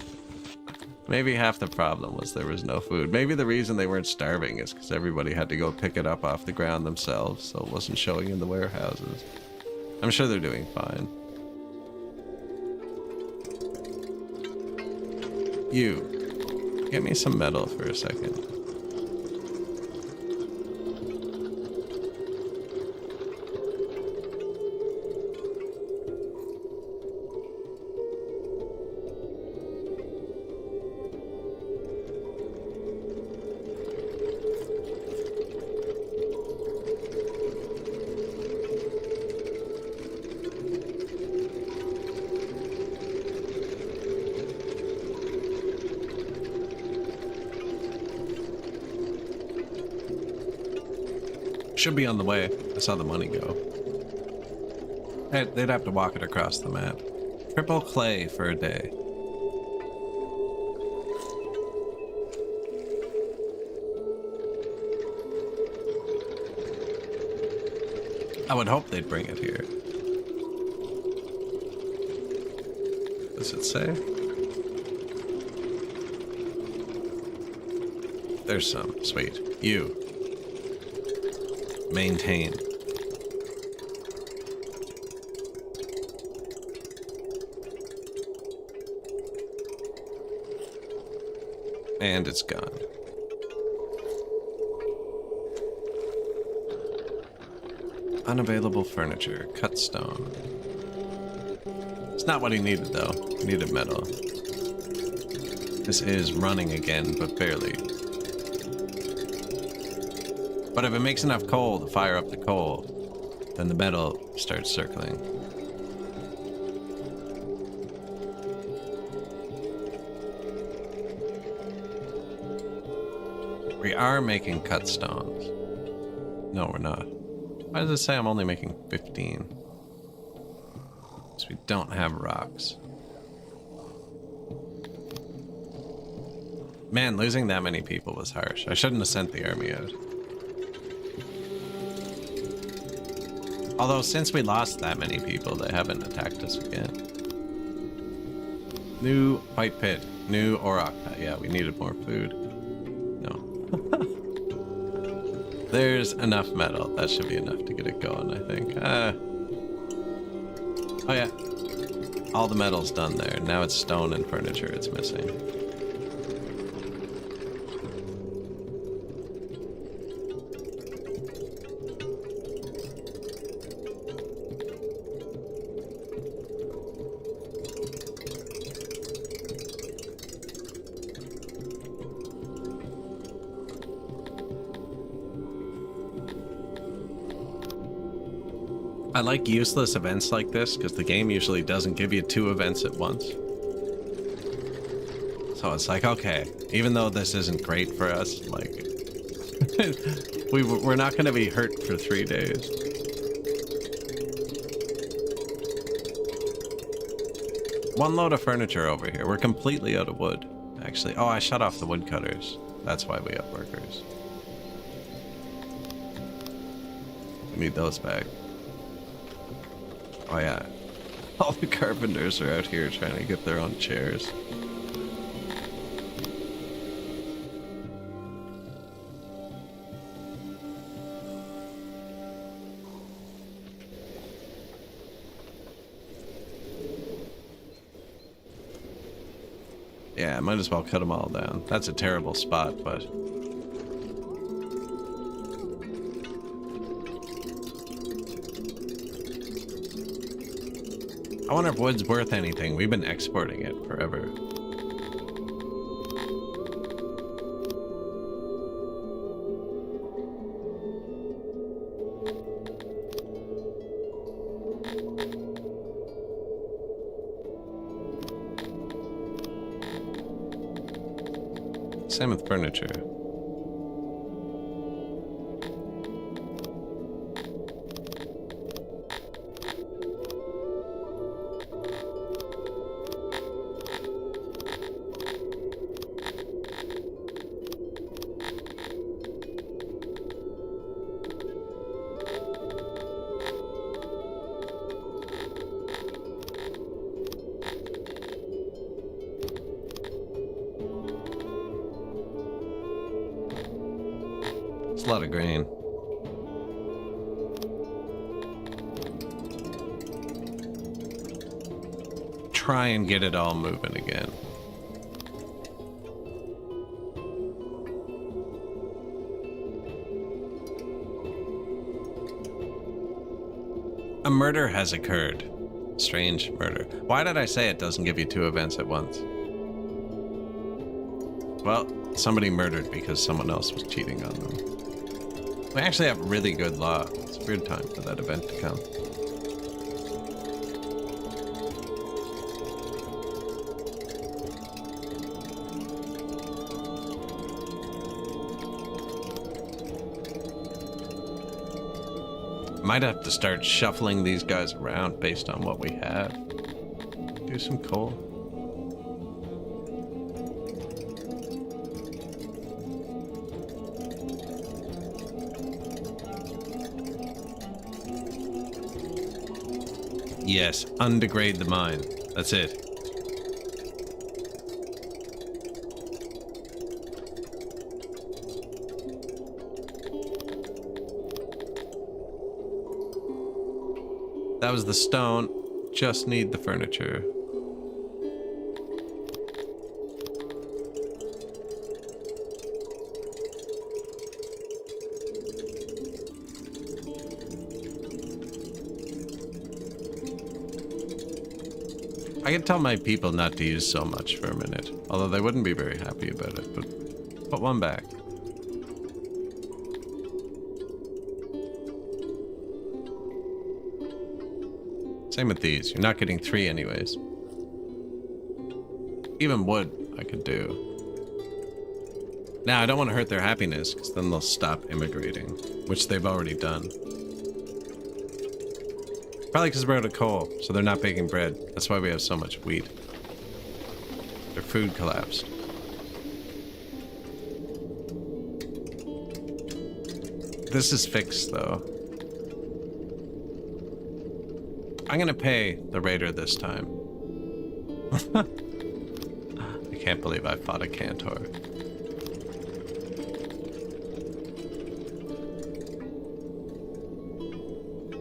Maybe half the problem was there was no food. Maybe the reason they weren't starving is because everybody had to go pick it up off the ground themselves, so it wasn't showing in the warehouses. I'm sure they're doing fine. You, get me some metal for a second. Should be on the way. I saw the money go. They'd have to walk it across the map. Triple clay for a day. I would hope they'd bring it here. Does it say? There's some. Sweet. You. Maintain. And it's gone. Unavailable furniture. Cut stone. It's not what he needed, though. He needed metal. This is running again, but barely. But if it makes enough coal to fire up the coal, then the metal starts circling. We are making cut stones. No, we're not. Why does it say I'm only making 15? So we don't have rocks. Man, losing that many people was harsh. I shouldn't have sent the army out. Although, since we lost that many people, they haven't attacked us again. New white pit. New auroch. Yeah, we needed more food. No. There's enough metal. That should be enough to get it going, I think. Oh, yeah. All the metal's done there. Now it's stone and furniture it's missing. I like useless events like this because the game usually doesn't give you 2 events at once. So it's like, okay, even though this isn't great for us, like, we're not going to be hurt for 3 days. One load of furniture over here. We're completely out of wood, actually. Oh, I shut off the woodcutters. That's why we have workers. We need those back. Oh yeah, all the carpenters are out here trying to get their own chairs. Yeah, might as well cut them all down. That's a terrible spot, but... I wonder if wood's worth anything. We've been exporting it forever. Same with furniture. A lot of grain. Try and get it all moving again. A murder has occurred. Strange murder. Why did I say it doesn't give you 2 events at once? Well, somebody murdered because someone else was cheating on them. We actually have really good law. It's a weird time for that event to come. Might have to start shuffling these guys around based on what we have. Do some coal. Yes, undegrade the mine. That's it. That was the stone. Just need the furniture. I can tell my people not to use so much for a minute, although they wouldn't be very happy about it, but put one back. Same with these. You're not getting 3 anyways. Even wood I could do. Now, I don't want to hurt their happiness, because then they'll stop immigrating, which they've already done. Probably because we're out of coal, so they're not baking bread. That's why we have so much wheat. Their food collapsed. This is fixed, though. I'm gonna pay the raider this time. I can't believe I fought a cantor.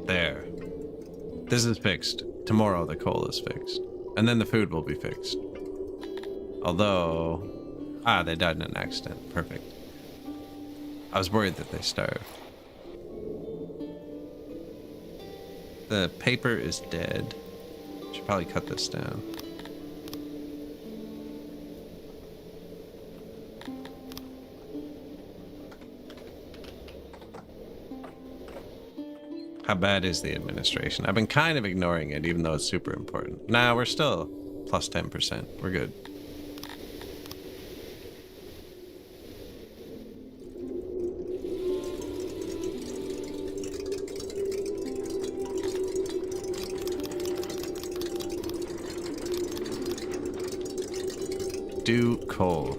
There. This is fixed. Tomorrow the coal is fixed. And then the food will be fixed. Although... Ah, they died in an accident. Perfect. I was worried that they starved. The paper is dead. Should probably cut this down. How bad is the administration? I've been kind of ignoring it, even though it's super important. Nah, we're still plus 10%. We're good. Do coal.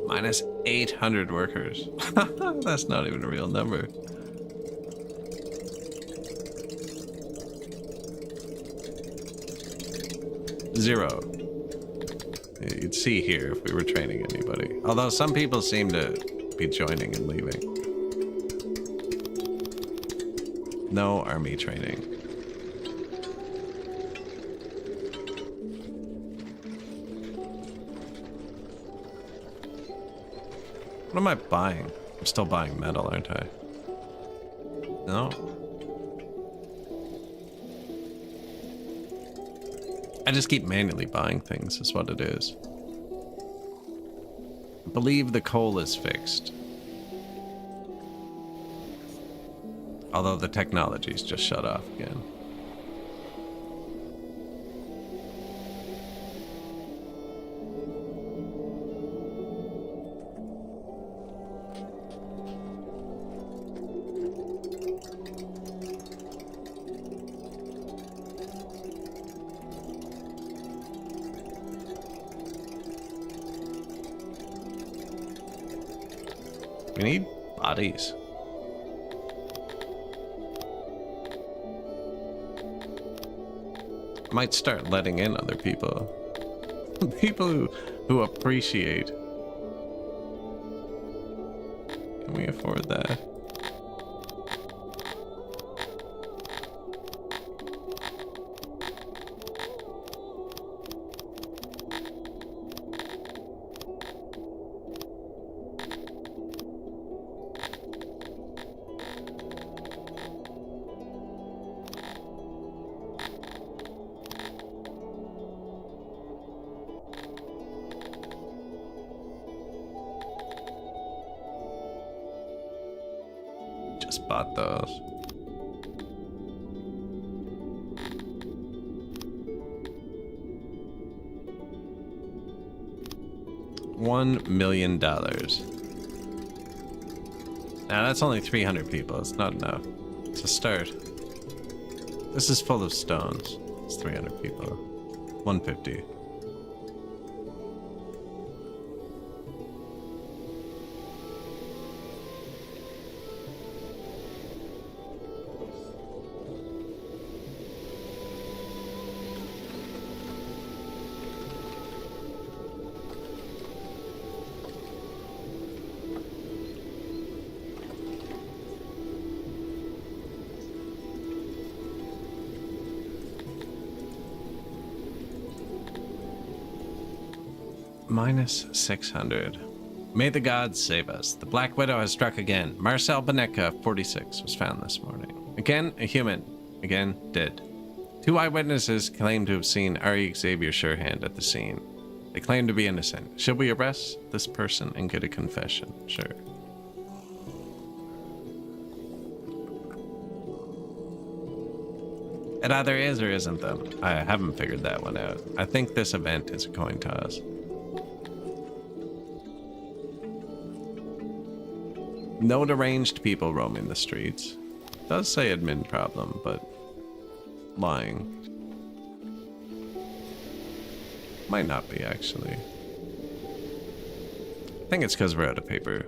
Minus 800 workers. That's not even a real number. Zero. You'd see here if we were training anybody. Although some people seem to be joining and leaving. No army training. What am I buying? I'm still buying metal, aren't I? No? I just keep manually buying things, is what it is. I believe the coal is fixed. Although the technology's just shut off again. We need bodies. Might start letting in other people. People who appreciate. Can we afford that? Bought those. $1 million. Now that's only 300 people. It's not enough. It's a start. This is full of stones. It's 300 people. 150. Minus 600. May the gods save us. The Black Widow has struck again. Marcel Benecca, 46, was found this morning. Again, a human. Again, dead. 2 eyewitnesses claim to have seen R.E. Xavier Surehand at the scene. They claim to be innocent. Should we arrest this person and get a confession? Sure. It either is or isn't, though. I haven't figured that one out. I think this event is a coin toss. No deranged people roaming the streets. Does say admin problem, but lying. Might not be, actually. I think it's because we're out of paper.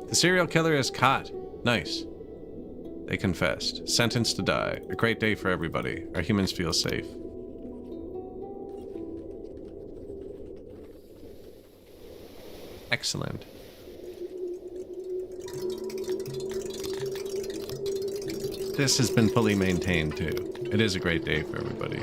The serial killer is caught. Nice. They confessed. Sentenced to die. A great day for everybody. Our humans feel safe. Excellent. This has been fully maintained too. It is a great day for everybody.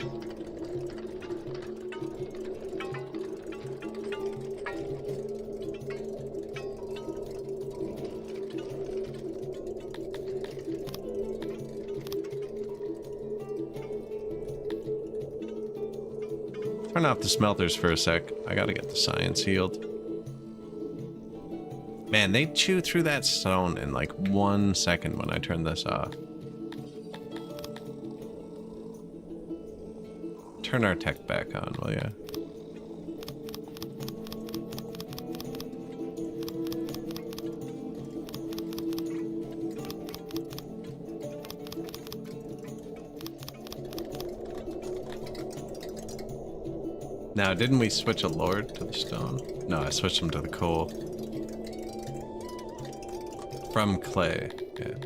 Turn off the smelters for a sec. I gotta get the science healed. Man, they chew through that stone in like 1 second when I turn this off. Turn our tech back on, will ya? Now, didn't we switch a lord to the stone? No, I switched him to the coal. From clay, yeah.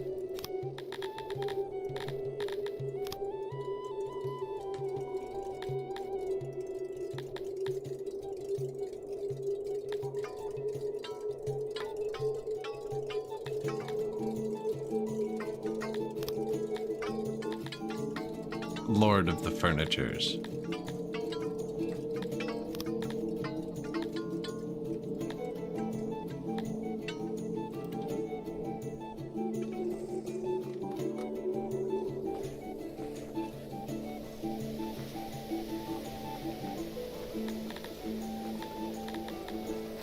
Lord of the Furnitures.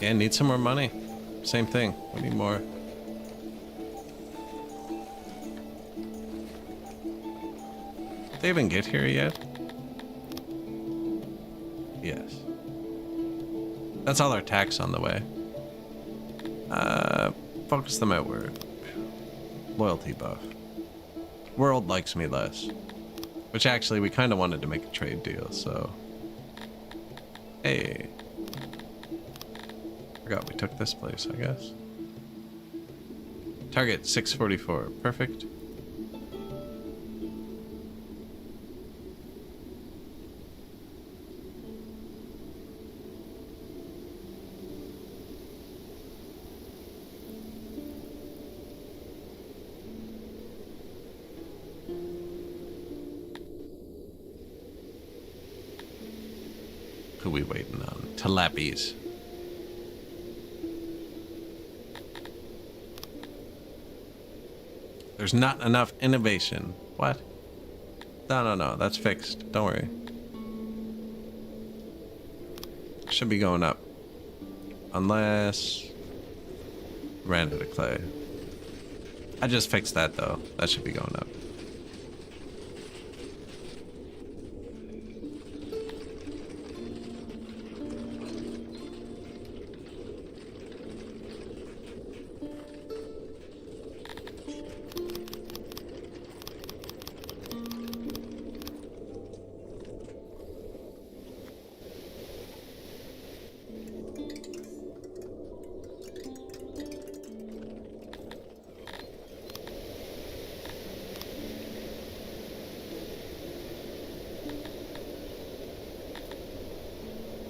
Yeah, need some more money. Same thing. We need more. Did they even get here yet? Yes. That's all our tax on the way. Focus them outward. Loyalty buff. World likes me less. Which actually, we kind of wanted to make a trade deal, so... Hey. Forgot we took this place, I guess. Target 644. Perfect. Who we waiting on? Tilappies. There's not enough innovation. What? No. That's fixed. Don't worry. Should be going up. Unless... ran out of clay. I just fixed that, though. That should be going up.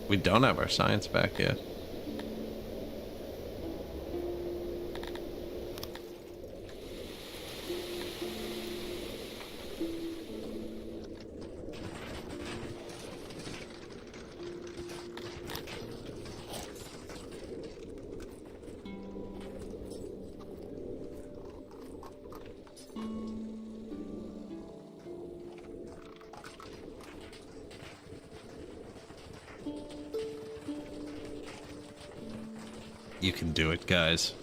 We don't have our science back yet. You can do it, guys.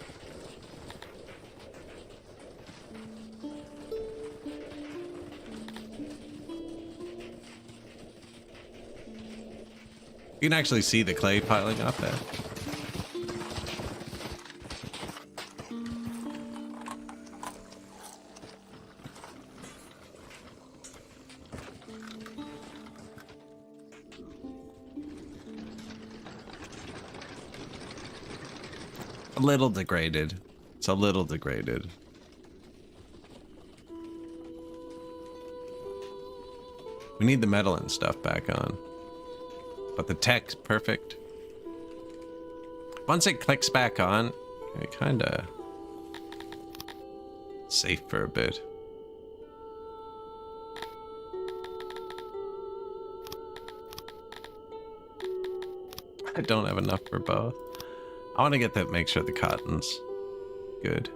You can actually see the clay piling up there. A little degraded. It's a little degraded. We need the metal and stuff back on. But the tech's perfect. Once it clicks back on, it kinda safe for a bit. I don't have enough for both. I want to get that, make sure the cotton's good.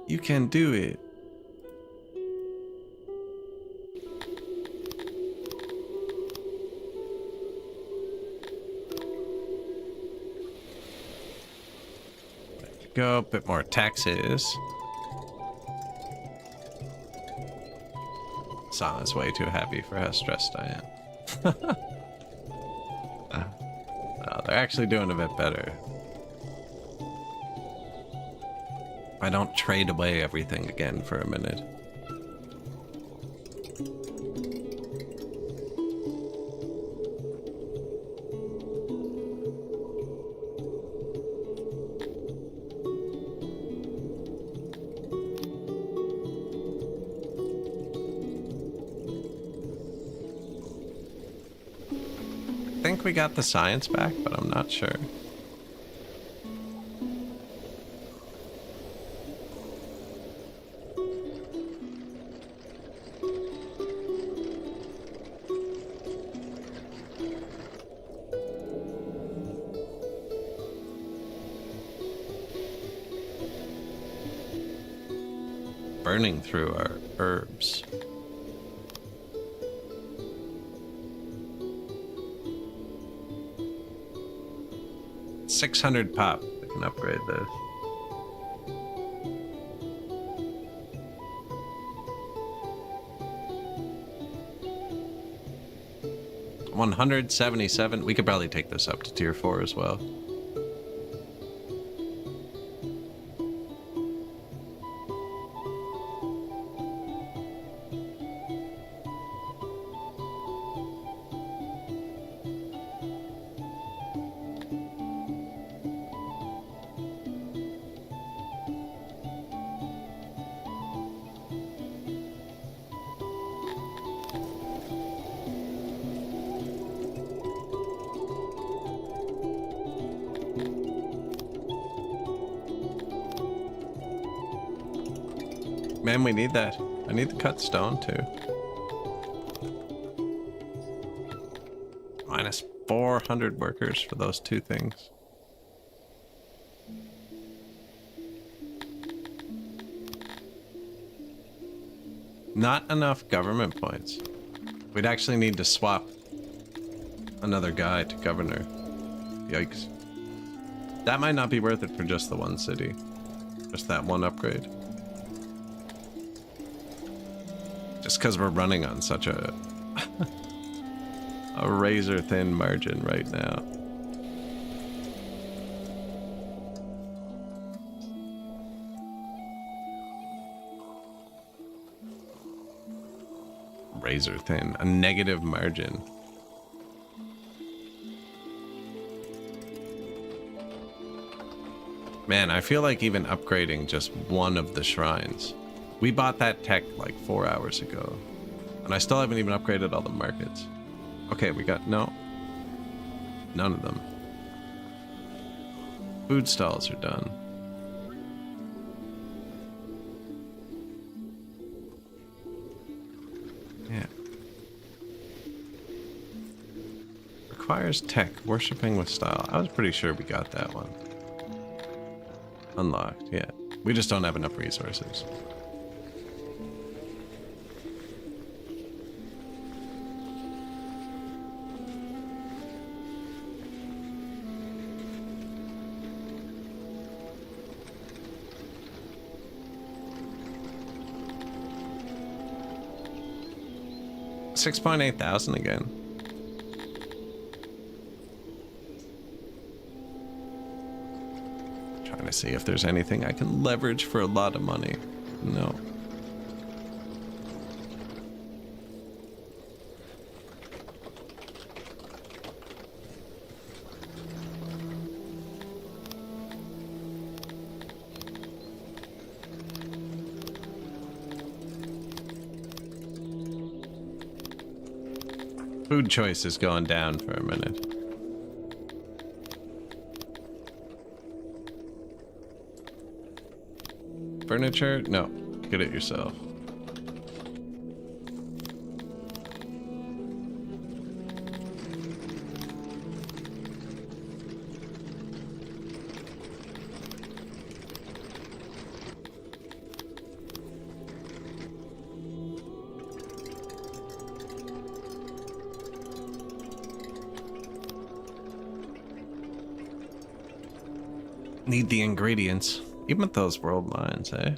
You can do it. Go a bit more taxes. Sana's way too happy for how stressed I am. No, they're actually doing a bit better. I don't trade away everything again for a minute. I think we got the science back, but I'm not sure. Burning through our herbs. $600 pop. We can upgrade this. $177. We could probably take this up to tier 4 as well. Man, we need that. I need the cut stone too. Minus 400 workers for those two things. Not enough government points. We'd actually need to swap another guy to governor. Yikes. That might not be worth it for just the one city. Just that one upgrade. Just because we're running on such a a razor thin margin right now. Razor thin, a negative margin. Man, I feel like even upgrading just one of the shrines. We bought that tech like 4 hours ago, and I still haven't even upgraded all the markets. Okay, we got none of them. Food stalls are done. Yeah. Requires tech, worshipping with style. I was pretty sure we got that one. Unlocked, yeah. We just don't have enough resources. $6,800 again. Trying to see if there's anything I can leverage for a lot of money. No. Food choice is going down for a minute. Furniture? No. Get it yourself. Need the ingredients. Even with those world lines, eh?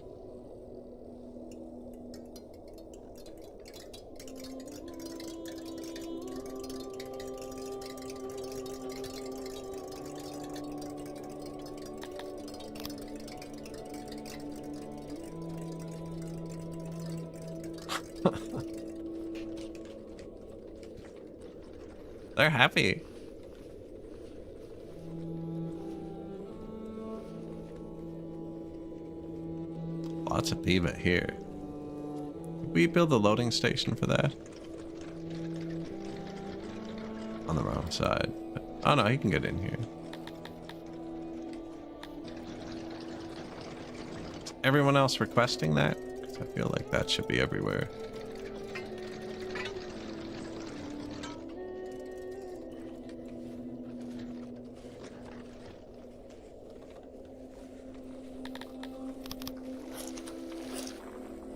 They're happy. Lots of pivot here. Did we build a loading station for that? On the wrong side. Oh no, he can get in here. Is everyone else requesting that? 'Cause I feel like that should be everywhere.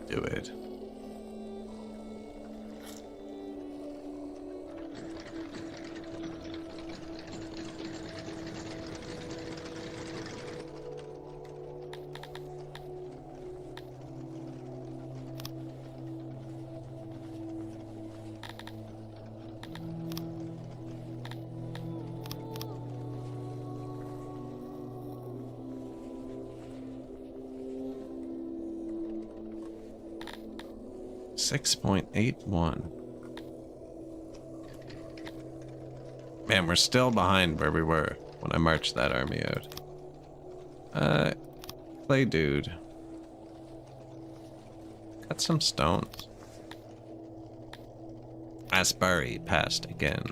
Do it. $6.81. Man, we're still behind where we were when I marched that army out. Clay dude. Got some stones. Asbury passed again.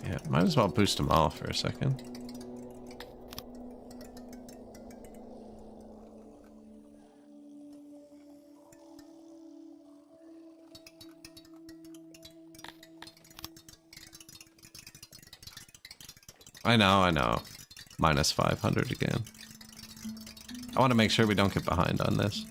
Yeah, might as well boost them all for a second. I know. Minus 500 again. I want to make sure we don't get behind on this.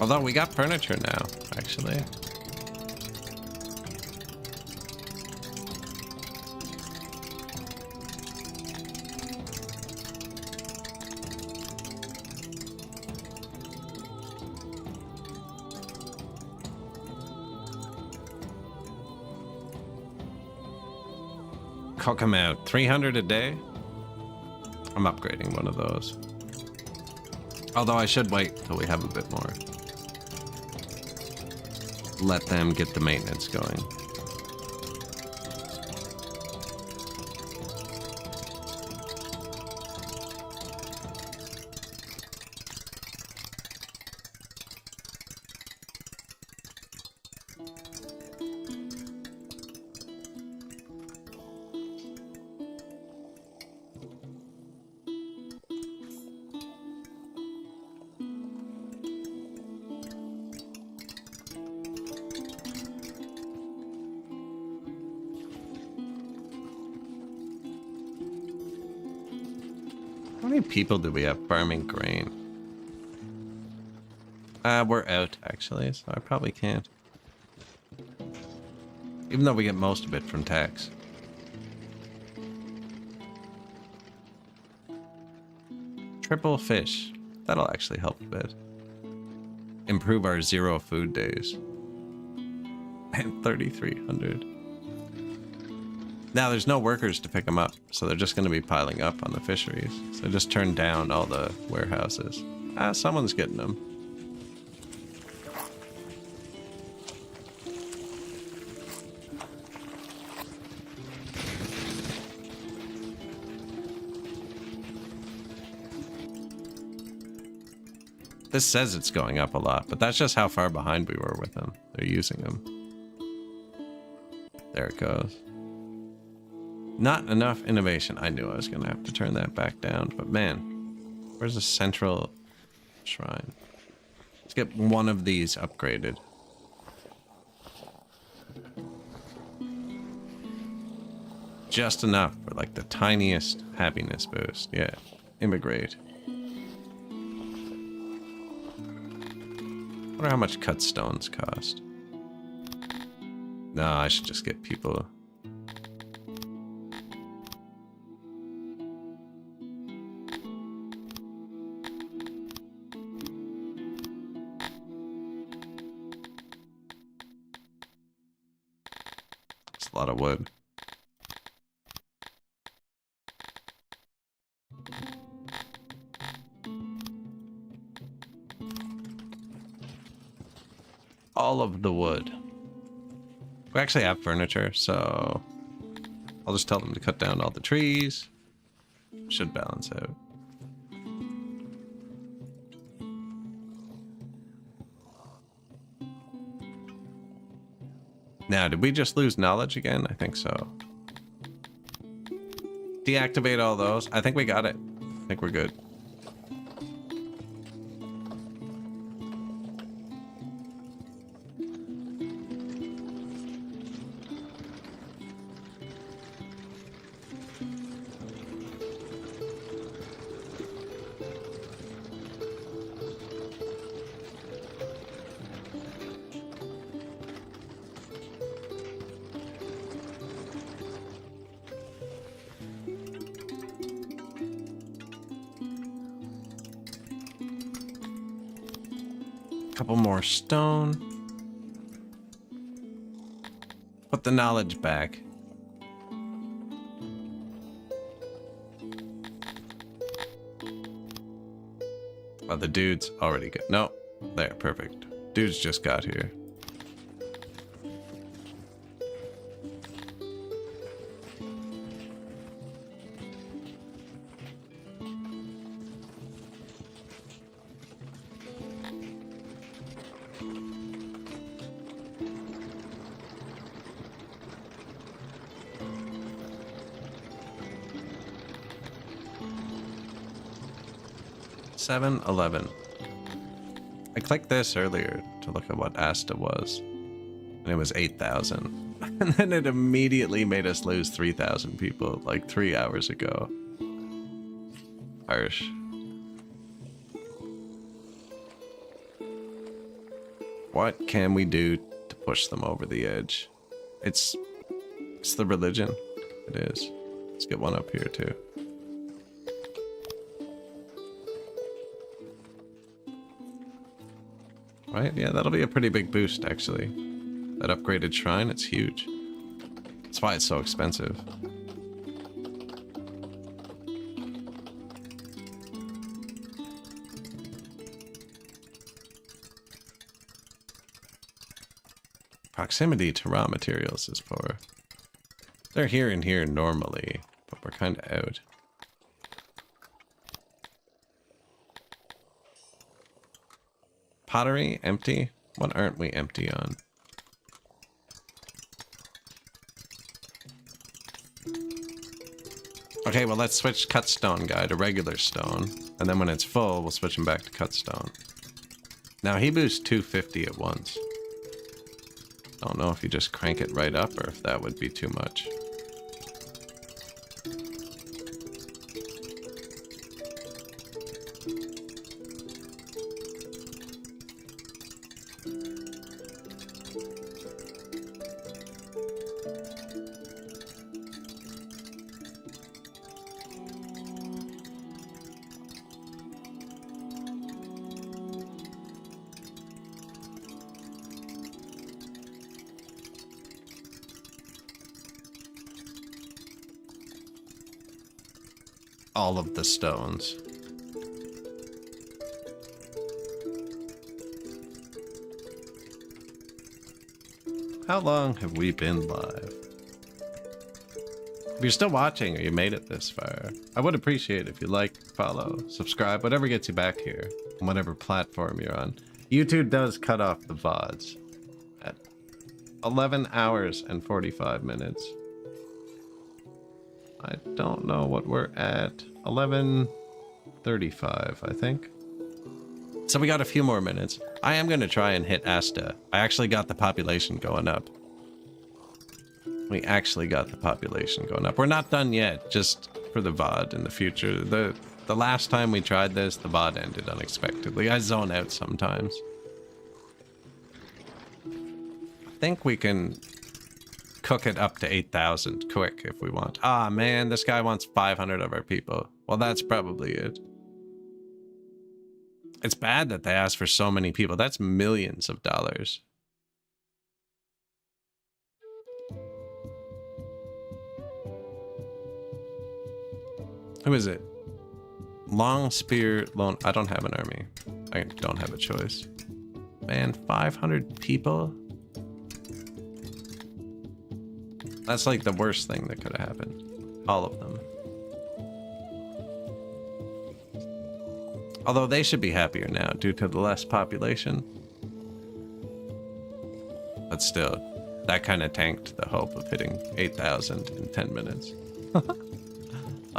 Although we got furniture now, actually. Cook 'em out. 300 a day? I'm upgrading one of those. Although I should wait till we have a bit more. Let them get the maintenance going. How many people do we have farming grain? We're out, actually, so I probably can't. Even though we get most of it from tax. Triple fish. That'll actually help a bit. Improve our 0 food days. And 3,300. Now, there's no workers to pick them up, so they're just going to be piling up on the fisheries. So just turn down all the warehouses. Someone's getting them. This says it's going up a lot, but that's just how far behind we were with them. They're using them. There it goes. Not enough innovation. I knew I was going to have to turn that back down, but man, where's the central shrine? Let's get one of these upgraded. Just enough for like the tiniest happiness boost. Yeah, immigrate. Wonder how much cut stones cost. No, I should just get people. It's a lot of wood. All of the wood. We actually have furniture, so I'll just tell them to cut down all the trees. Should balance out. Now, did we just lose knowledge again? I think so. Deactivate all those. I think we got it. I think we're good. Couple more stone. Put the knowledge back. Oh, the dude's already good. No, there, perfect. Dude's just got here. $7.11. I clicked this earlier to look at what Asta was, and it was 8,000. And then it immediately made us lose 3,000 people like 3 hours ago. Harsh. What can we do to push them over the edge? It's the religion. It is. Let's get one up here too. Right? Yeah, that'll be a pretty big boost, actually. That upgraded shrine, it's huge. That's why it's so expensive. Proximity to raw materials is poor. They're here and here normally, but we're kind of out. Pottery, empty? What aren't we empty on? Okay, well let's switch cut stone guy to regular stone. And then when it's full, we'll switch him back to cut stone. Now he boosts 250 at once. Don't know if you just crank it right up or if that would be too much. All of the stones. How long have we been live? If you're still watching or you made it this far, I would appreciate it if you like, follow, subscribe, whatever gets you back here, on whatever platform you're on. YouTube does cut off the VODs at 11 hours and 45 minutes. I don't know what we're at. 11:35, I think. So we got a few more minutes. I am going to try and hit Asta. I actually got the population going up. We actually got the population going up. We're not done yet, just for the VOD in the future. The last time we tried this, the VOD ended unexpectedly. I zone out sometimes. I think we can cook it up to 8,000 quick if we want. Ah, man, this guy wants 500 of our people. Well, that's probably it. It's bad that they ask for so many people. That's millions of dollars. Who is it? Long Spear Lone. I don't have an army. I don't have a choice. Man, 500 people? That's like the worst thing that could have happened. All of them. Although they should be happier now due to the less population. But still, that kind of tanked the hope of hitting 8,000 in 10 minutes.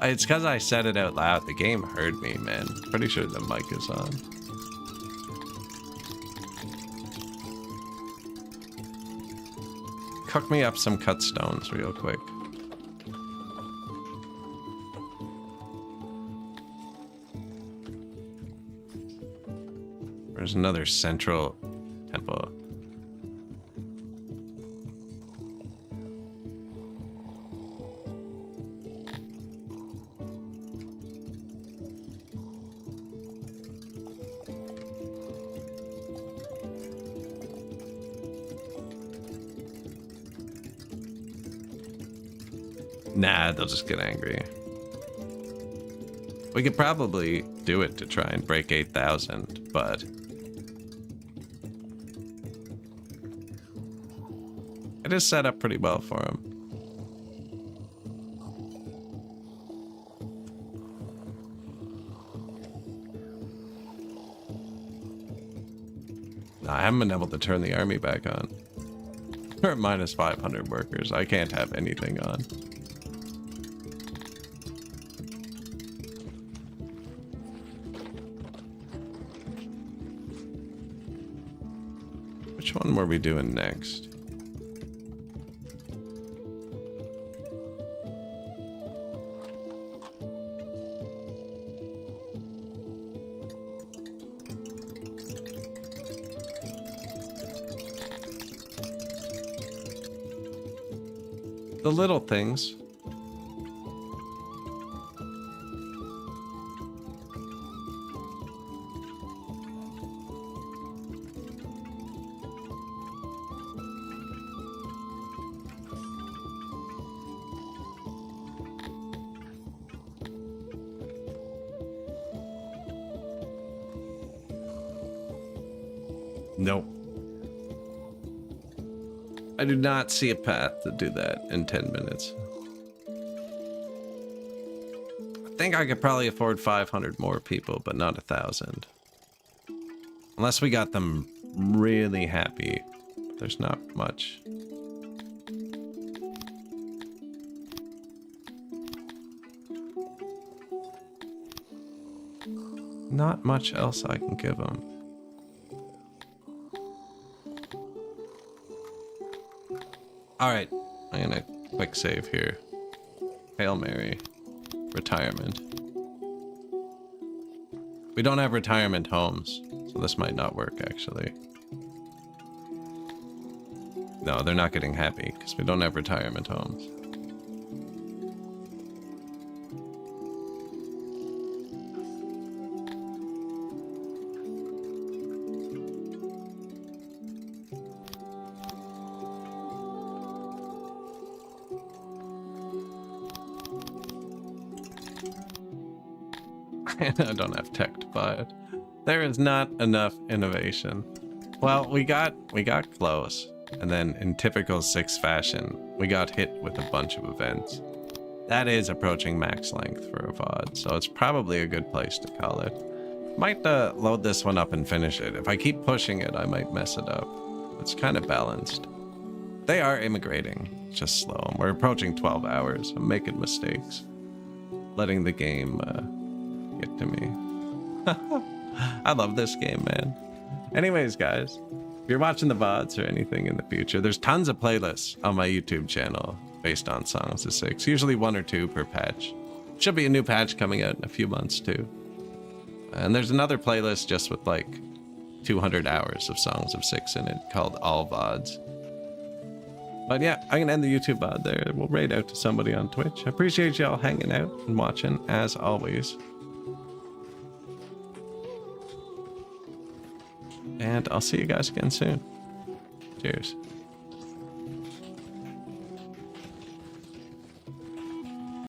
It's because I said it out loud. The game heard me, man. Pretty sure the mic is on. Cook me up some cut stones real quick. There's another central temple. Nah, they'll just get angry. We could probably do it to try and break 8,000, but it is set up pretty well for him. Nah, I haven't been able to turn the army back on. We're at minus 500 workers. I can't have anything on. Which one were we doing next? The little things. Nope. I do not see a path to do that in 10 minutes. I think I could probably afford 500 more people, but not 1,000. Unless we got them really happy. There's not much. Not much else I can give them. Alright, I'm gonna quick save here. Hail Mary. Retirement. We don't have retirement homes, so this might not work actually. No, they're not getting happy because we don't have retirement homes. I don't have tech to buy it. There is not enough innovation. Well, we got close. And then in typical 6 fashion, we got hit with a bunch of events. That is approaching max length for a VOD, so it's probably a good place to call it. Might load this one up and finish it. If I keep pushing it, I might mess it up. It's kind of balanced. They are immigrating. It's just slow. We're approaching 12 hours. I'm making mistakes. Letting the game get to me. I love this game, man. Anyways, guys, if you're watching the VODs or anything in the future, there's tons of playlists on my YouTube channel based on Songs of Six. Usually 1 or 2 per patch. Should be a new patch coming out in a few months too. And there's another playlist just with like 200 hours of Songs of Six in it called All VODs. But yeah, I'm gonna end the YouTube VOD there. We'll raid out to somebody on Twitch. I appreciate y'all hanging out and watching as always. And I'll see you guys again soon. Cheers.